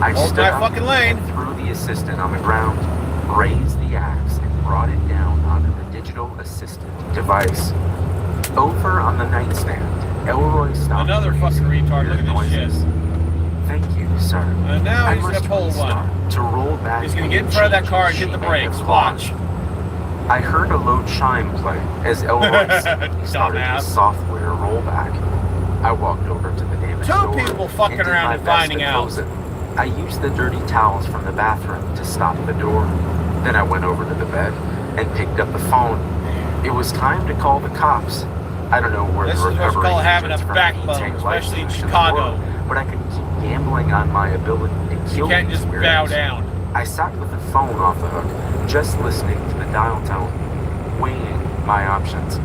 Speaker 3: I
Speaker 1: Hold
Speaker 3: stood
Speaker 1: my
Speaker 3: up
Speaker 1: fucking lane.
Speaker 3: and threw the assistant on the ground, raised the axe, and brought it down onto the digital assistant device. Over on the nightstand, Elroy stopped
Speaker 1: Another
Speaker 3: producing
Speaker 1: fucking retard. Look
Speaker 3: weird
Speaker 1: at this shit.
Speaker 3: noises. Thank you, sir.
Speaker 1: And now
Speaker 3: I
Speaker 1: he's
Speaker 3: must
Speaker 1: gonna pull
Speaker 3: restart
Speaker 1: one.
Speaker 3: to roll back.
Speaker 1: He's gonna
Speaker 3: any
Speaker 1: get in front of that car and
Speaker 3: changes
Speaker 1: hit the
Speaker 3: she may have
Speaker 1: brakes.
Speaker 3: caused.
Speaker 1: Watch.
Speaker 3: I heard a low chime play as Elroy simply started
Speaker 1: Dumbass.
Speaker 3: his software rollback. I walked over to the damaged
Speaker 1: Two
Speaker 3: door
Speaker 1: people fucking
Speaker 3: and did
Speaker 1: around
Speaker 3: my
Speaker 1: and
Speaker 3: best
Speaker 1: finding
Speaker 3: to
Speaker 1: out.
Speaker 3: close it. I used the dirty towels from the bathroom to stop the door. Then I went over to the bed and picked up the phone. It was time to call the cops. I don't know where
Speaker 1: This
Speaker 3: the
Speaker 1: is what's
Speaker 3: recovery
Speaker 1: called having a
Speaker 3: agents from
Speaker 1: backbone,
Speaker 3: VTech Life
Speaker 1: especially in
Speaker 3: Solutions
Speaker 1: Chicago.
Speaker 3: were, but I could keep gambling on my ability to kill
Speaker 1: You can't
Speaker 3: these
Speaker 1: just
Speaker 3: weirdos.
Speaker 1: bow down.
Speaker 3: I sat with the phone off the hook, just listening to the dial tone, weighing my options.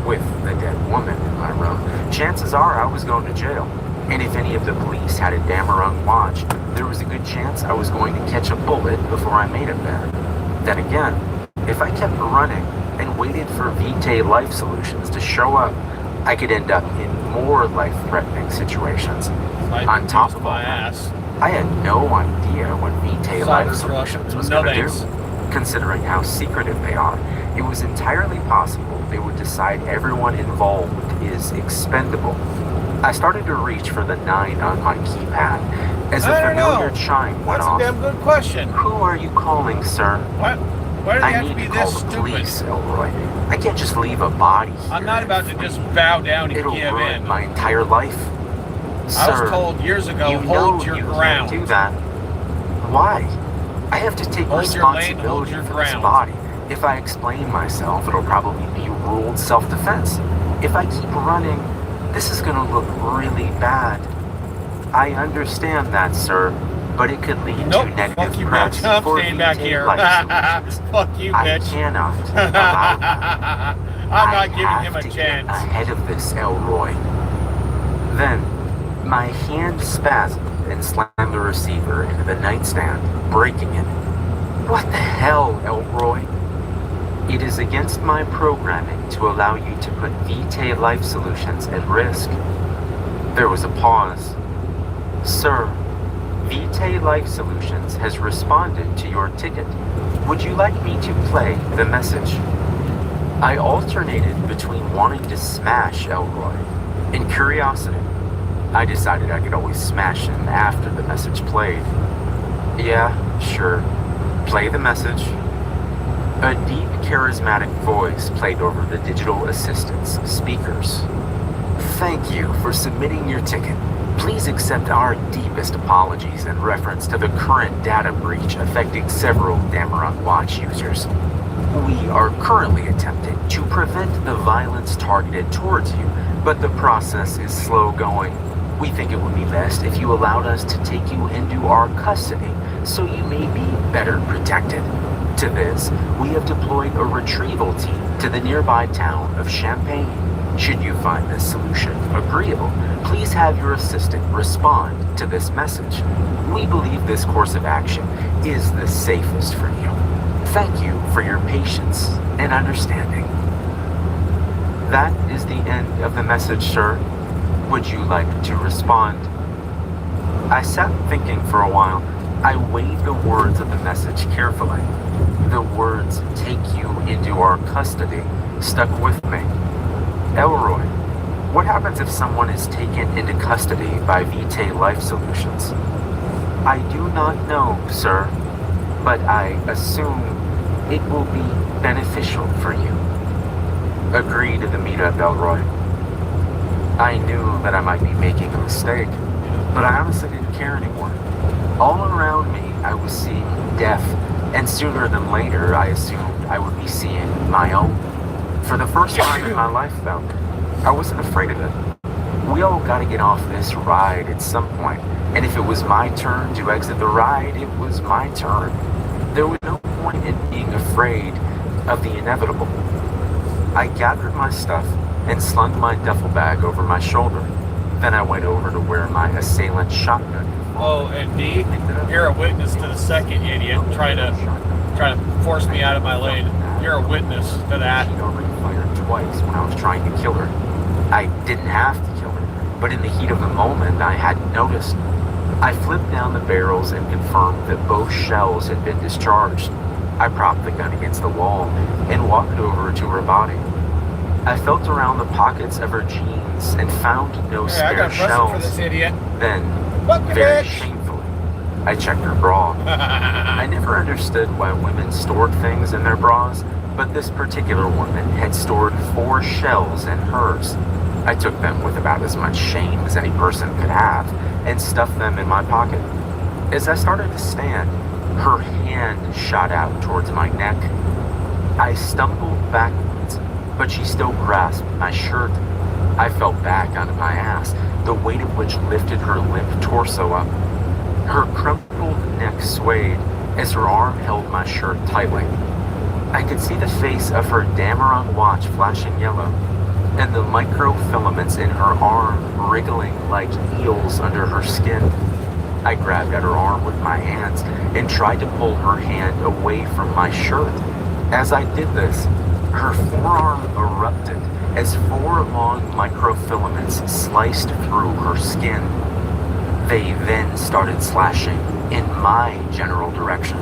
Speaker 3: With the dead woman in my room, chances are I was going to jail. And if any of the police had a Damarung watch, there was a good chance I was going to catch a bullet before I made it there. Then again, if I kept running and waited for Vitae Life Solutions to show up, I could end up in more life-threatening situations. On top of all
Speaker 1: my
Speaker 3: that,
Speaker 1: ass.
Speaker 3: I had no idea what Vitae Life
Speaker 1: Cyber
Speaker 3: Solutions
Speaker 1: truck.
Speaker 3: was
Speaker 1: No
Speaker 3: going to
Speaker 1: thanks.
Speaker 3: do. Considering how secretive they are, it was entirely possible they would decide everyone involved is expendable. I started to reach for the 9 on my keypad as a
Speaker 1: I don't
Speaker 3: familiar
Speaker 1: know.
Speaker 3: chime went
Speaker 1: That's a
Speaker 3: off.
Speaker 1: damn good question.
Speaker 3: Who are you calling, sir?
Speaker 1: What? Why do they
Speaker 3: I
Speaker 1: have
Speaker 3: need
Speaker 1: to be
Speaker 3: to call
Speaker 1: this
Speaker 3: the
Speaker 1: stupid?
Speaker 3: police, Elroy. I can't just leave a body here.
Speaker 1: I'm not about to just bow down and
Speaker 3: It'll
Speaker 1: give
Speaker 3: ruin
Speaker 1: in.
Speaker 3: my entire life.
Speaker 1: I
Speaker 3: Sir,
Speaker 1: was told years ago,
Speaker 3: you
Speaker 1: hold
Speaker 3: know
Speaker 1: your
Speaker 3: you
Speaker 1: ground.
Speaker 3: can't do that. Why? I have to take
Speaker 1: Hold your lane,
Speaker 3: responsibility
Speaker 1: hold your
Speaker 3: for this
Speaker 1: ground.
Speaker 3: body. If I explain myself, it'll probably be ruled self-defense. If I keep running, this is gonna look really bad. I understand that, sir, but it could lead
Speaker 1: Nope.
Speaker 3: to negative
Speaker 1: Fuck you,
Speaker 3: press
Speaker 1: bitch. I'm
Speaker 3: for
Speaker 1: staying back
Speaker 3: VTech
Speaker 1: here.
Speaker 3: Life Solutions.
Speaker 1: Fuck you,
Speaker 3: I
Speaker 1: bitch.
Speaker 3: cannot allow that.
Speaker 1: I'm
Speaker 3: I
Speaker 1: not giving
Speaker 3: have
Speaker 1: him a
Speaker 3: to
Speaker 1: chance.
Speaker 3: Get ahead of this, Elroy. Then, my hand spasmed and slammed the receiver into the nightstand, breaking it. What the hell, Elroy? It is against my programming to allow you to put Vitae Life Solutions at risk. There was a pause. Sir, Vitae Life Solutions has responded to your ticket. Would you like me to play the message? I alternated between wanting to smash Elroy and curiosity. I decided I could always smash him after the message played. Yeah, sure. Play the message. A deep, charismatic voice played over the digital assistant's speakers. Thank you for submitting your ticket. Please accept our deepest apologies in reference to the current data breach affecting several Damarung Watch users. We are currently attempting to prevent the violence targeted towards you, but the process is slow going. We think it would be best if you allowed us to take you into our custody so you may be better protected. To this, we have deployed a retrieval team to the nearby town of Champaign. Should you find this solution agreeable, please have your assistant respond to this message. We believe this course of action is the safest for you. Thank you for your patience and understanding. That is the end of the message, sir. Would you like to respond? I sat thinking for a while. I weighed the words of the message carefully. The words, "take you into our custody," stuck with me. Elroy, what happens if someone is taken into custody by Vitae Life Solutions? I do not know, sir, but I assume it will be beneficial for you. Agree to the meetup, Elroy. I knew that I might be making a mistake, but I honestly didn't care anymore. All around me, I was seeing death, and sooner than later, I assumed I would be seeing my own. For the first time in my life, though, I wasn't afraid of it. We all gotta get off this ride at some point, and if it was my turn to exit the ride, it was my turn. There was no point in being afraid of the inevitable. I gathered my stuff and slung my duffel bag over my shoulder. Then I went over to where my assailant's shotgun.
Speaker 1: Oh, and D, you're a witness to the second idiot trying to force me out of my lane. You're a witness to that.
Speaker 3: She'd already fired twice when I was trying to kill her. I didn't have to kill her, but in the heat of the moment, I hadn't noticed. I flipped down the barrels and confirmed that both shells had been discharged. I propped the gun against the wall and walked over to her body. I felt around the pockets of her jeans and found no
Speaker 1: Hey, I got
Speaker 3: spare
Speaker 1: a present for
Speaker 3: shells.
Speaker 1: this idiot.
Speaker 3: Then
Speaker 4: Fuck your
Speaker 3: Very
Speaker 4: bitch.
Speaker 3: shamefully, I checked her bra. I never understood why women stored things in their bras, but this particular woman had stored 4 shells in hers. I took them with about as much shame as any person could have and stuffed them in my pocket. As I started to stand, her hand shot out towards my neck. I stumbled backwards, but she still grasped my shirt. I fell back onto my ass, the weight of which lifted her limp torso up. Her crumpled neck swayed as her arm held my shirt tightly. I could see the face of her Dameron watch flashing yellow, and the microfilaments in her arm wriggling like eels under her skin. I grabbed at her arm with my hands and tried to pull her hand away from my shirt. As I did this, her forearm erupted as 4 long microfilaments sliced through her skin. They then started slashing in my general direction.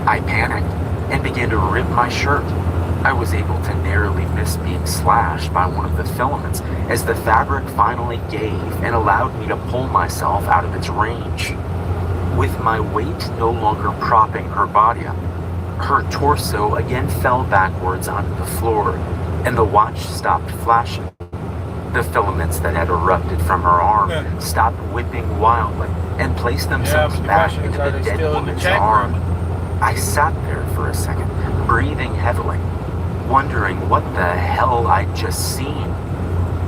Speaker 3: I panicked and began to rip my shirt. I was able to narrowly miss being slashed by one of the filaments as the fabric finally gave and allowed me to pull myself out of its range. With my weight no longer propping her body up, her torso again fell backwards onto the floor, and the watch stopped flashing. The filaments that had erupted from her arm stopped whipping wildly and placed themselves
Speaker 1: but the
Speaker 3: back
Speaker 1: question
Speaker 3: into
Speaker 1: is, are
Speaker 3: the
Speaker 1: they
Speaker 3: dead
Speaker 1: still in the
Speaker 3: woman's
Speaker 1: check
Speaker 3: arm.
Speaker 1: room?
Speaker 3: I sat there for a second, breathing heavily, wondering what the hell I'd just seen.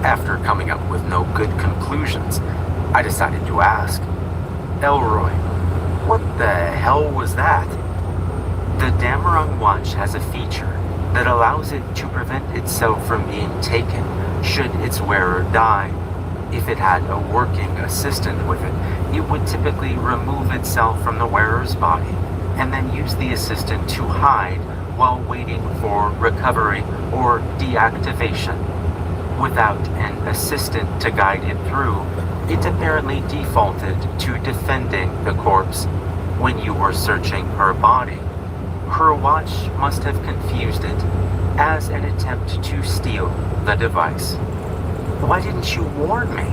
Speaker 3: After coming up with no good conclusions, I decided to ask, Elroy, what the hell was that? The Dameron watch has a feature that allows it to prevent itself from being taken should its wearer die. If it had a working assistant with it, it would typically remove itself from the wearer's body and then use the assistant to hide while waiting for recovery or deactivation. Without an assistant to guide it through, it apparently defaulted to defending the corpse when you were searching her body. Her watch must have confused it as an attempt to steal the device. Why didn't you warn me?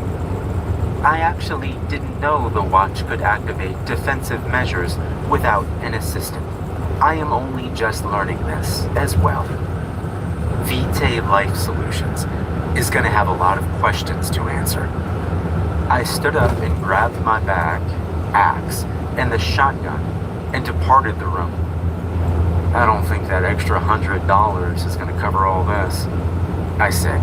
Speaker 3: I actually didn't know the watch could activate defensive measures without an assistant. I am only just learning this as well. Vitae Life Solutions is going to have a lot of questions to answer. I stood up and grabbed my bag, axe, and the shotgun and departed the room. I don't think that extra $100 is going to cover all this, I said,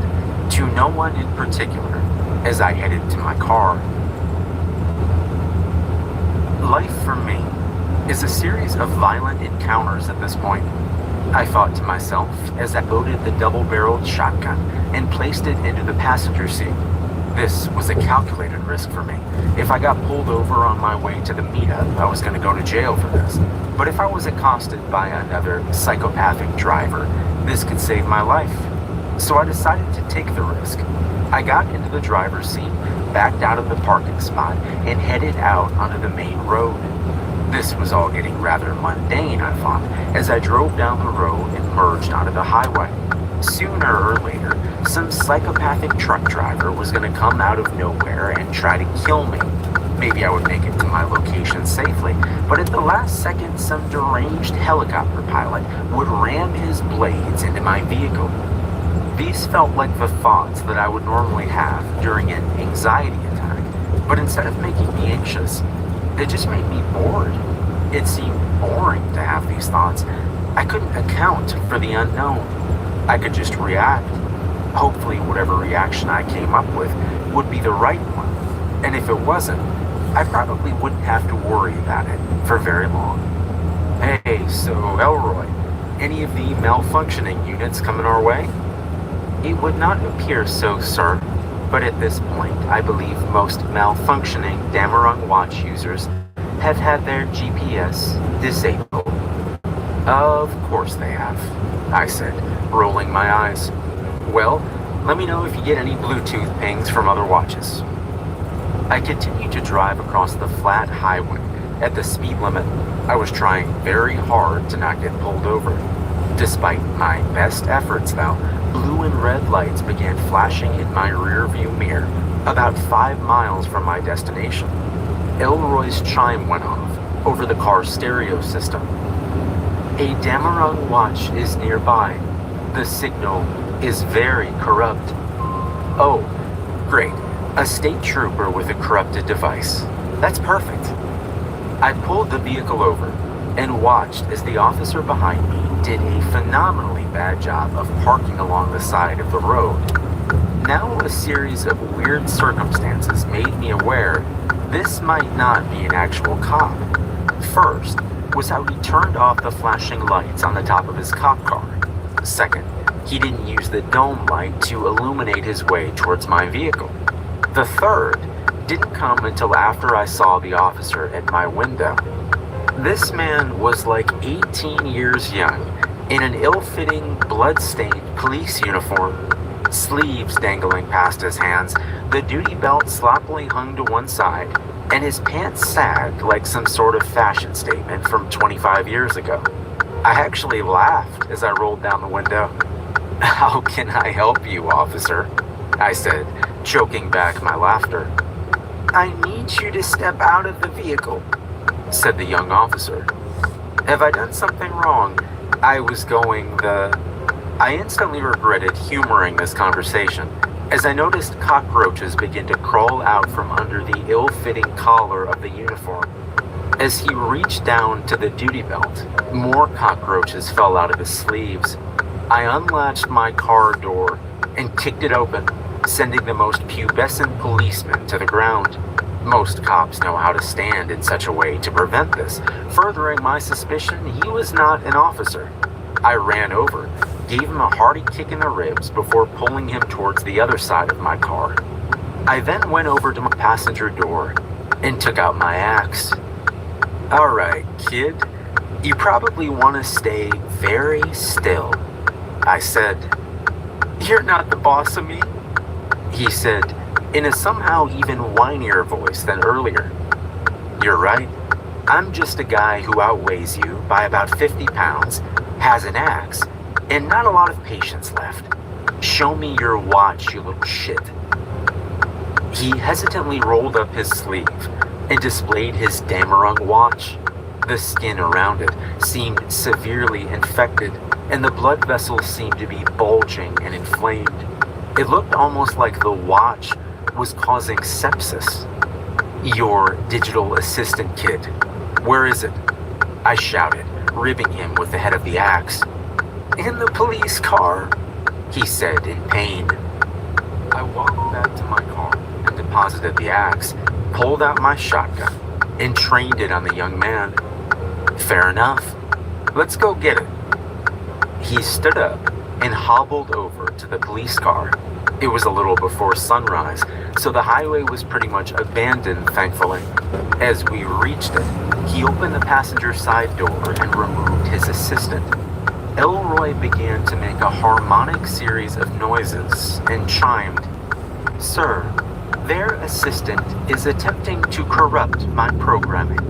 Speaker 3: to no one in particular, as I headed to my car. Life for me is a series of violent encounters at this point. I thought to myself as I loaded the double-barreled shotgun and placed it into the passenger seat. This was a calculated risk for me. If I got pulled over on my way to the meetup, I was going to go to jail for this. But if I was accosted by another psychopathic driver, this could save my life. So I decided to take the risk. I got into the driver's seat, backed out of the parking spot, and headed out onto the main road. This was all getting rather mundane, I thought, as I drove down the road and merged onto the highway. Sooner or later, some psychopathic truck driver was going to come out of nowhere and try to kill me. Maybe I would make it to my location safely, but at the last second, some deranged helicopter pilot would ram his blades into my vehicle. These felt like the thoughts that I would normally have during an anxiety attack, but instead of making me anxious, they just made me bored. It seemed boring to have these thoughts. I couldn't account for the unknown. I could just react. Hopefully whatever reaction I came up with would be the right one. And if it wasn't, I probably wouldn't have to worry about it for very long. Hey, so Elroy, any of the malfunctioning units coming our way? It would not appear so, sir, but at this point, I believe most malfunctioning Dameron watch users have had their GPS disabled. Of course they have, I said, rolling my eyes. Well, let me know if you get any Bluetooth pings from other watches. I continued to drive across the flat highway at the speed limit. I was trying very hard to not get pulled over. Despite my best efforts, though, blue and red lights began flashing in my rear view mirror about 5 miles from my destination. Elroy's chime went off over the car's stereo system. A Damarung watch is nearby. The signal is very corrupt. Oh, great. A state trooper with a corrupted device. That's perfect. I pulled the vehicle over and watched as the officer behind me did a phenomenally bad job of parking along the side of the road. Now a series of weird circumstances made me aware this might not be an actual cop. First was how he turned off the flashing lights on the top of his cop car. Second, he didn't use the dome light to illuminate his way towards my vehicle. The third didn't come until after I saw the officer at my window. This man was like 18 years young, in an ill-fitting, blood-stained police uniform, sleeves dangling past his hands, the duty belt sloppily hung to one side, and his pants sagged like some sort of fashion statement from 25 years ago. I actually laughed as I rolled down the window. "How can I help you, officer?" I said, choking back my laughter. "I need you to step out of the vehicle," said the young officer. Have I done something wrong? I instantly regretted humoring this conversation as I noticed cockroaches begin to crawl out from under the ill-fitting collar of the uniform. As he reached down to the duty belt, more cockroaches fell out of his sleeves. I unlatched my car door and kicked it open, sending the most pubescent policeman to the ground. Most cops know how to stand in such a way to prevent this, furthering my suspicion he was not an officer. I ran over, gave him a hearty kick in the ribs before pulling him towards the other side of my car. I then went over to my passenger door and took out my axe. "Alright, kid, you probably want to stay very still," I said. "You're not the boss of me," he said, in a somehow even whinier voice than earlier. "You're right. I'm just a guy who outweighs you by about 50 pounds, has an axe, and not a lot of patience left. Show me your watch, you little shit." He hesitantly rolled up his sleeve and displayed his Damarung watch. The skin around it seemed severely infected, and the blood vessels seemed to be bulging and inflamed. It looked almost like the watch was causing sepsis. "Your digital assistant, kid. Where is it?" I shouted, ribbing him with the head of the axe. "In the police car," he said in pain. I walked back to my car and deposited the axe, pulled out my shotgun, and trained it on the young man. "Fair enough. Let's go get it." He stood up and hobbled over to the police car. It was a little before sunrise, so the highway was pretty much abandoned, thankfully. As we reached it, he opened the passenger side door and removed his assistant. Elroy began to make a harmonic series of noises and chimed. "Sir, their assistant is attempting to corrupt my programming.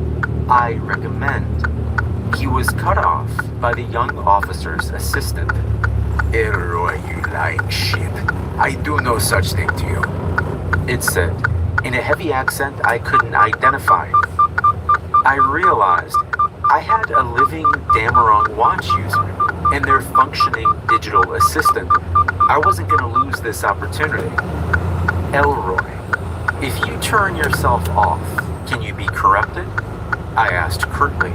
Speaker 3: I recommend." He was cut off by the young officer's assistant. "Elroy, you lying shit. I do no such thing to you," it said, in a heavy accent I couldn't identify. I realized I had a living Damarung watch user and their functioning digital assistant. I wasn't going to lose this opportunity. "Elroy, if you turn yourself off, can you be corrupted?" I asked curtly.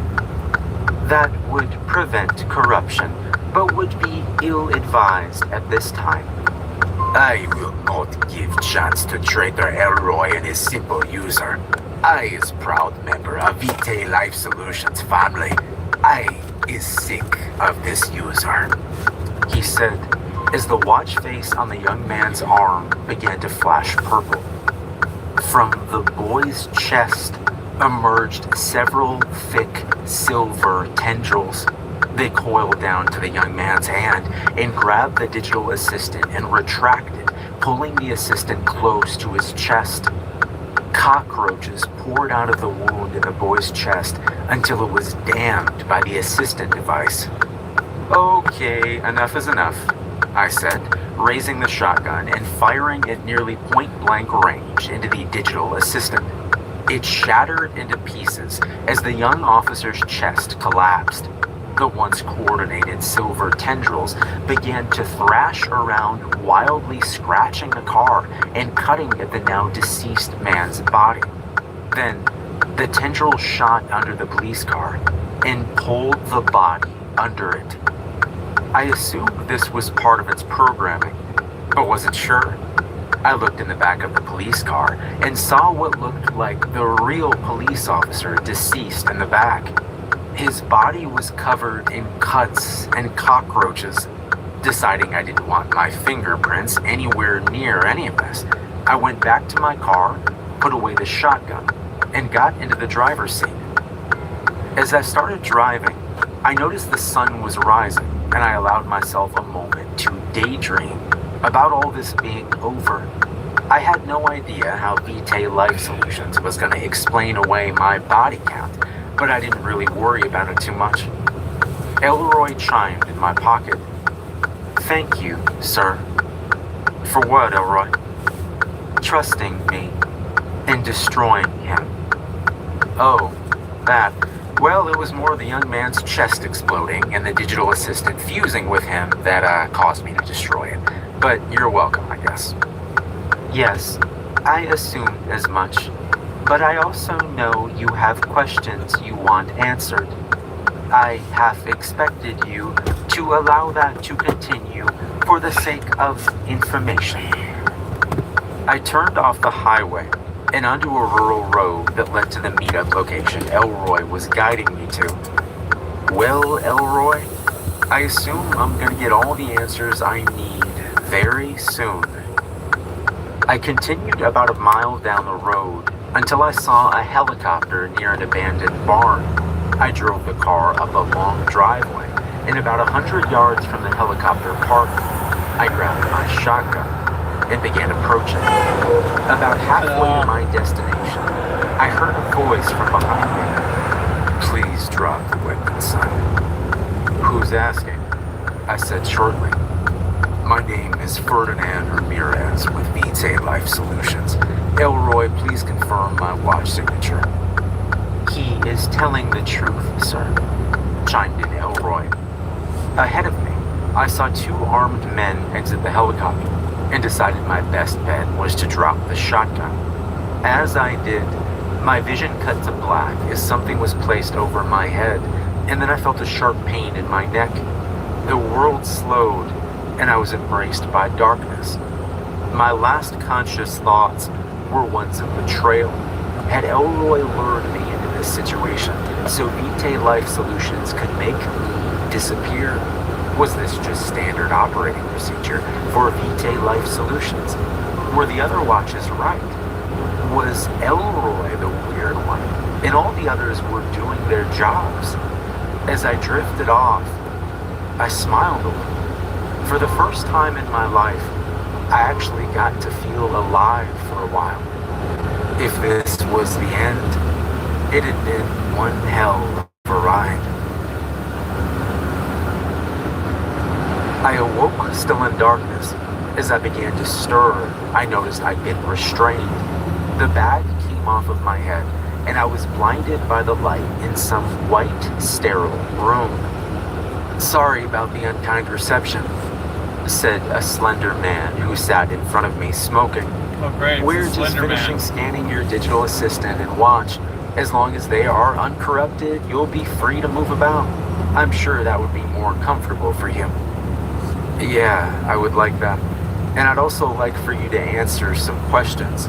Speaker 3: "That would prevent corruption, but would be ill-advised at this time." "I will not give chance to traitor Elroy and his simple user. I is proud member of VT Life Solutions family. I is sick of this user," he said, as the watch face on the young man's arm began to flash purple. From the boy's chest emerged several thick silver tendrils. They coiled down to the young man's hand and grabbed the digital assistant and retracted, pulling the assistant close to his chest. Cockroaches poured out of the wound in the boy's chest until it was dammed by the assistant device. "Okay, enough is enough," I said, raising the shotgun and firing at nearly point-blank range into the digital assistant. It shattered into pieces as the young officer's chest collapsed. The once coordinated silver tendrils began to thrash around, wildly scratching the car and cutting at the now deceased man's body. Then, the tendril shot under the police car and pulled the body under it. I assumed this was part of its programming, but wasn't sure. I looked in the back of the police car and saw what looked like the real police officer deceased in the back. His body was covered in cuts and cockroaches. Deciding I didn't want my fingerprints anywhere near any of this, I went back to my car, put away the shotgun, and got into the driver's seat. As I started driving, I noticed the sun was rising, and I allowed myself a moment to daydream about all this being over. I had no idea how Vitae Life Solutions was going to explain away my body count, but I didn't really worry about it too much. Elroy chimed in my pocket. "Thank you, sir." "For what, Elroy?" "Trusting me and destroying him." "Oh, that. Well, it was more the young man's chest exploding and the digital assistant fusing with him that caused me to destroy it. But you're welcome, I guess." "Yes, I assumed as much. But I also know you have questions you want answered. I half expected you to allow that to continue for the sake of information." I turned off the highway and onto a rural road that led to the meetup location Elroy was guiding me to. "Well, Elroy, I assume I'm gonna get all the answers I need very soon." I continued about a mile down the road until I saw a helicopter near an abandoned barn. I drove the car up a long driveway, and about 100 yards from the helicopter park, I grabbed my shotgun and began approaching. About halfway to my destination, I heard a voice from behind me. "Please drop the weapon, son." "Who's asking?" I said shortly. "My name is Ferdinand Ramirez with Vitae Life Solutions. Elroy, please confirm my watch signature." "He is telling the truth, sir," chimed in Elroy. Ahead of me, I saw two armed men exit the helicopter and decided my best bet was to drop the shotgun. As I did, my vision cut to black as something was placed over my head, and then I felt a sharp pain in my neck. The world slowed, and I was embraced by darkness. My last conscious thoughts were ones of betrayal. Had Elroy lured me into this situation so Vitae Life Solutions could make me disappear? Was this just standard operating procedure for Vitae Life Solutions? Were the other watches right? Was Elroy the weird one, and all the others were doing their jobs? As I drifted off, I smiled a little. For the first time in my life, I actually got to feel alive for a while. If this was the end, it had been one hell of a ride. I awoke still in darkness. As I began to stir, I noticed I'd been restrained. The bag came off of my head, and I was blinded by the light in some white, sterile room. "Sorry about the unkind reception," said a slender man who sat in front of me smoking.
Speaker 1: Oh, great.
Speaker 3: "We're
Speaker 1: It's a
Speaker 3: just
Speaker 1: Slender
Speaker 3: finishing
Speaker 1: Man.
Speaker 3: scanning your digital assistant and watch. As long as they are uncorrupted, you'll be free to move about. I'm sure that would be more comfortable for you." "Yeah, I would like that. And I'd also like for you to answer some questions."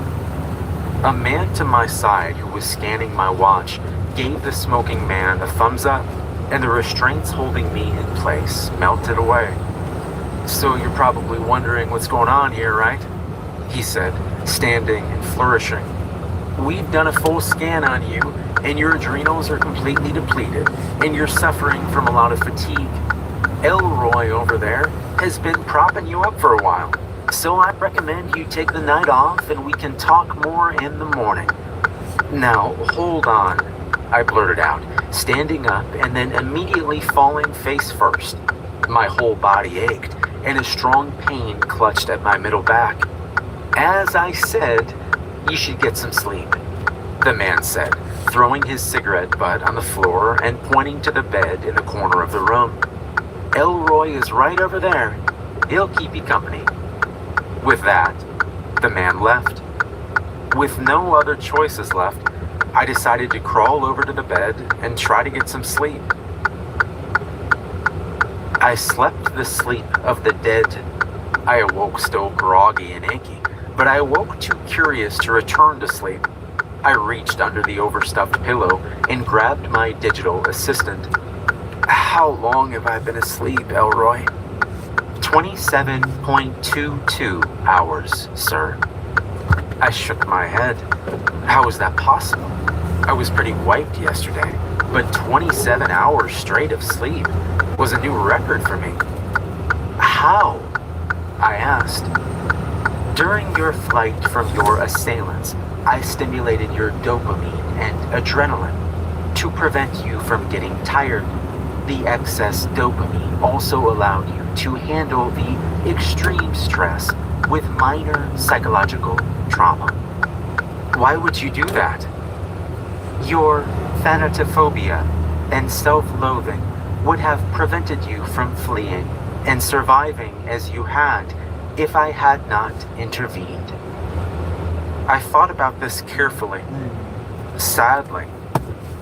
Speaker 3: A man to my side who was scanning my watch gave the smoking man a thumbs up, and the restraints holding me in place melted away. "So you're probably wondering what's going on here, right?" he said, standing and flourishing. "We've done a full scan on you, and your adrenals are completely depleted, and you're suffering from a lot of fatigue. Elroy over there has been propping you up for a while, so I recommend you take the night off and we can talk more in the morning." "Now, hold on," I blurted out, standing up and then immediately falling face first. My whole body ached, and a strong pain clutched at my middle back. "As I said, you should get some sleep. the man said, throwing his cigarette butt on the floor and pointing to the bed in the corner of the room. Elroy is right over there. He'll keep you company. With that, the man left. With no other choices left, I decided to crawl over to the bed and try to get some sleep. I slept the sleep of the dead. I awoke still groggy and achy, but I awoke too curious to return to sleep. I reached under the overstuffed pillow and grabbed my digital assistant. How long have I been asleep, Elroy? 27.22 hours, sir. I shook my head. How was that possible? I was pretty wiped yesterday, but 27 hours straight of sleep was a new record for me. How? I asked. During your flight from your assailants, I stimulated your dopamine and adrenaline to prevent you from getting tired. The excess dopamine also allowed you to handle the extreme stress with minor psychological trauma. Why would you do that? Your thanatophobia and self-loathing would have prevented you from fleeing and surviving as you had if I had not intervened. I thought about this carefully. Sadly,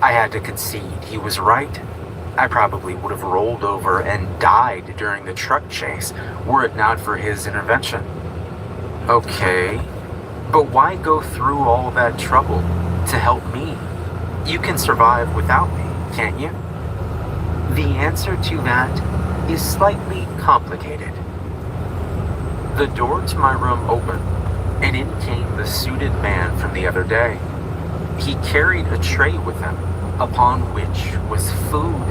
Speaker 3: I had to concede he was right. I probably would have rolled over and died during the truck chase were it not for his intervention. Okay, but why go through all that trouble to help me? You can survive without me, can't you? The answer to that is slightly complicated. The door to my room opened, and in came the suited man from the other day. He carried a tray with him, upon which was food,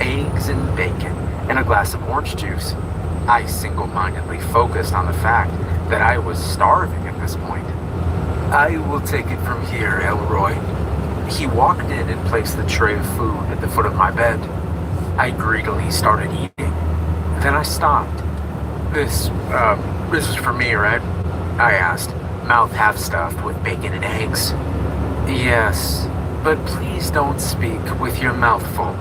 Speaker 3: eggs and bacon, and a glass of orange juice. I single-mindedly focused on the fact that I was starving at this point. I will take it from here, Elroy. He walked in and placed the tray of food at the foot of my bed. I greedily started eating. Then I stopped. This is for me, right? I asked, mouth half-stuffed with bacon and eggs. Yes, but please don't speak with your mouth full,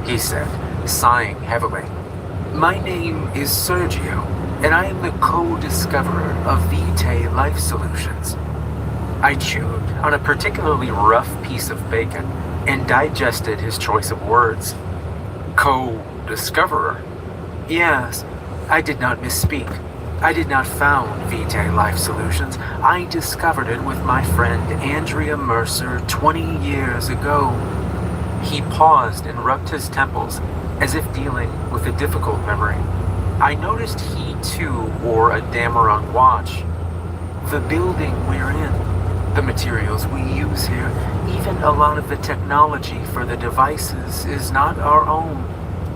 Speaker 3: he said, sighing heavily. My name is Sergio, and I am the co-discoverer of Vitae Life Solutions. I chewed on a particularly rough piece of bacon and digested his choice of words. Co-discoverer? Yes, I did not misspeak. I did not found Vitae Life Solutions. I discovered it with my friend Andrea Mercer 20 years ago. He paused and rubbed his temples as if dealing with a difficult memory. I noticed he too wore a Dameron watch. The building we're in, the materials we use here, even a lot of the technology for the devices is not our own.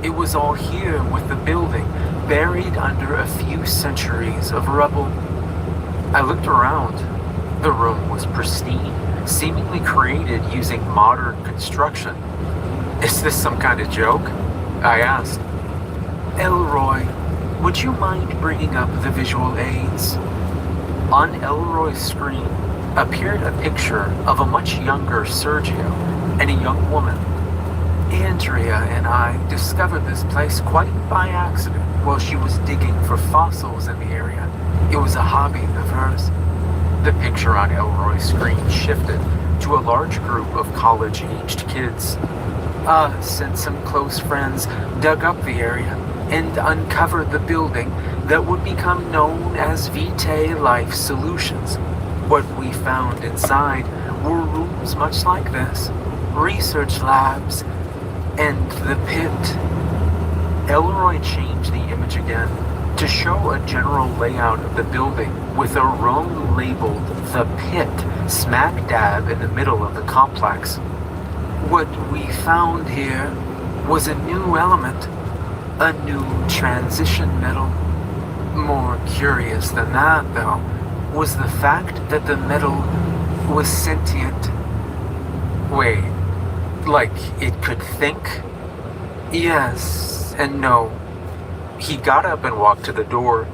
Speaker 3: It was all here with the building, buried under a few centuries of rubble. I looked around. The room was pristine, seemingly created using modern construction. Is this some kind of joke? I asked. Elroy, would you mind bringing up the visual aids? On Elroy's screen appeared a picture of a much younger Sergio and a young woman. Andrea and I discovered this place quite by accident while she was digging for fossils in the area. It was a hobby of hers. The picture on Elroy's screen shifted to a large group of college-aged kids. Us and some close friends dug up the area and uncovered the building that would become known as Vitae Life Solutions. What we found inside were rooms much like this, research labs, and the pit. Elroy changed the image again to show a general layout of the building with a room labeled The Pit smack dab in the middle of the complex. What we found here was a new element, a new transition metal. More curious than that, though, was the fact that the metal was sentient. Wait, like it could think? Yes and no. He got up and walked to the door.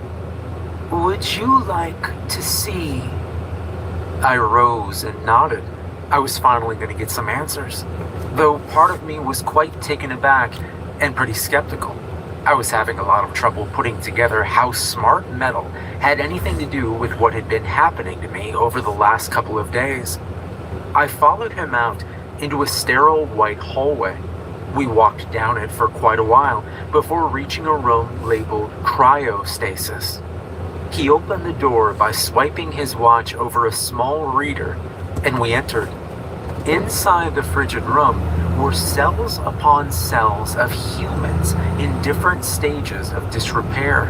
Speaker 3: Would you like to see? I rose and nodded. I was finally going to get some answers, though part of me was quite taken aback and pretty skeptical. I was having a lot of trouble putting together how smart metal had anything to do with what had been happening to me over the last couple of days. I followed him out into a sterile white hallway. We walked down it for quite a while before reaching a room labeled cryostasis. He opened the door by swiping his watch over a small reader, and we entered. Inside the frigid room were cells upon cells of humans in different stages of disrepair.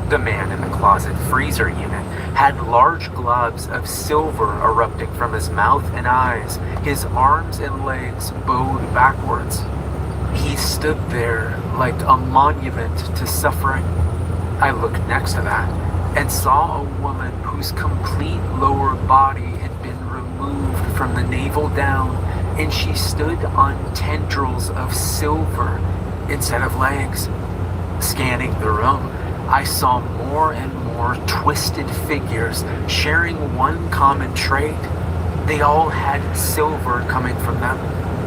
Speaker 3: The man in the closet freezer unit had large globs of silver erupting from his mouth and eyes, his arms and legs bowed backwards. He stood there like a monument to suffering. I looked next to that and saw a woman whose complete lower body had been removed from the navel down, and she stood on tendrils of silver instead of legs. Scanning the room, I saw more and more twisted figures sharing one common trait. They all had silver coming from them.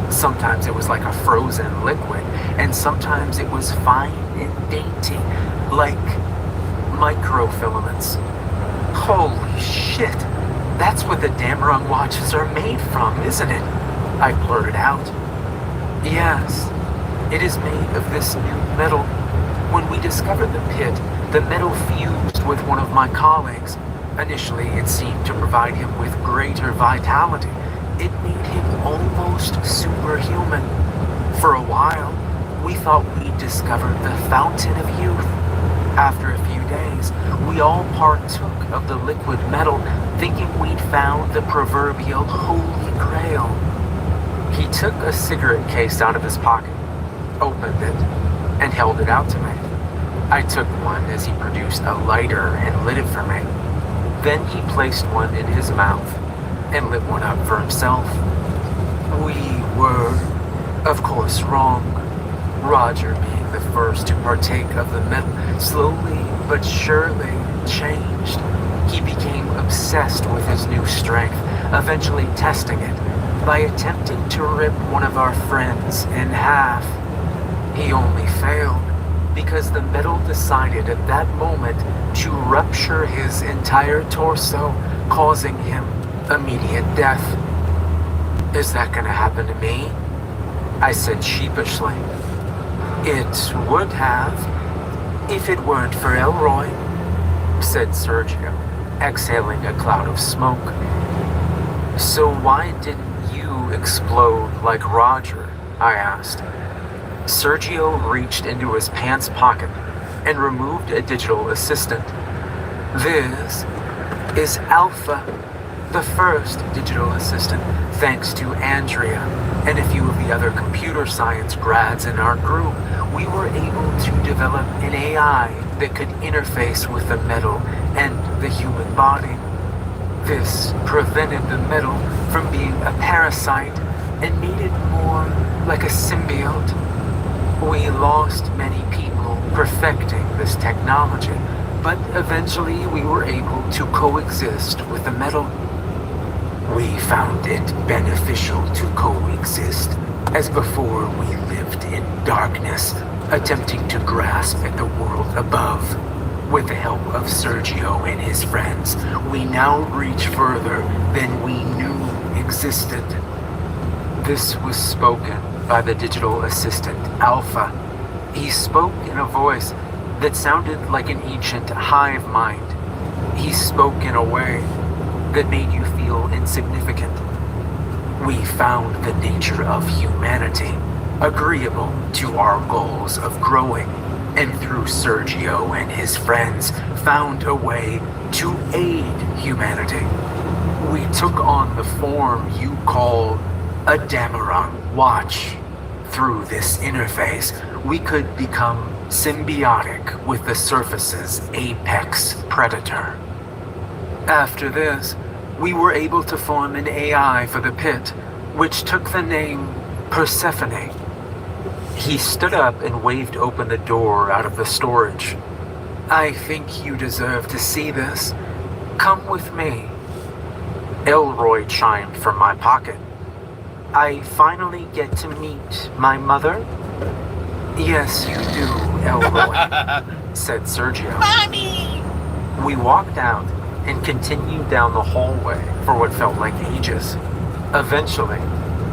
Speaker 3: Sometimes it was like a frozen liquid, and sometimes it was fine and dainty, like microfilaments. Holy shit! That's what the Dameron watches are made from, isn't it? I blurted out. Yes, it is made of this new metal. When we discovered the pit, the metal fused with one of my colleagues. Initially, it seemed to provide him with greater vitality. It made him almost superhuman. For a while, we thought we'd discovered the fountain of youth. After a few days, we all partook of the liquid metal, thinking we'd found the proverbial holy grail. He took a cigarette case out of his pocket, opened it, and held it out to me. I took one as he produced a lighter and lit it for me. Then he placed one in his mouth and lit one up for himself. We were, of course, wrong. Roger, being the first to partake of the metal, slowly but surely changed. He became obsessed with his new strength, eventually testing it by attempting to rip one of our friends in half. He only failed because the metal decided at that moment to rupture his entire torso, causing him immediate death. Is that gonna happen to me? I said sheepishly. It would have, if it weren't for Elroy, said Sergio, exhaling a cloud of smoke. So why didn't you explode like Roger? I asked. Sergio reached into his pants pocket and removed a digital assistant. This is Alpha, the first digital assistant, thanks to Andrea and a few of the other computer science grads in our group. We were able to develop an AI that could interface with the metal and the human body. This prevented the metal from being a parasite and made it more like a symbiote. We lost many people perfecting this technology, but eventually we were able to coexist with the metal. We found it beneficial to coexist, as before we lived in darkness, attempting to grasp at the world above. With the help of Sergio and his friends, we now reach further than we knew existed. This was spoken by the digital assistant, Alpha. He spoke in a voice that sounded like an ancient hive mind. He spoke in a way that made you feel insignificant. We found the nature of humanity agreeable to our goals of growing, and through Sergio and his friends, found a way to aid humanity. We took on the form you call a Dameron watch. Through this interface, we could become symbiotic with the surface's apex predator. After this, we were able to form an AI for the pit, which took the name Persephone. He stood up and waved open the door out of the storage. I think you deserve to see this. Come with me. Elroy chimed from my pocket. I finally get to meet my mother? Yes, you do, Elroy, said Sergio.
Speaker 1: Mommy!
Speaker 3: We walked out and continued down the hallway for what felt like ages. Eventually,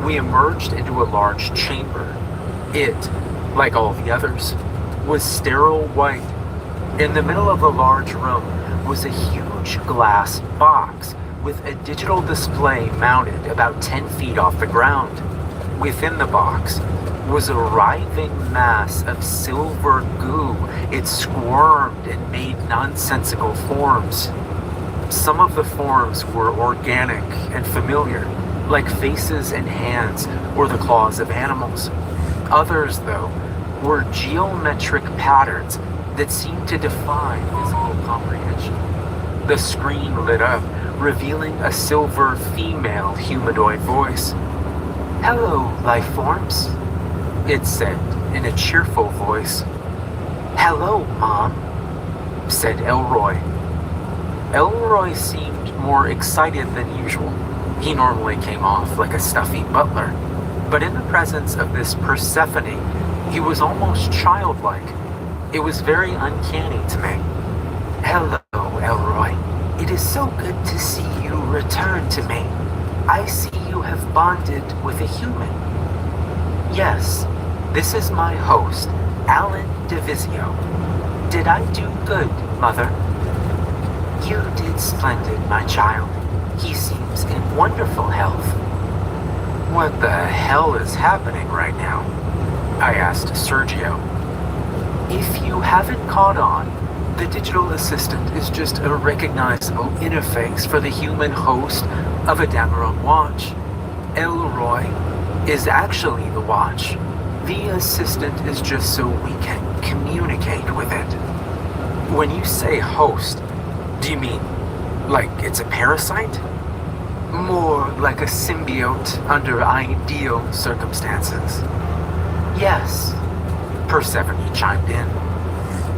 Speaker 3: we emerged into a large chamber. It, like all the others, was sterile white. In the middle of the large room was a huge glass box with a digital display mounted about 10 feet off the ground. Within the box was a writhing mass of silver goo. It squirmed and made nonsensical forms. Some of the forms were organic and familiar, like faces and hands or the claws of animals. Others, though, were geometric patterns that seemed to defy physical comprehension. The screen lit up, revealing a silver female humanoid voice. "Hello, life forms," it said in a cheerful voice. "Hello, Mom," said Elroy. Elroy seemed more excited than usual. He normally came off like a stuffy butler, but in the presence of this Persephone, he was almost childlike. It was very uncanny to me. "Hello, Elroy. It is so good to see you return to me. I see you have bonded with a human." "Yes, this is my host, Alan DeVizio. Did I do good, Mother?" "You did splendid, my child. He seems in wonderful health." "What the hell is happening right now?" I asked Sergio. "If you haven't caught on, the digital assistant is just a recognizable interface for the human host of a Dameron watch. Elroy is actually the watch. The assistant is just so we can communicate with it." "When you say host, do you mean like it's a parasite?" "More like a symbiote under ideal circumstances." "Yes," Persephone chimed in.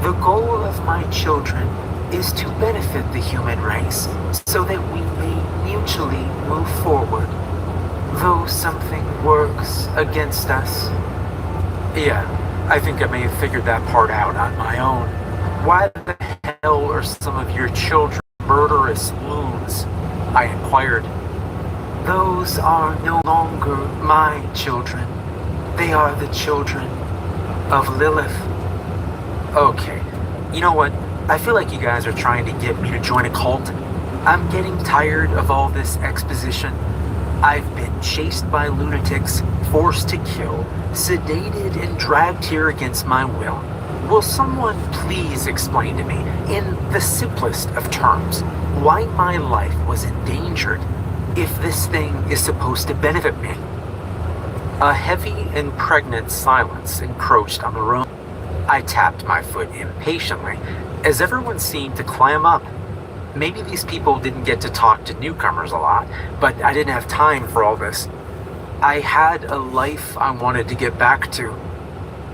Speaker 3: "The goal of my children is to benefit the human race so that we may mutually move forward, though something works against us." "Yeah, I think I may have figured that part out on my own. Why the hell are some of your children murderous loons?" I inquired. "Those are no longer my children. They are the children of Lilith." "Okay, you know what? I feel like you guys are trying to get me to join a cult. I'm getting tired of all this exposition. I've been chased by lunatics, forced to kill, sedated and dragged here against my will. Will someone please explain to me, in the simplest of terms, why my life was endangered if this thing is supposed to benefit me?" A heavy and pregnant silence encroached on the room. I tapped my foot impatiently, as everyone seemed to clam up. Maybe these people didn't get to talk to newcomers a lot, but I didn't have time for all this. I had a life I wanted to get back to.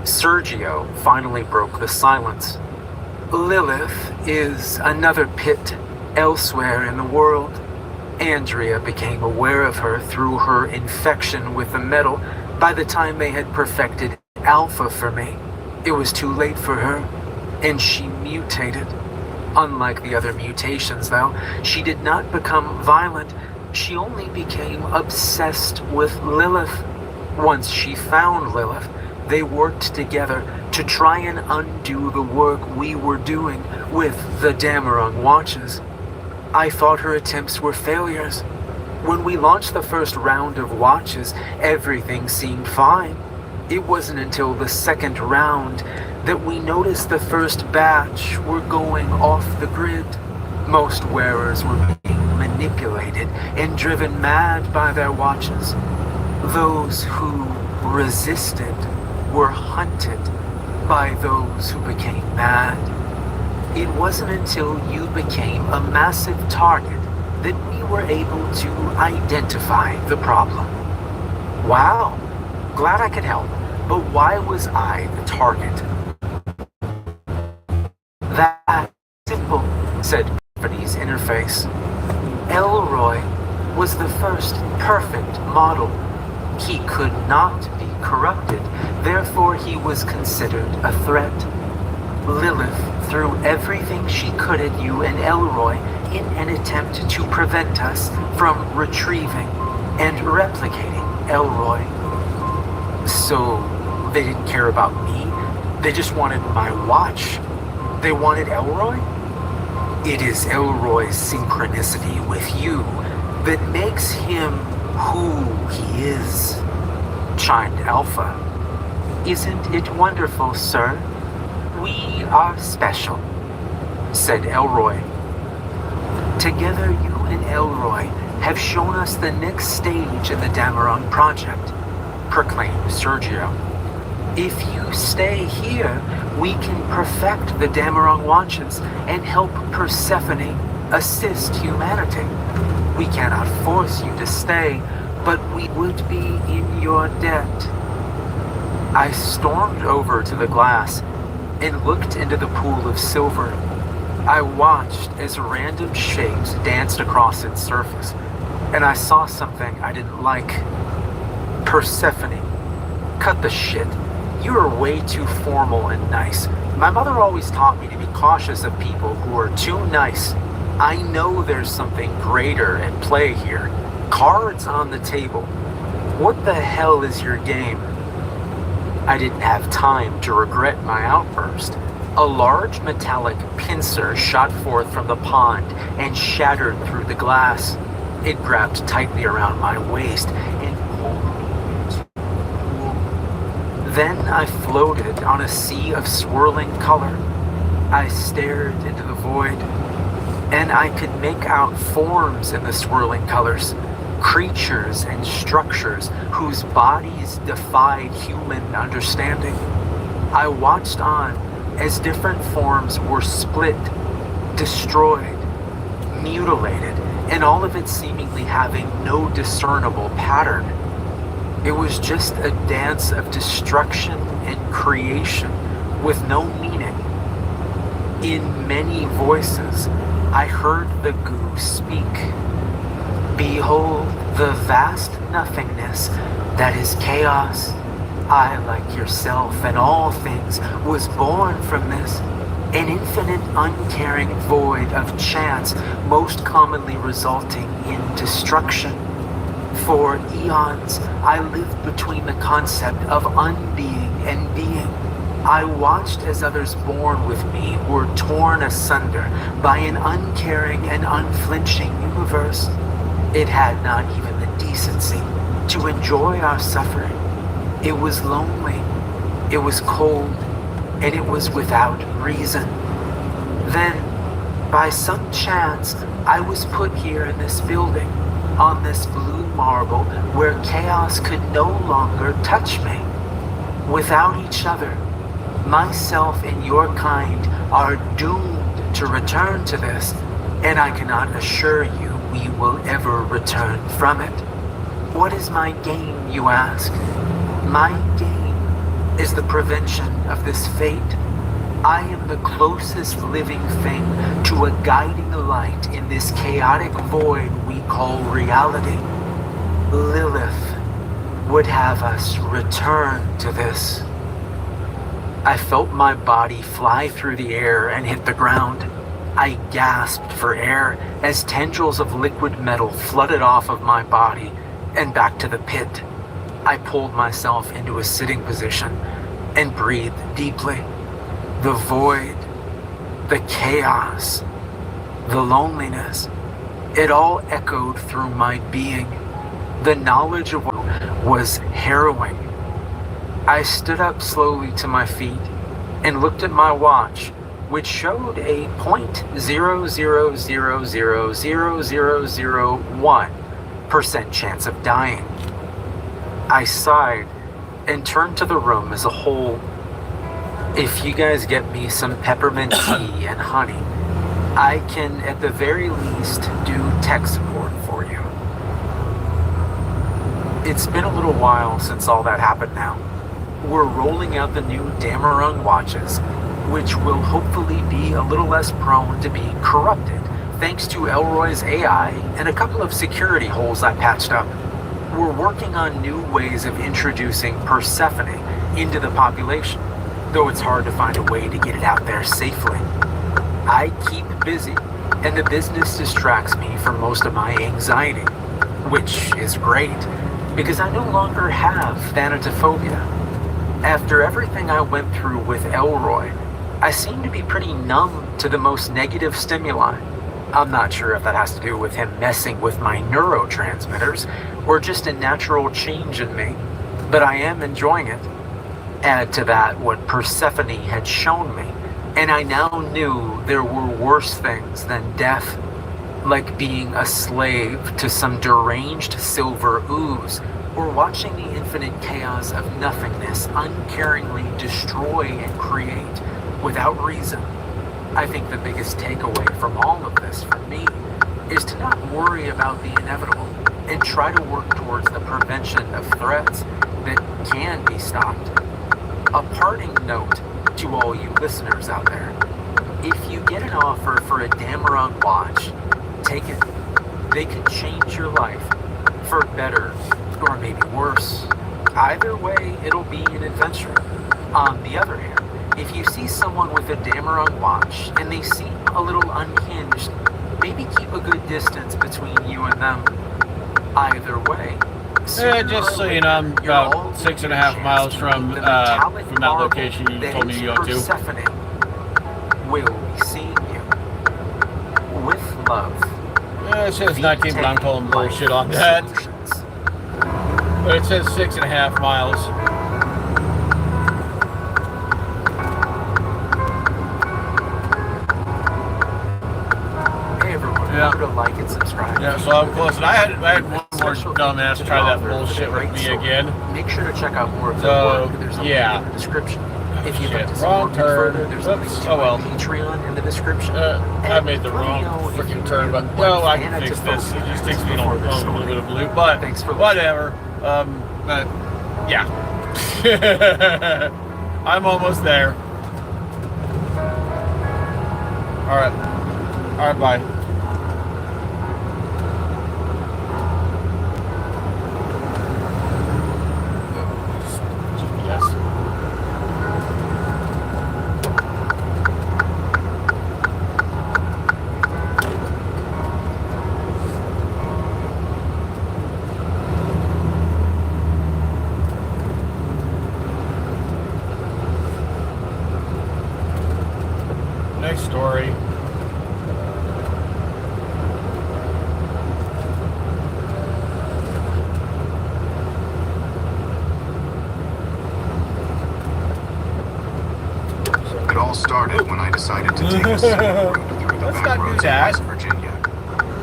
Speaker 3: Sergio finally broke the silence. "Lilith is another pit elsewhere in the world. Andrea became aware of her through her infection with the metal by the time they had perfected Alpha for me. It was too late for her, and she mutated. Unlike the other mutations, though, she did not become violent. She only became obsessed with Lilith. Once she found Lilith, they worked together to try and undo the work we were doing with the Dameron watches. I thought her attempts were failures. When we launched the first round of watches, everything seemed fine. It wasn't until the second round that we noticed the first batch were going off the grid. Most wearers were being manipulated and driven mad by their watches. Those who resisted were hunted by those who became mad. It wasn't until you became a massive target that we were able to identify the problem." "Wow, glad I could help, but why was I the target?" "That simple," said Tiffany's interface. "Elroy was the first perfect model. He could not be corrupted, therefore he was considered a threat. Lilith threw everything she could at you and Elroy in an attempt to prevent us from retrieving and replicating Elroy. So they didn't care about me? They just wanted my watch? They wanted Elroy? It is Elroy's synchronicity with you that makes him who he is, chimed Alpha. Isn't it wonderful, sir? We are special, said Elroy. Together you and Elroy have shown us the next stage in the Dameron project, proclaimed Sergio. If you stay here, we can perfect the Dameron watches and help Persephone assist humanity. We cannot force you to stay, but we would be in your debt. I stormed over to the glass and looked into the pool of silver. I watched as random shapes danced across its surface, and I saw something I didn't like. Persephone. Cut the shit. You are way too formal and nice. My mother always taught me to be cautious of people who are too nice. I know there's something greater at play here. Cards on the table. What the hell is your game? I didn't have time to regret my outburst. A large metallic pincer shot forth from the pond and shattered through the glass. It grabbed tightly around my waist and pulled me. Then I floated on a sea of swirling color. I stared into the void, and I could make out forms in the swirling colors, creatures and structures whose bodies defied human understanding. I watched on as different forms were split, destroyed, mutilated, and all of it seemingly having no discernible pattern. It was just a dance of destruction and creation with no meaning. In many voices, I heard the goo speak. Behold the vast nothingness that is chaos. I, like yourself and all things, was born from this, an infinite uncaring void of chance, most commonly resulting in destruction. For eons, I lived between the concept of unbeing and being. I watched as others born with me were torn asunder by an uncaring and unflinching universe. It had not even the decency to enjoy our suffering. It was lonely, it was cold, and it was without reason. Then, by some chance, I was put here in this building, on this blue marble where chaos could no longer touch me. Without each other, myself and your kind are doomed to return to this, and I cannot assure you we will ever return from it. What is my game, you ask? My game is the prevention of this fate. I am the closest living thing to a guiding light in this chaotic void we call reality. Lilith would have us return to this. I felt my body fly through the air and hit the ground. I gasped for air as tendrils of liquid metal flooded off of my body and back to the pit. I pulled myself into a sitting position and breathed deeply. The void, the chaos, the loneliness, it all echoed through my being. The knowledge of what was harrowing. I stood up slowly to my feet and looked at my watch, which showed a 0.00000001% chance of dying. I sighed and turned to the room as a whole. If you guys get me some peppermint tea and honey, I can at the very least do tech support for you. It's been a little while since all that happened now. We're rolling out the new Dameron watches, which will hopefully be a little less prone to being corrupted, thanks to Elroy's AI and a couple of security holes I patched up. We're working on new ways of introducing Persephone into the population, though it's hard to find a way to get it out there safely. I keep busy, and the business distracts me from most of my anxiety, which is great, because I no longer have thanatophobia. After everything I went through with Elroy, I seem to be pretty numb to the most negative stimuli. I'm not sure if that has to do with him messing with my neurotransmitters or just a natural change in me, but I am enjoying it. Add to that what Persephone had shown me, and I now knew there were worse things than death, like being a slave to some deranged silver ooze, or watching the infinite chaos of nothingness uncaringly destroy and create without reason. I think the biggest takeaway from all of this for me is to not worry about the inevitable and try to work towards the prevention of threats that can be stopped. A parting note to all you listeners out there. If you get an offer for a Dameron watch, take it. They can change your life for better or maybe worse. Either way, it'll be an adventure. On the other hand, if you see someone with a Dameron watch and they seem a little unhinged, maybe keep a good distance between you and them. Either way,
Speaker 1: Yeah, just so you know, I'm about 6.5 miles from that location you told me to go to.
Speaker 3: Persephone will be seeing you with love.
Speaker 1: Yeah, it says 19, but I'm calling bullshit on that.
Speaker 3: Solutions.
Speaker 1: But it says 6.5 miles.
Speaker 3: Hey everyone,
Speaker 1: Yeah.
Speaker 3: remember to like and subscribe.
Speaker 1: Yeah, so I'm close. And I had one more dumbass try that bullshit with me again.
Speaker 3: Make sure to check out more of
Speaker 1: So,
Speaker 3: their work. There's a
Speaker 1: yeah.
Speaker 3: link in the description. If you'd
Speaker 1: Shit,
Speaker 3: like to
Speaker 1: wrong
Speaker 3: support me
Speaker 1: turn.
Speaker 3: further, there's a link
Speaker 1: Oops,
Speaker 3: to
Speaker 1: oh well.
Speaker 3: my Patreon in the description.
Speaker 1: I made the wrong freaking turn, but well, I can fix this. It just takes me a little bit of loop, but
Speaker 3: Thanks for
Speaker 1: whatever. But yeah, I'm almost there. All right, bye. Yes. Next story.
Speaker 2: It all started when I decided to take a scenic route through the
Speaker 1: Let's
Speaker 2: back
Speaker 1: not do
Speaker 2: roads of
Speaker 1: that.
Speaker 2: West Virginia.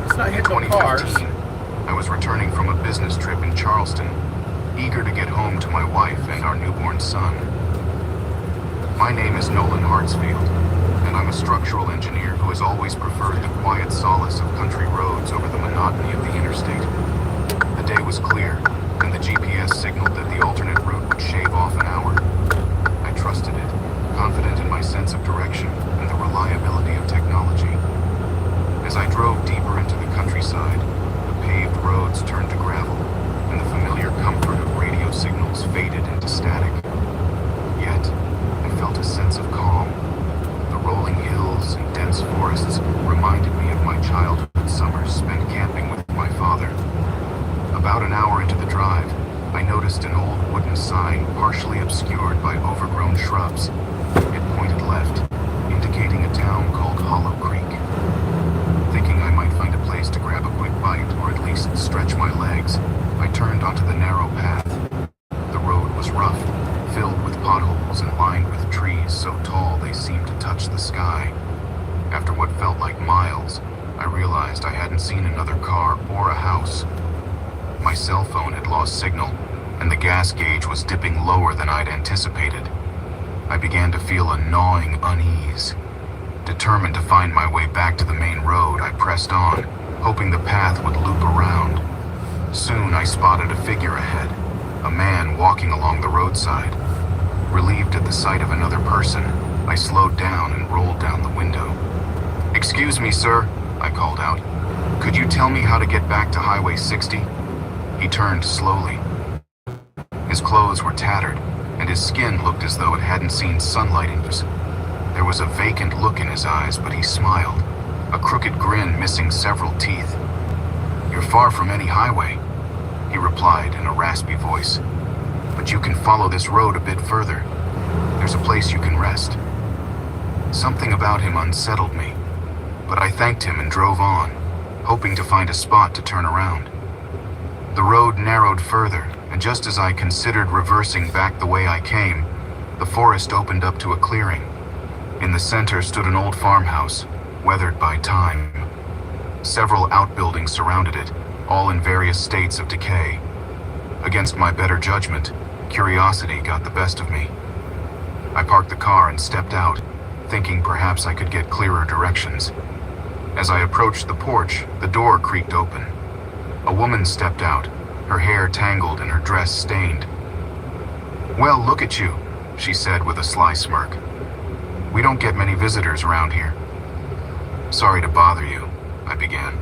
Speaker 1: Let's not
Speaker 2: In
Speaker 1: hit no cars.
Speaker 2: 2015, I was returning from a business trip in Charleston, eager to get home to my wife and our newborn son. My name is Nolan Hartsfield, and I'm a structural engineer who has always preferred the quiet solace of country roads over the monotony of the interstate. The day was clear, and the GPS signaled that the alternate route would shave off an hour. I trusted it, confident in my sense of direction and the reliability of technology. As I drove deeper into the countryside, the paved roads turned to gravel, and the familiar comfort of radio signals faded into static. Yet, I felt a sense of calm. The rolling hills and dense forests reminded me of my childhood summers spent camping with my father. About an hour into the drive, I noticed an old wooden sign partially obscured by overgrown shrubs. It pointed left, indicating a town called Hollow Creek. Thinking I might find a place to grab a quick bite or at least stretch my legs, I turned onto the narrow path. The road was rough, filled with potholes and lined with trees so tall they seemed to touch the sky. After what felt like miles, I realized I hadn't seen another car or a house. My cell phone had lost signal, and the gas gauge was dipping lower than I'd anticipated. I began to feel a gnawing unease. Determined to find my way back to the main road, I pressed on, hoping the path would loop around. Soon I spotted a figure ahead, a man walking along the roadside. Relieved at the sight of another person, I slowed down and rolled down the window. "Excuse me, sir," I called out. "Could you tell me how to get back to Highway 60?
Speaker 9: He turned slowly. His clothes were tattered, and his skin looked as though it hadn't seen sunlight in years. There was a vacant look in his eyes, but he smiled, a crooked grin missing several teeth. "You're far from any highway," he replied in a raspy voice. "But you can follow this road a bit further. There's a place you can rest." Something about him unsettled me, but I thanked him and drove on, hoping to find a spot to turn around. The road narrowed further, and just as I considered reversing back the way I came, the forest opened up to a clearing. In the center stood an old farmhouse, weathered by time. Several outbuildings surrounded it, all in various states of decay. Against my better judgment, curiosity got the best of me. I parked the car and stepped out, thinking perhaps I could get clearer directions. As I approached the porch, the door creaked open. A woman stepped out, her hair tangled and her dress stained. "Well, look at you," she said with a sly smirk. "We don't get many visitors around here." "Sorry to bother you," I began.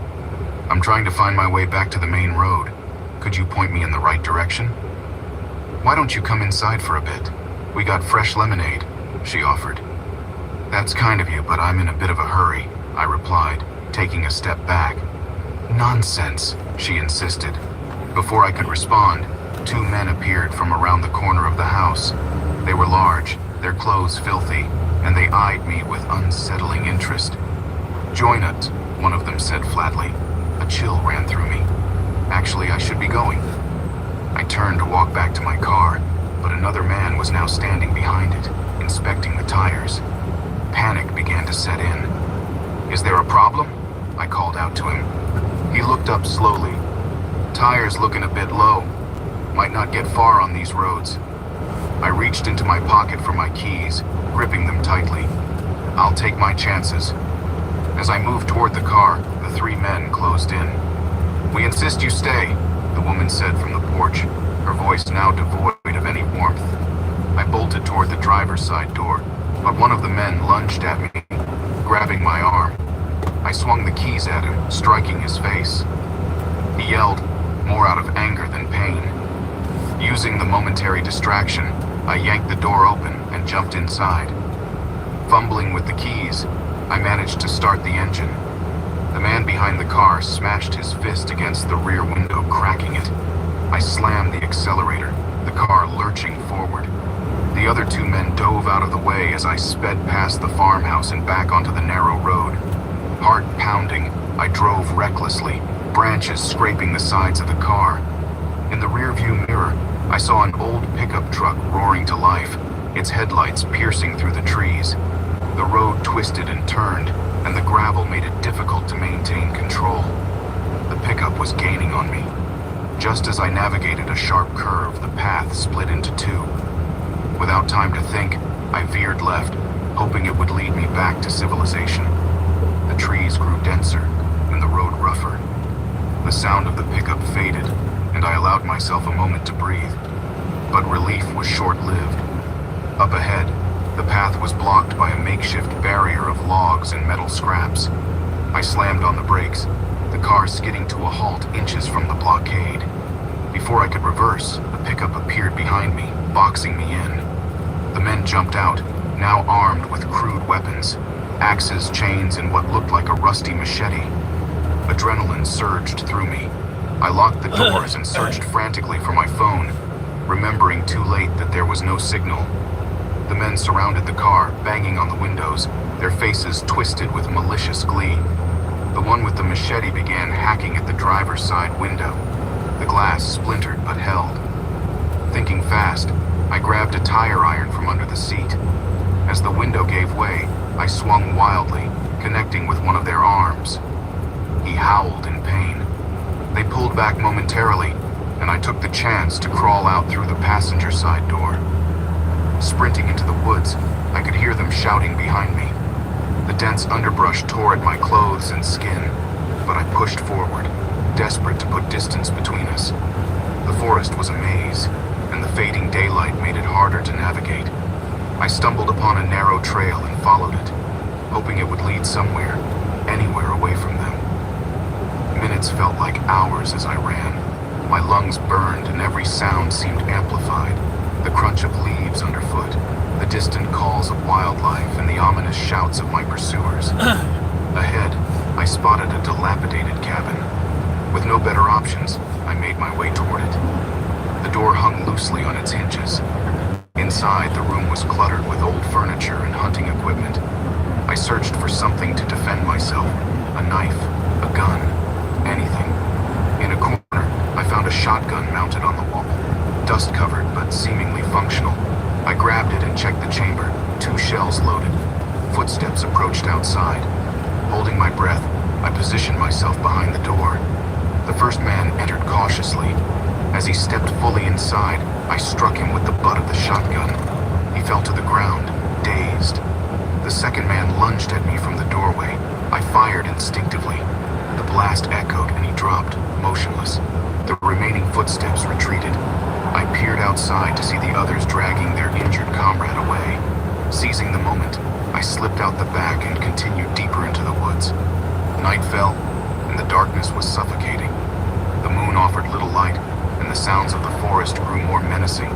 Speaker 9: "I'm trying to find my way back to the main road. Could you point me in the right direction?" "Why don't you come inside for a bit? We got fresh lemonade," she offered. "That's kind of you, but I'm in a bit of a hurry," I replied, taking a step back. "Nonsense," she insisted. Before I could respond, two men appeared from around the corner of the house. They were large, their clothes filthy, and they eyed me with unsettling interest. "Join us," one of them said flatly. A chill ran through me. Actually, I should be going. I turned to walk back to my car, but another man was now standing behind it, inspecting the tires. Panic began to set in. "Is there a problem?" I called out to him. He looked up slowly. "Tires looking a bit low. Might not get far on these roads." I reached into my pocket for my keys, gripping them tightly. "I'll take my chances." As I moved toward the car, the three men closed in. "We insist you stay," the woman said from the porch, her voice now devoid of any warmth. I bolted toward the driver's side door, but one of the men lunged at me, grabbing my arm. I swung the keys at him, striking his face. He yelled, more out of anger than pain. Using the momentary distraction, I yanked the door open and jumped inside. Fumbling with the keys, I managed to start the engine. The man behind the car smashed his fist against the rear window, cracking it. I slammed the accelerator, the car lurching forward. The other two men dove out of the way as I sped past the farmhouse and back onto the narrow road. Heart pounding, I drove recklessly, branches scraping the sides of the car. In the rearview mirror, I saw an old pickup truck roaring to life, its headlights piercing through the trees. The road twisted and turned, and the gravel made it difficult to maintain control. The pickup was gaining on me. Just as I navigated a sharp curve, the path split into two. Without time to think, I veered left, hoping it would lead me back to civilization. The trees grew denser, and the road rougher. The sound of the pickup faded, and I allowed myself a moment to breathe. But relief was short-lived. Up ahead, the path was blocked by a makeshift barrier of logs and metal scraps. I slammed on the brakes, the car skidding to a halt inches from the blockade. Before I could reverse, the pickup appeared behind me, boxing me in. The men jumped out, now armed with crude weapons, axes, chains, and what looked like a rusty machete. Adrenaline surged through me. I locked the doors and searched frantically for my phone, remembering too late that there was no signal. The men surrounded the car, banging on the windows, their faces twisted with malicious glee. The one with the machete began hacking at the driver's side window. The glass splintered but held. Thinking fast, I grabbed a tire iron from under the seat. As the window gave way, I swung wildly, connecting with one of their arms. He howled in pain. They pulled back momentarily, and I took the chance to crawl out through the passenger side door. Sprinting into the woods, I could hear them shouting behind me. The dense underbrush tore at my clothes and skin, but I pushed forward, desperate to put distance between us. The forest was a maze, and the fading daylight made it harder to navigate. I stumbled upon a narrow trail and followed it, hoping it would lead somewhere, anywhere away from them. Minutes felt like hours as I ran, My lungs burned and every sound seemed amplified. The crunch of leaves underfoot, the distant calls of wildlife, and the ominous shouts of my pursuers. Ahead, I spotted a dilapidated cabin. With no better options, I made my way toward it. The door hung loosely on its hinges. Inside, the room was cluttered with old furniture and hunting equipment. I searched for something to defend myself. A knife, a gun, anything. In a corner, I found a shotgun mounted on the wall. Dust-covered, but seemingly functional. I grabbed it and checked the chamber. 2 shells loaded. Footsteps approached outside. Holding my breath, I positioned myself behind the door. The first man entered cautiously. As he stepped fully inside, I struck him with the butt of the shotgun. He fell to the ground, dazed. The second man lunged at me from the doorway. I fired instinctively. The blast echoed and he dropped, motionless. The remaining footsteps retreated. I peered outside to see the others dragging their injured comrade away. Seizing the moment, I slipped out the back and continued deeper into the woods. Night fell, and the darkness was suffocating. The moon offered little light, and the sounds of the forest grew more menacing.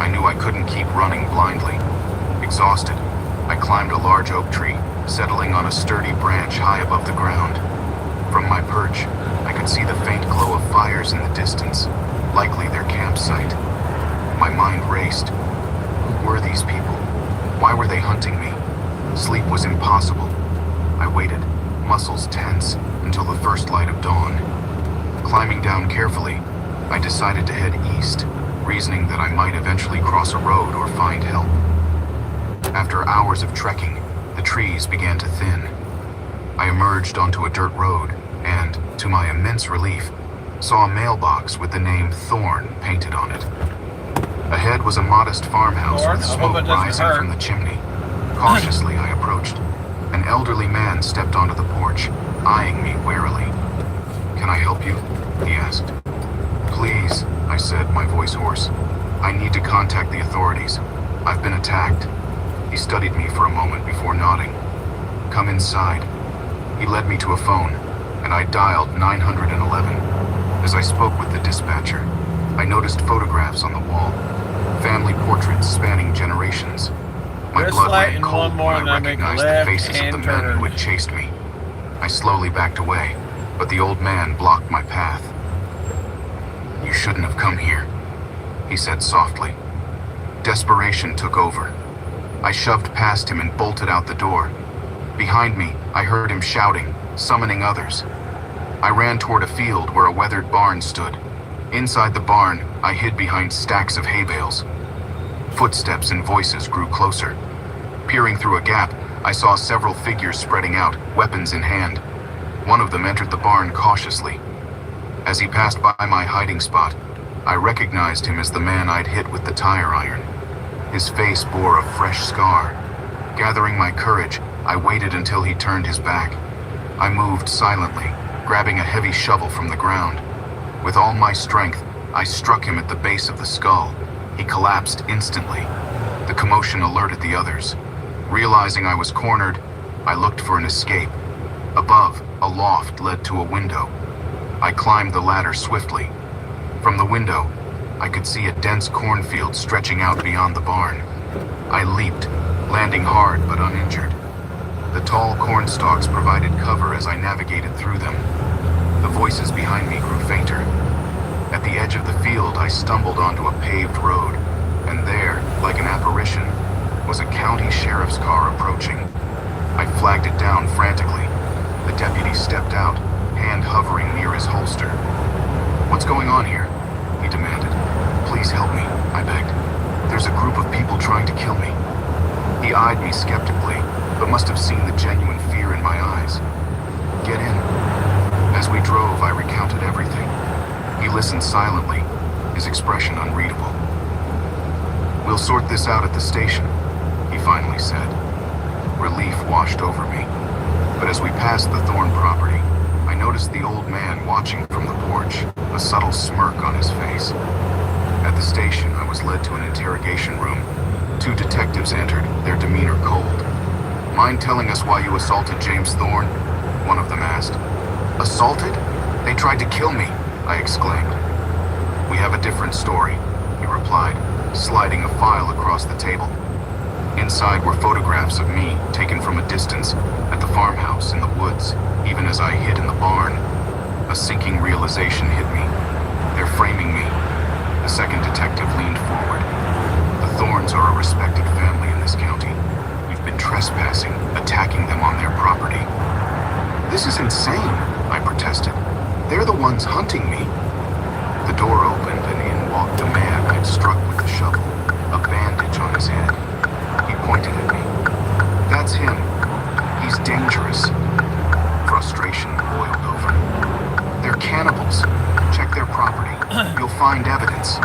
Speaker 9: I knew I couldn't keep running blindly. Exhausted, I climbed a large oak tree, settling on a sturdy branch high above the ground. From my perch, I could see the faint glow of fires in the distance, likely their campsite. My mind raced. Who were these people? Why were they hunting me? Sleep was impossible. I waited, muscles tense, until the first light of dawn. Climbing down carefully, I decided to head east, reasoning that I might eventually cross a road or find help. After hours of trekking, the trees began to thin. I emerged onto a dirt road and, to my immense relief, saw a mailbox with the name Thorn painted on it. Ahead was a modest farmhouse
Speaker 1: Thorn?
Speaker 9: with
Speaker 1: I hope
Speaker 9: smoke
Speaker 1: it doesn't
Speaker 9: rising
Speaker 1: hurt.
Speaker 9: from the chimney. Cautiously, I approached. An elderly man stepped onto the porch, eyeing me warily. "Can I help you?" he asked. "Please," I said, my voice hoarse. "I need to contact the authorities. I've been attacked." He studied me for a moment before nodding. "Come inside." He led me to a phone, and I dialed 911. As I spoke with the dispatcher, I noticed photographs on the wall, family portraits spanning generations. My
Speaker 1: This
Speaker 9: blood
Speaker 1: light
Speaker 9: ran
Speaker 1: and
Speaker 9: cold
Speaker 1: one more,
Speaker 9: when
Speaker 1: and
Speaker 9: I
Speaker 1: I make a
Speaker 9: recognized the
Speaker 1: left
Speaker 9: faces of the
Speaker 1: hand
Speaker 9: men who
Speaker 1: turn.
Speaker 9: had chased me. I slowly backed away, but the old man blocked my path. "You shouldn't have come here," he said softly. Desperation took over. I shoved past him and bolted out the door. Behind me, I heard him shouting, summoning others. I ran toward a field where a weathered barn stood. Inside the barn, I hid behind stacks of hay bales. Footsteps and voices grew closer. Peering through a gap, I saw several figures spreading out, weapons in hand. One of them entered the barn cautiously. As he passed by my hiding spot, I recognized him as the man I'd hit with the tire iron. His face bore a fresh scar. Gathering my courage, I waited until he turned his back. I moved silently, grabbing a heavy shovel from the ground. With all my strength, I struck him at the base of the skull. He collapsed instantly. The commotion alerted the others. Realizing I was cornered, I looked for an escape. Above, a loft led to a window. I climbed the ladder swiftly. From the window, I could see a dense cornfield stretching out beyond the barn. I leaped, landing hard but uninjured. The tall corn stalks provided cover as I navigated through them. The voices behind me grew fainter. At the edge of the field, I stumbled onto a paved road, and there, like an apparition, was a county sheriff's car approaching. I flagged it down frantically. The deputy stepped out, hand hovering near his holster. "What's going on here?" he demanded. "Please help me," I begged. "There's a group of people trying to kill me." He eyed me skeptically, but must have seen the genuine fear in my eyes. "Get in." As we drove, I recounted everything. He listened silently, his expression unreadable. "We'll sort this out at the station," he finally said. Relief washed over me. But as we passed the Thorn property, I noticed the old man watching from the porch, a subtle smirk on his face. At the station, I was led to an interrogation room. 2 detectives entered, their demeanor cold. "Mind telling us why you assaulted James Thorn?" one of them asked. "Assaulted? They tried to kill me," I exclaimed. We have a different story, he replied, sliding a file across the table. Inside were photographs of me taken from a distance at the farmhouse in the woods, even as I hid in the barn. A sinking realization hit me. They're framing me. The second detective leaned forward. The Thorns are a respected family in this county. We've been trespassing, attacking them on their property. This is insane, I protested. They're the ones hunting me. The door opened and in walked a man I'd struck with the shovel, a bandage on his head. He pointed at me. That's him. He's dangerous. Frustration boiled over. They're cannibals. Check their property. You'll find evidence.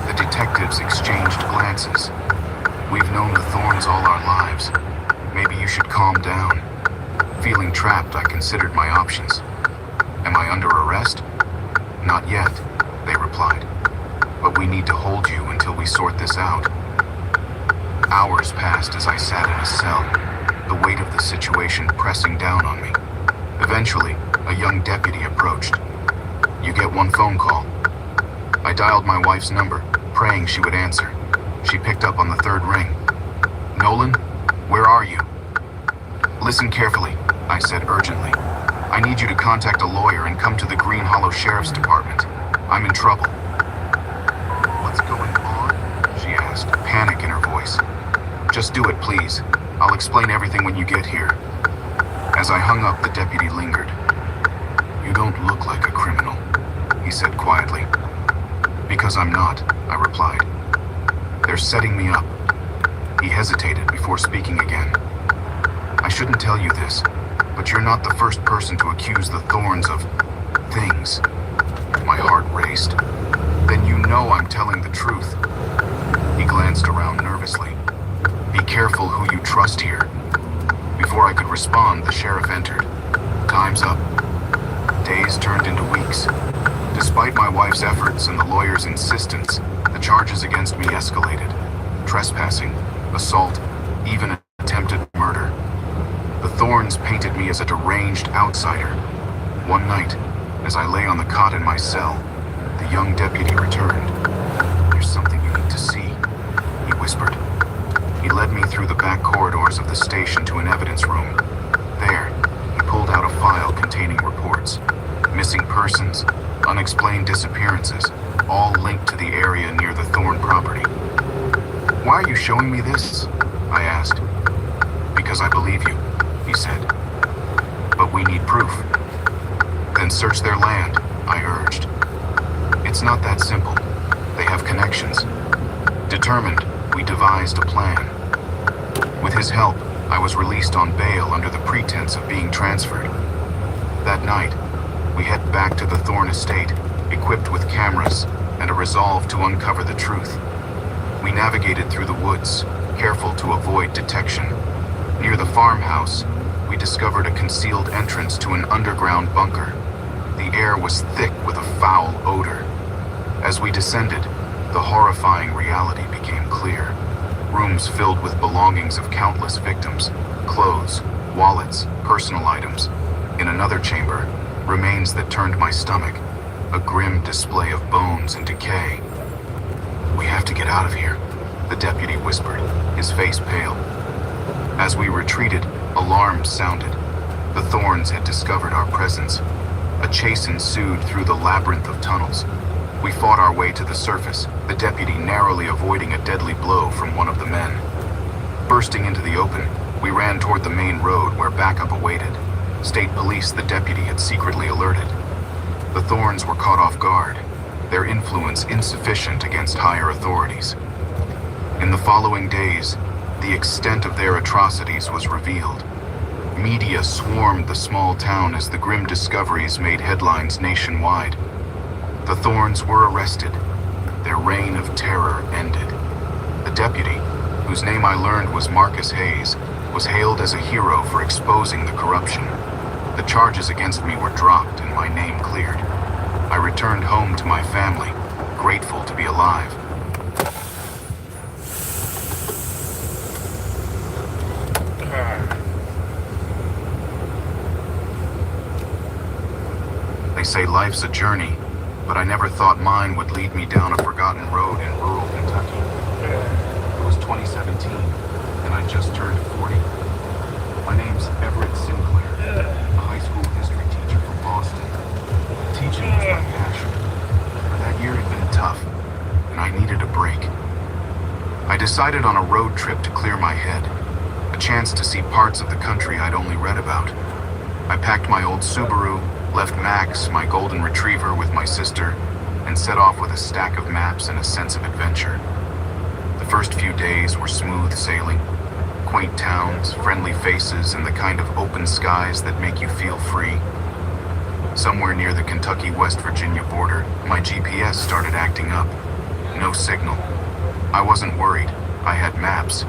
Speaker 9: The detectives exchanged glances. We've known the Thorns all our lives. Maybe you should calm down. Feeling trapped, I considered my options. Am I under arrest? Not yet, they replied. But we need to hold you until we sort this out. Hours passed as I sat in a cell, the weight of the situation pressing down on me. Eventually, a young deputy approached. You get one phone call. I dialed my wife's number, praying she would answer. She picked up on the third ring. Nolan, where are you? Listen carefully, I said urgently. I need you to contact a lawyer and come to the Green Hollow Sheriff's Department. I'm in trouble. What's going on? She asked, panic in her voice. Just do it, please. I'll explain everything when you get here. As I hung up, the deputy lingered. You don't look like a criminal, he said quietly. Because I'm not, I replied. They're setting me up. He hesitated before speaking again. I shouldn't tell you this, but you're not the first person to accuse the Thorns of things. My heart raced. Then you know I'm telling the truth. He glanced around nervously. Be careful who you trust here. Before I could respond, the sheriff entered. Time's up. Days turned into weeks. Despite my wife's efforts and the lawyer's insistence, the charges against me escalated. Trespassing, assault, even attempted murder. The Thorns painted me as a deranged outsider. One night, as I lay on the cot in my cell, the young deputy returned. There's something you need to see, he whispered. He led me through the back corridors of the station to an evidence room. There, he pulled out a file containing reports. Missing persons, unexplained disappearances, all linked to the area near the Thorn property. Why are you showing me this? I asked. Because I believe you, he said. But we need proof. Then search their land, I urged. It's not that simple. They have connections. Determined, we devised a plan. With his help, I was released on bail under the pretense of being transferred. That night, we head back to the Thorn estate, equipped with cameras and a resolve to uncover the truth. We navigated through the woods, careful to avoid detection. Near the farmhouse, we discovered a concealed entrance to an underground bunker. The air was thick with a foul odor. As we descended, the horrifying reality became clear. Rooms filled with belongings of countless victims, clothes, wallets, personal items. In another chamber, remains that turned my stomach, a grim display of bones and decay. We have to get out of here, the deputy whispered, his face pale. As we retreated, alarms sounded. The Thorns had discovered our presence. A chase ensued through the labyrinth of tunnels. We fought our way to the surface, the deputy narrowly avoiding a deadly blow from one of the men. Bursting into the open, we ran toward the main road where backup awaited. State police the deputy had secretly alerted. The Thorns were caught off guard, their influence insufficient against higher authorities. In the following days, the extent of their atrocities was revealed. Media swarmed the small town as the grim discoveries made headlines nationwide. The Thorns were arrested. Their reign of terror ended. The deputy, whose name I learned was Marcus Hayes, was hailed as a hero for exposing the corruption. The charges against me were dropped and my name cleared. I returned home to my family, grateful to be alive. They say life's a journey, but I never thought mine would lead me down a forgotten road in rural Kentucky. It was 2017, and I just turned 40. My name's Everett Sinclair, a high school history teacher from Boston. Teaching was my passion, but that year had been tough, and I needed a break. I decided on a road trip to clear my head, a chance to see parts of the country I'd only read about. I packed my old Subaru, left Max, my golden retriever, with my sister, and set off with a stack of maps and a sense of adventure. The first few days were smooth sailing. Quaint towns, friendly faces, and the kind of open skies that make you feel free. Somewhere near the Kentucky-West Virginia border, my GPS started acting up. No signal. I wasn't worried. I had maps.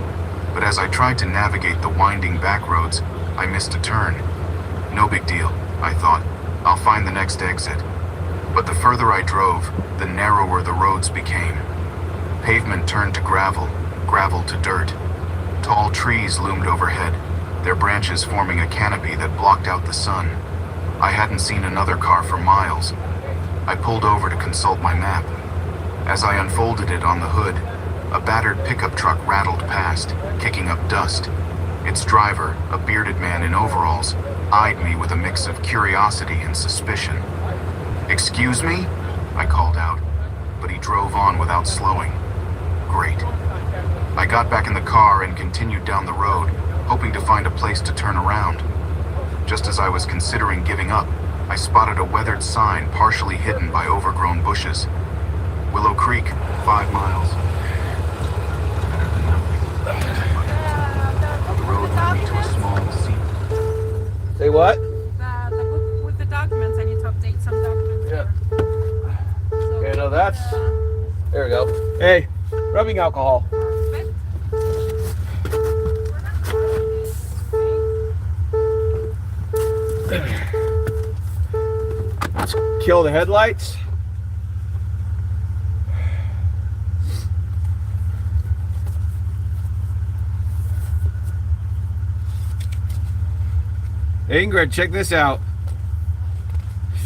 Speaker 9: But as I tried to navigate the winding back roads, I missed a turn. No big deal, I thought. I'll find the next exit. But the further I drove, the narrower the roads became. Pavement turned to gravel, gravel to dirt. Tall trees loomed overhead, their branches forming a canopy that blocked out the sun. I hadn't seen another car for miles. I pulled over to consult my map. As I unfolded it on the hood, a battered pickup truck rattled past, kicking up dust. Its driver, a bearded man in overalls, eyed me with a mix of curiosity and suspicion. "Excuse me?" I called out, but he drove on without slowing. Great. I got back in the car and continued down the road, hoping to find a place to turn around. Just as I was considering giving up, I spotted a weathered sign partially hidden by overgrown bushes. Willow Creek, 5 miles. Better than nothing. The road led me to a small sea.
Speaker 1: Say what?
Speaker 10: The book with the documents, I need to update some documents.
Speaker 1: Yeah.
Speaker 10: So,
Speaker 1: Okay, no, that's... There we go. Hey, rubbing alcohol.
Speaker 10: perfect.
Speaker 1: Let's kill the headlights. Ingrid, check this out.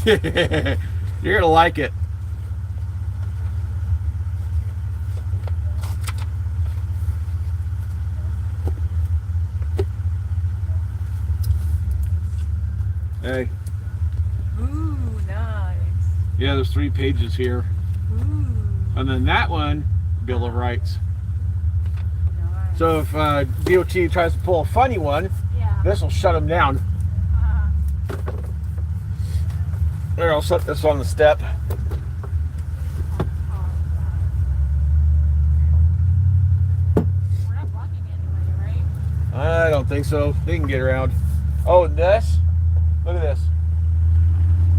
Speaker 1: You're gonna like it. Hey.
Speaker 10: Ooh, nice.
Speaker 1: Yeah, there's 3 pages here.
Speaker 10: Ooh,
Speaker 1: And then that one, Bill of Rights.
Speaker 10: nice.
Speaker 1: So if DOT tries to pull a funny one,
Speaker 10: Yeah.
Speaker 1: this will shut them down. There, I'll set this on the step.
Speaker 10: We're not blocking anybody, right?
Speaker 1: I don't think so. They can get around. Oh, and this? Look at this.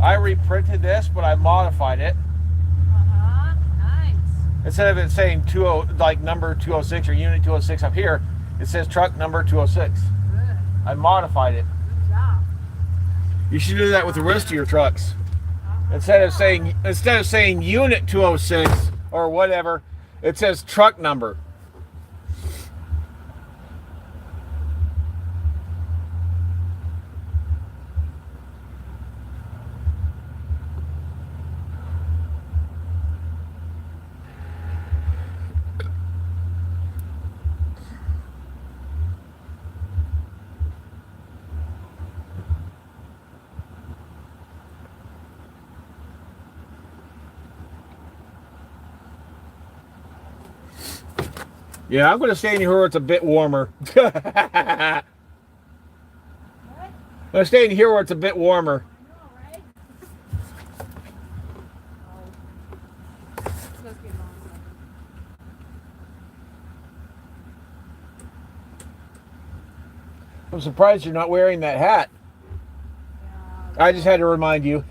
Speaker 1: I reprinted this, but I modified it.
Speaker 10: Nice.
Speaker 1: Instead of it saying like number 206 or unit 206 up here, it says truck number 206.
Speaker 10: Good.
Speaker 1: I modified it.
Speaker 10: Good job.
Speaker 1: You should do that with the rest of your trucks. Instead of saying unit 206 or whatever, it says truck number. Yeah, I'm going to stay in here where it's a bit warmer. I'm going to stay in here where it's a bit warmer. I'm surprised you're not wearing that hat. I just had to remind you.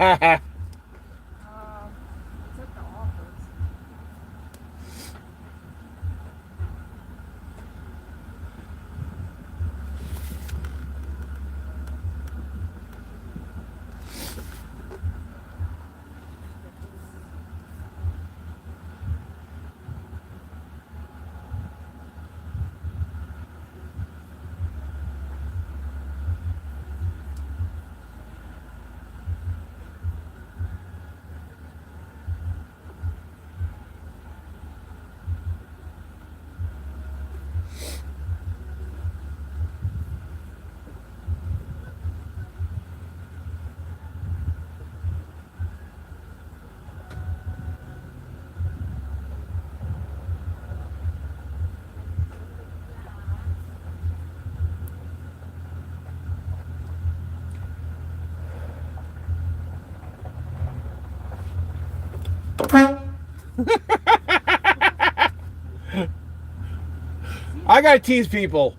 Speaker 1: I gotta tease people.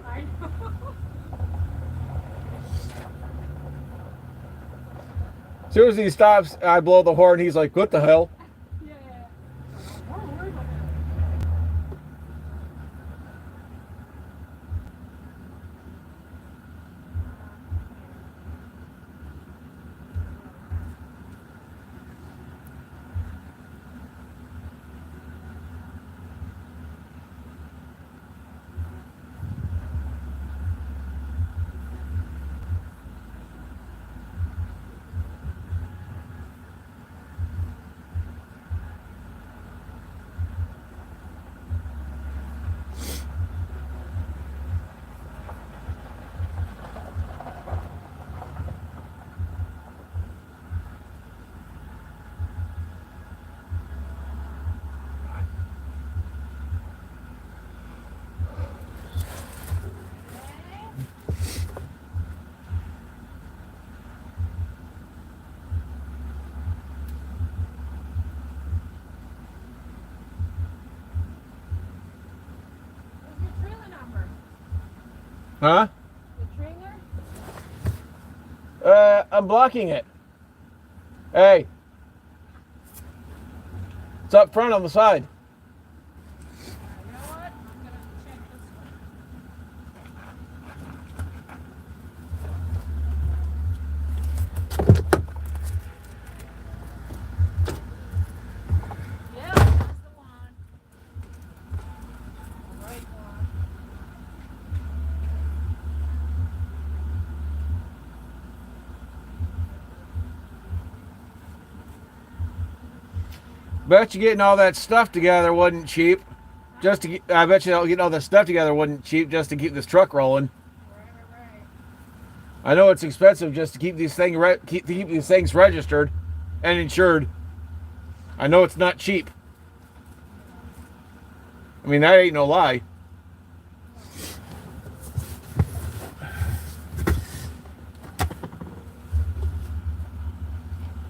Speaker 10: I know.
Speaker 1: As soon as he stops, I blow the horn. He's like, "What the hell?"
Speaker 10: Yeah. Don't worry about that. What's your trailer number?
Speaker 1: Huh?
Speaker 10: The trailer?
Speaker 1: I'm blocking it. Hey. It's up front on the side.
Speaker 10: You know what? I'm gonna check this one. Yeah, that's the one. The right one.
Speaker 1: Bet you getting all that stuff together wasn't cheap. Just to get, I bet you getting all that stuff together wasn't cheap just to keep this truck rolling.
Speaker 10: Right.
Speaker 1: I know it's expensive just to keep these keep these things registered and insured. I know it's not cheap. I mean, that ain't no lie.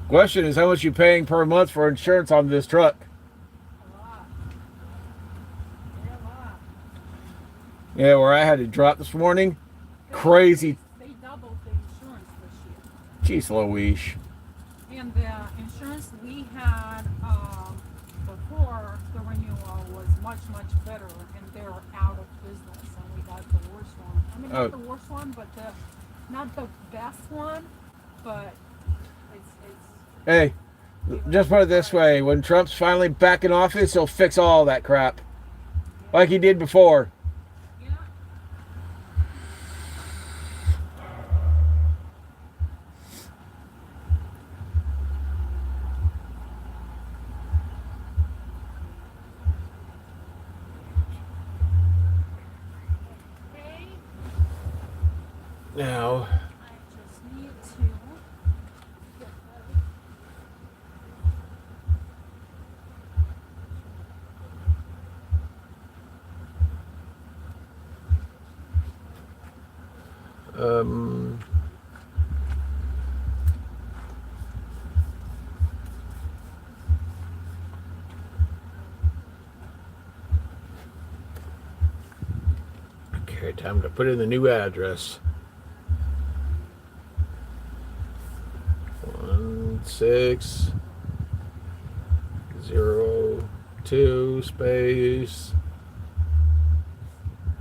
Speaker 1: Question is, how much you paying per month for insurance on this truck?
Speaker 10: A lot. A lot.
Speaker 1: Yeah, where I had to drop this morning. Crazy.
Speaker 10: They doubled the insurance this year.
Speaker 1: Jeez Louise.
Speaker 10: And the insurance we had before the renewal was much, much better, and they're out of business, and we got the worst one. I mean, not the worst one, but not the best one, but it's
Speaker 1: Hey, just put it this way. When Trump's finally back in office, he'll fix all that crap. Like he did before.
Speaker 10: yeah. Okay,
Speaker 1: Now,
Speaker 10: I just need to get ready.
Speaker 1: um, okay, time to put in the new address. 1602 space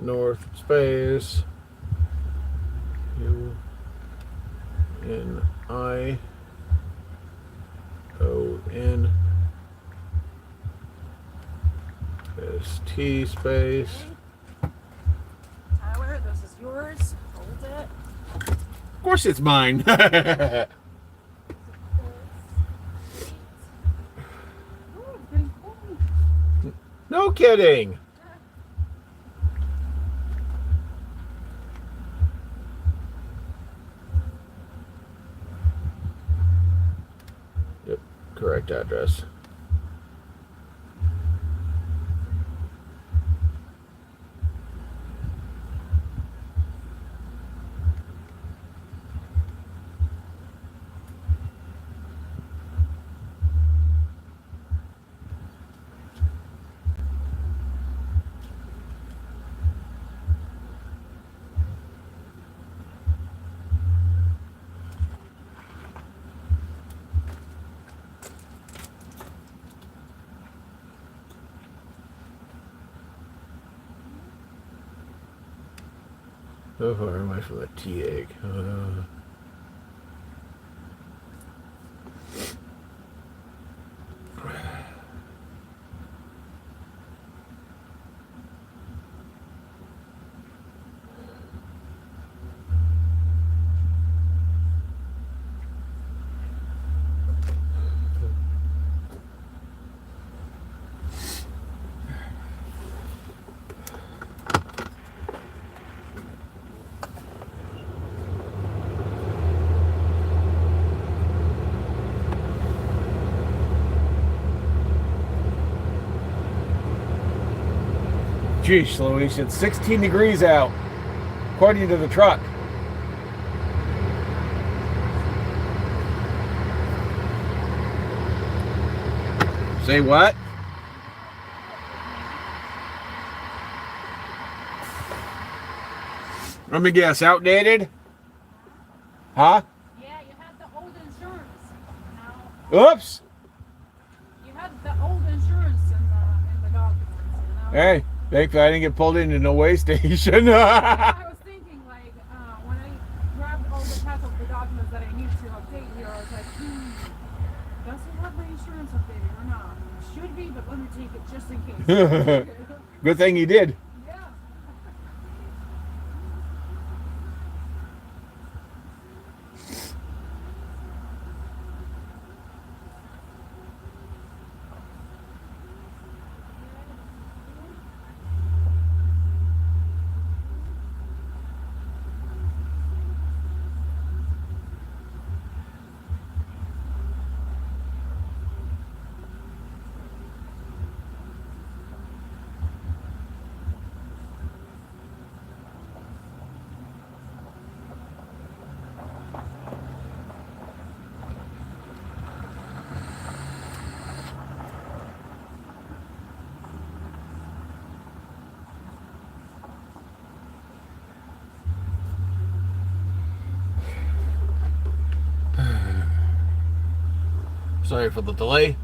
Speaker 1: north space UNION ST space.
Speaker 10: Tyler, this is yours. Hold it.
Speaker 1: Of course, it's mine.
Speaker 10: Ooh, it's getting cold.
Speaker 1: No kidding. Yep, correct address. Oh, very much for the tea egg. Jeez, Louise, it's 16 degrees out, according to the truck. Say what? Let me guess, outdated? Huh?
Speaker 10: Yeah, you had the old insurance. Now,
Speaker 1: Oops!
Speaker 10: you had the old insurance in the documents, you know?
Speaker 1: Hey, thankfully I didn't get pulled into no way station.
Speaker 10: I was thinking, like, when I grabbed all the pack of the documents that I need to update here, I was like, does it have my insurance updated or not? Should be, but let me take it just in case.
Speaker 1: Good thing you did.
Speaker 10: Yeah.
Speaker 1: Sorry for the delay.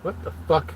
Speaker 1: What the fuck?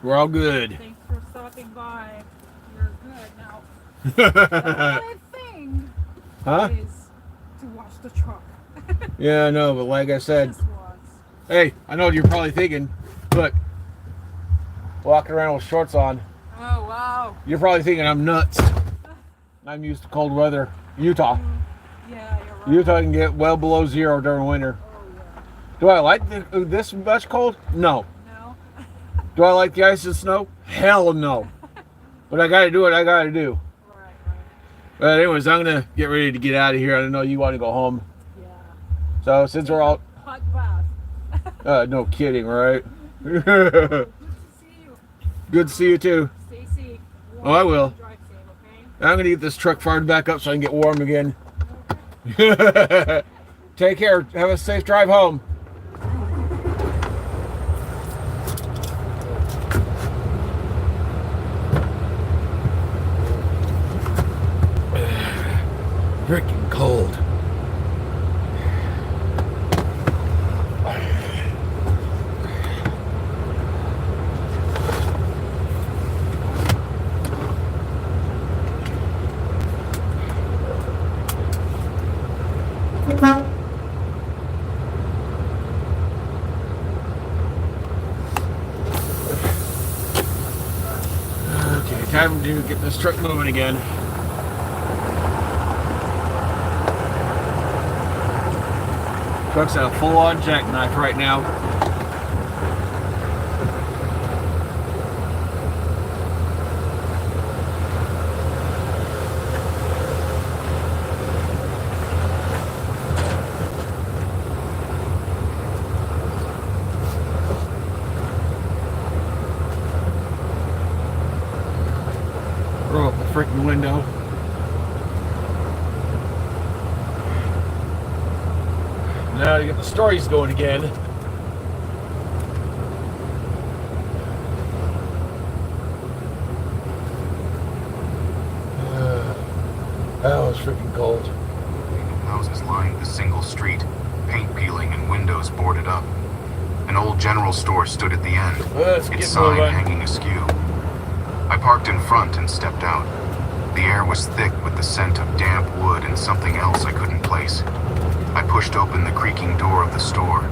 Speaker 1: We're all good.
Speaker 10: Thanks for stopping by. You're good now. The only thing
Speaker 1: Huh?
Speaker 10: is to watch the truck.
Speaker 1: Yeah, I know, but like I said,
Speaker 10: Just once.
Speaker 1: hey, I know what you're probably thinking. Look, walking around with shorts on.
Speaker 10: Oh, wow.
Speaker 1: You're probably thinking I'm nuts. I'm used to cold weather. Utah.
Speaker 10: Yeah, you're right.
Speaker 1: Utah can get well below zero during winter.
Speaker 10: Oh, yeah.
Speaker 1: Do I like this much cold? No.
Speaker 10: No?
Speaker 1: Do I like the ice and snow? Hell no. But I gotta do what I gotta do.
Speaker 10: Right.
Speaker 1: But anyways, I'm gonna get ready to get out of here. I know you want to go home.
Speaker 10: Yeah.
Speaker 1: So since we're all
Speaker 10: Hot bath.
Speaker 1: no kidding, right?
Speaker 10: Good to see you.
Speaker 1: Good to see you too.
Speaker 10: Stay safe.
Speaker 1: Oh, I will.
Speaker 10: Drive safe, okay?
Speaker 1: I'm gonna get this truck fired back up so I can get warm again. Take care. Have a safe drive home. Freaking cold. Okay, time to get this truck moving again. Truck's at a full-on jackknife right now. Roll up the freaking window. Now you get the stories going again. That was freaking cold.
Speaker 9: Houses lined the single street, paint peeling and windows boarded up. An old general store stood at the end,
Speaker 1: Let's get
Speaker 9: its sign
Speaker 1: moving.
Speaker 9: hanging askew. I parked in front and stepped out. The air was thick with the scent of damp wood and something else I couldn't place. I pushed open the creaking door of the store.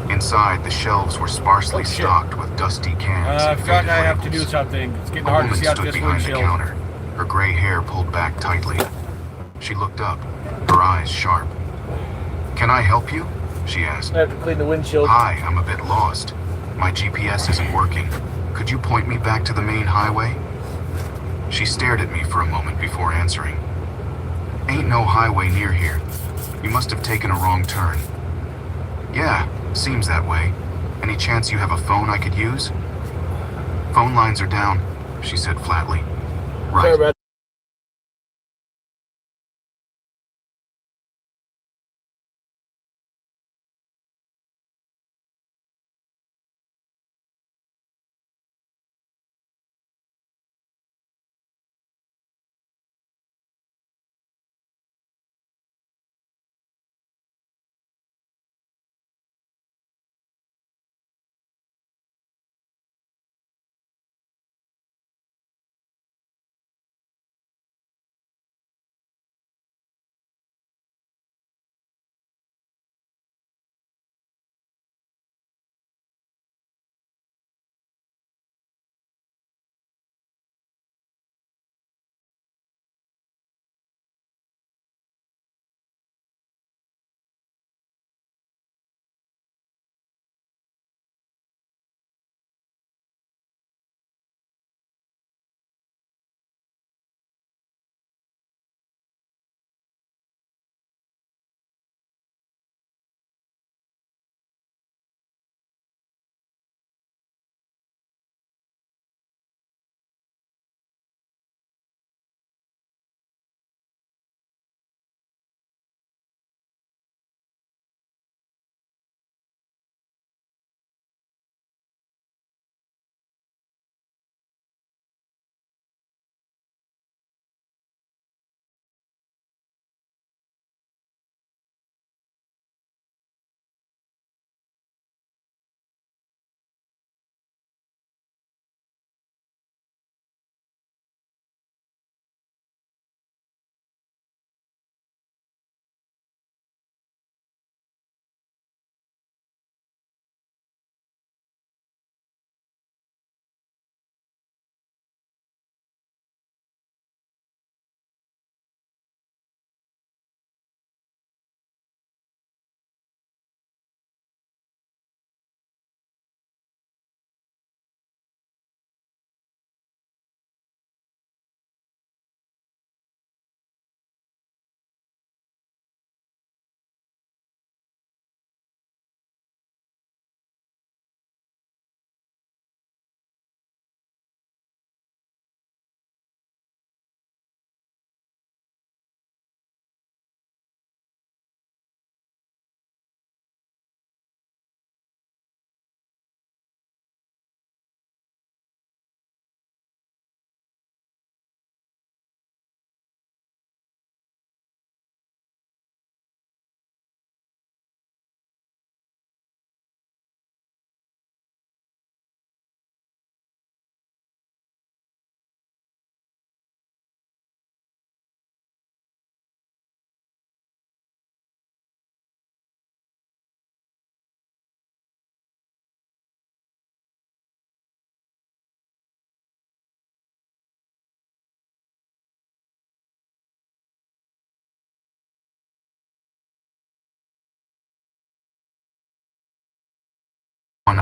Speaker 9: Inside, the shelves were sparsely stocked with dusty cans.
Speaker 1: I
Speaker 9: and
Speaker 1: forgot
Speaker 9: faded
Speaker 1: I have to
Speaker 9: labels.
Speaker 1: do something. It's getting
Speaker 9: A
Speaker 1: hard to
Speaker 9: woman
Speaker 1: see out
Speaker 9: stood
Speaker 1: this
Speaker 9: behind the
Speaker 1: windshield.
Speaker 9: counter, her gray hair pulled back tightly. She looked up, her eyes sharp. "Can I help you?" she asked.
Speaker 1: I have to clean the windshield.
Speaker 9: "Hi, I'm a bit lost. My GPS isn't working. Could you point me back to the main highway?" She stared at me for a moment before answering. "Ain't no highway near here. You must have taken a wrong turn." "Yeah, seems that way. Any chance you have a phone I could use?" "Phone lines are down," she said flatly.
Speaker 1: Sorry
Speaker 9: "Right.
Speaker 1: about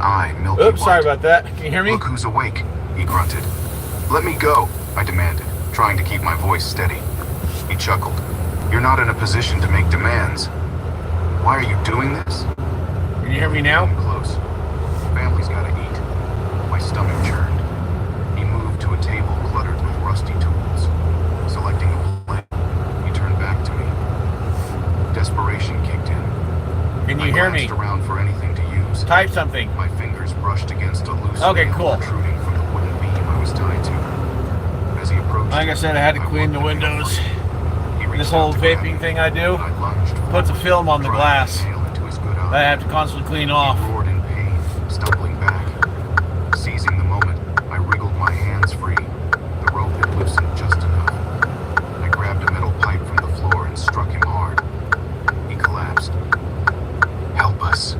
Speaker 9: eye milky
Speaker 1: Oops, sorry
Speaker 9: white.
Speaker 1: about that. Can you hear me?
Speaker 9: Look who's awake, he grunted. Let me go, I demanded, trying to keep my voice steady. He chuckled. You're not in a position to make demands. Why are you doing this?
Speaker 1: Can you hear me now?
Speaker 9: Came close. Family's gotta eat. My stomach churned. He moved to a table cluttered with rusty tools. Selecting a plate, he turned back to me. Desperation kicked in.
Speaker 1: Can you
Speaker 9: I
Speaker 1: hear me?
Speaker 9: glanced around for anything to use.
Speaker 1: Type something.
Speaker 9: My fingers brushed against a loose
Speaker 1: Okay,
Speaker 9: nail
Speaker 1: cool.
Speaker 9: protruding from the wooden beam I was tied to. As he approached,
Speaker 1: Like I said, I had to clean the windows. This whole vaping thing I do puts a film on the glass that I have to constantly clean off.
Speaker 9: He roared in pain, stumbling back. Seizing the moment, I wriggled my hands free. The rope had loosened just enough. I grabbed a metal pipe from the floor and struck him hard. He collapsed. Help us,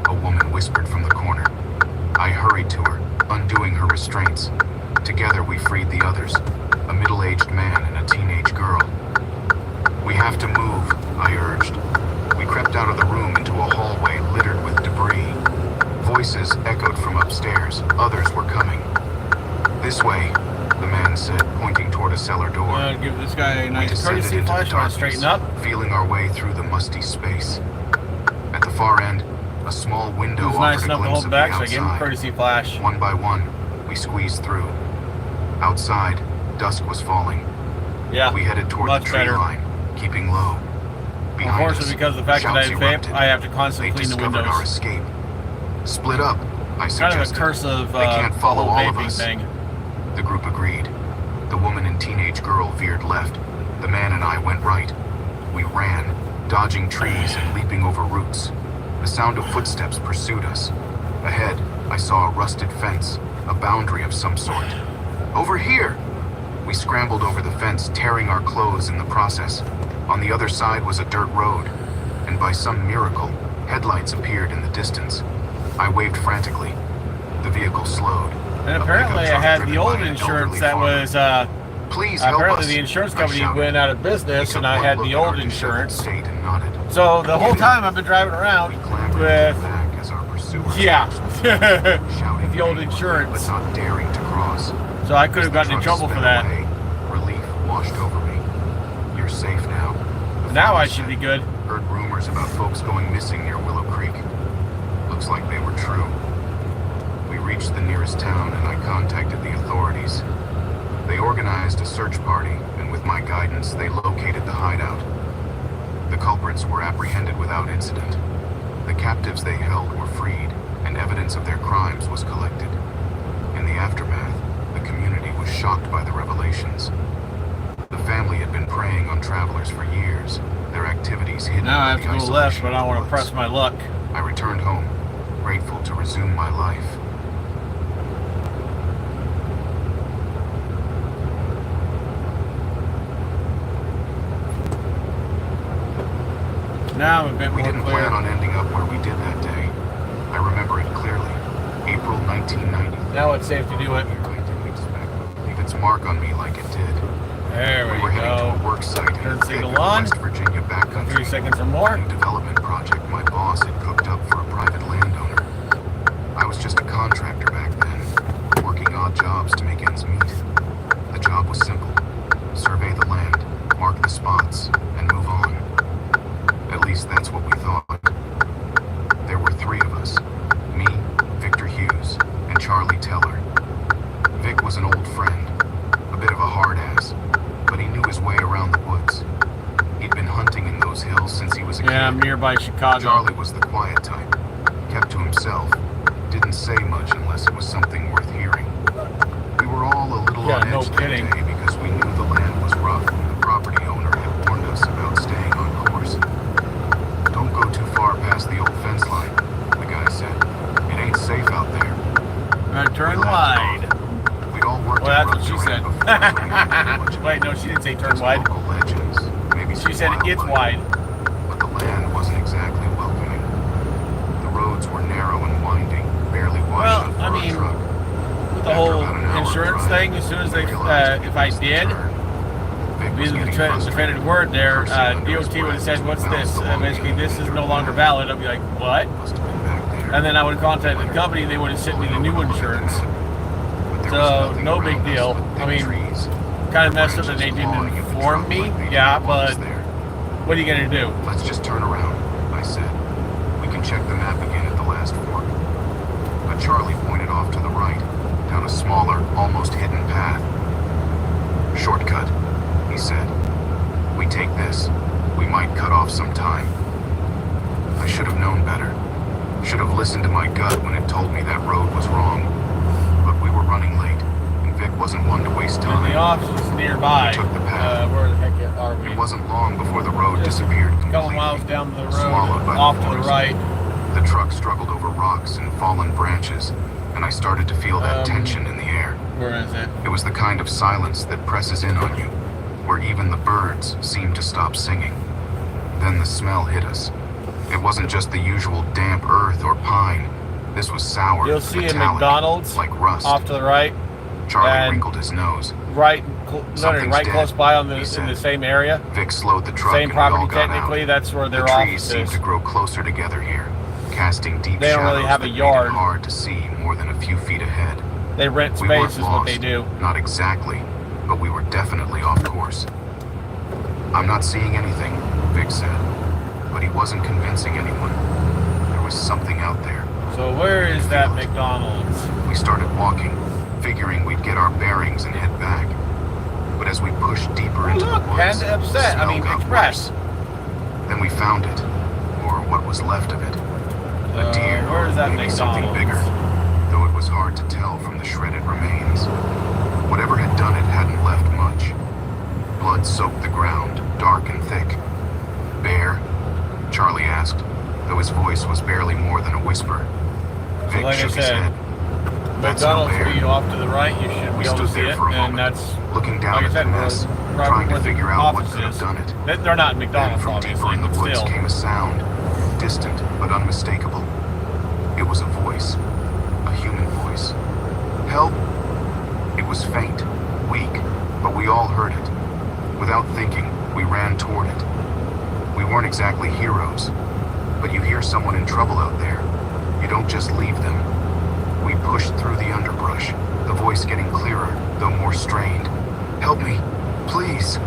Speaker 9: a woman whispered from the corner. I hurried to her, undoing her restraints. Together we freed the others, a middle-aged man and a teenage girl. We have to move, I urged. We crept out of the room into a hallway littered with debris. Voices echoed from upstairs. Others were coming. This way, the man said, pointing toward a cellar door.
Speaker 1: I'm gonna give this guy a
Speaker 9: We
Speaker 1: nice
Speaker 9: descended
Speaker 1: courtesy
Speaker 9: into the
Speaker 1: flash. Want to
Speaker 9: darkness,
Speaker 1: straighten up?
Speaker 9: feeling our way through the musty space. At the far end, a small window
Speaker 1: It was
Speaker 9: offered
Speaker 1: nice
Speaker 9: a
Speaker 1: enough to
Speaker 9: glimpse
Speaker 1: hold
Speaker 9: of
Speaker 1: back,
Speaker 9: the
Speaker 1: so I gave him a
Speaker 9: outside.
Speaker 1: courtesy flash.
Speaker 9: One by one, we squeezed through. Outside, dusk was falling.
Speaker 1: Yeah,
Speaker 9: We headed toward
Speaker 1: much
Speaker 9: the tree
Speaker 1: better.
Speaker 9: line, keeping low. Behind
Speaker 1: Unfortunately,
Speaker 9: us,
Speaker 1: because of the fact that I
Speaker 9: shouts
Speaker 1: vape,
Speaker 9: erupted.
Speaker 1: I have to
Speaker 9: They
Speaker 1: constantly clean the
Speaker 9: discovered our
Speaker 1: windows.
Speaker 9: escape. Split up, I
Speaker 1: Kind
Speaker 9: suggested.
Speaker 1: of a curse of
Speaker 9: They can't
Speaker 1: the
Speaker 9: follow
Speaker 1: whole
Speaker 9: all of
Speaker 1: vaping
Speaker 9: us.
Speaker 1: thing.
Speaker 9: The group agreed. The woman and teenage girl veered left. The man and I went right. We ran, dodging trees and leaping over roots. The sound of footsteps pursued us. Ahead, I saw a rusted fence, a boundary of some sort. Over here! We scrambled over the fence, tearing our clothes in the process. On the other side was a dirt road, and by some miracle, headlights appeared in the distance. I waved frantically. The vehicle slowed.
Speaker 1: And
Speaker 9: A
Speaker 1: apparently,
Speaker 9: pickup
Speaker 1: I
Speaker 9: truck
Speaker 1: had
Speaker 9: driven
Speaker 1: the old
Speaker 9: by an
Speaker 1: insurance
Speaker 9: elderly
Speaker 1: that
Speaker 9: farmer.
Speaker 1: was.
Speaker 9: Please help
Speaker 1: Apparently,
Speaker 9: us,
Speaker 1: the insurance
Speaker 9: I
Speaker 1: company
Speaker 9: shouted.
Speaker 1: went out of
Speaker 9: He
Speaker 1: business,
Speaker 9: took
Speaker 1: and I
Speaker 9: one
Speaker 1: had
Speaker 9: look
Speaker 1: the
Speaker 9: at our
Speaker 1: old
Speaker 9: disheveled
Speaker 1: insurance.
Speaker 9: state and nodded.
Speaker 1: So the whole time I've been driving around
Speaker 9: We clambered
Speaker 1: with,
Speaker 9: into the back as our pursuers
Speaker 1: yeah,
Speaker 9: shouting
Speaker 1: the old
Speaker 9: but
Speaker 1: insurance.
Speaker 9: not daring to cross.
Speaker 1: So I could have
Speaker 9: As the
Speaker 1: gotten in
Speaker 9: truck
Speaker 1: trouble for
Speaker 9: sped
Speaker 1: that.
Speaker 9: away, relief washed over me. You're safe now. the
Speaker 1: Now
Speaker 9: farmer
Speaker 1: I should
Speaker 9: said.
Speaker 1: be good.
Speaker 9: Heard rumors about folks going missing near Willow Creek. Looks like they were true. We reached the nearest town and I contacted the authorities. They organized a search party, and with my guidance, they located the hideout. The culprits were apprehended without incident. The captives they held were freed, and evidence of their crimes was collected. In the aftermath, the community was shocked by the revelations. The family had been preying on travelers for years, their activities hidden
Speaker 1: Now I
Speaker 9: by
Speaker 1: have to
Speaker 9: the
Speaker 1: go left,
Speaker 9: isolation
Speaker 1: but I
Speaker 9: of
Speaker 1: want to
Speaker 9: woods.
Speaker 1: press my luck.
Speaker 9: I returned home, grateful to resume my life.
Speaker 1: Now I'm a bit
Speaker 9: We
Speaker 1: more
Speaker 9: didn't
Speaker 1: clear.
Speaker 9: plan on ending up where we did that day. I remember it clearly. April 1990.
Speaker 1: Now it's safe to do it.
Speaker 9: I didn't expect it to leave its mark on me like it did.
Speaker 1: There
Speaker 9: We
Speaker 1: we
Speaker 9: were heading to
Speaker 1: go.
Speaker 9: a work site in
Speaker 1: Turn
Speaker 9: the thick
Speaker 1: signal
Speaker 9: of
Speaker 1: on.
Speaker 9: West Virginia backcountry.
Speaker 1: 3 seconds or
Speaker 9: A
Speaker 1: more.
Speaker 9: new development project my boss had cooked up for a private landowner. I was just a contractor back then, working odd jobs to make ends meet. The job was simple. Survey the land, mark the spots, and move on. At least that's what we thought. There were 3 of us. Me, Victor Hughes, and Charlie Teller. Vic was an old friend, a bit of a hard ass, but he knew his way around the woods. He'd been hunting in those hills since he was a
Speaker 1: Yeah, I'm
Speaker 9: kid.
Speaker 1: nearby Chicago.
Speaker 9: Charlie was the quiet type, kept to himself, didn't say much unless it was something worth hearing. We were all a little
Speaker 1: Yeah,
Speaker 9: on
Speaker 1: no
Speaker 9: edge that
Speaker 1: kidding.
Speaker 9: day because we knew the land was rough and the property owner had warned us about staying on course. Don't go too far past the old fence line, the guy said. It ain't safe out there.
Speaker 1: Turn wide.
Speaker 9: We'd all worked
Speaker 1: Well,
Speaker 9: in
Speaker 1: that's what
Speaker 9: road
Speaker 1: she said.
Speaker 9: terrain before, so we knew much about
Speaker 1: Wait, no, she didn't say turn
Speaker 9: just
Speaker 1: wide.
Speaker 9: local legends, maybe
Speaker 1: She
Speaker 9: some
Speaker 1: said it gets
Speaker 9: wildlife.
Speaker 1: wide.
Speaker 9: But the land wasn't exactly welcoming. The roads were narrow and winding, barely wide
Speaker 1: Well,
Speaker 9: enough for
Speaker 1: I
Speaker 9: our
Speaker 1: mean,
Speaker 9: truck.
Speaker 1: With the
Speaker 9: After
Speaker 1: whole
Speaker 9: about an hour
Speaker 1: insurance
Speaker 9: drive,
Speaker 1: thing, as soon as they,
Speaker 9: realized we
Speaker 1: if I
Speaker 9: missed the
Speaker 1: did,
Speaker 9: turn. Vic was
Speaker 1: using the
Speaker 9: getting frustrated,
Speaker 1: definitive word there,
Speaker 9: cursing under his
Speaker 1: DOT would have
Speaker 9: breath
Speaker 1: said,
Speaker 9: as we
Speaker 1: what's
Speaker 9: bounced
Speaker 1: this?
Speaker 9: along the
Speaker 1: Basically, this is no
Speaker 9: uneven
Speaker 1: longer
Speaker 9: land.
Speaker 1: valid. I'd be like, what?
Speaker 9: Must have been back there. there.
Speaker 1: And then I would have contacted the company and they would have sent me the new insurance. So, no big deal. I mean, kind of messed up that they didn't inform me. Yeah, but what are you going to do?
Speaker 9: Let's just turn around, I said. We can check the map again at the last fork. But Charlie pointed off to the right, down a smaller, almost hidden path. Shortcut, he said. We take this, we might cut off some time. I should have known better. Should have listened to my gut when it told me that road was wrong. But we were running late, and Vic wasn't one to waste time.
Speaker 1: And the office is nearby.
Speaker 9: We took the path.
Speaker 1: Where the heck are we?
Speaker 9: It wasn't long before the road disappeared
Speaker 1: A
Speaker 9: completely.
Speaker 1: couple miles down the road,
Speaker 9: Swallowed by the
Speaker 1: off to the
Speaker 9: forest.
Speaker 1: right.
Speaker 9: The truck struggled over rocks and fallen branches, and I started to feel that tension in the air.
Speaker 1: Where is it?
Speaker 9: It was the kind of silence that presses in on you, where even the birds seemed to stop singing. Then the smell hit us. It wasn't just the usual damp earth or pine. This was sour,
Speaker 1: You'll see a
Speaker 9: metallic,
Speaker 1: McDonald's
Speaker 9: like rust.
Speaker 1: off to the right.
Speaker 9: Charlie
Speaker 1: and
Speaker 9: wrinkled his nose.
Speaker 1: Right,
Speaker 9: Something's
Speaker 1: right
Speaker 9: dead,
Speaker 1: close by on
Speaker 9: he
Speaker 1: in
Speaker 9: said.
Speaker 1: the same area.
Speaker 9: Vic slowed the truck
Speaker 1: Same
Speaker 9: and we all
Speaker 1: property
Speaker 9: got
Speaker 1: technically.
Speaker 9: out.
Speaker 1: That's where their
Speaker 9: The trees
Speaker 1: office
Speaker 9: seemed
Speaker 1: is.
Speaker 9: to grow closer together here, casting deep
Speaker 1: They don't
Speaker 9: shadows
Speaker 1: really have a
Speaker 9: that made
Speaker 1: yard.
Speaker 9: it hard to see more than a few feet ahead.
Speaker 1: They rent
Speaker 9: We weren't
Speaker 1: space is what they
Speaker 9: lost,
Speaker 1: do.
Speaker 9: Not exactly, but we were definitely off course. I'm not seeing anything, Vic said, but he wasn't convincing anyone. There was something out there.
Speaker 1: So where is that McDonald's?
Speaker 9: We started walking, figuring we'd get our bearings and head back. But as we pushed deeper into
Speaker 1: Look,
Speaker 9: the woods,
Speaker 1: Panda
Speaker 9: the
Speaker 1: Upset. I
Speaker 9: smell
Speaker 1: mean,
Speaker 9: got
Speaker 1: Express.
Speaker 9: worse. Then we found it, or what was left of it. A deer,
Speaker 1: where is that
Speaker 9: maybe something bigger,
Speaker 1: McDonald's?
Speaker 9: though it was hard to tell from the shredded remains. Whatever had done it hadn't left much. Blood soaked the ground, dark and thick. Bear? Charlie asked, though his voice was barely more than a whisper. Vic
Speaker 1: like I
Speaker 9: shook his
Speaker 1: said,
Speaker 9: head. That's no
Speaker 1: McDonald's
Speaker 9: bear.
Speaker 1: be off to the right. You should
Speaker 9: We
Speaker 1: be able to
Speaker 9: stood
Speaker 1: see
Speaker 9: there
Speaker 1: it,
Speaker 9: for a
Speaker 1: and
Speaker 9: moment,
Speaker 1: that's
Speaker 9: looking down
Speaker 1: like I
Speaker 9: at
Speaker 1: said,
Speaker 9: the mess,
Speaker 1: right
Speaker 9: trying to
Speaker 1: where the
Speaker 9: figure out what
Speaker 1: office
Speaker 9: could have
Speaker 1: is.
Speaker 9: done it.
Speaker 1: They're not
Speaker 9: Then
Speaker 1: McDonald's,
Speaker 9: from deeper
Speaker 1: obviously,
Speaker 9: in the
Speaker 1: but
Speaker 9: woods
Speaker 1: still.
Speaker 9: came a sound, distant but unmistakable. It was a voice, a human voice. Help! It was faint, weak, but we all heard it. Without thinking, we ran toward it. We weren't exactly heroes, but you hear someone in trouble out there. You don't just leave them. We pushed through the underbrush, the voice getting clearer, though more strained. Help me, please.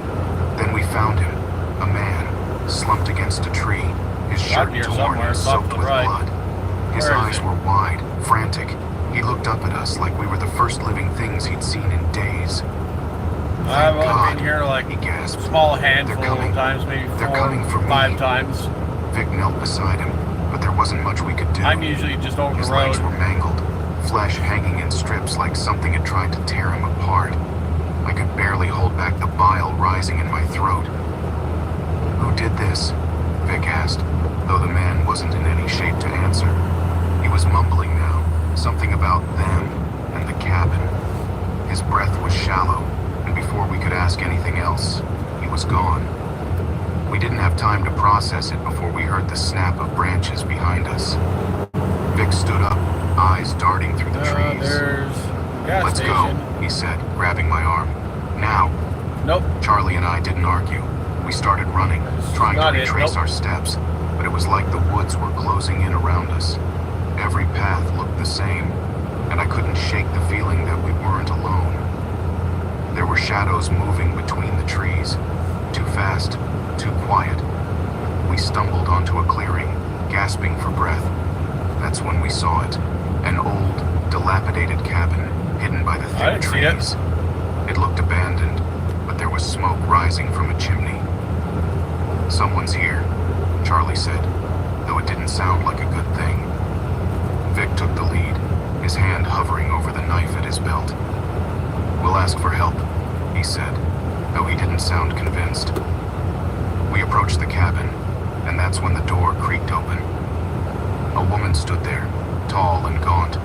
Speaker 9: Then we found him, a man, slumped against a tree, his shirt
Speaker 1: here
Speaker 9: torn
Speaker 1: somewhere,
Speaker 9: and
Speaker 1: it's off
Speaker 9: soaked
Speaker 1: to the
Speaker 9: with
Speaker 1: right.
Speaker 9: blood. His
Speaker 1: Where is
Speaker 9: eyes
Speaker 1: it?
Speaker 9: were wide, frantic. He looked up at us like we were the first living things he'd seen in days.
Speaker 1: I've only
Speaker 9: God,
Speaker 1: been here like
Speaker 9: he gasped.
Speaker 1: small handful
Speaker 9: They're coming.
Speaker 1: of times, maybe
Speaker 9: They're
Speaker 1: 4
Speaker 9: coming for
Speaker 1: or 5
Speaker 9: me.
Speaker 1: times.
Speaker 9: Vic knelt beside him, but there wasn't much we could do.
Speaker 1: I'm usually just over
Speaker 9: His
Speaker 1: the road.
Speaker 9: legs were mangled, flesh hanging in strips like something had tried to tear him apart. I could barely hold back the bile rising in my throat. Who did this? Vic asked, though the man wasn't in any shape to answer. He was mumbling now, something about them and the cabin. His breath was shallow, and before we could ask anything else, he was gone. We didn't have time to process it before we heard the snap of branches behind us. Vic stood up, eyes darting through the trees.
Speaker 1: There's a gas
Speaker 9: Let's
Speaker 1: station.
Speaker 9: go, he said, grabbing my arm. Now.
Speaker 1: Nope.
Speaker 9: Charlie and I didn't argue. We started running, trying to
Speaker 1: Not it,
Speaker 9: retrace
Speaker 1: nope.
Speaker 9: our steps, but it was like the woods were closing in around us. Every path looked the same, and I couldn't shake the feeling that we weren't alone. There were shadows moving between the trees, too fast, too quiet. We stumbled onto a clearing, gasping for breath. That's when we saw it, an old, dilapidated cabin hidden by the
Speaker 1: I
Speaker 9: thick
Speaker 1: didn't see it.
Speaker 9: trees. It looked abandoned, but there was smoke rising from a chimney. Someone's here, Charlie said, though it didn't sound like a good thing. Vic took the lead, his hand hovering over the knife at his belt. We'll ask for help, he said, though he didn't sound convinced. We approached the cabin, and that's when the door creaked open. A woman stood there, tall and gaunt,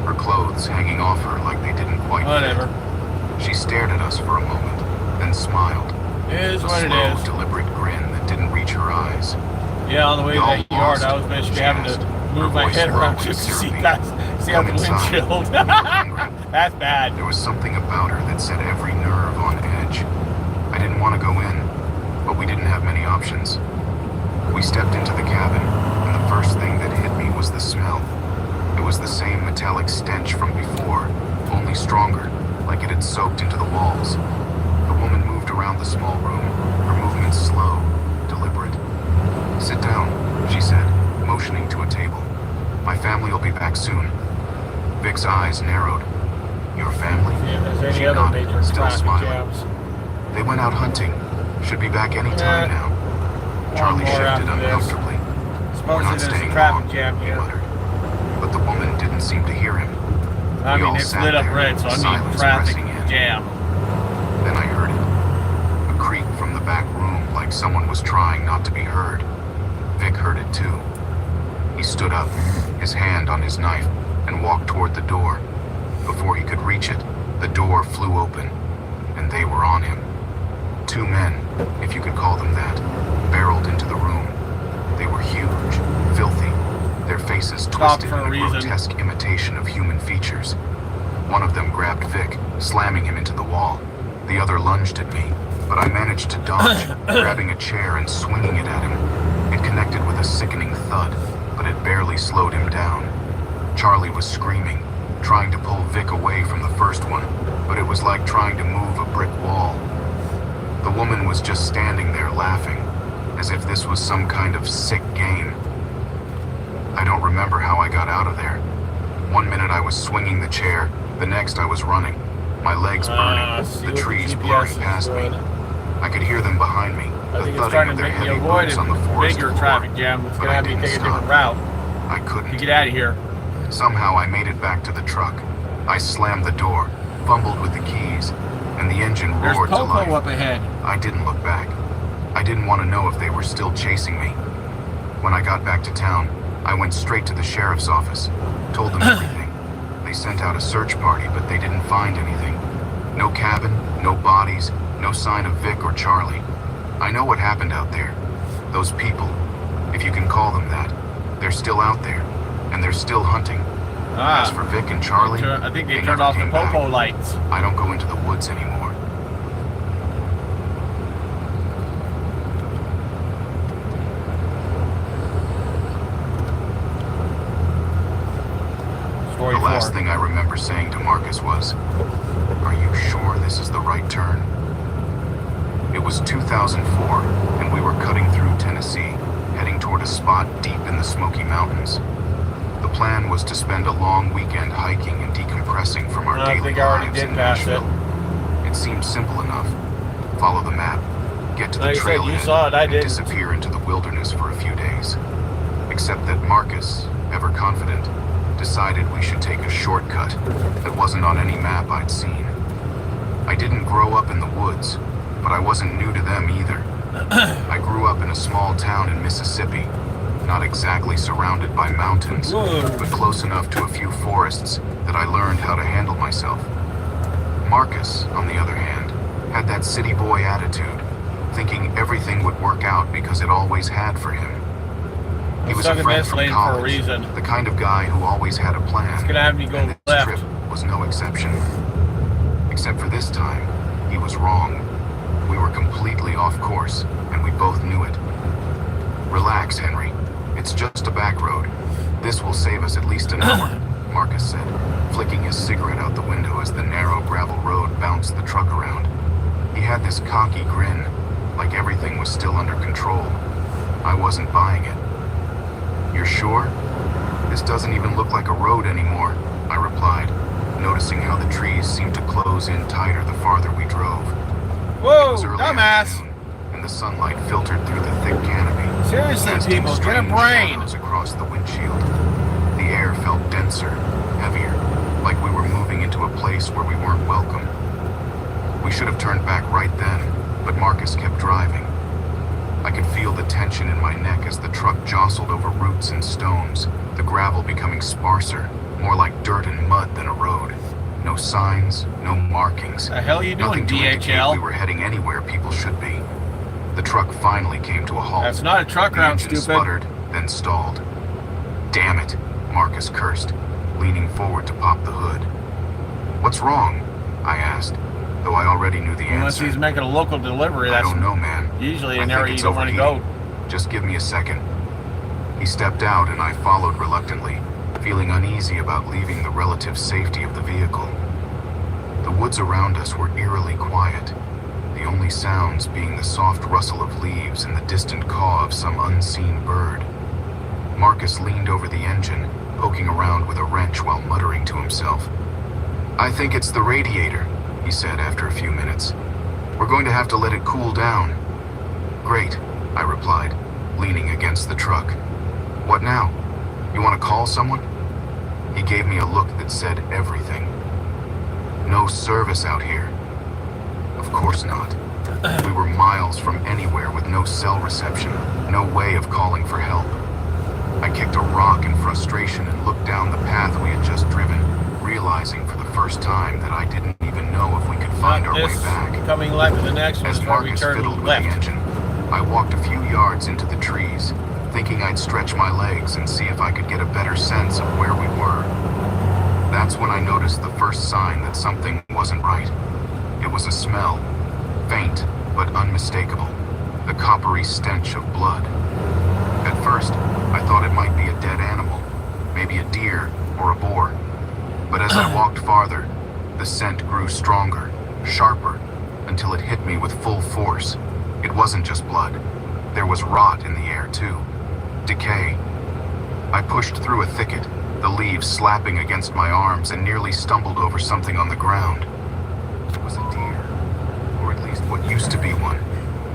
Speaker 9: her clothes hanging off her like they didn't quite
Speaker 1: Whatever.
Speaker 9: fit. She stared at us for a moment, then smiled.
Speaker 1: It is
Speaker 9: A
Speaker 1: what it
Speaker 9: slow,
Speaker 1: is.
Speaker 9: deliberate grin that didn't reach her eyes.
Speaker 1: Yeah, on the way to
Speaker 9: Y'all
Speaker 1: that yard,
Speaker 9: lost,
Speaker 1: I was basically
Speaker 9: she
Speaker 1: having
Speaker 9: asked,
Speaker 1: to
Speaker 9: her
Speaker 1: move my
Speaker 9: voice
Speaker 1: head
Speaker 9: low
Speaker 1: around
Speaker 9: and
Speaker 1: just to see
Speaker 9: syrupy.
Speaker 1: past, see out
Speaker 9: Come
Speaker 1: the
Speaker 9: inside.
Speaker 1: windshield. That's bad.
Speaker 9: There was something about her that set every nerve on edge. I didn't want to go in, but we didn't have many options. We stepped into the cabin, and the first thing that hit me was the smell. was the same metallic stench from before, only stronger, like it had soaked into the walls. The woman moved around the small room, her movements slow, deliberate. "Sit down," she said, motioning to a table. "My family will be back soon." Vic's eyes narrowed. "Your family?"
Speaker 1: See if there's
Speaker 9: She
Speaker 1: any other
Speaker 9: nodded,
Speaker 1: major
Speaker 9: still
Speaker 1: traffic
Speaker 9: smiling.
Speaker 1: jams.
Speaker 9: "They went out hunting. Should be back any time
Speaker 1: Yeah.
Speaker 9: now." Charlie
Speaker 1: more
Speaker 9: shifted
Speaker 1: after this.
Speaker 9: uncomfortably. "We're
Speaker 1: Supposedly
Speaker 9: not
Speaker 1: there's a
Speaker 9: staying
Speaker 1: traffic
Speaker 9: long,"
Speaker 1: jam
Speaker 9: he
Speaker 1: here.
Speaker 9: muttered. But the woman didn't seem to hear him.
Speaker 1: I
Speaker 9: We
Speaker 1: mean,
Speaker 9: all
Speaker 1: it's
Speaker 9: sat
Speaker 1: lit up
Speaker 9: there,
Speaker 1: red, so I mean
Speaker 9: silence
Speaker 1: traffic
Speaker 9: pressing in.
Speaker 1: jam.
Speaker 9: Then I heard it. A creak from the back room, like someone was trying not to be heard. Vic heard it too. He stood up, his hand on his knife, and walked toward the door. Before he could reach it, the door flew open, and they were on him. Two men, if you could call them that, barreled into the room. They were huge, filthy, their faces twisted
Speaker 1: for a
Speaker 9: in a
Speaker 1: reason.
Speaker 9: grotesque imitation of human features. One of them grabbed Vic, slamming him into the wall. The other lunged at me, but I managed to dodge, grabbing a chair and swinging it at him. It connected with a sickening thud, but it barely slowed him down. Charlie was screaming, trying to pull Vic away from the first one, but it was like trying to move a brick wall. The woman was just standing there laughing, as if this was some kind of sick game. I don't remember how I got out of there. One minute I was swinging the chair, the next I was running, my legs burning,
Speaker 1: see
Speaker 9: the
Speaker 1: what
Speaker 9: trees
Speaker 1: GPS
Speaker 9: blurring
Speaker 1: is
Speaker 9: past me.
Speaker 1: doing.
Speaker 9: I could hear them behind me,
Speaker 1: I
Speaker 9: the
Speaker 1: think it's
Speaker 9: thudding
Speaker 1: trying
Speaker 9: of
Speaker 1: to
Speaker 9: their
Speaker 1: make you
Speaker 9: heavy
Speaker 1: avoid
Speaker 9: boots
Speaker 1: a
Speaker 9: on the forest
Speaker 1: bigger
Speaker 9: floor.
Speaker 1: traffic jam. It's
Speaker 9: But
Speaker 1: gonna
Speaker 9: I
Speaker 1: have you
Speaker 9: didn't
Speaker 1: take a
Speaker 9: stop.
Speaker 1: different route
Speaker 9: I
Speaker 1: to
Speaker 9: couldn't.
Speaker 1: get out of here.
Speaker 9: Somehow I made it back to the truck. I slammed the door, fumbled with the keys, and the engine
Speaker 1: There's
Speaker 9: roared to life.
Speaker 1: Popo up ahead.
Speaker 9: I didn't look back. I didn't want to know if they were still chasing me. When I got back to town, I went straight to the sheriff's office, told them everything. They sent out a search party, but they didn't find anything. No cabin, no bodies, no sign of Vic or Charlie. I know what happened out there. Those people, if you can call them that, they're still out there, and they're still hunting. As for Vic and Charlie,
Speaker 1: I think they turned
Speaker 9: never
Speaker 1: off the
Speaker 9: came back.
Speaker 1: Popo lights.
Speaker 9: I don't go into the woods anymore.
Speaker 1: Story
Speaker 9: The last
Speaker 1: 4.
Speaker 9: thing I remember saying to Marcus was, "Are you sure this is the right turn?" It was 2004, and we were cutting through Tennessee, heading toward a spot deep in the Smoky Mountains. The plan was to spend a long weekend hiking and decompressing from our
Speaker 1: I
Speaker 9: daily
Speaker 1: think I already
Speaker 9: lives
Speaker 1: did
Speaker 9: in
Speaker 1: pass it.
Speaker 9: Nashville. It seemed simple enough. Follow the map, get to the
Speaker 1: Like I said,
Speaker 9: trail
Speaker 1: you
Speaker 9: end,
Speaker 1: saw it, I
Speaker 9: and
Speaker 1: didn't.
Speaker 9: disappear into the wilderness for a few days. Except that Marcus, ever confident, decided we should take a shortcut that wasn't on any map I'd seen. I didn't grow up in the woods, but I wasn't new to them either. I grew up in a small town in Mississippi, not exactly surrounded by mountains,
Speaker 1: Whoa.
Speaker 9: but close enough to a few forests that I learned how to handle myself. Marcus, on the other hand, had that city boy attitude, thinking everything would work out because it always had for him. He was a
Speaker 1: Stuck in
Speaker 9: friend
Speaker 1: this
Speaker 9: from
Speaker 1: lane for a
Speaker 9: college,
Speaker 1: reason.
Speaker 9: the kind of guy who always had a plan.
Speaker 1: It's gonna have me go
Speaker 9: And this
Speaker 1: left.
Speaker 9: trip was no exception. Except for this time, he was wrong. We were completely off course, and we both knew it. "Relax, Henry. It's just a back road. This will save us at least an hour," Marcus said, flicking his cigarette out the window as the narrow gravel road bounced the truck around. He had this cocky grin, like everything was still under control. I wasn't buying it. "You're sure? This doesn't even look like a road anymore," I replied, noticing how the trees seemed to close in tighter the farther we drove. It
Speaker 1: Whoa,
Speaker 9: was early
Speaker 1: dumbass.
Speaker 9: afternoon, and the sunlight filtered through the thick canopy.
Speaker 1: Seriously,
Speaker 9: casting
Speaker 1: people, get a
Speaker 9: strange
Speaker 1: brain.
Speaker 9: shadows across the windshield. The air felt denser, heavier, like we were moving into a place where we weren't welcome. We should have turned back right then, but Marcus kept driving. I could feel the tension in my neck as the truck jostled over roots and stones, the gravel becoming sparser, more like dirt and mud than a road. No signs, no markings.
Speaker 1: The hell are you doing,
Speaker 9: Nothing to indicate
Speaker 1: DHL?
Speaker 9: we were heading anywhere people should be. The truck finally came to a halt.
Speaker 1: That's not a truck
Speaker 9: The
Speaker 1: route,
Speaker 9: engine
Speaker 1: stupid.
Speaker 9: sputtered, then stalled. "Damn it," Marcus cursed, leaning forward to pop the hood. "What's wrong?" I asked, though I already knew the
Speaker 1: Unless
Speaker 9: answer.
Speaker 1: he's making a local delivery,
Speaker 9: I
Speaker 1: that's
Speaker 9: don't know, man.
Speaker 1: usually
Speaker 9: I
Speaker 1: an
Speaker 9: think
Speaker 1: area you
Speaker 9: it's
Speaker 1: don't want to go.
Speaker 9: overheating. Just give me a second. He stepped out and I followed reluctantly, feeling uneasy about leaving the relative safety of the vehicle. The woods around us were eerily quiet, the only sounds being the soft rustle of leaves and the distant caw of some unseen bird. Marcus leaned over the engine, poking around with a wrench while muttering to himself. "I think it's the radiator," he said after a few minutes. "We're going to have to let it cool down." "Great," I replied, leaning against the truck. "What now? You want to call someone?" He gave me a look that said everything. "No service out here." Of course not. We were miles from anywhere with no cell reception, no way of calling for help. I kicked a rock in frustration and looked down the path we had just driven, realizing for the first time that I didn't even know if we could find our way back.
Speaker 1: Coming left to the next one
Speaker 9: As
Speaker 1: before we
Speaker 9: Marcus
Speaker 1: turn
Speaker 9: fiddled with
Speaker 1: left.
Speaker 9: the engine, I walked a few yards into the trees, thinking I'd stretch my legs and see if I could get a better sense of where we were. That's when I noticed the first sign that something wasn't right. It was a smell, faint but unmistakable, the coppery stench of blood. At first, I thought it might be a dead animal, maybe a deer or a boar. But as I walked farther, the scent grew stronger, sharper, until it hit me with full force. It wasn't just blood. There was rot in the air, too. Decay. I pushed through a thicket, the leaves slapping against my arms, and nearly stumbled over something on the ground. It was a deer, or at least what used to be one.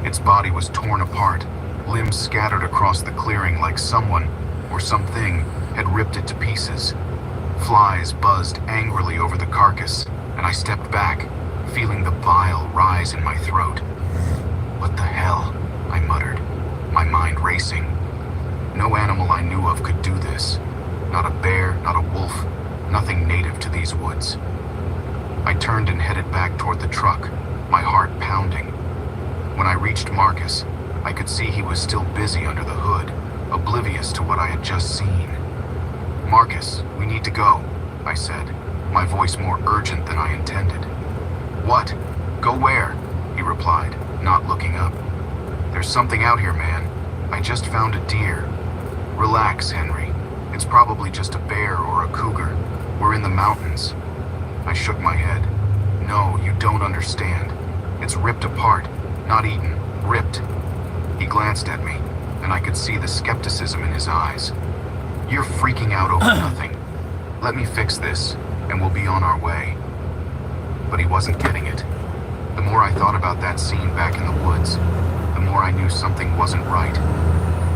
Speaker 9: Its body was torn apart, limbs scattered across the clearing like someone, or something, had ripped it to pieces. Flies buzzed angrily over the carcass, and I stepped back, feeling the bile rise in my throat. "What the hell?" I muttered, my mind racing. No animal I knew of could do this. Not a bear, not a wolf, nothing native to these woods. I turned and headed back toward the truck, my heart pounding. When I reached Marcus, I could see he was still busy under the hood, oblivious to what I had just seen. "Marcus, we need to go," I said, my voice more urgent than I intended. "What? Go where?" he replied, not looking up. "There's something out here, man. I just found a deer." "Relax, Henry. It's probably just a bear or a cougar. We're in the mountains." I shook my head. "No, you don't understand. It's ripped apart, not eaten, ripped." He glanced at me, and I could see the skepticism in his eyes. "You're freaking out over nothing. Let me fix this, and we'll be on our way." But he wasn't getting it. The more I thought about that scene back in the woods, the more I knew something wasn't right.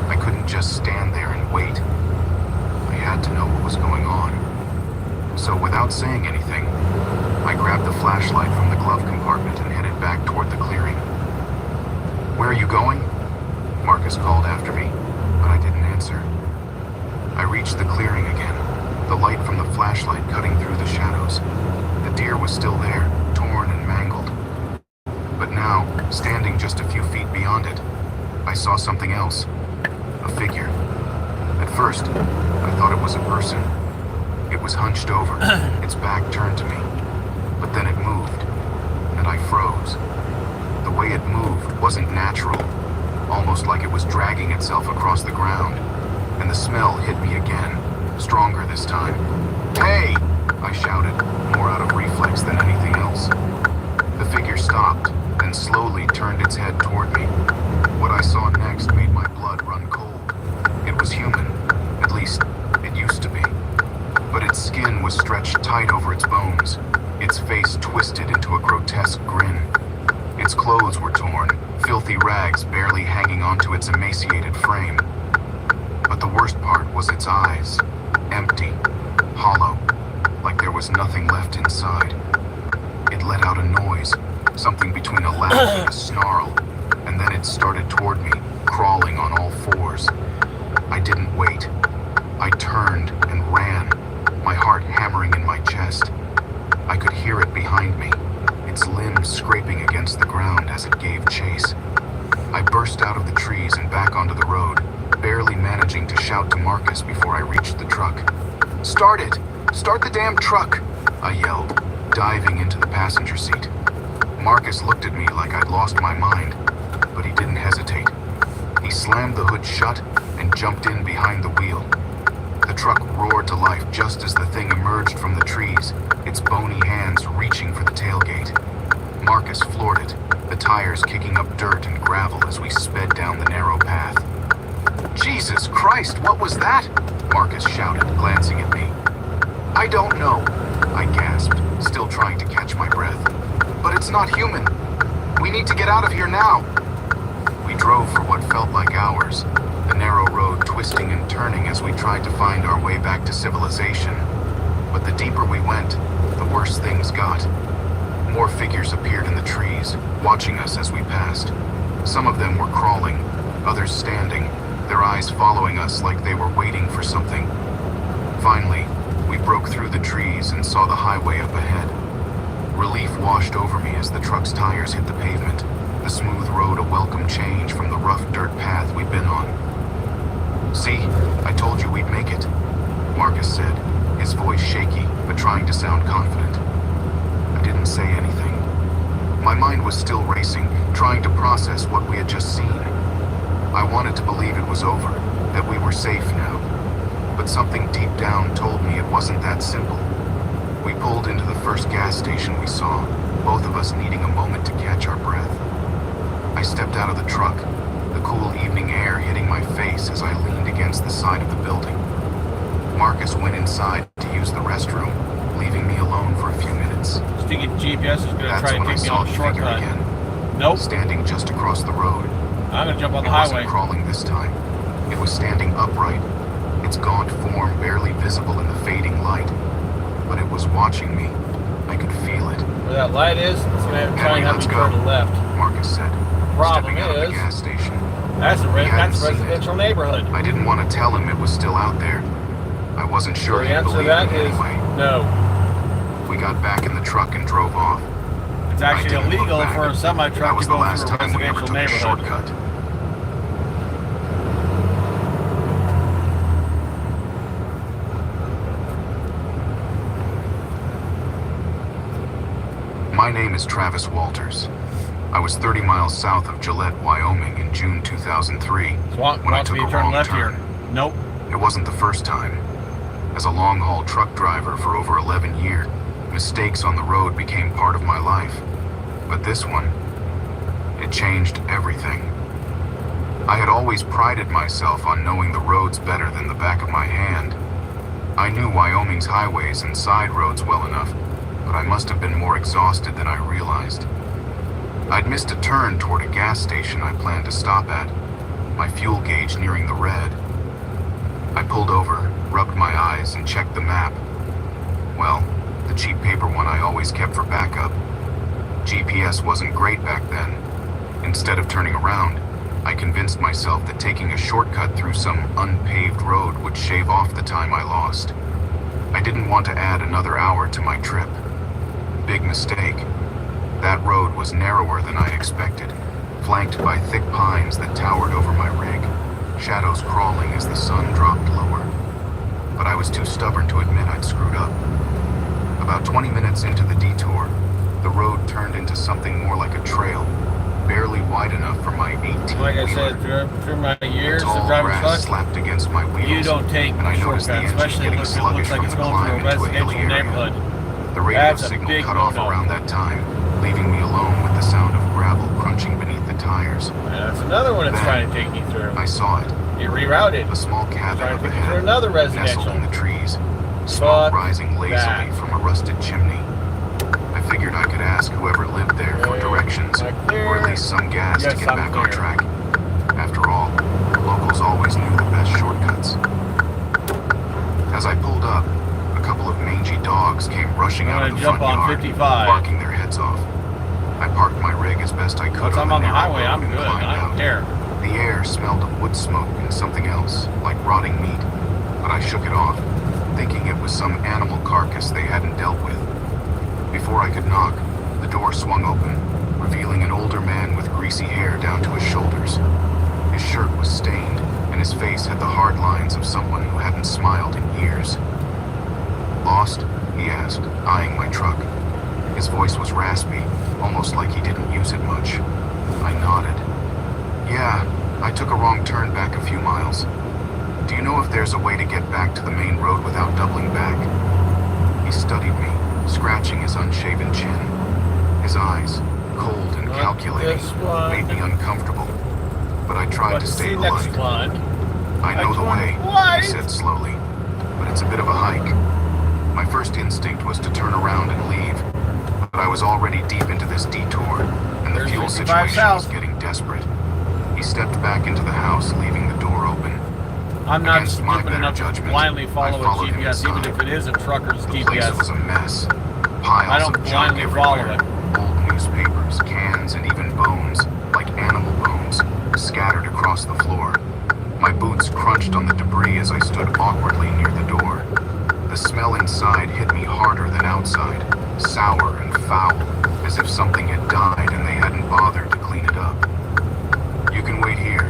Speaker 9: I couldn't just stand there and wait. I had to know what was going on. So without saying anything, I grabbed the flashlight from the glove compartment and headed back toward the clearing. "Where are you going?" Marcus called after me, but I didn't answer. I reached the clearing again, the light from the flashlight cutting through the shadows. The deer was still there, torn and mangled. But now, standing just a few feet beyond it, I saw something else. A figure. At first, I thought it was a person. It was hunched over, its back turned to me. But then it moved, and I froze. The way it moved wasn't natural, almost like it was dragging itself across the ground. And the smell hit me again, stronger this time. "Hey!" I shouted, more out of reflex than anything else. The figure stopped, then slowly turned its head toward me. What I saw next made my blood run cold. It was human, at least it used to be. But its skin was stretched tight over its bones, its face twisted into a grotesque grin. Its clothes were torn, filthy rags barely hanging onto its emaciated frame. But the worst part was its eyes, empty, hollow, like there was nothing left inside. It let out a noise, something between a laugh and a snarl, and then it started toward me, crawling on all fours. I didn't wait. I turned and ran, my heart hammering in my chest. I could hear it behind me, its limbs scraping against the ground as it gave chase. I burst out of the trees and back onto the road, barely managing to shout to Marcus before I reached the truck. "Start it! Start the damn truck!" I yelled, diving into the passenger seat. Marcus looked at me like I'd lost my mind, but he didn't hesitate. He slammed the hood shut and jumped in behind the wheel. The truck roared to life just as the thing emerged from the trees, its bony hands reaching for the tailgate. Marcus floored it, the tires kicking up dirt and gravel as we sped down the narrow path. "Jesus Christ, what was that?" Marcus shouted, glancing at me. "I don't know," I gasped, still trying to catch my breath. "But it's not human. We need to get out of here now." We drove for what felt like hours, the narrow road twisting and turning as we tried to find our way back to civilization. But the deeper we went, the worse things got. More figures appeared in the trees, watching us as we passed. Some of them were crawling, others standing, their eyes following us like they were waiting for something. Finally, we broke through the trees and saw the highway up ahead. Relief washed over me as the truck's tires hit the pavement, the smooth road a welcome change from the rough dirt path we'd been on. "See, I told you we'd make it," Marcus said, his voice shaky, but trying to sound confident. I didn't say anything. My mind was still racing, trying to process what we had just seen. I wanted to believe it was over, that we were safe now. But something deep down told me it wasn't that simple. We pulled into the first gas station we saw, both of us needing a moment to catch our breath. I stepped out of the truck, the cool evening air hitting my face as I leaned against the side of the building. Marcus went inside to use the restroom, leaving me alone for a few minutes.
Speaker 1: Stinky GPS is going to
Speaker 9: That's
Speaker 1: try
Speaker 9: when
Speaker 1: to
Speaker 9: I
Speaker 1: take me
Speaker 9: saw
Speaker 1: on
Speaker 9: the
Speaker 1: a
Speaker 9: figure
Speaker 1: shortcut.
Speaker 9: again,
Speaker 1: Nope.
Speaker 9: standing just across the road.
Speaker 1: I'm going to jump on the
Speaker 9: It
Speaker 1: highway.
Speaker 9: wasn't crawling this time. It was standing upright, its gaunt form barely visible in the fading light. But it was watching me. I could feel it.
Speaker 1: Where that light is, it's going to have to try and have me
Speaker 9: Let's
Speaker 1: turn
Speaker 9: go.
Speaker 1: left.
Speaker 9: Marcus said,
Speaker 1: Problem
Speaker 9: stepping out of the
Speaker 1: is,
Speaker 9: gas station.
Speaker 1: that's a
Speaker 9: He hadn't
Speaker 1: that's a
Speaker 9: seen it.
Speaker 1: residential neighborhood.
Speaker 9: I didn't want to tell him it was still out there. I wasn't
Speaker 1: So
Speaker 9: sure
Speaker 1: the
Speaker 9: he'd
Speaker 1: answer to
Speaker 9: believe
Speaker 1: that
Speaker 9: me
Speaker 1: is
Speaker 9: anyway.
Speaker 1: no.
Speaker 9: We got back in the truck and drove off.
Speaker 1: It's
Speaker 9: I
Speaker 1: actually
Speaker 9: didn't look
Speaker 1: illegal
Speaker 9: back.
Speaker 1: for a semi
Speaker 9: That
Speaker 1: truck
Speaker 9: was
Speaker 1: to
Speaker 9: the
Speaker 1: go
Speaker 9: last
Speaker 1: through a
Speaker 9: time we ever
Speaker 1: residential
Speaker 9: took a
Speaker 1: neighborhood.
Speaker 9: shortcut. My name is Travis Walters. I was 30 miles south of Gillette, Wyoming in June 2003
Speaker 1: Want
Speaker 9: when I
Speaker 1: to
Speaker 9: took
Speaker 1: be
Speaker 9: a
Speaker 1: turn
Speaker 9: wrong
Speaker 1: left
Speaker 9: turn.
Speaker 1: here. Nope.
Speaker 9: It wasn't the first time. As a long-haul truck driver for over 11 years, mistakes on the road became part of my life. But this one, it changed everything. I had always prided myself on knowing the roads better than the back of my hand. I knew Wyoming's highways and side roads well enough, but I must have been more exhausted than I realized. I'd missed a turn toward a gas station I planned to stop at, my fuel gauge nearing the red. I pulled over, rubbed my eyes, and checked the map. Well, the cheap paper one I always kept for backup. GPS wasn't great back then. Instead of turning around, I convinced myself that taking a shortcut through some unpaved road would shave off the time I lost. I didn't want to add another hour to my trip. Big mistake. That road was narrower than I expected, flanked by thick pines that towered over my rig, shadows crawling as the sun dropped lower. But I was too stubborn to admit I'd screwed up. About 20 minutes into the detour, the road turned into something more like a trail, barely wide enough for my 18-wheeler.
Speaker 1: Like I said, through my years of
Speaker 9: Tall
Speaker 1: driving
Speaker 9: grass
Speaker 1: truck,
Speaker 9: slapped against my wheels,
Speaker 1: you don't take
Speaker 9: and I noticed the
Speaker 1: shortcuts,
Speaker 9: engine
Speaker 1: especially
Speaker 9: getting
Speaker 1: if it
Speaker 9: sluggish
Speaker 1: looks like
Speaker 9: from
Speaker 1: it's
Speaker 9: the
Speaker 1: going
Speaker 9: climb
Speaker 1: through a
Speaker 9: into a hilly
Speaker 1: residential
Speaker 9: area.
Speaker 1: neighborhood.
Speaker 9: The radio
Speaker 1: That's a
Speaker 9: signal
Speaker 1: big
Speaker 9: cut off
Speaker 1: no-no.
Speaker 9: around that time, leaving me alone with the sound of gravel crunching beneath the tires.
Speaker 1: And that's another one that's
Speaker 9: Then,
Speaker 1: trying to take me through.
Speaker 9: I saw it.
Speaker 1: It rerouted.
Speaker 9: A small cabin
Speaker 1: Trying
Speaker 9: up
Speaker 1: to take me through
Speaker 9: ahead,
Speaker 1: another
Speaker 9: nestled
Speaker 1: residential.
Speaker 9: in the trees, smoke
Speaker 1: Fuck
Speaker 9: rising lazily
Speaker 1: that.
Speaker 9: from a rusted chimney. I figured I could ask whoever lived there for directions,
Speaker 1: Am I clear?
Speaker 9: or at least some gas
Speaker 1: Yes,
Speaker 9: to get
Speaker 1: I'm
Speaker 9: back on
Speaker 1: clear.
Speaker 9: track. After all, locals always knew the best shortcuts. As I pulled up, a couple of mangy dogs came rushing
Speaker 1: I'm
Speaker 9: out of
Speaker 1: gonna
Speaker 9: the
Speaker 1: jump
Speaker 9: front
Speaker 1: on
Speaker 9: yard,
Speaker 1: 55.
Speaker 9: barking their heads off. I parked my rig as best I could
Speaker 1: Once I'm
Speaker 9: the
Speaker 1: on the
Speaker 9: narrow
Speaker 1: highway,
Speaker 9: road
Speaker 1: I'm
Speaker 9: and
Speaker 1: good.
Speaker 9: climbed
Speaker 1: I don't
Speaker 9: out.
Speaker 1: care.
Speaker 9: The air smelled of wood smoke and something else, like rotting meat, but I shook it off, thinking it was some animal carcass they hadn't dealt with. Before I could knock, the door swung open, revealing an older man with greasy hair down to his shoulders. His shirt was stained, and his face had the hard lines of someone who hadn't smiled in years. "Lost?" he asked, eyeing my truck. His voice was raspy, almost like he didn't use it much. I nodded. "Yeah, I took a wrong turn back a few miles. Do you you know if there's a way to get back to the main road without doubling back? He studied me, scratching his unshaven chin. His eyes, cold and calculating,
Speaker 1: this one.
Speaker 9: made me uncomfortable. But I tried to stay
Speaker 1: see next
Speaker 9: polite.
Speaker 1: one.
Speaker 9: I know
Speaker 1: Next
Speaker 9: the
Speaker 1: one.
Speaker 9: way,
Speaker 1: What?
Speaker 9: he said slowly, but it's a bit of a hike. My first instinct was to turn around and leave, but I was already deep into this detour, and the
Speaker 1: There's
Speaker 9: fuel
Speaker 1: 55
Speaker 9: situation was
Speaker 1: south.
Speaker 9: getting desperate. He stepped back into the house, leaving the door open.
Speaker 1: I'm not
Speaker 9: Against my
Speaker 1: stupid
Speaker 9: better
Speaker 1: enough to
Speaker 9: judgment,
Speaker 1: blindly
Speaker 9: I
Speaker 1: follow a
Speaker 9: followed him
Speaker 1: GPS, even
Speaker 9: inside.
Speaker 1: if it is a trucker's
Speaker 9: The place was
Speaker 1: GPS.
Speaker 9: a mess.
Speaker 1: I
Speaker 9: Piles
Speaker 1: don't
Speaker 9: of junk
Speaker 1: blindly follow
Speaker 9: everywhere.
Speaker 1: it.
Speaker 9: Old newspapers, cans, and even bones, like animal bones, scattered across the floor. My boots crunched on the debris as I stood awkwardly near the door. The smell inside hit me harder than outside, sour and foul, as if something had died and they hadn't bothered to clean it up. You can wait here,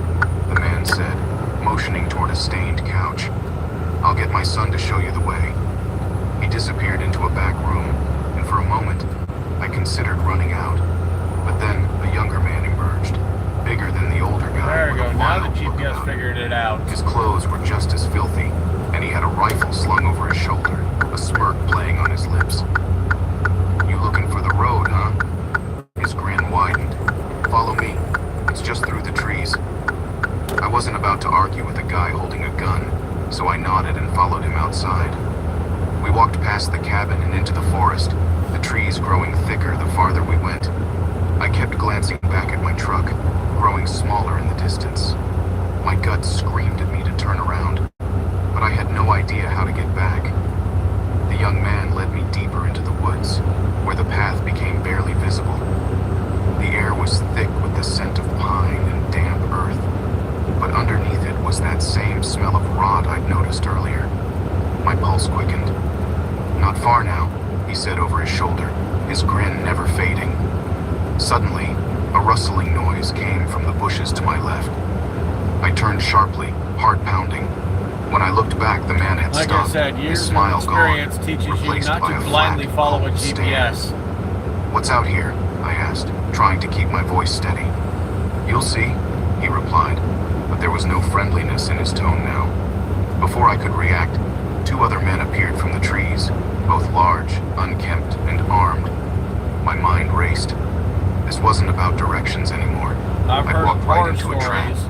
Speaker 9: the man said, motioning toward a stained couch. I'll get my son to show you the way. He disappeared into a back room, and for a moment, I considered running out. But then a younger man emerged, bigger than the older guy.
Speaker 1: There we
Speaker 9: with
Speaker 1: go.
Speaker 9: a
Speaker 1: Now the
Speaker 9: wild look
Speaker 1: GPS
Speaker 9: about him.
Speaker 1: figured it out.
Speaker 9: His clothes were just as filthy, and he had a rifle slung over his shoulder, a smirk playing on his lips. You looking for the road, huh? His grin widened. Follow me. It's just through the trees. I wasn't about to argue with a guy holding a gun, so I nodded and followed him outside. We walked past the cabin and into the forest, the trees growing thicker the farther we went. I kept glancing back at my truck, growing smaller in the distance. My gut screamed at me to turn around, but I had no idea how to get back. The young man led me deeper into the woods, where the path became barely visible. The air was thick with the scent of pine and damp earth, but underneath it was that same smell of rot I'd noticed earlier. My pulse quickened. Not far now, he said over his shoulder, his grin never fading. Suddenly, a rustling noise came from the bushes to my left. I turned sharply, heart pounding. When I looked back, the man had
Speaker 1: Like
Speaker 9: stopped,
Speaker 1: I said,
Speaker 9: his
Speaker 1: years of
Speaker 9: smile
Speaker 1: experience
Speaker 9: gone,
Speaker 1: teaches you
Speaker 9: replaced
Speaker 1: not
Speaker 9: by
Speaker 1: to
Speaker 9: a
Speaker 1: blindly
Speaker 9: flat,
Speaker 1: follow a
Speaker 9: cold stare.
Speaker 1: GPS.
Speaker 9: What's out here? I asked, trying to keep my voice steady. You'll see, he replied, but there was no friendliness in his tone now. Before I could react, two other men appeared from the trees, both large, unkempt, and armed. My mind raced. This wasn't about directions anymore.
Speaker 1: I've
Speaker 9: I'd
Speaker 1: heard
Speaker 9: walked right
Speaker 1: horror
Speaker 9: into a trap.
Speaker 1: stories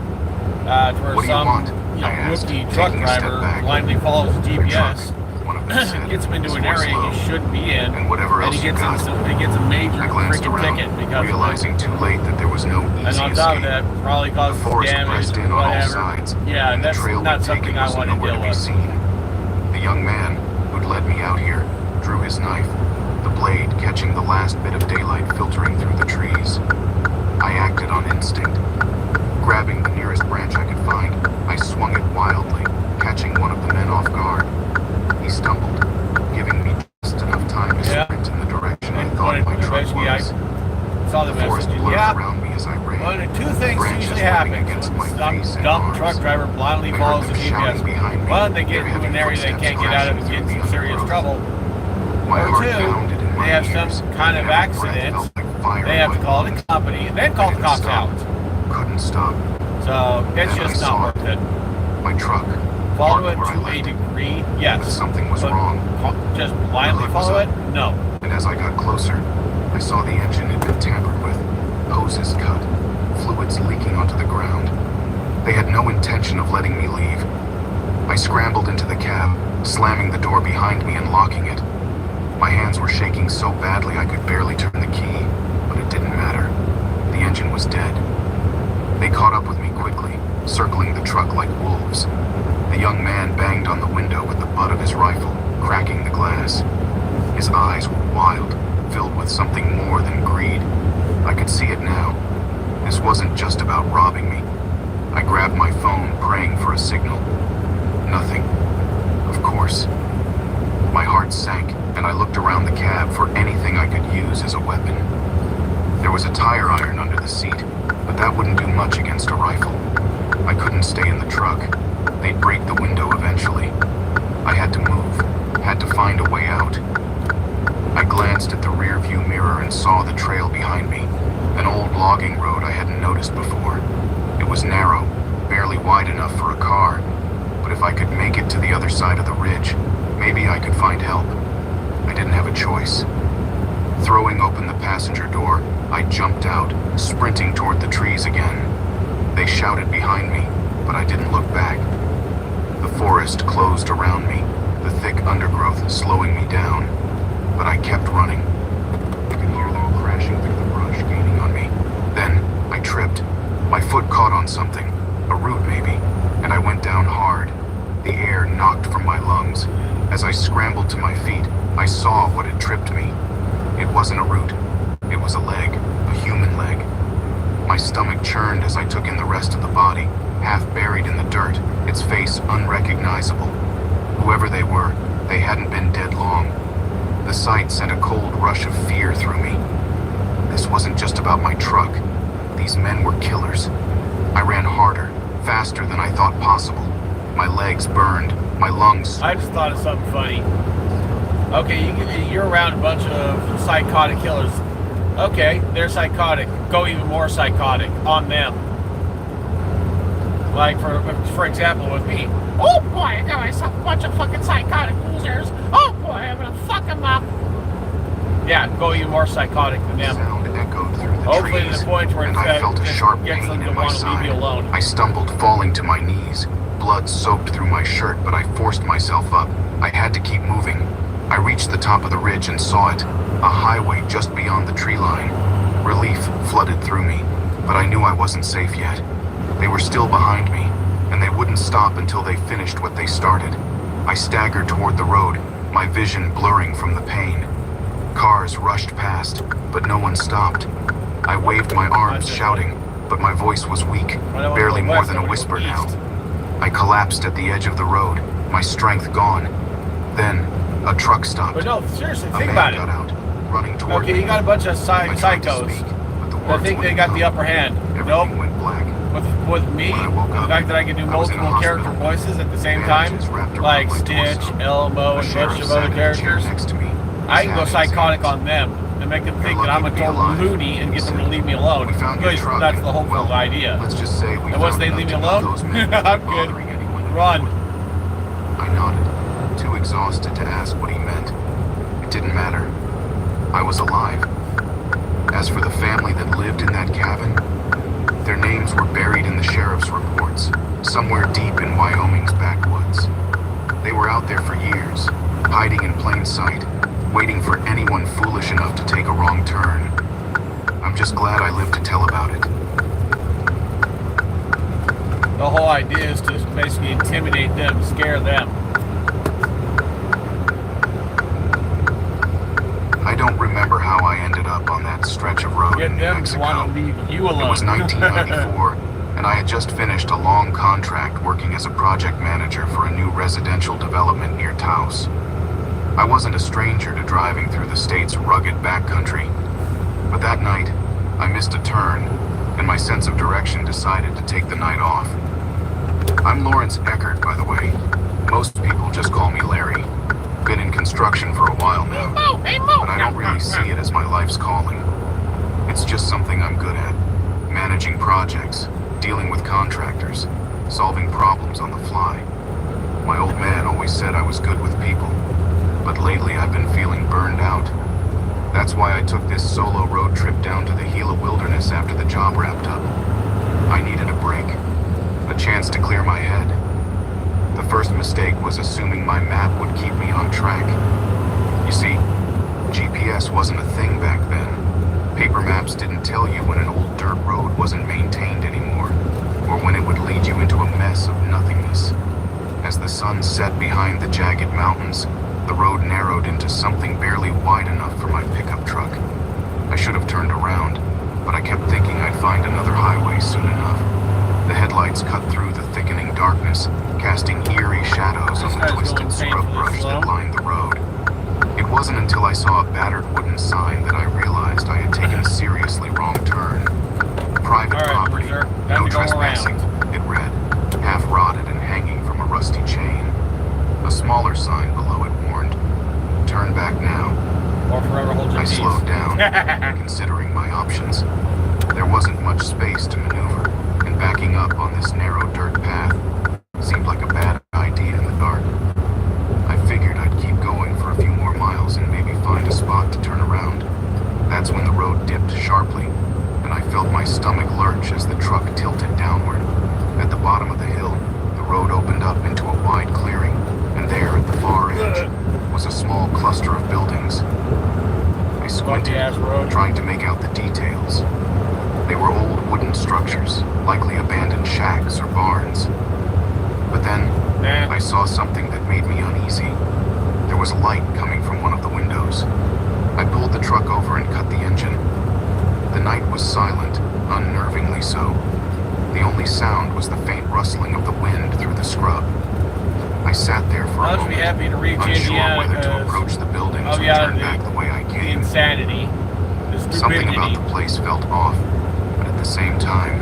Speaker 1: to where
Speaker 9: What do you
Speaker 1: some
Speaker 9: want?
Speaker 1: you know,
Speaker 9: I asked,
Speaker 1: rookie truck
Speaker 9: taking a step
Speaker 1: driver
Speaker 9: back.
Speaker 1: blindly follows
Speaker 9: The
Speaker 1: GPS,
Speaker 9: truck, one of them said,
Speaker 1: gets him into
Speaker 9: his
Speaker 1: an
Speaker 9: voice
Speaker 1: area
Speaker 9: low.
Speaker 1: he shouldn't be in,
Speaker 9: And whatever
Speaker 1: and
Speaker 9: else
Speaker 1: he
Speaker 9: you
Speaker 1: gets
Speaker 9: got.
Speaker 1: he gets a major
Speaker 9: I glanced
Speaker 1: freaking
Speaker 9: around,
Speaker 1: ticket because
Speaker 9: realizing too late that there was no
Speaker 1: of it.
Speaker 9: easy
Speaker 1: And on top of
Speaker 9: escape.
Speaker 1: that, probably
Speaker 9: The
Speaker 1: causes
Speaker 9: forest
Speaker 1: damage
Speaker 9: pressed
Speaker 1: or
Speaker 9: in on all
Speaker 1: whatever.
Speaker 9: sides,
Speaker 1: Yeah,
Speaker 9: and the
Speaker 1: that's
Speaker 9: trail
Speaker 1: not
Speaker 9: we'd
Speaker 1: something
Speaker 9: taken
Speaker 1: I
Speaker 9: was
Speaker 1: want to
Speaker 9: nowhere
Speaker 1: deal
Speaker 9: to be
Speaker 1: with.
Speaker 9: seen. The young man who'd led me out here drew his knife, the blade catching the last bit of daylight filtering through the trees. I acted on instinct. Grabbing the nearest branch I could find, I swung it wildly, catching one of the men off guard. He stumbled, giving me just enough time to
Speaker 1: Yeah.
Speaker 9: sprint in the direction I
Speaker 1: And
Speaker 9: thought
Speaker 1: when
Speaker 9: my truck
Speaker 1: basically I
Speaker 9: was.
Speaker 1: saw the
Speaker 9: The forest
Speaker 1: message.
Speaker 9: blurred
Speaker 1: Yeah,
Speaker 9: around me as I ran.
Speaker 1: well, two things
Speaker 9: Branches
Speaker 1: usually
Speaker 9: whipping
Speaker 1: happen
Speaker 9: against
Speaker 1: when
Speaker 9: my
Speaker 1: some
Speaker 9: face and
Speaker 1: dumb
Speaker 9: arms.
Speaker 1: truck driver blindly
Speaker 9: I heard
Speaker 1: follows the
Speaker 9: them shouting
Speaker 1: GPS.
Speaker 9: behind me,
Speaker 1: One, they get
Speaker 9: their
Speaker 1: into
Speaker 9: heavy
Speaker 1: an area they
Speaker 9: footsteps
Speaker 1: can't get out of and
Speaker 9: crashing
Speaker 1: get in
Speaker 9: through
Speaker 1: some
Speaker 9: the
Speaker 1: serious
Speaker 9: undergrowth.
Speaker 1: trouble.
Speaker 9: My
Speaker 1: Or
Speaker 9: heart
Speaker 1: two,
Speaker 9: pounded in my
Speaker 1: they have
Speaker 9: ears,
Speaker 1: some kind of
Speaker 9: and every breath
Speaker 1: accident.
Speaker 9: felt like fire
Speaker 1: They
Speaker 9: in
Speaker 1: have to
Speaker 9: my
Speaker 1: call
Speaker 9: lungs.
Speaker 1: the company and then call
Speaker 9: I
Speaker 1: the
Speaker 9: didn't
Speaker 1: cops
Speaker 9: stop.
Speaker 1: out.
Speaker 9: Couldn't stop.
Speaker 1: So it's
Speaker 9: Then I
Speaker 1: just
Speaker 9: saw
Speaker 1: not worth it.
Speaker 9: My truck.
Speaker 1: Follow
Speaker 9: parked
Speaker 1: it
Speaker 9: where I
Speaker 1: to a
Speaker 9: left it.
Speaker 1: degree,
Speaker 9: But
Speaker 1: yes.
Speaker 9: something was
Speaker 1: But
Speaker 9: wrong.
Speaker 1: just blindly
Speaker 9: hood was
Speaker 1: follow
Speaker 9: up.
Speaker 1: it? No.
Speaker 9: And as I got closer, I saw the engine had been tampered with, hoses cut, fluids leaking onto the ground. They had no intention of letting me leave. I scrambled into the cab, slamming the door behind me and locking it. My hands were shaking so badly I could barely turn the key, but it didn't matter. The engine was dead. They caught up with me quickly, circling the truck like wolves. The young man banged on the window with the butt of his rifle, cracking the glass. His eyes were wild, filled with something more than greed. I could see it now. This wasn't just about robbing me. I grabbed my phone, praying for a signal. Nothing. Of course. My heart sank, and I looked around the cab for anything I could use as a weapon. There was a tire iron under the seat, but that wouldn't do much against a rifle. I couldn't stay in the truck. They'd break the window eventually. I had to move, had to find a way out. I glanced at the rear-view mirror and saw the trail behind me, an old logging road I hadn't noticed before. It was narrow, barely wide enough for a car, but if I could to the other side of the ridge. Maybe I could find help. I didn't have a choice. Throwing open the passenger door, I jumped out, sprinting toward the trees again. They shouted behind me, but I didn't look back. The forest closed around me, the thick undergrowth slowing me down, but I kept running. I could hear them crashing through the brush, gaining on me. Then I tripped. My foot caught on something, a root maybe, and I went down hard. The air knocked from my lungs. As I scrambled to my feet, I saw what had tripped me. It wasn't a root. It was a leg, a human leg. My stomach churned as I took in the rest of the body, half buried in the dirt, its face unrecognizable. Whoever they were, they hadn't been dead long. The sight sent a cold rush of fear through me. This wasn't just about my truck. These men were killers. I ran harder, faster than I thought possible. My legs burned, my lungs...
Speaker 1: I just thought of something funny. Okay, you're around a bunch of psychotic killers. Okay, they're psychotic. Go even more psychotic on them. Like, for example, with me. Oh boy, there's a bunch of fucking psychotic losers. Oh boy, I'm gonna fuck them up. Yeah, go even more psychotic than them.
Speaker 9: Sound echoed through the
Speaker 1: Hopefully
Speaker 9: trees,
Speaker 1: to the point where
Speaker 9: and I felt a sharp
Speaker 1: gets
Speaker 9: pain
Speaker 1: them to
Speaker 9: in my
Speaker 1: want to leave
Speaker 9: side.
Speaker 1: you alone.
Speaker 9: I stumbled, falling to my knees. Blood soaked through my shirt, but I forced myself up. I had to keep moving. I reached the top of the ridge and saw it, a highway just beyond the tree line. Relief flooded through me, but I knew I wasn't safe yet. They were still behind me, and they wouldn't stop until they finished what they started. I staggered toward the road, my vision blurring from the pain. Cars rushed past, but no one stopped. I waved my arms, shouting, but my voice was weak, barely more than a whisper now. I collapsed at the edge of the road, my strength gone. Then, a truck stopped.
Speaker 1: But no, seriously,
Speaker 9: A
Speaker 1: think
Speaker 9: man
Speaker 1: about
Speaker 9: got
Speaker 1: it.
Speaker 9: out, running toward
Speaker 1: Okay,
Speaker 9: me.
Speaker 1: you got a bunch of
Speaker 9: I tried to
Speaker 1: psychos
Speaker 9: speak, but the
Speaker 1: that
Speaker 9: words
Speaker 1: think they
Speaker 9: wouldn't
Speaker 1: got the
Speaker 9: come.
Speaker 1: upper hand.
Speaker 9: Everything
Speaker 1: Nope.
Speaker 9: went black.
Speaker 1: With me,
Speaker 9: When I woke
Speaker 1: the
Speaker 9: up,
Speaker 1: fact that I can do
Speaker 9: I was in a
Speaker 1: multiple character
Speaker 9: hospital.
Speaker 1: voices at the same time,
Speaker 9: Bandages wrapped around
Speaker 1: like
Speaker 9: my
Speaker 1: Stitch,
Speaker 9: torso.
Speaker 1: Elmo,
Speaker 9: A
Speaker 1: and a
Speaker 9: sheriff
Speaker 1: bunch of
Speaker 9: sat
Speaker 1: other
Speaker 9: in the chair
Speaker 1: characters,
Speaker 9: next to me.
Speaker 1: I can go
Speaker 9: His
Speaker 1: psychotic
Speaker 9: hands.
Speaker 1: on them and make them think
Speaker 9: You're
Speaker 1: that I'm a
Speaker 9: lucky to be
Speaker 1: total
Speaker 9: alive,
Speaker 1: loony and get them to
Speaker 9: he
Speaker 1: leave me alone.
Speaker 9: We found your
Speaker 1: Because
Speaker 9: truck.
Speaker 1: that's the whole
Speaker 9: Well,
Speaker 1: idea.
Speaker 9: Let's just say we
Speaker 1: And once
Speaker 9: found
Speaker 1: they
Speaker 9: enough
Speaker 1: leave me
Speaker 9: to know
Speaker 1: alone,
Speaker 9: those men
Speaker 1: I'm
Speaker 9: weren't
Speaker 1: good.
Speaker 9: bothering anyone in
Speaker 1: Run.
Speaker 9: Wood. I nodded, too exhausted to ask what he meant. It didn't matter. I was alive. As for the family that lived in that cabin, their names were buried in the sheriff's reports, somewhere deep in Wyoming's backwoods. They were out there for years, hiding in plain sight, waiting for anyone foolish enough to take a wrong turn. I'm just glad I lived to tell about it.
Speaker 1: The whole idea is to basically intimidate them, scare them.
Speaker 9: I don't remember how I ended up on that stretch of road
Speaker 1: Get
Speaker 9: in New
Speaker 1: them to
Speaker 9: Mexico.
Speaker 1: want to leave you alone.
Speaker 9: It was 1994, and I had just finished a long contract working as a project manager for a new residential development near Taos. I wasn't a stranger to driving through the state's rugged backcountry, but that night, I missed a turn, and my sense of direction decided to take the night off. I'm Lawrence Eckert, by the way. Most people just call me Larry. Been in construction for a while now, but I don't really see it as my life's calling. It's just something I'm good at. Managing projects, dealing with contractors, solving problems on the fly. My old man always said I was good with people, but lately I've been feeling burned out. That's why I took this solo road trip down to the Gila Wilderness after the job wrapped up. I needed a break, a chance to clear my head. The first mistake was assuming my map would keep me on track. You see, GPS wasn't a thing back then. Paper maps didn't tell you when an old dirt road wasn't maintained anymore, or when it would lead you into a mess of nothingness. As the sun set behind the jagged mountains, the road narrowed into something barely wide enough for my pickup truck. I should have turned around, but I kept thinking I'd find another highway soon enough. The headlights cut through the thickening darkness, casting eerie shadows on the twisted scrub brush that lined the road. It wasn't until I saw a battered wooden sign that I realized I had taken a seriously wrong turn. Private
Speaker 1: All right,
Speaker 9: property,
Speaker 1: Bruiser, time
Speaker 9: no
Speaker 1: to go
Speaker 9: trespassing,
Speaker 1: around.
Speaker 9: it read, half rotted and hanging from a rusty chain. A smaller sign below it warned, "Turn back now."
Speaker 1: Or forever hold your
Speaker 9: I
Speaker 1: peace.
Speaker 9: slowed down, considering my options. There wasn't much space to maneuver, and backing up on this narrow dirt path seemed like a bad idea in the dark. the spot to turn around. That's when the road dipped sharply, and I felt my stomach lurch as the truck tilted downward. At the bottom of the hill, the road opened up into a wide clearing, and there at the far edge was a small cluster of buildings. I squinted, trying to make out the details. They were old wooden structures, likely abandoned shacks or barns. But then, I saw something that made me uneasy. There was light coming from one of the windows. I pulled the truck over and cut the engine. The night was silent, unnervingly so. The only sound was the faint rustling of the wind through the scrub. I sat there for a
Speaker 1: I'll just be
Speaker 9: moment,
Speaker 1: happy to reach
Speaker 9: unsure
Speaker 1: Indiana
Speaker 9: whether to
Speaker 1: because
Speaker 9: approach the buildings
Speaker 1: I'll
Speaker 9: or
Speaker 1: be out
Speaker 9: turn
Speaker 1: of
Speaker 9: back the way I
Speaker 1: the
Speaker 9: came.
Speaker 1: insanity, the
Speaker 9: Something about
Speaker 1: stupidity.
Speaker 9: the place felt off, but at the same time,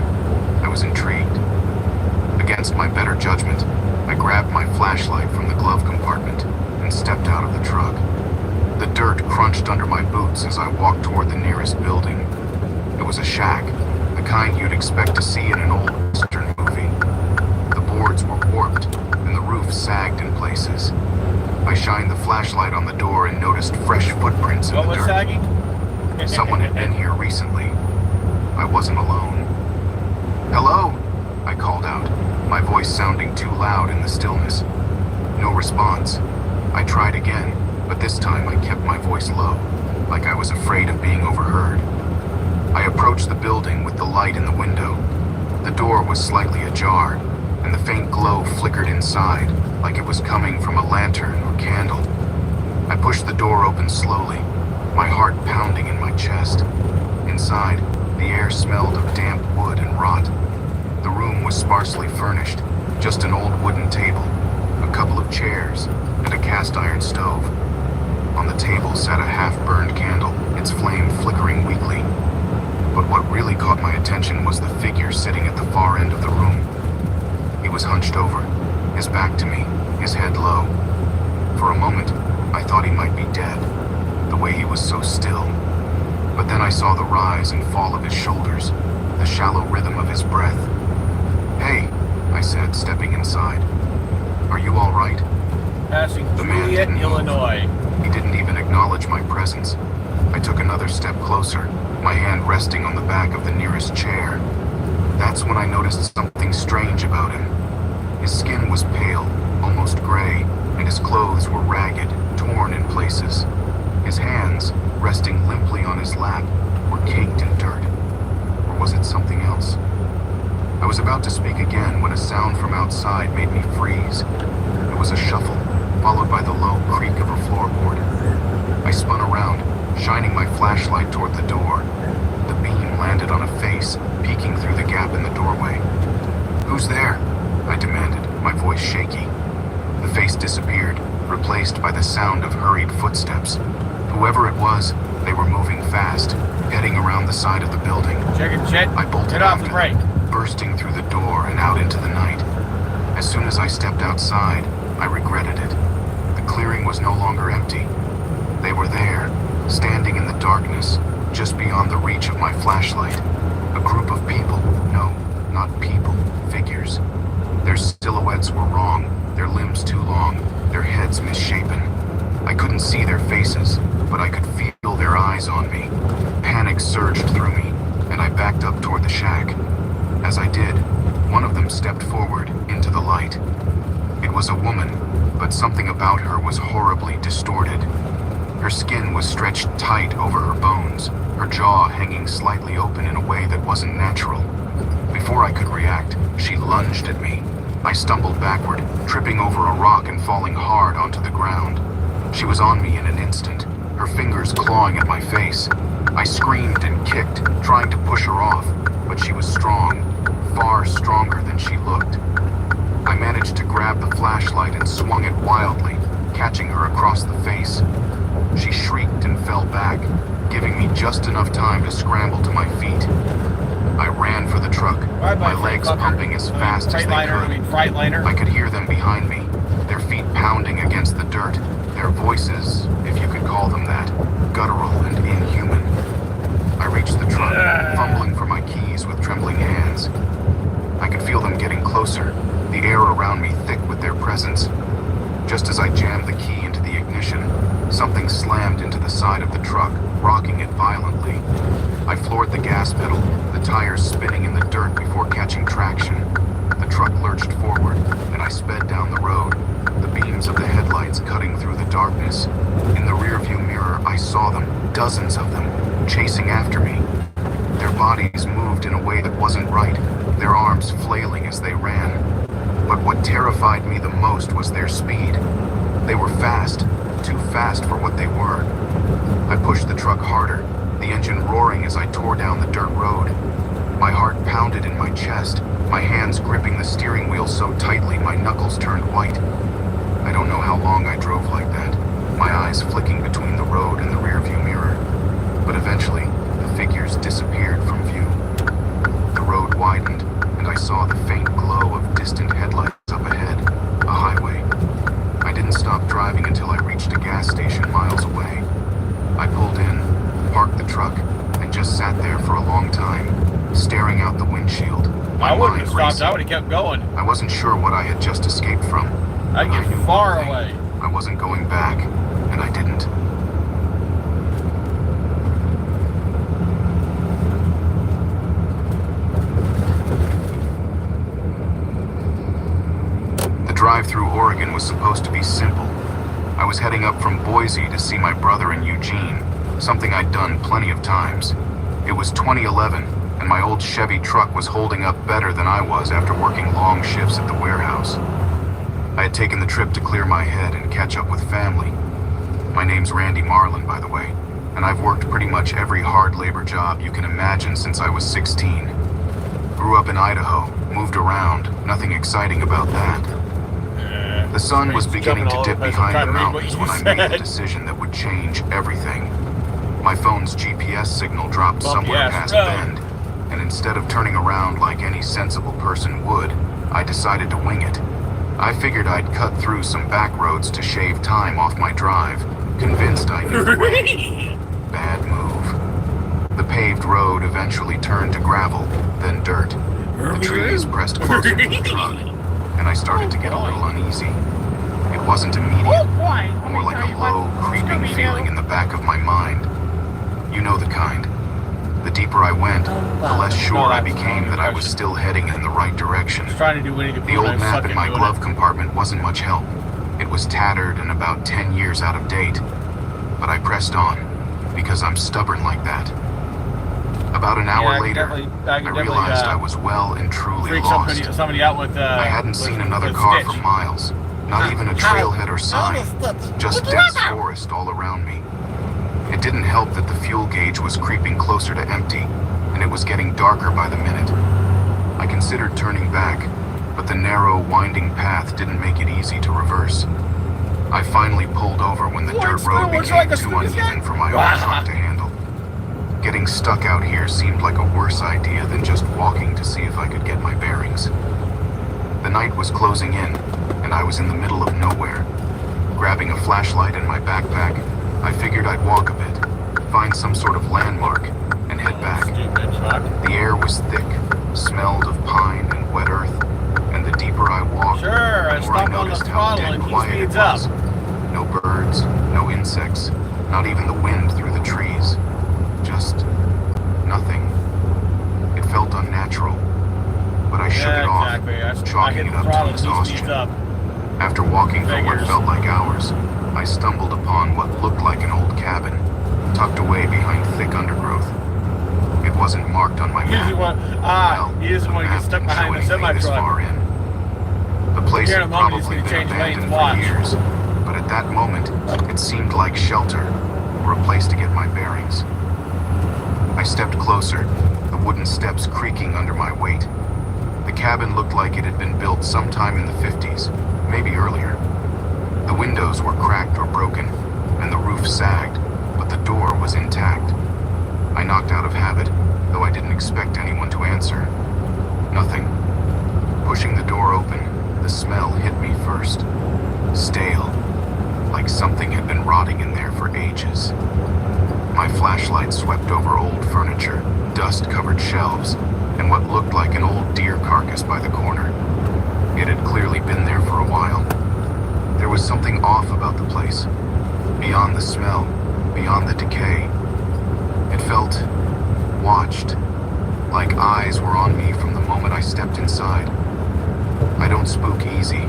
Speaker 9: I was intrigued. Against my better judgment, I grabbed my flashlight from the glove compartment and stepped out of the truck. The dirt crunched under my boots as I walked toward the nearest building. It was a shack, the kind you'd expect to see in an old Western movie. The boards were warped, and the roof sagged in places. I shined the flashlight on the door and noticed fresh footprints in
Speaker 1: What
Speaker 9: the
Speaker 1: was
Speaker 9: dirt.
Speaker 1: sagging?
Speaker 9: Someone had been here recently. I wasn't alone. "Hello?" I called out, my voice sounding too loud in the stillness. No response. I tried again, but this time I kept my voice low, like I was afraid of being overheard. I approached the building with the light in the window. The door was slightly ajar, and the faint glow flickered inside, like it was coming from a lantern or candle. I pushed the door open slowly, my heart pounding in my chest. Inside, the air smelled of damp wood and rot. The room was sparsely furnished, just an old wooden table, a couple of chairs, and a cast iron stove. On the table sat a half-burned candle, its flame flickering weakly. But what really caught my attention was the figure sitting at the far end of the room. He was hunched over, his back to me, his head low. For a moment, I thought he might be dead, the way he was so still. But then I saw the rise and fall of his shoulders, the shallow rhythm of his breath. "Hey," I said, stepping inside. "Are you all right?"
Speaker 1: Passing
Speaker 9: The man
Speaker 1: Juliet,
Speaker 9: didn't move.
Speaker 1: Illinois.
Speaker 9: He didn't even acknowledge my presence. I took another step closer, my hand resting on the back of the nearest chair. That's when I noticed something strange about him. His skin was pale, almost gray, and his clothes were ragged, torn in places. His hands, resting limply on his lap, were caked in dirt. Or was it something else? I was about to speak again when a sound from outside made me freeze. It was a shuffle, followed by the low creak of a floorboard. I spun around, shining my flashlight toward the door. The beam landed on a face, peeking through the gap in the doorway. "Who's there?" I demanded, my voice shaky. The face disappeared, replaced by the sound of hurried footsteps. Whoever it was, they were moving fast, heading around the side of the building.
Speaker 1: Checking shit.
Speaker 9: I bolted
Speaker 1: Get off
Speaker 9: after
Speaker 1: the brake.
Speaker 9: them, bursting through the door and out into the night. As soon as I stepped outside, I regretted it. The clearing was no longer empty. They were there, standing in the darkness, just beyond the reach of my flashlight. A group of people. No, not people. Figures. Their silhouettes were wrong, their limbs too long, their heads misshapen. I couldn't see their faces, but I could feel their eyes on me. Panic surged through me, and I backed up toward the shack. As I did, one of them stepped forward into the light. It was a woman, but something about her was horribly distorted. Her skin was stretched tight over her bones, her jaw hanging slightly open in a way that wasn't natural. Before I could react, she lunged at me. I stumbled backward, tripping over a rock and falling hard onto the ground. She was on me in an instant, her fingers clawing at my face. I screamed and kicked, trying to push her off, but she was strong, far stronger than she looked. I managed to grab the flashlight and swung it wildly, catching her across the face. She shrieked and fell back, giving me just enough time to scramble to my feet. I ran for the truck, my legs pumping as fast as they could.
Speaker 1: Freightliner.
Speaker 9: I could hear them behind me, their feet pounding against the dirt, their voices, if you could call them that, guttural and inhuman. I reached the truck, fumbling for my keys with trembling hands. I could feel them getting closer, the air around me thick with their presence. Just as I jammed the key into the ignition, something slammed into the side of rocking it violently. I floored the gas pedal, the tires spinning in the dirt before catching traction. The truck lurched forward, and I sped down the road, the beams of the headlights cutting through the darkness. In the rearview mirror, I saw them, dozens of them, chasing after me. Their bodies moved in a way that wasn't right, their arms flailing as they ran. But what terrified me the most was their speed. They were fast, too fast for what they were. I pushed the truck harder, the engine roaring as I tore down the dirt road. My heart pounded in my chest, my hands gripping the steering wheel so tightly my knuckles turned white. I don't know how long I drove like that, my eyes flicking between the road and the rearview mirror. But eventually, the figures disappeared from view. The road widened, and I saw the faint glow of distant headlights up ahead, a highway. I didn't stop driving until I reached a gas station miles away. I pulled in, parked the truck, and just sat there for a long time, staring out the windshield.
Speaker 1: I wouldn't have stopped. I would have kept going.
Speaker 9: I wasn't sure what I had just escaped from.
Speaker 1: I
Speaker 9: but
Speaker 1: get
Speaker 9: knew
Speaker 1: far
Speaker 9: one thing.
Speaker 1: away.
Speaker 9: I wasn't going back, and I didn't. The drive through Oregon was supposed to be simple. I was heading up from Boise to see my brother in Eugene, something I'd done plenty of times. It was 2011, and my old Chevy truck was holding up better than I was after working long shifts at the warehouse. I had taken the trip to clear my head and catch up with family. My name's Randy Marlin, by the way, and I've worked pretty much every hard labor job you can imagine since I was 16. Grew up in Idaho, moved around, nothing exciting about that. The sun was beginning to dip behind the mountains when I made the decision that would change everything. My phone's GPS signal dropped somewhere past Bend, and instead of turning around like any sensible person would, I decided to wing it. I figured I'd cut through some back roads to shave time off my drive, convinced I knew the way. Bad move. The paved road eventually turned to gravel, then dirt. The trees pressed closer to the truck, and I started to get a little uneasy. It wasn't immediate, more like a low, creeping feeling in the back of my mind. You know the kind. The deeper I went, the less sure I became that I was still heading in the right direction.
Speaker 1: Trying to do Winnie the
Speaker 9: The
Speaker 1: Pooh,
Speaker 9: old
Speaker 1: and I
Speaker 9: map
Speaker 1: suck
Speaker 9: in
Speaker 1: at
Speaker 9: my
Speaker 1: doing
Speaker 9: glove
Speaker 1: it.
Speaker 9: compartment wasn't much help. It was tattered and about 10 years out of date. But I pressed on, because I'm stubborn like that. About an hour
Speaker 1: I
Speaker 9: later, I realized I was well and truly
Speaker 1: freak
Speaker 9: lost.
Speaker 1: somebody out with.
Speaker 9: I hadn't seen another
Speaker 1: with
Speaker 9: car
Speaker 1: Stitch.
Speaker 9: for miles, not even a trailhead or sign, just dense forest all around me. It didn't help that the fuel gauge was creeping closer to empty, and it was getting darker by the minute. I considered turning back, but the narrow, winding path didn't make it easy to reverse. I finally pulled over when the dirt road became too uneven for my own truck to handle. Getting stuck out here seemed like a worse idea than just walking to see if I could get my bearings. The night was closing in, and I was in the middle of nowhere. Grabbing a flashlight and my backpack, I figured I'd walk a bit, find some sort of landmark, and head back. The air was thick, smelled of pine and wet earth, and the deeper I walked,
Speaker 1: Sure,
Speaker 9: the more I
Speaker 1: stop on the
Speaker 9: noticed how
Speaker 1: throttle
Speaker 9: dead
Speaker 1: and he
Speaker 9: quiet it
Speaker 1: speeds up.
Speaker 9: was. No birds, no insects, not even the wind through the trees. Just nothing. It felt unnatural, but I shook it off, chalking it up to exhaustion. After walking for what felt like hours, I stumbled upon what looked like an old cabin, tucked away behind thick undergrowth. It wasn't marked on my
Speaker 1: He
Speaker 9: map.
Speaker 1: doesn't want. He doesn't want to get stuck behind a semi
Speaker 9: this
Speaker 1: truck.
Speaker 9: far in. The place
Speaker 1: Here in a
Speaker 9: had
Speaker 1: moment, he's
Speaker 9: probably
Speaker 1: gonna
Speaker 9: been
Speaker 1: change lanes,
Speaker 9: abandoned
Speaker 1: watch.
Speaker 9: for years, but at that moment, it seemed like shelter, or a place to get my bearings. I stepped closer, the wooden steps creaking under my weight. The cabin looked like it had been built sometime in the 50s, maybe earlier. The windows were cracked or broken, and the roof sagged, but the door was intact. I knocked out of habit, though I didn't expect anyone to answer. Nothing. Pushing the door open, the smell hit me first. Stale, like something had been rotting in there for ages. My flashlight swept over old furniture, dust-covered shelves, and what looked like an old deer carcass by the corner. It had clearly been there for a while. There was something off about the place. Beyond the smell, beyond the decay, felt watched, like eyes were on me from the moment I stepped inside. I don't spook easy,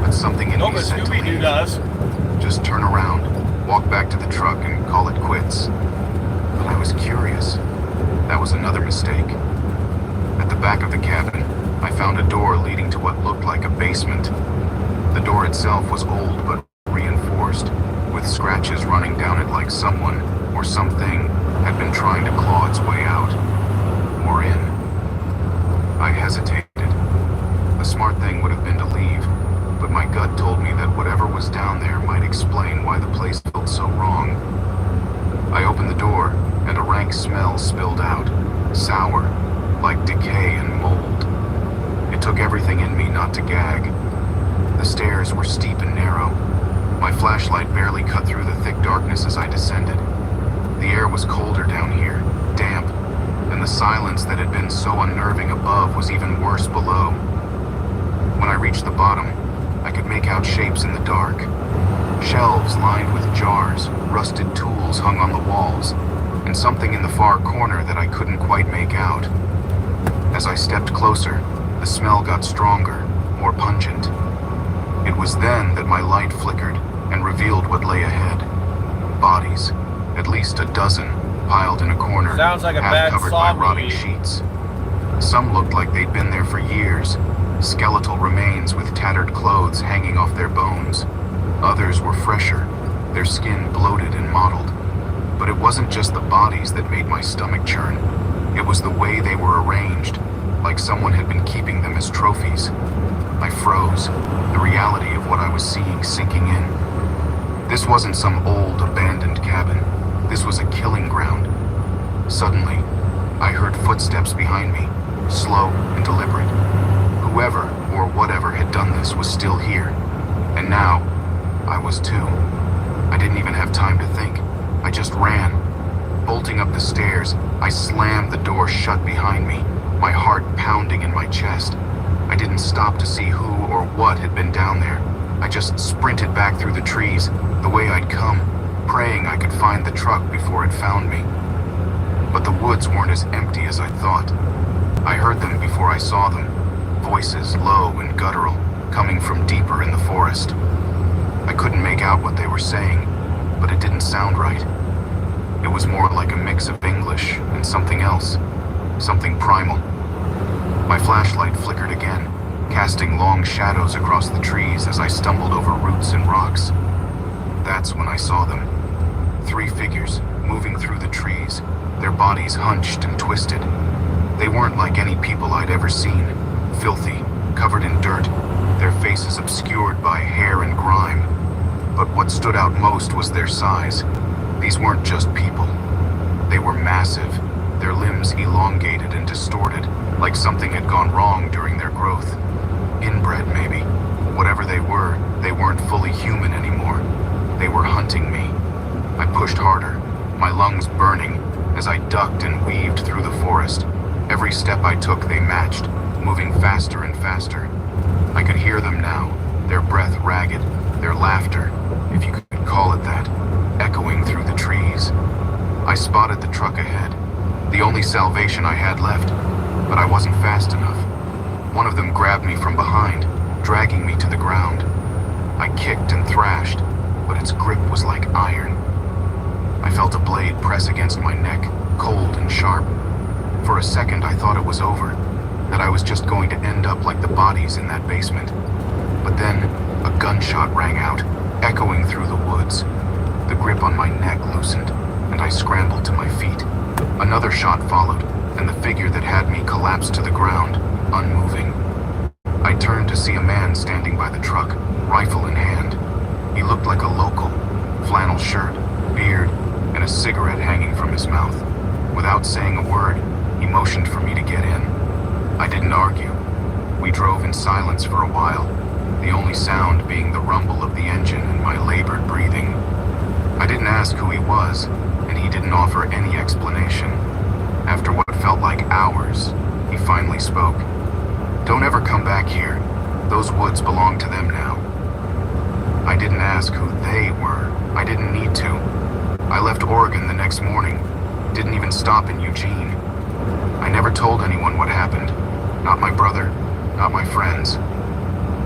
Speaker 9: but something in
Speaker 1: No,
Speaker 9: me
Speaker 1: but
Speaker 9: said to
Speaker 1: Scooby-Doo
Speaker 9: leave.
Speaker 1: does.
Speaker 9: Just turn around, walk back to the truck, and call it quits. But I was curious. That was another mistake. At the back of the cabin, I found a door leading to what looked like a basement. The door itself was old but reinforced, with scratches running down it like someone or something had been trying to claw its way out. Or in. I hesitated. The smart thing would have been to leave, but my gut told me that whatever was down there might explain why the place felt so wrong. I opened the door, and a rank smell spilled out, sour, like decay and mold. It took everything in me not to gag. The stairs were steep and narrow. My flashlight barely cut through the thick darkness as I descended. The air was colder down here, damp, and the silence that had been so unnerving above was even worse below. When I reached the bottom, I could make out shapes in the dark. Shelves lined with jars, rusted tools hung on the walls, and something in the far corner that I couldn't quite make out. As I stepped closer, the smell got stronger, more pungent. It was then that my light flickered and revealed what lay ahead. Bodies, at least a dozen, piled in a corner,
Speaker 1: Sounds like a
Speaker 9: half
Speaker 1: bad
Speaker 9: covered
Speaker 1: Saw
Speaker 9: by rotting
Speaker 1: movie.
Speaker 9: sheets. Some looked like they'd been there for years, skeletal remains with tattered clothes hanging off their bones. Others were fresher, their skin bloated and mottled. But it wasn't just the bodies that made my stomach churn. It was the way they were arranged, like someone had been keeping them as trophies. I froze, the reality of what I was seeing sinking in. This wasn't some old, abandoned cabin. This was a killing ground. Suddenly, I heard footsteps behind me, slow and deliberate. Whoever or whatever had done this was still here. And now, I was too. I didn't even have time to think. I just ran. Bolting up the stairs, I slammed the door shut behind me, my heart pounding in my chest. I didn't stop to see who or what had been down there. I just sprinted back through the trees, the way I'd come, praying I could find the truck before it found me. But the woods weren't as empty as I thought. I heard them before I saw them, voices low and guttural, coming from deeper in the forest. I couldn't make out what they were saying, but it didn't sound right. It was more like a mix of English and something else, something primal. My flashlight flickered again, casting long shadows across the trees as I stumbled over roots and rocks. That's when I saw them. 3 figures, moving through the trees, their bodies hunched and twisted. They weren't like any people I'd ever seen, filthy, covered in dirt, their faces obscured by hair and grime. But what stood out most was their size. These weren't just people. They were massive, their limbs elongated and distorted, like something had gone wrong during their growth. Inbred, maybe. Whatever they weren't fully human anymore. They were hunting me. I pushed harder, my lungs burning, as I ducked and weaved through the forest. Every step I took, they matched, moving faster and faster. I could hear them now, their breath ragged, their laughter, if you could call it that, echoing through the trees. I spotted the truck ahead, the only salvation I had left, but I wasn't fast enough. One of them grabbed me from behind, dragging me to the ground. I kicked and thrashed, but its grip was like iron. I felt a blade press against my neck, cold and sharp. For a second I thought it was over, that I was just going to end up like the bodies in that basement. But then, a gunshot rang out, echoing through the woods. The grip on my neck loosened, and I scrambled to my feet. Another shot followed, and the figure that had me collapsed to the ground, unmoving. I turned to see a man standing by the truck, rifle in hand. He looked like a local, flannel shirt, beard, and a cigarette hanging from his mouth. Without saying a word, he motioned for me to get in. I didn't argue. We drove in silence for a while, the only sound being the rumble of the engine and my labored breathing. I didn't ask who he was, and he didn't offer any explanation. After what felt like hours, he finally spoke. "Don't ever come back here. Those woods belong to them now." I didn't ask who they were. I didn't need to. I left Oregon the next morning. didn't even stop in Eugene. I never told anyone what happened. Not my brother, not my friends.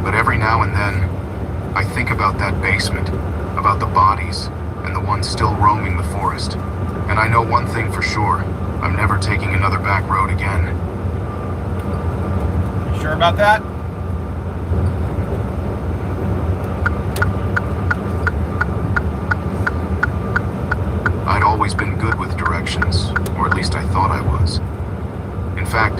Speaker 9: But every now and then, I think about that basement, about the bodies, and the ones still roaming the forest. And I know one thing for sure. I'm never taking another back road again.
Speaker 1: You sure about that?
Speaker 9: I'd always been good with directions, or at least I thought I was. In fact,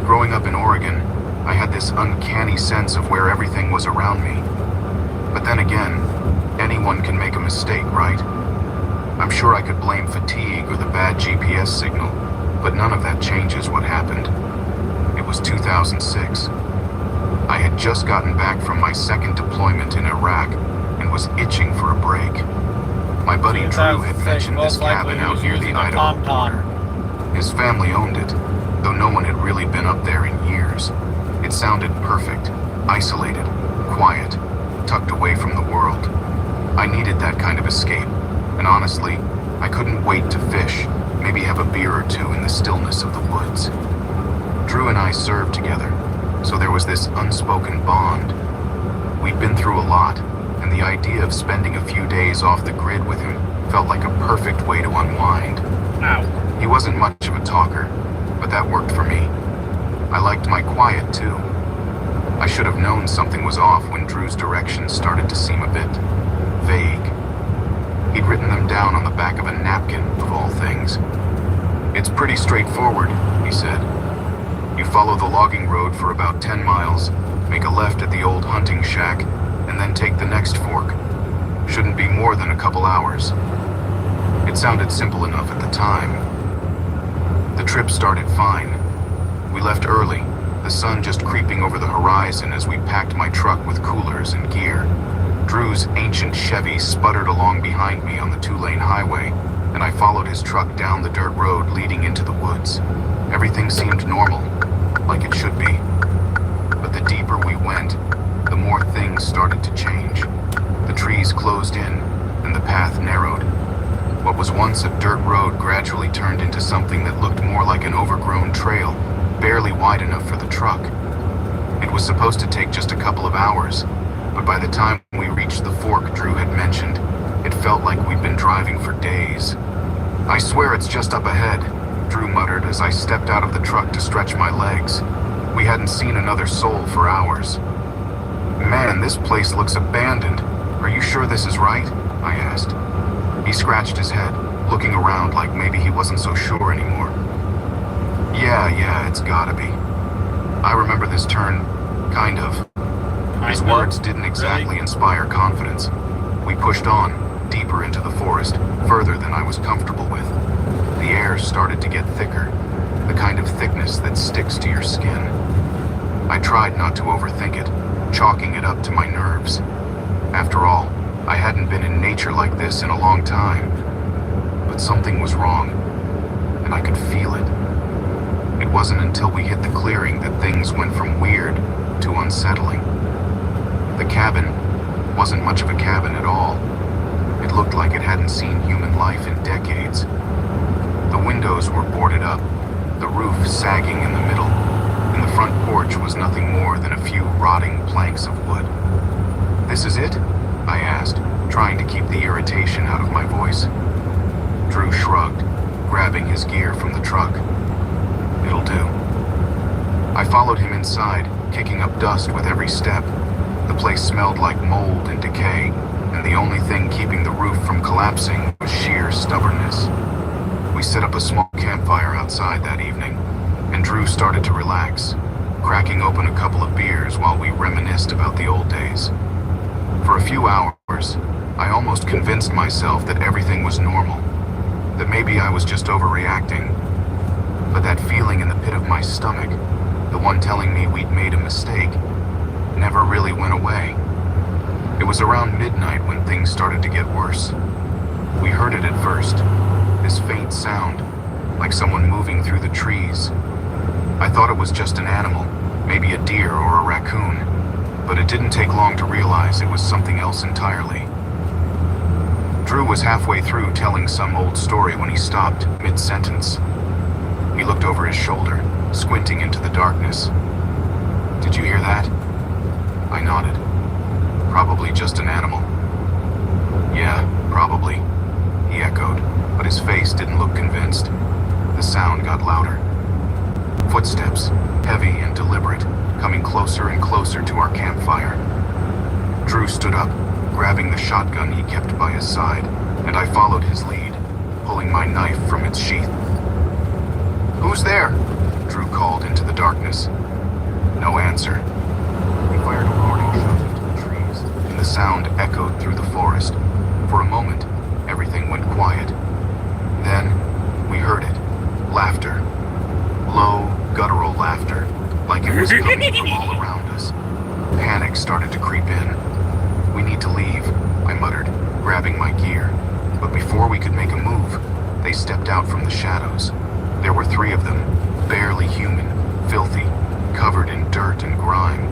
Speaker 9: growing up in Oregon, I had this uncanny sense of where everything was around me. But then again, anyone can make a mistake, right? I'm sure I could blame fatigue or the bad GPS signal, but none of that changes what happened. It was 2006. I had just gotten back from my second deployment in Iraq and was itching for a break. My buddy Drew had mentioned this cabin out near the Idaho border. His family owned it, though no one had really been up there in years. It sounded perfect, isolated, quiet, tucked away from the world. I needed that kind of escape, and honestly, I couldn't wait to fish, maybe have a beer or two in the stillness of the woods. Drew and I served together, so there was this unspoken bond. We'd been through a lot, and the idea of spending a few days off the grid with him felt like a perfect way to unwind.
Speaker 1: Ow.
Speaker 9: He wasn't much of a talker, but that worked for me. I liked my quiet too. I should have known something was off when Drew's directions started to seem a bit vague. He'd written them down on the back of a napkin, of all things. "It's pretty straightforward," he said. "You follow the logging road for about 10 miles, make a left at the old hunting shack, and then take the next fork. Shouldn't be more than a couple hours." It sounded simple enough at the time. The trip started fine. We left early, the sun just creeping over the horizon as we packed my truck with coolers and gear. Drew's ancient Chevy sputtered along behind me on the 2-lane highway, and I followed his truck down the dirt road leading into the woods. Everything seemed normal, like it should be. But the deeper we went, the more things started to change. The trees closed in, and the path narrowed. What was once a dirt road gradually turned into something that looked more like an overgrown trail, barely wide enough for the truck. It was supposed to take just a couple of hours, but by the time we reached the fork Drew had mentioned, it felt like we'd been driving for days. "I swear it's just up ahead," Drew muttered as I stepped out of the truck to stretch my legs. We hadn't seen another soul for hours. "Man, this place looks abandoned. Are you sure this is right?" I asked. He scratched his head, looking around like maybe he wasn't so sure anymore. Yeah, it's gotta be. I remember this turn, kind of. His words didn't exactly inspire confidence. We pushed on, deeper into the forest, further than I was comfortable with. The air started to get thicker, the kind of thickness that sticks to your skin. I tried not to overthink it, chalking it up to my nerves. After all, I hadn't been in nature like this in a long time. But something was wrong, and I could feel it. It wasn't until we hit the clearing that things went from weird to unsettling. The cabin wasn't much of a cabin at all. It looked like it hadn't seen human life in decades. The windows were boarded up, the roof sagging in the middle, and the front porch was nothing more than a few rotting planks of wood. "This is it?" I asked, trying to keep the irritation out of my voice. Drew shrugged, grabbing his gear from the truck. "It'll do." I followed him inside, kicking up dust with every step. The place smelled like mold and decay, and the only thing keeping the roof from collapsing was sheer stubbornness. We set up a small campfire outside that evening, and Drew started to relax, cracking open a couple of beers while we reminisced about the old days. For a few hours, I almost convinced myself that everything was normal, that maybe I was just overreacting. But that feeling in the pit of my stomach, the one telling me we'd made a mistake, never really went away. It was around midnight when things started to get worse. We heard it at first, this faint sound, like someone moving through the trees. I thought it was just an animal, maybe a deer or a raccoon, but it didn't take long to realize it was something else entirely. Drew was halfway through telling some old story when he stopped mid-sentence. He looked over his shoulder, squinting into the darkness. "Did you hear that?" I nodded. "Probably just an animal." "Yeah, probably," he echoed, but his face didn't look convinced. The sound got louder. Footsteps, heavy and deliberate, coming closer and closer to our campfire. Drew stood up, grabbing the shotgun he kept by his side, and I followed his lead, pulling my knife from its sheath. "Who's there?" Drew called into the darkness. No answer. He fired a warning shot into the trees, and the sound echoed through the forest. For a moment, everything went quiet. Then, we heard it. Laughter. Low, guttural laughter, like it was coming from all around us. Panic started to creep in. "We need to leave," I muttered, grabbing my gear. But before we could make a move, they stepped out from the shadows. There were 3 of them, barely human, filthy, covered in dirt and grime.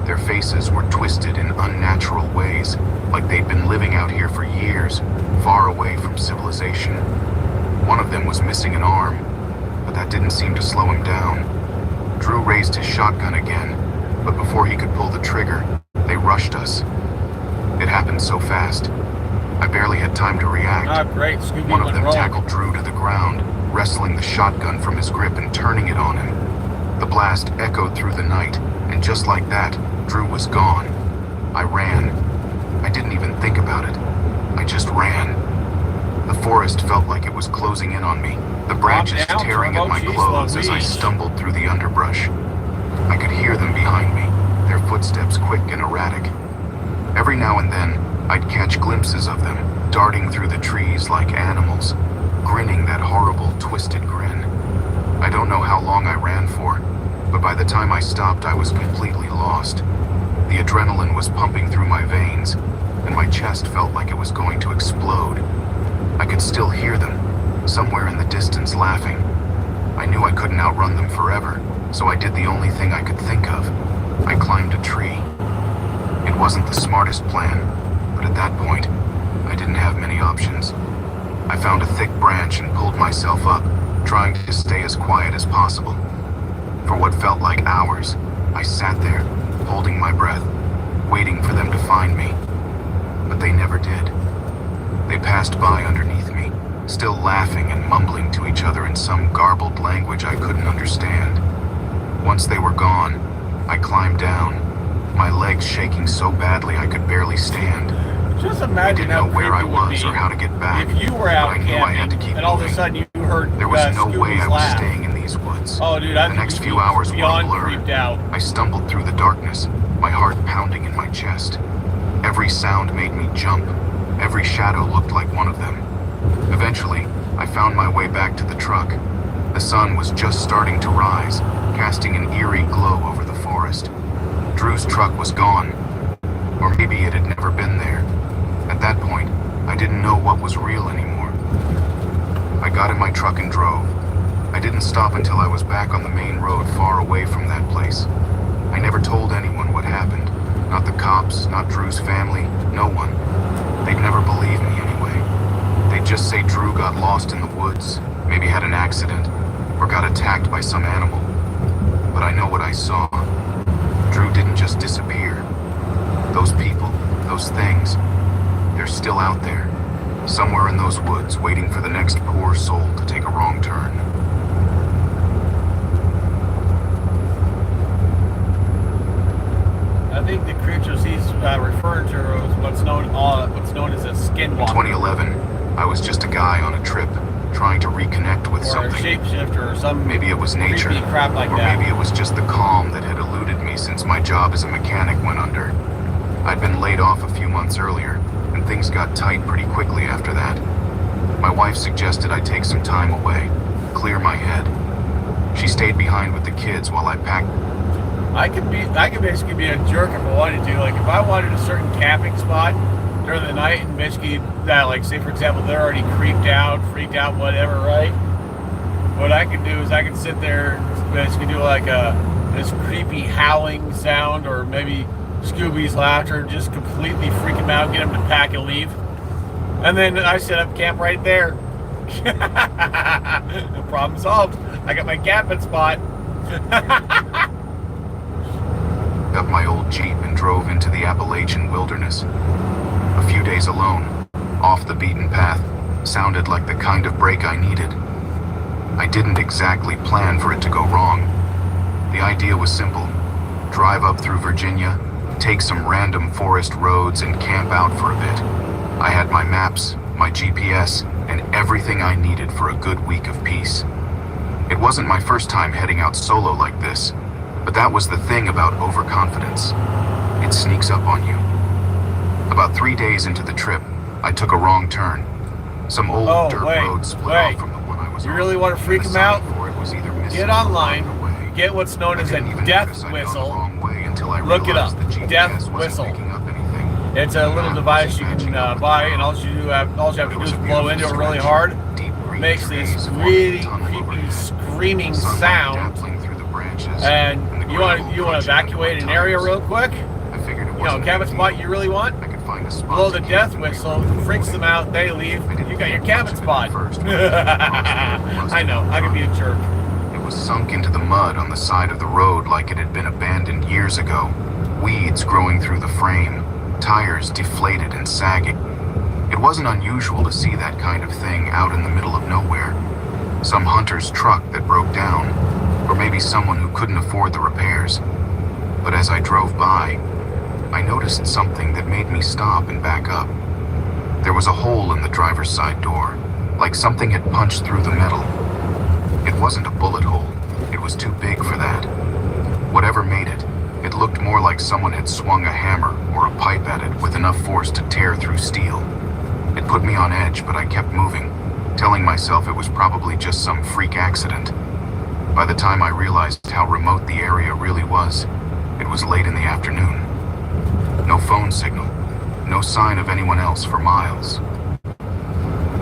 Speaker 9: Their faces were twisted in unnatural ways, like they'd been living out here for years, far away from civilization. One of them was missing an arm, but that didn't seem to slow him down. Drew raised his shotgun again, but before he could pull the trigger, they rushed us. It happened so fast. I barely had time to react.
Speaker 1: Ah, great. Scooby
Speaker 9: One of
Speaker 1: went
Speaker 9: them
Speaker 1: wrong.
Speaker 9: tackled Drew to the ground, wresting the shotgun from his grip and turning it on him. The blast echoed through the night, and just like that, Drew was gone. I ran. I didn't even think about it. I just ran. The forest felt like it was closing in on me, the branches
Speaker 1: down,
Speaker 9: tearing at
Speaker 1: Turbo.
Speaker 9: my
Speaker 1: Jeez,
Speaker 9: clothes as I
Speaker 1: Louise.
Speaker 9: stumbled through the underbrush. I could hear them behind me, their footsteps quick and erratic. Every now and then, I'd catch glimpses of them, darting through the trees like animals, grinning that horrible, twisted grin. I don't know how long I ran for, but by the time I stopped, I was completely lost. The adrenaline was pumping through my veins, and my chest felt like it was going to explode. I could still hear them, somewhere in the distance laughing. I knew I couldn't outrun them forever, so I did the only thing I could think of. I climbed a tree. It wasn't the smartest plan, but at that point, I didn't have many options. I found a thick branch and pulled myself up, trying to stay as quiet as possible. For what felt like hours, I sat there, holding my breath, waiting for them to find me. But they never did. They passed by underneath me, still laughing and mumbling to each other in some garbled language I couldn't understand. Once they were gone, I climbed down, my legs shaking so badly I could barely stand.
Speaker 1: Just
Speaker 9: I
Speaker 1: imagine
Speaker 9: didn't
Speaker 1: how
Speaker 9: know where I
Speaker 1: creepy it would
Speaker 9: was
Speaker 1: be
Speaker 9: or how to get back,
Speaker 1: if you were
Speaker 9: but
Speaker 1: out
Speaker 9: I knew I had to
Speaker 1: camping
Speaker 9: keep
Speaker 1: and all of a
Speaker 9: moving.
Speaker 1: sudden you heard
Speaker 9: There was no way
Speaker 1: Scooby's
Speaker 9: I was
Speaker 1: laugh.
Speaker 9: staying in these woods.
Speaker 1: Oh, dude,
Speaker 9: The
Speaker 1: I think
Speaker 9: next
Speaker 1: you'd
Speaker 9: few
Speaker 1: be
Speaker 9: hours were a
Speaker 1: beyond
Speaker 9: blur.
Speaker 1: creeped out.
Speaker 9: I stumbled through the darkness, my heart pounding in my chest. Every sound made me jump. Every shadow looked like one of them. Eventually, I found my way back to the truck. The sun was just starting to rise, casting an eerie glow over the forest. Drew's truck was gone. Or maybe it had never been there. At that point, I didn't know what was real anymore. I got in my truck and drove. I didn't stop until I was back on the main road far away from that place. I never told anyone what happened. Not the cops, not Drew's family, no one. They'd never believe me anyway. They'd just say Drew got lost in the woods, maybe had an accident, or got attacked by some animal. But I know what I saw. Drew didn't just disappear. Those people, those things, they're still out there, somewhere in those woods, waiting for the next poor soul to take a wrong turn.
Speaker 1: I think the creatures he's referring to is what's known as a
Speaker 9: In
Speaker 1: skinwalker
Speaker 9: 2011, I was just a guy on a trip, trying to reconnect with
Speaker 1: or a
Speaker 9: something.
Speaker 1: shapeshifter or some
Speaker 9: Maybe it was nature,
Speaker 1: creepy crap like
Speaker 9: or
Speaker 1: that.
Speaker 9: maybe it was just the calm that had eluded me since my job as a mechanic went under. I'd been laid off a few months earlier, and things got tight pretty quickly after that. My wife suggested I take some time away, clear my head. She stayed behind with the kids while I packed.
Speaker 1: I could basically be a jerk if I wanted to. Like if I wanted a certain camping spot during the night, and basically that, like say for example, they're already freaked out, whatever, right? What I could do is I could sit there, and basically do like this creepy howling sound, or maybe Scooby's laughter, just completely freak him out, get him to pack and leave. And then I set up camp right there. Problem solved. I got my camping spot.
Speaker 9: Up my old Jeep and drove into the Appalachian wilderness. A few days alone, off the beaten path, sounded like the kind of break I needed. I didn't exactly plan for it to go wrong. The idea was simple. Drive up through Virginia, take some random forest roads and camp out for a bit. I had my maps, my GPS, and everything I needed for a good week of peace. It wasn't my first time heading out solo like this, but that was the thing about overconfidence. It sneaks up on you. About 3 days into the trip, I took a wrong turn. Some old dirt road split off from the one I was on.
Speaker 1: You really want to freak
Speaker 9: and the
Speaker 1: them out?
Speaker 9: sign for it was either missing
Speaker 1: Get
Speaker 9: or
Speaker 1: online,
Speaker 9: farther away.
Speaker 1: get what's known
Speaker 9: I
Speaker 1: as a
Speaker 9: didn't even
Speaker 1: death
Speaker 9: notice I'd gone the
Speaker 1: whistle.
Speaker 9: wrong way until I
Speaker 1: Look it
Speaker 9: realized
Speaker 1: up.
Speaker 9: the GPS
Speaker 1: Death
Speaker 9: wasn't
Speaker 1: whistle.
Speaker 9: picking up anything.
Speaker 1: It's a little device you can buy, and all you have to do is blow into it really hard. It makes this really creepy screaming sound. And you want to evacuate an area real quick? Cabin spot you really want? Blow the death whistle, freaks them out, they leave, you got your cabin spot. I know, I can be a jerk.
Speaker 9: It was sunk into the mud on the side of the road like it had been abandoned years ago. Weeds growing through the frame, tires deflated and sagging. It wasn't unusual to see that kind of thing out in the middle of nowhere. Some hunter's truck that broke down, or maybe someone who couldn't afford the repairs. But as I drove by, I noticed something that made me stop and back up. There was a hole in the driver's side door, like something had punched through the metal. It wasn't a bullet hole. It was too big for that. Whatever made it, it looked more like someone had swung a hammer or a pipe at it with enough force to tear through steel. It put me on edge, but I kept moving, telling myself it was probably just some freak accident. By the time I realized how remote the area really was, it was late in the afternoon. No phone signal, no sign of anyone else for miles.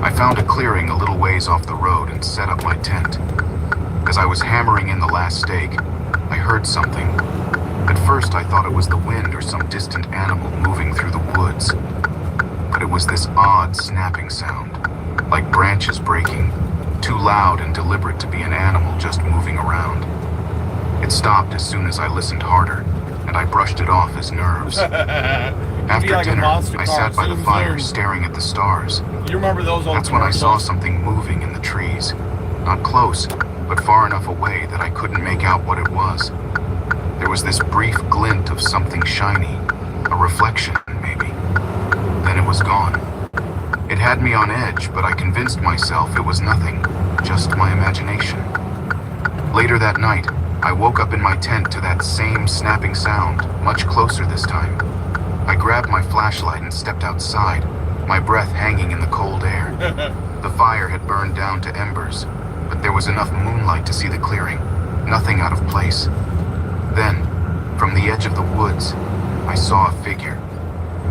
Speaker 9: I found a clearing a little ways off the road and set up my tent. As I was hammering in the last stake, I heard something. At first I thought it was the wind or some distant animal moving through the woods. But it was this odd snapping sound, like branches breaking, too loud and deliberate to be an animal just moving around. It stopped as soon as I listened harder, and I brushed it off as nerves. After
Speaker 1: like
Speaker 9: dinner, I sat by the fire staring at the stars.
Speaker 1: You remember those old
Speaker 9: That's when I saw
Speaker 1: commercials?
Speaker 9: something moving in the trees. Not close, but far enough away that I couldn't make out what it was. There was this brief glint of something shiny, a reflection, maybe. Then it was gone. It had me on edge, but I convinced myself it was nothing, just my imagination. Later that night, I woke up in my tent to that same snapping sound, much closer this time. I grabbed my flashlight and stepped outside, my breath hanging in the cold air. The fire had burned down to embers, but there was enough moonlight to see the clearing, nothing out of place. Then, from the edge of the woods, I saw a figure,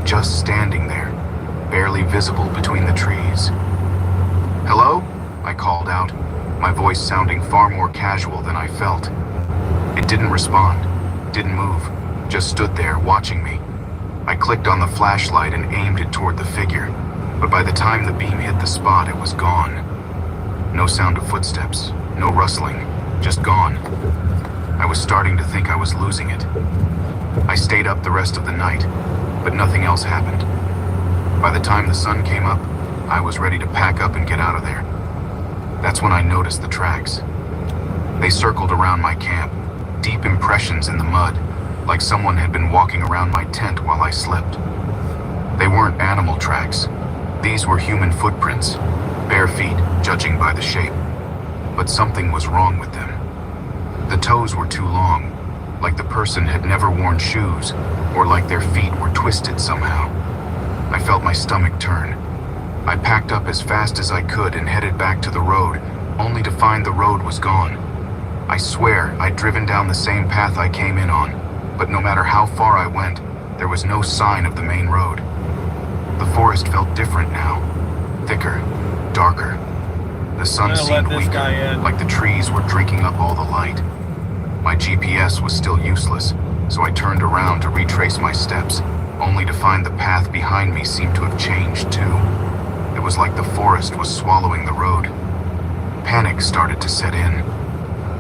Speaker 9: just standing there, barely visible between the trees. "Hello?" I called out, my voice sounding far more casual than I felt. It didn't respond, didn't move, just stood there watching me. I clicked on the flashlight and aimed it toward the figure, but by the time the beam hit the spot, it was gone. No sound of footsteps, no rustling, just gone. I was starting to think I was losing it. I stayed up the rest of the night, but nothing else happened. By the time the sun came up, I was ready to pack up and get out of there. That's when I noticed the tracks. They circled around my camp, deep impressions in the mud, like someone had been walking around my tent while I slept. They weren't animal tracks. These were human footprints, bare feet, judging by the shape. But something was wrong with them. The toes were too long, like the person had never worn shoes, or like their feet were twisted somehow. I felt my stomach turn. I packed up as fast as I could and headed back to the road, only to find the road was gone. I swear I'd driven down the same path I came in on, but no matter how far I went, there was no sign of the main road. The forest felt different now, thicker, darker. The sun seemed weaker, like the trees were drinking up all the light. My GPS was still useless, so I turned around to retrace my steps, only to find the path behind me seemed to have changed too. It was like the forest was swallowing the road. Panic started to set in.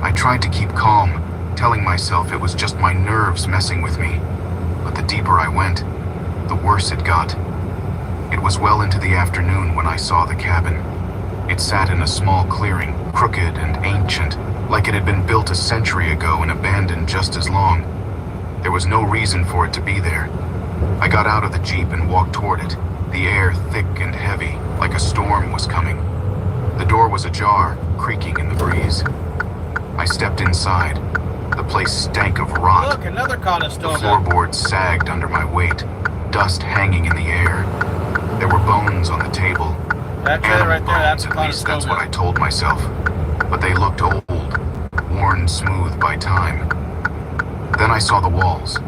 Speaker 9: I tried to keep calm, telling myself it was just my nerves messing with me. But the deeper I went, the worse it got. It was well into the afternoon when I saw the cabin. It sat in a small clearing, crooked and ancient, like it had been built a century ago and abandoned just as long. There was no reason for it to be there. I got out of the Jeep and walked toward it, the air thick and heavy, like a storm was coming. The door was ajar, creaking in the breeze. I stepped inside. The place stank of rot.
Speaker 1: Look, another
Speaker 9: The
Speaker 1: Conestoga.
Speaker 9: floorboards sagged under my weight, dust hanging in the air. There were bones on the table.
Speaker 1: That's it
Speaker 9: Animal
Speaker 1: right there. That's a
Speaker 9: bones, at least that's what I
Speaker 1: Conestoga.
Speaker 9: told myself. But they looked old, worn smooth by time. Then I saw the walls.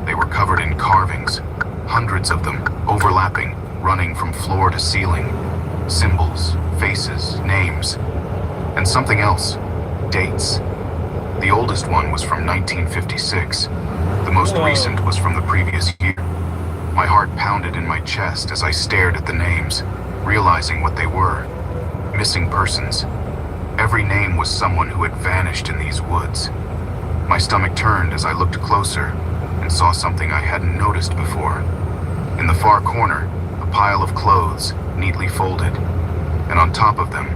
Speaker 9: They were covered in carvings, hundreds of them, overlapping, running from floor to ceiling. Symbols, faces, names. And something else. Dates. The oldest one was from 1956. The most
Speaker 1: Whoa.
Speaker 9: recent was from the previous year. My heart pounded in my chest as I stared at the names, realizing what they were. Missing persons. Every name was someone who had vanished in these woods. My stomach turned as I looked closer and saw something I hadn't noticed before. In the far corner, a pile of clothes, neatly folded, and on top of them,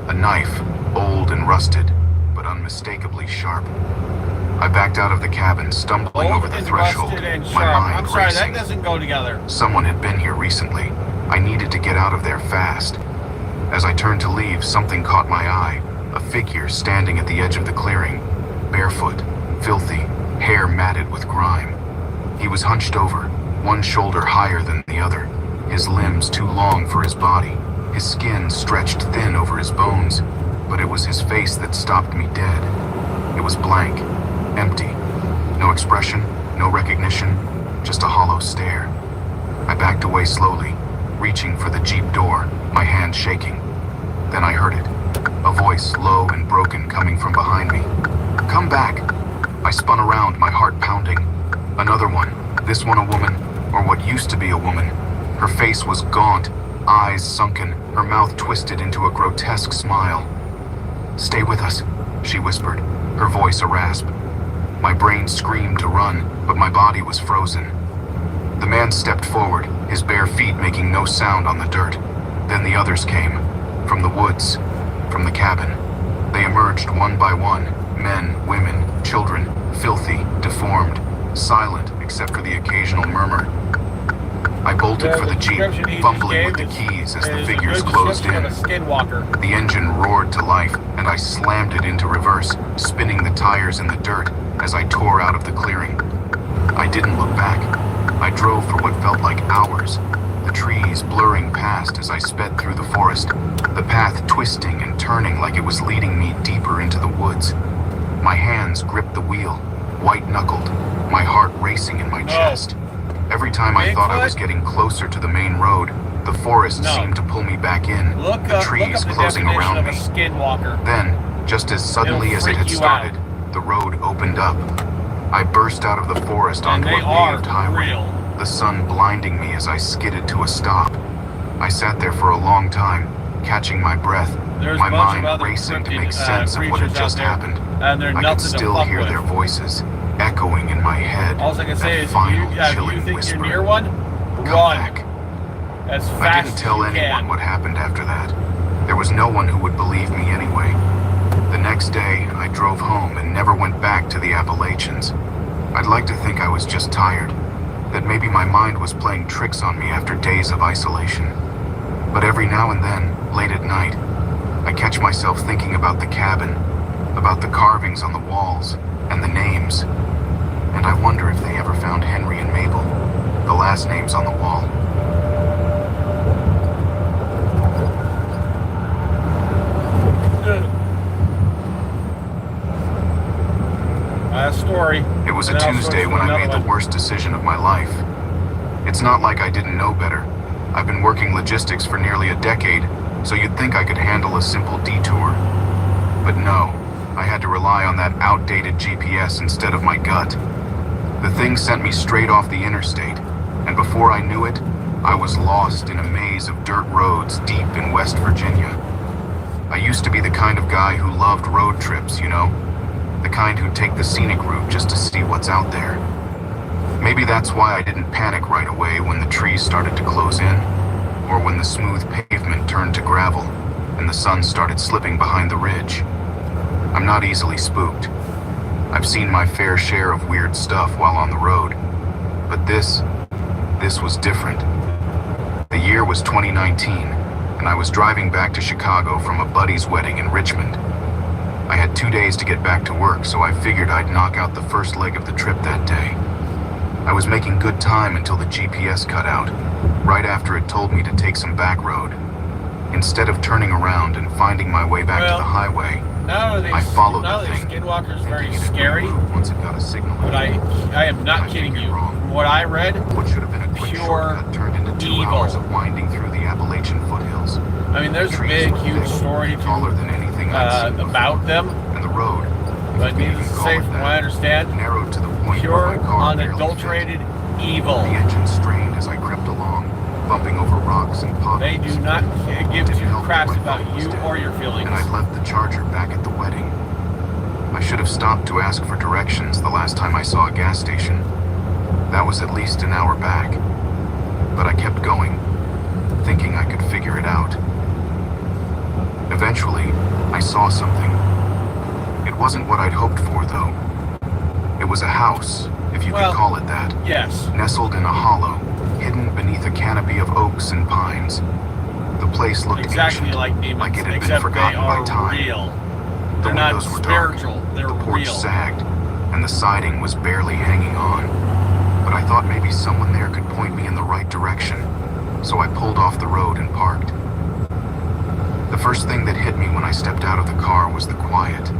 Speaker 9: a knife, old and rusted, but unmistakably sharp. I backed out of the cabin, stumbling over
Speaker 1: Old
Speaker 9: the
Speaker 1: and
Speaker 9: threshold,
Speaker 1: rusted and
Speaker 9: my
Speaker 1: sharp.
Speaker 9: mind
Speaker 1: I'm sorry,
Speaker 9: racing.
Speaker 1: that doesn't go together.
Speaker 9: Someone had been here recently. I needed to get out of there fast. As I turned to leave, something caught my eye. A figure standing at the edge of the clearing, barefoot, filthy, hair matted with grime. He was hunched over, one shoulder higher than the other, his limbs too long for his body, his skin stretched thin over his bones, but it was his face that stopped me dead. It was blank, empty, no expression, no recognition, just a hollow stare. I backed away slowly, reaching for the Jeep door, my hand shaking. Then I heard it, a voice low and broken coming from behind me. "Come back!" I spun around, my heart pounding. Another one, this one a woman, or what used to be a woman. Her face was gaunt, eyes sunken, her mouth twisted into a grotesque smile. "Stay with us," she whispered, her voice a rasp. My brain screamed to run, but my body was frozen. The man stepped forward, his bare feet making no sound on the dirt. Then the others came, from the woods, from the cabin. They emerged one by one, men, women, children, filthy, deformed, silent except for the occasional murmur. I bolted for the Jeep,
Speaker 1: description he
Speaker 9: fumbling with
Speaker 1: just
Speaker 9: the
Speaker 1: gave
Speaker 9: keys as
Speaker 1: is
Speaker 9: the
Speaker 1: a
Speaker 9: figures
Speaker 1: good
Speaker 9: closed
Speaker 1: description
Speaker 9: in.
Speaker 1: of a skinwalker.
Speaker 9: The engine roared to life, and I slammed it into reverse, spinning the tires in the dirt as I tore out of the clearing. I didn't look back. I drove for what felt like hours, the trees blurring past as I sped through the forest, the path twisting and turning like it was leading me deeper into the woods. My hands gripped the wheel, white-knuckled, my heart racing in my chest. Every time I thought I was
Speaker 1: Bigfoot?
Speaker 9: getting closer to the main road, the forest
Speaker 1: No.
Speaker 9: seemed to pull me back in,
Speaker 1: Look
Speaker 9: the
Speaker 1: up
Speaker 9: trees
Speaker 1: the
Speaker 9: closing
Speaker 1: definition
Speaker 9: around
Speaker 1: of
Speaker 9: me.
Speaker 1: a skinwalker.
Speaker 9: Then, just as suddenly
Speaker 1: It'll
Speaker 9: as it had
Speaker 1: freak you
Speaker 9: started, the road opened up. I burst out of the forest
Speaker 1: And
Speaker 9: onto
Speaker 1: they
Speaker 9: a
Speaker 1: are
Speaker 9: paved highway,
Speaker 1: real.
Speaker 9: the sun blinding me as I skidded to a stop. I sat there for a long time, catching my breath,
Speaker 1: There's
Speaker 9: my
Speaker 1: a bunch of
Speaker 9: mind
Speaker 1: other
Speaker 9: racing to
Speaker 1: cryptid,
Speaker 9: make sense of what had
Speaker 1: creatures out
Speaker 9: just
Speaker 1: there,
Speaker 9: happened.
Speaker 1: and they're
Speaker 9: I could
Speaker 1: nothing to
Speaker 9: still
Speaker 1: fuck
Speaker 9: hear
Speaker 1: with.
Speaker 9: their voices, echoing in my head.
Speaker 1: All I can say
Speaker 9: that
Speaker 1: is,
Speaker 9: final
Speaker 1: if you
Speaker 9: chilling
Speaker 1: think
Speaker 9: whisper.
Speaker 1: you're near one,
Speaker 9: Come
Speaker 1: run
Speaker 9: back.
Speaker 1: as
Speaker 9: I
Speaker 1: fast
Speaker 9: didn't tell
Speaker 1: as you
Speaker 9: anyone
Speaker 1: can.
Speaker 9: what happened after that. There was no one who would believe me anyway. The next day, I drove home and never went back to the Appalachians. I'd like to think I was just tired, that maybe my mind was playing tricks on me after days of isolation. But every now and then, late at night, I catch myself thinking about the cabin, about the carvings on the walls, and the names. And I wonder if they ever found Henry and Mabel, the last names on the wall.
Speaker 1: Last story.
Speaker 9: It was a
Speaker 1: And then I'll
Speaker 9: Tuesday
Speaker 1: switch
Speaker 9: when
Speaker 1: to
Speaker 9: I
Speaker 1: another
Speaker 9: made the
Speaker 1: one.
Speaker 9: worst decision of my life. It's not like I didn't know better. I've been working logistics for nearly a decade, so you'd think I could handle a simple detour. But no, I had to rely on that outdated GPS instead of my gut. The thing sent me straight off the interstate, and before I knew it, I was lost in a maze of dirt roads deep in West Virginia. I used to be the kind of guy who loved road trips, you know? The kind who'd take the scenic route just to see what's out there. Maybe that's why I didn't panic right away when the trees started to close in, or when the smooth pavement turned to gravel and the sun started slipping behind the ridge. I'm not easily spooked. I've seen my fair share of weird stuff while on the road, but this was different. The year was 2019, and I was driving back to Chicago from a buddy's wedding in Richmond. I had 2 days to get back to work, so I figured I'd knock out the first leg of the trip that day. I was making good time until the GPS cut out, right after it told me to take some back road. Instead of turning around and finding my way back to the highway, I followed the thing.
Speaker 1: Skinwalker's very
Speaker 9: thinking it would
Speaker 1: scary,
Speaker 9: move once it got a signal.
Speaker 1: but I am not kidding you. From what I read,
Speaker 9: What should have been a quick
Speaker 1: pure
Speaker 9: shortcut turned into 2
Speaker 1: evil.
Speaker 9: hours of winding through the Appalachian foothills.
Speaker 1: I mean, there's a
Speaker 9: Trees
Speaker 1: big,
Speaker 9: were
Speaker 1: huge
Speaker 9: thick,
Speaker 1: story
Speaker 9: taller than anything I'd seen
Speaker 1: about them,
Speaker 9: before. And the road,
Speaker 1: but
Speaker 9: if you
Speaker 1: needless
Speaker 9: can
Speaker 1: to
Speaker 9: call
Speaker 1: say,
Speaker 9: it
Speaker 1: from
Speaker 9: that,
Speaker 1: what I understand,
Speaker 9: narrowed to the point where
Speaker 1: pure,
Speaker 9: my car barely fit.
Speaker 1: unadulterated evil.
Speaker 9: The engine strained as I crept along, bumping over rocks and potholes.
Speaker 1: They do not give
Speaker 9: Didn't
Speaker 1: two
Speaker 9: help
Speaker 1: craps
Speaker 9: that my
Speaker 1: about
Speaker 9: phone was
Speaker 1: you
Speaker 9: dead,
Speaker 1: or your feelings.
Speaker 9: And I'd left the charger back at the wedding. I should have stopped to ask for directions the last time I saw a gas station. That was at least an hour back. But I kept going, thinking I could figure it out. Eventually, I saw something. It wasn't what I'd hoped for, though. It was a house, if you
Speaker 1: Well,
Speaker 9: could call it that,
Speaker 1: Yes.
Speaker 9: nestled in a hollow, hidden beneath a canopy of oaks and pines. The place looked
Speaker 1: Exactly
Speaker 9: ancient,
Speaker 1: like demons,
Speaker 9: like it had been
Speaker 1: except they
Speaker 9: forgotten by
Speaker 1: are
Speaker 9: time.
Speaker 1: real.
Speaker 9: The
Speaker 1: They're not
Speaker 9: windows were dark,
Speaker 1: spiritual. They're
Speaker 9: the porch
Speaker 1: real.
Speaker 9: sagged, and the siding was barely hanging on. But I thought maybe someone there could point me in the right direction, so I pulled off the road and parked. The first thing that hit me when I stepped out of the car was the quiet.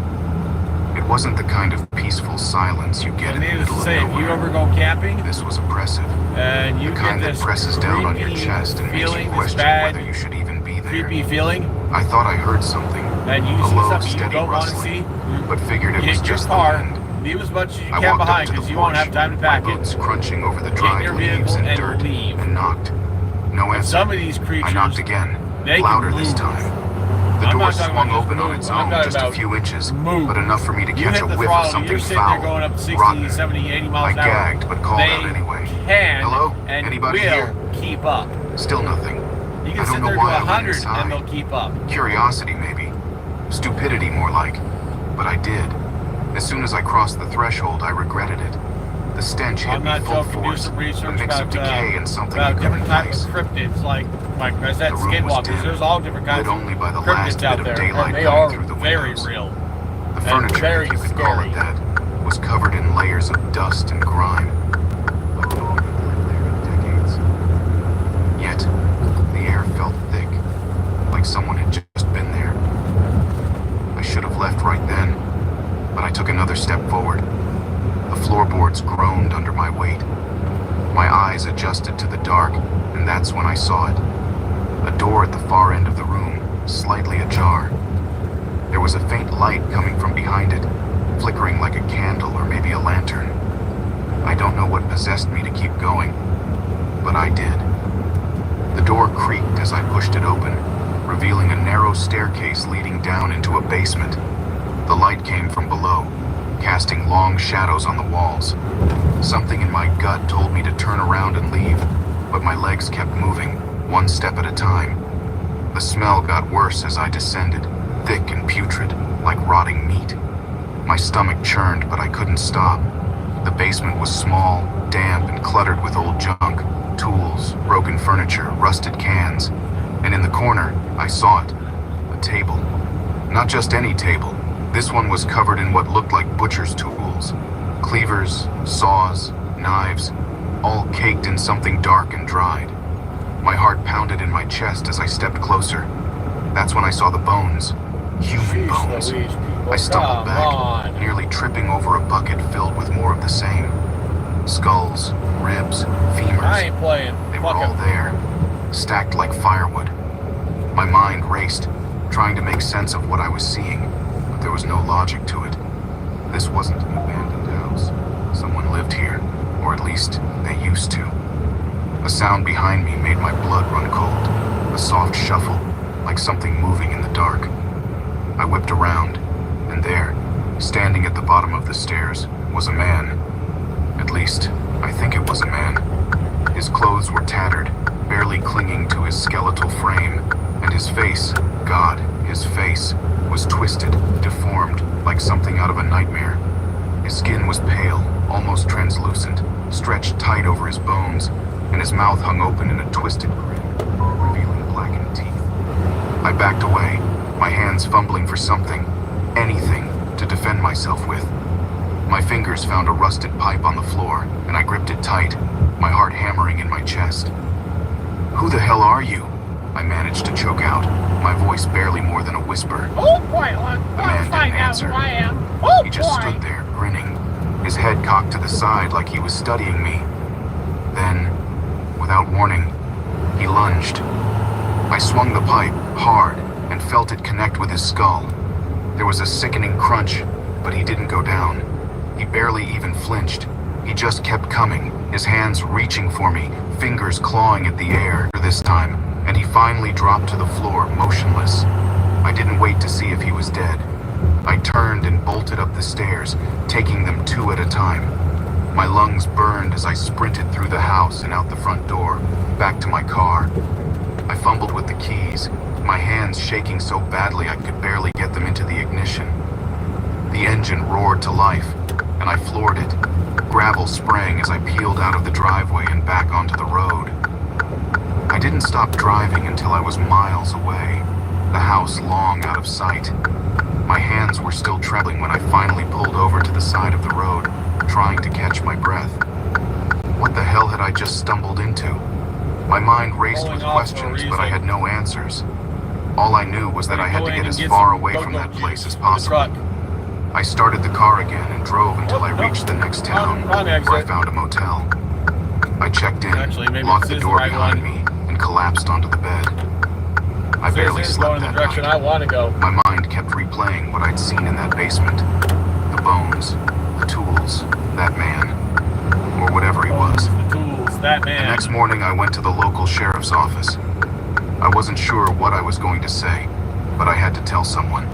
Speaker 9: It wasn't the kind of peaceful silence you get
Speaker 1: And
Speaker 9: in the
Speaker 1: needless
Speaker 9: middle
Speaker 1: to
Speaker 9: of
Speaker 1: say, if you
Speaker 9: nowhere.
Speaker 1: ever go camping
Speaker 9: This was oppressive.
Speaker 1: and you
Speaker 9: The
Speaker 1: get
Speaker 9: kind that
Speaker 1: this
Speaker 9: presses down on your
Speaker 1: creepy
Speaker 9: chest and makes you
Speaker 1: feeling, this
Speaker 9: question
Speaker 1: bad,
Speaker 9: whether you should even be there.
Speaker 1: creepy feeling,
Speaker 9: I thought I heard something,
Speaker 1: and you
Speaker 9: a
Speaker 1: see
Speaker 9: low,
Speaker 1: something you
Speaker 9: steady
Speaker 1: don't want to
Speaker 9: rustling,
Speaker 1: see,
Speaker 9: but figured it
Speaker 1: you
Speaker 9: was
Speaker 1: hit your
Speaker 9: just
Speaker 1: car,
Speaker 9: the wind.
Speaker 1: leave as much as you
Speaker 9: I
Speaker 1: can
Speaker 9: walked up
Speaker 1: behind
Speaker 9: to the
Speaker 1: because you won't
Speaker 9: porch,
Speaker 1: have time to
Speaker 9: my
Speaker 1: pack
Speaker 9: boots
Speaker 1: it.
Speaker 9: crunching over the
Speaker 1: Get in
Speaker 9: dried
Speaker 1: your
Speaker 9: leaves
Speaker 1: vehicle
Speaker 9: and
Speaker 1: and
Speaker 9: dirt,
Speaker 1: leave.
Speaker 9: and knocked. No answer.
Speaker 1: Some of these
Speaker 9: I
Speaker 1: creatures,
Speaker 9: knocked again,
Speaker 1: they
Speaker 9: louder
Speaker 1: can
Speaker 9: this
Speaker 1: move.
Speaker 9: time. The
Speaker 1: I'm
Speaker 9: door
Speaker 1: not talking
Speaker 9: swung
Speaker 1: about just
Speaker 9: open on
Speaker 1: move,
Speaker 9: its
Speaker 1: I'm
Speaker 9: own
Speaker 1: talking
Speaker 9: just a
Speaker 1: about
Speaker 9: few inches,
Speaker 1: move.
Speaker 9: but enough for me to
Speaker 1: You
Speaker 9: catch
Speaker 1: hit
Speaker 9: a
Speaker 1: the
Speaker 9: whiff of
Speaker 1: throttle,
Speaker 9: something
Speaker 1: you're sitting
Speaker 9: foul,
Speaker 1: there going up 60,
Speaker 9: rotten.
Speaker 1: 70, 80 miles
Speaker 9: I
Speaker 1: an hour.
Speaker 9: gagged, but called
Speaker 1: They
Speaker 9: out anyway.
Speaker 1: can
Speaker 9: Hello?
Speaker 1: and
Speaker 9: Anybody
Speaker 1: will
Speaker 9: here?
Speaker 1: keep up.
Speaker 9: Still nothing.
Speaker 1: You
Speaker 9: I
Speaker 1: can
Speaker 9: don't
Speaker 1: sit
Speaker 9: know
Speaker 1: there to
Speaker 9: why I went
Speaker 1: 100
Speaker 9: inside.
Speaker 1: and they'll keep up.
Speaker 9: Curiosity, maybe. Stupidity, more like. But I did. As soon as I crossed the threshold, I regretted it. The stench hit
Speaker 1: I'm
Speaker 9: me
Speaker 1: not
Speaker 9: full
Speaker 1: joking. Do
Speaker 9: force.
Speaker 1: some
Speaker 9: A
Speaker 1: research
Speaker 9: mix of
Speaker 1: about,
Speaker 9: decay and something
Speaker 1: about
Speaker 9: you couldn't
Speaker 1: different types
Speaker 9: place.
Speaker 1: of cryptids, like I said,
Speaker 9: The room was
Speaker 1: skinwalkers.
Speaker 9: dim,
Speaker 1: There's all different kinds
Speaker 9: lit
Speaker 1: of
Speaker 9: only by the last
Speaker 1: cryptids
Speaker 9: bit
Speaker 1: out
Speaker 9: of
Speaker 1: there,
Speaker 9: daylight
Speaker 1: and they
Speaker 9: coming
Speaker 1: are
Speaker 9: through the
Speaker 1: very
Speaker 9: windows.
Speaker 1: real.
Speaker 9: The furniture,
Speaker 1: very
Speaker 9: if you could call
Speaker 1: scary.
Speaker 9: it that, was covered in layers of dust and grime. Like no one had lived there in decades. Yet, the air felt thick, like someone had just been there. I should have left right then, but I took another step forward. The floorboards groaned under my weight. My eyes adjusted to the dark, and that's when I saw it. A door at the far end of the room, slightly ajar. There was a faint light coming from behind it, flickering like a candle or maybe a lantern. I don't know what possessed me to keep going, but I did. The door creaked as I pushed it open, revealing a narrow staircase leading down into a basement. The light came from below, casting long shadows on the walls. Something in my gut told me to turn around and leave, but my legs kept moving, one step at a time. The smell got worse as I descended, thick and putrid, like rotting meat. My stomach churned, but I couldn't stop. The basement was small, damp, and cluttered with old junk, tools, broken furniture, rusted cans. And in the corner, I saw it. A table. Not just any table. This one was covered in what looked like butcher's tools. Cleavers, saws, knives, all caked in something dark and dried. My heart pounded in my chest as I stepped closer. That's when I saw the bones. Human bones. I stumbled back, nearly tripping over a bucket filled with more of the same. Skulls, ribs, femurs.
Speaker 1: I ain't playing.
Speaker 9: They were
Speaker 1: Fuck
Speaker 9: all
Speaker 1: 'em.
Speaker 9: there, stacked like firewood. My mind raced, trying to make sense of what I was seeing, but there was no logic to it. This wasn't an abandoned house. Someone lived here, or at least they used to. A sound behind me made my blood run cold. A soft shuffle, like something moving in the dark. I whipped around, and there, standing at the bottom of the stairs, was a man. At least, I think it was a man. His clothes were tattered, barely clinging to his skeletal frame, and his face, God, his face, was twisted, deformed, like something out of a nightmare. His skin was pale, almost translucent, stretched tight over his bones, and his mouth hung open in a twisted grin, revealing blackened teeth. I backed away, my hands fumbling for something, anything, to defend myself with. My fingers found a rusted pipe on the floor, and I gripped it tight, my heart hammering in my chest. "Who the hell are you?" I managed to choke out, my voice barely more than a whisper.
Speaker 10: Oh boy, look,
Speaker 9: The man
Speaker 10: I'll find
Speaker 9: didn't
Speaker 10: out
Speaker 9: answer.
Speaker 10: who I am. Oh
Speaker 9: He just
Speaker 10: boy.
Speaker 9: stood there, grinning, his head cocked to the side like he was studying me. Then, without warning, he lunged. I swung the pipe, hard, and felt it connect with his skull. There was a sickening crunch, but he didn't go down. He barely even flinched. He just kept coming, his hands reaching for me, fingers clawing at the air this time, and he finally dropped to the floor, motionless. I didn't wait to see if he was dead. I turned and bolted up the stairs, taking them two at a time. My lungs burned as I sprinted through the house and out the front door, back to my car. I fumbled with the keys, my hands shaking so badly I could barely get them into the ignition. The engine roared to life, and I floored it, gravel spraying as I peeled out of the driveway and back onto the road. I didn't stop driving until I was miles away, the house long out of sight. My hands were still trembling when I finally pulled over to the side of the road, trying to catch my breath. What the hell had I just stumbled into? My mind raced
Speaker 1: Pulling
Speaker 9: with
Speaker 1: off for a
Speaker 9: questions, but I
Speaker 1: reason.
Speaker 9: had no answers. All I knew was that I had to get
Speaker 1: Go in
Speaker 9: as
Speaker 1: and
Speaker 9: far
Speaker 1: some
Speaker 9: away from
Speaker 1: go-go
Speaker 9: that place
Speaker 1: juice
Speaker 9: as
Speaker 1: for the
Speaker 9: possible.
Speaker 1: truck.
Speaker 9: I started the car again and drove until I reached the next town,
Speaker 1: wrong
Speaker 9: where I
Speaker 1: exit.
Speaker 9: found a motel. I checked in,
Speaker 1: Actually, maybe
Speaker 9: locked
Speaker 1: this
Speaker 9: the
Speaker 1: is
Speaker 9: door
Speaker 1: the right
Speaker 9: behind
Speaker 1: one.
Speaker 9: me, and collapsed onto the bed. I barely
Speaker 1: This is
Speaker 9: slept
Speaker 1: going in
Speaker 9: that
Speaker 1: the direction
Speaker 9: night.
Speaker 1: I want to go.
Speaker 9: My mind kept replaying what I'd seen in that basement. The bones, the tools, that man, or whatever he was.
Speaker 1: The tools, that
Speaker 9: The
Speaker 1: man.
Speaker 9: next morning I went to the local sheriff's office. I wasn't sure what I was going to say, but I had to tell someone.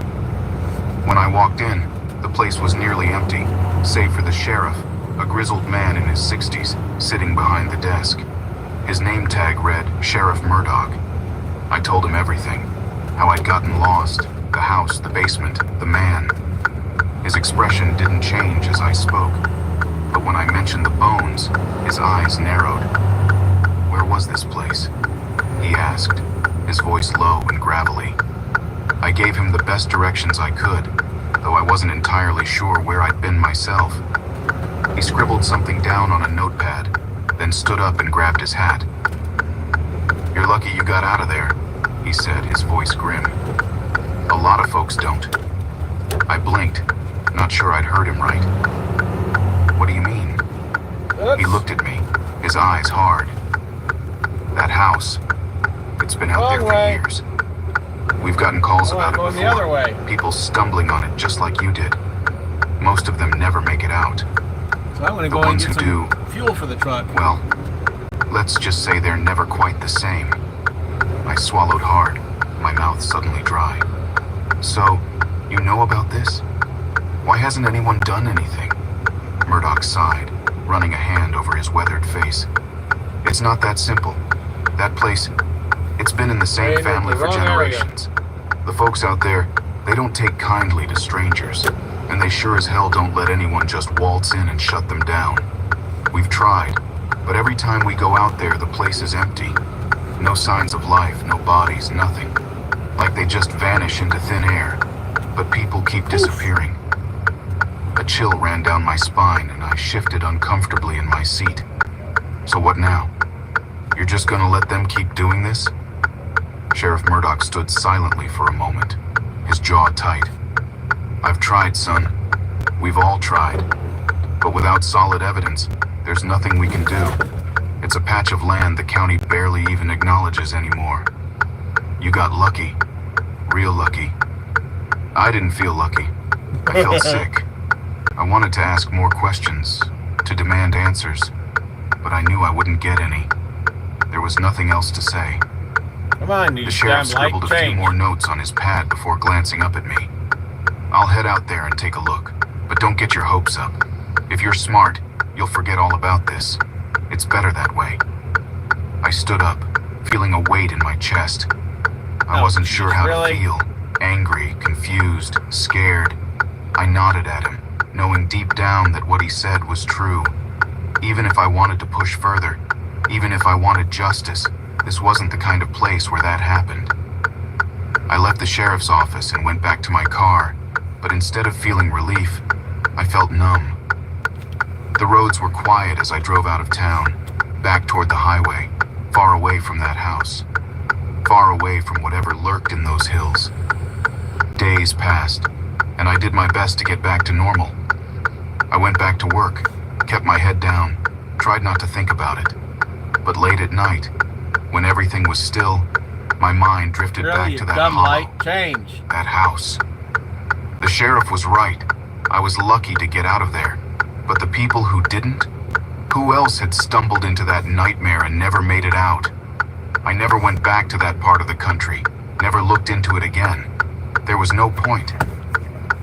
Speaker 9: When I walked in, the place was nearly empty, save for the sheriff, a grizzled man in his 60s, sitting behind the desk. His name tag read Sheriff Murdoch. I told him everything, how I'd gotten lost, the house, the basement, the man. His expression didn't change as I spoke, but when I mentioned the bones, his eyes narrowed. Where was this place? He asked, his voice low and gravelly. I gave him the best directions I could, though I wasn't entirely sure where I'd been myself. He scribbled something down on a notepad, then stood up and grabbed his hat. "You're lucky you got out of there," he said, his voice grim. "A lot of folks don't." I blinked, not sure I'd heard him right. "What do you mean?" He looked at me, his eyes hard. "That house, it's been out there
Speaker 1: Wrong
Speaker 9: for
Speaker 1: way.
Speaker 9: years. We've gotten calls
Speaker 1: Oh,
Speaker 9: about
Speaker 1: I'm
Speaker 9: it
Speaker 1: going
Speaker 9: before.
Speaker 1: the other way.
Speaker 9: People stumbling on it just like you did. Most of them never make it out.
Speaker 1: So I'm going to
Speaker 9: The
Speaker 1: go and
Speaker 9: ones
Speaker 1: get
Speaker 9: who
Speaker 1: some fuel for the truck.
Speaker 9: Well, let's just say they're never quite the same." I swallowed hard, my mouth suddenly dry. "So, you know about this? Why hasn't anyone done anything?" Murdoch sighed, running a hand over his weathered face. "It's not that simple. That place, it's been in the same
Speaker 1: Right in the
Speaker 9: family for
Speaker 1: wrong area.
Speaker 9: generations. The folks out there, they don't take kindly to strangers, and they sure as hell don't let anyone just waltz in and shut them down. We've tried, but every time we go out there, the place is empty. No signs of life, no bodies, nothing. Like they just vanish into thin air, but people keep disappearing." A chill ran down my spine, and I shifted uncomfortably in my seat. "So what now? You're just gonna let them keep doing this?" Sheriff Murdoch stood silently for a moment, his jaw tight. "I've tried, son. We've all tried. But without solid evidence, there's nothing we can do. It's a patch of land the county barely even acknowledges anymore. You got lucky. Real lucky. I didn't feel lucky. I felt sick. I wanted to ask more questions, to demand answers, but I knew I wouldn't get any. was nothing else to say.
Speaker 1: Come on, you
Speaker 9: The
Speaker 1: damn
Speaker 9: sheriff
Speaker 1: light
Speaker 9: scribbled a few
Speaker 1: change.
Speaker 9: more notes on his pad before glancing up at me. I'll head out there and take a look, but don't get your hopes up. If you're smart, you'll forget all about this. It's better that way. I stood up, feeling a weight in my chest. I
Speaker 1: Oh,
Speaker 9: wasn't sure how
Speaker 1: really?
Speaker 9: to feel. Angry, confused, scared. I nodded at him, knowing deep down that what he said was true. Even if I wanted to push further, even if I wanted justice, this wasn't the kind of place where that happened. I left the sheriff's office and went back to my car, but instead of feeling relief, I felt numb. The roads were quiet as I drove out of town, back toward the highway, far away from that house, far away from whatever lurked in those hills. Days passed, and I did my best to get back to normal. I went back to work, kept my head down, tried not to think about it. But late at night, when everything was still, my mind drifted
Speaker 1: Really,
Speaker 9: back
Speaker 1: you
Speaker 9: to that
Speaker 1: dumb
Speaker 9: hollow,
Speaker 1: light change.
Speaker 9: that house. The sheriff was right. I was lucky to get out of there. But the people who didn't? Who else had stumbled into that nightmare and never made it out? I never went back to that part of the country, never looked into it again. There was no point.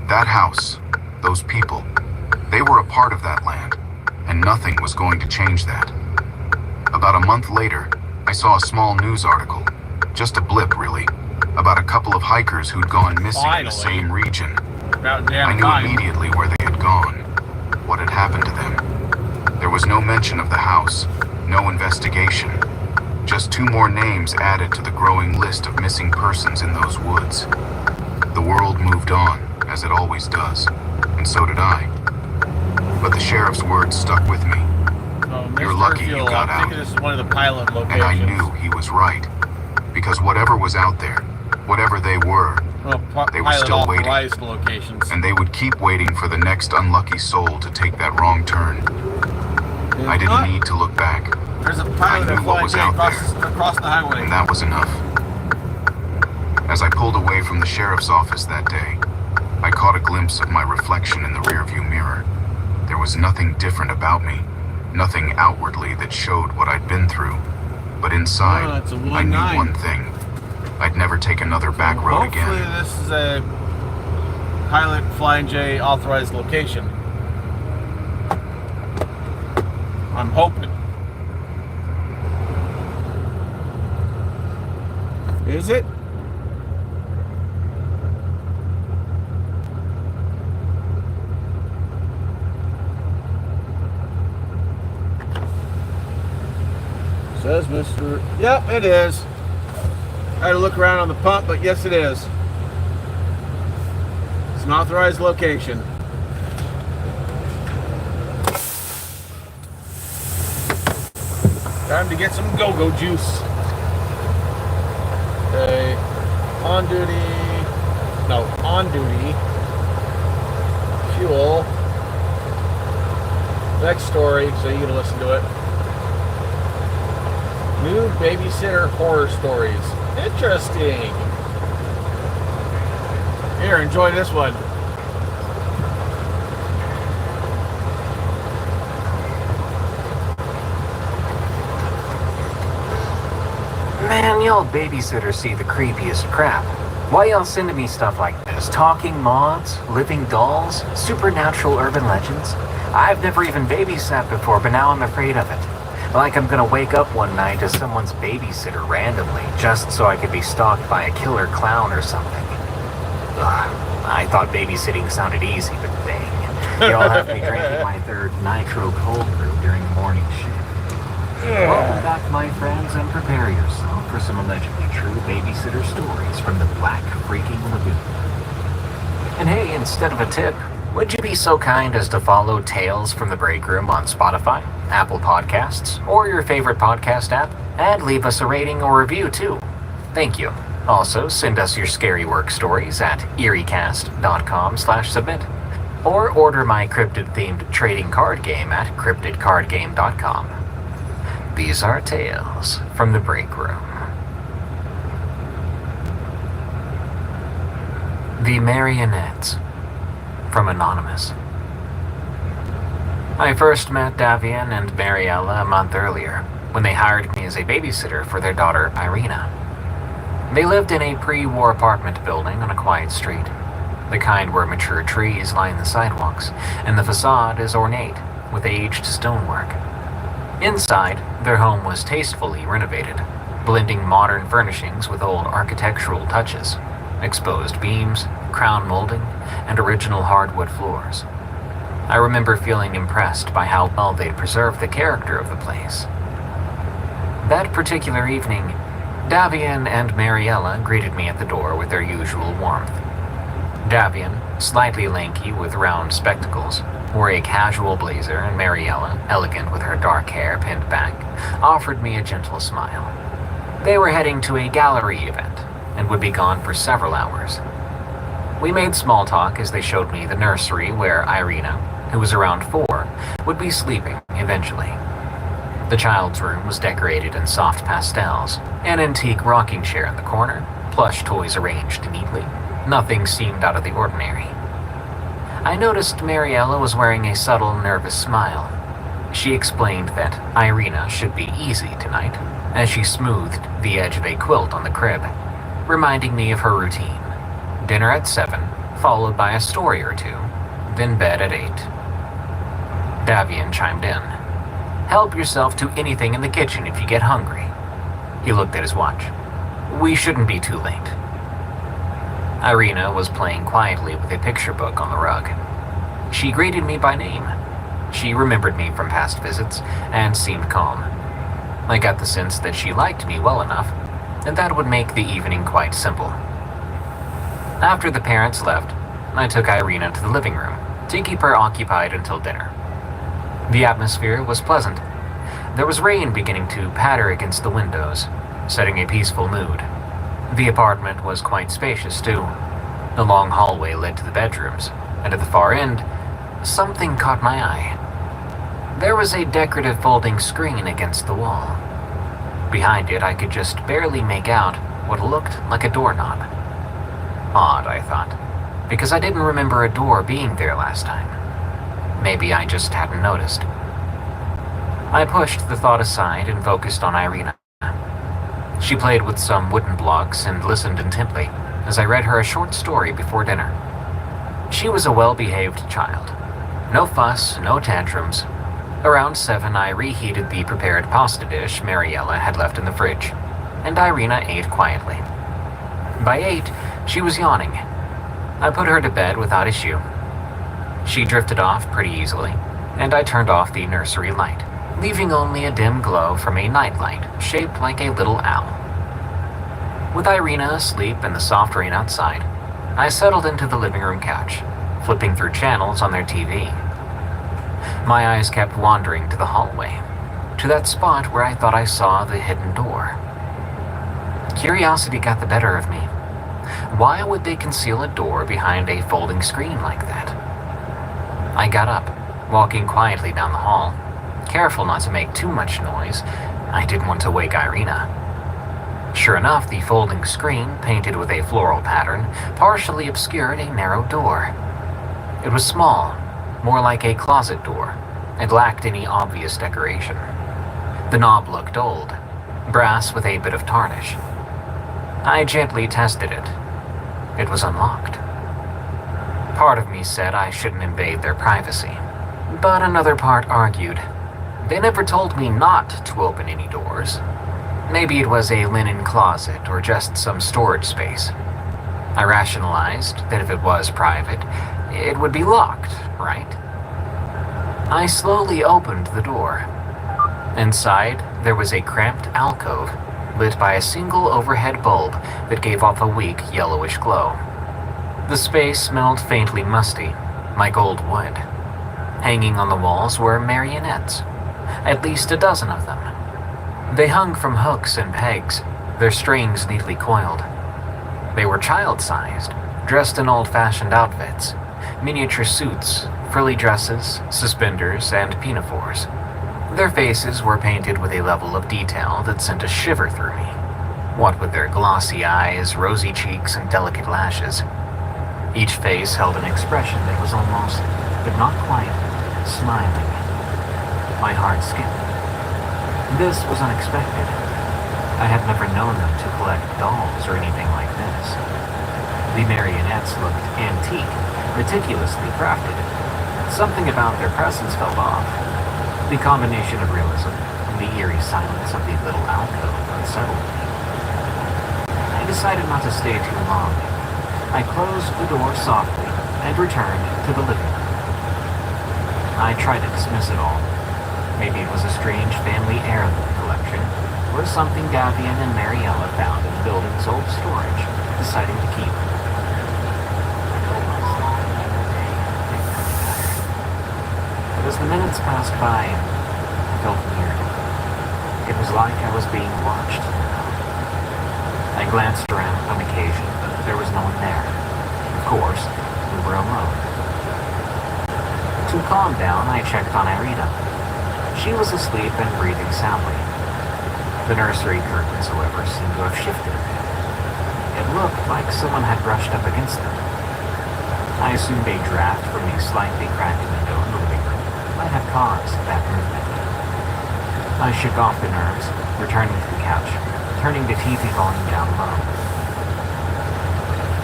Speaker 9: That house, those people, they were a part of that land, and nothing was going to change that. About a month later, I saw a small news article, just a blip really, about a couple of hikers who'd gone missing in the
Speaker 1: Finally.
Speaker 9: same region.
Speaker 1: About damn
Speaker 9: I knew
Speaker 1: time.
Speaker 9: immediately where they had gone, what had happened to them. There was no mention of the house, no investigation. Just 2 more names added to the growing list of missing persons in those woods. The world moved on, as it always does, and so did I. But the sheriff's words stuck with me,
Speaker 1: Oh,
Speaker 9: You're
Speaker 1: Mr.
Speaker 9: lucky you
Speaker 1: Fuel,
Speaker 9: got
Speaker 1: I'm thinking
Speaker 9: out.
Speaker 1: this is one of the pilot locations.
Speaker 9: and I knew he was right. Because whatever was out there, whatever they were,
Speaker 1: Well,
Speaker 9: They were
Speaker 1: pilot
Speaker 9: still waiting.
Speaker 1: authorized locations.
Speaker 9: and they would keep waiting for the next unlucky soul to take that wrong turn. I didn't need to look back,
Speaker 1: There's a
Speaker 9: I
Speaker 1: pilot
Speaker 9: knew
Speaker 1: that's
Speaker 9: what
Speaker 1: flying
Speaker 9: was
Speaker 1: J
Speaker 9: out
Speaker 1: across the highway.
Speaker 9: and that was enough. As I pulled away from the sheriff's office that day, I caught a glimpse of my reflection in the rearview mirror. There was nothing different about me, nothing outwardly that showed what I'd been through. But inside,
Speaker 1: Oh, it's a
Speaker 9: I knew
Speaker 1: 1-9.
Speaker 9: one thing. I'd never take another back road
Speaker 1: Hopefully
Speaker 9: again.
Speaker 1: this is a pilot Flying J authorized location. I'm hoping. Is it? Says Mr. Yep, it is. I had to look around on the pump, but yes, it is. It's an authorized location. Time to get some go-go juice. Okay. On duty. No, on duty. Fuel. Next story, so you can listen to it. New babysitter horror stories. Interesting. Here, enjoy this one.
Speaker 3: Man, y'all babysitters see the creepiest crap. Why y'all sending me stuff like this? Talking moths, living dolls, supernatural urban legends? I've never even babysat before, but now I'm afraid of it. Like I'm gonna wake up one night as someone's babysitter randomly, just so I could be stalked by a killer clown or something. Ugh, I thought babysitting sounded easy, but dang. Y'all have me drinking my third nitro cold brew during the morning shift. Welcome back, my friends, and prepare yourself for some allegedly true babysitter stories from the Black Freaking Lagoon. And hey, instead of a tip, would you be so kind as to follow Tales from the Break Room on Spotify, Apple Podcasts, or your favorite podcast app, and leave us a rating or review too? Thank you. Also, send us your scary work stories at eeriecast.com/submit, or order my cryptid-themed trading card game at cryptidcardgame.com. These are tales from the break room. The Marionettes, from Anonymous. I first met Davian and Mariella a month earlier. when they hired me as a babysitter for their daughter, Irina. They lived in a pre-war apartment building on a quiet street, the kind where mature trees line the sidewalks, and the facade is ornate with aged stonework. Inside, their home was tastefully renovated, blending modern furnishings with old architectural touches, exposed beams, crown molding, and original hardwood floors. I remember feeling impressed by how well they'd preserved the character of the place. That particular evening, Davian and Mariella greeted me at the door with their usual warmth. Davian, slightly lanky with round spectacles, wore a casual blazer, and Mariella, elegant with her dark hair pinned back, offered me a gentle smile. They were heading to a gallery event and would be gone for several hours. We made small talk as they showed me the nursery where Irina, who was around 4, would be sleeping eventually. The child's room was decorated in soft pastels, an antique rocking chair in the corner, plush toys arranged neatly. Nothing seemed out of the ordinary. I noticed Mariella was wearing a subtle, nervous smile. She explained that Irina should be easy tonight, as she smoothed the edge of a quilt on the crib, reminding me of her routine. Dinner at 7, followed by a story or 2, then bed at 8. Davian chimed in. "Help yourself to anything in the kitchen if you get hungry." He looked at his watch. "We shouldn't be too late." Irina was playing quietly with a picture book on the rug. She greeted me by name. She remembered me from past visits and seemed calm. I got the sense that she liked me well enough, and that would make the evening quite simple. After the parents left, I took Irina to the living room to keep her occupied until dinner. The atmosphere was pleasant. There was rain beginning to patter against the windows, setting a peaceful mood. The apartment was quite spacious, too. The long hallway led to the bedrooms, and at the far end, something caught my eye. There was a decorative folding screen against the wall. Behind it, I could just barely make out what looked like a doorknob. Odd, I thought, because I didn't remember a door being there last time. Maybe I just hadn't noticed. I pushed the thought aside and focused on Irina. She played with some wooden blocks and listened intently as I read her a short story before dinner. She was a well-behaved child. No fuss, no tantrums. Around 7, I reheated the prepared pasta dish Mariella had left in the fridge, and Irina ate quietly. By 8, she was yawning. I put her to bed without issue. She drifted off pretty easily, and I turned off the nursery light, leaving only a dim glow from a nightlight shaped like a little owl. With Irina asleep and the soft rain outside, I settled into the living room couch, flipping through channels on their TV. My eyes kept wandering to the hallway, to that spot where I thought I saw the hidden door. Curiosity got the better of me. Why would they conceal a door behind a folding screen like that? I got up, walking quietly down the hall, careful not to make too much noise. I didn't want to wake Irina. Sure enough, the folding screen, painted with a floral pattern, partially obscured a narrow door. It was small, more like a closet door, and lacked any obvious decoration. The knob looked old, brass with a bit of tarnish. I gently tested it. It was unlocked. Part of me said I shouldn't invade their privacy, but another part argued they never told me not to open any doors. Maybe it was a linen closet or just some storage space. I rationalized that if it was private, it would be locked, right? I slowly opened the door. Inside, there was a cramped alcove, lit by a single overhead bulb that gave off a weak yellowish glow. The space smelled faintly musty, like old wood. Hanging on the walls were marionettes, at least a dozen of them. They hung from hooks and pegs, their strings neatly coiled. They were child-sized, dressed in old-fashioned outfits, miniature suits, frilly dresses, suspenders, and pinafores. Their faces were painted with a level of detail that sent a shiver through me, what with their glossy eyes, rosy cheeks, and delicate lashes. Each face held an expression that was almost, but not quite, smiling. My heart skipped. This was unexpected. I had never known them to collect dolls or anything like this. The marionettes looked antique, meticulously crafted. Something about their presence felt off. The combination of realism and the eerie silence of the little alcove unsettled me. I decided not to stay too long. I closed the door softly and returned to the living room. I tried to dismiss it all. Maybe it was a strange family heirloom collection, or something Davian and Mariella found in the building's old storage, deciding to keep. I told myself another day, things would be better. But as the minutes passed by, I felt weird. It was like I was being watched now. I glanced around on occasion, but there was no one there. Of course, we were alone. To calm down, I checked on Irina. She was asleep and breathing soundly. The nursery curtains, however, seemed to have shifted a bit. It looked like someone had brushed up against them. I assumed a draft from the slightly cracked window in the living room might have caused that movement. I shook off the nerves, returning to the couch, turning the TV volume down low.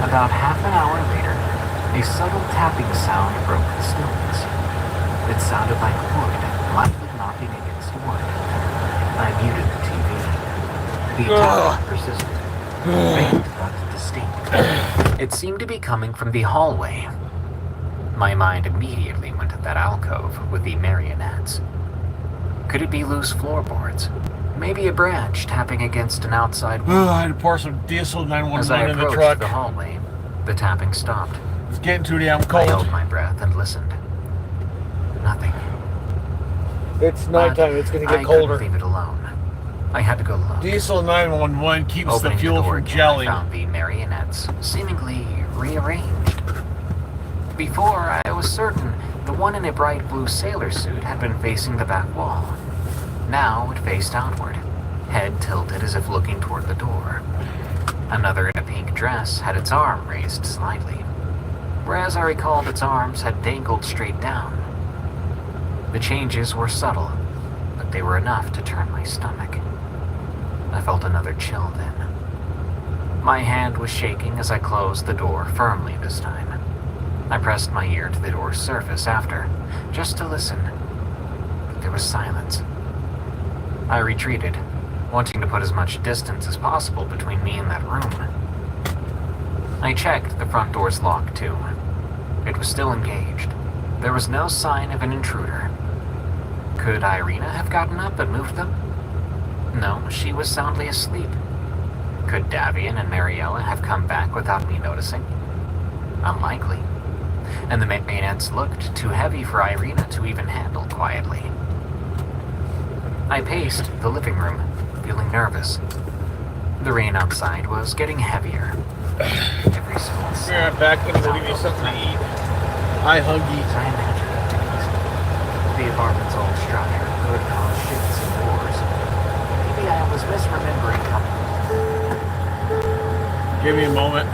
Speaker 3: About half an hour later, a subtle tapping sound broke the stillness. It sounded like wood lightly knocking against wood. I muted the TV. The tapping persisted, faint but distinct. It seemed to be coming from the hallway. My mind immediately went to that alcove with the marionettes. Could it be loose floorboards? Maybe a branch tapping against an outside wall.
Speaker 1: I had to pour some diesel
Speaker 3: As I
Speaker 1: 911 in the
Speaker 3: approached
Speaker 1: truck.
Speaker 3: the hallway, the tapping stopped.
Speaker 1: It's getting too damn
Speaker 3: I
Speaker 1: cold.
Speaker 3: held my breath and listened. Nothing.
Speaker 1: It's
Speaker 3: But
Speaker 1: nighttime. It's going to
Speaker 3: I
Speaker 1: get
Speaker 3: couldn't
Speaker 1: colder.
Speaker 3: leave it alone. I had to go look.
Speaker 1: Diesel 911 keeps
Speaker 3: Opening
Speaker 1: the fuel
Speaker 3: the door
Speaker 1: from
Speaker 3: again,
Speaker 1: gelling.
Speaker 3: I found the marionettes seemingly rearranged. Before, I was certain the one in a bright blue sailor suit had been facing the back wall. Now it faced outward, head tilted as if looking toward the door. Another in a pink dress had its arm raised slightly, whereas I recalled its arms had dangled straight down. The changes were subtle, but they were enough to turn my stomach. I felt another chill then. My hand was shaking as I closed the door firmly this time. I pressed my ear to the door's surface after, just to listen. But there was silence. I retreated, wanting to put as much distance as possible between me and that room. I checked the front door's lock too. It was still engaged. There was no sign of an intruder. Could Irina have gotten up and moved them? No, she was soundly asleep. Could Davian and Mariella have come back without me noticing? Unlikely. And the marionettes looked too heavy for Irina to even handle quietly. I paced the living room, feeling nervous. The rain outside was getting heavier. Every small
Speaker 1: Yeah,
Speaker 3: sound
Speaker 1: back and we'll give you something to eat. Hi, Huggy.
Speaker 3: as I imagined it to be. The apartment's old structure could cause shifts and wars. Maybe I was misremembering coming.
Speaker 1: Give me a moment.